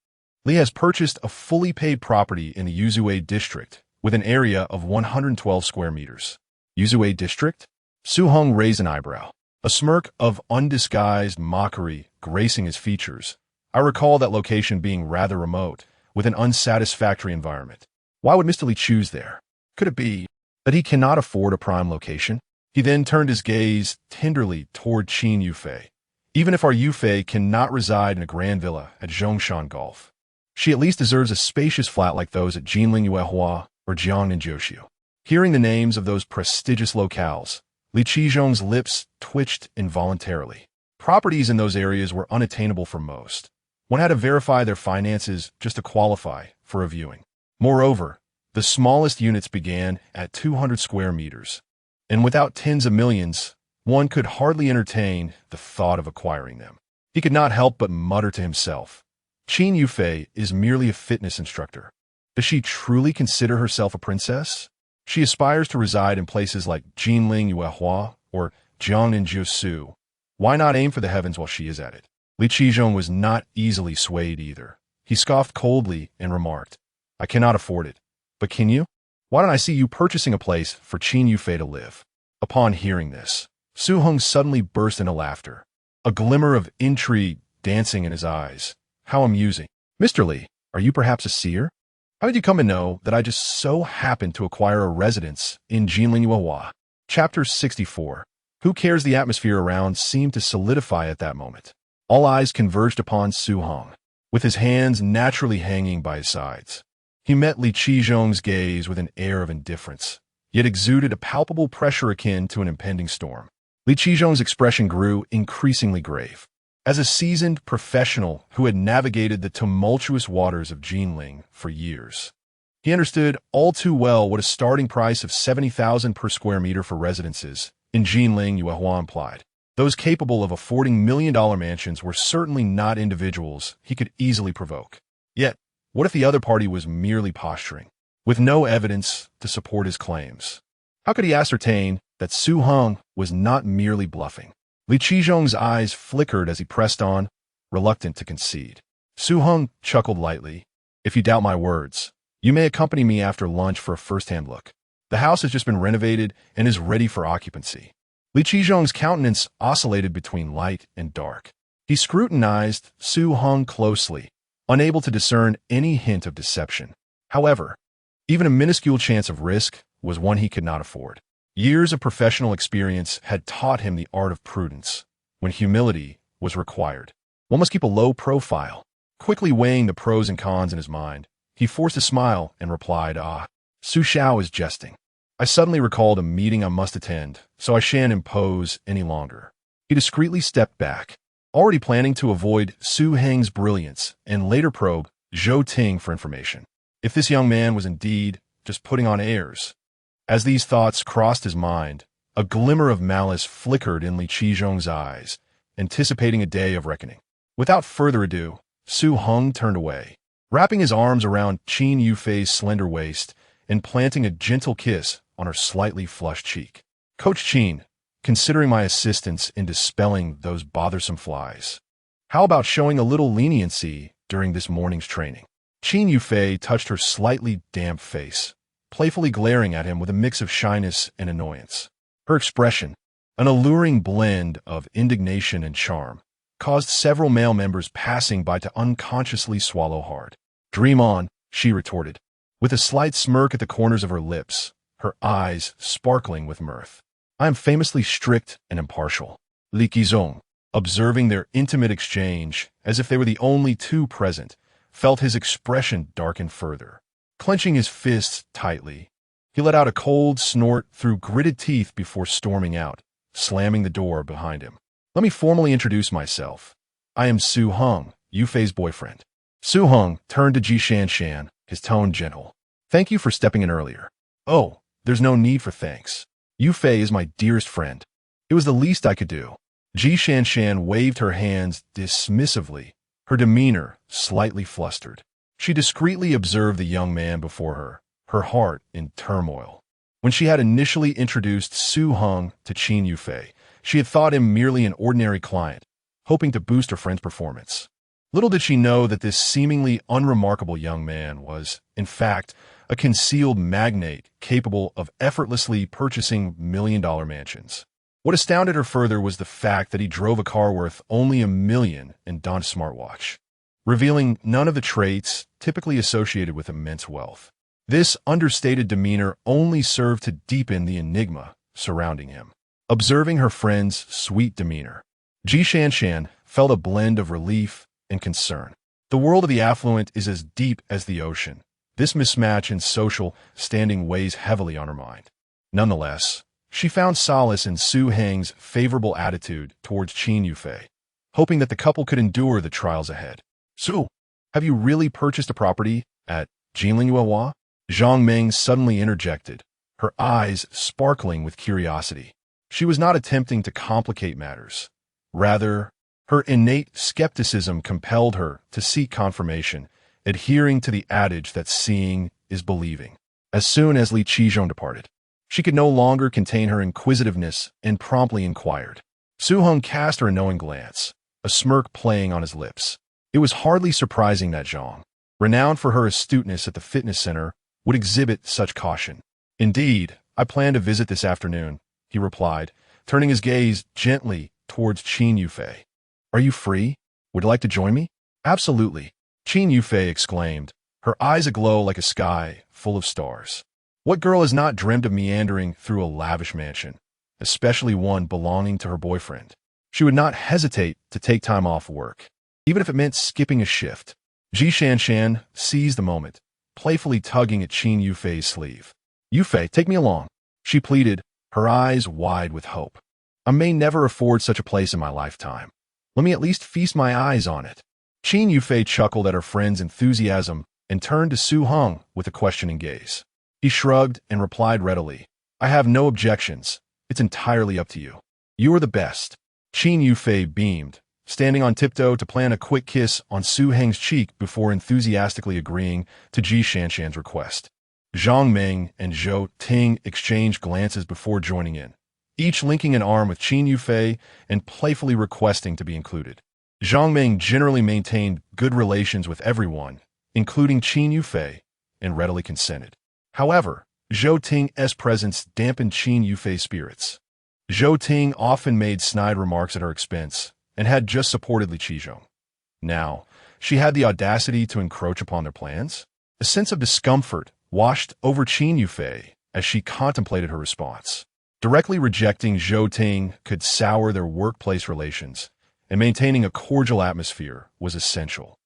Li has purchased a fully paid property in the Yuzue district with an area of 112 square meters. Yuzue district? Su Heng raised an eyebrow, a smirk of undisguised mockery gracing his features. I recall that location being rather remote, with an unsatisfactory environment. Why would Mr. Li choose there? Could it be that he cannot afford a prime location? He then turned his gaze tenderly toward Qin Yufei. Even if our Yufei cannot reside in a grand villa at Zhongshan Golf, she at least deserves a spacious flat like those at Jinling Yuehua or Jiangnan Jiuxiu. Hearing the names of those prestigious locales, Li Qizhong's lips twitched involuntarily. Properties in those areas were unattainable for most. One had to verify their finances just to qualify for a viewing. Moreover, the smallest units began at 200 square meters, and without tens of millions, one could hardly entertain the thought of acquiring them. He could not help but mutter to himself, "Qin Yufei is merely a fitness instructor. Does she truly consider herself a princess? She aspires to reside in places like Jinling Yuehua or Jiangnan Jiusu. Why not aim for the heavens while she is at it?" Li Qizhong was not easily swayed either. He scoffed coldly and remarked, "I cannot afford it. But can you? Why don't I see you purchasing a place for Qin Yufei to live?" Upon hearing this, Su Heng suddenly burst into laughter, a glimmer of intrigue dancing in his eyes. "How amusing. Mr. Li, are you perhaps a seer? How did you come to know that I just so happened to acquire a residence in Jinling Yuehua?" Chapter 64. Who cares? The atmosphere around seemed to solidify at that moment. All eyes converged upon Su Heng, with his hands naturally hanging by his sides. He met Li Qizhong's gaze with an air of indifference, yet exuded a palpable pressure akin to an impending storm. Li Qizhong's expression grew increasingly grave. As a seasoned professional who had navigated the tumultuous waters of Jinling for years, he understood all too well what a starting price of 70,000 per square meter for residences in Jinling Yuehua implied. Those capable of affording million-dollar mansions were certainly not individuals he could easily provoke. Yet, what if the other party was merely posturing, with no evidence to support his claims? How could he ascertain that Su Heng was not merely bluffing? Li Qizhong's eyes flickered as he pressed on, reluctant to concede. Su Heng chuckled lightly. "If you doubt my words, you may accompany me after lunch for a first-hand look. The house has just been renovated and is ready for occupancy." Li Qizhong's countenance oscillated between light and dark. He scrutinized Su Heng closely, unable to discern any hint of deception. However, even a minuscule chance of risk was one he could not afford. Years of professional experience had taught him the art of prudence. When humility was required, one must keep a low profile. Quickly weighing the pros and cons in his mind, he forced a smile and replied, Su Xiao is jesting. I suddenly recalled a meeting I must attend, so I shan't impose any longer." He discreetly stepped back, already planning to avoid Su Heng's brilliance and later probe Zhou Ting for information. If this young man was indeed just putting on airs. As these thoughts crossed his mind, A glimmer of malice flickered in Li Qizhong's eyes, anticipating a day of reckoning. Without further ado, Su Heng turned away, wrapping his arms around Qin Yufei's slender waist and planting a gentle kiss on her slightly flushed cheek. Coach Qin, considering my assistance in dispelling those bothersome flies, how about showing a little leniency during this morning's training? Qin Yufei touched her slightly damp face, playfully glaring at him with a mix of shyness and annoyance. Her expression, an alluring blend of indignation and charm, caused several male members passing by to unconsciously swallow hard. "Dream on," she retorted, with a slight smirk at the corners of her lips, her eyes sparkling with mirth. "I am famously strict and impartial." Li Qizhong, observing their intimate exchange as if they were the only two present, felt his expression darken further. Clenching his fists tightly, he let out a cold snort through gritted teeth before storming out, slamming the door behind him. "Let me formally introduce myself. I am Su Heng, Yufei's boyfriend." Su Heng turned to Ji Shanshan, his tone gentle. "Thank you for stepping in earlier." "Oh, there's no need for thanks. Yufei is my dearest friend. It was the least I could do." Ji Shanshan waved her hands dismissively, her demeanor slightly flustered. She discreetly observed the young man before her, her heart in turmoil. When she had initially introduced Su Heng to Qin Yufei, she had thought him merely an ordinary client, hoping to boost her friend's performance. Little did she know that this seemingly unremarkable young man was, in fact, a concealed magnate capable of effortlessly purchasing million-dollar mansions. What astounded her further was the fact that he drove a car worth only $1 million and donned a smartwatch, revealing none of the traits typically associated with immense wealth. This understated demeanor only served to deepen the enigma surrounding him. Observing her friend's sweet demeanor, Ji Shanshan felt a blend of relief and concern. The world of the affluent is as deep as the ocean. This mismatch in social standing weighs heavily on her mind. Nonetheless, she found solace in Su Heng's favorable attitude towards Qin Yufei, hoping that the couple could endure the trials ahead. "Su, have you really purchased a property at Jinlingyuehua?" Zhang Meng suddenly interjected, her eyes sparkling with curiosity. She was not attempting to complicate matters. Rather, her innate skepticism compelled her to seek confirmation, adhering to the adage that seeing is believing. As soon as Li Qizhong departed, she could no longer contain her inquisitiveness and promptly inquired. Su Heng cast her a knowing glance, a smirk playing on his lips. It was hardly surprising that Zhang, renowned for her astuteness at the fitness center, would exhibit such caution. "Indeed, I plan to visit this afternoon," he replied, turning his gaze gently towards Qin Yufei. "Are you free? Would you like to join me?" "Absolutely," Qin Yufei exclaimed, her eyes aglow like a sky full of stars. What girl has not dreamt of meandering through a lavish mansion, especially one belonging to her boyfriend? She would not hesitate to take time off work, even if it meant skipping a shift. Ji Shanshan seized the moment, playfully tugging at Qin Yufei's sleeve. "Yufei, take me along," she pleaded, her eyes wide with hope. "I may never afford such a place in my lifetime. Let me at least feast my eyes on it." Qin Yufei chuckled at her friend's enthusiasm and turned to Su Heng with a questioning gaze. He shrugged and replied readily, "I have no objections. It's entirely up to you. You are the best." Qin Yufei beamed, standing on tiptoe to plant a quick kiss on Su Heng's cheek before enthusiastically agreeing to Ji Shanshan's request. Zhang Meng and Zhou Ting exchanged glances before joining in, each linking an arm with Qin Yufei and playfully requesting to be included. Zhang Meng generally maintained good relations with everyone, including Qin Yufei, and readily consented. However, Zhou Ting's presence dampened Qin Yufei's spirits. Zhou Ting often made snide remarks at her expense and had just supported Li Qizhong. Now, she had the audacity to encroach upon their plans? A sense of discomfort washed over Qin Yufei as she contemplated her response. Directly rejecting Zhou Ting could sour their workplace relations, and maintaining a cordial atmosphere was essential.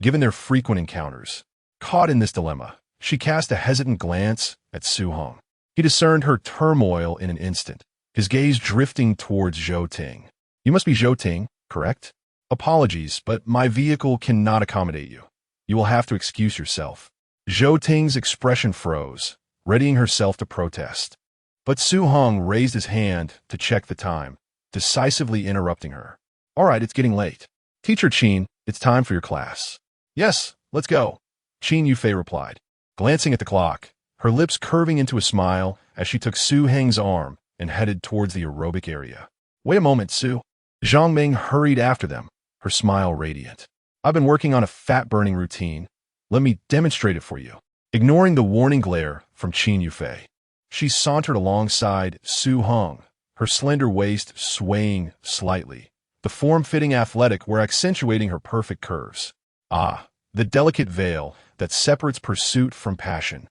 Given their frequent encounters, caught in this dilemma, she cast a hesitant glance at Su Heng. He discerned her turmoil in an instant, his gaze drifting towards Zhou Ting. "You must be Zhou Ting, correct? Apologies, but my vehicle cannot accommodate you. You will have to excuse yourself." Zhou Ting's expression froze, readying herself to protest. But Su Heng raised his hand to check the time, decisively interrupting her. All right, it's getting late. Teacher Qin, it's time for your class. Yes, let's go, Qin Yufei replied, glancing at the clock, her lips curving into a smile as she took Su Heng's arm and headed towards the aerobic area. Wait a moment, Su. Zhang Ming hurried after them, her smile radiant. I've been working on a fat-burning routine. Let me demonstrate it for you. Ignoring the warning glare from Qin Yufei, she sauntered alongside Su Heng, her slender waist swaying slightly. The form-fitting athletic were accentuating her perfect curves. Ah, the delicate veil that separates pursuit from passion.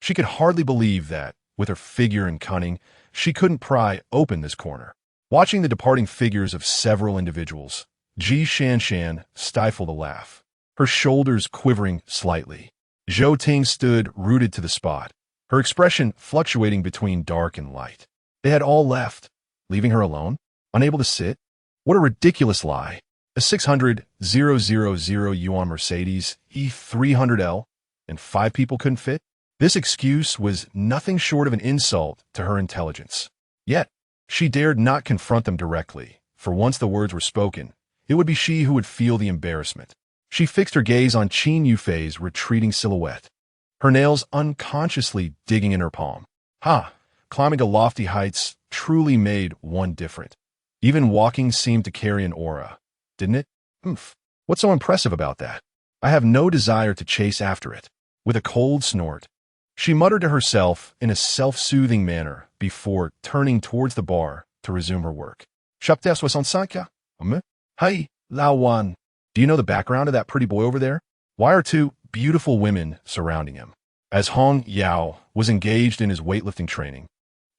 She could hardly believe that, with her figure and cunning, she couldn't pry open this corner. Watching the departing figures of several individuals, Ji Shanshan stifled a laugh, her shoulders quivering slightly. Zhou Ting stood rooted to the spot, her expression fluctuating between dark and light. They had all left, leaving her alone, unable to sit. What a ridiculous lie. A 600,000 yuan Mercedes E300L, and 5 people couldn't fit? This excuse was nothing short of an insult to her intelligence. Yet, she dared not confront them directly, for once the words were spoken, it would be she who would feel the embarrassment. She fixed her gaze on Qin Yufei's retreating silhouette, her nails unconsciously digging in her palm. Climbing to lofty heights truly made one different. Even walking seemed to carry an aura, didn't it? What's so impressive about that? I have no desire to chase after it. With a cold snort, she muttered to herself in a self-soothing manner before turning towards the bar to resume her work. Chapter 65. Hi, Lao Wan. Do you know the background of that pretty boy over there? Why are 2 beautiful women surrounding him? As Hong Yao was engaged in his weightlifting training,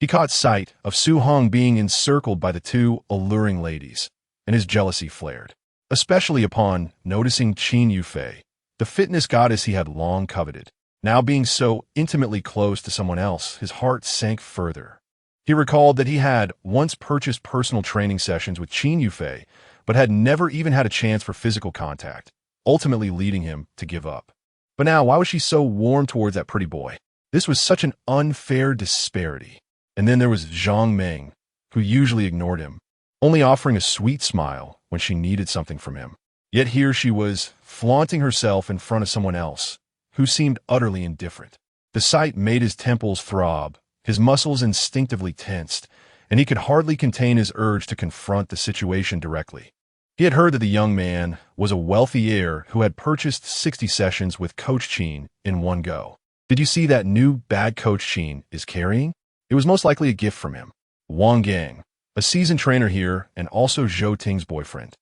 he caught sight of Su Heng being encircled by the 2 alluring ladies, and his jealousy flared, especially upon noticing Qin Yufei, the fitness goddess he had long coveted. Now being so intimately close to someone else, his heart sank further. He recalled that he had once purchased personal training sessions with Qin Yufei, but had never even had a chance for physical contact, ultimately leading him to give up. But now, why was she so warm towards that pretty boy? This was such an unfair disparity. And then there was Zhang Ming, who usually ignored him, only offering a sweet smile when she needed something from him. Yet here she was, flaunting herself in front of someone else, who seemed utterly indifferent. The sight made his temples throb, his muscles instinctively tensed, and he could hardly contain his urge to confront the situation directly. He had heard that the young man was a wealthy heir who had purchased 60 sessions with Coach Qin in one go. Did you see that new bag Coach Qin is carrying? It was most likely a gift from him. Wang Gang, a seasoned trainer here and also Zhou Ting's boyfriend,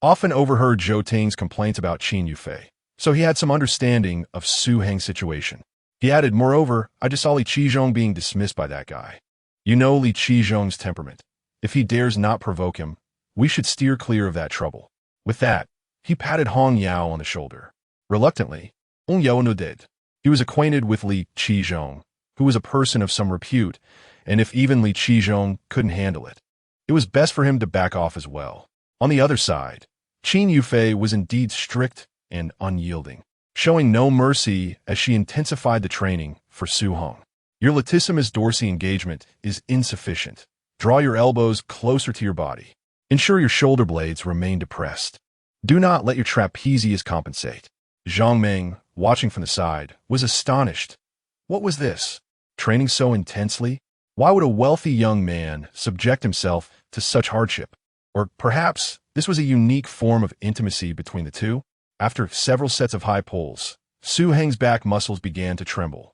often overheard Zhou Ting's complaints about Qin Yufei, so he had some understanding of Su Heng's situation. He added, moreover, I just saw Li Qizhong being dismissed by that guy. You know Li Qizhong's temperament. If he dares not provoke him, we should steer clear of that trouble. With that, he patted Hong Yao on the shoulder. Reluctantly, Hong Yao nodded. He was acquainted with Li Qizhong, who was a person of some repute, and if even Li Qizhong couldn't handle it, it was best for him to back off as well. On the other side, Qin Yufei was indeed strict and unyielding, showing no mercy as she intensified the training for Su Heng. Your latissimus dorsi engagement is insufficient. Draw your elbows closer to your body. Ensure your shoulder blades remain depressed. Do not let your trapezius compensate. Zhang Ming, watching from the side, was astonished. What was this? Training so intensely? Why would a wealthy young man subject himself to such hardship? Or perhaps this was a unique form of intimacy between the 2? After several sets of high pulls, Su Heng's back muscles began to tremble,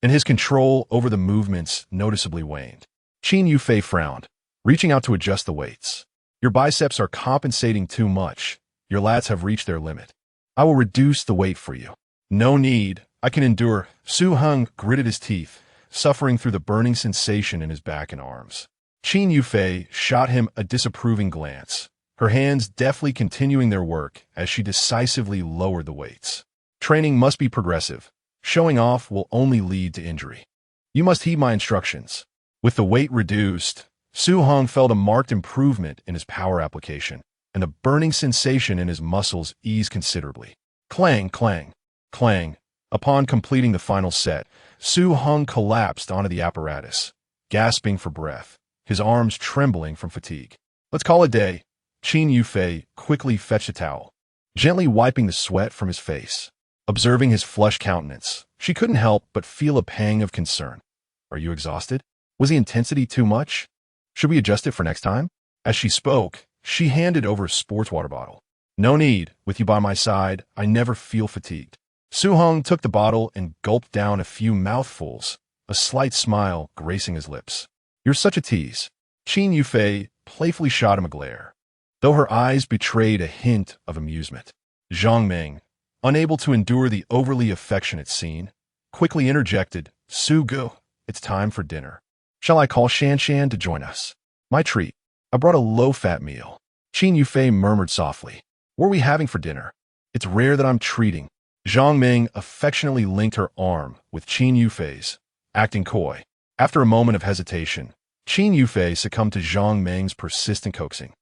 and his control over the movements noticeably waned. Qin Yufei frowned, reaching out to adjust the weights. Your biceps are compensating too much. Your lats have reached their limit. I will reduce the weight for you. No need. I can endure. Su Heng gritted his teeth, suffering through the burning sensation in his back and arms. Qin Yufei shot him a disapproving glance, her hands deftly continuing their work as she decisively lowered the weights. Training must be progressive. Showing off will only lead to injury. You must heed my instructions. With the weight reduced, Su Heng felt a marked improvement in his power application, and the burning sensation in his muscles eased considerably. Clang, clang, clang. Upon completing the final set, Su Heng collapsed onto the apparatus, gasping for breath, his arms trembling from fatigue. "Let's call it a day." Qin Yufei quickly fetched a towel, gently wiping the sweat from his face. Observing his flushed countenance, she couldn't help but feel a pang of concern. "Are you exhausted? Was the intensity too much? Should we adjust it for next time?" As she spoke, she handed over a sports water bottle. "No need. With you by my side, I never feel fatigued." Su Heng took the bottle and gulped down a few mouthfuls, a slight smile gracing his lips. "You're such a tease." Qin Yufei playfully shot him a glare, though her eyes betrayed a hint of amusement. Zhang Ming, unable to endure the overly affectionate scene, quickly interjected, "Su Gu, it's time for dinner. Shall I call Shan Shan to join us?" "My treat. I brought a low-fat meal." Qin Yufei murmured softly. "What are we having for dinner?" "It's rare that I'm treating." Zhang Ming affectionately linked her arm with Qin Yufei's, acting coy. After a moment of hesitation, Qin Yufei succumbed to Zhang Ming's persistent coaxing.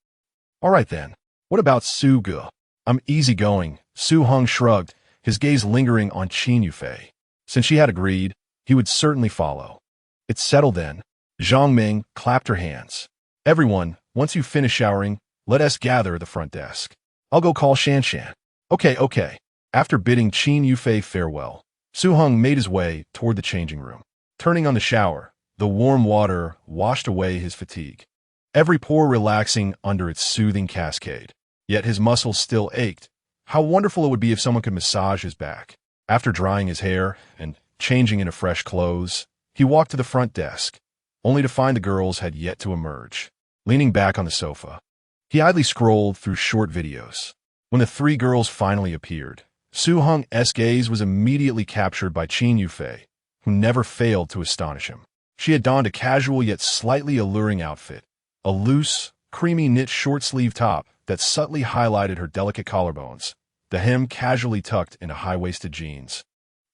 "All right then. What about Su Gu?" "I'm easygoing." Su Heng shrugged, his gaze lingering on Qin Yufei. Since she had agreed, he would certainly follow. "It's settled then." Zhang Ming clapped her hands. "Everyone, once you finish showering, let us gather at the front desk. I'll go call Shan Shan." Okay. After bidding Qin Yufei farewell, Su Heng made his way toward the changing room. Turning on the shower, the warm water washed away his fatigue, every pore relaxing under its soothing cascade. Yet his muscles still ached. How wonderful it would be if someone could massage his back. After drying his hair and changing into fresh clothes, he walked to the front desk, only to find the girls had yet to emerge. Leaning back on the sofa, he idly scrolled through short videos. When the three girls finally appeared, Su Heng's gaze was immediately captured by Qin Yufei, who never failed to astonish him. She had donned a casual yet slightly alluring outfit, a loose, creamy knit short-sleeve top that subtly highlighted her delicate collarbones, the hem casually tucked into high-waisted jeans,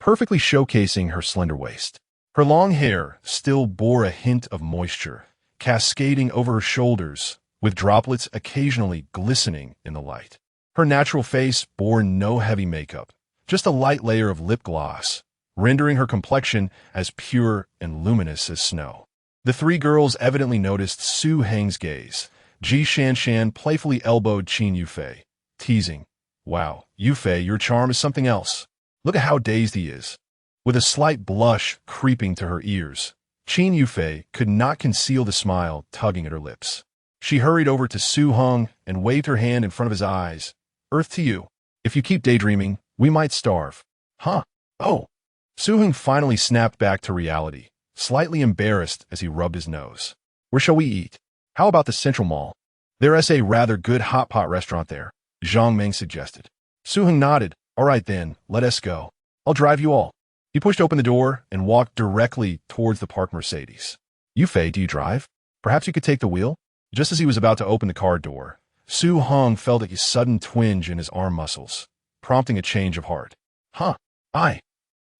perfectly showcasing her slender waist. Her long hair still bore a hint of moisture, cascading over her shoulders, with droplets occasionally glistening in the light. Her natural face bore no heavy makeup, just a light layer of lip gloss, rendering her complexion as pure and luminous as snow. The three girls evidently noticed Su Heng's gaze. Ji Shanshan playfully elbowed Qin Yufei, teasing, "Wow, Yufei, your charm is something else. Look at how dazed he is." With a slight blush creeping to her ears, Qin Yufei could not conceal the smile tugging at her lips. She hurried over to Su Heng and waved her hand in front of his eyes. "Earth to you. If you keep daydreaming, we might starve." "Huh? Oh." Su Heng finally snapped back to reality, slightly embarrassed as he rubbed his nose. "Where shall we eat?" "How about the Central Mall? There's a rather good hot pot restaurant there," Zhang Ming suggested. Su Heng nodded. "All right then, let us go. I'll drive you all." He pushed open the door and walked directly towards the parked Mercedes. "Yufei, do you drive? Perhaps you could take the wheel?" Just as he was about to open the car door, Su Heng felt a sudden twinge in his arm muscles, prompting a change of heart. "Huh, I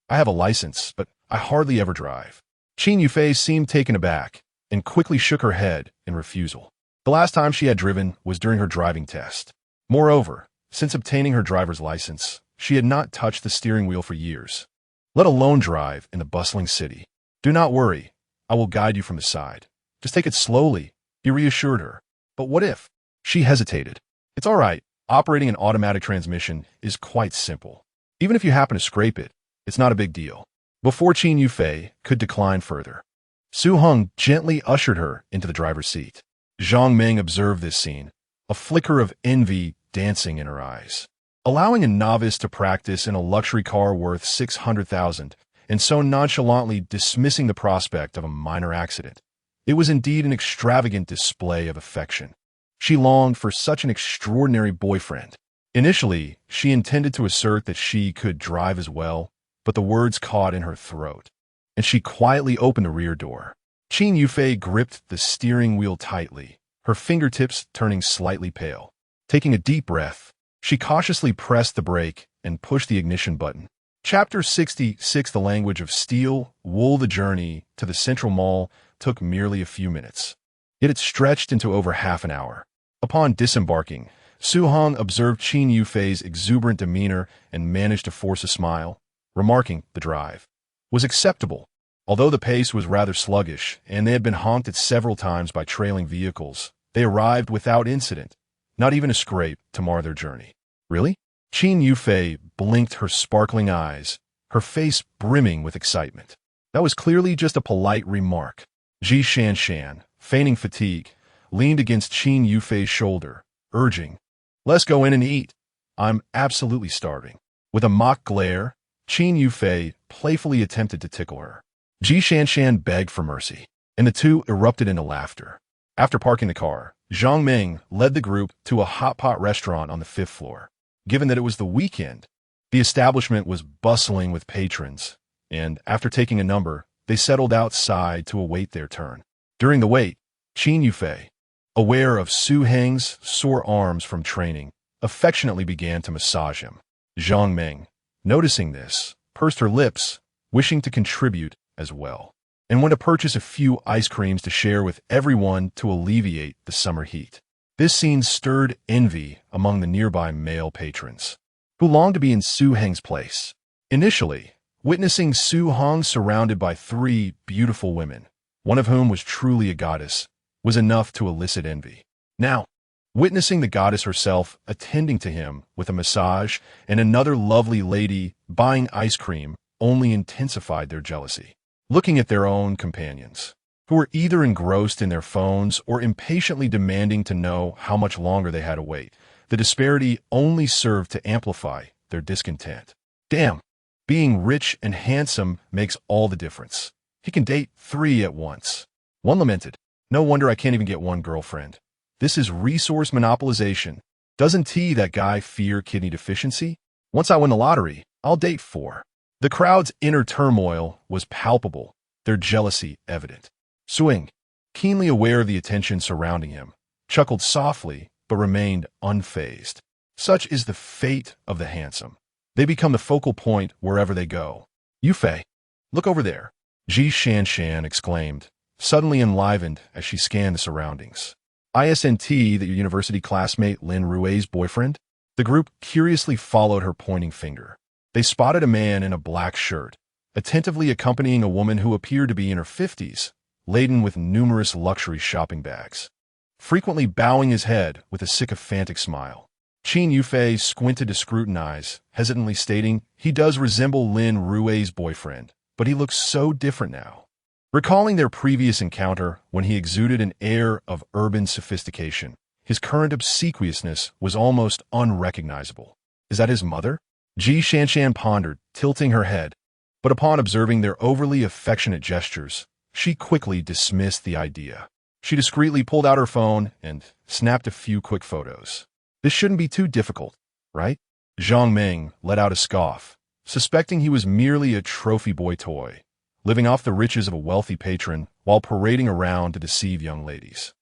have a license, but I hardly ever drive." Qin Yufei seemed taken aback and quickly shook her head in refusal. The last time she had driven was during her driving test. Moreover, since obtaining her driver's license, she had not touched the steering wheel for years, let alone drive in the bustling city. "Do not worry, I will guide you from the side. Just take it slowly," he reassured her. "But what if?" She hesitated. "It's all right. Operating an automatic transmission is quite simple. Even if you happen to scrape it, it's not a big deal." Before Qin Yufei could decline further, Su Heng gently ushered her into the driver's seat. Zhang Ming observed this scene, a flicker of envy dancing in her eyes. Allowing a novice to practice in a luxury car worth 600,000 and so nonchalantly dismissing the prospect of a minor accident, it was indeed an extravagant display of affection. She longed for such an extraordinary boyfriend. Initially, she intended to assert that she could drive as well, but the words caught in her throat, and she quietly opened the rear door. Qin Yufei gripped the steering wheel tightly, her fingertips turning slightly pale. Taking a deep breath, she cautiously pressed the brake and pushed the ignition button. Chapter 66: The Language of Steel, Wool. The journey to the Central Mall took merely a few minutes, yet it stretched into over half an hour. Upon disembarking, Su Heng observed Qin Yufei's exuberant demeanor and managed to force a smile, remarking the drive was acceptable. Although the pace was rather sluggish, and they had been honked at several times by trailing vehicles, they arrived without incident, not even a scrape to mar their journey. Really? Qin Yufei blinked her sparkling eyes, her face brimming with excitement. That was clearly just a polite remark. Ji Shanshan, feigning fatigue, leaned against Qin Yufei's shoulder, urging, "Let's go in and eat. I'm absolutely starving." With a mock glare, Qin Yufei playfully attempted to tickle her. Ji Shanshan begged for mercy, and the two erupted into laughter. After parking the car, Zhang Ming led the group to a hot pot restaurant on the 5th floor. Given that it was the weekend, the establishment was bustling with patrons, and after taking a number, they settled outside to await their turn. During the wait, Qin Yufei, aware of Su Heng's sore arms from training, affectionately began to massage him. Zhang Ming, noticing this, pursed her lips, wishing to contribute as well, and went to purchase a few ice creams to share with everyone to alleviate the summer heat. This scene stirred envy among the nearby male patrons, who longed to be in Su Heng's place. Initially, witnessing Su Heng surrounded by 3 beautiful women, one of whom was truly a goddess, was enough to elicit envy. Now, witnessing the goddess herself attending to him with a massage and another lovely lady buying ice cream only intensified their jealousy. Looking at their own companions, who were either engrossed in their phones or impatiently demanding to know how much longer they had to wait, the disparity only served to amplify their discontent. Damn, being rich and handsome makes all the difference. He can date 3 at once. One lamented, "No wonder I can't even get one girlfriend. This is resource monopolization. Doesn't that guy fear kidney deficiency? Once I win the lottery, I'll date 4. The crowd's inner turmoil was palpable, their jealousy evident. Suing, keenly aware of the attention surrounding him, chuckled softly but remained unfazed. Such is the fate of the handsome. They become the focal point wherever they go. "Yufei, look over there," Ji Shanshan exclaimed, suddenly enlivened as she scanned the surroundings. "Isn't that your university classmate Lin Rui's boyfriend?" The group curiously followed her pointing finger. They spotted a man in a black shirt, attentively accompanying a woman who appeared to be in her 50s, laden with numerous luxury shopping bags. Frequently bowing his head with a sycophantic smile, Qin Yufei squinted to scrutinize, hesitantly stating, "He does resemble Lin Rui's boyfriend, but he looks so different now." Recalling their previous encounter when he exuded an air of urban sophistication, his current obsequiousness was almost unrecognizable. Is that his mother? Ji Shanshan pondered, tilting her head, but upon observing their overly affectionate gestures, she quickly dismissed the idea. She discreetly pulled out her phone and snapped a few quick photos. This shouldn't be too difficult, right? Zhang Ming let out a scoff, suspecting he was merely a trophy boy toy, living off the riches of a wealthy patron while parading around to deceive young ladies.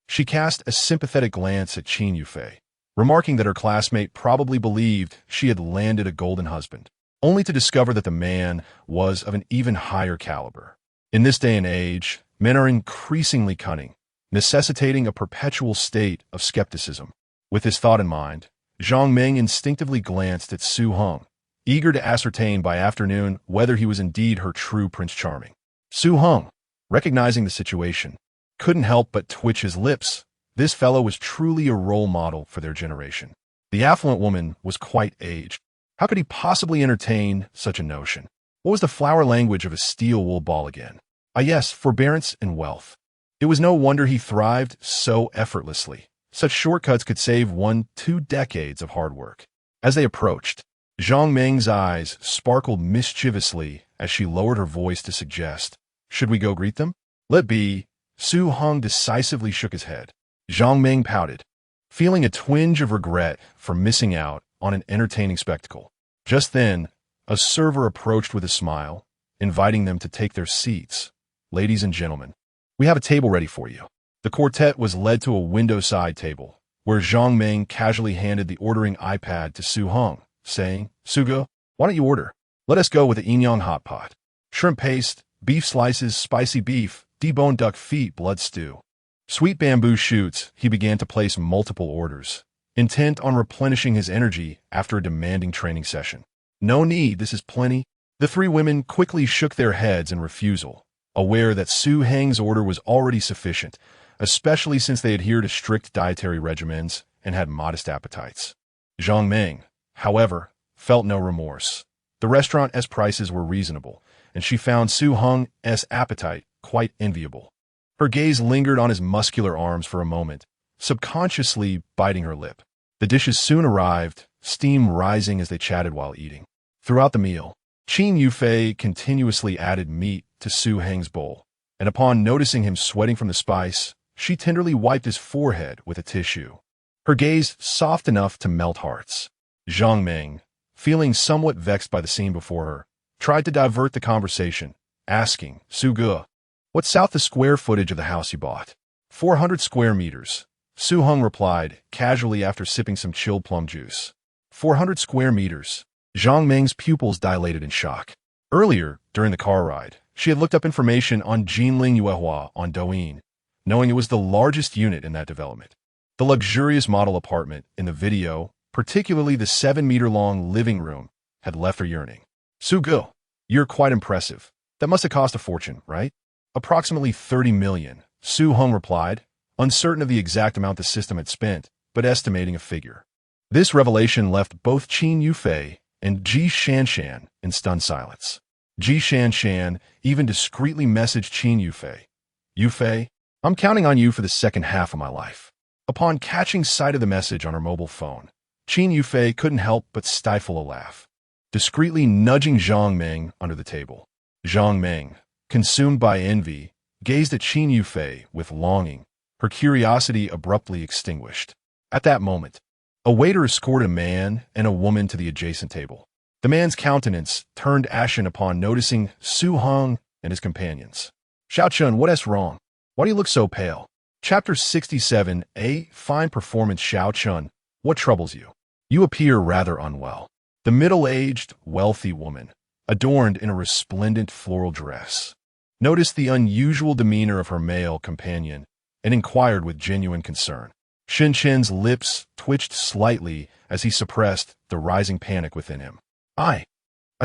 She cast a sympathetic glance at Qin Yufei, remarking that her classmate probably believed she had landed a golden husband, only to discover that the man was of an even higher caliber. In this day and age, men are increasingly cunning, necessitating a perpetual state of skepticism. With this thought in mind, Zhang Ming instinctively glanced at Su Heng, eager to ascertain by afternoon whether he was indeed her true Prince Charming. Su Heng, recognizing the situation, couldn't help but twitch his lips. This fellow was truly a role model for their generation. The affluent woman was quite aged. How could he possibly entertain such a notion? What was the flower language of a steel wool ball again? Yes, forbearance and wealth. It was no wonder he thrived so effortlessly. Such shortcuts could save one 2 decades of hard work. As they approached, Zhang Ming's eyes sparkled mischievously as she lowered her voice to suggest, "Should we go greet them?" "Let be." Su Heng decisively shook his head. Zhang Ming pouted, feeling a twinge of regret for missing out on an entertaining spectacle. Just then, a server approached with a smile, inviting them to take their seats. "Ladies and gentlemen, we have a table ready for you." The quartet was led to a window-side table, where Zhang Ming casually handed the ordering iPad to Su Heng, saying, "Sugo, why don't you order? Let us go with the Inyang hot pot. Shrimp paste, beef slices, spicy beef, deboned duck feet, blood stew." Sweet bamboo shoots, he began to place multiple orders, intent on replenishing his energy after a demanding training session. "No need, this is plenty." The three women quickly shook their heads in refusal, aware that Su Heng's order was already sufficient, especially since they adhered to strict dietary regimens and had modest appetites. Zhang Meng, however, felt no remorse. The restaurant's prices were reasonable, and she found Su Heng's appetite quite enviable. Her gaze lingered on his muscular arms for a moment, subconsciously biting her lip. The dishes soon arrived, steam rising as they chatted while eating. Throughout the meal, Qin Yufei continuously added meat to Su Heng's bowl, and upon noticing him sweating from the spice, she tenderly wiped his forehead with a tissue. Her gaze soft enough to melt hearts. Zhang Meng, feeling somewhat vexed by the scene before her, tried to divert the conversation, asking, Su Ge, what's the square footage of the house you bought? 400 square meters. Su Heng replied, casually after sipping some chilled plum juice. 400 square meters. Zhang Meng's pupils dilated in shock. Earlier, during the car ride, she had looked up information on Jinling Yuehua on Douyin, knowing it was the largest unit in that development. The luxurious model apartment in the video, particularly the 7-meter-long living room, had left her yearning. Su Ge, you're quite impressive. That must have cost a fortune, right? Approximately 30 million, Su Heng replied, uncertain of the exact amount the system had spent, but estimating a figure. This revelation left both Qin Yufei and Ji Shanshan in stunned silence. Ji Shanshan even discreetly messaged Qin Yufei. Yufei, I'm counting on you for the second half of my life. Upon catching sight of the message on her mobile phone, Qin Yufei couldn't help but stifle a laugh, discreetly nudging Zhang Meng under the table. Zhang Meng, consumed by envy, gazed at Qin Yufei with longing, her curiosity abruptly extinguished. At that moment, a waiter escorted a man and a woman to the adjacent table. The man's countenance turned ashen upon noticing Su Heng and his companions. Xiaochun, what's wrong? Why do you look so pale? Chapter 67, A Fine Performance. Xiaochun, what troubles you? You appear rather unwell. The middle-aged, wealthy woman, adorned in a resplendent floral dress, noticed the unusual demeanor of her male companion and inquired with genuine concern. Shinchen's lips twitched slightly as he suppressed the rising panic within him. I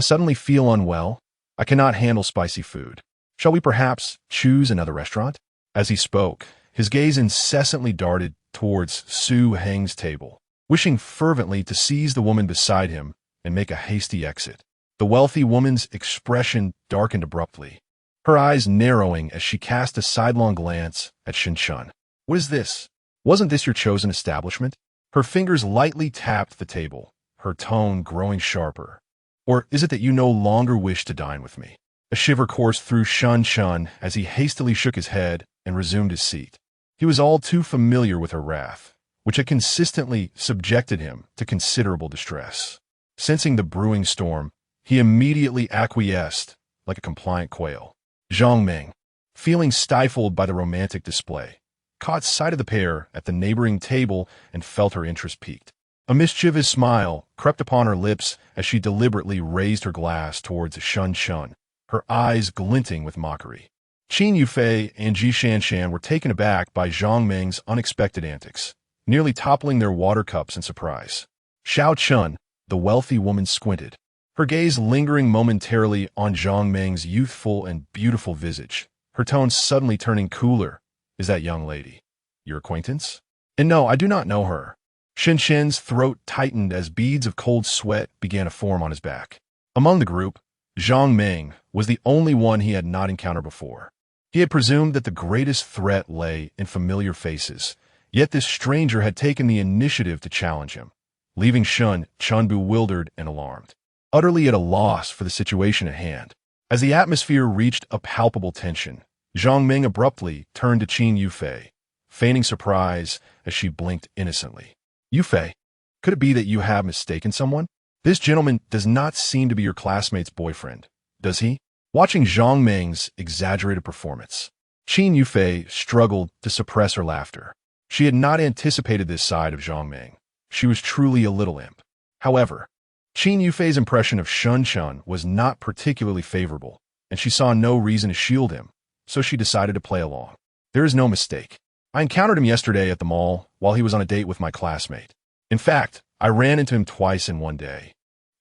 suddenly feel unwell. I cannot handle spicy food. Shall we perhaps choose another restaurant? As he spoke, his gaze incessantly darted towards Su Heng's table, wishing fervently to seize the woman beside him and make a hasty exit. The wealthy woman's expression darkened abruptly, her eyes narrowing as she cast a sidelong glance at Shinchun. What is this? Wasn't this your chosen establishment? Her fingers lightly tapped the table, her tone growing sharper. Or is it that you no longer wish to dine with me? A shiver coursed through Shinchun as he hastily shook his head and resumed his seat. He was all too familiar with her wrath, which had consistently subjected him to considerable distress. Sensing the brewing storm, he immediately acquiesced like a compliant quail. Zhang Meng, feeling stifled by the romantic display, caught sight of the pair at the neighboring table and felt her interest piqued. A mischievous smile crept upon her lips as she deliberately raised her glass towards Shinchun, her eyes glinting with mockery. Qin Yufei and Ji Shanshan were taken aback by Zhang Meng's unexpected antics, nearly toppling their water cups in surprise. Xiaochun, the wealthy woman, squinted, her gaze lingering momentarily on Zhang Meng's youthful and beautiful visage, her tone suddenly turning cooler. Is that young lady your acquaintance? And no, I do not know her. Shinshin's throat tightened as beads of cold sweat began to form on his back. Among the group, Zhang Meng was the only one he had not encountered before. He had presumed that the greatest threat lay in familiar faces, yet this stranger had taken the initiative to challenge him, leaving Chun bewildered and alarmed, utterly at a loss for the situation at hand. As the atmosphere reached a palpable tension, Zhang Meng abruptly turned to Qin Yufei, feigning surprise as she blinked innocently. Yufei, could it be that you have mistaken someone? This gentleman does not seem to be your classmate's boyfriend, does he? Watching Zhang Meng's exaggerated performance, Qin Yufei struggled to suppress her laughter. She had not anticipated this side of Zhang Meng. She was truly a little imp. However, Qin Yufei's impression of Chun was not particularly favorable, and she saw no reason to shield him, so she decided to play along. There is no mistake. I encountered him yesterday at the mall while he was on a date with my classmate. In fact, I ran into him twice in one day.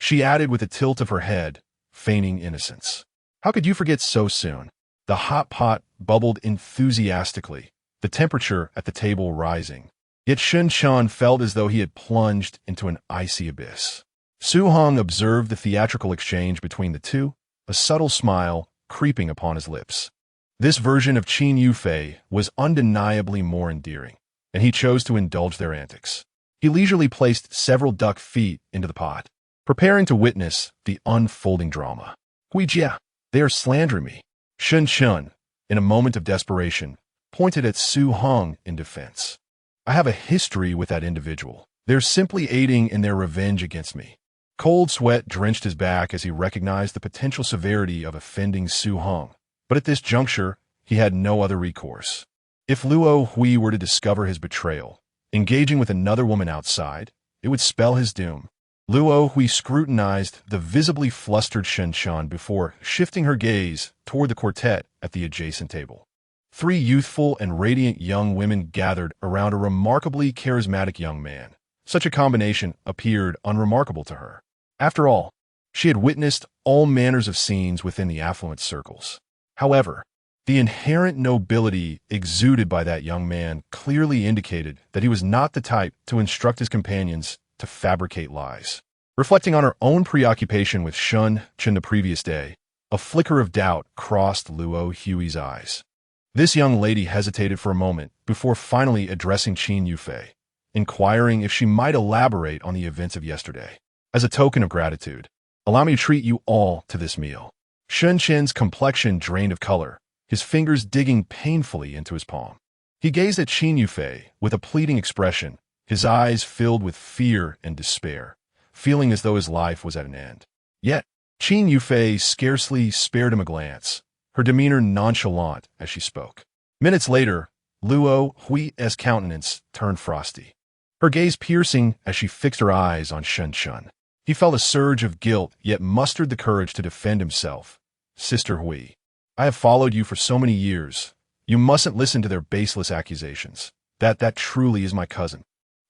She added with a tilt of her head, feigning innocence. How could you forget so soon? The hot pot bubbled enthusiastically, the temperature at the table rising. Yet Shen Chun felt as though he had plunged into an icy abyss. Su Hong observed the theatrical exchange between the two, a subtle smile creeping upon his lips. This version of Qin Yufei was undeniably more endearing, and he chose to indulge their antics. He leisurely placed several duck feet into the pot, preparing to witness the unfolding drama. Huijia, they are slandering me. Shen Chun, in a moment of desperation, pointed at Su Hong in defense. I have a history with that individual. They're simply aiding in their revenge against me. Cold sweat drenched his back as he recognized the potential severity of offending Su Hong. But at this juncture, he had no other recourse. If Luo Hui were to discover his betrayal, engaging with another woman outside, it would spell his doom. Luo Hui scrutinized the visibly flustered Shen Chun before shifting her gaze toward the quartet at the adjacent table. 3 youthful and radiant young women gathered around a remarkably charismatic young man. Such a combination appeared unremarkable to her. After all, she had witnessed all manners of scenes within the affluent circles. However, the inherent nobility exuded by that young man clearly indicated that he was not the type to instruct his companions to fabricate lies. Reflecting on her own preoccupation with Shen Chun the previous day, a flicker of doubt crossed Luo Hui's eyes. This young lady hesitated for a moment before finally addressing Qin Yufei, inquiring if she might elaborate on the events of yesterday. As a token of gratitude, allow me to treat you all to this meal. Shen Chen's complexion drained of color, his fingers digging painfully into his palm. He gazed at Qin Yufei with a pleading expression, his eyes filled with fear and despair, feeling as though his life was at an end. Yet, Qin Yufei scarcely spared him a glance, her demeanor nonchalant as she spoke. Minutes later, Luo Hui's countenance turned frosty, her gaze piercing as she fixed her eyes on Shen Chun. He felt a surge of guilt, yet mustered the courage to defend himself. Sister Hui, I have followed you for so many years. You mustn't listen to their baseless accusations. That truly is my cousin.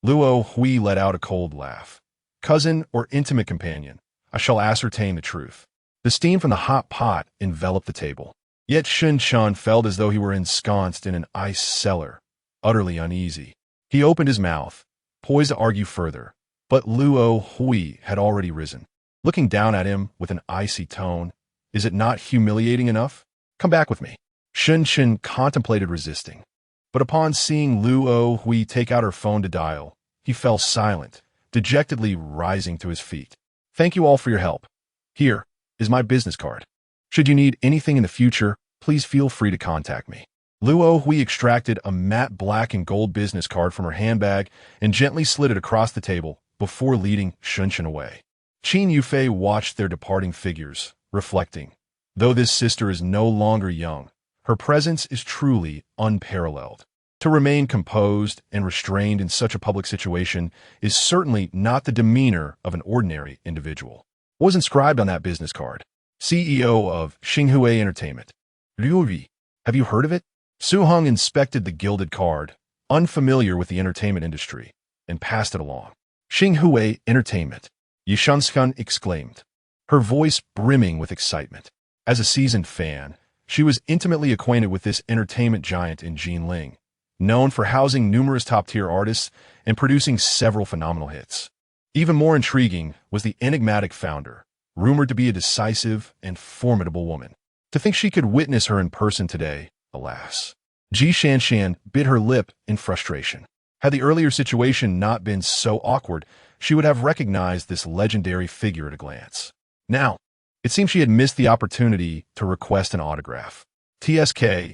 Luo Hui let out a cold laugh. Cousin or intimate companion, I shall ascertain the truth. The steam from the hot pot enveloped the table. Yet Shen Chun felt as though he were ensconced in an ice cellar, utterly uneasy. He opened his mouth, poised to argue further, but Luo Hui had already risen. Looking down at him with an icy tone, is it not humiliating enough? Come back with me. Shen Chun contemplated resisting, but upon seeing Luo Hui take out her phone to dial, he fell silent, dejectedly rising to his feet. Thank you all for your help. Here is my business card. Should you need anything in the future, please feel free to contact me. Luo Hui extracted a matte black and gold business card from her handbag and gently slid it across the table before leading Shen Chun away. Qin Yufei watched their departing figures, reflecting, though this sister is no longer young, her presence is truly unparalleled. To remain composed and restrained in such a public situation is certainly not the demeanor of an ordinary individual. What was inscribed on that business card? CEO of Xinghui Entertainment. Liu, have you heard of it? Su Hong inspected the gilded card, unfamiliar with the entertainment industry, and passed it along. Xinghui Entertainment, Yishanshan exclaimed, her voice brimming with excitement. As a seasoned fan, she was intimately acquainted with this entertainment giant in Jinling, known for housing numerous top-tier artists and producing several phenomenal hits. Even more intriguing was the enigmatic founder, rumored to be a decisive and formidable woman. To think she could witness her in person today, alas. Ji Shanshan bit her lip in frustration. Had the earlier situation not been so awkward, she would have recognized this legendary figure at a glance. Now, it seemed she had missed the opportunity to request an autograph. TSK,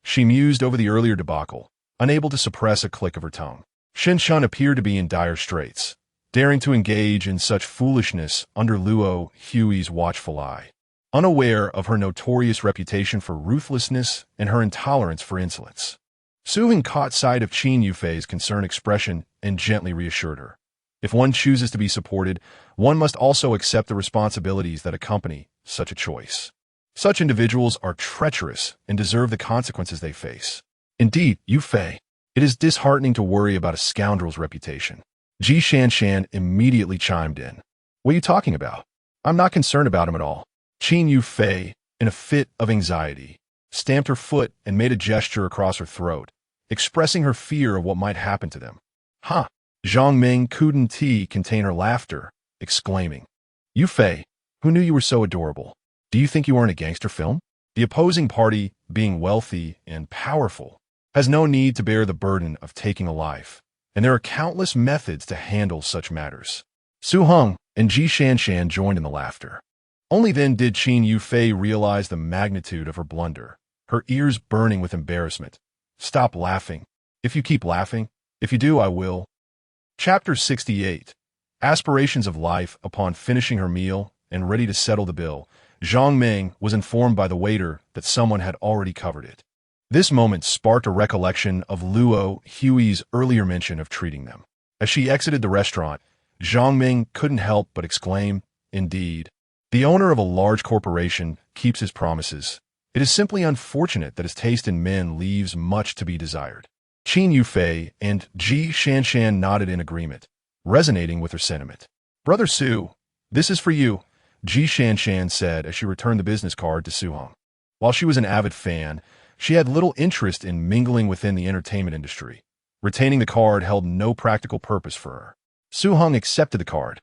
she mused over the earlier debacle, unable to suppress a click of her tongue. Shen Chun appeared to be in dire straits, daring to engage in such foolishness under Luo Hui's watchful eye, unaware of her notorious reputation for ruthlessness and her intolerance for insolence. Su Heng caught sight of Qin Yufei's concerned expression and gently reassured her. If one chooses to be supported, one must also accept the responsibilities that accompany such a choice. Such individuals are treacherous and deserve the consequences they face. Indeed, Yufei, it is disheartening to worry about a scoundrel's reputation. Ji Shanshan immediately chimed in. What are you talking about? I'm not concerned about him at all. Qin Yufei, in a fit of anxiety, stamped her foot and made a gesture across her throat, expressing her fear of what might happen to them. Huh! Zhang Ming couldn't contain her laughter, exclaiming, Yufei, who knew you were so adorable? Do you think you were in a gangster film? The opposing party, being wealthy and powerful, has no need to bear the burden of taking a life, and there are countless methods to handle such matters. Su Heng and Ji Shanshan joined in the laughter. Only then did Qin Yufei realize the magnitude of her blunder, her ears burning with embarrassment. Stop laughing. If you keep laughing, if you do, I will. Chapter 68. Aspirations of life. Upon finishing her meal and ready to settle the bill, Zhang Ming was informed by the waiter that someone had already covered it. This moment sparked a recollection of Luo Hui's earlier mention of treating them. As she exited the restaurant, Zhang Ming couldn't help but exclaim, indeed. The owner of a large corporation keeps his promises. It is simply unfortunate that his taste in men leaves much to be desired. Qin Yufei and Ji Shanshan nodded in agreement, resonating with her sentiment. Brother Su, this is for you, Ji Shanshan said as she returned the business card to Su Heng. While she was an avid fan, she had little interest in mingling within the entertainment industry. Retaining the card held no practical purpose for her. Su Heng accepted the card,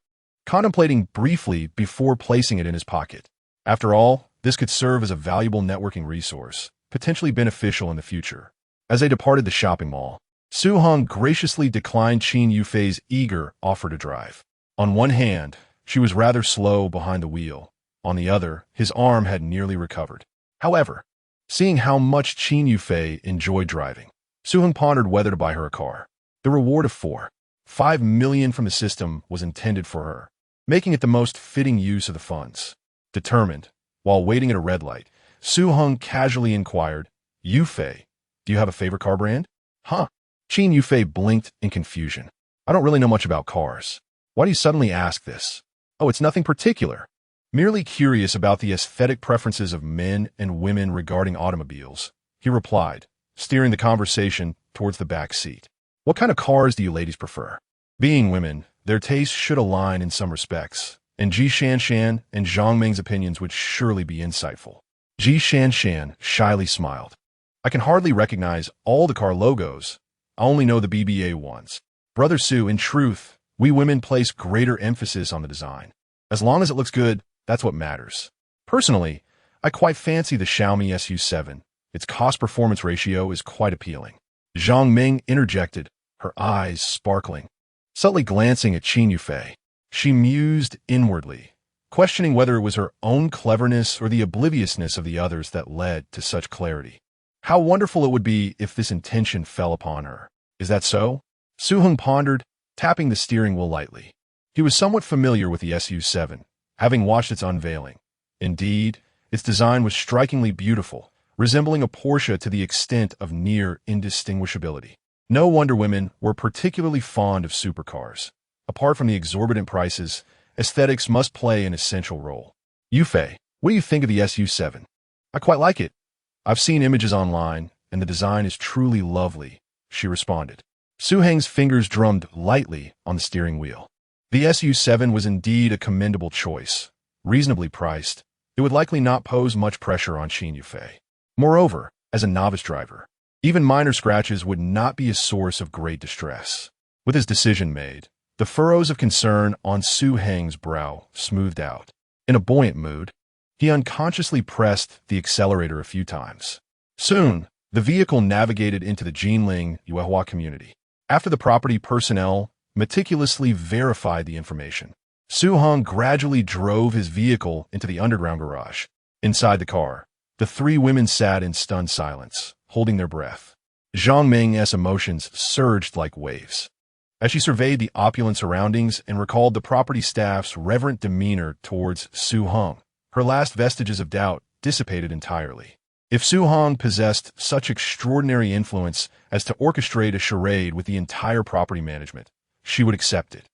contemplating briefly before placing it in his pocket. After all, this could serve as a valuable networking resource, potentially beneficial in the future. As they departed the shopping mall, Su Heng graciously declined Qin Yufei's eager offer to drive. On one hand, she was rather slow behind the wheel. On the other, his arm had nearly recovered. However, seeing how much Qin Yufei enjoyed driving, Su Heng pondered whether to buy her a car. The reward of 5 million from the system was intended for her, making it the most fitting use of the funds. Determined, while waiting at a red light, Su Heng casually inquired, Yufei, do you have a favorite car brand? Huh? Qin Yufei blinked in confusion. I don't really know much about cars. Why do you suddenly ask this? Oh, it's nothing particular. Merely curious about the aesthetic preferences of men and women regarding automobiles, he replied, steering the conversation towards the back seat. What kind of cars do you ladies prefer? Being women, their tastes should align in some respects, and Ji Shanshan and Zhang Ming's opinions would surely be insightful. Ji Shanshan shyly smiled. I can hardly recognize all the car logos. I only know the BBA ones. Brother Su, in truth, we women place greater emphasis on the design. As long as it looks good, that's what matters. Personally, I quite fancy the Xiaomi SU7. Its cost-performance ratio is quite appealing. Zhang Ming interjected, her eyes sparkling. Subtly glancing at Qin Yufei, she mused inwardly, questioning whether it was her own cleverness or the obliviousness of the others that led to such clarity. How wonderful it would be if this intention fell upon her. Is that so? Su Heng pondered, tapping the steering wheel lightly. He was somewhat familiar with the SU7, having watched its unveiling. Indeed, its design was strikingly beautiful, resembling a Porsche to the extent of near indistinguishability. No wonder women were particularly fond of supercars. Apart from the exorbitant prices, aesthetics must play an essential role. Yufei, what do you think of the SU7? I quite like it. I've seen images online, and the design is truly lovely, she responded. Su Heng's fingers drummed lightly on the steering wheel. The SU7 was indeed a commendable choice. Reasonably priced, it would likely not pose much pressure on Qin Yufei. Moreover, as a novice driver, even minor scratches would not be a source of great distress. With his decision made, the furrows of concern on Su Heng's brow smoothed out. In a buoyant mood, he unconsciously pressed the accelerator a few times. Soon, the vehicle navigated into the Jinling Yuehua community. After the property personnel meticulously verified the information, Su Heng gradually drove his vehicle into the underground garage. Inside the car, the three women sat in stunned silence, holding their breath. Zhang Ming's emotions surged like waves. As she surveyed the opulent surroundings and recalled the property staff's reverent demeanor towards Su Heng, her last vestiges of doubt dissipated entirely. If Su Heng possessed such extraordinary influence as to orchestrate a charade with the entire property management, she would accept it.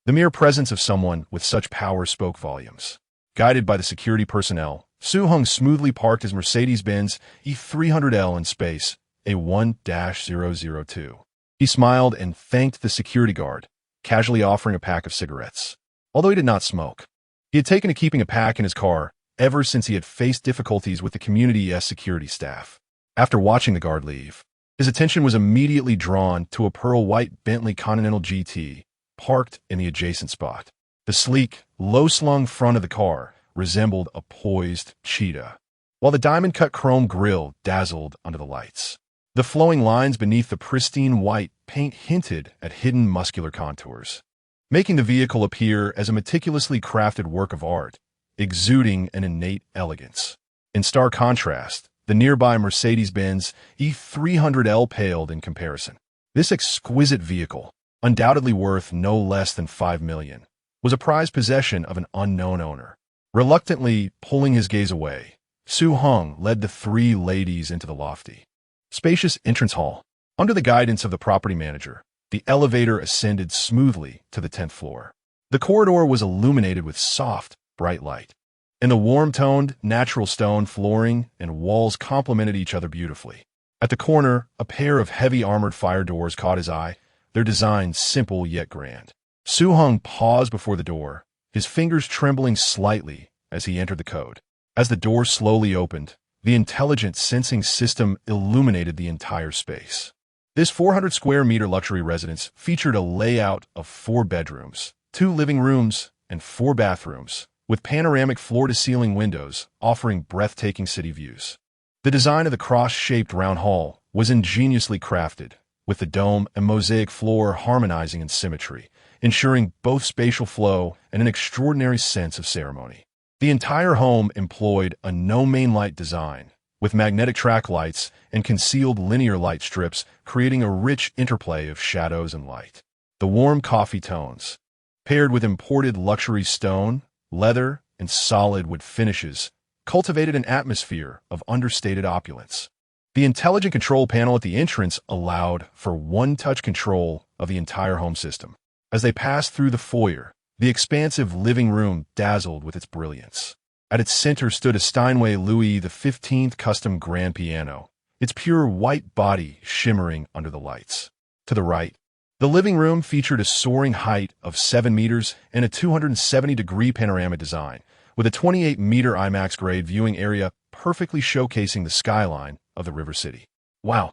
The mere presence of someone with such power spoke volumes. Guided by the security personnel, Su Heng smoothly parked his Mercedes-Benz E300L in space, A1-002. He smiled and thanked the security guard, casually offering a pack of cigarettes. Although he did not smoke, He had taken to keeping a pack in his car ever since he had faced difficulties with the community's security staff. After watching the guard leave, his attention was immediately drawn to a pearl-white Bentley Continental GT parked in the adjacent spot. The sleek, low-slung front of the car resembled a poised cheetah, while the diamond-cut chrome grille dazzled under the lights. The flowing lines beneath the pristine white paint hinted at hidden muscular contours, making the vehicle appear as a meticulously crafted work of art, exuding an innate elegance. In stark contrast, the nearby Mercedes-Benz E300L paled in comparison. This exquisite vehicle, undoubtedly worth no less than $5 million, was a prized possession of an unknown owner. Reluctantly pulling his gaze away, Heng led the three ladies into the lofty, spacious entrance hall. Under the guidance of the property manager, the elevator ascended smoothly to the 10th floor. The corridor was illuminated with soft, bright light, and the warm-toned, natural stone flooring and walls complemented each other beautifully. At the corner, a pair of heavy armored fire doors caught his eye, their design simple yet grand. Heng paused before the door, his fingers trembling slightly as he entered the code. As the door slowly opened, the intelligent sensing system illuminated the entire space. This 400-square-meter luxury residence featured a layout of 4 bedrooms, 2 living rooms, and 4 bathrooms, with panoramic floor-to-ceiling windows offering breathtaking city views. The design of the cross-shaped round hall was ingeniously crafted, with the dome and mosaic floor harmonizing in symmetry, ensuring both spatial flow and an extraordinary sense of ceremony. The entire home employed a no-main light design, with magnetic track lights and concealed linear light strips creating a rich interplay of shadows and light. The warm coffee tones, paired with imported luxury stone, leather, and solid wood finishes, cultivated an atmosphere of understated opulence. The intelligent control panel at the entrance allowed for one-touch control of the entire home system. As they passed through the foyer, the expansive living room dazzled with its brilliance. At its center stood a Steinway Louis XV custom grand piano, its pure white body shimmering under the lights. To the right, the living room featured a soaring height of 7 meters and a 270-degree panoramic design, with a 28-meter IMAX-grade viewing area perfectly showcasing the skyline of the River City. Wow!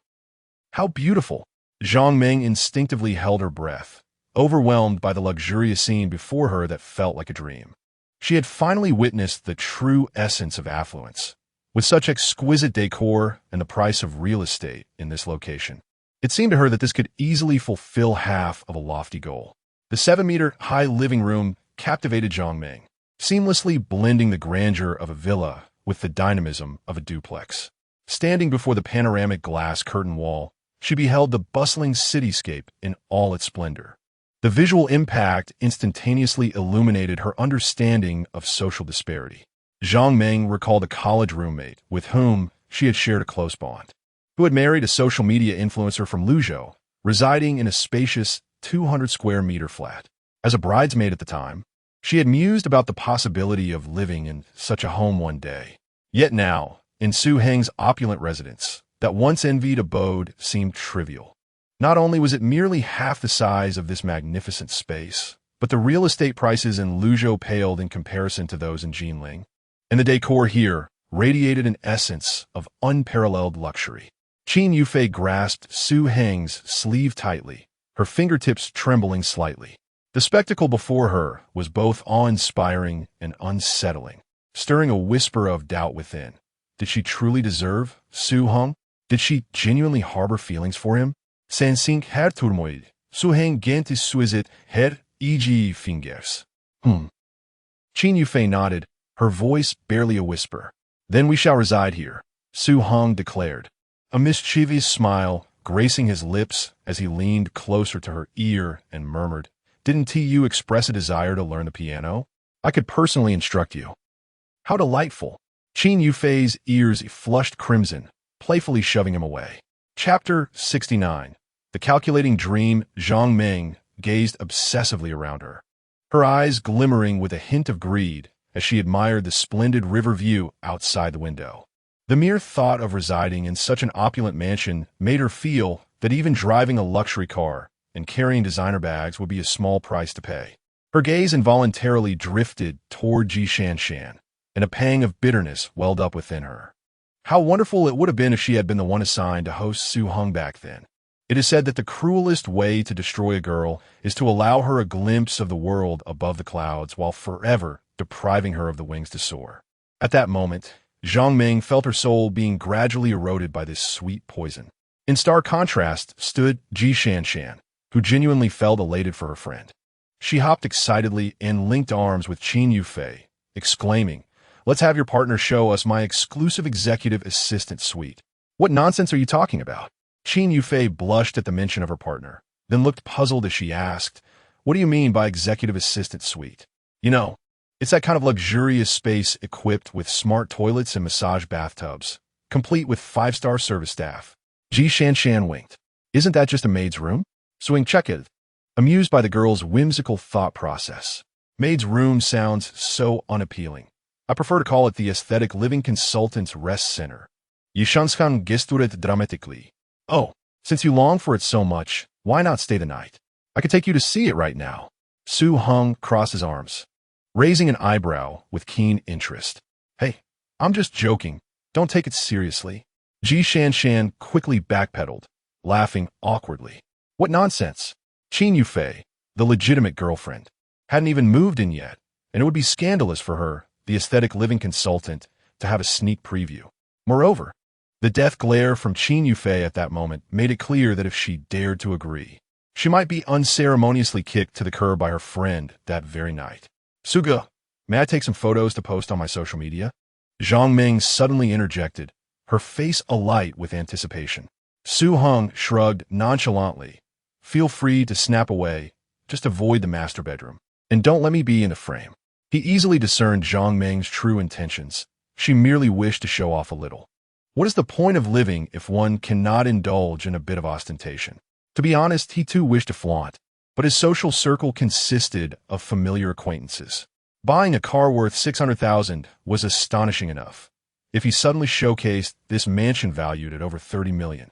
How beautiful! Zhang Meng instinctively held her breath, overwhelmed by the luxurious scene before her that felt like a dream. She had finally witnessed the true essence of affluence, with such exquisite decor and the price of real estate in this location. It seemed to her that this could easily fulfill half of a lofty goal. The 7-meter-high living room captivated Zhang Meng, seamlessly blending the grandeur of a villa with the dynamism of a duplex. Standing before the panoramic glass curtain wall, she beheld the bustling cityscape in all its splendor. The visual impact instantaneously illuminated her understanding of social disparity. Zhang Meng recalled a college roommate with whom she had shared a close bond, who had married a social media influencer from Luzhou, residing in a spacious 200-square-meter flat. As a bridesmaid at the time, she had mused about the possibility of living in such a home one day. Yet now, in Su Heng's opulent residence, that once envied abode seemed trivial. Not only was it merely half the size of this magnificent space, but the real estate prices in Luzhou paled in comparison to those in Jinling, and the decor here radiated an essence of unparalleled luxury. Qin Yufei grasped Su Heng's sleeve tightly, her fingertips trembling slightly. The spectacle before her was both awe-inspiring and unsettling, stirring a whisper of doubt within. Did she truly deserve Su Heng? Did she genuinely harbor feelings for him? Sansink her turmoid, Su Heng genti suizit her eg fingers. Qin Yufei nodded, her voice barely a whisper. Then we shall reside here, Su Heng declared, a mischievous smile gracing his lips as he leaned closer to her ear and murmured, Didn't TU express a desire to learn the piano? I could personally instruct you. How delightful! Qin Yufei's ears flushed crimson, playfully shoving him away. Chapter 69. The calculating dream. Zhang Meng gazed obsessively around her, her eyes glimmering with a hint of greed as she admired the splendid river view outside the window. The mere thought of residing in such an opulent mansion made her feel that even driving a luxury car and carrying designer bags would be a small price to pay. Her gaze involuntarily drifted toward Ji Shanshan, and a pang of bitterness welled up within her. How wonderful it would have been if she had been the one assigned to host Su Heng back then. It is said that the cruelest way to destroy a girl is to allow her a glimpse of the world above the clouds while forever depriving her of the wings to soar. At that moment, Zhang Ming felt her soul being gradually eroded by this sweet poison. In stark contrast stood Ji Shanshan, who genuinely felt elated for her friend. She hopped excitedly and linked arms with Qin Yufei, exclaiming, "Let's have your partner show us my exclusive executive assistant suite." "What nonsense are you talking about?" Qin Yufei blushed at the mention of her partner, then looked puzzled as she asked, "What do you mean by executive assistant suite?" "You know, it's that kind of luxurious space equipped with smart toilets and massage bathtubs, complete with 5-star service staff." Ji Shanshan winked. "Isn't that just a maid's room?" Swing check it, amused by the girl's whimsical thought process. "Maid's room sounds so unappealing. I prefer to call it the Aesthetic Living Consultant's Rest Center. Yishanskan gesturet dramatically. Oh, since you long for it so much, why not stay the night? I could take you to see it right now." Su Heng crossed his arms, raising an eyebrow with keen interest. "Hey, I'm just joking. Don't take it seriously." Ji Shanshan quickly backpedaled, laughing awkwardly. "What nonsense? Qin Yufei, the legitimate girlfriend, hadn't even moved in yet, and it would be scandalous for her, the aesthetic living consultant, to have a sneak preview. Moreover, the death glare from Qin Yufei at that moment made it clear that if she dared to agree, she might be unceremoniously kicked to the curb by her friend that very night. "Suga, may I take some photos to post on my social media?" Zhang Ming suddenly interjected, her face alight with anticipation. Su Heng shrugged nonchalantly. "Feel free to snap away, just avoid the master bedroom. And don't let me be in the frame." He easily discerned Zhang Ming's true intentions. She merely wished to show off a little. What is the point of living if one cannot indulge in a bit of ostentation? To be honest, he too wished to flaunt, but his social circle consisted of familiar acquaintances. Buying a car worth $600,000 was astonishing enough. If he suddenly showcased this mansion valued at over $30 million,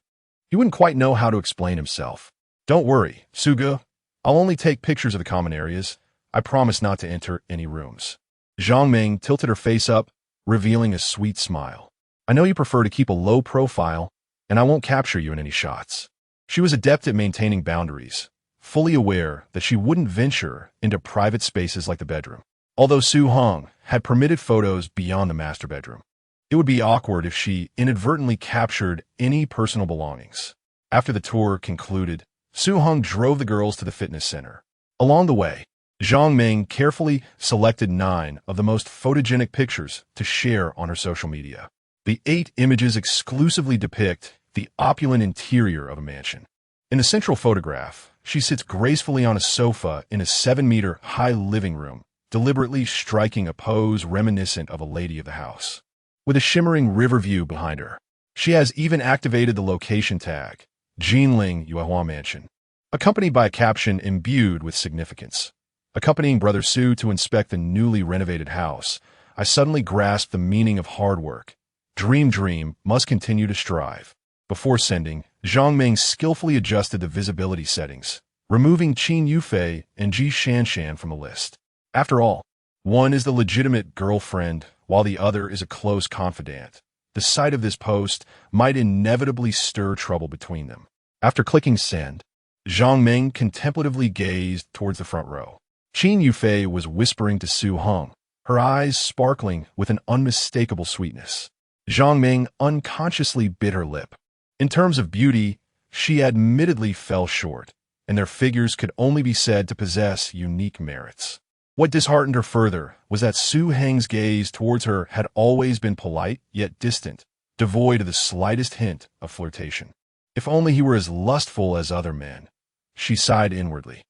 he wouldn't quite know how to explain himself. "Don't worry, Suga. I'll only take pictures of the common areas. I promise not to enter any rooms." Zhang Ming tilted her face up, revealing a sweet smile. "I know you prefer to keep a low profile, and I won't capture you in any shots." She was adept at maintaining boundaries, fully aware that she wouldn't venture into private spaces like the bedroom. Although Su Heng had permitted photos beyond the master bedroom, it would be awkward if she inadvertently captured any personal belongings. After the tour concluded, Su Heng drove the girls to the fitness center. Along the way, Zhang Ming carefully selected 9 of the most photogenic pictures to share on her social media. The 8 images exclusively depict the opulent interior of a mansion. In the central photograph, she sits gracefully on a sofa in a 7-meter-high living room, deliberately striking a pose reminiscent of a lady of the house. With a shimmering river view behind her, she has even activated the location tag, Jinling Yuehua Mansion, accompanied by a caption imbued with significance. Accompanying Brother Su to inspect the newly renovated house, I suddenly grasped the meaning of hard work. Dream must continue to strive. Before sending, Zhang Ming skillfully adjusted the visibility settings, removing Qin Yufei and Ji Shanshan from the list. After all, one is the legitimate girlfriend, while the other is a close confidant. The sight of this post might inevitably stir trouble between them. After clicking send, Zhang Ming contemplatively gazed towards the front row. Qin Yufei was whispering to Su Heng, her eyes sparkling with an unmistakable sweetness. Zhang Ming unconsciously bit her lip. In terms of beauty, she admittedly fell short, and their figures could only be said to possess unique merits. What disheartened her further was that Su Heng's gaze towards her had always been polite yet distant, devoid of the slightest hint of flirtation. If only he were as lustful as other men, she sighed inwardly.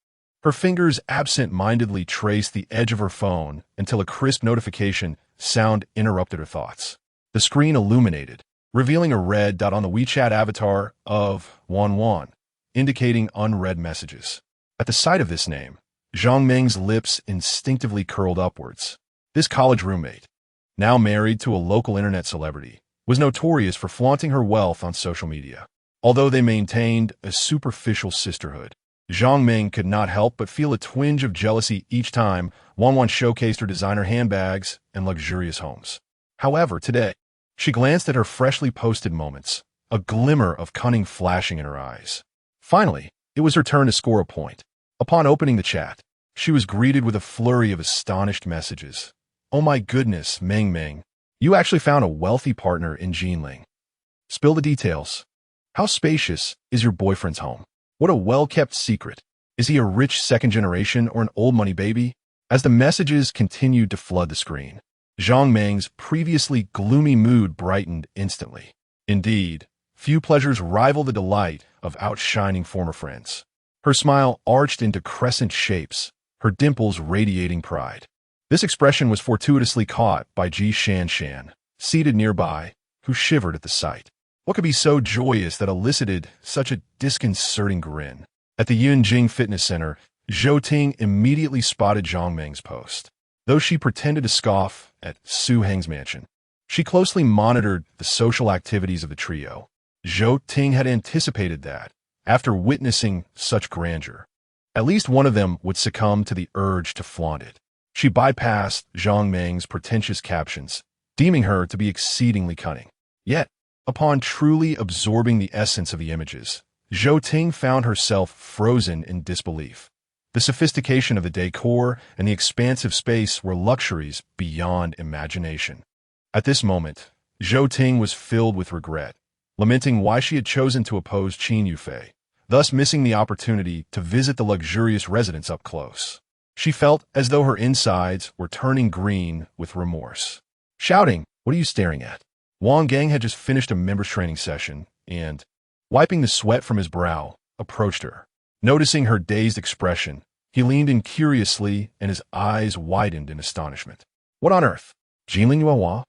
Her fingers absent-mindedly traced the edge of her phone until a crisp notification sound interrupted her thoughts. The screen illuminated, revealing a red dot on the WeChat avatar of Wan, indicating unread messages. At the sight of this name, Zhang Ming's lips instinctively curled upwards. This college roommate, now married to a local internet celebrity, was notorious for flaunting her wealth on social media. Although they maintained a superficial sisterhood, Zhang Ming could not help but feel a twinge of jealousy each time Wang Wan showcased her designer handbags and luxurious homes. However, today, she glanced at her freshly posted moments, a glimmer of cunning flashing in her eyes. Finally, it was her turn to score a point. Upon opening the chat, she was greeted with a flurry of astonished messages. "Oh my goodness, Ming Ming, you actually found a wealthy partner in Jinling. Spill the details. How spacious is your boyfriend's home? What a well-kept secret. Is he a rich second generation or an old money baby?" As the messages continued to flood the screen, Zhang Ming's previously gloomy mood brightened instantly. Indeed, few pleasures rival the delight of outshining former friends. Her smile arched into crescent shapes, her dimples radiating pride. This expression was fortuitously caught by Ji Shan, seated nearby, who shivered at the sight. What could be so joyous that elicited such a disconcerting grin? At the Yunjing Fitness Center, Zhou Ting immediately spotted Zhang Ming's post. Though she pretended to scoff at Su Heng's mansion, she closely monitored the social activities of the trio. Zhou Ting had anticipated that, after witnessing such grandeur, at least one of them would succumb to the urge to flaunt it. She bypassed Zhang Ming's pretentious captions, deeming her to be exceedingly cunning. Yet, upon truly absorbing the essence of the images, Zhou Ting found herself frozen in disbelief. The sophistication of the decor and the expansive space were luxuries beyond imagination. At this moment, Zhou Ting was filled with regret, lamenting why she had chosen to oppose Qin Yufei, thus missing the opportunity to visit the luxurious residence up close. She felt as though her insides were turning green with remorse. Shouting, "What are you staring at?" Wang Gang had just finished a members training session and, wiping the sweat from his brow, approached her. Noticing her dazed expression, he leaned in curiously and his eyes widened in astonishment. "What on earth? Jinling Yuehua?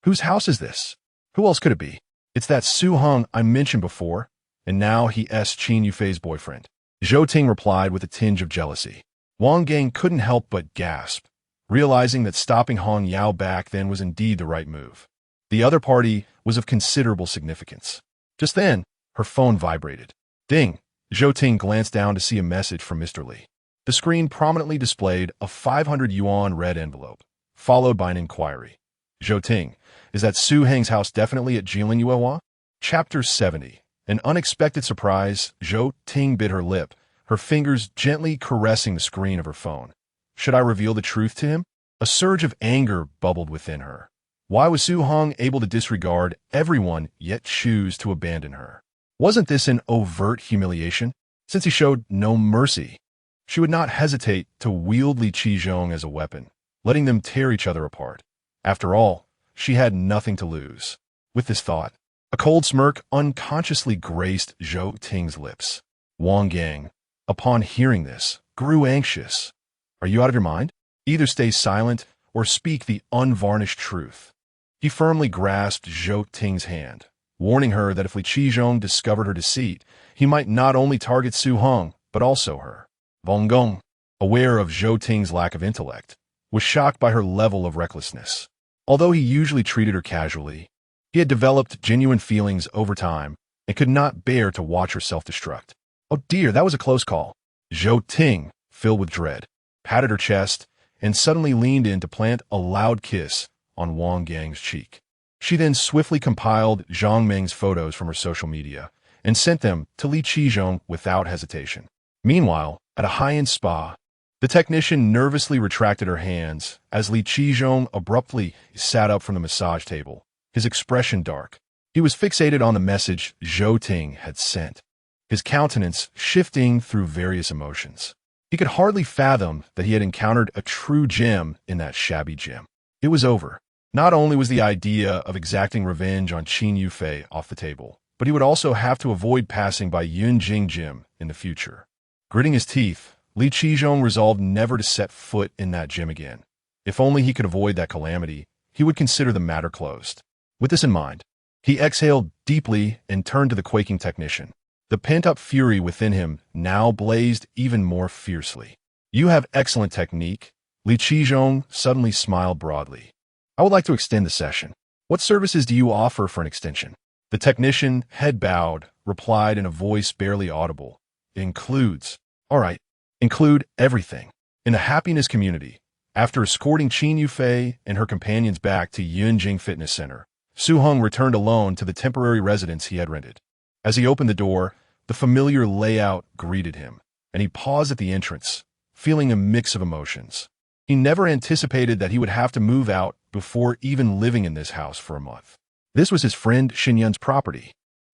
Whose house is this? Who else could it be? It's that Su Heng I mentioned before, and now he's Qin Yufei's boyfriend." Zhou Ting replied with a tinge of jealousy. Wang Gang couldn't help but gasp, realizing that stopping Hong Yao back then was indeed the right move. The other party was of considerable significance. Just then, her phone vibrated. Ding! Zhou Ting glanced down to see a message from Mr. Li. The screen prominently displayed a 500 yuan red envelope, followed by an inquiry. "Zhou Ting, is that Su Heng's house definitely at Jinling Yuehua?" Chapter 70. An unexpected surprise. Zhou Ting bit her lip, her fingers gently caressing the screen of her phone. Should I reveal the truth to him? A surge of anger bubbled within her. Why was Su Heng able to disregard everyone yet choose to abandon her? Wasn't this an overt humiliation? Since he showed no mercy, she would not hesitate to wield Li Qizhong as a weapon, letting them tear each other apart. After all, she had nothing to lose. With this thought, a cold smirk unconsciously graced Zhou Ting's lips. Wang Gang, upon hearing this, grew anxious. "Are you out of your mind? Either stay silent or speak the unvarnished truth." He firmly grasped Zhou Ting's hand, warning her that if Li Qizhong discovered her deceit, he might not only target Su Heng, but also her. Wang Gong, aware of Zhou Ting's lack of intellect, was shocked by her level of recklessness. Although he usually treated her casually, he had developed genuine feelings over time and could not bear to watch her self-destruct. "Oh dear, that was a close call." Zhou Ting, filled with dread, patted her chest and suddenly leaned in to plant a loud kiss on Wang Gang's cheek. She then swiftly compiled Zhang Ming's photos from her social media and sent them to Li Qizhong without hesitation. Meanwhile, at a high-end spa, the technician nervously retracted her hands as Li Qizhong abruptly sat up from the massage table, his expression dark. He was fixated on the message Zhou Ting had sent, his countenance shifting through various emotions. He could hardly fathom that he had encountered a true gem in that shabby gym. It was over. Not only was the idea of exacting revenge on Qin Yufei off the table, but he would also have to avoid passing by Yunjing Gym in the future. Gritting his teeth, Li Qizhong resolved never to set foot in that gym again. If only he could avoid that calamity, he would consider the matter closed. With this in mind, he exhaled deeply and turned to the quaking technician. The pent-up fury within him now blazed even more fiercely. "You have excellent technique." Li Qizhong suddenly smiled broadly. "I would like to extend the session. What services do you offer for an extension?" The technician, head bowed, replied in a voice barely audible. "It includes All right, include everything. In the happiness community, after escorting Qin Yufei and her companions back to Yunjing Fitness Center, Su Heng returned alone to the temporary residence he had rented. As he opened the door, the familiar layout greeted him, and he paused at the entrance, feeling a mix of emotions. He never anticipated that he would have to move out before even living in this house for a month. This was his friend Xinyun's property,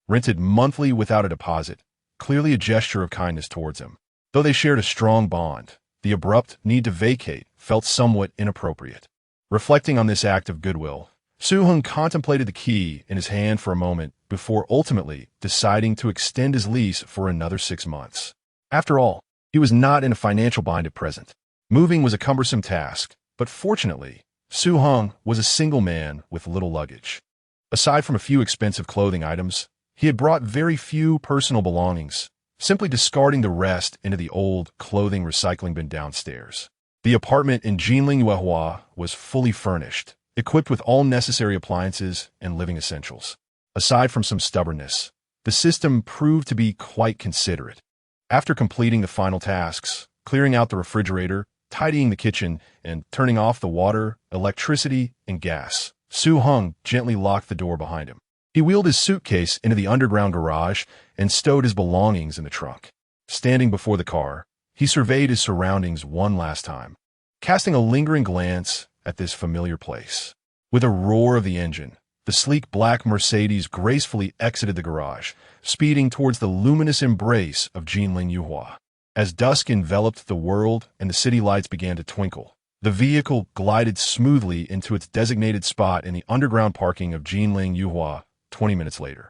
rented monthly without a deposit, clearly a gesture of kindness towards him. Though they shared a strong bond, the abrupt need to vacate felt somewhat inappropriate. Reflecting on this act of goodwill, Su Heng contemplated the key in his hand for a moment before ultimately deciding to extend his lease for another 6 months. After all, he was not in a financial bind at present. Moving was a cumbersome task, but fortunately, Su Heng was a single man with little luggage. Aside from a few expensive clothing items, he had brought very few personal belongings, simply discarding the rest into the old clothing recycling bin downstairs. The apartment in Jinling Yuehua was fully furnished, equipped with all necessary appliances and living essentials. Aside from some stubbornness, the system proved to be quite considerate. After completing the final tasks, clearing out the refrigerator, tidying the kitchen, and turning off the water, electricity, and gas, Su Heng gently locked the door behind him. He wheeled his suitcase into the underground garage and stowed his belongings in the trunk. Standing before the car, he surveyed his surroundings one last time, casting a lingering glance at this familiar place. With a roar of the engine, the sleek black Mercedes gracefully exited the garage, speeding towards the luminous embrace of Jinling Yuehua. As dusk enveloped the world and the city lights began to twinkle, the vehicle glided smoothly into its designated spot in the underground parking of Jinling Yuehua 20 minutes later.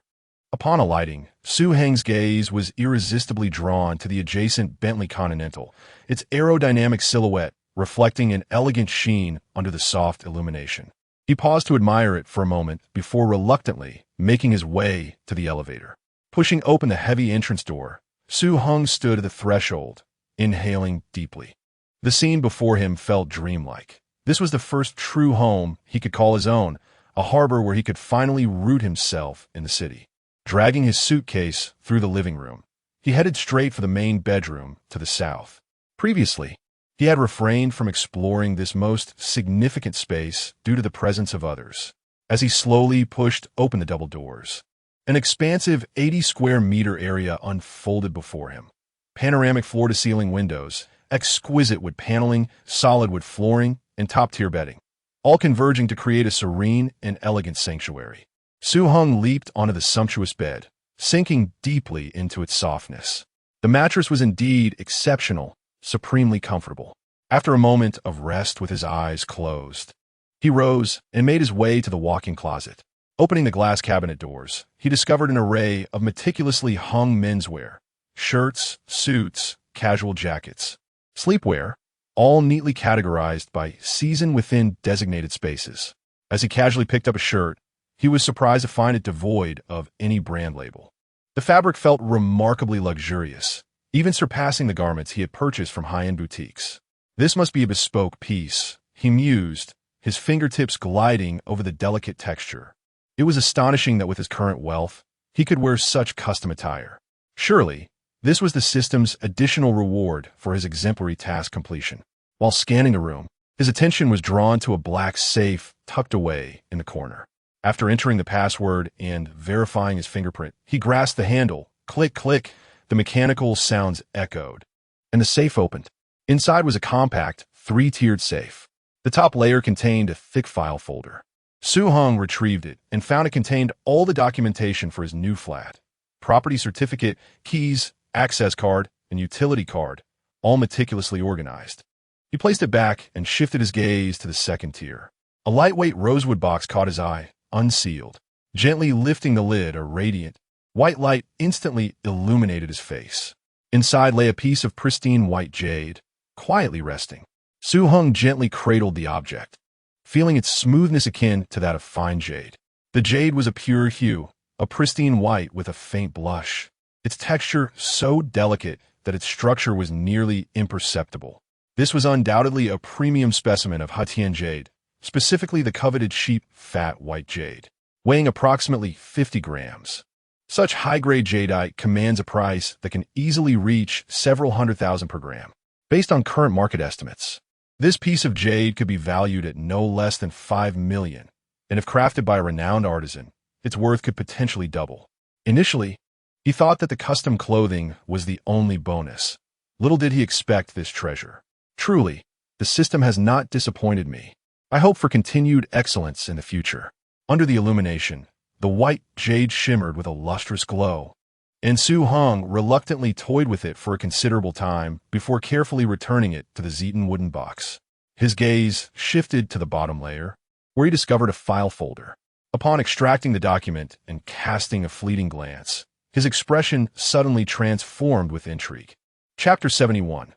Upon alighting, Su Heng's gaze was irresistibly drawn to the adjacent Bentley Continental, its aerodynamic silhouette reflecting an elegant sheen under the soft illumination. He paused to admire it for a moment before reluctantly making his way to the elevator. Pushing open the heavy entrance door, Su Heng stood at the threshold, inhaling deeply. The scene before him felt dreamlike. This was the first true home he could call his own, a harbor where he could finally root himself in the city. Dragging his suitcase through the living room, he headed straight for the main bedroom to the south. Previously, he had refrained from exploring this most significant space due to the presence of others. As he slowly pushed open the double doors, an expansive 80-square-meter area unfolded before him. Panoramic floor-to-ceiling windows, exquisite wood paneling, solid wood flooring, and top-tier bedding, all converging to create a serene and elegant sanctuary. Su Heng leaped onto the sumptuous bed, sinking deeply into its softness. The mattress was indeed exceptional, supremely comfortable. After a moment of rest with his eyes closed, he rose and made his way to the walk-in closet. Opening the glass cabinet doors, he discovered an array of meticulously hung menswear, shirts, suits, casual jackets, sleepwear, all neatly categorized by season within designated spaces. As he casually picked up a shirt, he was surprised to find it devoid of any brand label. The fabric felt remarkably luxurious, even surpassing the garments he had purchased from high-end boutiques. This must be a bespoke piece, he mused, his fingertips gliding over the delicate texture. It was astonishing that with his current wealth, he could wear such custom attire. Surely, this was the system's additional reward for his exemplary task completion. While scanning the room, his attention was drawn to a black safe tucked away in the corner. After entering the password and verifying his fingerprint, he grasped the handle. Click, click, the mechanical sounds echoed, and the safe opened. Inside was a compact, 3-tiered safe. The top layer contained a thick file folder. Su Heng retrieved it and found it contained all the documentation for his new flat. Property certificate, keys, access card, and utility card, all meticulously organized. He placed it back and shifted his gaze to the second tier. A lightweight rosewood box caught his eye, unsealed. Gently lifting the lid, a radiant, white light instantly illuminated his face. Inside lay a piece of pristine white jade, quietly resting. Su Heng gently cradled the object, feeling its smoothness akin to that of fine jade. The jade was a pure hue, a pristine white with a faint blush, its texture so delicate that its structure was nearly imperceptible. This was undoubtedly a premium specimen of Hatian jade, specifically the coveted sheep fat white jade, weighing approximately 50 grams. Such high-grade jadeite commands a price that can easily reach several hundred thousand per gram. Based on current market estimates, this piece of jade could be valued at no less than 5 million, and if crafted by a renowned artisan, its worth could potentially double. Initially, he thought that the custom clothing was the only bonus. Little did he expect this treasure. Truly, the system has not disappointed me. I hope for continued excellence in the future. Under the illumination, the white jade shimmered with a lustrous glow, and Heng reluctantly toyed with it for a considerable time before carefully returning it to the Zeton wooden box. His gaze shifted to the bottom layer, where he discovered a file folder. Upon extracting the document and casting a fleeting glance, his expression suddenly transformed with intrigue. Chapter 71.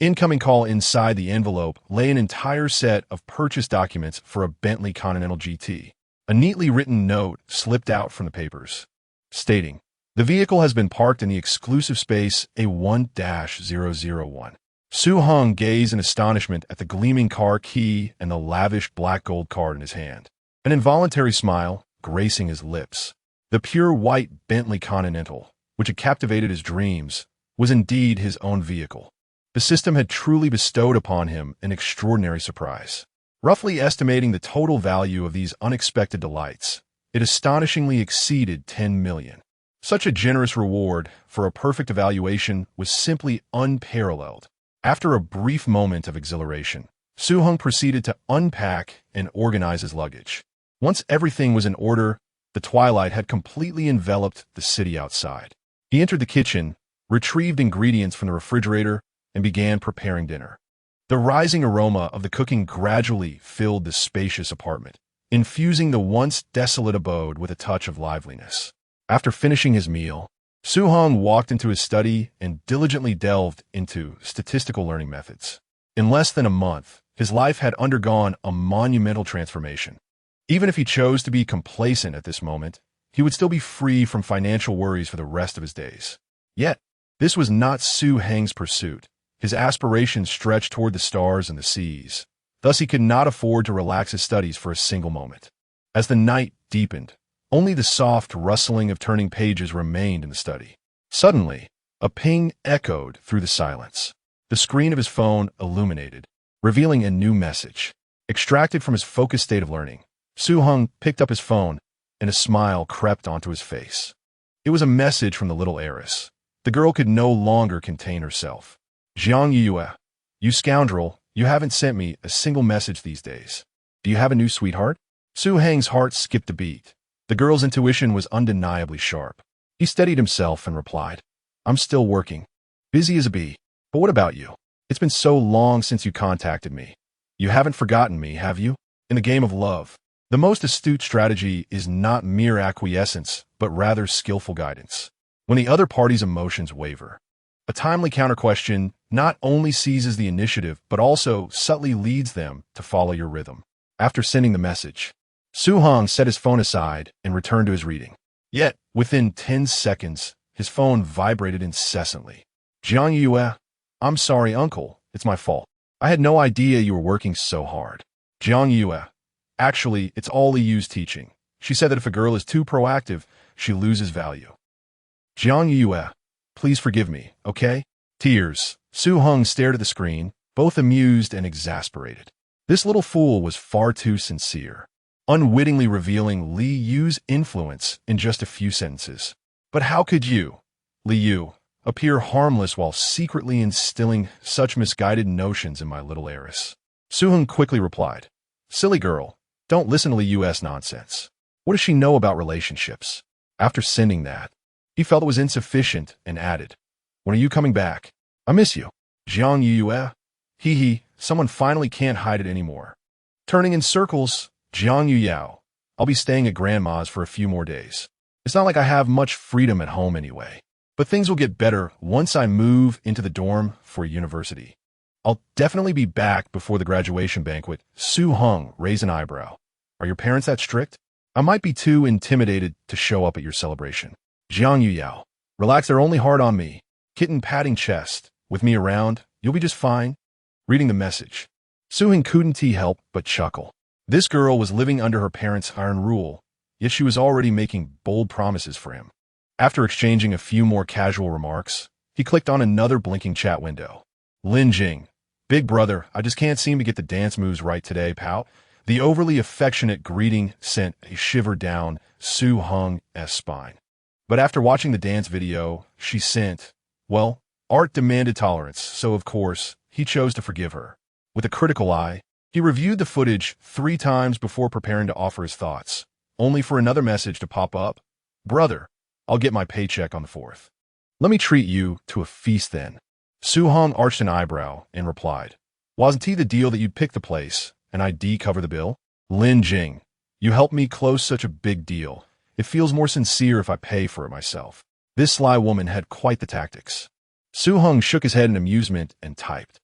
Incoming call. Inside the envelope lay an entire set of purchase documents for a Bentley Continental GT. A neatly written note slipped out from the papers, stating, "The vehicle has been parked in the exclusive space A1-001. Heng gazed in astonishment at the gleaming car key and the lavish black gold card in his hand. An involuntary smile gracing his lips. The pure white Bentley Continental, which had captivated his dreams, was indeed his own vehicle. The system had truly bestowed upon him an extraordinary surprise. Roughly estimating the total value of these unexpected delights, it astonishingly exceeded 10 million. Such a generous reward for a perfect evaluation was simply unparalleled. After a brief moment of exhilaration, Heng proceeded to unpack and organize his luggage. Once everything was in order, the twilight had completely enveloped the city outside. He entered the kitchen, retrieved ingredients from the refrigerator, and began preparing dinner. The rising aroma of the cooking gradually filled the spacious apartment, infusing the once desolate abode with a touch of liveliness. After finishing his meal, Heng walked into his study and diligently delved into statistical learning methods. In less than a month, his life had undergone a monumental transformation. Even if he chose to be complacent at this moment, he would still be free from financial worries for the rest of his days. Yet, this was not Heng's pursuit. His aspirations stretched toward the stars and the seas. Thus he could not afford to relax his studies for a single moment. As the night deepened, only the soft rustling of turning pages remained in the study. Suddenly, a ping echoed through the silence. The screen of his phone illuminated, revealing a new message. Extracted from his focused state of learning, Heng picked up his phone, and a smile crept onto his face. It was a message from the little heiress. The girl could no longer contain herself. "Jiang Yue, you scoundrel, you haven't sent me a single message these days. Do you have a new sweetheart?" Heng's heart skipped a beat. The girl's intuition was undeniably sharp. He steadied himself and replied, "I'm still working. Busy as a bee. But what about you? It's been so long since you contacted me. You haven't forgotten me, have you? In the game of love, the most astute strategy is not mere acquiescence, but rather skillful guidance. When the other party's emotions waver, a timely counter-question not only seizes the initiative, but also subtly leads them to follow your rhythm." After sending the message, Heng set his phone aside and returned to his reading. Yet, within 10 seconds, his phone vibrated incessantly. "Jiang Yue, I'm sorry, uncle. It's my fault. I had no idea you were working so hard." "Jiang Yue, actually, it's all Liyu's teaching. She said that if a girl is too proactive, she loses value." "Jiang Yue, please forgive me, okay?" Tears. Heng stared at the screen, both amused and exasperated. This little fool was far too sincere, unwittingly revealing Li Yu's influence in just a few sentences. "But how could you, Li Yu, appear harmless while secretly instilling such misguided notions in my little heiress?" Heng quickly replied, "Silly girl, don't listen to Li Yu's nonsense. What does she know about relationships?" After sending that, he felt it was insufficient and added, "When are you coming back? I miss you." "Jiang Yue, hee, someone finally can't hide it anymore. Turning in circles, Jiang Yue, I'll be staying at Grandma's for a few more days. It's not like I have much freedom at home anyway. But things will get better once I move into the dorm for university. I'll definitely be back before the graduation banquet." Heng raised an eyebrow. "Are your parents that strict? I might be too intimidated to show up at your celebration." "Jiang Yue, relax, they're only hard on me. Kitten patting chest. With me around, you'll be just fine." Reading the message, Heng couldn't help but chuckle. This girl was living under her parents' iron rule, yet she was already making bold promises for him. After exchanging a few more casual remarks, he clicked on another blinking chat window. Lin Jing. Big brother, I just can't seem to get the dance moves right today, pal. The overly affectionate greeting sent a shiver down Su Heng's spine. But after watching the dance video, she sent, well, art demanded tolerance, so of course, he chose to forgive her. With a critical eye, he reviewed the footage 3 times before preparing to offer his thoughts, only for another message to pop up. Brother, I'll get my paycheck on the 4th. Let me treat you to a feast then. Su Heng arched an eyebrow and replied, wasn't he the deal that you'd pick the place and I'd cover the bill? Lin Jing, you helped me close such a big deal. It feels more sincere if I pay for it myself. This sly woman had quite the tactics. Su Heng shook his head in amusement and typed,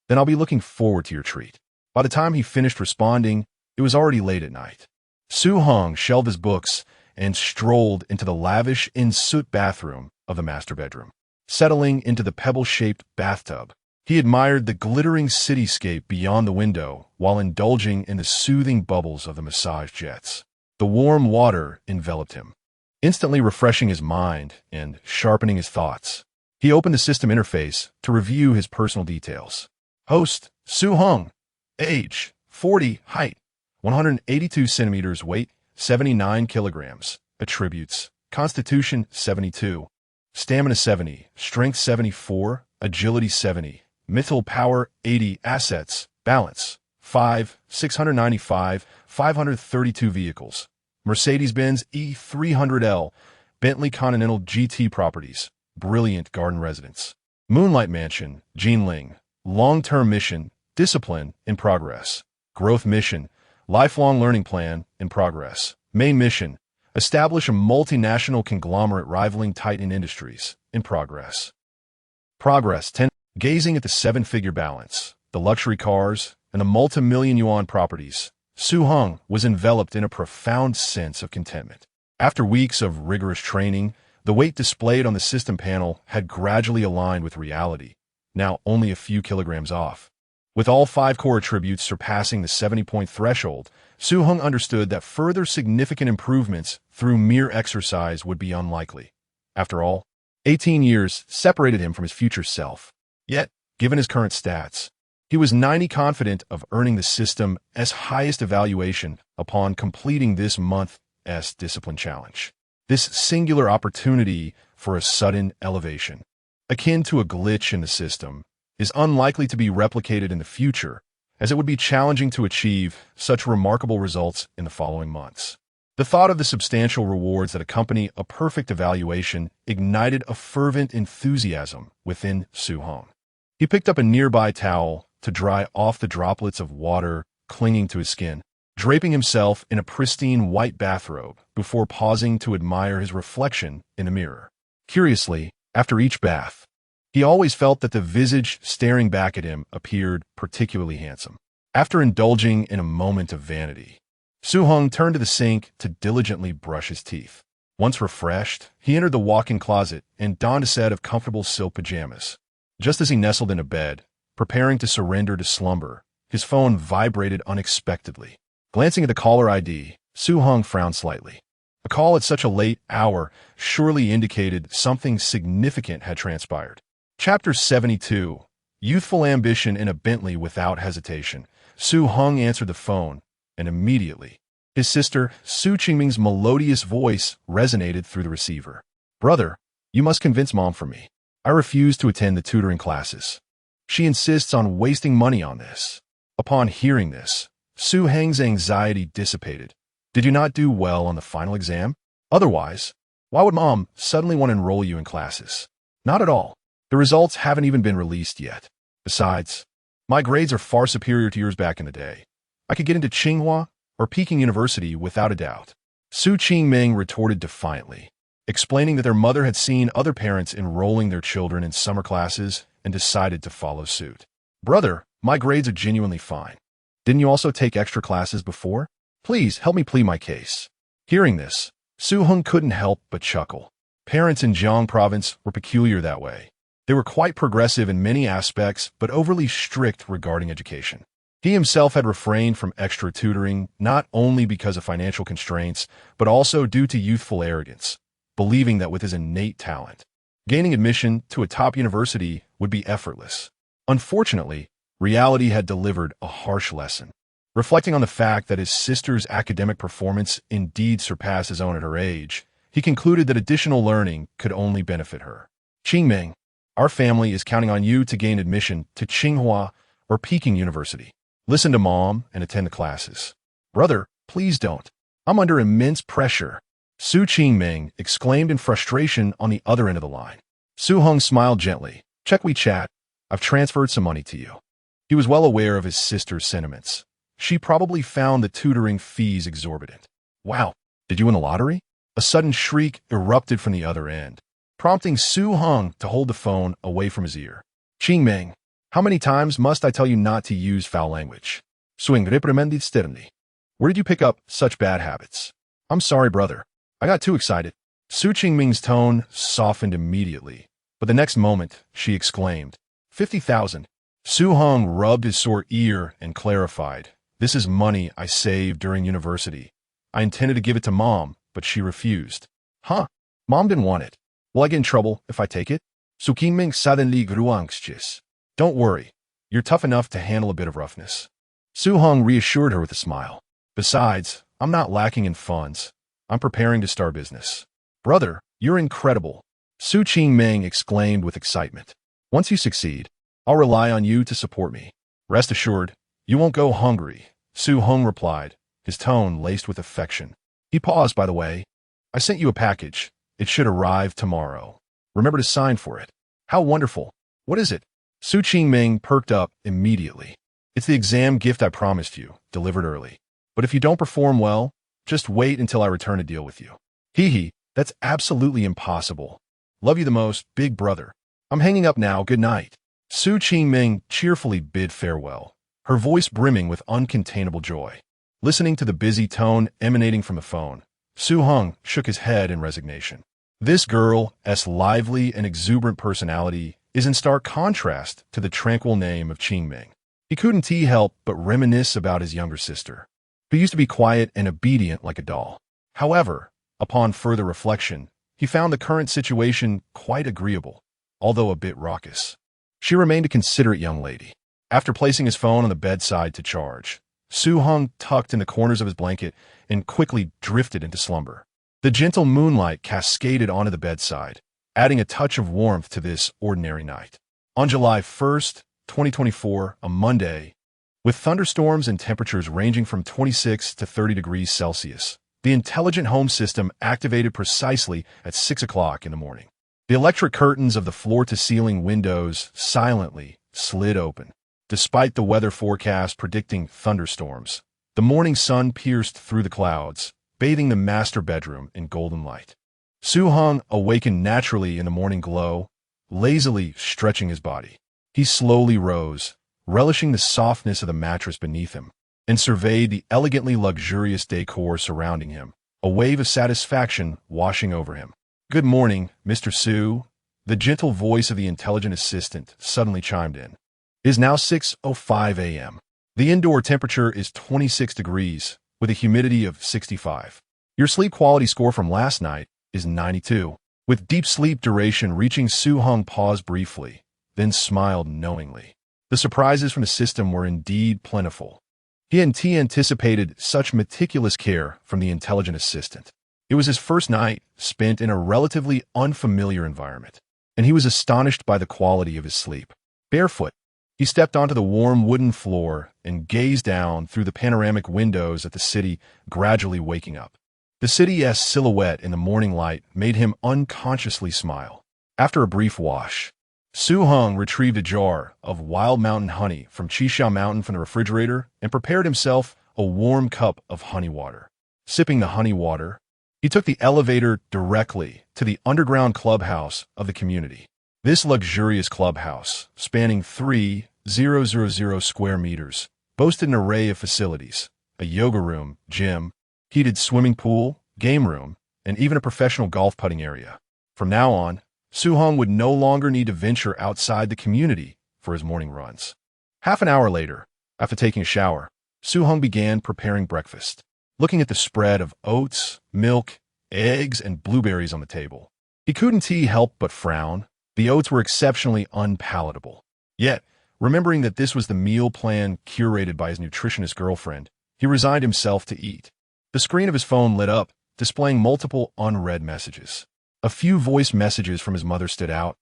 then I'll be looking forward to your treat. By the time he finished responding, it was already late at night. Su Heng shelved his books and strolled into the lavish in-suit bathroom of the master bedroom. Settling into the pebble-shaped bathtub, he admired the glittering cityscape beyond the window while indulging in the soothing bubbles of the massage jets. The warm water enveloped him, instantly refreshing his mind and sharpening his thoughts. He opened the system interface to review his personal details. Host, Su Heng. Age, 40. Height, 182 centimeters. Weight, 79 kilograms. Attributes, Constitution, 72. Stamina, 70. Strength, 74. Agility, 70. Mental power, 80. Assets, balance, 5. 695. 532 vehicles. Mercedes-Benz E300L. Bentley Continental GT properties. Brilliant garden residence. Moonlight Mansion, Jinling. Long-term mission, discipline, in progress. Growth mission, lifelong learning plan, in progress. Main mission, establish a multinational conglomerate rivaling Titan Industries, in progress. Progress 10. Gazing at the 7-figure balance, the luxury cars, and the multi-million yuan properties, Su Heng was enveloped in a profound sense of contentment. After weeks of rigorous training, the weight displayed on the system panel had gradually aligned with reality, now only a few kilograms off. With all 5 core attributes surpassing the 70-point threshold, Su Heng understood that further significant improvements through mere exercise would be unlikely. After all, 18 years separated him from his future self. Yet, given his current stats, he was 90% confident of earning the system's highest evaluation upon completing this month's discipline challenge. This singular opportunity for a sudden elevation, akin to a glitch in the system, is unlikely to be replicated in the future, as it would be challenging to achieve such remarkable results in the following months. The thought of the substantial rewards that accompany a perfect evaluation ignited a fervent enthusiasm within Su Heng. He picked up a nearby towel to dry off the droplets of water clinging to his skin, draping himself in a pristine white bathrobe before pausing to admire his reflection in a mirror. Curiously, after each bath, he always felt that the visage staring back at him appeared particularly handsome. After indulging in a moment of vanity, Su Heng turned to the sink to diligently brush his teeth. Once refreshed, he entered the walk-in closet and donned a set of comfortable silk pajamas. Just as he nestled in a bed, preparing to surrender to slumber, his phone vibrated unexpectedly. Glancing at the caller ID, Su Heng frowned slightly. A call at such a late hour surely indicated something significant had transpired. Chapter 72. Youthful ambition in a Bentley without hesitation. Su Heng answered the phone, and immediately, his sister, Su Qingming's melodious voice resonated through the receiver. Brother, you must convince Mom for me. I refuse to attend the tutoring classes. She insists on wasting money on this. Upon hearing this, Su Heng's anxiety dissipated. Did you not do well on the final exam? Otherwise, why would Mom suddenly want to enroll you in classes? Not at all. The results haven't even been released yet. Besides, my grades are far superior to yours back in the day. I could get into Tsinghua or Peking University without a doubt. Su Qingming retorted defiantly, explaining that their mother had seen other parents enrolling their children in summer classes and decided to follow suit. Brother, my grades are genuinely fine. Didn't you also take extra classes before? Please help me plead my case. Hearing this, Su Heng couldn't help but chuckle. Parents in Jiang province were peculiar that way. They were quite progressive in many aspects, but overly strict regarding education. He himself had refrained from extra tutoring, not only because of financial constraints, but also due to youthful arrogance, believing that with his innate talent, gaining admission to a top university would be effortless. Unfortunately, reality had delivered a harsh lesson. Reflecting on the fact that his sister's academic performance indeed surpassed his own at her age, he concluded that additional learning could only benefit her. Qingming, our family is counting on you to gain admission to Tsinghua or Peking University. Listen to Mom and attend the classes. Brother, please don't. I'm under immense pressure. Su Qingming exclaimed in frustration on the other end of the line. Su Heng smiled gently. Check WeChat. I've transferred some money to you. He was well aware of his sister's sentiments. She probably found the tutoring fees exorbitant. Wow, did you win the lottery? A sudden shriek erupted from the other end, prompting Su Heng to hold the phone away from his ear. Qingming, how many times must I tell you not to use foul language? Swing reprimanded sternly. Where did you pick up such bad habits? I'm sorry, brother. I got too excited. Su Qingming's tone softened immediately, but the next moment, she exclaimed, 50,000. Su Heng rubbed his sore ear and clarified, this is money I saved during university. I intended to give it to Mom, but she refused. Huh? Mom didn't want it. Will I get in trouble if I take it? Su Qingming suddenly grew anxious. Don't worry. You're tough enough to handle a bit of roughness. Su Heng reassured her with a smile. Besides, I'm not lacking in funds. I'm preparing to start business. Brother, you're incredible. Su Qingming exclaimed with excitement. Once you succeed, I'll rely on you to support me. Rest assured, you won't go hungry, Su Heng replied, his tone laced with affection. He paused, by the way. I sent you a package. It should arrive tomorrow. Remember to sign for it. How wonderful. What is it? Su Qingming perked up immediately. It's the exam gift I promised you, delivered early. But if you don't perform well, just wait until I return to deal with you. Hee, that's absolutely impossible. Love you the most, big brother. I'm hanging up now, good night. Su Qingming cheerfully bid farewell, her voice brimming with uncontainable joy. Listening to the busy tone emanating from the phone, Su Heng shook his head in resignation. This girl's lively and exuberant personality is in stark contrast to the tranquil name of Qingming. He couldn't help but reminisce about his younger sister, who used to be quiet and obedient like a doll. However, upon further reflection, he found the current situation quite agreeable, although a bit raucous. She remained a considerate young lady. After placing his phone on the bedside to charge, Su Heng tucked in the corners of his blanket and quickly drifted into slumber. The gentle moonlight cascaded onto the bedside, adding a touch of warmth to this ordinary night. On July 1st, 2024, a Monday, with thunderstorms and temperatures ranging from 26 to 30 degrees Celsius, the intelligent home system activated precisely at 6 o'clock in the morning. The electric curtains of the floor-to-ceiling windows silently slid open. Despite the weather forecast predicting thunderstorms, the morning sun pierced through the clouds, bathing the master bedroom in golden light. Su Heng awakened naturally in the morning glow, lazily stretching his body. He slowly rose, relishing the softness of the mattress beneath him, and surveyed the elegantly luxurious decor surrounding him, a wave of satisfaction washing over him. Good morning, Mr. Su. The gentle voice of the intelligent assistant suddenly chimed in. It is now 6:05 a.m. The indoor temperature is 26 degrees, with a humidity of 65. Your sleep quality score from last night is 92. With deep sleep duration reaching, Su Heng paused briefly, then smiled knowingly. The surprises from the system were indeed plentiful. He hadn't anticipated such meticulous care from the intelligent assistant. It was his first night spent in a relatively unfamiliar environment, and he was astonished by the quality of his sleep. Barefoot, he stepped onto the warm wooden floor and gazed down through the panoramic windows at the city gradually waking up. The city's silhouette in the morning light made him unconsciously smile. After a brief wash, Su Heng retrieved a jar of wild mountain honey from Qishao Mountain from the refrigerator and prepared himself a warm cup of honey water. Sipping the honey water, he took the elevator directly to the underground clubhouse of the community. This luxurious clubhouse, spanning 3,000 square meters, boasted an array of facilities: a yoga room, gym, heated swimming pool, game room, and even a professional golf putting area. From now on, Su Heng would no longer need to venture outside the community for his morning runs. Half an hour later, after taking a shower, Su Heng began preparing breakfast. Looking at the spread of oats, milk, eggs and blueberries on the table. He couldn't help but frown. The oats were exceptionally unpalatable. Yet, remembering that this was the meal plan curated by his nutritionist girlfriend, he resigned himself to eat. The screen of his phone lit up, displaying multiple unread messages. A few voice messages from his mother stood out,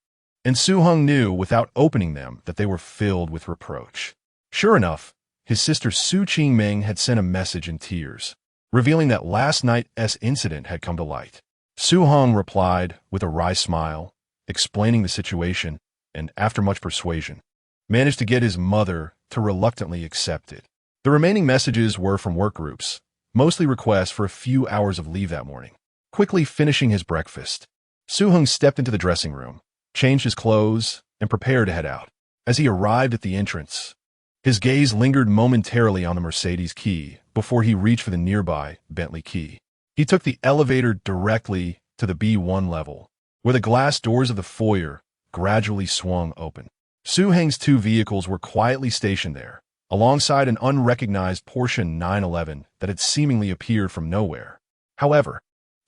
and Su-hung knew without opening them that they were filled with reproach. Sure enough, his sister Su Ching-ming had sent a message in tears, revealing that last night's incident had come to light. Su-hung replied with a wry smile, explaining the situation, and after much persuasion, managed to get his mother to reluctantly accept it. The remaining messages were from work groups, mostly requests for a few hours of leave that morning. Quickly finishing his breakfast, Su-hung stepped into the dressing room, changed his clothes, and prepared to head out. As he arrived at the entrance, his gaze lingered momentarily on the Mercedes key before he reached for the nearby Bentley key. He took the elevator directly to the B1 level, where the glass doors of the foyer gradually swung open. Su-heng's two vehicles were quietly stationed there, alongside an unrecognized Porsche 911 that had seemingly appeared from nowhere. However,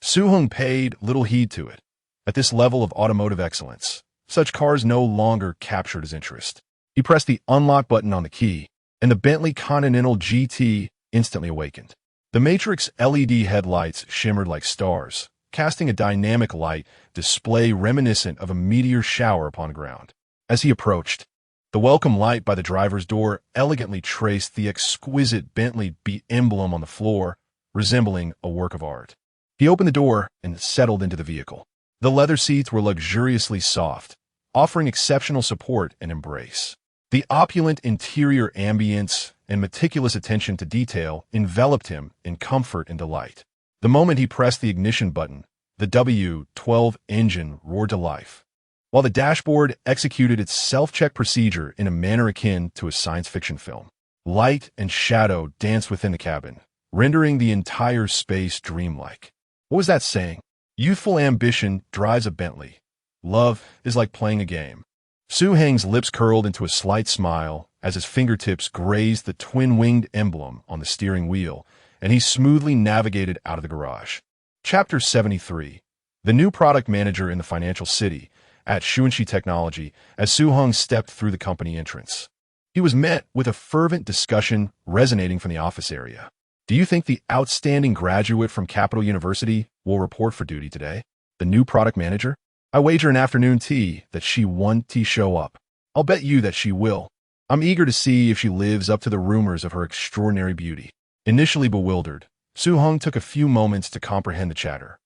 Su-hung paid little heed to it. At this level of automotive excellence, such cars no longer captured his interest. He pressed the unlock button on the key, and the Bentley Continental GT instantly awakened. The Matrix LED headlights shimmered like stars, casting a dynamic light display reminiscent of a meteor shower upon the ground. As he approached, the welcome light by the driver's door elegantly traced the exquisite Bentley B emblem on the floor, resembling a work of art. He opened the door and settled into the vehicle. The leather seats were luxuriously soft, offering exceptional support and embrace. The opulent interior ambience and meticulous attention to detail enveloped him in comfort and delight. The moment he pressed the ignition button, the W12 engine roared to life, while the dashboard executed its self-check procedure in a manner akin to a science fiction film. Light and shadow danced within the cabin, rendering the entire space dreamlike. What was that saying? Youthful ambition drives a Bentley. Love is like playing a game. Su-heng's lips curled into a slight smile as his fingertips grazed the twin-winged emblem on the steering wheel, and he smoothly navigated out of the garage. Chapter 73. The new product manager in the financial city at Xuanxi Technology as Su-hung stepped through the company entrance. He was met with a fervent discussion resonating from the office area. Do you think the outstanding graduate from Capital University will report for duty today? The new product manager? I wager an afternoon tea that she won't show up. I'll bet you that she will. I'm eager to see if she lives up to the rumors of her extraordinary beauty. Initially bewildered, Su-hung took a few moments to comprehend the chatter.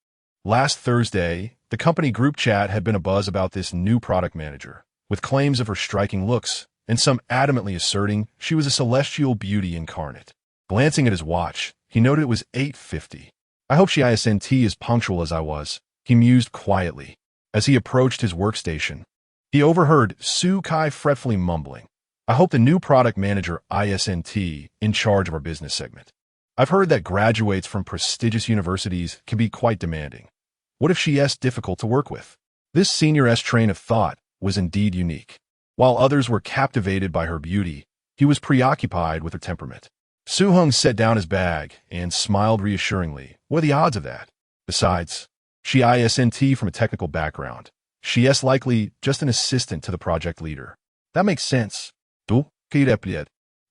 Last Thursday, the company group chat had been abuzz about this new product manager, with claims of her striking looks, and some adamantly asserting she was a celestial beauty incarnate. Glancing at his watch, he noted it was 8:50. I hope she isn't as punctual as I was, he mused quietly. As he approached his workstation, he overheard Su Kai fretfully mumbling, I hope the new product manager isn't in charge of our business segment. I've heard that graduates from prestigious universities can be quite demanding. What if she is difficult to work with? This senior's train of thought was indeed unique. While others were captivated by her beauty, he was preoccupied with her temperament. Su-hung set down his bag and smiled reassuringly. What are the odds of that? Besides, she isn't from a technical background. She is likely just an assistant to the project leader. That makes sense.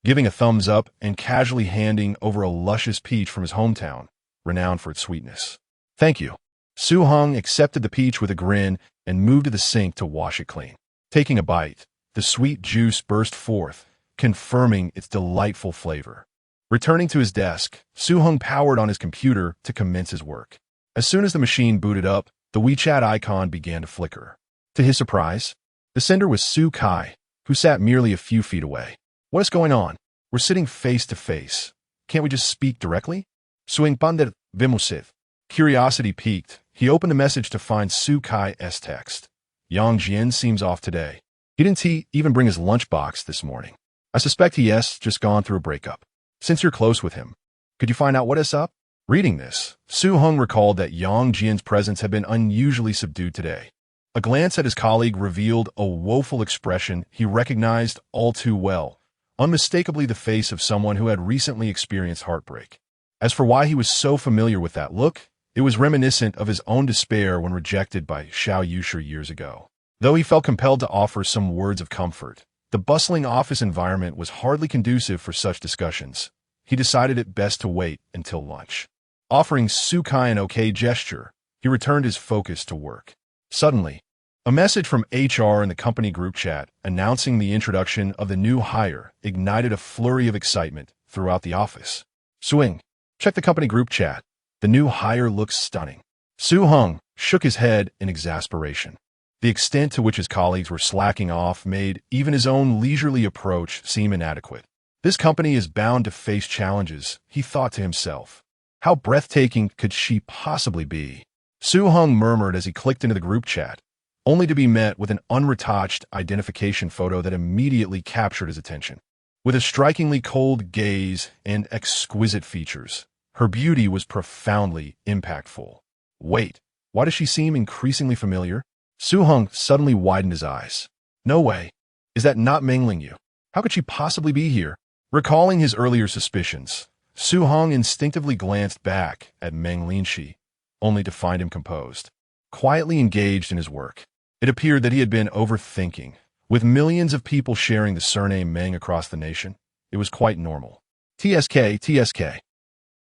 Giving a thumbs up and casually handing over a luscious peach from his hometown, renowned for its sweetness. Thank you. Su-hung accepted the peach with a grin and moved to the sink to wash it clean. Taking a bite, the sweet juice burst forth, confirming its delightful flavor. Returning to his desk, Su-hung powered on his computer to commence his work. As soon as the machine booted up, the WeChat icon began to flicker. To his surprise, the sender was Su Kai, who sat merely a few feet away. What is going on? We're sitting face to face. Can't we just speak directly? Swing pander vimusiv. Curiosity piqued, he opened the message to find Su Kai's text. Yang Jian seems off today. He didn't even bring his lunchbox this morning. I suspect he has just gone through a breakup. Since you're close with him, could you find out what is up? Reading this, Su-hung recalled that Yang Jian's presence had been unusually subdued today. A glance at his colleague revealed a woeful expression he recognized all too well, unmistakably the face of someone who had recently experienced heartbreak. As for why he was so familiar with that look, It was reminiscent of his own despair when rejected by Xiao Yusher years ago. Though he felt compelled to offer some words of comfort, the bustling office environment was hardly conducive for such discussions. He decided it best to wait until lunch. Offering Sukai an okay gesture, he returned his focus to work. Suddenly, a message from HR in the company group chat announcing the introduction of the new hire ignited a flurry of excitement throughout the office. Swing, check the company group chat. The new hire looks stunning. Su Heng shook his head in exasperation. The extent to which his colleagues were slacking off made even his own leisurely approach seem inadequate. This company is bound to face challenges, he thought to himself. How breathtaking could she possibly be? Su Heng murmured as he clicked into the group chat, only to be met with an unretouched identification photo that immediately captured his attention. With a strikingly cold gaze and exquisite features, her beauty was profoundly impactful. Wait, why does she seem increasingly familiar? Su Heng suddenly widened his eyes. No way. Is that not Meng Lingyu? How could she possibly be here? Recalling his earlier suspicions, Su Heng instinctively glanced back at Meng Lingxi, only to find him composed, quietly engaged in his work. It appeared that he had been overthinking. With millions of people sharing the surname Meng across the nation, it was quite normal. TSK.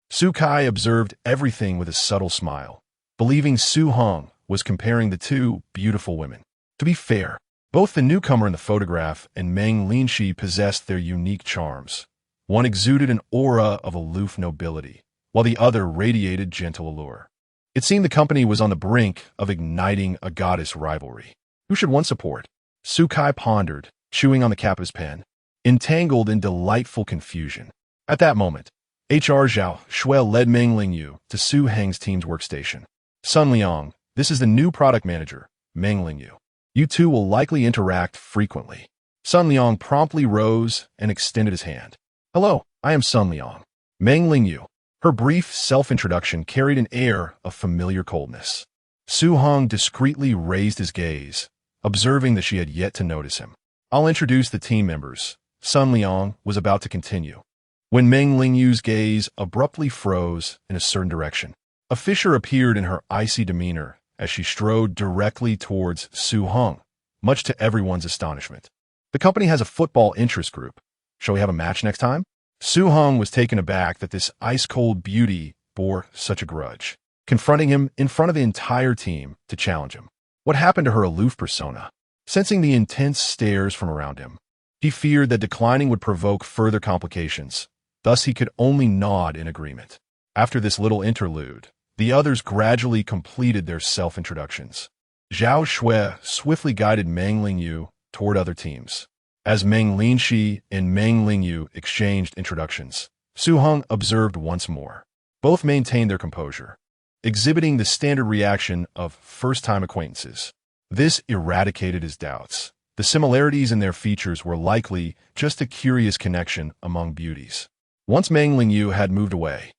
Su Kai observed everything with a subtle smile, believing Su Heng was comparing the two beautiful women. To be fair, both the newcomer in the photograph and Meng Lingxi possessed their unique charms. One exuded an aura of aloof nobility, while the other radiated gentle allure. It seemed the company was on the brink of igniting a goddess rivalry. Who should one support? Su Kai pondered, chewing on the cap of his pen, entangled in delightful confusion. At that moment, HR Zhao Shuel led Meng Lingyu to Su Heng's team's workstation. Sun Liang, this is the new product manager, Meng Lingyu. You two will likely interact frequently. Sun Liang promptly rose and extended his hand. Hello, I am Sun Liang. Meng Lingyu. Her brief self-introduction carried an air of familiar coldness. Su Heng discreetly raised his gaze, observing that she had yet to notice him. I'll introduce the team members. Sun Liang was about to continue, when Meng Lingyu's gaze abruptly froze in a certain direction. A fissure appeared in her icy demeanor as she strode directly towards Su Heng, much to everyone's astonishment. The company has a football interest group. Shall we have a match next time? Su Heng was taken aback that this ice-cold beauty bore such a grudge, confronting him in front of the entire team to challenge him. What happened to her aloof persona? Sensing the intense stares from around him, he feared that declining would provoke further complications. Thus, he could only nod in agreement. After this little interlude, the others gradually completed their self-introductions. Zhao Shui swiftly guided Meng Lingyu toward other teams. As Meng Lingxi and Meng Lingyu exchanged introductions, Su Heng observed once more. Both maintained their composure, exhibiting the standard reaction of first-time acquaintances. This eradicated his doubts. The similarities in their features were likely just a curious connection among beauties. Once Meng Lingyu had moved away,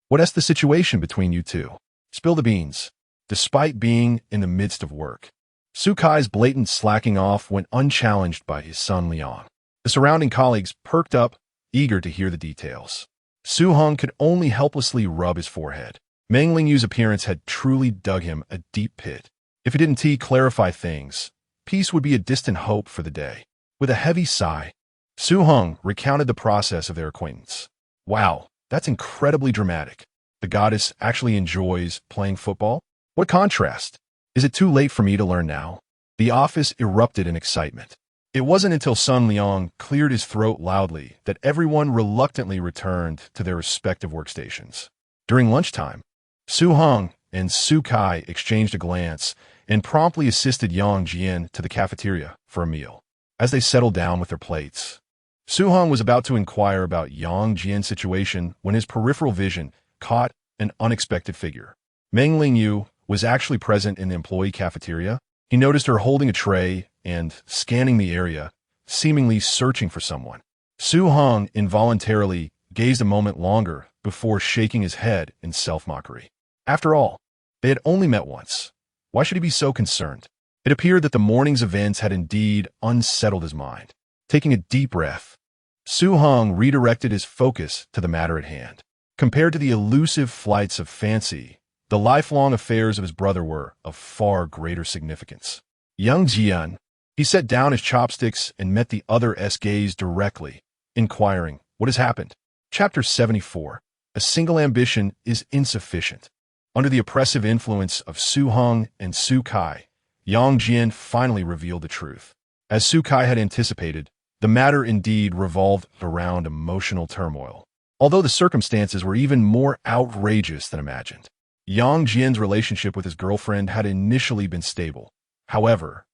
what is the situation between you two? Spill the beans. Despite being in the midst of work, Su Kai's blatant slacking off went unchallenged by his son Liang. The surrounding colleagues perked up, eager to hear the details. Su Heng could only helplessly rub his forehead. Meng Lingyu's appearance had truly dug him a deep pit. If he didn't clarify things, peace would be a distant hope for the day. With a heavy sigh, Su Heng recounted the process of their acquaintance. Wow, that's incredibly dramatic. The goddess actually enjoys playing football? What contrast! Is it too late for me to learn now? The office erupted in excitement. It wasn't until Sun Liang cleared his throat loudly that everyone reluctantly returned to their respective workstations. During lunchtime, Su Heng and Su Kai exchanged a glance and promptly assisted Yang Jian to the cafeteria for a meal. As they settled down with their plates, Su Heng was about to inquire about Yang Jian's situation when his peripheral vision caught an unexpected figure. Meng Lingyu was actually present in the employee cafeteria. He noticed her holding a tray and scanning the area, seemingly searching for someone. Su Heng involuntarily gazed a moment longer before shaking his head in self-mockery. After all, they had only met once. Why should he be so concerned? It appeared that the morning's events had indeed unsettled his mind. Taking a deep breath, Su Heng redirected his focus to the matter at hand. Compared to the elusive flights of fancy, the lifelong affairs of his brother were of far greater significance. Young Jian, he set down his chopsticks and met the other's gaze directly, inquiring, "What has happened?" Chapter 74. A single ambition is insufficient. Under the oppressive influence of Su Heng and Su Kai, Yang Jian finally revealed the truth. As Su Kai had anticipated, the matter indeed revolved around emotional turmoil. Although the circumstances were even more outrageous than imagined. Yang Jian's relationship with his girlfriend had initially been stable. However,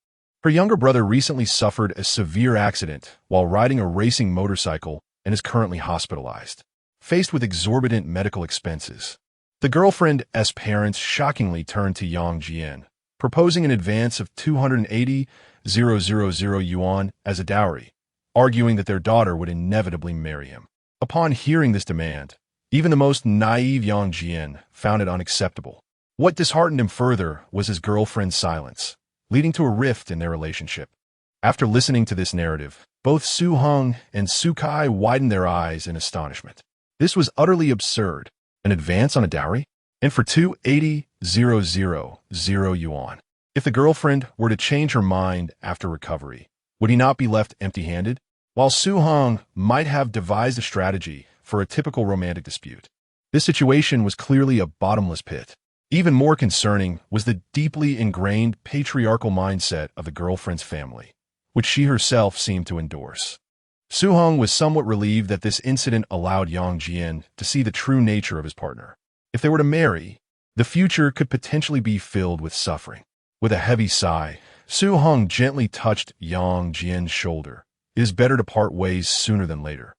her younger brother recently suffered a severe accident while riding a racing motorcycle and is currently hospitalized. Faced with exorbitant medical expenses, the girlfriend's parents shockingly turned to Yang Jian, proposing an advance of 280,000 yuan as a dowry, arguing that their daughter would inevitably marry him. Upon hearing this demand, even the most naive Yang Jian found it unacceptable. What disheartened him further was his girlfriend's silence, leading to a rift in their relationship. After listening to this narrative, both Su Heng and Su Kai widened their eyes in astonishment. This was utterly absurd. An advance on a dowry? And for 280,000 yuan. If the girlfriend were to change her mind after recovery, would he not be left empty-handed? While Su Heng might have devised a strategy for a typical romantic dispute, this situation was clearly a bottomless pit. Even more concerning was the deeply ingrained patriarchal mindset of the girlfriend's family, which she herself seemed to endorse. Su Heng was somewhat relieved that this incident allowed Yang Jian to see the true nature of his partner. If they were to marry, the future could potentially be filled with suffering. With a heavy sigh, Su Heng gently touched Yang Jian's shoulder. It is better to part ways sooner than later.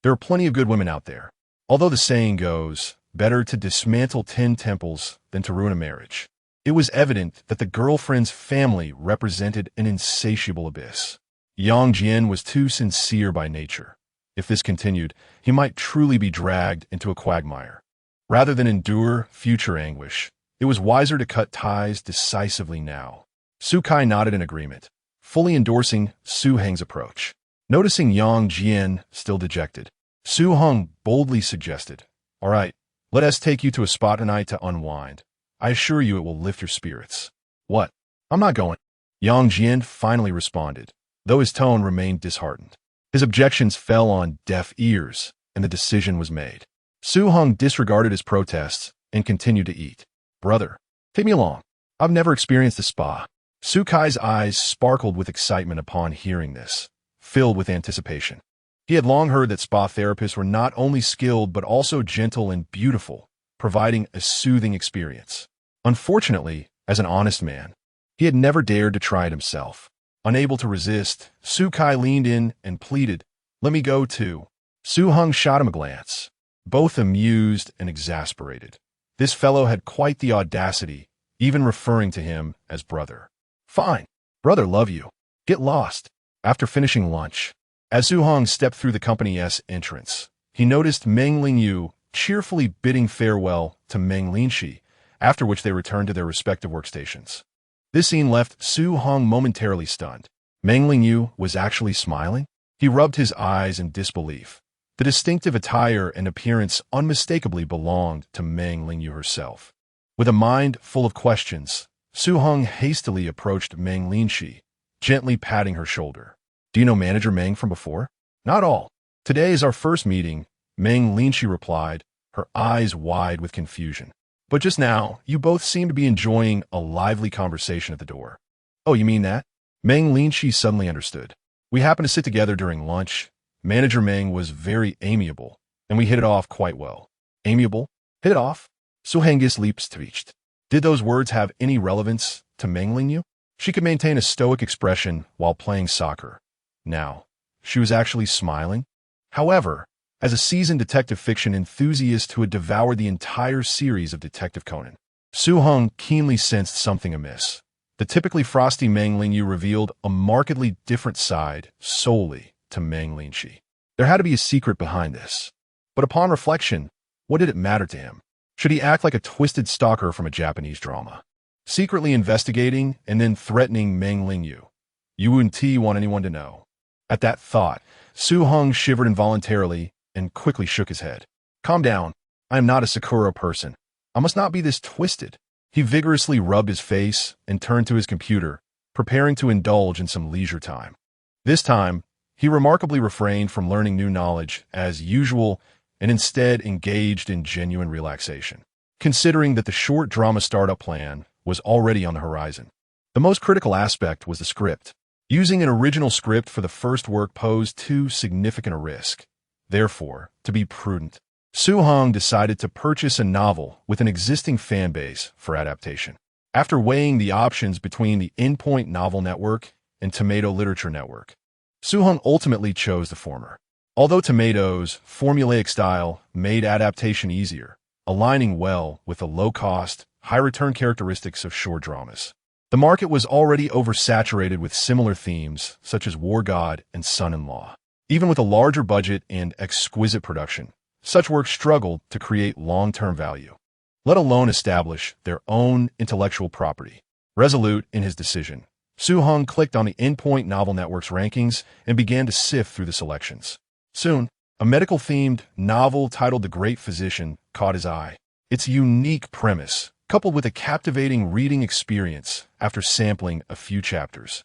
There are plenty of good women out there. Although the saying goes, better to dismantle 10 temples than to ruin a marriage. It was evident that the girlfriend's family represented an insatiable abyss. Yang Jian was too sincere by nature. If this continued, he might truly be dragged into a quagmire. Rather than endure future anguish, it was wiser to cut ties decisively now. Su Kai nodded in agreement, fully endorsing Su Heng's approach. Noticing Yang Jian still dejected, Su Heng boldly suggested, "All right, let us take you to a spot tonight to unwind. I assure you it will lift your spirits." "What? I'm not going." Yang Jian finally responded, though his tone remained disheartened. His objections fell on deaf ears, and the decision was made. Su Heng disregarded his protests and continued to eat. "Brother, take me along. I've never experienced a spa." Su Kai's eyes sparkled with excitement upon hearing this, filled with anticipation. He had long heard that spa therapists were not only skilled but also gentle and beautiful, providing a soothing experience. Unfortunately, as an honest man, he had never dared to try it himself. Unable to resist, Su Kai leaned in and pleaded, "Let me go too." Su Heng shot him a glance, both amused and exasperated. This fellow had quite the audacity, even referring to him as brother. "Fine. Brother love you. Get lost." After finishing lunch, as Su Heng stepped through the company's entrance, he noticed Meng Lingyu cheerfully bidding farewell to Meng Linshi, after which they returned to their respective workstations. This scene left Su Heng momentarily stunned. Meng Lingyu was actually smiling? He rubbed his eyes in disbelief. The distinctive attire and appearance unmistakably belonged to Meng Lingyu herself. With a mind full of questions, Su Heng hastily approached Meng Linshi, gently patting her shoulder. "Do you know Manager Meng from before?" "Not all. Today is our first meeting," Meng Linshi replied, her eyes wide with confusion. "But just now, you both seem to be enjoying a lively conversation at the door." "Oh, you mean that?" Meng Linshi suddenly understood. "We happened to sit together during lunch. Manager Meng was very amiable, and we hit it off quite well." "Amiable? Hit it off?" Su Heng's lips twitched. Did those words have any relevance to Meng Lingyu? She could maintain a stoic expression while playing soccer. Now, she was actually smiling. However, as a seasoned detective fiction enthusiast who had devoured the entire series of Detective Conan, Su Heng keenly sensed something amiss. The typically frosty Meng Lingyu revealed a markedly different side solely to Meng Linshi. There had to be a secret behind this. But upon reflection, what did it matter to him? Should he act like a twisted stalker from a Japanese drama, secretly investigating and then threatening Meng Lingyu? You wouldn't want anyone to know. At that thought, Su Heng shivered involuntarily and quickly shook his head. "Calm down. I am not a Sakura person. I must not be this twisted. He vigorously rubbed his face and turned to his computer, preparing to indulge in some leisure time. This time, he remarkably refrained from learning new knowledge as usual and instead engaged in genuine relaxation, considering that the short drama startup plan was already on the horizon. The most critical aspect was the script. Using an original script for the first work posed too significant a risk. Therefore, to be prudent, Heng decided to purchase a novel with an existing fan base for adaptation. After weighing the options between the Endpoint Novel Network and Tomato Literature Network, Heng ultimately chose the former. Although Tomato's formulaic style made adaptation easier, aligning well with the low-cost, high-return characteristics of short dramas. The market was already oversaturated with similar themes, such as War God and Son-in-Law. Even with a larger budget and exquisite production, such works struggled to create long-term value, let alone establish their own intellectual property. Resolute in his decision, Heng clicked on the Endpoint Novel Network's rankings and began to sift through the selections. Soon, a medical-themed novel titled The Great Physician caught his eye. Its unique premise, coupled with a captivating reading experience after sampling a few chapters,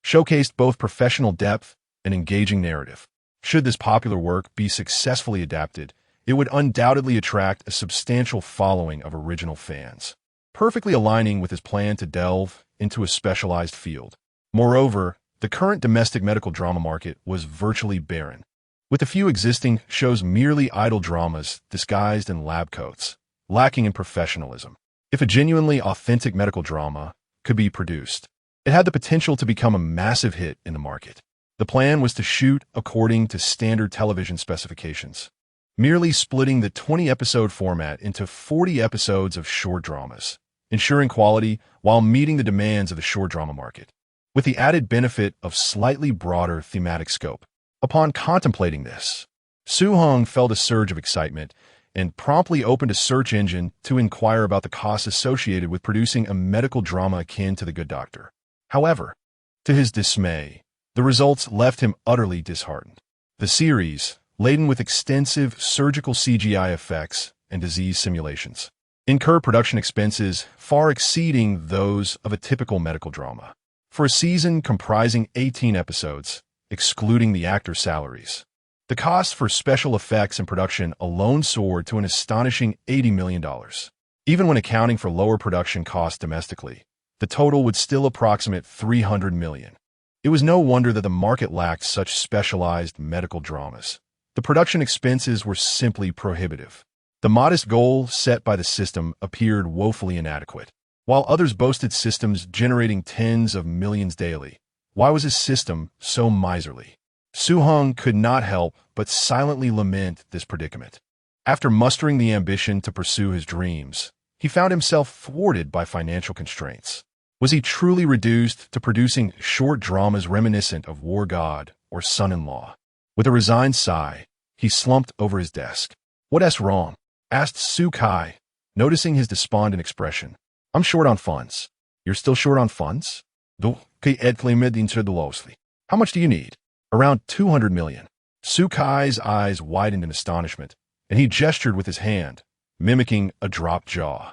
showcased both professional depth and engaging narrative. Should this popular work be successfully adapted, it would undoubtedly attract a substantial following of original fans, perfectly aligning with his plan to delve into a specialized field. Moreover, the current domestic medical drama market was virtually barren, with a few existing shows merely idle dramas disguised in lab coats, lacking in professionalism. If a genuinely authentic medical drama could be produced, it had the potential to become a massive hit in the market. The plan was to shoot according to standard television specifications, merely splitting the 20-episode format into 40 episodes of short dramas, ensuring quality while meeting the demands of the short drama market, with the added benefit of slightly broader thematic scope. Upon contemplating this, Heng felt a surge of excitement and promptly opened a search engine to inquire about the costs associated with producing a medical drama akin to The Good Doctor. However, to his dismay, the results left him utterly disheartened. The series, laden with extensive surgical CGI effects and disease simulations, incurred production expenses far exceeding those of a typical medical drama. For a season comprising 18 episodes, excluding the actors' salaries, the costs for special effects and production alone soared to an astonishing $80 million. Even when accounting for lower production costs domestically, the total would still approximate $300 million. It was no wonder that the market lacked such specialized medical dramas. The production expenses were simply prohibitive. The modest goal set by the system appeared woefully inadequate. While others boasted systems generating tens of millions daily, why was his system so miserly? Heng could not help but silently lament this predicament. After mustering the ambition to pursue his dreams, he found himself thwarted by financial constraints. Was he truly reduced to producing short dramas reminiscent of War God or Son-in-Law? With a resigned sigh, he slumped over his desk. "What's wrong?" asked Kai, noticing his despondent expression. "I'm short on funds." "You're still short on funds?" How much do you need?" "Around 200 million. Kai's eyes widened in astonishment, and he gestured with his hand, mimicking a dropped jaw.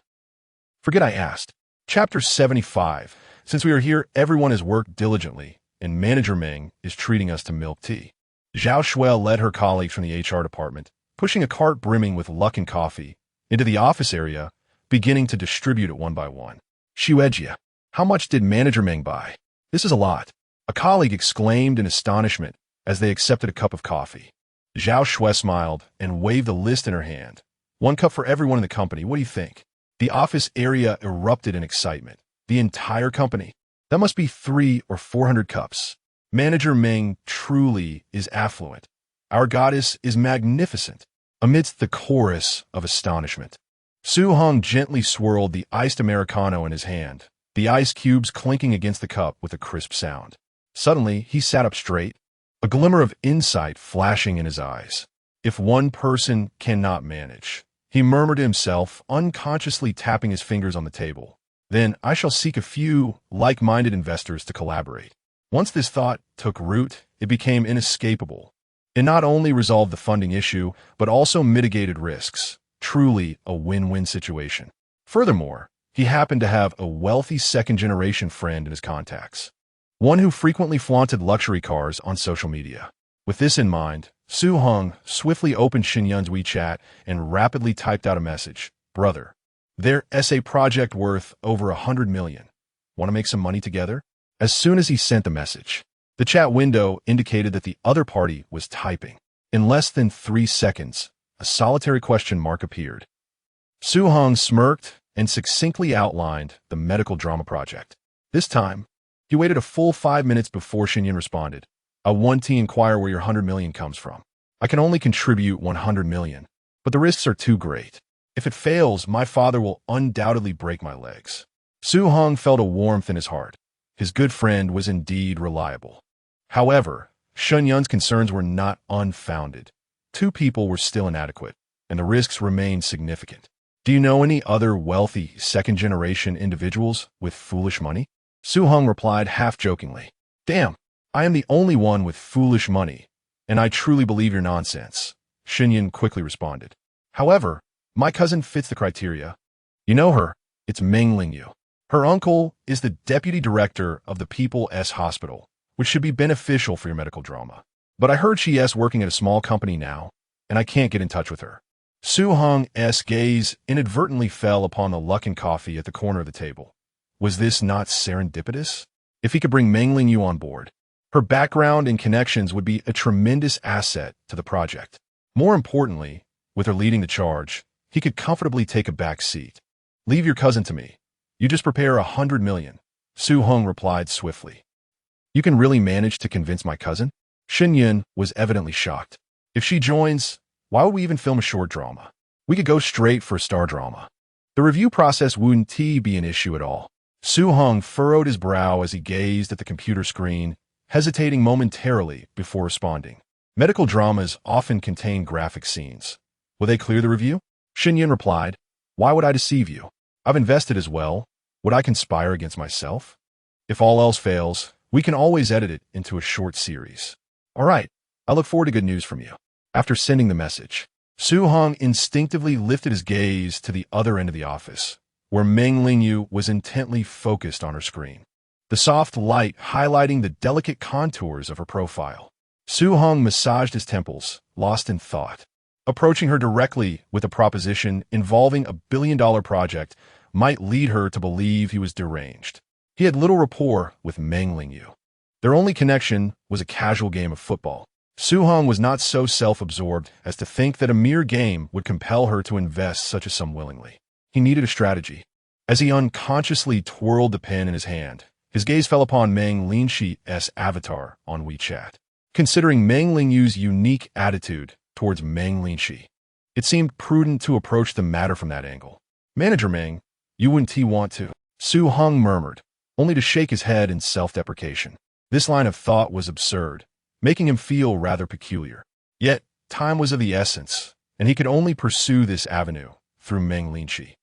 "Forget I asked." Chapter 75. Since we are here, everyone has worked diligently, and Manager Meng is treating us to milk tea. Zhao Shuel led her colleagues from the HR department, pushing a cart brimming with Luckin coffee into the office area, beginning to distribute it one by one. "Shuejia, how much did Manager Meng buy?" "This is a lot," a colleague exclaimed in astonishment as they accepted a cup of coffee. Zhao Shuai smiled and waved a list in her hand. "1 cup for everyone in the company. What do you think?" The office area erupted in excitement. "The entire company? That must be 300 or 400 cups. Manager Meng truly is affluent. Our goddess is magnificent." Amidst the chorus of astonishment, Heng gently swirled the iced Americano in his hand, the ice cubes clinking against the cup with a crisp sound. Suddenly, he sat up straight, a glimmer of insight flashing in his eyes. "If one person cannot manage," he murmured to himself, unconsciously tapping his fingers on the table, "then I shall seek a few like-minded investors to collaborate." Once this thought took root, it became inescapable. It not only resolved the funding issue, but also mitigated risks, Truly a win-win situation. Furthermore, he happened to have a wealthy second-generation friend in his contacts, one who frequently flaunted luxury cars on social media. With this in mind, Heng swiftly opened Xinyun's WeChat and rapidly typed out a message. Brother, their essay project worth over 100 million. Want to make some money together? As soon as he sent the message, the chat window indicated that the other party was typing. In less than 3 seconds, a solitary question mark appeared. Heng smirked and succinctly outlined the medical drama project. This time, he waited a full 5 minutes before Xinyun responded. I want to inquire where your 100 million comes from. I can only contribute 100 million, but the risks are too great. If it fails, my father will undoubtedly break my legs. Heng felt a warmth in his heart. His good friend was indeed reliable. However, Xinyun's concerns were not unfounded. 2 people were still inadequate, and the risks remained significant. Do you know any other wealthy second-generation individuals with foolish money? Heng replied half-jokingly. Damn, I am the only one with foolish money, and I truly believe your nonsense, Xinyun quickly responded. However, my cousin fits the criteria. You know her, it's Meng Lingyu. Her uncle is the deputy director of the People's Hospital, which should be beneficial for your medical drama. But I heard she's working at a small company now, and I can't get in touch with her. Heng's gaze inadvertently fell upon the Luckin coffee at the corner of the table. Was this not serendipitous? If he could bring Meng Lingyu on board, her background and connections would be a tremendous asset to the project. More importantly, with her leading the charge, he could comfortably take a back seat. Leave your cousin to me. You just prepare 100 million, Heng replied swiftly. You can really manage to convince my cousin? Xinyun was evidently shocked. If she joins, why would we even film a short drama? We could go straight for a star drama. The review process wouldn't be an issue at all. Heng furrowed his brow as he gazed at the computer screen, hesitating momentarily before responding. Medical dramas often contain graphic scenes. Will they clear the review? Xinyun replied, Why would I deceive you? I've invested as well. Would I conspire against myself? If all else fails, we can always edit it into a short series. All right, I look forward to good news from you. After sending the message, Heng instinctively lifted his gaze to the other end of the office, where Meng Lingyu was intently focused on her screen, the soft light highlighting the delicate contours of her profile. Heng massaged his temples, lost in thought. Approaching her directly with a proposition involving a billion-dollar project might lead her to believe he was deranged. He had little rapport with Meng Lingyu. Their only connection was a casual game of football. Heng was not so self-absorbed as to think that a mere game would compel her to invest such a sum willingly. He needed a strategy. As he unconsciously twirled the pen in his hand, his gaze fell upon Meng Lingshi's avatar on WeChat. Considering Meng Lingyu's unique attitude towards Meng Lingxi, it seemed prudent to approach the matter from that angle. Manager Meng, you wouldn't want to? Heng murmured, only to shake his head in self-deprecation. This line of thought was absurd, making him feel rather peculiar. Yet, time was of the essence, and he could only pursue this avenue through Meng Lingxi.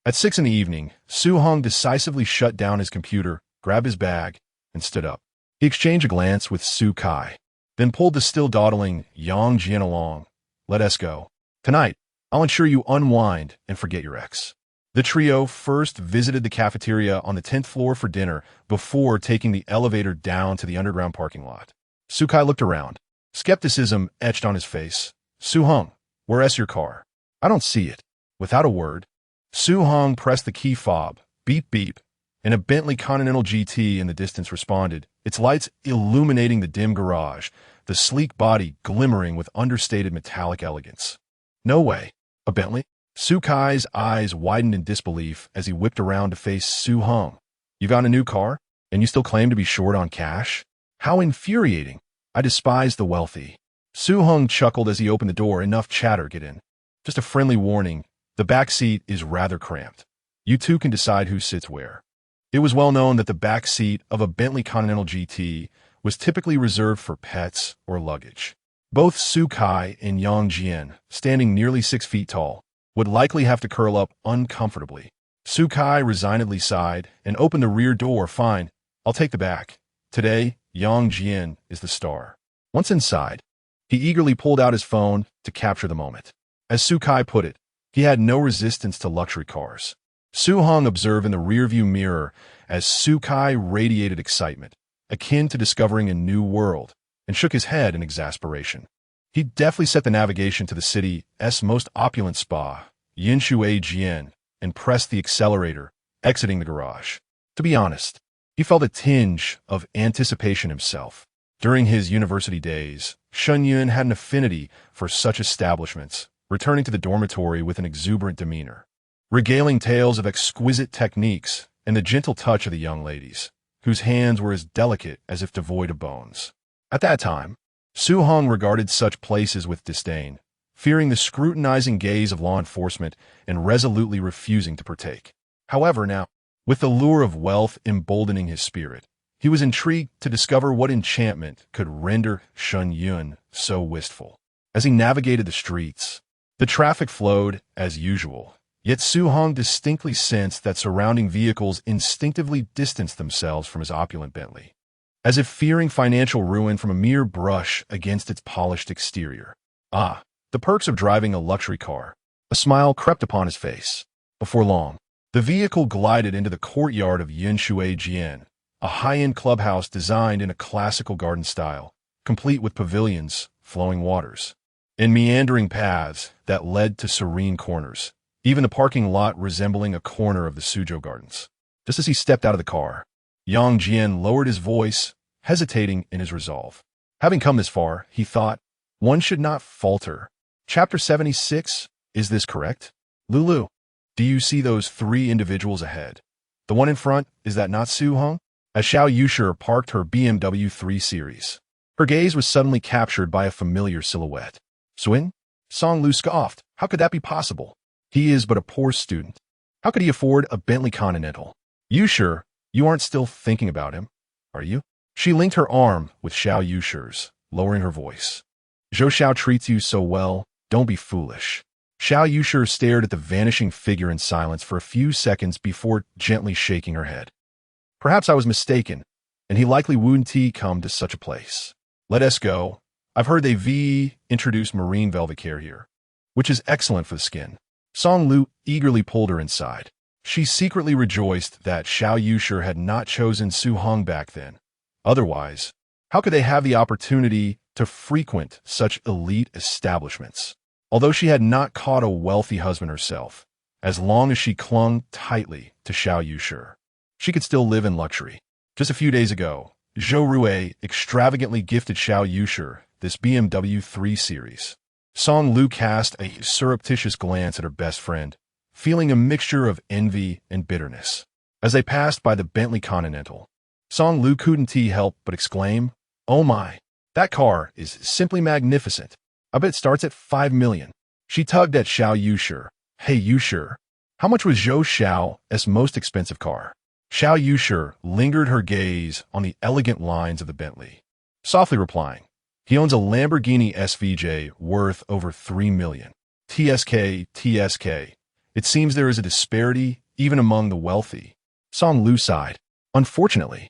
At 6 p.m, Heng decisively shut down his computer, grabbed his bag, and stood up. He exchanged a glance with Su Kai, then pulled the still dawdling Yang Jian along. Let us go. Tonight, I'll ensure you unwind and forget your ex. The trio first visited the cafeteria on the 10th floor for dinner before taking the elevator down to the underground parking lot. Su Kai looked around. Skepticism etched on his face. Heng, where's your car? I don't see it. Without a word, Heng pressed the key fob. Beep beep. And a Bentley Continental GT in the distance responded, its lights illuminating the dim garage, the sleek body glimmering with understated metallic elegance. No way. A Bentley? Su Kai's eyes widened in disbelief as he whipped around to face Heng. You got a new car, and you still claim to be short on cash? How infuriating. I despise the wealthy. Heng chuckled as he opened the door. Enough chatter, get in. Just a friendly warning, the back seat is rather cramped. You two can decide who sits where. It was well known that the back seat of a Bentley Continental GT was typically reserved for pets or luggage. Both Su Kai and Yang Jian, standing nearly 6 feet tall, would likely have to curl up uncomfortably. Su Kai resignedly sighed and opened the rear door. Fine, I'll take the back. Today, Yang Jian is the star. Once inside, he eagerly pulled out his phone to capture the moment. As Su Kai put it, He had no resistance to luxury cars. Su Heng observed in the rearview mirror as Su Kai radiated excitement, akin to discovering a new world, and shook his head in exasperation. He deftly set the navigation to the city's most opulent spa, Yinshui Jian, and pressed the accelerator, exiting the garage. To be honest, he felt a tinge of anticipation himself. During his university days, Shun Yun had an affinity for such establishments, returning to the dormitory with an exuberant demeanor, regaling tales of exquisite techniques and the gentle touch of the young ladies, whose hands were as delicate as if devoid of bones. At that time, Su Heng regarded such places with disdain, fearing the scrutinizing gaze of law enforcement and resolutely refusing to partake. However, now, with the lure of wealth emboldening his spirit, he was intrigued to discover what enchantment could render Shun Yun so wistful. As he navigated the streets, the traffic flowed as usual, yet Su Heng distinctly sensed that surrounding vehicles instinctively distanced themselves from his opulent Bentley, as if fearing financial ruin from a mere brush against its polished exterior. Ah, the perks of driving a luxury car. A smile crept upon his face. Before long, the vehicle glided into the courtyard of Yinshui Jian, a high-end clubhouse designed in a classical garden style, complete with pavilions, flowing waters, and meandering paths that led to serene corners, even the parking lot resembling a corner of the Suzhou Gardens. Just as he stepped out of the car, Yang Jian lowered his voice, hesitating in his resolve. Having come this far, he thought, one should not falter. Chapter 76, is this correct? Lulu, do you see those three individuals ahead? The one in front, is that not Su Heng? As Xiao Yushi parked her BMW 3 Series, her gaze was suddenly captured by a familiar silhouette. Swin? Song Lu scoffed. How could that be possible? He is but a poor student. How could he afford a Bentley Continental? Yushi, you aren't still thinking about him, are you? She linked her arm with Xiao Yushi's, lowering her voice. Zhou Xiao treats you so well, don't be foolish. Xiao Yushi stared at the vanishing figure in silence for a few seconds before gently shaking her head. Perhaps I was mistaken, and he likely wouldn't come to such a place. Let us go. I've heard they introduce marine velvet care here, which is excellent for the skin. Song Lu eagerly pulled her inside. She secretly rejoiced that Xiao Yushi had not chosen Su Heng back then. Otherwise, how could they have the opportunity to frequent such elite establishments? Although she had not caught a wealthy husband herself, as long as she clung tightly to Xiao Yushi, she could still live in luxury. Just a few days ago, Zhou Rui extravagantly gifted Xiao Yushi this BMW 3 Series. Song Lu cast a surreptitious glance at her best friend, feeling a mixture of envy and bitterness. As they passed by the Bentley Continental, Song Lu couldn't help but exclaim, "Oh my, that car is simply magnificent. I bet it starts at 5 million. She tugged at Xiao Yushi. Hey Yushi, how much was Zhou Xiao's most expensive car? Xiao Yushi lingered her gaze on the elegant lines of the Bentley, softly replying, he owns a Lamborghini SVJ worth over 3 million. TSK. It seems there is a disparity even among the wealthy. Song Lu sighed. Unfortunately,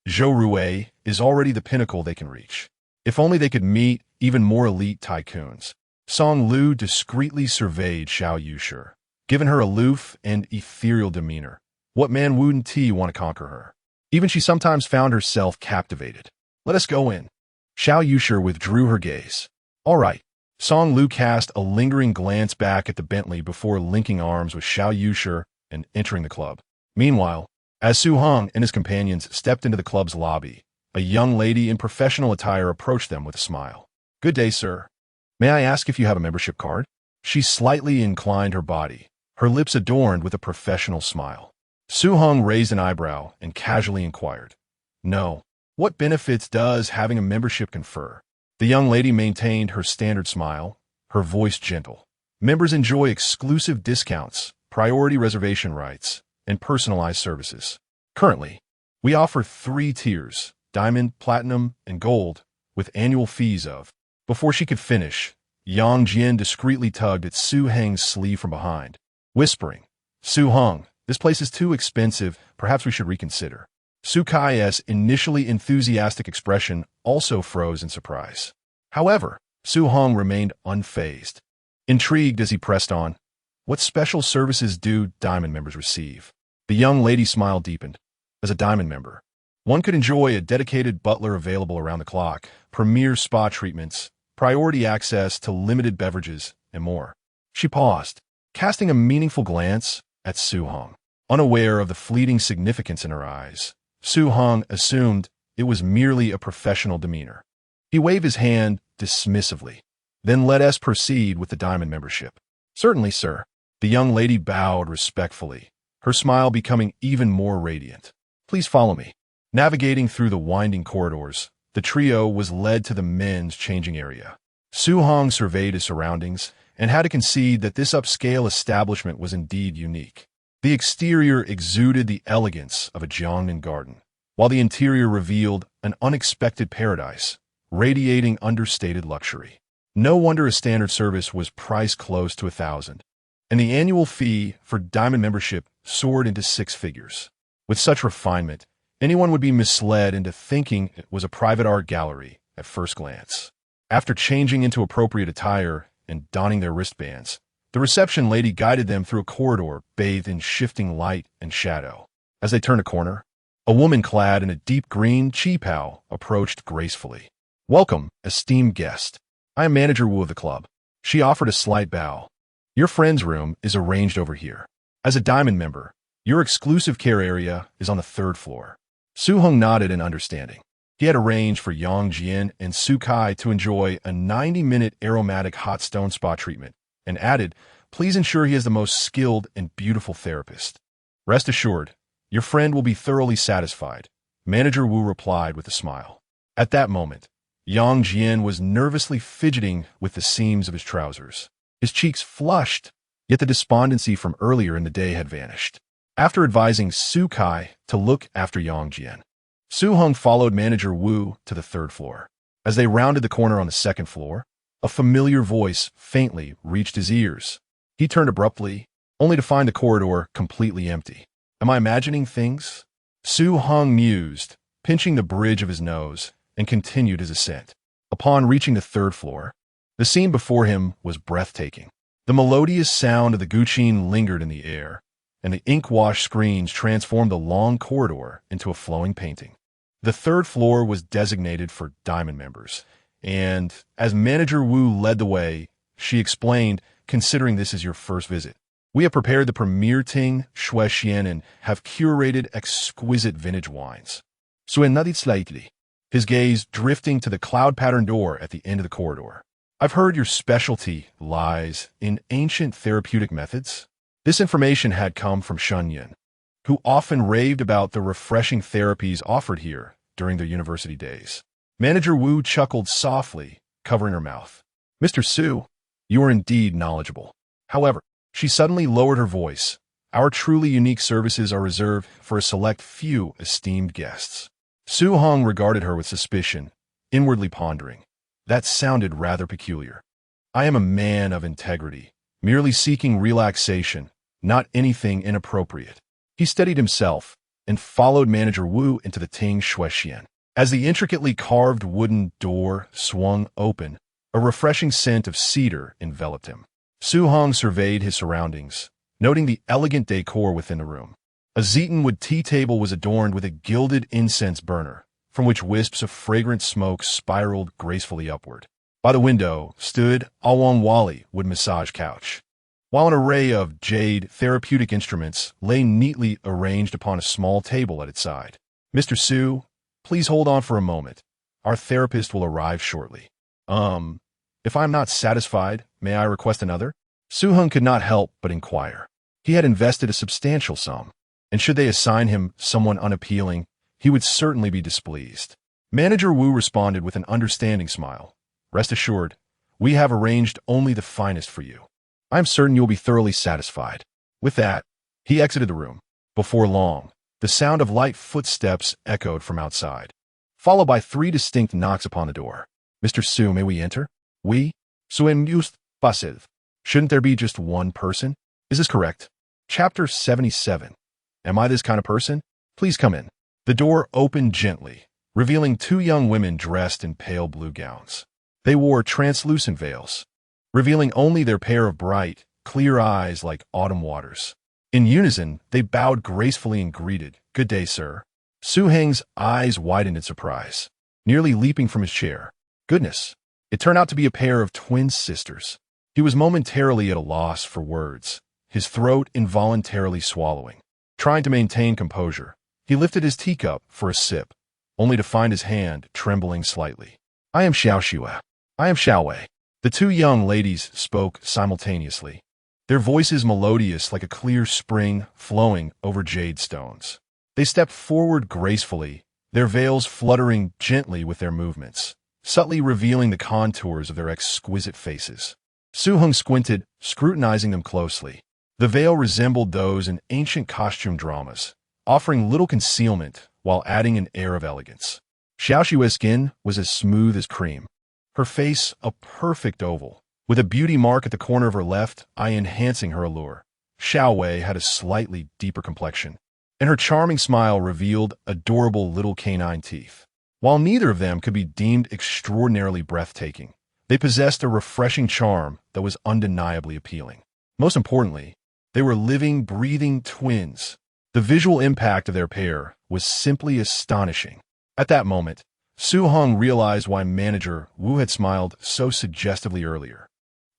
Zhou Rui is already the pinnacle they can reach. If only they could meet even more elite tycoons. Song Lu discreetly surveyed Xiao Yushi. Given her aloof and ethereal demeanor, what man wouldn't want to conquer her? Even she sometimes found herself captivated. Let us go in. Xiao Yushi withdrew her gaze. All right. Song Lu cast a lingering glance back at the Bentley before linking arms with Xiao Yushi and entering the club. Meanwhile, as Su Heng and his companions stepped into the club's lobby, a young lady in professional attire approached them with a smile. Good day, sir. May I ask if you have a membership card? She slightly inclined her body, her lips adorned with a professional smile. Su Heng raised an eyebrow and casually inquired, No. What benefits does having a membership confer? The young lady maintained her standard smile, her voice gentle. Members enjoy exclusive discounts, priority reservation rights, and personalized services. Currently, we offer 3 tiers, Diamond, Platinum, and Gold, with annual fees of. Before she could finish, Yang Jian discreetly tugged at Su Heng's sleeve from behind, whispering, Su Heng, this place is too expensive, perhaps we should reconsider. Su Kai's initially enthusiastic expression also froze in surprise. However, Su Heng remained unfazed. Intrigued as he pressed on, What special services do Diamond members receive? The young lady's smile deepened. As a Diamond member, one could enjoy a dedicated butler available around the clock, premier spa treatments, priority access to limited beverages, and more. She paused, casting a meaningful glance at Su-hong. Unaware of the fleeting significance in her eyes, Su-hong assumed it was merely a professional demeanor. He waved his hand dismissively. Then let us proceed with the Diamond membership. Certainly, sir. The young lady bowed respectfully, her smile becoming even more radiant. Please follow me. Navigating through the winding corridors, the trio was led to the men's changing area. Su-hong surveyed his surroundings and had to concede that this upscale establishment was indeed unique. The exterior exuded the elegance of a Jiangnan garden, while the interior revealed an unexpected paradise, radiating understated luxury. No wonder a standard service was priced close to 1,000, and the annual fee for Diamond membership soared into 6 figures. With such refinement, anyone would be misled into thinking it was a private art gallery at first glance. After changing into appropriate attire and donning their wristbands, the reception lady guided them through a corridor bathed in shifting light and shadow. As they turned a corner, a woman clad in a deep green qipao approached gracefully. Welcome, esteemed guest. I am Manager Wu of the club. She offered a slight bow. Your friend's room is arranged over here. As a Diamond member, your exclusive care area is on the 3rd floor. Su-hong nodded in understanding. He had arranged for Yang Jian and Su Kai to enjoy a 90-minute aromatic hot stone spa treatment, and added, please ensure he is the most skilled and beautiful therapist. Rest assured, your friend will be thoroughly satisfied, Manager Wu replied with a smile. At that moment, Yang Jian was nervously fidgeting with the seams of his trousers. His cheeks flushed, yet the despondency from earlier in the day had vanished. After advising Su Kai to look after Yang Jian, Su-hong followed Manager Wu to the 3rd floor. As they rounded the corner on the 2nd floor, a familiar voice faintly reached his ears. He turned abruptly, only to find the corridor completely empty. Am I imagining things? Su-hong mused, pinching the bridge of his nose, and continued his ascent. Upon reaching the 3rd floor, the scene before him was breathtaking. The melodious sound of the guqin lingered in the air, and the ink-washed screens transformed the long corridor into a flowing painting. The 3rd floor was designated for Diamond members, and as Manager Wu led the way, she explained, considering this is your first visit, we have prepared the premier Ting Shuexian and have curated exquisite vintage wines. So another slightly, his gaze drifting to the cloud-patterned door at the end of the corridor. I've heard your specialty lies in ancient therapeutic methods. This information had come from Shen Yin, who often raved about the refreshing therapies offered here during their university days. Manager Wu chuckled softly, covering her mouth. Mr. Su, you are indeed knowledgeable. However, she suddenly lowered her voice. Our truly unique services are reserved for a select few esteemed guests. Su-hong regarded her with suspicion, inwardly pondering. That sounded rather peculiar. I am a man of integrity, merely seeking relaxation, not anything inappropriate. He steadied himself and followed Manager Wu into the Ting Shuexian. As the intricately carved wooden door swung open, a refreshing scent of cedar enveloped him. Su-hong surveyed his surroundings, noting the elegant decor within the room. A Zetonwood tea table was adorned with a gilded incense burner, from which wisps of fragrant smoke spiraled gracefully upward. By the window stood a Wali wood massage couch, while an array of jade therapeutic instruments lay neatly arranged upon a small table at its side. Mr. Su, please hold on for a moment. Our therapist will arrive shortly. If I'm not satisfied, may I request another? Su-hong could not help but inquire. He had invested a substantial sum, and should they assign him someone unappealing, he would certainly be displeased. Manager Wu responded with an understanding smile. Rest assured, we have arranged only the finest for you. I am certain you will be thoroughly satisfied. With that, he exited the room. Before long, the sound of light footsteps echoed from outside, followed by 3 distinct knocks upon the door. Mr. Su, may we enter? Oui? Soyez passive. Shouldn't there be just one person? Is this correct? Chapter 77. Am I this kind of person? Please come in. The door opened gently, revealing 2 young women dressed in pale blue gowns. They wore translucent veils, revealing only their pair of bright, clear eyes like autumn waters. In unison, they bowed gracefully and greeted, "Good day, sir." Su Heng's eyes widened in surprise, nearly leaping from his chair. Goodness! It turned out to be a pair of twin sisters. He was momentarily at a loss for words, his throat involuntarily swallowing. Trying to maintain composure, he lifted his teacup for a sip, only to find his hand trembling slightly. "I am Xiaoxue. I am Xiaowei." The two young ladies spoke simultaneously, their voices melodious like a clear spring flowing over jade stones. They stepped forward gracefully, their veils fluttering gently with their movements, subtly revealing the contours of their exquisite faces. Su Heng squinted, scrutinizing them closely. The veil resembled those in ancient costume dramas, offering little concealment while adding an air of elegance. Xiaoxue's skin was as smooth as cream, her face a perfect oval, with a beauty mark at the corner of her left eye enhancing her allure. Xiaowei had a slightly deeper complexion, and her charming smile revealed adorable little canine teeth. While neither of them could be deemed extraordinarily breathtaking, they possessed a refreshing charm that was undeniably appealing. Most importantly, they were living, breathing twins. The visual impact of their pair was simply astonishing. At that moment, Su Heng realized why manager Wu had smiled so suggestively earlier.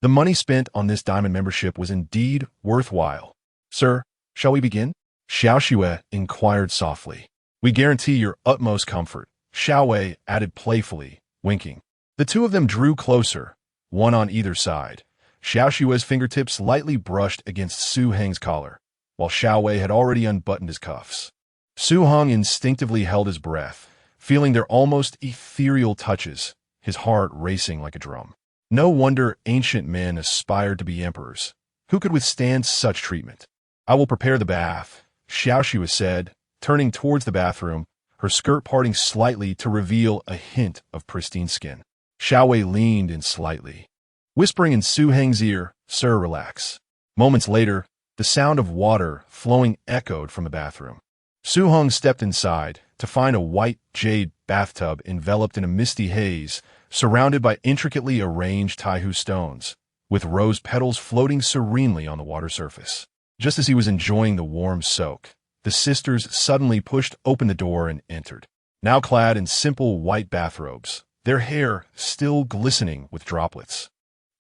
The money spent on this diamond membership was indeed worthwhile. "Sir, shall we begin?" Xiaoxue inquired softly. "We guarantee your utmost comfort," Xiaowei added playfully, winking. The two of them drew closer, one on either side. Xiaoxue's fingertips lightly brushed against Su Heng's collar, while Xiaowei had already unbuttoned his cuffs. Su Heng instinctively held his breath, feeling their almost ethereal touches, his heart racing like a drum. No wonder ancient men aspired to be emperors. Who could withstand such treatment? "I will prepare the bath," Xiaoxue said, turning towards the bathroom, her skirt parting slightly to reveal a hint of pristine skin. Xiaowei leaned in slightly, whispering in Su Heng's ear, "Sir, relax." Moments later, the sound of water flowing echoed from the bathroom. Su Heng stepped inside to find a white jade bathtub enveloped in a misty haze, surrounded by intricately arranged taihu stones, with rose petals floating serenely on the water surface. Just as he was enjoying the warm soak, the sisters suddenly pushed open the door and entered, now clad in simple white bathrobes, their hair still glistening with droplets.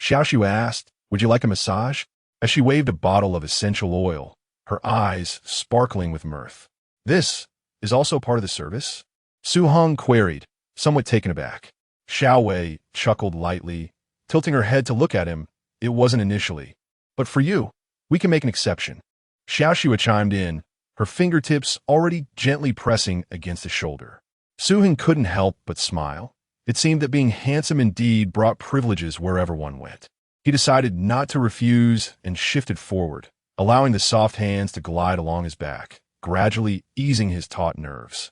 Xiaoxue asked, "Would you like a massage?" as she waved a bottle of essential oil, her eyes sparkling with mirth. "This is also part of the service?" Su Heng queried, somewhat taken aback. Xiaowei chuckled lightly, tilting her head to look at him. "It wasn't initially. But for you, we can make an exception." Xiaoxue chimed in, her fingertips already gently pressing against his shoulder. Su Heng couldn't help but smile. It seemed that being handsome indeed brought privileges wherever one went. He decided not to refuse and shifted forward, allowing the soft hands to glide along his back, gradually easing his taut nerves.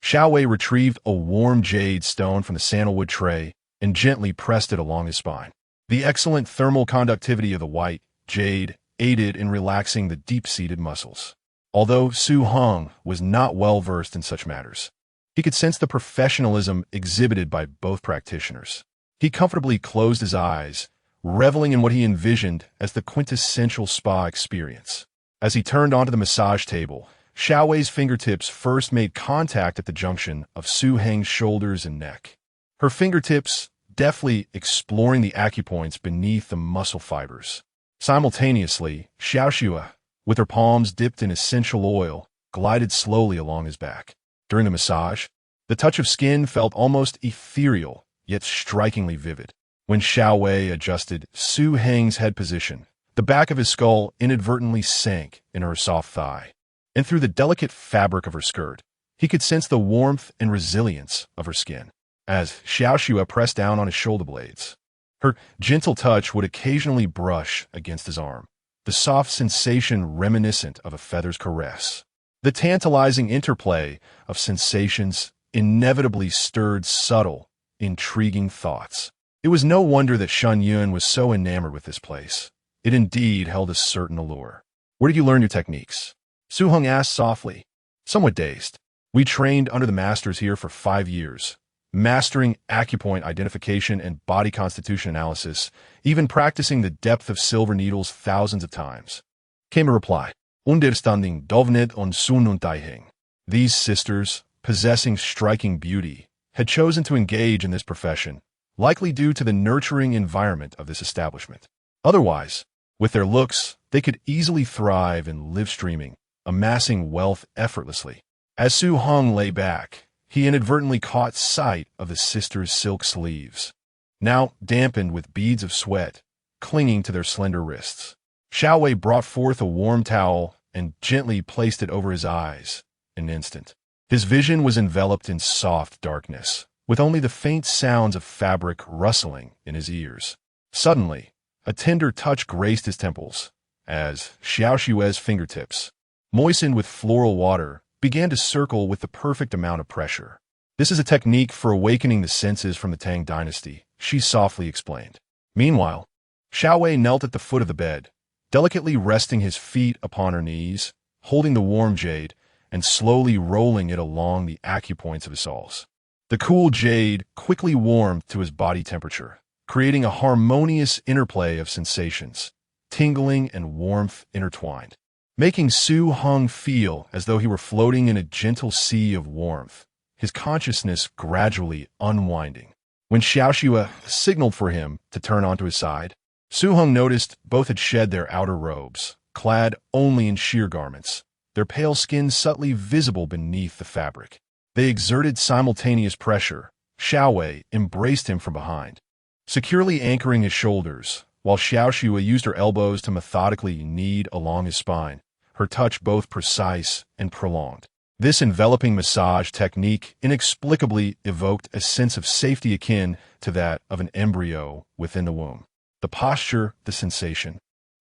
Xiaowei retrieved a warm jade stone from the sandalwood tray and gently pressed it along his spine. The excellent thermal conductivity of the white jade aided in relaxing the deep-seated muscles. Although Su Heng was not well versed in such matters, he could sense the professionalism exhibited by both practitioners. He comfortably closed his eyes, reveling in what he envisioned as the quintessential spa experience. As he turned onto the massage table, Xiaowei's fingertips first made contact at the junction of Su Heng's shoulders and neck. Her fingertips deftly exploring the acupoints beneath the muscle fibers. Simultaneously, Xiaoxue, with her palms dipped in essential oil, glided slowly along his back. During the massage, the touch of skin felt almost ethereal, yet strikingly vivid. When Xiaowei adjusted Su Heng's head position, the back of his skull inadvertently sank in her soft thigh, and through the delicate fabric of her skirt, he could sense the warmth and resilience of her skin. As Xiaoxue pressed down on his shoulder blades, her gentle touch would occasionally brush against his arm, the soft sensation reminiscent of a feather's caress. The tantalizing interplay of sensations inevitably stirred subtle, intriguing thoughts. It was no wonder that Shen Yun was so enamored with this place. It indeed held a certain allure. "Where did you learn your techniques?" Su Heng asked softly, somewhat dazed. "We trained under the masters here for 5 years. mastering acupoint identification and body constitution analysis, even practicing the depth of silver needles thousands of times. Came a reply. Understanding dovnet on sununtay Heng. These sisters, possessing striking beauty, had chosen to engage in this profession, likely due to the nurturing environment of this establishment. Otherwise, with their looks, they could easily thrive in live streaming, amassing wealth effortlessly. As Su Heng lay back, he inadvertently caught sight of the sisters' silk sleeves, now dampened with beads of sweat, clinging to their slender wrists. Xiaowei brought forth a warm towel and gently placed it over his eyes. In an instant, his vision was enveloped in soft darkness, with only the faint sounds of fabric rustling in his ears. Suddenly, a tender touch graced his temples, as Xiaoshui's fingertips, moistened with floral water, began to circle with the perfect amount of pressure. This is a technique for awakening the senses from the Tang dynasty, she softly explained. Meanwhile, Xiaowei knelt at the foot of the bed, delicately resting his feet upon her knees, holding the warm jade, and slowly rolling it along the acupoints of his soles. The cool jade quickly warmed to his body temperature, creating a harmonious interplay of sensations, tingling and warmth intertwined, making Su Heng feel as though he were floating in a gentle sea of warmth, his consciousness gradually unwinding. When Xiaoxue signaled for him to turn onto his side, Su Heng noticed both had shed their outer robes, clad only in sheer garments, their pale skin subtly visible beneath the fabric. They exerted simultaneous pressure. Xiaowei embraced him from behind, securely anchoring his shoulders, while Xiaoxue used her elbows to methodically knead along his spine, her touch both precise and prolonged. This enveloping massage technique inexplicably evoked a sense of safety akin to that of an embryo within the womb. The posture, the sensation.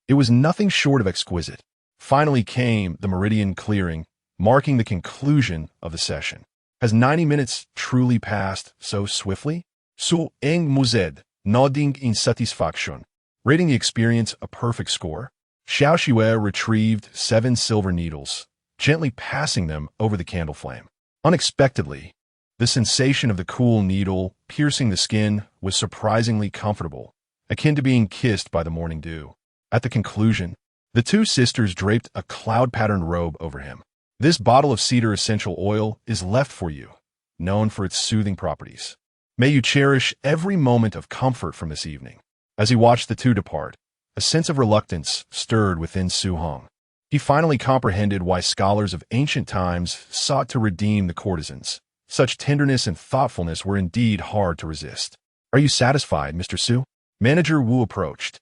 It was nothing short of exquisite. Finally came the meridian clearing, marking the conclusion of the session. Has 90 minutes truly passed so swiftly? Su Eng Muzed, nodding in satisfaction, rating the experience a perfect score. Xiaoxue retrieved 7 silver needles, gently passing them over the candle flame. Unexpectedly, the sensation of the cool needle piercing the skin was surprisingly comfortable, akin to being kissed by the morning dew. At the conclusion, the two sisters draped a cloud-patterned robe over him. This bottle of cedar essential oil is left for you, known for its soothing properties. May you cherish every moment of comfort from this evening. As he watched the two depart, a sense of reluctance stirred within Su Heng. He finally comprehended why scholars of ancient times sought to redeem the courtesans. Such tenderness and thoughtfulness were indeed hard to resist. Are you satisfied, Mr. Su? Manager Wu approached.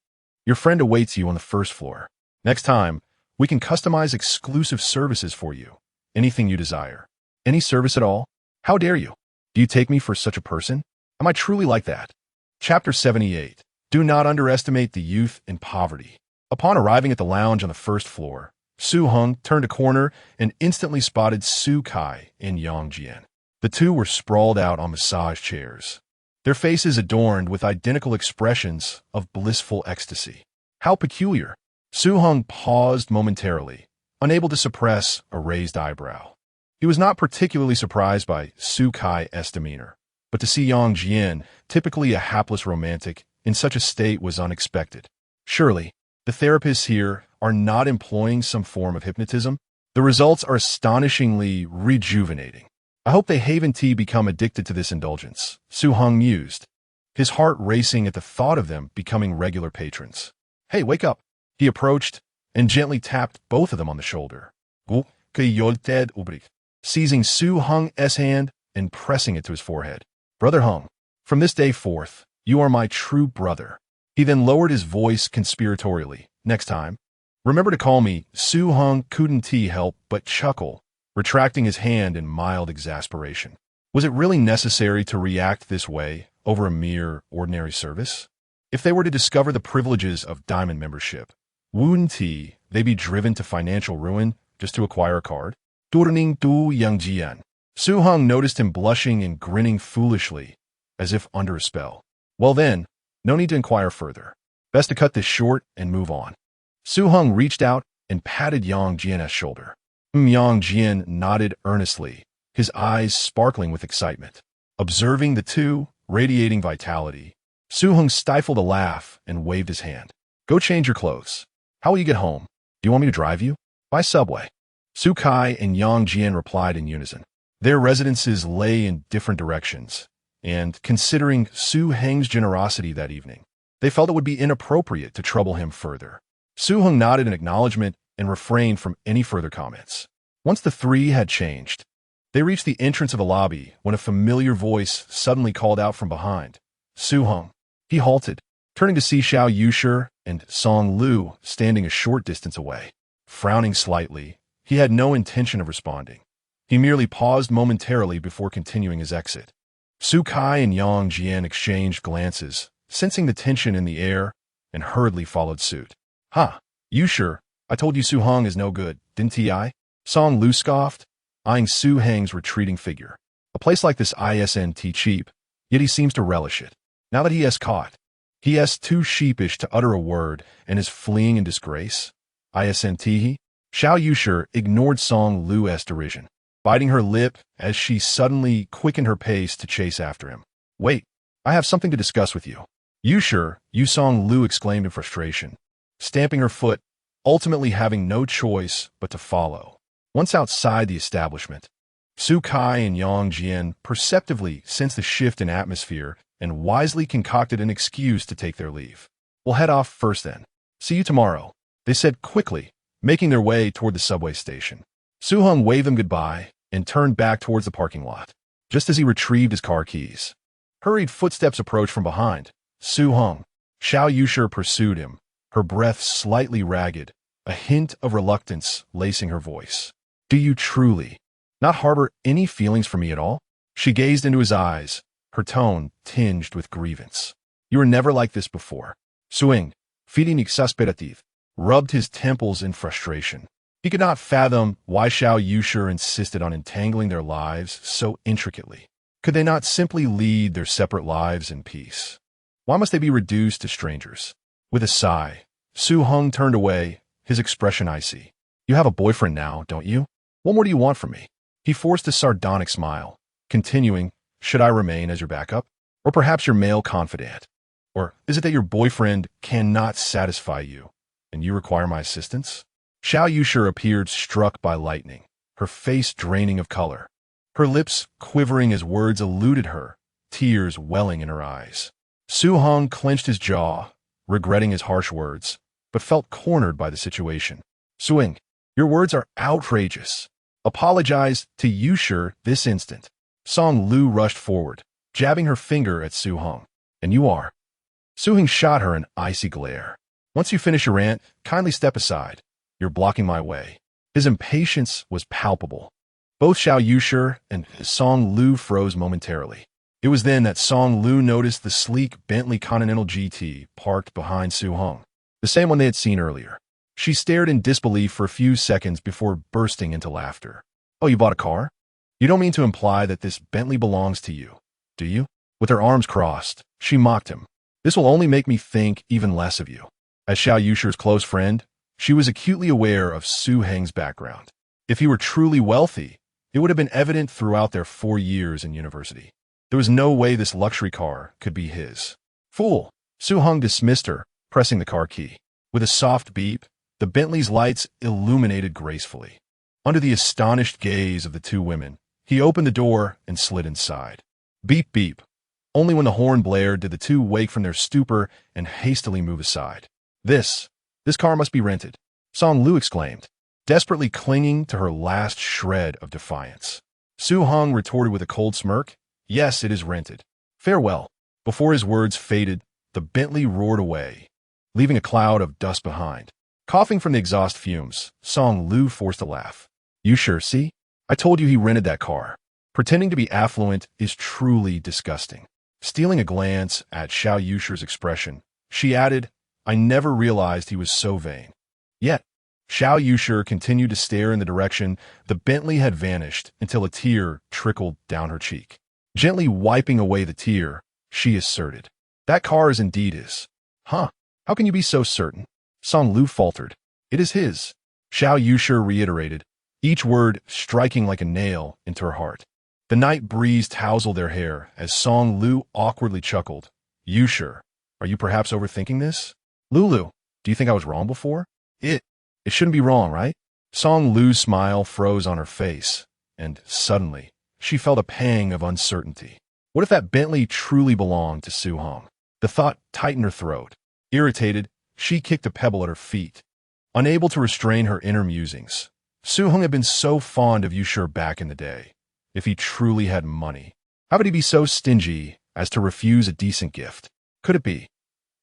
Your friend awaits you on the first floor. Next time, we can customize exclusive services for you. Anything you desire. Any service at all? How dare you? Do you take me for such a person? Am I truly like that? Chapter 78. Do not underestimate the youth and poverty. Upon arriving at the lounge on the first floor, Su Heng turned a corner and instantly spotted Su Kai and Yang Jian. The two were sprawled out on massage chairs, their faces adorned with identical expressions of blissful ecstasy. How peculiar! Su Heng paused momentarily, unable to suppress a raised eyebrow. He was not particularly surprised by Su Kai's demeanor, but to see Yang Jian, typically a hapless romantic, in such a state was unexpected. Surely, the therapists here are not employing some form of hypnotism? The results are astonishingly rejuvenating. I hope they Haven become addicted to this indulgence, Su Heng mused, his heart racing at the thought of them becoming regular patrons. Hey, wake up! He approached and gently tapped both of them on the shoulder, seizing Su Heng's hand and pressing it to his forehead. Brother Heng, from this day forth, you are my true brother. He then lowered his voice conspiratorially. Next time, remember to call me. Su Heng couldn't help but chuckle, retracting his hand in mild exasperation. Was it really necessary to react this way over a mere ordinary service? If they were to discover the privileges of diamond membership, wouldn't they be driven to financial ruin just to acquire a card? Turning to Yang Jian, Su Heng noticed him blushing and grinning foolishly, as if under a spell. Well then, no need to inquire further. Best to cut this short and move on. Su Heng reached out and patted Yang Jian's shoulder. Yang Jian nodded earnestly, his eyes sparkling with excitement. Observing the two, radiating vitality, Su-hung stifled a laugh and waved his hand. Go change your clothes. How will you get home? Do you want me to drive you? By subway. Su Kai and Yang Jian replied in unison. Their residences lay in different directions, and considering Su Heng's generosity that evening, they felt it would be inappropriate to trouble him further. Su-hung nodded in acknowledgement and refrained from any further comments. Once the three had changed, they reached the entrance of the lobby when a familiar voice suddenly called out from behind. Su-hung. He halted, turning to see Xiao Yushi and Song Lu standing a short distance away. Frowning slightly, he had no intention of responding. He merely paused momentarily before continuing his exit. Su Kai and Yang Jian exchanged glances, sensing the tension in the air, and hurriedly followed suit. Ha! Yushi, I told you Su-hung is no good, didn't I? Song Lu scoffed, eyeing Su Heng's retreating figure. A place like this isn't cheap, yet he seems to relish it. Now that he has caught, he is too sheepish to utter a word and is fleeing in disgrace. Isn't he? Xiao Yushi ignored Song Lu's derision, biting her lip as she suddenly quickened her pace to chase after him. Wait, I have something to discuss with you. Yushi, Song Lu exclaimed in frustration, stamping her foot, ultimately having no choice but to follow. Once outside the establishment, Su Kai and Yang Jian perceptively sensed the shift in atmosphere and wisely concocted an excuse to take their leave. We'll head off first then. See you tomorrow, they said quickly, making their way toward the subway station. Su-hung waved them goodbye and turned back towards the parking lot, just as he retrieved his car keys. Hurried footsteps approached from behind. Su-hung. Xiao Yushi pursued him, her breath slightly ragged, a hint of reluctance lacing her voice. Do you truly not harbor any feelings for me at all? She gazed into his eyes, her tone tinged with grievance. You were never like this before. Su-hung, feeding exasperative, rubbed his temples in frustration. He could not fathom why Xiao Yushi insisted on entangling their lives so intricately. Could they not simply lead their separate lives in peace? Why must they be reduced to strangers? With a sigh, Su-hung turned away, his expression icy. You have a boyfriend now, don't you? What more do you want from me? He forced a sardonic smile, continuing, should I remain as your backup? Or perhaps your male confidant? Or is it that your boyfriend cannot satisfy you, and you require my assistance? Xiao Yushi appeared struck by lightning, her face draining of color, her lips quivering as words eluded her, tears welling in her eyes. Su-hung clenched his jaw, regretting his harsh words, but felt cornered by the situation. Su-hung, your words are outrageous. Apologize to Yushi this instant. Song Lu rushed forward, jabbing her finger at Su-hung. And you are. Su-hung shot her an icy glare. Once you finish your rant, kindly step aside. You're blocking my way. His impatience was palpable. Both Xiao Yushi and Song Lu froze momentarily. It was then that Song Lu noticed the sleek Bentley Continental GT parked behind Su-hung, the same one they had seen earlier. She stared in disbelief for a few seconds before bursting into laughter. Oh, you bought a car? You don't mean to imply that this Bentley belongs to you, do you? With her arms crossed, she mocked him. This will only make me think even less of you. As Xiao Yushi's close friend, she was acutely aware of Su Heng's background. If he were truly wealthy, it would have been evident throughout their 4 years in university. There was no way this luxury car could be his. Fool! Su-hung dismissed her, pressing the car key. With a soft beep, the Bentley's lights illuminated gracefully. Under the astonished gaze of the two women, he opened the door and slid inside. Beep beep. Only when the horn blared did the two wake from their stupor and hastily move aside. This car must be rented, Song Lu exclaimed, desperately clinging to her last shred of defiance. Su-hung retorted with a cold smirk, yes, it is rented. Farewell. Before his words faded, the Bentley roared away, leaving a cloud of dust behind. Coughing from the exhaust fumes, Song Lu forced a laugh. You sure see? I told you he rented that car. Pretending to be affluent is truly disgusting. Stealing a glance at Xiao Yushi's expression, she added, I never realized he was so vain. Yet, Xiao Yushi continued to stare in the direction the Bentley had vanished until a tear trickled down her cheek. Gently wiping away the tear, she asserted, that car is indeed his. Huh? How can you be so certain? Song Lu faltered. It is his. Xiao Yushi reiterated, each word striking like a nail into her heart. The night breeze tousled their hair as Song Lu awkwardly chuckled. You sure? Are you perhaps overthinking this? Lulu, do you think I was wrong before? It shouldn't be wrong, right? Song Lu's smile froze on her face, and suddenly, she felt a pang of uncertainty. What if that Bentley truly belonged to Su Heng? The thought tightened her throat. Irritated, she kicked a pebble at her feet. Unable to restrain her inner musings, Su Heng had been so fond of Yushur back in the day. If he truly had money, how could he be so stingy as to refuse a decent gift? Could it be?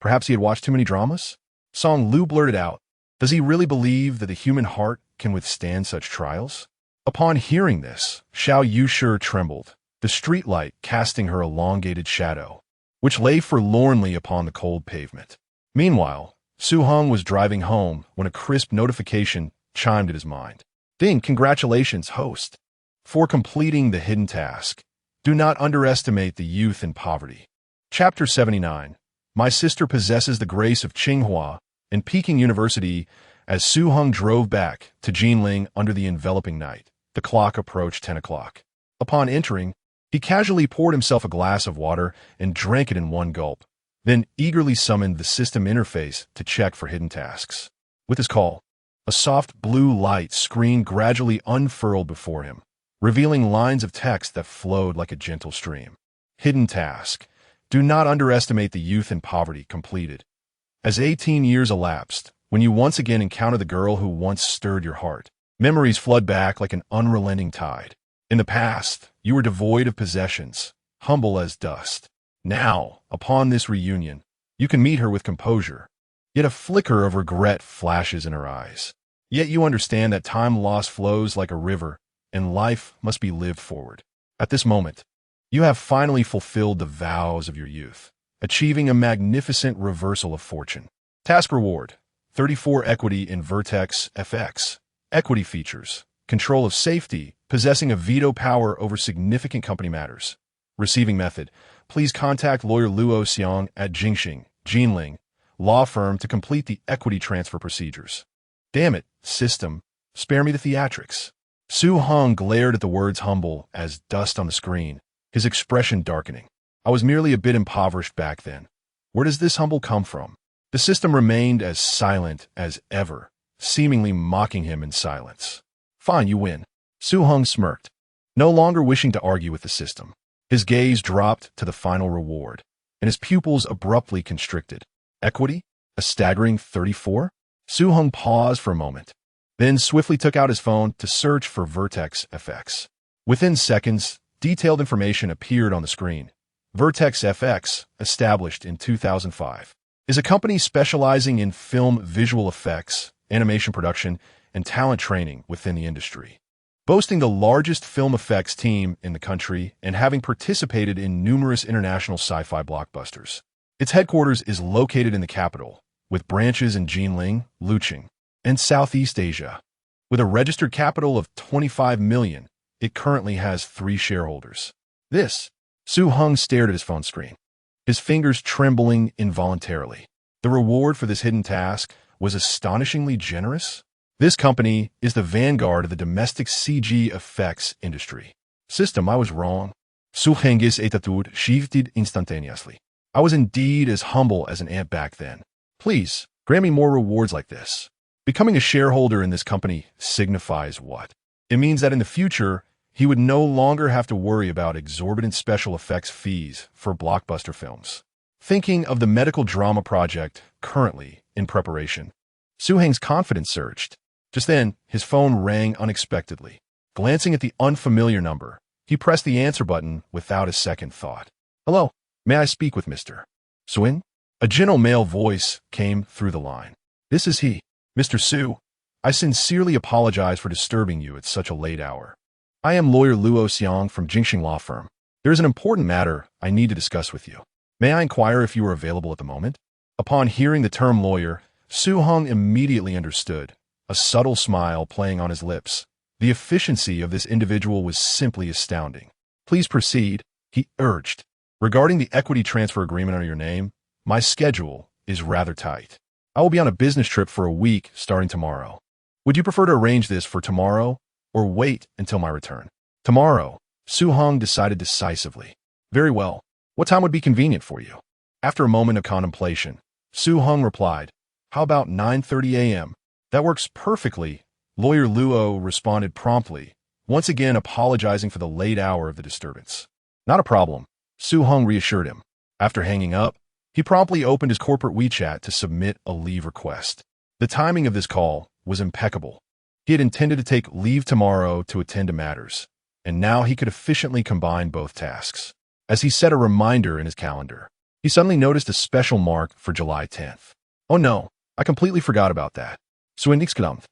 Perhaps he had watched too many dramas? Song Lu blurted out, does he really believe that the human heart can withstand such trials? Upon hearing this, Xiao Yushur trembled, the streetlight casting her elongated shadow, which lay forlornly upon the cold pavement. Meanwhile, Su Heng was driving home when a crisp notification chimed at his mind. Ding, congratulations, host, for completing the hidden task. Do not underestimate the youth in poverty. Chapter 79. My sister possesses the grace of Tsinghua and Peking University. As Su Heng drove back to Jinling under the enveloping night, the clock approached 10 o'clock. Upon entering, he casually poured himself a glass of water and drank it in one gulp, then eagerly summoned the system interface to check for hidden tasks. With his call, a soft blue light screen gradually unfurled before him, revealing lines of text that flowed like a gentle stream. Hidden task. Do not underestimate the youth in poverty completed. As 18 years elapsed, when you once again encounter the girl who once stirred your heart, memories flood back like an unrelenting tide. In the past, you were devoid of possessions, humble as dust. Now, upon this reunion, you can meet her with composure, yet a flicker of regret flashes in her eyes. Yet you understand that time lost flows like a river, and life must be lived forward. At this moment, you have finally fulfilled the vows of your youth, achieving a magnificent reversal of fortune. Task reward: 34 equity in Vertex FX. Equity features: control of safety, possessing a veto power over significant company matters. Receiving method: please contact lawyer Luo Xiang at Jingxing, Jinling, law firm to complete the equity transfer procedures. Damn it, system, spare me the theatrics. Su Heng glared at the words humble as dust on the screen, his expression darkening. I was merely a bit impoverished back then. Where does this humble come from? The system remained as silent as ever, seemingly mocking him in silence. Fine, you win. Su Heng smirked, no longer wishing to argue with the system. His gaze dropped to the final reward, and his pupils abruptly constricted. Equity? A staggering 34? Su Heng paused for a moment, then swiftly took out his phone to search for Vertex FX. Within seconds, detailed information appeared on the screen. Vertex FX, established in 2005, is a company specializing in film visual effects, animation production, and talent training within the industry. Boasting the largest film effects team in the country and having participated in numerous international sci-fi blockbusters. Its headquarters is located in the capital, with branches in Jinling, Luqing, and Southeast Asia. With a registered capital of 25 million, it currently has 3 shareholders. Su Heng stared at his phone screen, his fingers trembling involuntarily. The reward for this hidden task was astonishingly generous. This company is the vanguard of the domestic CG effects industry. System, I was wrong. Su Heng's attitude shifted instantaneously. I was indeed as humble as an ant back then. Please, grant me more rewards like this. Becoming a shareholder in this company signifies what? It means that in the future, he would no longer have to worry about exorbitant special effects fees for blockbuster films. Thinking of the medical drama project currently in preparation, Su Heng's confidence surged. Just then, his phone rang unexpectedly. Glancing at the unfamiliar number, he pressed the answer button without a second thought. Hello, may I speak with Mr. Swin? A gentle male voice came through the line. This is he. Mr. Su, I sincerely apologize for disturbing you at such a late hour. I am lawyer Luo Xiang from Jingxing Law Firm. There is an important matter I need to discuss with you. May I inquire if you are available at the moment? Upon hearing the term lawyer, Su Heng immediately understood, a subtle smile playing on his lips. The efficiency of this individual was simply astounding. Please proceed, he urged. Regarding the equity transfer agreement under your name, my schedule is rather tight. I will be on a business trip for a week starting tomorrow. Would you prefer to arrange this for tomorrow or wait until my return? Tomorrow, Su Heng decided decisively. Very well. What time would be convenient for you? After a moment of contemplation, Su Heng replied, how about 9:30 a.m.? That works perfectly. Lawyer Luo responded promptly, once again apologizing for the late hour of the disturbance. Not a problem, Su Heng reassured him. After hanging up, he promptly opened his corporate WeChat to submit a leave request. The timing of this call was impeccable. He had intended to take leave tomorrow to attend to matters, and now he could efficiently combine both tasks. As he set a reminder in his calendar, he suddenly noticed a special mark for July 10th. Oh no, I completely forgot about that. Swin exclaimed,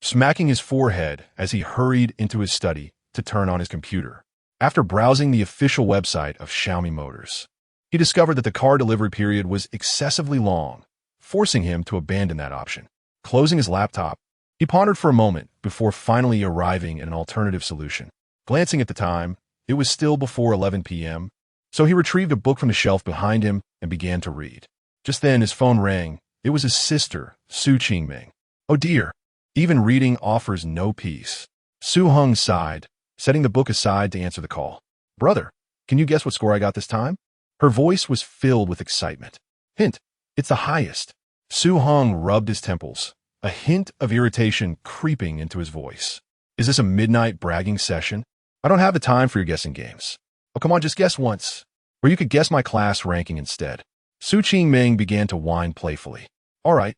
smacking his forehead as he hurried into his study to turn on his computer. After browsing the official website of Xiaomi Motors, he discovered that the car delivery period was excessively long, forcing him to abandon that option. Closing his laptop, he pondered for a moment before finally arriving at an alternative solution. Glancing at the time, it was still before 11 p.m., so he retrieved a book from the shelf behind him and began to read. Just then, his phone rang. It was his sister, Su Qingming. Oh dear, even reading offers no peace. Su Heng sighed, setting the book aside to answer the call. Brother, can you guess what score I got this time? Her voice was filled with excitement. Hint, it's the highest. Su Heng rubbed his temples, a hint of irritation creeping into his voice. Is this a midnight bragging session? I don't have the time for your guessing games. Oh, come on, just guess once. Or you could guess my class ranking instead. Su Qingming began to whine playfully. All right,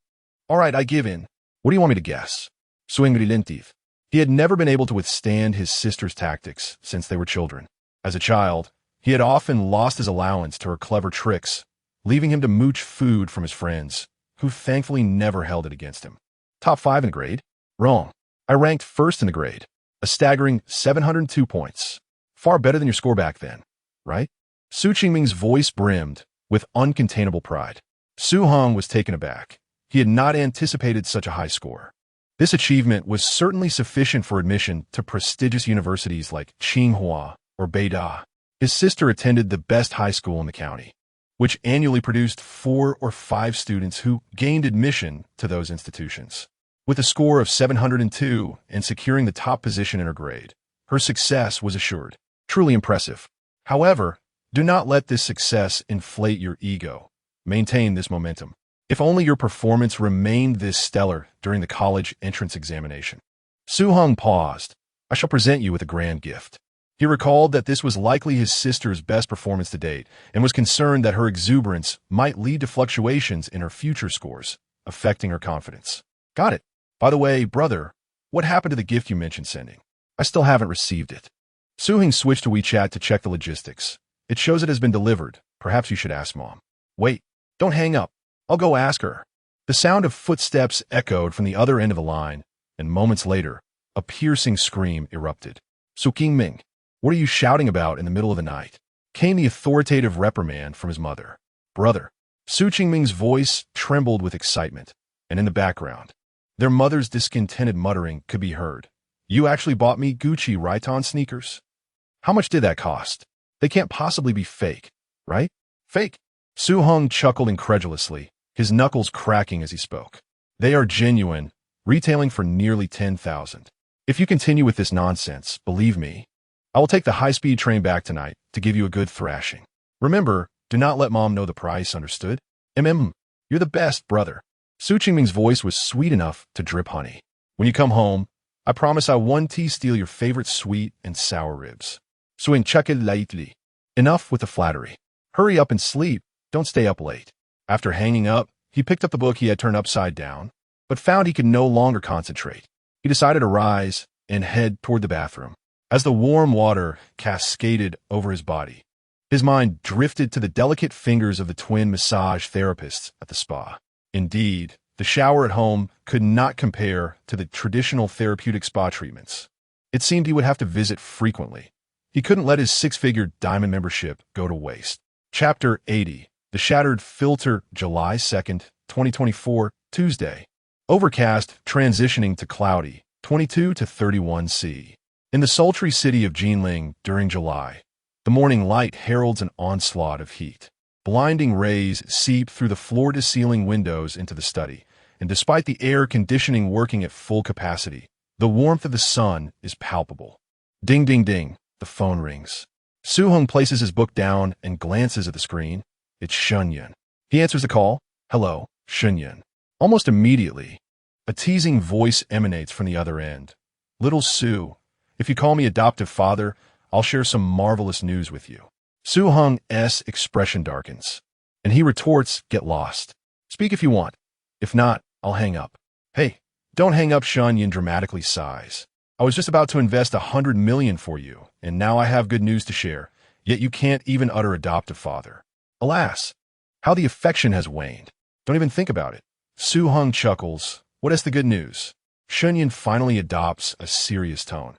I give in. What do you want me to guess? Swingri Lintif. He had never been able to withstand his sister's tactics since they were children. As a child, he had often lost his allowance to her clever tricks, leaving him to mooch food from his friends, who thankfully never held it against him. Top 5 in the grade? Wrong. I ranked first in the grade. A staggering 702 points. Far better than your score back then, right? Su Qingming's voice brimmed with uncontainable pride. Su Heng was taken aback. He had not anticipated such a high score. This achievement was certainly sufficient for admission to prestigious universities like Tsinghua or Beida. His sister attended the best high school in the county, which annually produced 4 or 5 students who gained admission to those institutions. With a score of 702 and securing the top position in her grade, her success was assured. Truly impressive. However, do not let this success inflate your ego. Maintain this momentum. If only your performance remained this stellar during the college entrance examination. Su Heng paused. I shall present you with a grand gift. He recalled that this was likely his sister's best performance to date and was concerned that her exuberance might lead to fluctuations in her future scores, affecting her confidence. Got it. By the way, brother, what happened to the gift you mentioned sending? I still haven't received it. Su Heng switched to WeChat to check the logistics. It shows it has been delivered. Perhaps you should ask Mom. Wait, don't hang up. I'll go ask her. The sound of footsteps echoed from the other end of the line, and moments later, a piercing scream erupted. Su Qingming, what are you shouting about in the middle of the night? Came the authoritative reprimand from his mother. Brother. Su Qingming's voice trembled with excitement, and in the background, their mother's discontented muttering could be heard. You actually bought me Gucci Raiton sneakers? How much did that cost? They can't possibly be fake, right? Fake. Su Heng chuckled incredulously, his knuckles cracking as he spoke. They are genuine, retailing for nearly 10,000. If you continue with this nonsense, believe me, I will take the high-speed train back tonight to give you a good thrashing. Remember, do not let Mom know the price, understood? You're the best, brother. Su Qingming's voice was sweet enough to drip honey. When you come home, I promise I won't steal your favorite sweet and sour ribs. Swing chuck it lightly. Enough with the flattery. Hurry up and sleep. Don't stay up late. After hanging up, he picked up the book he had turned upside down, but found he could no longer concentrate. He decided to rise and head toward the bathroom. As the warm water cascaded over his body, his mind drifted to the delicate fingers of the twin massage therapists at the spa. Indeed, the shower at home could not compare to the traditional therapeutic spa treatments. It seemed he would have to visit frequently. He couldn't let his 6-figure diamond membership go to waste. Chapter 80. The Shattered Filter, July 2nd, 2024, Tuesday. Overcast, transitioning to cloudy, 22 to 31 C. In the sultry city of Jinling during July, the morning light heralds an onslaught of heat. Blinding rays seep through the floor-to-ceiling windows into the study, and despite the air conditioning working at full capacity, the warmth of the sun is palpable. Ding, ding, ding. The phone rings. Su-hung places his book down and glances at the screen. It's Shun-yin. He answers the call. Hello, Shun-yin. Almost immediately, a teasing voice emanates from the other end. Little Su, if you call me adoptive father, I'll share some marvelous news with you. Su-hung's expression darkens, and he retorts, get lost. Speak if you want. If not, I'll hang up. Hey, don't hang up, Shun-yin dramatically sighs. I was just about to invest 100 million for you, and now I have good news to share, yet you can't even utter adoptive father. Alas, how the affection has waned. Don't even think about it. Su-hung chuckles. What is the good news? Shun-yin finally adopts a serious tone.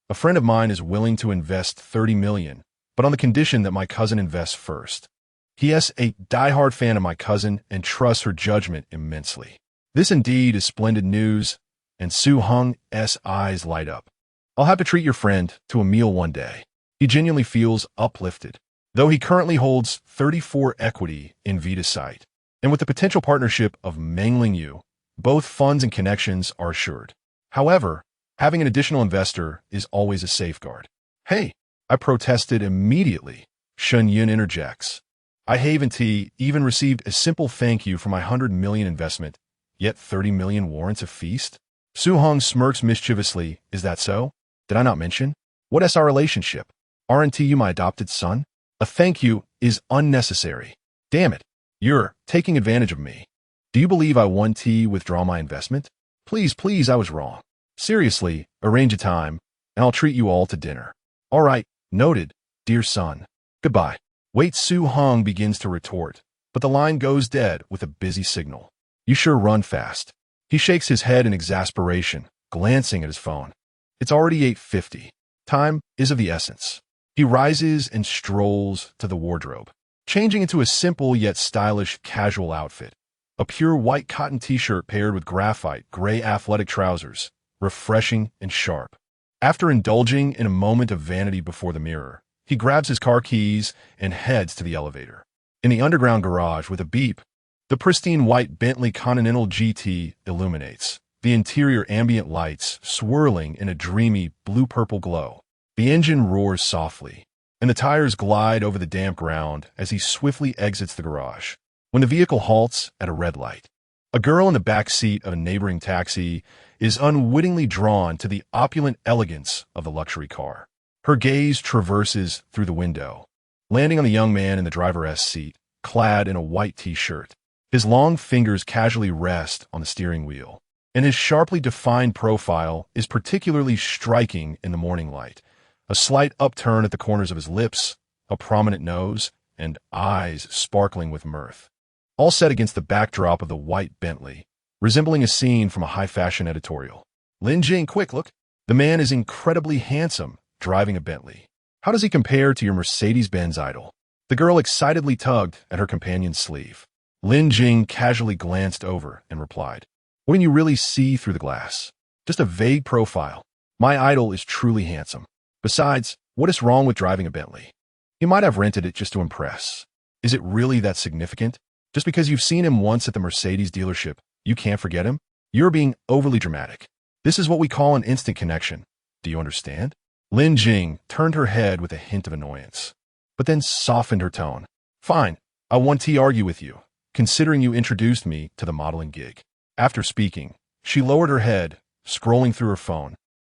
A friend of mine is willing to invest 30 million, but on the condition that my cousin invests first. He is a diehard fan of my cousin and trusts her judgment immensely. This indeed is splendid news, and Su-hung's eyes light up. I'll have to treat your friend to a meal one day. He genuinely feels uplifted, though he currently holds 34 equity in Vitasite. And with the potential partnership of mangling you, both funds and connections are assured. However, having an additional investor is always a safeguard. Hey, I protested immediately. Shun-yin interjects. I haven't even received a simple thank you for my 100 million investment, yet 30 million warrants a feast? Su-hung smirks mischievously. Is that so? Did I not mention? What is our relationship? Aren't you my adopted son? A thank you is unnecessary. Damn it. You're taking advantage of me. Do you believe I want to withdraw my investment? Please, I was wrong. Seriously, arrange a time, and I'll treat you all to dinner. All right, noted, dear son. Goodbye. Wait, Su-hung begins to retort, but the line goes dead with a busy signal. You sure run fast. He shakes his head in exasperation, glancing at his phone. It's already 8:50. Time is of the essence. He rises and strolls to the wardrobe, changing into a simple yet stylish casual outfit. A pure white cotton t-shirt paired with graphite gray athletic trousers, refreshing and sharp. After indulging in a moment of vanity before the mirror, he grabs his car keys and heads to the elevator. In the underground garage with a beep, the pristine white Bentley Continental GT illuminates, the interior ambient lights swirling in a dreamy blue-purple glow. The engine roars softly, and the tires glide over the damp ground as he swiftly exits the garage. When the vehicle halts at a red light, a girl in the back seat of a neighboring taxi is unwittingly drawn to the opulent elegance of the luxury car. Her gaze traverses through the window, landing on the young man in the driver's seat, clad in a white t-shirt. His long fingers casually rest on the steering wheel, and his sharply defined profile is particularly striking in the morning light. A slight upturn at the corners of his lips, a prominent nose, and eyes sparkling with mirth. All set against the backdrop of the white Bentley, resembling a scene from a high-fashion editorial. Lin Jing, quick, look. The man is incredibly handsome, driving a Bentley. How does he compare to your Mercedes-Benz idol? The girl excitedly tugged at her companion's sleeve. Lin Jing casually glanced over and replied, what can you really see through the glass? Just a vague profile. My idol is truly handsome. Besides, what is wrong with driving a Bentley? You might have rented it just to impress. Is it really that significant? Just because you've seen him once at the Mercedes dealership, you can't forget him? You're being overly dramatic. This is what we call an instant connection. Do you understand? Lin Jing turned her head with a hint of annoyance, but then softened her tone. Fine, I want to argue with you, considering you introduced me to the modeling gig. After speaking, she lowered her head, scrolling through her phone,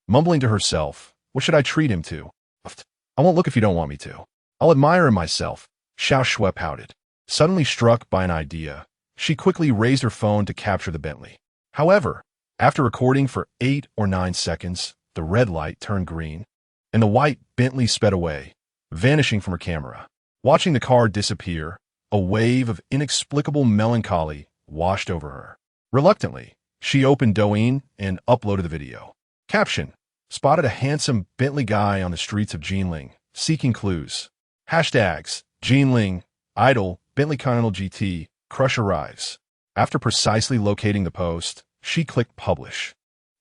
mumbling to herself, what should I treat him to? I won't look if you don't want me to. I'll admire him myself. Xiao Shui pouted. Suddenly struck by an idea, she quickly raised her phone to capture the Bentley. However, after recording for 8 or 9 seconds, the red light turned green, and the white Bentley sped away, vanishing from her camera. Watching the car disappear, a wave of inexplicable melancholy washed over her. Reluctantly, she opened Douyin and uploaded the video. Caption: spotted a handsome Bentley guy on the streets of Jinling, seeking clues. Hashtags: Jinling, idol, Bentley Continental GT, crush arrives. After precisely locating the post, she clicked publish.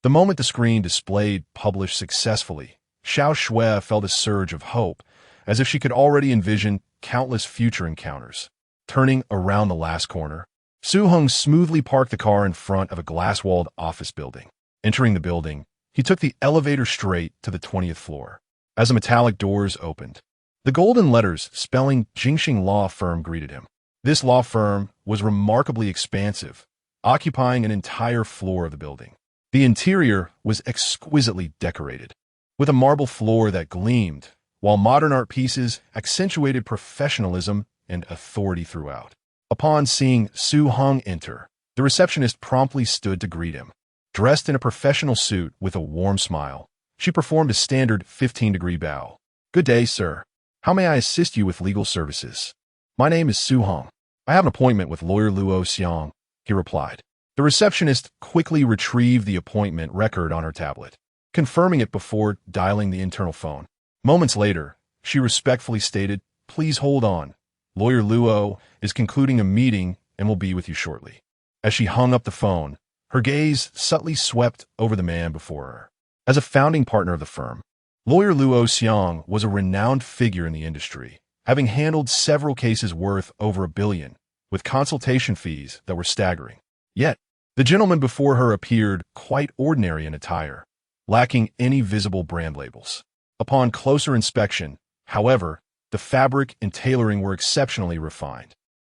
The moment the screen displayed publish successfully, Xiao Shui felt a surge of hope, as if she could already envision countless future encounters. Turning around the last corner, Su-hung smoothly parked the car in front of a glass-walled office building. Entering the building, he took the elevator straight to the 20th floor. as the metallic doors opened. The golden letters spelling Jingxing Law Firm greeted him. This law firm was remarkably expansive, occupying an entire floor of the building. The interior was exquisitely decorated, with a marble floor that gleamed, while modern art pieces accentuated professionalism and authority throughout. Upon seeing Su Heng enter, the receptionist promptly stood to greet him. Dressed in a professional suit with a warm smile, she performed a standard 15-degree bow. "Good day, sir. How may I assist you with legal services?" "My name is Su Heng. I have an appointment with lawyer Luo Xiang," he replied. The receptionist quickly retrieved the appointment record on her tablet, confirming it before dialing the internal phone. Moments later, she respectfully stated, "Please hold on. Lawyer Luo is concluding a meeting and will be with you shortly." As she hung up the phone, her gaze subtly swept over the man before her. As a founding partner of the firm, lawyer Luo Xiang was a renowned figure in the industry, having handled several cases worth over $1 billion, with consultation fees that were staggering. Yet, the gentleman before her appeared quite ordinary in attire, lacking any visible brand labels. Upon closer inspection, however, the fabric and tailoring were exceptionally refined.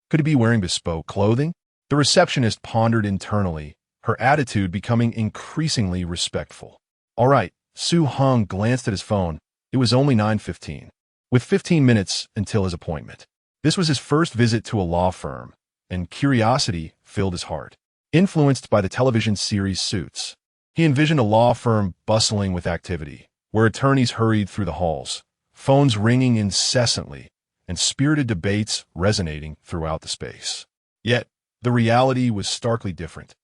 Could he be wearing bespoke clothing? The receptionist pondered internally, her attitude becoming increasingly respectful. "All right." Su Heng glanced at his phone. It was only 9:15, with 15 minutes until his appointment. This was his first visit to a law firm, and curiosity filled his heart. Influenced by the television series Suits, he envisioned a law firm bustling with activity, where attorneys hurried through the halls, phones ringing incessantly, and spirited debates resonating throughout the space. Yet, the reality was starkly different.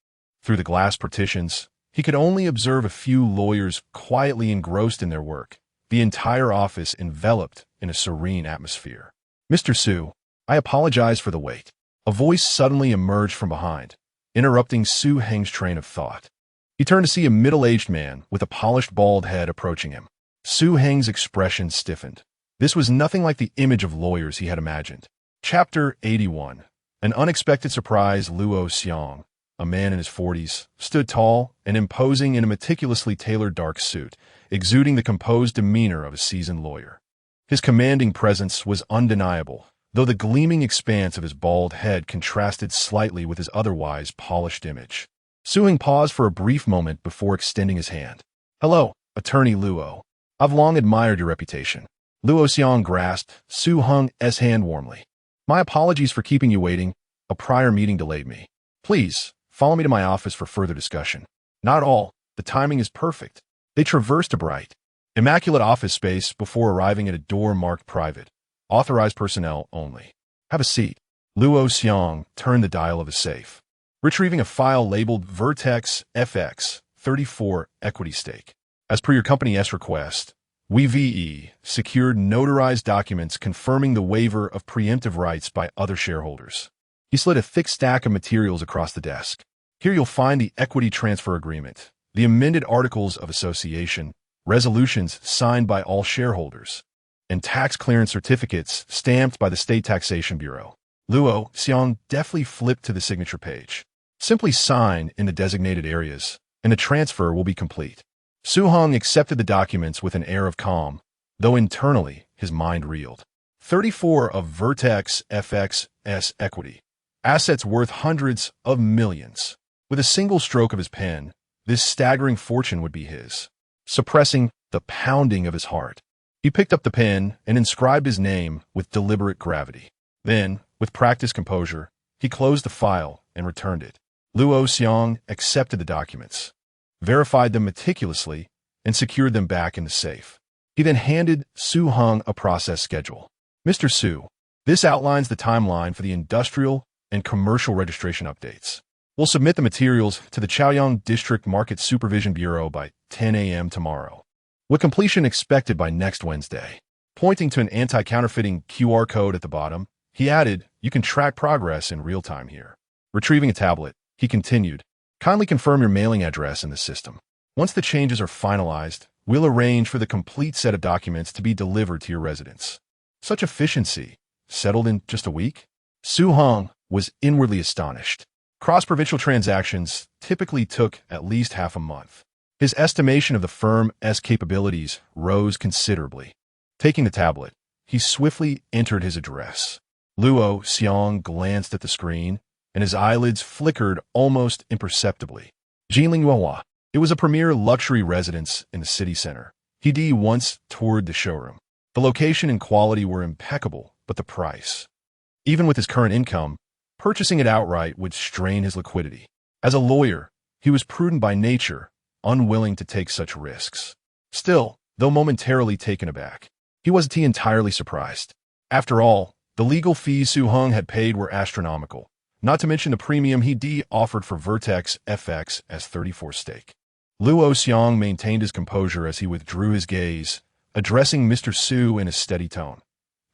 Through the glass partitions, he could only observe a few lawyers quietly engrossed in their work, the entire office enveloped in a serene atmosphere. "Mr. Su, I apologize for the wait." A voice suddenly emerged from behind, interrupting Su Heng's train of thought. He turned to see a middle-aged man with a polished bald head approaching him. Su Heng's expression stiffened. This was nothing like the image of lawyers he had imagined. Chapter 81. An unexpected surprise. Luo Xiang, a man in his 40s, stood tall and imposing in a meticulously tailored dark suit, exuding the composed demeanor of a seasoned lawyer. His commanding presence was undeniable, though the gleaming expanse of his bald head contrasted slightly with his otherwise polished image. Su Heng paused for a brief moment before extending his hand. "Hello, Attorney Luo. I've long admired your reputation." Luo Xiang grasped Su Heng's hand warmly. "My apologies for keeping you waiting. A prior meeting delayed me. Please, follow me to my office for further discussion." "Not at all. The timing is perfect." They traversed a bright, immaculate office space before arriving at a door marked private, authorized personnel only. "Have a seat." Luo Xiang turned the dial of his safe, retrieving a file labeled Vertex FX 34 Equity Stake. "As per your company's request, we VE secured notarized documents confirming the waiver of preemptive rights by other shareholders." He slid a thick stack of materials across the desk. "Here you'll find the equity transfer agreement, the amended articles of association, resolutions signed by all shareholders, and tax clearance certificates stamped by the State Taxation Bureau." Luo Xiang deftly flipped to the signature page. "Simply sign in the designated areas, and the transfer will be complete." Su Heng accepted the documents with an air of calm, though internally his mind reeled. 34 of Vertex FX's equity, assets worth hundreds of millions. With a single stroke of his pen, this staggering fortune would be his. Suppressing the pounding of his heart, he picked up the pen and inscribed his name with deliberate gravity. Then, with practiced composure, he closed the file and returned it. Luo Xiang accepted the documents, verified them meticulously, and secured them back in the safe. He then handed Su Heng a process schedule. "Mr. Su, this outlines the timeline for the industrial and commercial registration updates. We'll submit the materials to the Chaoyang District Market Supervision Bureau by 10 a.m. tomorrow, with completion expected by next Wednesday." Pointing to an anti-counterfeiting QR code at the bottom, he added, "You can track progress in real time here." Retrieving a tablet, he continued, "Kindly confirm your mailing address in the system. Once the changes are finalized, we'll arrange for the complete set of documents to be delivered to your residence." Such efficiency, settled in just a week? Su Heng was inwardly astonished. Cross-provincial transactions typically took at least half a month. His estimation of the firm's capabilities rose considerably. Taking the tablet, he swiftly entered his address. Luo Xiang glanced at the screen, and his eyelids flickered almost imperceptibly. Jinlingyuehua. It was a premier luxury residence in the city center. He once toured the showroom. The location and quality were impeccable, but the price. Even with his current income, purchasing it outright would strain his liquidity. As a lawyer, he was prudent by nature, unwilling to take such risks. Still, though momentarily taken aback, he wasn't entirely surprised. After all, the legal fees Su Heng had paid were astronomical, not to mention the premium he offered for Vertex FX as 34 stake. Luo Xiang maintained his composure as he withdrew his gaze, addressing Mr. Su in a steady tone.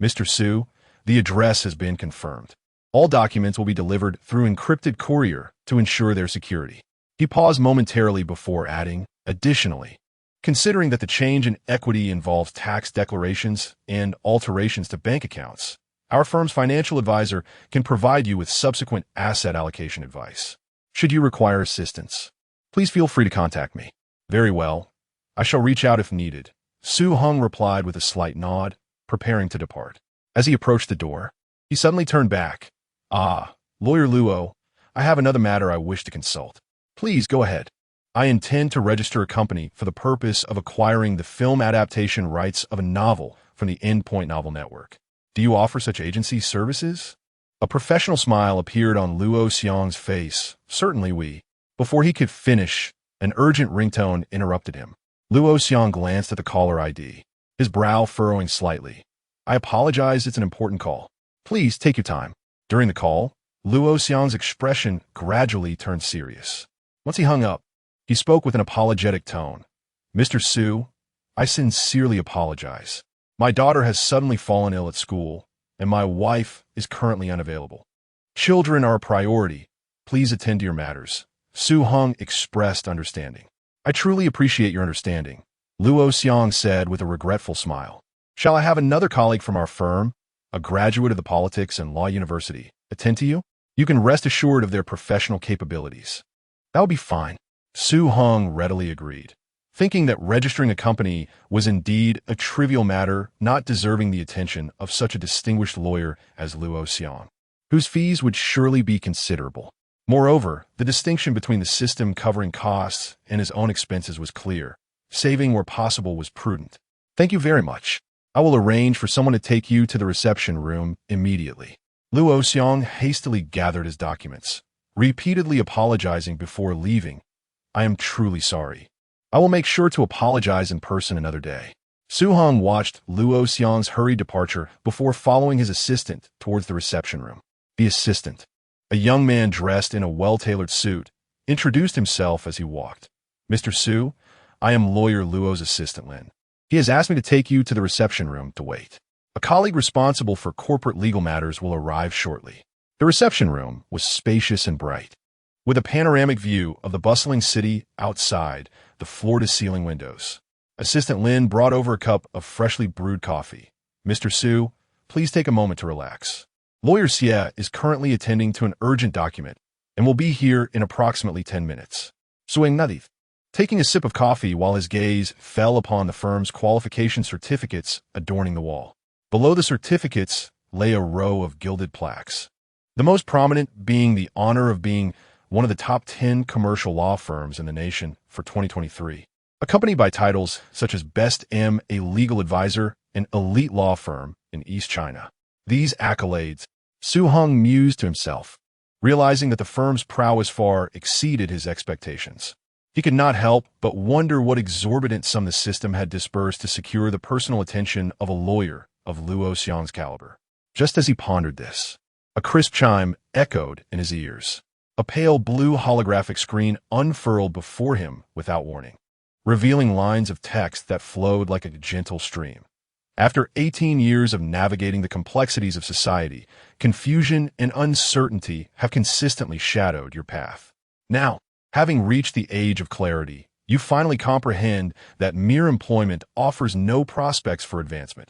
Mr. Su, the address has been confirmed. All documents will be delivered through encrypted courier to ensure their security. He paused momentarily before adding, additionally, considering that the change in equity involves tax declarations and alterations to bank accounts, our firm's financial advisor can provide you with subsequent asset allocation advice. Should you require assistance, please feel free to contact me. Very well. I shall reach out if needed. Su Heng replied with a slight nod, preparing to depart. As he approached the door, he suddenly turned back. Lawyer Luo, I have another matter I wish to consult. Please go ahead. I intend to register a company for the purpose of acquiring the film adaptation rights of a novel from the Endpoint Novel Network. Do you offer such agency services? A professional smile appeared on Luo Xiang's face. Certainly we. Before he could finish, an urgent ringtone interrupted him. Luo Xiang glanced at the caller ID, his brow furrowing slightly. I apologize, it's an important call. Please take your time. During the call, Luo Xiang's expression gradually turned serious. Once he hung up, he spoke with an apologetic tone. Mr. Su, I sincerely apologize. My daughter has suddenly fallen ill at school, and my wife is currently unavailable. Children are a priority. Please attend to your matters. Su Heng expressed understanding. I truly appreciate your understanding, Luo Xiang said with a regretful smile. Shall I have another colleague from our firm, a graduate of the Politics and Law University, attend to you? You can rest assured of their professional capabilities. That would be fine. Su Heng readily agreed, thinking that registering a company was indeed a trivial matter not deserving the attention of such a distinguished lawyer as Luo Xiang, whose fees would surely be considerable. Moreover, the distinction between the system covering costs and his own expenses was clear. Saving where possible was prudent. Thank you very much. I will arrange for someone to take you to the reception room immediately. Luo Xiang hastily gathered his documents, repeatedly apologizing before leaving. I am truly sorry. I will make sure to apologize in person another day. Su Heng watched Luo Xiang's hurried departure before following his assistant towards the reception room. The assistant, a young man dressed in a well-tailored suit, introduced himself as he walked. Mr. Su, I am lawyer Luo's assistant Lin. He has asked me to take you to the reception room to wait. A colleague responsible for corporate legal matters will arrive shortly. The reception room was spacious and bright, with a panoramic view of the bustling city outside the floor-to-ceiling windows. Assistant Lin brought over a cup of freshly brewed coffee. Mr. Su, please take a moment to relax. Lawyer Xie is currently attending to an urgent document and will be here in approximately 10 minutes. Suing Nadith, taking a sip of coffee while his gaze fell upon the firm's qualification certificates adorning the wall. Below the certificates lay a row of gilded plaques, the most prominent being the honor of being one of the top 10 commercial law firms in the nation for 2023, accompanied by titles such as Best M, a legal advisor, and elite law firm in East China. These accolades, Su Heng mused to himself, realizing that the firm's prowess far exceeded his expectations. He could not help but wonder what exorbitant sum the system had disbursed to secure the personal attention of a lawyer of Luo Xiang's caliber. Just as he pondered this, a crisp chime echoed in his ears. A pale blue holographic screen unfurled before him without warning, revealing lines of text that flowed like a gentle stream. After 18 years of navigating the complexities of society, confusion and uncertainty have consistently shadowed your path. Now, having reached the age of clarity, you finally comprehend that mere employment offers no prospects for advancement.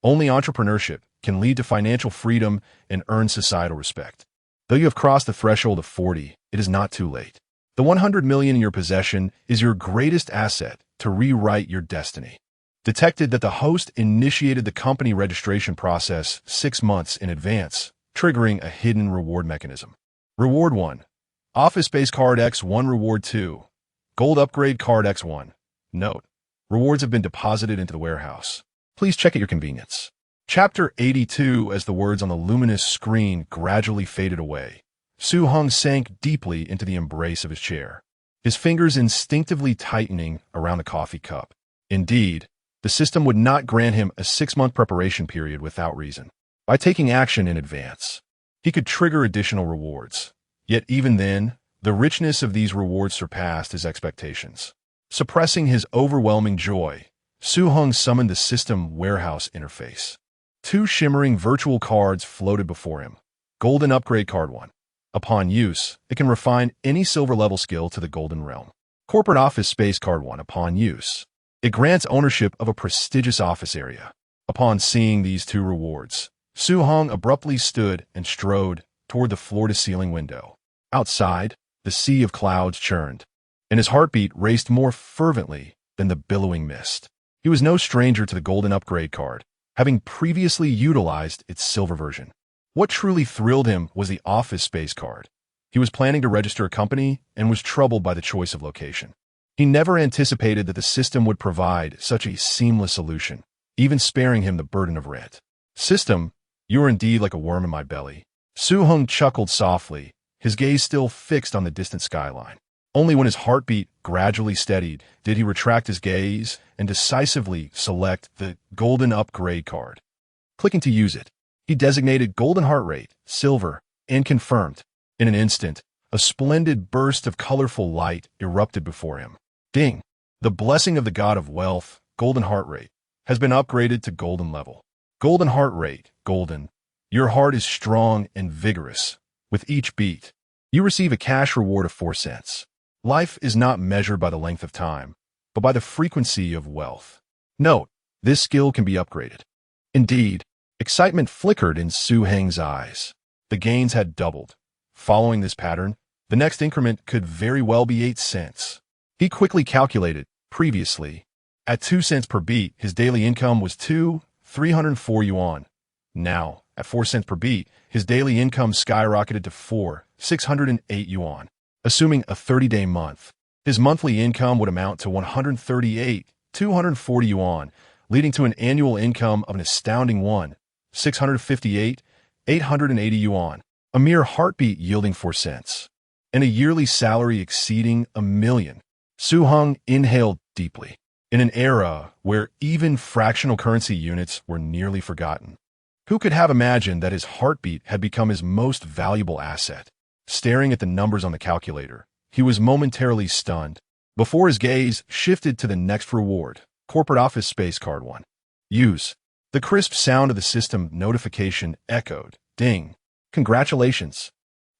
Only entrepreneurship can lead to financial freedom and earn societal respect. Though you have crossed the threshold of 40, it is not too late. The 100 million in your possession is your greatest asset to rewrite your destiny. Detected that the host initiated the company registration process 6 months in advance, triggering a hidden reward mechanism. Reward 1. Office Space Card X1. Reward 2. Gold Upgrade Card X1. Note: rewards have been deposited into the warehouse. Please check at your convenience. Chapter 82. As the words on the luminous screen gradually faded away, Heng sank deeply into the embrace of his chair, his fingers instinctively tightening around the coffee cup. Indeed, the system would not grant him a 6-month preparation period without reason. By taking action in advance, he could trigger additional rewards. Yet even then, the richness of these rewards surpassed his expectations. Suppressing his overwhelming joy, Heng summoned the system warehouse interface. 2 shimmering virtual cards floated before him. Golden Upgrade Card 1. Upon use, it can refine any silver-level skill to the Golden Realm. Corporate Office Space Card 1. Upon use, it grants ownership of a prestigious office area. Upon seeing these 2 rewards, Heng abruptly stood and strode toward the floor-to-ceiling window. Outside, the sea of clouds churned, and his heartbeat raced more fervently than the billowing mist. He was no stranger to the Golden Upgrade Card, having previously utilized its silver version. What truly thrilled him was the Office Space Card. He was planning to register a company and was troubled by the choice of location. He never anticipated that the system would provide such a seamless solution, even sparing him the burden of rent. System, you are indeed like a worm in my belly. Heng chuckled softly, his gaze still fixed on the distant skyline. Only when his heartbeat gradually steadied did he retract his gaze and decisively select the Golden Upgrade Card. Clicking to use it, he designated Golden Heart Rate, Silver, and confirmed. In an instant, a splendid burst of colorful light erupted before him. Ding! The blessing of the god of wealth, Golden Heart Rate, has been upgraded to Golden Level. Golden Heart Rate, Golden. Your heart is strong and vigorous. With each beat, you receive a cash reward of 4 cents. Life is not measured by the length of time, but by the frequency of wealth. Note: this skill can be upgraded. Indeed, excitement flickered in Heng's eyes. The gains had doubled. Following this pattern, the next increment could very well be 8 cents. He quickly calculated. Previously, at 2 cents per beat, his daily income was 304 yuan. Now, at 4 cents per beat, his daily income skyrocketed to 608 yuan. Assuming a 30-day month, his monthly income would amount to 240 yuan, leading to an annual income of an astounding 880 yuan, a mere heartbeat yielding 4 cents, and a yearly salary exceeding 1 million. Heng inhaled deeply. In an era where even fractional currency units were nearly forgotten, who could have imagined that his heartbeat had become his most valuable asset? Staring at the numbers on the calculator, he was momentarily stunned before his gaze shifted to the next reward, Corporate Office Space Card 1. Use. The crisp sound of the system notification echoed. Ding. Congratulations.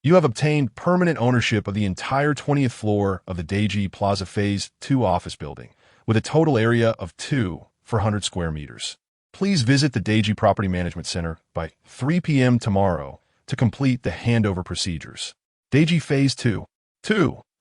You have obtained permanent ownership of the entire 20th floor of the Daiji Plaza Phase 2 office building, with a total area of 400 square meters. Please visit the Daiji Property Management Center by 3 p.m. tomorrow to complete the handover procedures. Daiji Phase 2.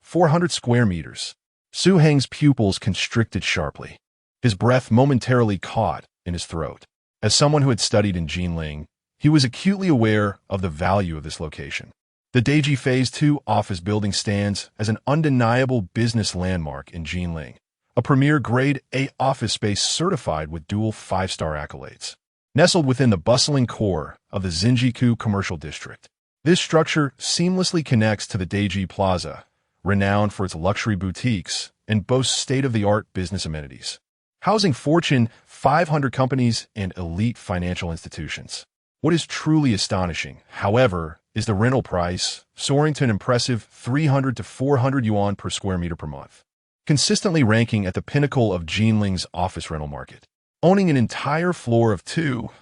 400 square meters. Heng's pupils constricted sharply. His breath momentarily caught in his throat. As someone who had studied in Jinling, he was acutely aware of the value of this location. The Daiji Phase 2 office building stands as an undeniable business landmark in Jinling, a premier Grade A office space certified with dual 5-star accolades. Nestled within the bustling core of the Zinjiku Commercial District, this structure seamlessly connects to the Daiji Plaza, renowned for its luxury boutiques and boasts state-of-the-art business amenities, housing Fortune 500 companies and elite financial institutions. What is truly astonishing, however, is the rental price, soaring to an impressive 300 to 400 yuan per square meter per month, consistently ranking at the pinnacle of Jinling's office rental market. Owning an entire floor of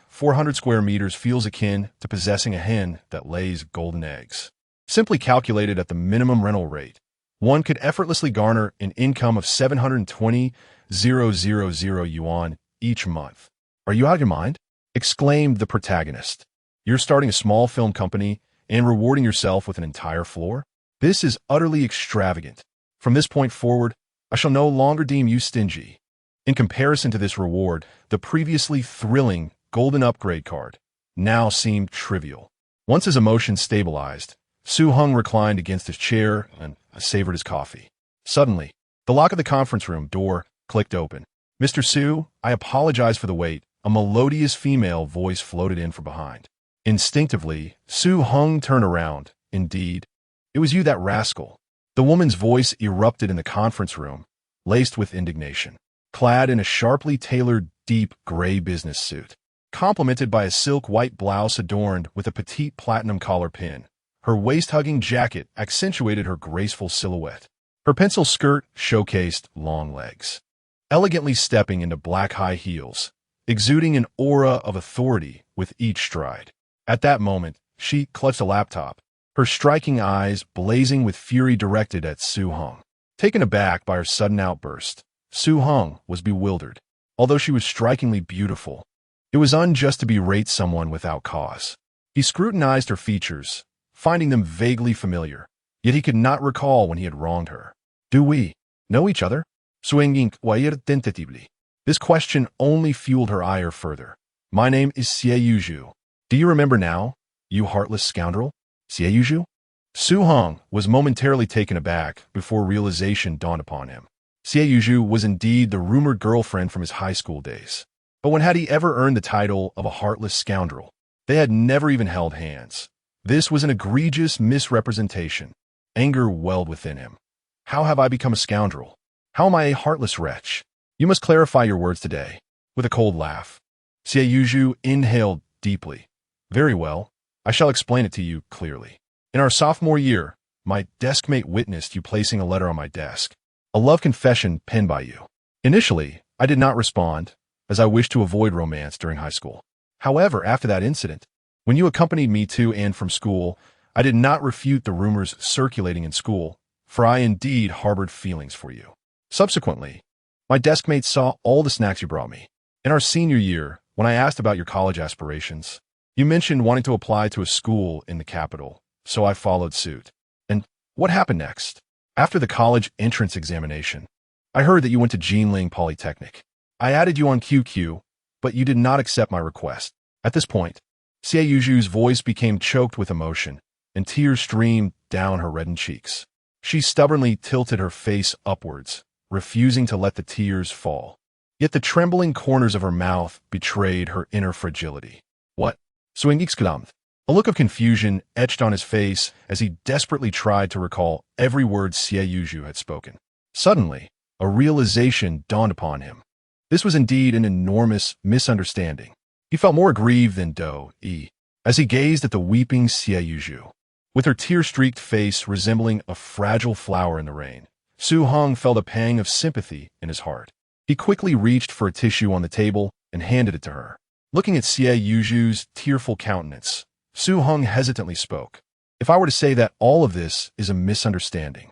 400 square meters feels akin to possessing a hen that lays golden eggs. Simply calculated at the minimum rental rate, one could effortlessly garner an income of 720,000 yuan each month. Are you out of your mind? Exclaimed the protagonist. You're starting a small film company and rewarding yourself with an entire floor? This is utterly extravagant. From this point forward, I shall no longer deem you stingy. In comparison to this reward, the previously thrilling golden upgrade card now seemed trivial. Once his emotions stabilized, Heng reclined against his chair and savored his coffee. Suddenly, the lock of the conference room door clicked open. "Mr. Su, I apologize for the wait." A melodious female voice floated in from behind. Instinctively, Heng turned around. "Indeed, it was you, that rascal." The woman's voice erupted in the conference room, laced with indignation. Clad in a sharply tailored, deep gray business suit, complemented by a silk white blouse adorned with a petite platinum collar pin, her waist-hugging jacket accentuated her graceful silhouette. Her pencil skirt showcased long legs. Elegantly stepping into black high heels, exuding an aura of authority with each stride. At that moment, she clutched a laptop, her striking eyes blazing with fury directed at Heng. Taken aback by her sudden outburst, Heng was bewildered. Although she was strikingly beautiful, it was unjust to berate someone without cause. He scrutinized her features, finding them vaguely familiar, yet he could not recall when he had wronged her. "Do we know each other?" This question only fueled her ire further. "My name is Xie. Do you remember now, you heartless scoundrel?" Xie? Heng was momentarily taken aback before realization dawned upon him. Xie was indeed the rumored girlfriend from his high school days. But when had he ever earned the title of a heartless scoundrel? They had never even held hands. This was an egregious misrepresentation. Anger welled within him. "How have I become a scoundrel? How am I a heartless wretch? You must clarify your words today." With a cold laugh, Xie inhaled deeply. "Very well, I shall explain it to you clearly. In our sophomore year, my deskmate witnessed you placing a letter on my desk, a love confession penned by you. Initially, I did not respond, as I wished to avoid romance during high school. However, after that incident, when you accompanied me to and from school, I did not refute the rumors circulating in school, for I indeed harbored feelings for you. Subsequently, my deskmates saw all the snacks you brought me. In our senior year, when I asked about your college aspirations, you mentioned wanting to apply to a school in the capital, so I followed suit. And what happened next? After the college entrance examination, I heard that you went to Jinling Polytechnic. I added you on QQ, but you did not accept my request." At this point, Xie voice became choked with emotion, and tears streamed down her reddened cheeks. She stubbornly tilted her face upwards, refusing to let the tears fall. Yet the trembling corners of her mouth betrayed her inner fragility. "What?" A look of confusion etched on his face as he desperately tried to recall every word Xie had spoken. Suddenly, a realization dawned upon him. This was indeed an enormous misunderstanding. He felt more aggrieved than dough-y as he gazed at the weeping Xie. With her tear-streaked face resembling a fragile flower in the rain, Heng felt a pang of sympathy in his heart. He quickly reached for a tissue on the table and handed it to her. Looking at Xie tearful countenance, Heng hesitantly spoke. "If I were to say that all of this is a misunderstanding,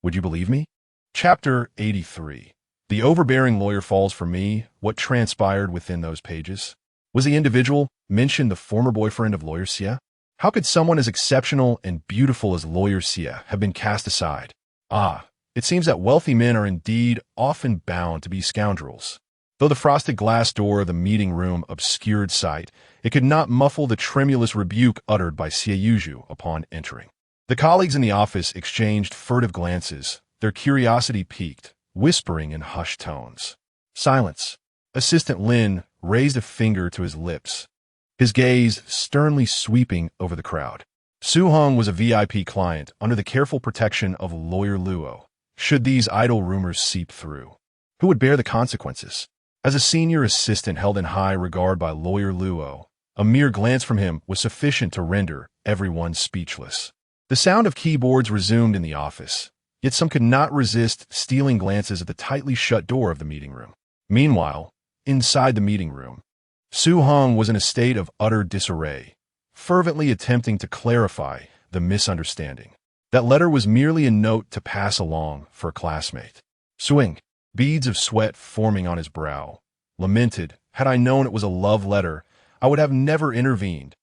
would you believe me?" Chapter 83. The overbearing lawyer falls for me. What transpired within those pages? Was the individual mentioned the former boyfriend of Lawyer Xie? How could someone as exceptional and beautiful as Lawyer Xie have been cast aside? It seems that wealthy men are indeed often bound to be scoundrels. Though the frosted glass door of the meeting room obscured sight, it could not muffle the tremulous rebuke uttered by Xie upon entering. The colleagues in the office exchanged furtive glances, their curiosity piqued, whispering in hushed tones. Silence. Assistant Lin raised a finger to his lips, his gaze sternly sweeping over the crowd. Heng was a VIP client under the careful protection of Lawyer Luo. Should these idle rumors seep through, who would bear the consequences? As a senior assistant held in high regard by Lawyer Luo, a mere glance from him was sufficient to render everyone speechless. The sound of keyboards resumed in the office, yet some could not resist stealing glances at the tightly shut door of the meeting room. Meanwhile, inside the meeting room, Heng was in a state of utter disarray, fervently attempting to clarify the misunderstanding. That letter was merely a note to pass along for a classmate. Swing, beads of sweat forming on his brow, lamented, "Had I known it was a love letter, I would have never intervened."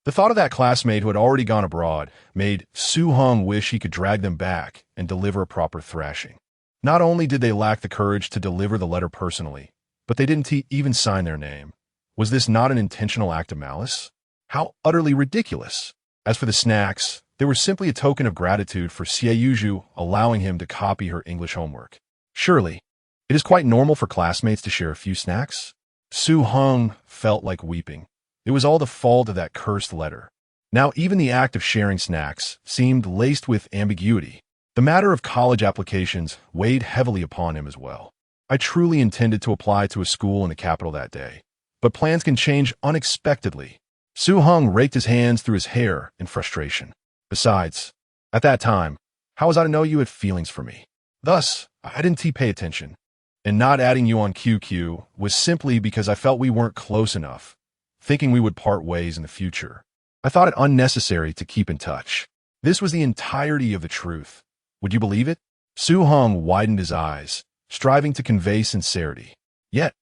The thought of that classmate who had already gone abroad made Su Heng wish he could drag them back and deliver a proper thrashing. Not only did they lack the courage to deliver the letter personally, but they didn't even sign their name. Was this not an intentional act of malice? How utterly ridiculous! As for the snacks, they were simply a token of gratitude for Xieyuju allowing him to copy her English homework. Surely, it is quite normal for classmates to share a few snacks? Su Heng felt like weeping. It was all the fault of that cursed letter. Now even the act of sharing snacks seemed laced with ambiguity. The matter of college applications weighed heavily upon him as well. I truly intended to apply to a school in the capital that day, but plans can change unexpectedly. Su Heng raked his hands through his hair in frustration. Besides, at that time, how was I to know you had feelings for me? Thus, I didn't pay attention. And not adding you on QQ was simply because I felt we weren't close enough, thinking we would part ways in the future. I thought it unnecessary to keep in touch. This was the entirety of the truth. Would you believe it? Su Heng widened his eyes, striving to convey sincerity. Yet,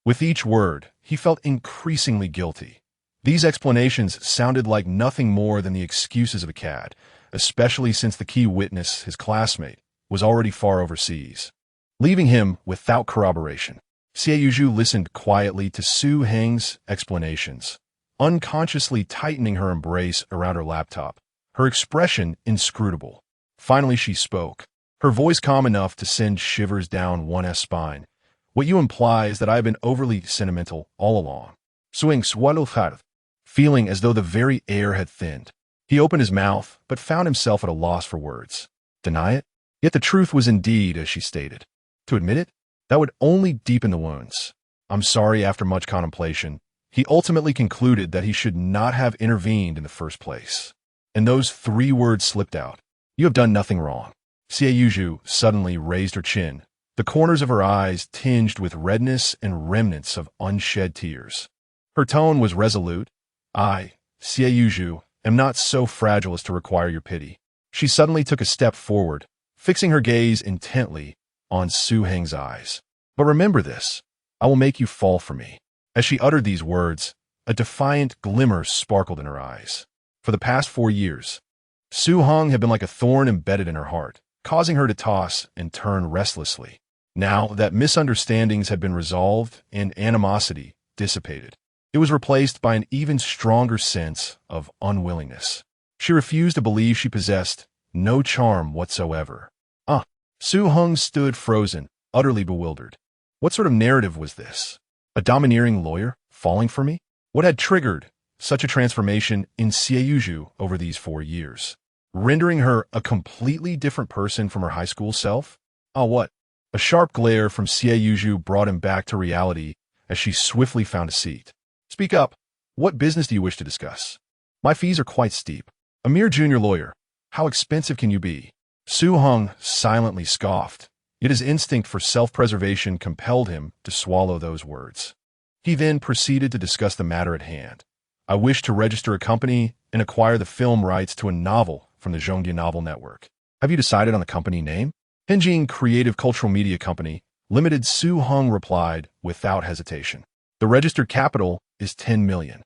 with each word, he felt increasingly guilty. These explanations sounded like nothing more than the excuses of a cad, especially since the key witness, his classmate, was already far overseas, leaving him without corroboration. Xieyuju listened quietly to Su Heng's explanations, unconsciously tightening her embrace around her laptop, her expression inscrutable. Finally she spoke, her voice calm enough to send shivers down one's spine. What you imply is that I have been overly sentimental all along. Swing swallowed, feeling as though the very air had thinned. He opened his mouth, but found himself at a loss for words. Deny it? Yet the truth was indeed as she stated. To admit it? That would only deepen the wounds. I'm sorry. After much contemplation, he ultimately concluded that he should not have intervened in the first place. And those 3 words slipped out. You have done nothing wrong. Xieyuju suddenly raised her chin, the corners of her eyes tinged with redness and remnants of unshed tears. Her tone was resolute. I, Xieyuju, am not so fragile as to require your pity. She suddenly took a step forward, fixing her gaze intently on Su Heng's eyes. But remember this, I will make you fall for me. As she uttered these words, a defiant glimmer sparkled in her eyes. For the past 4 years, Su Heng had been like a thorn embedded in her heart, causing her to toss and turn restlessly. Now that misunderstandings had been resolved and animosity dissipated, it was replaced by an even stronger sense of unwillingness. She refused to believe she possessed no charm whatsoever. Su Heng stood frozen, utterly bewildered. What sort of narrative was this? A domineering lawyer falling for me? What had triggered such a transformation in Xieyuju over these 4 years, rendering her a completely different person from her high school self? What? A sharp glare from Xieyuju brought him back to reality as she swiftly found a seat. Speak up. What business do you wish to discuss? My fees are quite steep. A mere junior lawyer. How expensive can you be? Su Heng silently scoffed, yet his instinct for self-preservation compelled him to swallow those words. He then proceeded to discuss the matter at hand. I wish to register a company and acquire the film rights to a novel from the Zhongye Novel Network. Have you decided on the company name? Heng Creative Cultural Media Company Limited. Su Heng replied without hesitation. The registered capital is 10 million,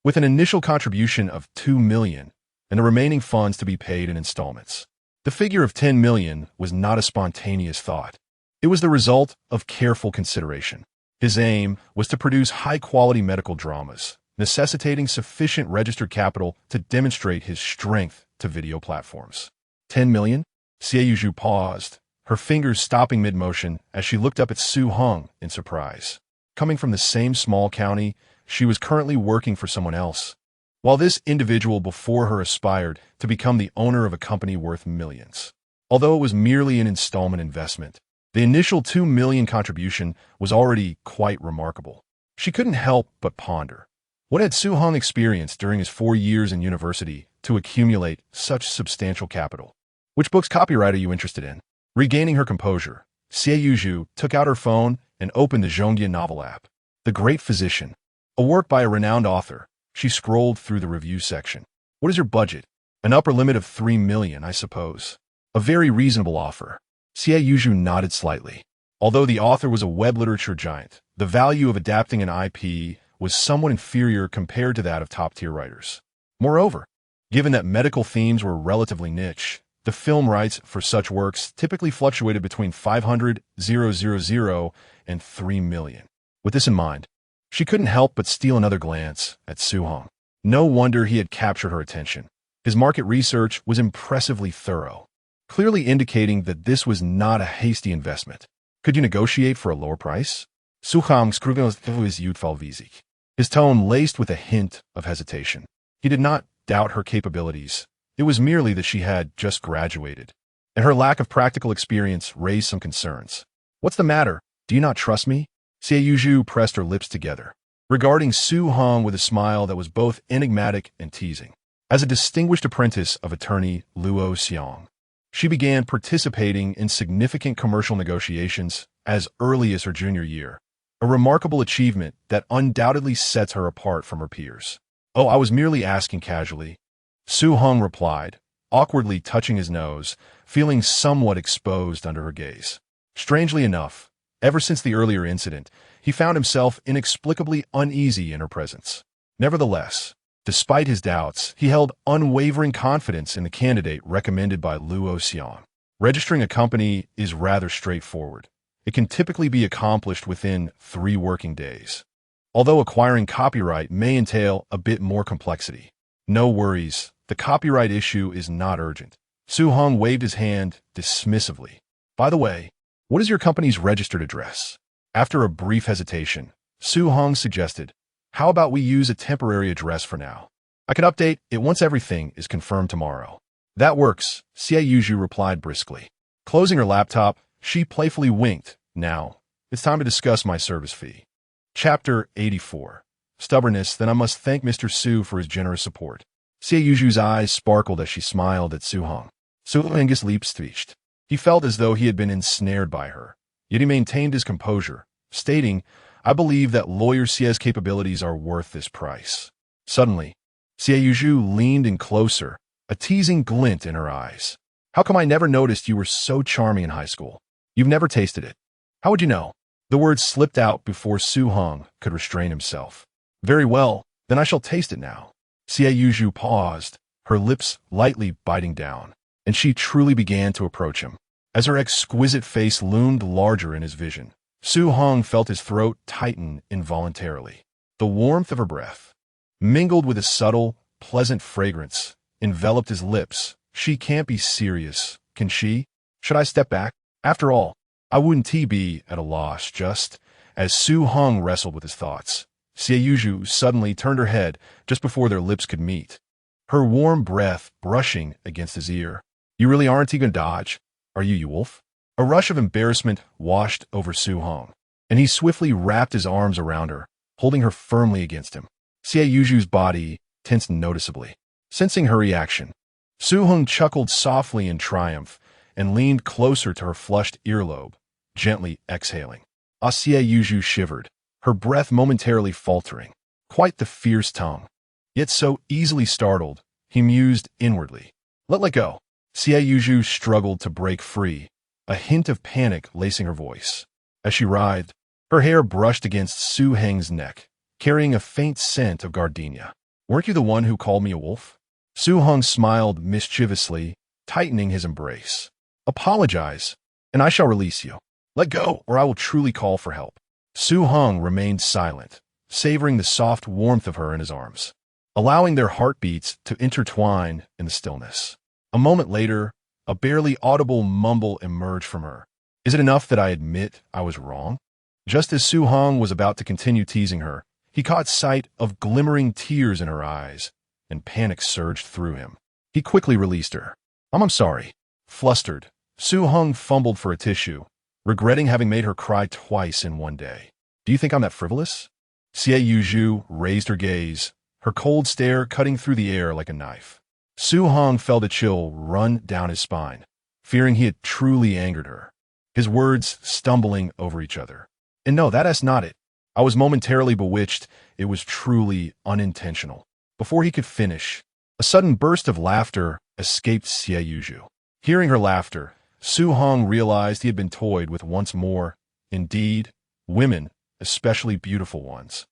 with an initial contribution of 2 million and the remaining funds to be paid in installments. The figure of 10 million was not a spontaneous thought. It was the result of careful consideration. His aim was to produce high-quality medical dramas, necessitating sufficient registered capital to demonstrate his strength to video platforms. 10 million? Xieyuju paused, her fingers stopping mid-motion as she looked up at Su Heng in surprise. Coming from the same small county, she was currently working for someone else, while this individual before her aspired to become the owner of a company worth millions. Although it was merely an installment investment, the initial 2 million contribution was already quite remarkable. She couldn't help but ponder. What had Su Heng experienced during his 4 years in university to accumulate such substantial capital? Which book's copyright are you interested in? Regaining her composure, Xieyuju took out her phone and opened the Zhongye Novel app. The Great Physician, a work by a renowned author. She scrolled through the review section. What is your budget? An upper limit of 3 million, I suppose. A very reasonable offer. Xieyuju nodded slightly. Although the author was a web literature giant, the value of adapting an IP was somewhat inferior compared to that of top-tier writers. Moreover, given that medical themes were relatively niche, the film rights for such works typically fluctuated between 500,000 and 3 million. With this in mind, she couldn't help but steal another glance at Su-hong. No wonder he had captured her attention. His market research was impressively thorough, clearly indicating that this was not a hasty investment. Could you negotiate for a lower price? Su-hong scrutinized his youthful physique, his tone laced with a hint of hesitation. He did not doubt her capabilities. It was merely that she had just graduated, and her lack of practical experience raised some concerns. What's the matter? Do you not trust me? Xie Yuzhu pressed her lips together, regarding Su-hong with a smile that was both enigmatic and teasing. As a distinguished apprentice of attorney Luo Xiong, she began participating in significant commercial negotiations as early as her junior year, a remarkable achievement that undoubtedly sets her apart from her peers. Oh, I was merely asking casually, Su-hong replied, awkwardly touching his nose, feeling somewhat exposed under her gaze. Strangely enough, ever since the earlier incident, he found himself inexplicably uneasy in her presence. Nevertheless, despite his doubts, he held unwavering confidence in the candidate recommended by Luo Xiong. Registering a company is rather straightforward. It can typically be accomplished within 3 working days, although acquiring copyright may entail a bit more complexity. No worries, the copyright issue is not urgent. Su-hong waved his hand dismissively. By the way, what is your company's registered address? After a brief hesitation, Su-hong suggested, how about we use a temporary address for now? I can update it once everything is confirmed tomorrow. That works, Xie Yuzhu replied briskly. Closing her laptop, she playfully winked. Now, it's time to discuss my service fee. Chapter 84. Stubbornness. Then I must thank Mr. Su for his generous support. Xie Yuzhu's eyes sparkled as she smiled at Su-hong. Su-hong's lips twitched. He felt as though he had been ensnared by her, yet he maintained his composure, stating, I believe that lawyer Xie's capabilities are worth this price. Suddenly, Xie Yuzhu leaned in closer, a teasing glint in her eyes. How come I never noticed you were so charming in high school? You've never tasted it. How would you know? The words slipped out before Su-hong could restrain himself. Very well, then I shall taste it now. Xie Yuzhu paused, her lips lightly biting down, and she truly began to approach him. As her exquisite face loomed larger in his vision, Su-hong felt his throat tighten involuntarily. The warmth of her breath, mingled with a subtle, pleasant fragrance, enveloped his lips. She can't be serious, can she? Should I step back? After all, I wouldn't be at a loss. Just as Su-hong wrestled with his thoughts, Xie Yuzhu suddenly turned her head just before their lips could meet, her warm breath brushing against his ear. You really aren't going to dodge, are you, you wolf? A rush of embarrassment washed over Su-hong, and he swiftly wrapped his arms around her, holding her firmly against him. Xie Yuzhu's body tensed noticeably. Sensing her reaction, Su-hong chuckled softly in triumph and leaned closer to her flushed earlobe, gently exhaling. Xie Yuzhu shivered, her breath momentarily faltering. Quite the fierce tongue. Yet so easily startled, he mused inwardly. Let go. Xie Yuzhu struggled to break free, a hint of panic lacing her voice. As she writhed, her hair brushed against Su-heng's neck, carrying a faint scent of gardenia. Weren't you the one who called me a wolf? Su-hong smiled mischievously, tightening his embrace. Apologize, and I shall release you. Let go, or I will truly call for help. Su-hong remained silent, savoring the soft warmth of her in his arms, allowing their heartbeats to intertwine in the stillness. A moment later, a barely audible mumble emerged from her. Is it enough that I admit I was wrong? Just as Su-hong was about to continue teasing her, he caught sight of glimmering tears in her eyes, and panic surged through him. He quickly released her. I'm sorry. Flustered, Su-hong fumbled for a tissue, regretting having made her cry twice in one day. Do you think I'm that frivolous? Xie Yuzhu raised her gaze, her cold stare cutting through the air like a knife. Su-hong felt a chill run down his spine, fearing he had truly angered her, his words stumbling over each other. And no, that's not it. I was momentarily bewitched. It was truly unintentional. Before he could finish, a sudden burst of laughter escaped Xie Yuzhu. Hearing her laughter, Su-hong realized he had been toyed with once more. Indeed, women, especially beautiful ones,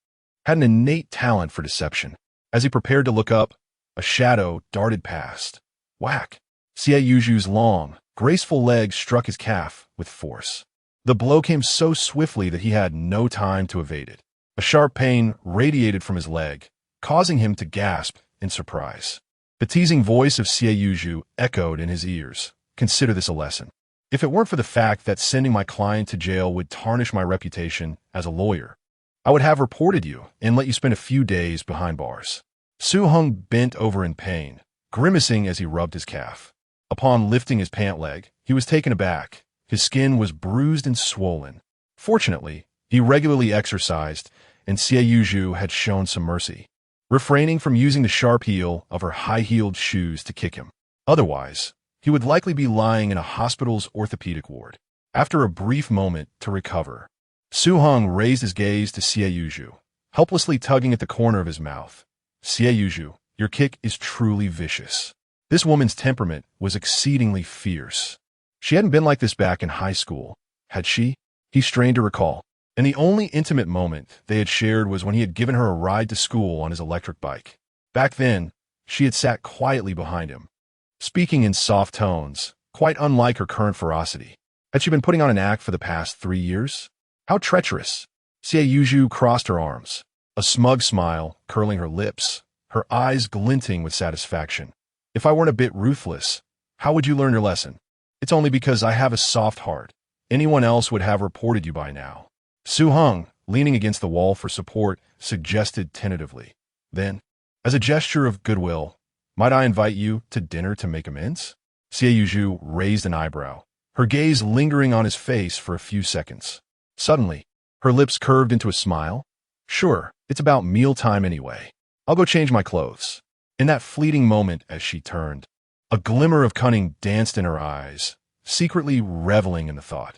had an innate talent for deception. As he prepared to look up, A shadow darted past. Whack! Xie Yuju's long, graceful leg struck his calf with force. The blow came so swiftly that he had no time to evade it. A sharp pain radiated from his leg, causing him to gasp in surprise. The teasing voice of Xie Yuju echoed in his ears. Consider this a lesson. If it weren't for the fact that sending my client to jail would tarnish my reputation as a lawyer, I would have reported you and let you spend a few days behind bars. Su Heng bent over in pain, grimacing as he rubbed his calf. Upon lifting his pant leg, he was taken aback. His skin was bruised and swollen. Fortunately, he regularly exercised, and Xie Yuju had shown some mercy, refraining from using the sharp heel of her high-heeled shoes to kick him. Otherwise, he would likely be lying in a hospital's orthopedic ward. After a brief moment to recover, Su Heng raised his gaze to Xie Yuju, helplessly tugging at the corner of his mouth. Xie Yuju, your kick is truly vicious. This woman's temperament was exceedingly fierce. She hadn't been like this back in high school, had she? He strained to recall, and the only intimate moment they had shared was when he had given her a ride to school on his electric bike. Back then, she had sat quietly behind him, speaking in soft tones, quite unlike her current ferocity. Had she been putting on an act for the past 3 years? How treacherous! Xie Yuju crossed her arms, a smug smile curling her lips, her eyes glinting with satisfaction. If I weren't a bit ruthless, how would you learn your lesson? It's only because I have a soft heart. Anyone else would have reported you by now. Su Heng, leaning against the wall for support, suggested tentatively. Then, as a gesture of goodwill, might I invite you to dinner to make amends? Xie Yuju raised an eyebrow, her gaze lingering on his face for a few seconds. Suddenly, her lips curved into a smile. Sure, it's about mealtime anyway. I'll go change my clothes. In that fleeting moment as she turned, a glimmer of cunning danced in her eyes, secretly reveling in the thought.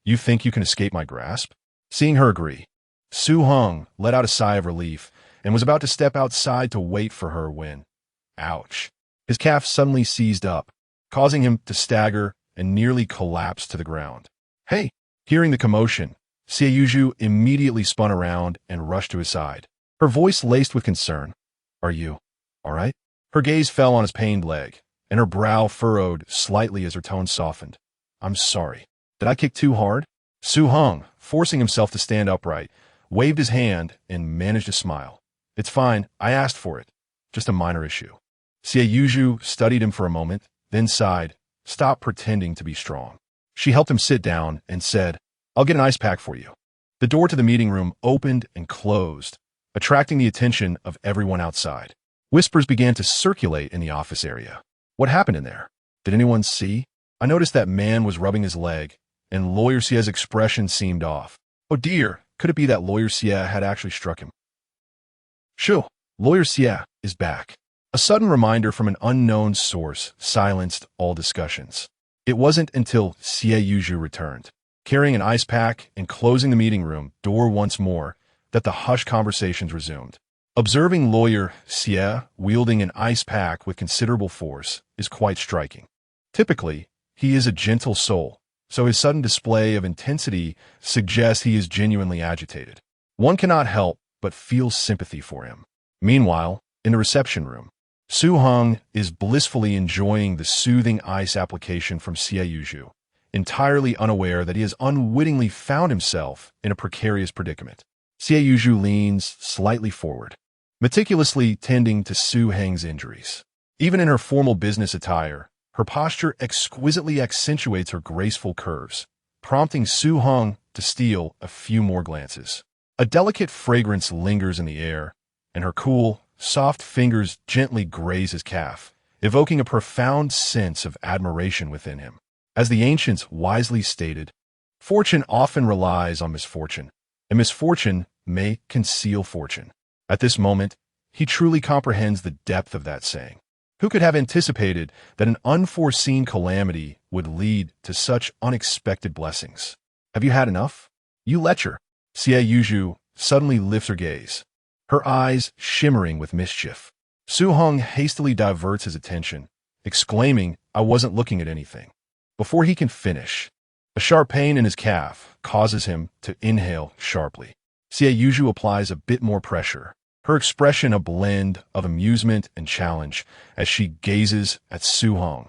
You think you can escape my grasp? Seeing her agree, Su Heng let out a sigh of relief and was about to step outside to wait for her when, ouch, his calf suddenly seized up, causing him to stagger and nearly collapse to the ground. Hey! Hearing the commotion, Xie Yuju immediately spun around and rushed to his side, her voice laced with concern. Are you all right? Her gaze fell on his pained leg, and her brow furrowed slightly as her tone softened. I'm sorry. Did I kick too hard? Su Heng, forcing himself to stand upright, waved his hand and managed a smile. It's fine. I asked for it. Just a minor issue. Xie Yuju studied him for a moment, then sighed. Stop pretending to be strong. She helped him sit down and said, I'll get an ice pack for you. The door to the meeting room opened and closed, attracting the attention of everyone outside. Whispers began to circulate in the office area. What happened in there? Did anyone see? I noticed that man was rubbing his leg, and Lawyer Xie's expression seemed off. Oh dear, could it be that Lawyer Xie had actually struck him? Shoo, Lawyer Xie is back. A sudden reminder from an unknown source silenced all discussions. It wasn't until Xie Yuju returned, carrying an ice pack and closing the meeting room door once more, that the hushed conversations resumed. Observing Lawyer Xie wielding an ice pack with considerable force is quite striking. Typically, he is a gentle soul, so his sudden display of intensity suggests he is genuinely agitated. One cannot help but feel sympathy for him. Meanwhile, in the reception room, Su Heng is blissfully enjoying the soothing ice application from Xie Yuju, entirely unaware that he has unwittingly found himself in a precarious predicament. Xie Yuju leans slightly forward, meticulously tending to Su Heng's injuries. Even in her formal business attire, her posture exquisitely accentuates her graceful curves, prompting Su Heng to steal a few more glances. A delicate fragrance lingers in the air, and her cool, soft fingers gently graze his calf, evoking a profound sense of admiration within him. As the ancients wisely stated, fortune often relies on misfortune, and misfortune may conceal fortune. At this moment, he truly comprehends the depth of that saying. Who could have anticipated that an unforeseen calamity would lead to such unexpected blessings? Have you had enough? You lecher. Xie Yuju suddenly lifts her gaze, her eyes shimmering with mischief. Su Heng hastily diverts his attention, exclaiming, I wasn't looking at anything. Before he can finish, a sharp pain in his calf causes him to inhale sharply. Xie Yuju applies a bit more pressure, her expression a blend of amusement and challenge as she gazes at Su Heng.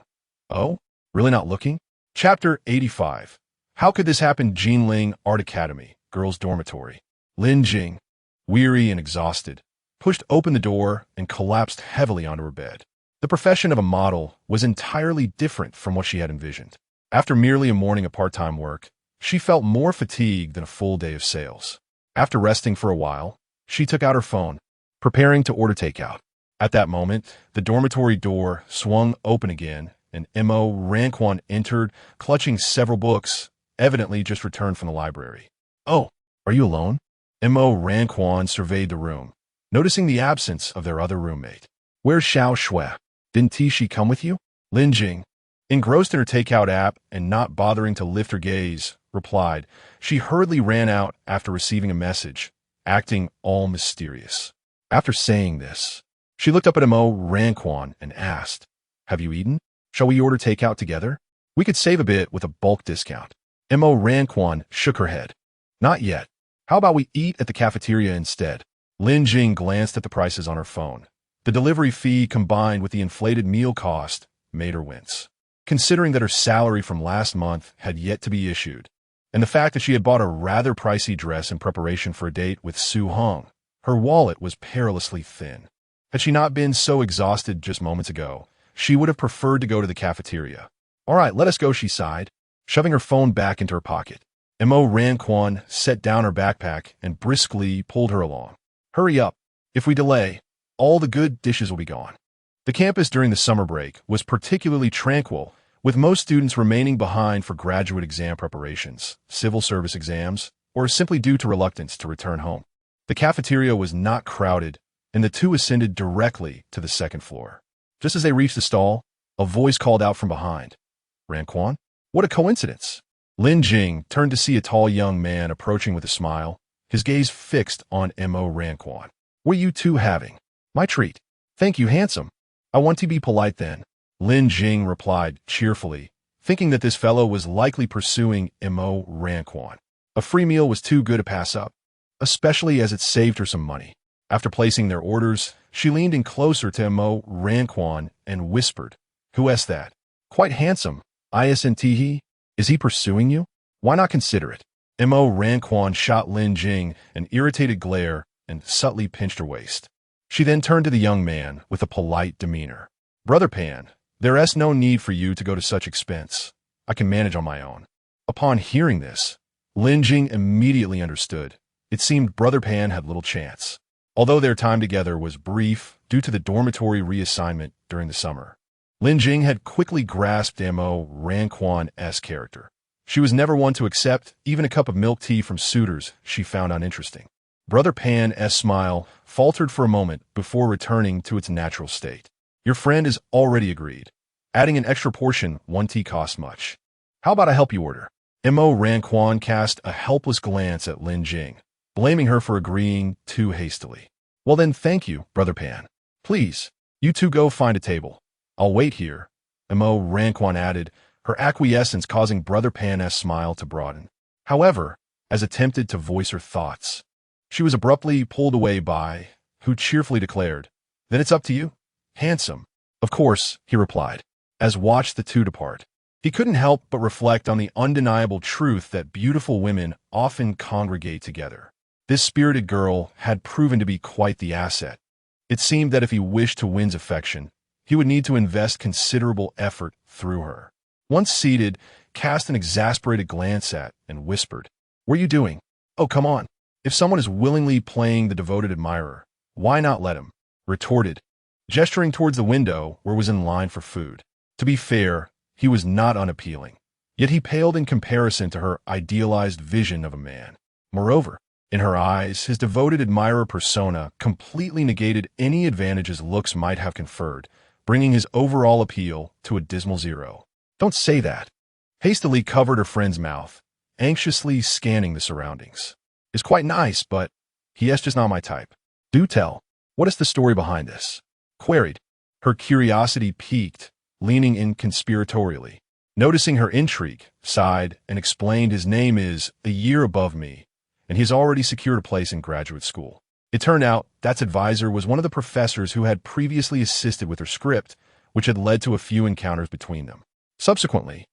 Oh, really not looking? Chapter 85. How could this happen? Jinling Art Academy, girls' dormitory. Lin Jing, weary and exhausted, pushed open the door and collapsed heavily onto her bed. The profession of a model was entirely different from what she had envisioned. After merely a morning of part-time work, she felt more fatigued than a full day of sales. After resting for a while, she took out her phone, preparing to order takeout. At that moment, the dormitory door swung open again, and Mo Ranquan entered, clutching several books, evidently just returned from the library. Oh, are you alone? Mo Ranquan surveyed the room, noticing the absence of their other roommate. Where's Xiao Shui? Didn't she come with you? Lin Jing, engrossed in her takeout app and not bothering to lift her gaze, replied. She hurriedly ran out after receiving a message, acting all mysterious. After saying this, she looked up at Mo Ranquan and asked, Have you eaten? Shall we order takeout together? We could save a bit with a bulk discount. Mo Ranquan shook her head. Not yet. How about we eat at the cafeteria instead? Lin Jing glanced at the prices on her phone. The delivery fee combined with the inflated meal cost made her wince. Considering that her salary from last month had yet to be issued, and the fact that she had bought a rather pricey dress in preparation for a date with Su Heng, her wallet was perilously thin. Had she not been so exhausted just moments ago, she would have preferred to go to the cafeteria. All right, let us go, she sighed, shoving her phone back into her pocket. Mo Ranquan set down her backpack and briskly pulled her along. Hurry up. If we delay, all the good dishes will be gone. The campus during the summer break was particularly tranquil, with most students remaining behind for graduate exam preparations, civil service exams, or simply due to reluctance to return home. The cafeteria was not crowded, and the two ascended directly to the second floor. Just as they reached the stall, a voice called out from behind. Ranquan? What a coincidence! Lin Jing turned to see a tall young man approaching with a smile, his gaze fixed on Mo Ranquan. What are you two having? My treat. Thank you, handsome. I want to be polite then. Lin Jing replied cheerfully, thinking that this fellow was likely pursuing Mo Ranquan. A free meal was too good to pass up, especially as it saved her some money. After placing their orders, she leaned in closer to Mo Ranquan and whispered, Who is that? Quite handsome. Isn't he? Is he pursuing you? Why not consider it? Mo Ranquan shot Lin Jing an irritated glare and subtly pinched her waist. She then turned to the young man with a polite demeanor. Brother Pan, there's no need for you to go to such expense. I can manage on my own. Upon hearing this, Lin Jing immediately understood. It seemed Brother Pan had little chance. Although their time together was brief due to the dormitory reassignment during the summer, Lin Jing had quickly grasped Mo Ranquan's character. She was never one to accept even a cup of milk tea from suitors she found uninteresting. Brother Pan's smile faltered for a moment before returning to its natural state. Your friend is already agreed. Adding an extra portion, 1 tea costs much. How about I help you order? Mo Ranquan cast a helpless glance at Lin Jing, blaming her for agreeing too hastily. Well then, thank you, Brother Pan. Please, you two go find a table. I'll wait here, Mo Ranquan added, her acquiescence causing Brother Pan's smile to broaden. However, as attempted to voice her thoughts, she was abruptly pulled away by, who cheerfully declared, Then it's up to you. Handsome. Of course, he replied, as watched the two depart. He couldn't help but reflect on the undeniable truth that beautiful women often congregate together. This spirited girl had proven to be quite the asset. It seemed that if he wished to win affection, he would need to invest considerable effort through her. Once seated, cast an exasperated glance at and whispered, What are you doing? Oh, come on. If someone is willingly playing the devoted admirer, why not let him? Retorted, gesturing towards the window where was in line for food. To be fair, he was not unappealing, yet he paled in comparison to her idealized vision of a man. Moreover, in her eyes, his devoted admirer persona completely negated any advantages looks might have conferred, bringing his overall appeal to a dismal 0. Don't say that. Hastily covered her friend's mouth, anxiously scanning the surroundings. It's quite nice, but he's just not my type. Do tell. What is the story behind this? Queried, her curiosity piqued, leaning in conspiratorially. Noticing her intrigue, sighed and explained his name is a year above me, and he's already secured a place in graduate school. It turned out That's advisor was one of the professors who had previously assisted with her script, which had led to a few encounters between them. Subsequently,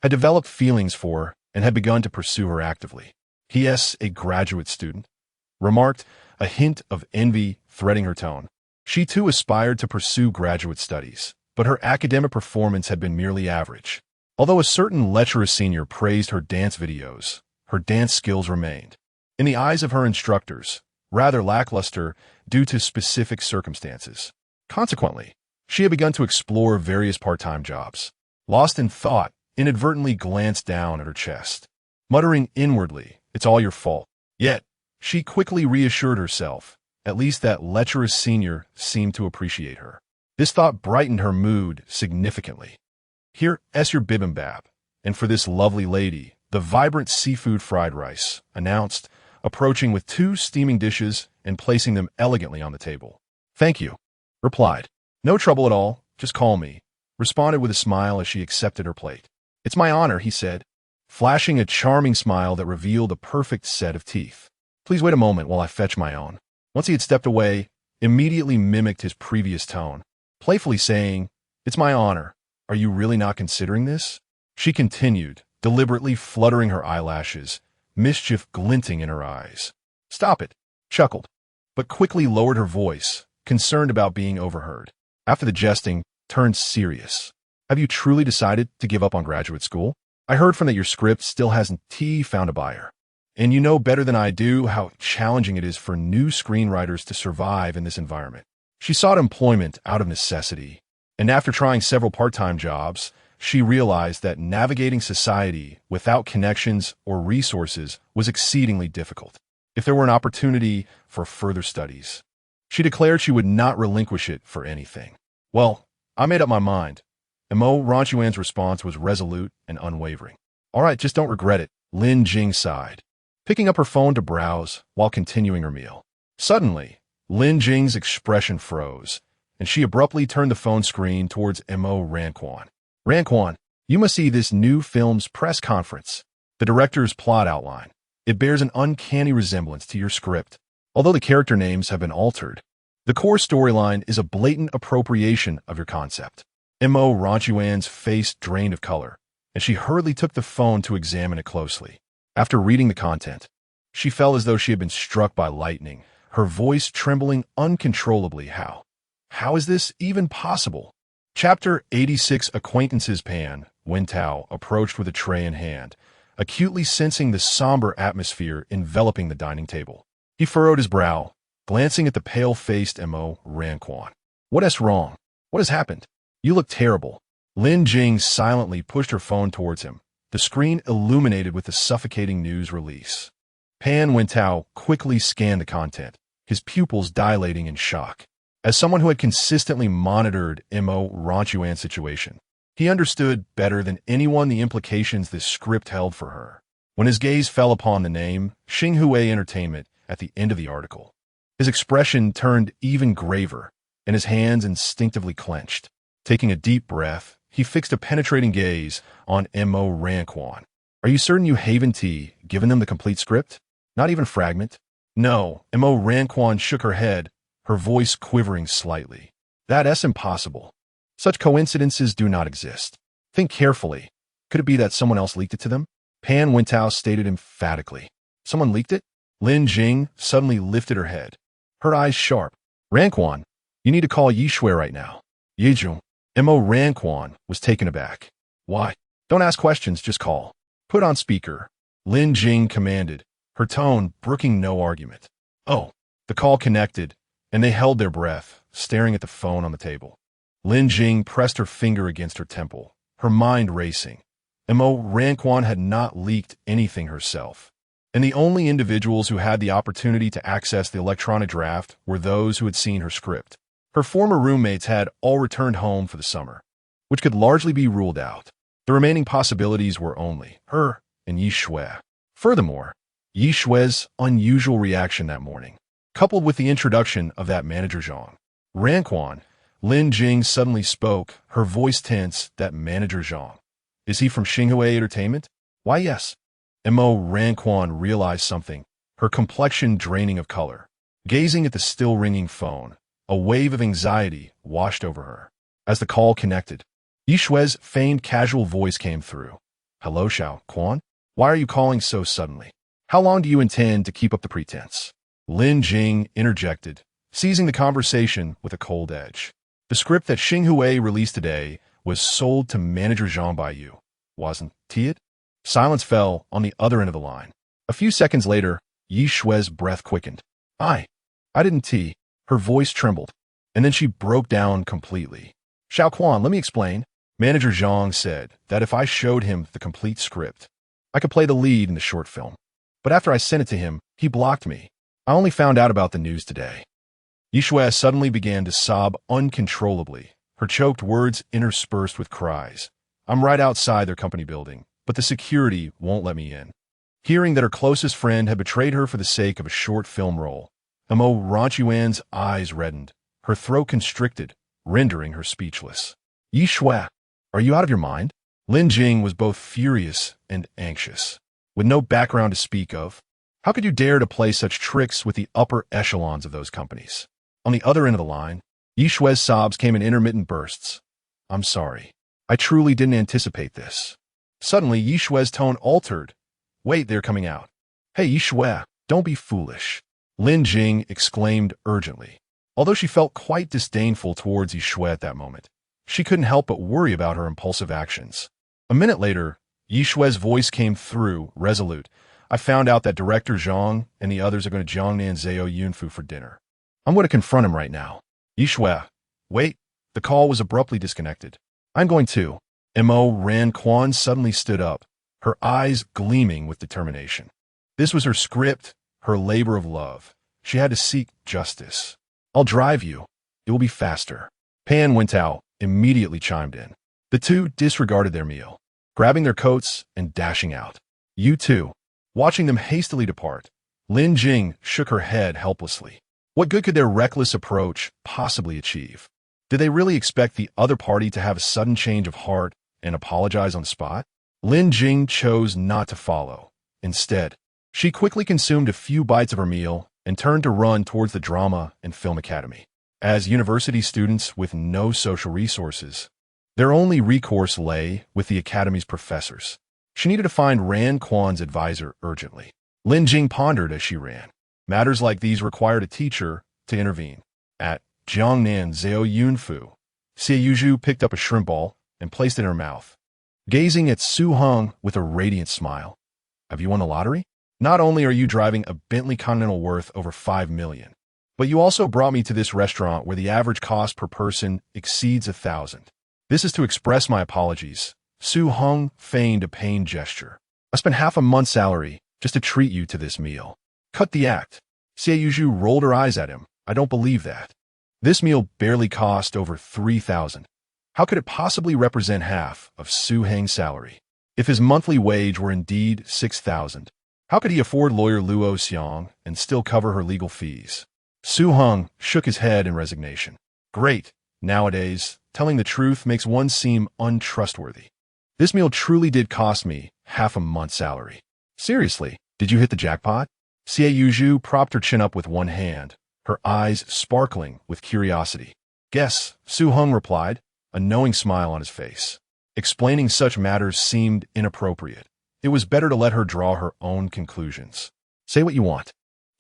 had developed feelings for her and had begun to pursue her actively. P.S. A graduate student, remarked, a hint of envy threading her tone. She too aspired to pursue graduate studies, but her academic performance had been merely average. Although a certain lecherous senior praised her dance videos, her dance skills remained, in the eyes of her instructors, rather lackluster due to specific circumstances. Consequently, she had begun to explore various part-time jobs. Lost in thought, inadvertently glanced down at her chest, muttering inwardly, "It's all your fault." Yet, she quickly reassured herself, at least that lecherous senior seemed to appreciate her. This thought brightened her mood significantly. "Here's your bibimbap, and for this lovely lady, the vibrant seafood fried rice," announced, approaching with 2 steaming dishes and placing them elegantly on the table. "Thank you," replied. "No trouble at all, just call me," responded with a smile as she accepted her plate. "It's my honor," he said, flashing a charming smile that revealed a perfect set of teeth. "Please wait a moment while I fetch my own." Once he had stepped away, immediately mimicked his previous tone, playfully saying, "It's my honor. Are you really not considering this?" She continued, deliberately fluttering her eyelashes, mischief glinting in her eyes. "Stop it," chuckled, but quickly lowered her voice, concerned about being overheard. After the jesting, turned serious. "Have you truly decided to give up on graduate school? I heard from that your script still hasn't found a buyer. And you know better than I do how challenging it is for new screenwriters to survive in this environment." She sought employment out of necessity, and after trying several part-time jobs, she realized that navigating society without connections or resources was exceedingly difficult. If there were an opportunity for further studies, she declared she would not relinquish it for anything. "Well, I made up my mind." Mo Ranchuan's response was resolute and unwavering. "All right, just don't regret it," Lin Jing sighed, picking up her phone to browse while continuing her meal. Suddenly, Lin Jing's expression froze, and she abruptly turned the phone screen towards Mo Ranquan. "Ranquan, you must see this new film's press conference. The director's plot outline. It bears an uncanny resemblance to your script. Although the character names have been altered, the core storyline is a blatant appropriation of your concept." Mo Ranchuan's face drained of color, and she hurriedly took the phone to examine it closely. After reading the content, she felt as though she had been struck by lightning, her voice trembling uncontrollably. How is this even possible? Chapter 86. Acquaintances. Pan Wintao approached with a tray in hand, acutely sensing the somber atmosphere enveloping the dining table. He furrowed his brow, glancing at the pale-faced Mo Ranquan. "What's wrong? What has happened? You look terrible." Lin Jing silently pushed her phone towards him, the screen illuminated with the suffocating news release. Pan Wintao quickly scanned the content, his pupils dilating in shock. As someone who had consistently monitored Mo Ranchuan's situation, he understood better than anyone the implications this script held for her. When his gaze fell upon the name Xinghua Entertainment at the end of the article, his expression turned even graver, and his hands instinctively clenched. Taking a deep breath, he fixed a penetrating gaze on Mo Ranquan. "Are you certain you haven't given them the complete script? Not even fragment?" "No." Mo Ranquan shook her head, her voice quivering slightly. "That's impossible. Such coincidences do not exist. Think carefully. Could it be that someone else leaked it to them?" Pan Wintao stated emphatically. "Someone leaked it?" Lin Jing suddenly lifted her head, her eyes sharp. "Ranquan, you need to call Yishui right now." "Yizhong." Mo Ranquan was taken aback. "Why? Don't ask questions, just call." "Put on speaker," Lin Jing commanded, her tone brooking no argument. "Oh." The call connected, and they held their breath, staring at the phone on the table. Lin Jing pressed her finger against her temple, her mind racing. Mo Ranquan had not leaked anything herself, and the only individuals who had the opportunity to access the electronic draft were those who had seen her script. Her former roommates had all returned home for the summer, which could largely be ruled out. The remaining possibilities were only her and Yishui. Furthermore, Yishui's unusual reaction that morning, coupled with the introduction of that manager Zhang. "Ranquan," Lin Jing suddenly spoke, her voice tense. "That manager Zhang. Is he from Xinghua Entertainment?" "Why, yes." Mo Ranquan realized something, her complexion draining of color. Gazing at the still ringing phone, a wave of anxiety washed over her. As the call connected, Yi Shui's feigned casual voice came through. "Hello, Xiao Quan? Why are you calling so suddenly? How long do you intend to keep up the pretense?" Lin Jing interjected, seizing the conversation with a cold edge. "The script that Xinghui released today was sold to manager Zhang by you, wasn't it?" Silence fell on the other end of the line. A few seconds later, Yi Shui's breath quickened. I didn't tea." Her voice trembled, and then she broke down completely. "Xiao Quan, let me explain." Manager Zhang said that if I showed him the complete script, I could play the lead in the short film. But after I sent it to him, he blocked me. I only found out about the news today. Yi Shui suddenly began to sob uncontrollably, her choked words interspersed with cries. "I'm right outside their company building, but the security won't let me in." Hearing that her closest friend had betrayed her for the sake of a short film role, Mo Ranchuan's eyes reddened, her throat constricted, rendering her speechless. "Yi Shui, are you out of your mind?" Lin Jing was both furious and anxious. With no background to speak of, how could you dare to play such tricks with the upper echelons of those companies? On the other end of the line, Yi Shui's sobs came in intermittent bursts. "I'm sorry. I truly didn't anticipate this." Suddenly, Yi Shui's tone altered. "Wait, they're coming out." "Hey, Yi Shui, don't be foolish," Lin Jing exclaimed urgently. Although she felt quite disdainful towards Yi Shui at that moment, she couldn't help but worry about her impulsive actions. A minute later, Yi Shui's voice came through, resolute. "I found out that director Zhang and the others are going to Jiangnan Zhao Yunfu for dinner. I'm going to confront him right now." "Yi Shui, wait." The call was abruptly disconnected. "I'm going to." Mo Ran Quan suddenly stood up, her eyes gleaming with determination. This was her script, her labor of love. She had to seek justice. "I'll drive you. It will be faster." Pan Wentao immediately chimed in. The two disregarded their meal, grabbing their coats and dashing out. "You too." Watching them hastily depart, Lin Jing shook her head helplessly. What good could their reckless approach possibly achieve? Did they really expect the other party to have a sudden change of heart and apologize on the spot? Lin Jing chose not to follow. Instead, she quickly consumed a few bites of her meal and turned to run towards the Drama and Film Academy. As university students with no social resources, their only recourse lay with the academy's professors. She needed to find Ran Quan's advisor urgently. Lin Jing pondered as she ran. Matters like these required a teacher to intervene. At Jiangnan Zhao Yunfu, Xie Yuzhu picked up a shrimp ball and placed it in her mouth, gazing at Su Heng with a radiant smile. "Have you won the lottery? Not only are you driving a Bentley Continental worth over $5 million, but you also brought me to this restaurant where the average cost per person exceeds $1,000. This is to express my apologies." Su Heng feigned a pained gesture. "I spent half a month's salary just to treat you to this meal." "Cut the act." Xie Yuzhu rolled her eyes at him. "I don't believe that. This meal barely cost over $3,000. How could it possibly represent half of Su Heng's salary? If his monthly wage were indeed $6,000, how could he afford lawyer Luo Xiang and still cover her legal fees?" Su Heng shook his head in resignation. "Great. Nowadays, telling the truth makes one seem untrustworthy. This meal truly did cost me half a month's salary." "Seriously, did you hit the jackpot?" Xie Yuzhu propped her chin up with one hand, her eyes sparkling with curiosity. "Guess," Su Heng replied, a knowing smile on his face. Explaining such matters seemed inappropriate. It was better to let her draw her own conclusions. "Say what you want."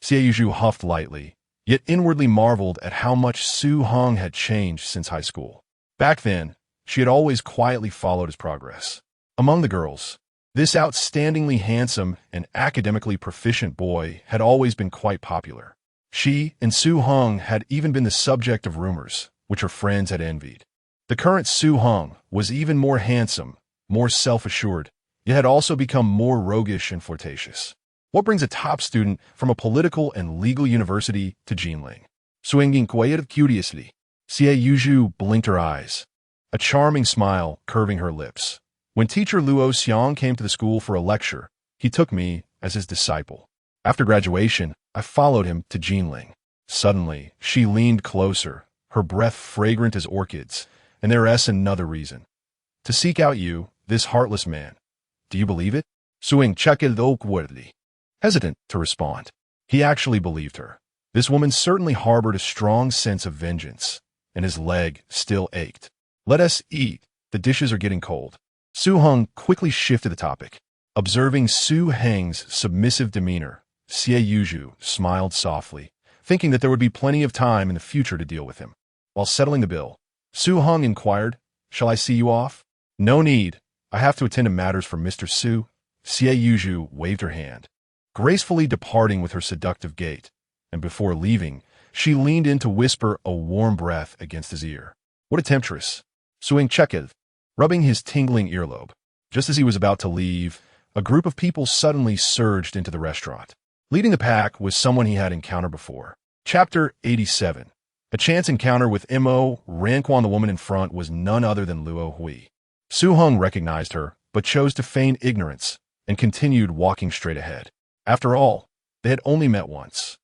Xie Yuzhu huffed lightly, yet inwardly marveled at how much Su Heng had changed since high school. Back then, she had always quietly followed his progress. Among the girls, this outstandingly handsome and academically proficient boy had always been quite popular. She and Su Heng had even been the subject of rumors, which her friends had envied. The current Su Heng was even more handsome, more self-assured, yet had also become more roguish and flirtatious. What brings a top student from a political and legal university to Jinling? Swinging quiet curiously, Xie Yuzhu blinked her eyes, a charming smile curving her lips. "When teacher Luo Xiang came to the school for a lecture, he took me as his disciple. After graduation, I followed him to Jinling." Suddenly, she leaned closer, her breath fragrant as orchids, and there's another reason. "To seek out you, this heartless man. Do you believe it?" Suing chuckled awkwardly, hesitant to respond. He actually believed her. This woman certainly harbored a strong sense of vengeance, and his leg still ached. Let us eat. The dishes are getting cold. Su Heng quickly shifted the topic. Observing Su Heng's submissive demeanor, Xie Yuzhu smiled softly, thinking that there would be plenty of time in the future to deal with him. While settling the bill, Su Heng inquired, "Shall I see you off?" "No need. I have to attend to matters for Mr. Su." Xie Yuzhu waved her hand, gracefully departing with her seductive gait, and before leaving, she leaned in to whisper a warm breath against his ear. "What a temptress!" Su Heng checked, rubbing his tingling earlobe. Just as he was about to leave, a group of people suddenly surged into the restaurant. Leading the pack was someone he had encountered before. Chapter 87. A chance encounter with Mo Ranquan. The woman in front was none other than Luo Hui. Su Heng recognized her, but chose to feign ignorance and continued walking straight ahead. After all, they had only met once,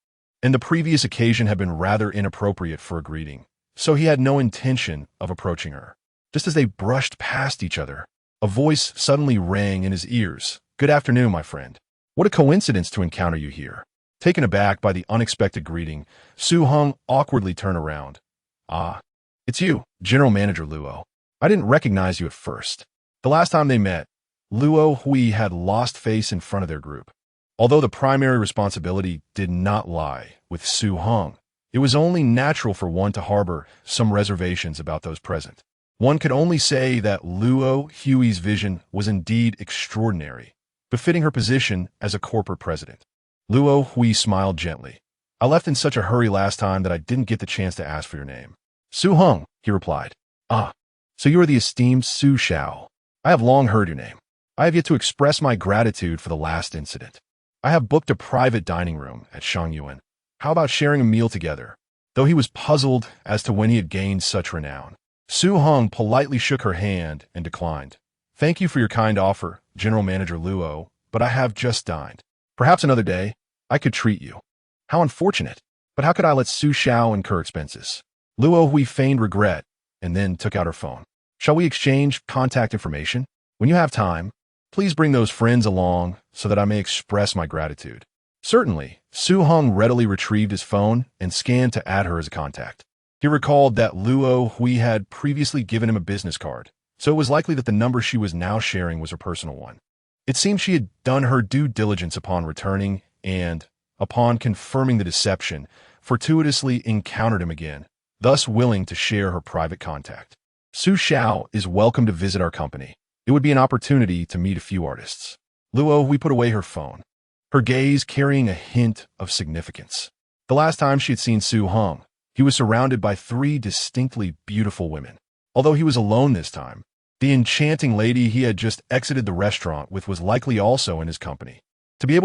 and the previous occasion had been rather inappropriate for a greeting, so he had no intention of approaching her. Just as they brushed past each other, a voice suddenly rang in his ears. "Good afternoon, my friend. What a coincidence to encounter you here." Taken aback by the unexpected greeting, Su Heng awkwardly turned around. "Ah, it's you, General Manager Luo. I didn't recognize you at first." The last time they met, Luo Hui had lost face in front of their group. Although the primary responsibility did not lie with Su Heng, it was only natural for one to harbor some reservations about those present. One could only say that Luo Hui's vision was indeed extraordinary, befitting her position as a corporate president. Luo Hui smiled gently. "I left in such a hurry last time that I didn't get the chance to ask for your name." "Su Heng," he replied. "Ah, so you are the esteemed Su Shao. I have long heard your name. I have yet to express my gratitude for the last incident. I have booked a private dining room at Shangyuan. How about sharing a meal together?" Though he was puzzled as to when he had gained such renown, Su Heng politely shook her hand and declined. "Thank you for your kind offer, General Manager Luo, but I have just dined. Perhaps another day, I could treat you." "How unfortunate. But how could I let Su Shao incur expenses?" Luo Hui feigned regret and then took out her phone. "Shall we exchange contact information? When you have time, please bring those friends along so that I may express my gratitude." "Certainly." Su Heng readily retrieved his phone and scanned to add her as a contact. He recalled that Luo Hui had previously given him a business card, so it was likely that the number she was now sharing was her personal one. It seemed she had done her due diligence upon returning and, upon confirming the deception, fortuitously encountered him again, thus willing to share her private contact. "Su Shao is welcome to visit our company. It would be an opportunity to meet a few artists." Luo Hui put away her phone, her gaze carrying a hint of significance. The last time she had seen Su Heng, he was surrounded by 3 distinctly beautiful women. Although he was alone this time, the enchanting lady he had just exited the restaurant with was likely also in his company. To be able to